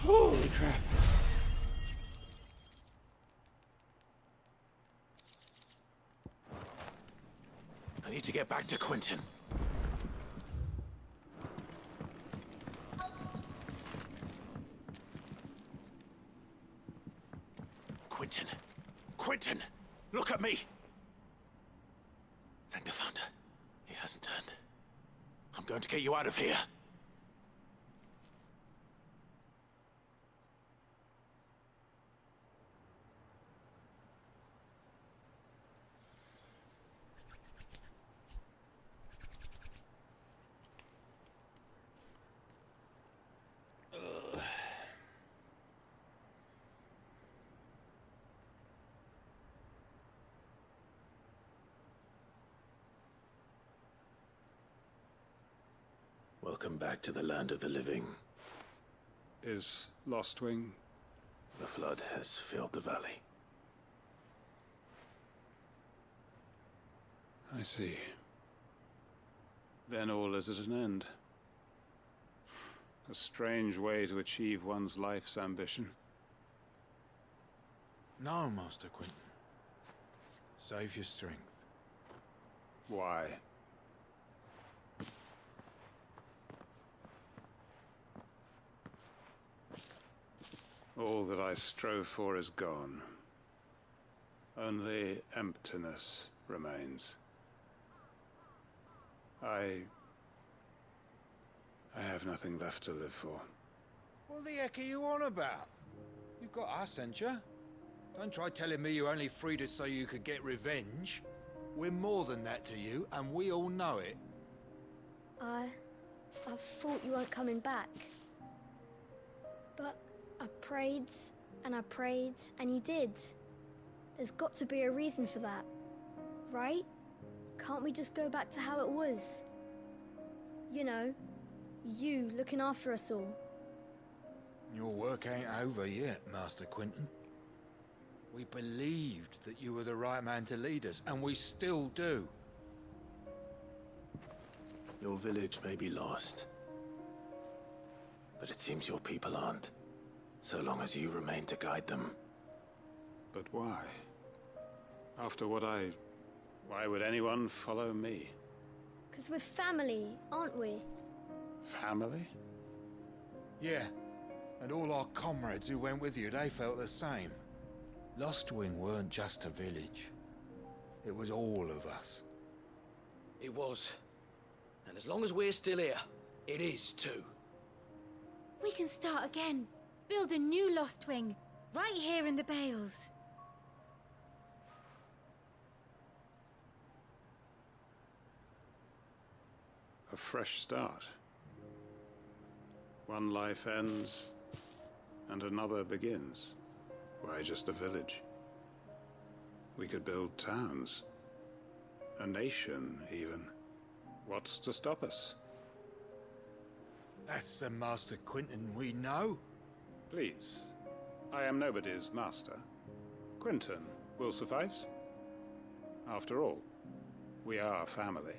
Holy crap. I need to get back to Quentin. Quentin! Quentin! Look at me! Thank the Founder. He hasn't turned. I'm going to get you out of here. Welcome back to the land of the living. Is Lostwing? The flood has filled the valley. I see. Then all is at an end. A strange way to achieve one's life's ambition. No, Master Quentin. Save your strength. Why? All that I strove for is gone. Only emptiness remains. I have nothing left to live for. What the heck are you on about? You've got us, ain't you? Don't try telling me you only freed us so you could get revenge. We're more than that to you, and we all know it. I thought you weren't coming back. But I prayed, and you did. There's got to be a reason for that, right? Can't we just go back to how it was? You know, you looking after us all. Your work ain't over yet, Master Quentin. We believed that you were the right man to lead us, and we still do. Your village may be lost, but it seems your people aren't, so long as you remain to guide them. But why? After what why would anyone follow me? 'Cause we're family, aren't we? Family? Yeah, And all our comrades who went with you, they felt the same. Lostwing weren't just a village. It was all of us. It was. And as long as we're still here, it is too. We can start again. Build a new Lost Wing, right here in the Bales. A fresh start. One life ends, and another begins. Why, just a village. We could build towns. A nation, even. What's to stop us? That's the Master Quentin we know. Please. I am nobody's master. Quentin will suffice. After all, we are family.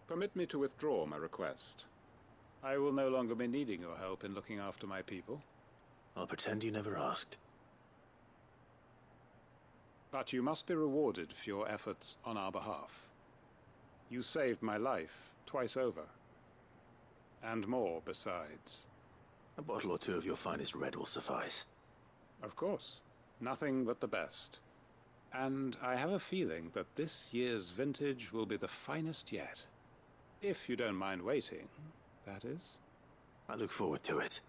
Permit me to withdraw my request. I will no longer be needing your help in looking after my people. I'll pretend you never asked. But you must be rewarded for your efforts on our behalf. You saved my life twice over. And more besides. A bottle or two of your finest red will suffice. Of course. Nothing but the best. And I have a feeling that this year's vintage will be the finest yet. If you don't mind waiting, that is. I look forward to it.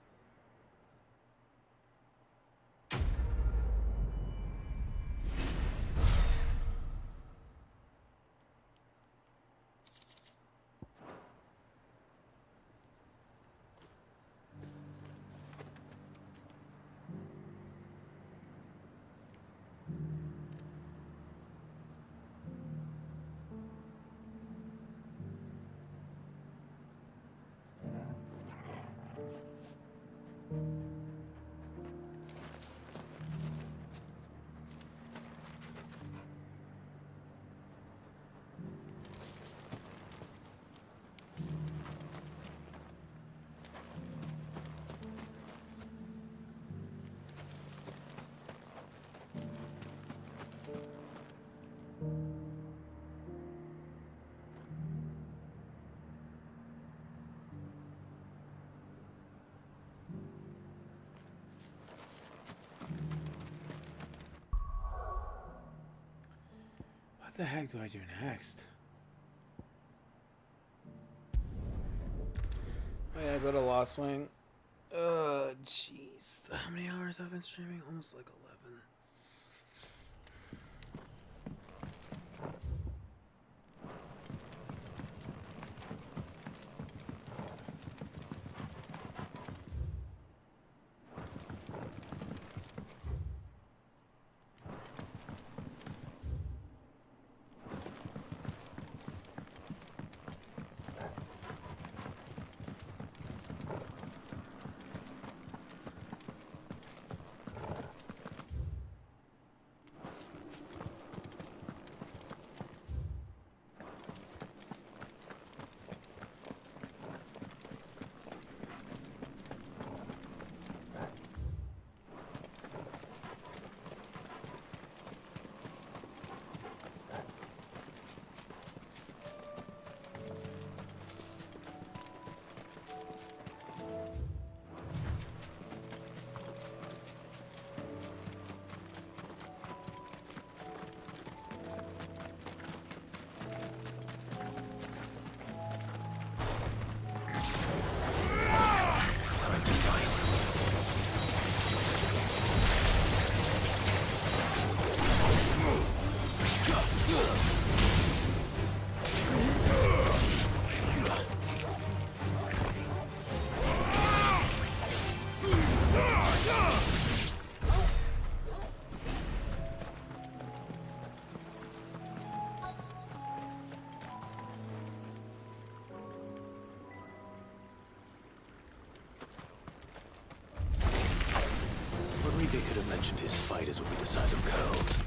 What the heck do I do next? Oh yeah, go to Lost Wing. Jeez. How many hours have I been streaming? Almost like 11. Rodriguez could have mentioned his spiders would be the size of curls.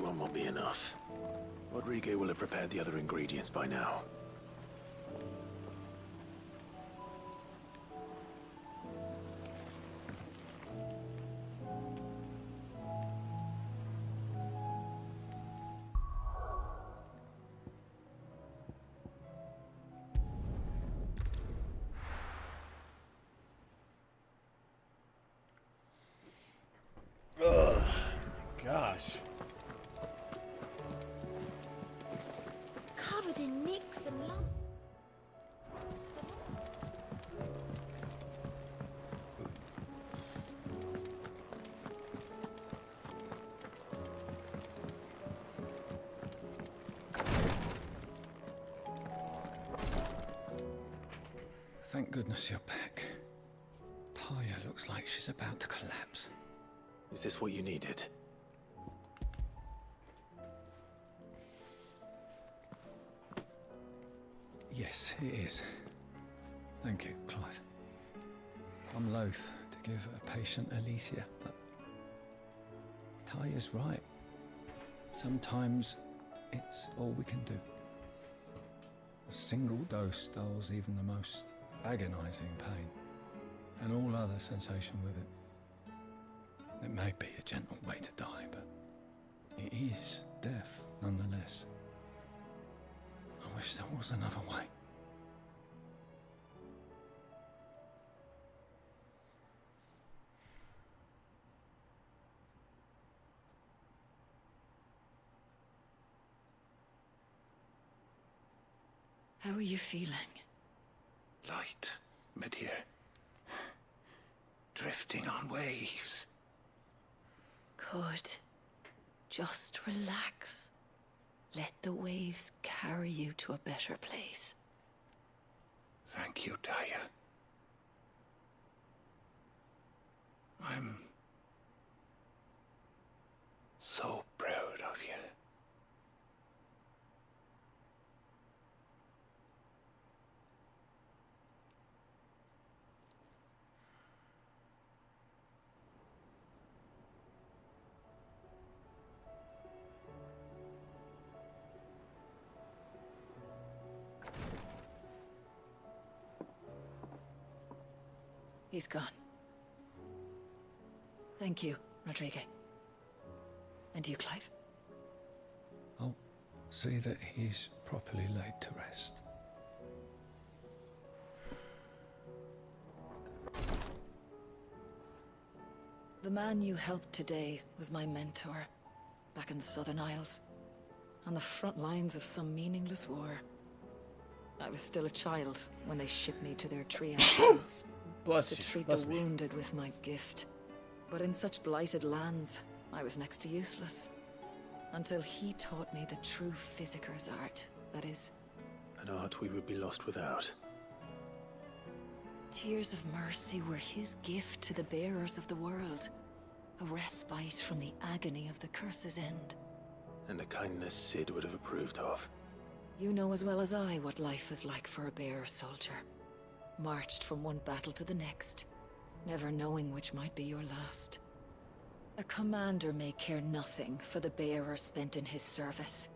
one won't be enough. Rodrigo will have prepared the other ingredients by now. Ugh. Gosh. Covered in nicks and lumps. Thank goodness you're back. Taya looks like she's about to collapse. Is this what you needed? Yes, it is. Thank you, Clive. I'm loath to give a patient Alicia, but Taya's right. Sometimes it's all we can do. A single dose dulls even the most agonizing pain, and all other sensation with it. It may be a gentle way to die, but it is death nonetheless. I wish there was another way. How are you feeling? Light, mid-here. Drifting on waves. Good. Just relax. Let the waves carry you to a better place. Thank you, Taya. I'm so proud of you. He's gone. Thank you, Rodrigo. And you, Clive? I'll see that he's properly laid to rest. The man you helped today was my mentor, back in the Southern Isles, on the front lines of some meaningless war. I was still a child when they shipped me to their triage Bless to you. treat Bless the me. wounded with my gift. But in such blighted lands, I was next to useless. Until he taught me the true physicker's art, that is. An art we would be lost without. Tears of mercy were his gift to the bearers of the world. A respite from the agony of the curse's end. And a kindness Sid would have approved of. You know as well as I what life is like for a bearer soldier. Marched from one battle to the next, never knowing which might be your last. A commander may care nothing for the bearer spent in his service.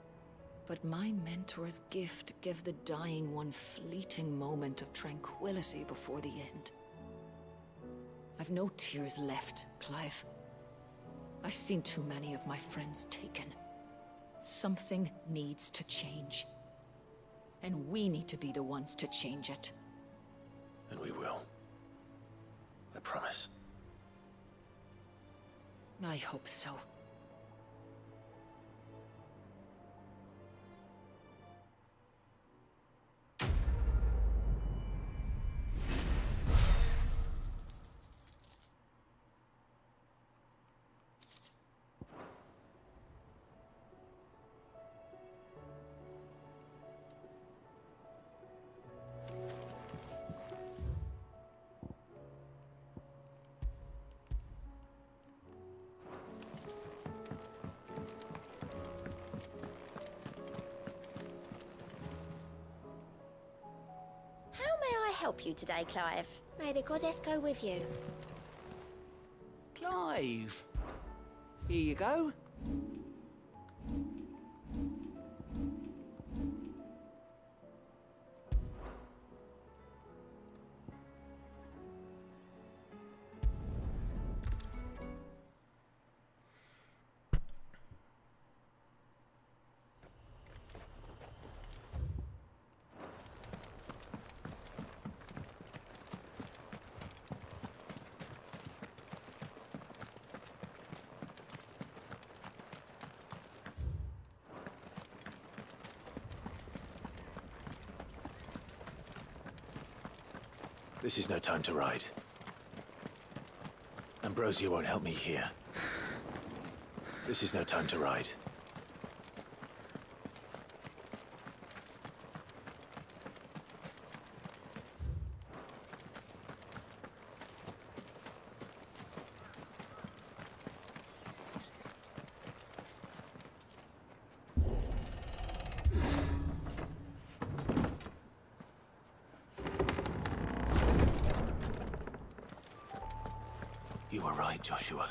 But my mentor's gift gave the dying one fleeting moment of tranquility before the end. I've no tears left, Clive. I've seen too many of my friends taken. Something needs to change. And we need to be the ones to change it. And we will. I promise. I hope so. How may I help you today, Clive? May the goddess go with you. Clive! Here you go. This is no time to ride. Ambrosia won't help me here. This is no time to ride. You were right, Joshua.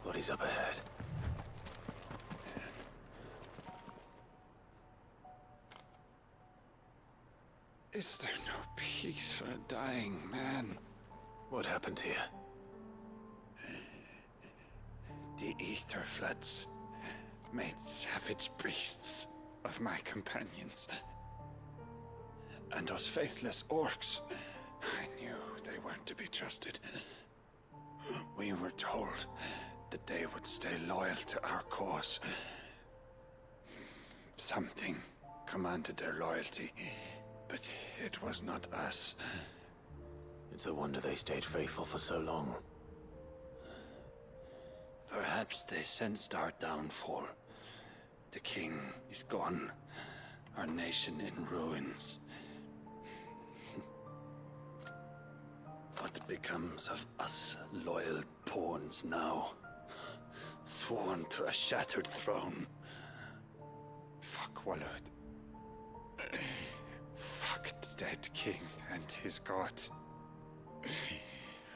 What is up ahead? Is there no peace for a dying man? What happened here? The ether floods made savage beasts of my companions. And those faithless orcs, I knew they weren't to be trusted. We were told that they would stay loyal to our cause. Something commanded their loyalty, but it was not us. It's a wonder they stayed faithful for so long. Perhaps they sensed our downfall. The king is gone, our nation in ruins. What becomes of us loyal pawns now? Sworn to a shattered throne. Fuck Walud. Fuck the dead king and his god.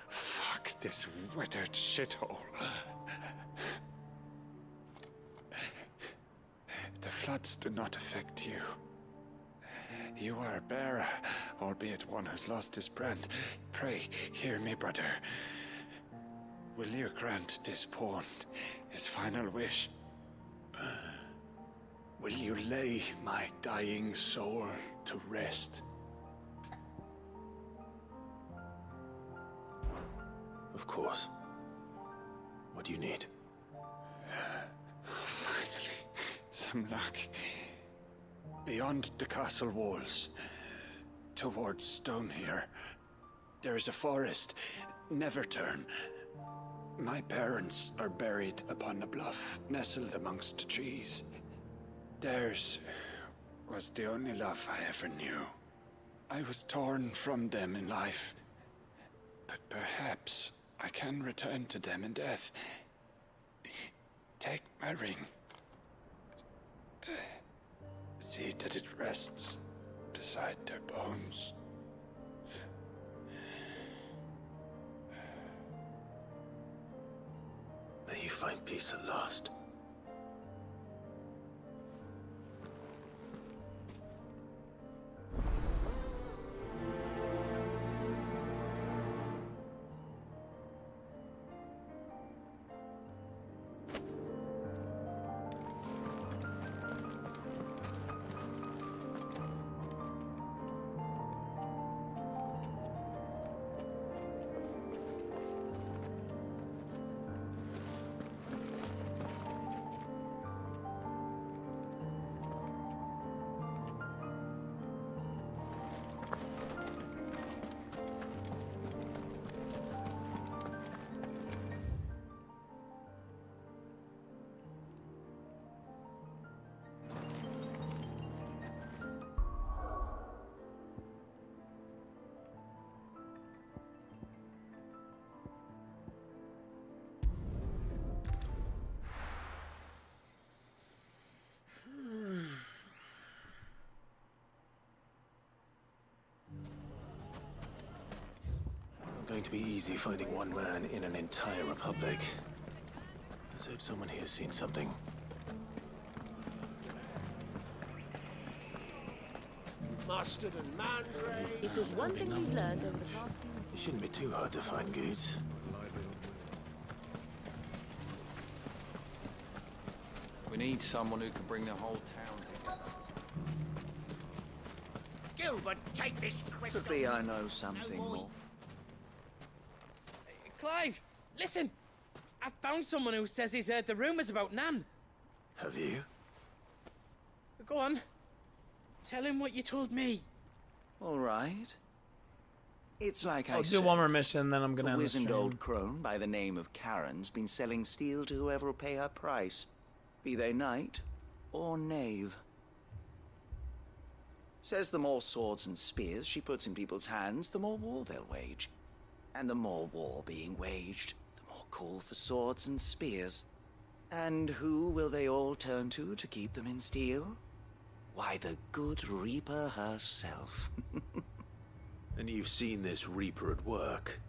Fuck this withered shithole. The floods do not affect you. You are a bearer, albeit one who's lost his brand. Pray, hear me, brother. Will you grant this pawn his final wish? Will you lay my dying soul to rest? Of course. What do you need? Finally, some luck. Beyond the castle walls, towards Stonehere, there is a forest. Never turn. My parents are buried upon a bluff, nestled amongst the trees. Theirs was the only love I ever knew. I was torn from them in life, but perhaps I can return to them in death. Take my ring. See that it rests beside their bones. May you find peace at last. Going to be easy finding one man in an entire republic. Let's hope someone here's seen something. Mustard and mandrake. If there's one thing we've learned over the past few It shouldn't be too hard to find goods. We need someone who can bring the whole town together. Gilbert, take this crystal. Could be I know something more. Clive, listen! I found someone who says he's heard the rumors about Nan. Have you? Go on. Tell him what you told me. All right. It's like I'll I do said. one more mission, then I'm gonna A end the wizened stream. old crone by the name of Karen's been selling steel to whoever will pay her price, be they knight or knave. Says the more swords and spears she puts in people's hands, the more war they'll wage. And the more war being waged, the more call for swords and spears. And who will they all turn to keep them in steel? Why, the good Reaper herself. And you've seen this Reaper at work?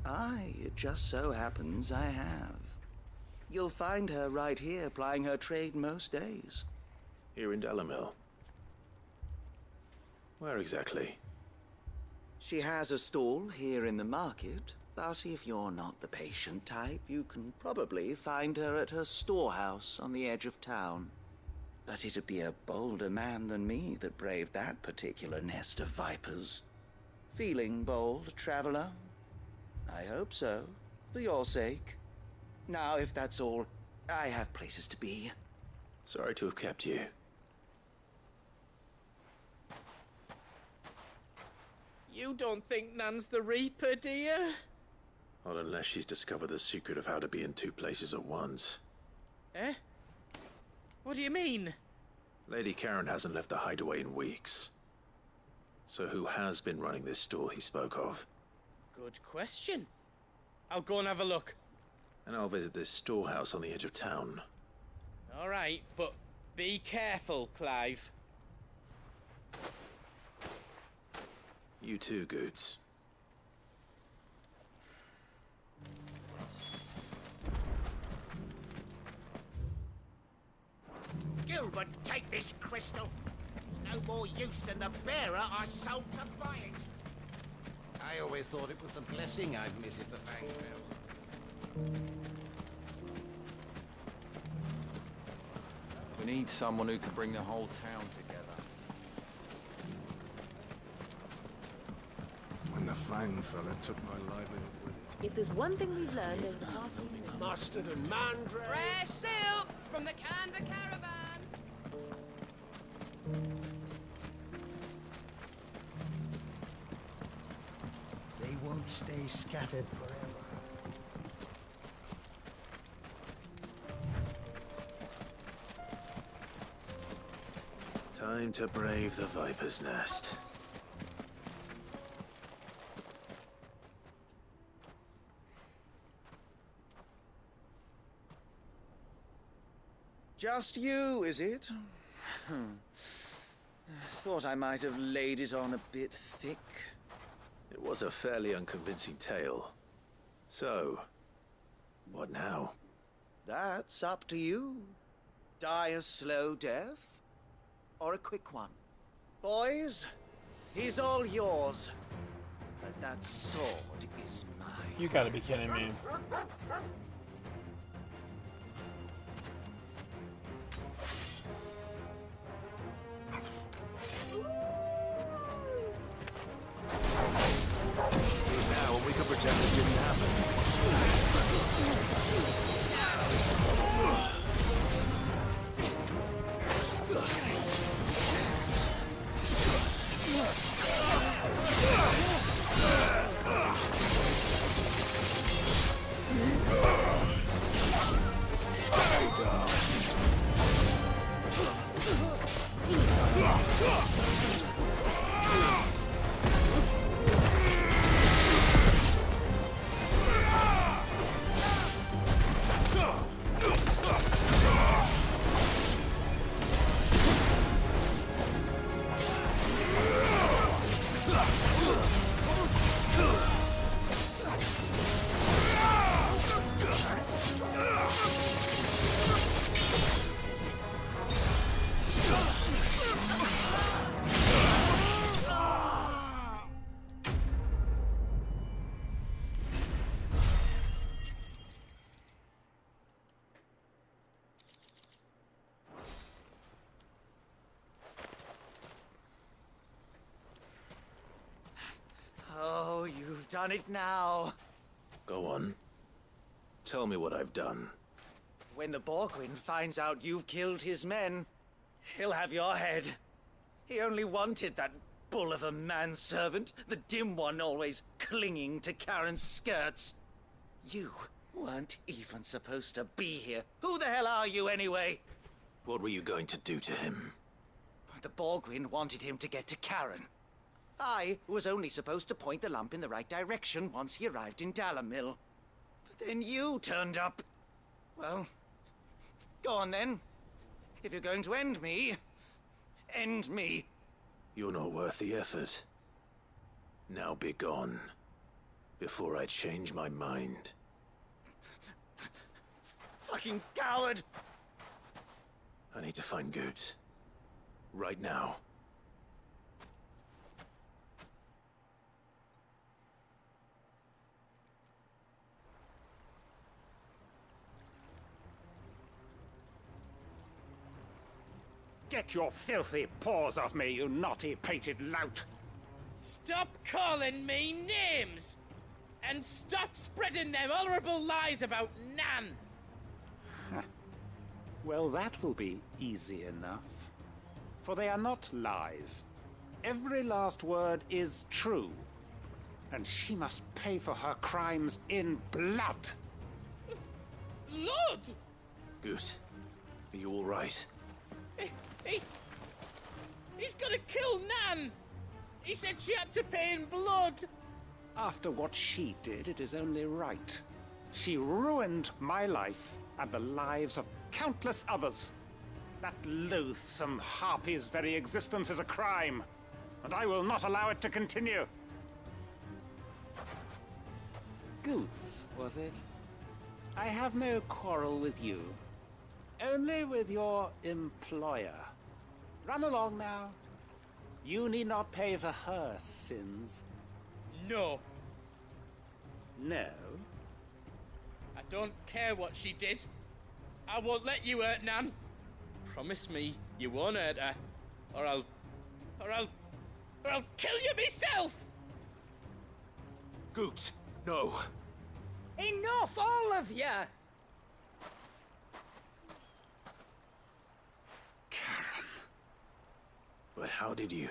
Aye, it just so happens I have. You'll find her right here plying her trade most days. Here in Delamil? Where exactly? She has a stall here in the market, but if you're not the patient type, you can probably find her at her storehouse on the edge of town. But it'd be a bolder man than me that braved that particular nest of vipers. Feeling bold, traveler? I hope so, for your sake. Now, if that's all, I have places to be. Sorry to have kept you. You don't think Nan's the Reaper, do you? Not unless she's discovered the secret of how to be in two places at once. Eh? What do you mean? Lady Karen hasn't left the hideaway in weeks. So who has been running this stall he spoke of? Good question. I'll go and have a look. And I'll visit this storehouse on the edge of town. All right, but be careful, Clive. You too, Goots. Gilbert, take this crystal. It's no more use than the bearer I sold to buy it. I always thought it was the blessing I'd miss if the fang fell. We need someone who can bring the whole town together. When the fang fella took my livelihood with it. If there's one thing we've learned over the past few minutes... Mustard and mandrake. Fresh silks from the Canva caravan. They won't stay scattered forever. Time to brave the Viper's Nest. Just you, is it? Thought I might have laid it on a bit thick. It was a fairly unconvincing tale. So, what now? That's up to you. Die a slow death, or a quick one. Boys, he's all yours. But that sword is mine. You gotta be kidding me. Now, we could pretend this didn't Oh, you've done it now. Go on. Tell me what I've done. When the Borgwyn finds out you've killed his men, he'll have your head. He only wanted that bull of a manservant, the dim one always clinging to Karen's skirts. You weren't even supposed to be here. Who the hell are you anyway? What were you going to do to him? The Borgwyn wanted him to get to Karen. I was only supposed to point the lamp in the right direction once he arrived in Dalamil. But then you turned up. Well, go on then. If you're going to end me, end me. You're not worth the effort. Now be gone, before I change my mind. Fucking coward! I need to find Goots. Right now. Get your filthy paws off me, you naughty-pated lout! Stop calling me names! And stop spreading them horrible lies about Nan! Well, that will be easy enough. For they are not lies. Every last word is true. And she must pay for her crimes in blood. Blood? Goose, are you all right? He's gonna kill Nan! He said she had to pay in blood! After what she did, it is only right. She ruined my life and the lives of countless others. That loathsome harpy's very existence is a crime, and I will not allow it to continue. Goots, was it? I have no quarrel with you. Only with your employer. Run along now. You need not pay for her sins. No. No? I don't care what she did. I won't let you hurt Nan. Promise me you won't hurt her, or I'll kill you myself! Goots, no. Enough, all of you! Karen. But how did you?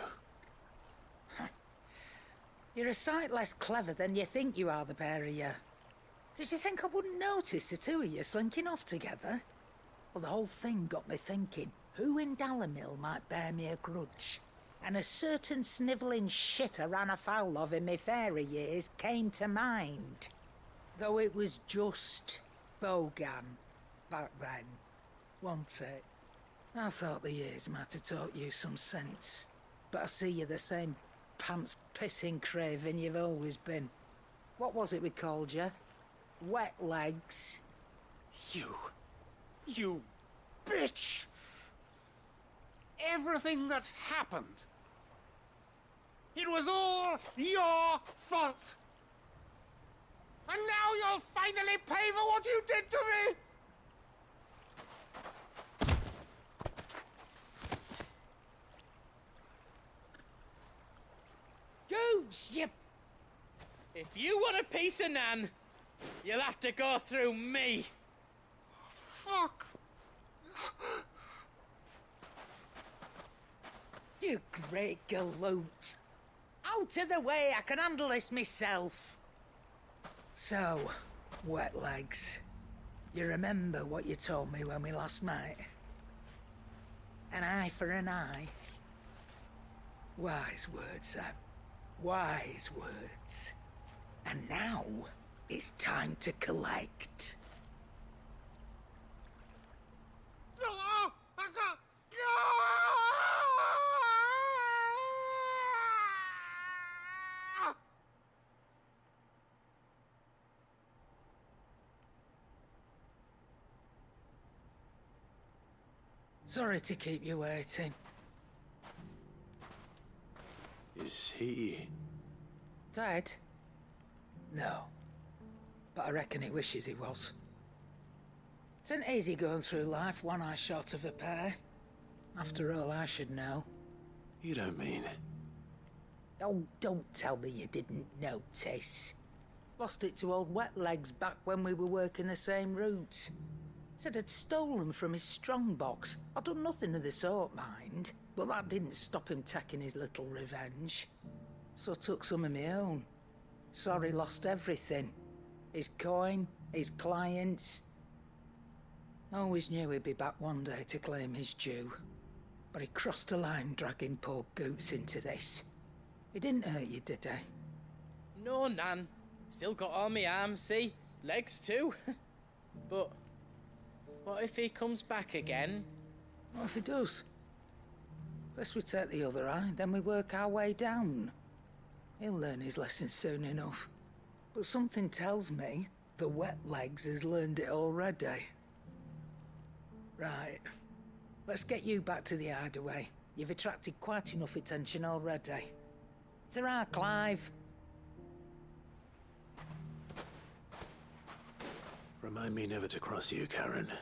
You're a sight less clever than you think you are, the pair of you. Did you think I wouldn't notice the two of you slinking off together? Well, the whole thing got me thinking, who in Dalamil might bear me a grudge? And a certain snivelling shit I ran afoul of in my fairy years came to mind. Though it was just Bogan back then, wasn't it? I thought the years might have taught you some sense, but I see you're the same pants-pissing craven you've always been. What was it we called you? Wet legs. You bitch! Everything that happened, it was all your fault! And now you'll finally pay for what you did to me! Goots, you... If you want a piece of Nan, you'll have to go through me. Fuck! You great galoot. Out of the way, I can handle this myself. So, wet legs, you remember what you told me when we last met? An eye for an eye. Wise words, Sam. Wise words. And now, it's time to collect. Sorry to keep you waiting. Is he... Dead? No. But I reckon he wishes he was. It isn't easy going through life one eye short of a pair. After all, I should know. You don't mean... Oh, don't tell me you didn't notice. Lost it to old Wet Legs back when we were working the same routes. Said I'd stolen from his strongbox. I'd done nothing of the sort, mind, but that didn't stop him taking his little revenge. So I took some of my own. Sorry, lost everything. His coin, his clients. Always knew he'd be back one day to claim his due. But he crossed a line dragging poor Goots into this. He didn't hurt you, did he? No, Nan. Still got all my arms, see? Legs too. But what if he comes back again? What if he does? First we take the other eye, then we work our way down. He'll learn his lesson soon enough. But something tells me the Wet Legs has learned it already. Right. Let's get you back to the hideaway. You've attracted quite enough attention already. Ta-ra, Clive. Remind me never to cross you, Karen.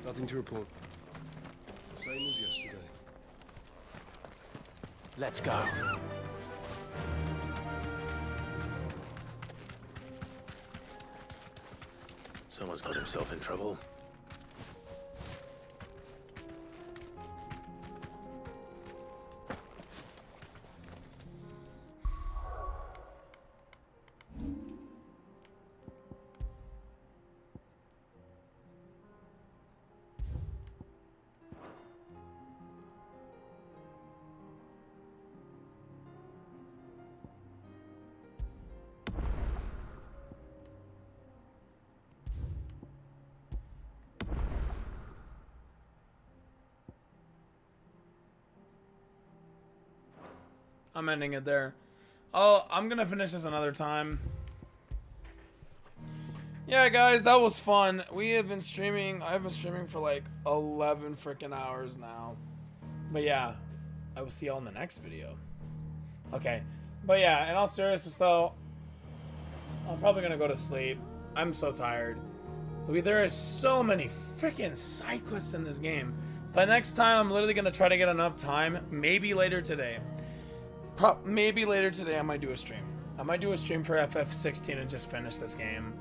Nothing to report. Same as yesterday. Let's go. Someone's got himself in trouble. I'm ending it there. Oh, I'm gonna finish this another time. Yeah, guys, that was fun. We have been streaming. I've been streaming for like 11 freaking hours now. But yeah, I will see y'all in the next video. Okay, but yeah, in all seriousness though, I'm probably gonna go to sleep. I'm so tired. There is so many freaking side quests in this game. But next time, I'm literally gonna try to get enough time. Maybe later today. Maybe later today I might do a stream. I might do a stream for FF16 and just finish this game.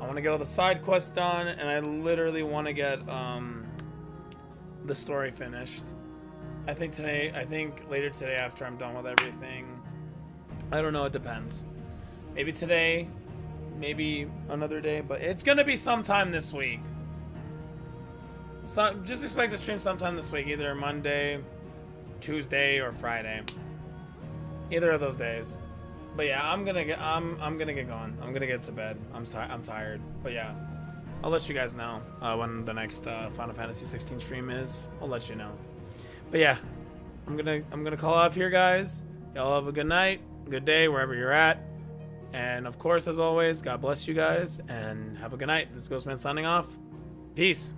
I want to get all the side quests done, and I literally want to get the story finished. I think later today after I'm done with everything. I don't know, it depends. Maybe today, maybe another day, but it's gonna be sometime this week. So just expect to stream sometime this week, either Monday, Tuesday, or Friday. Either of those days. But yeah, I'm gonna get going. I'm gonna get to bed. I'm tired. But yeah, I'll let you guys know when the next Final Fantasy 16 stream is. I'll let you know. But yeah, I'm gonna call off here, guys. Y'all have a good night, good day, wherever you're at. And of course, as always, God bless you guys and have a good night. This is Ghostman signing off. Peace.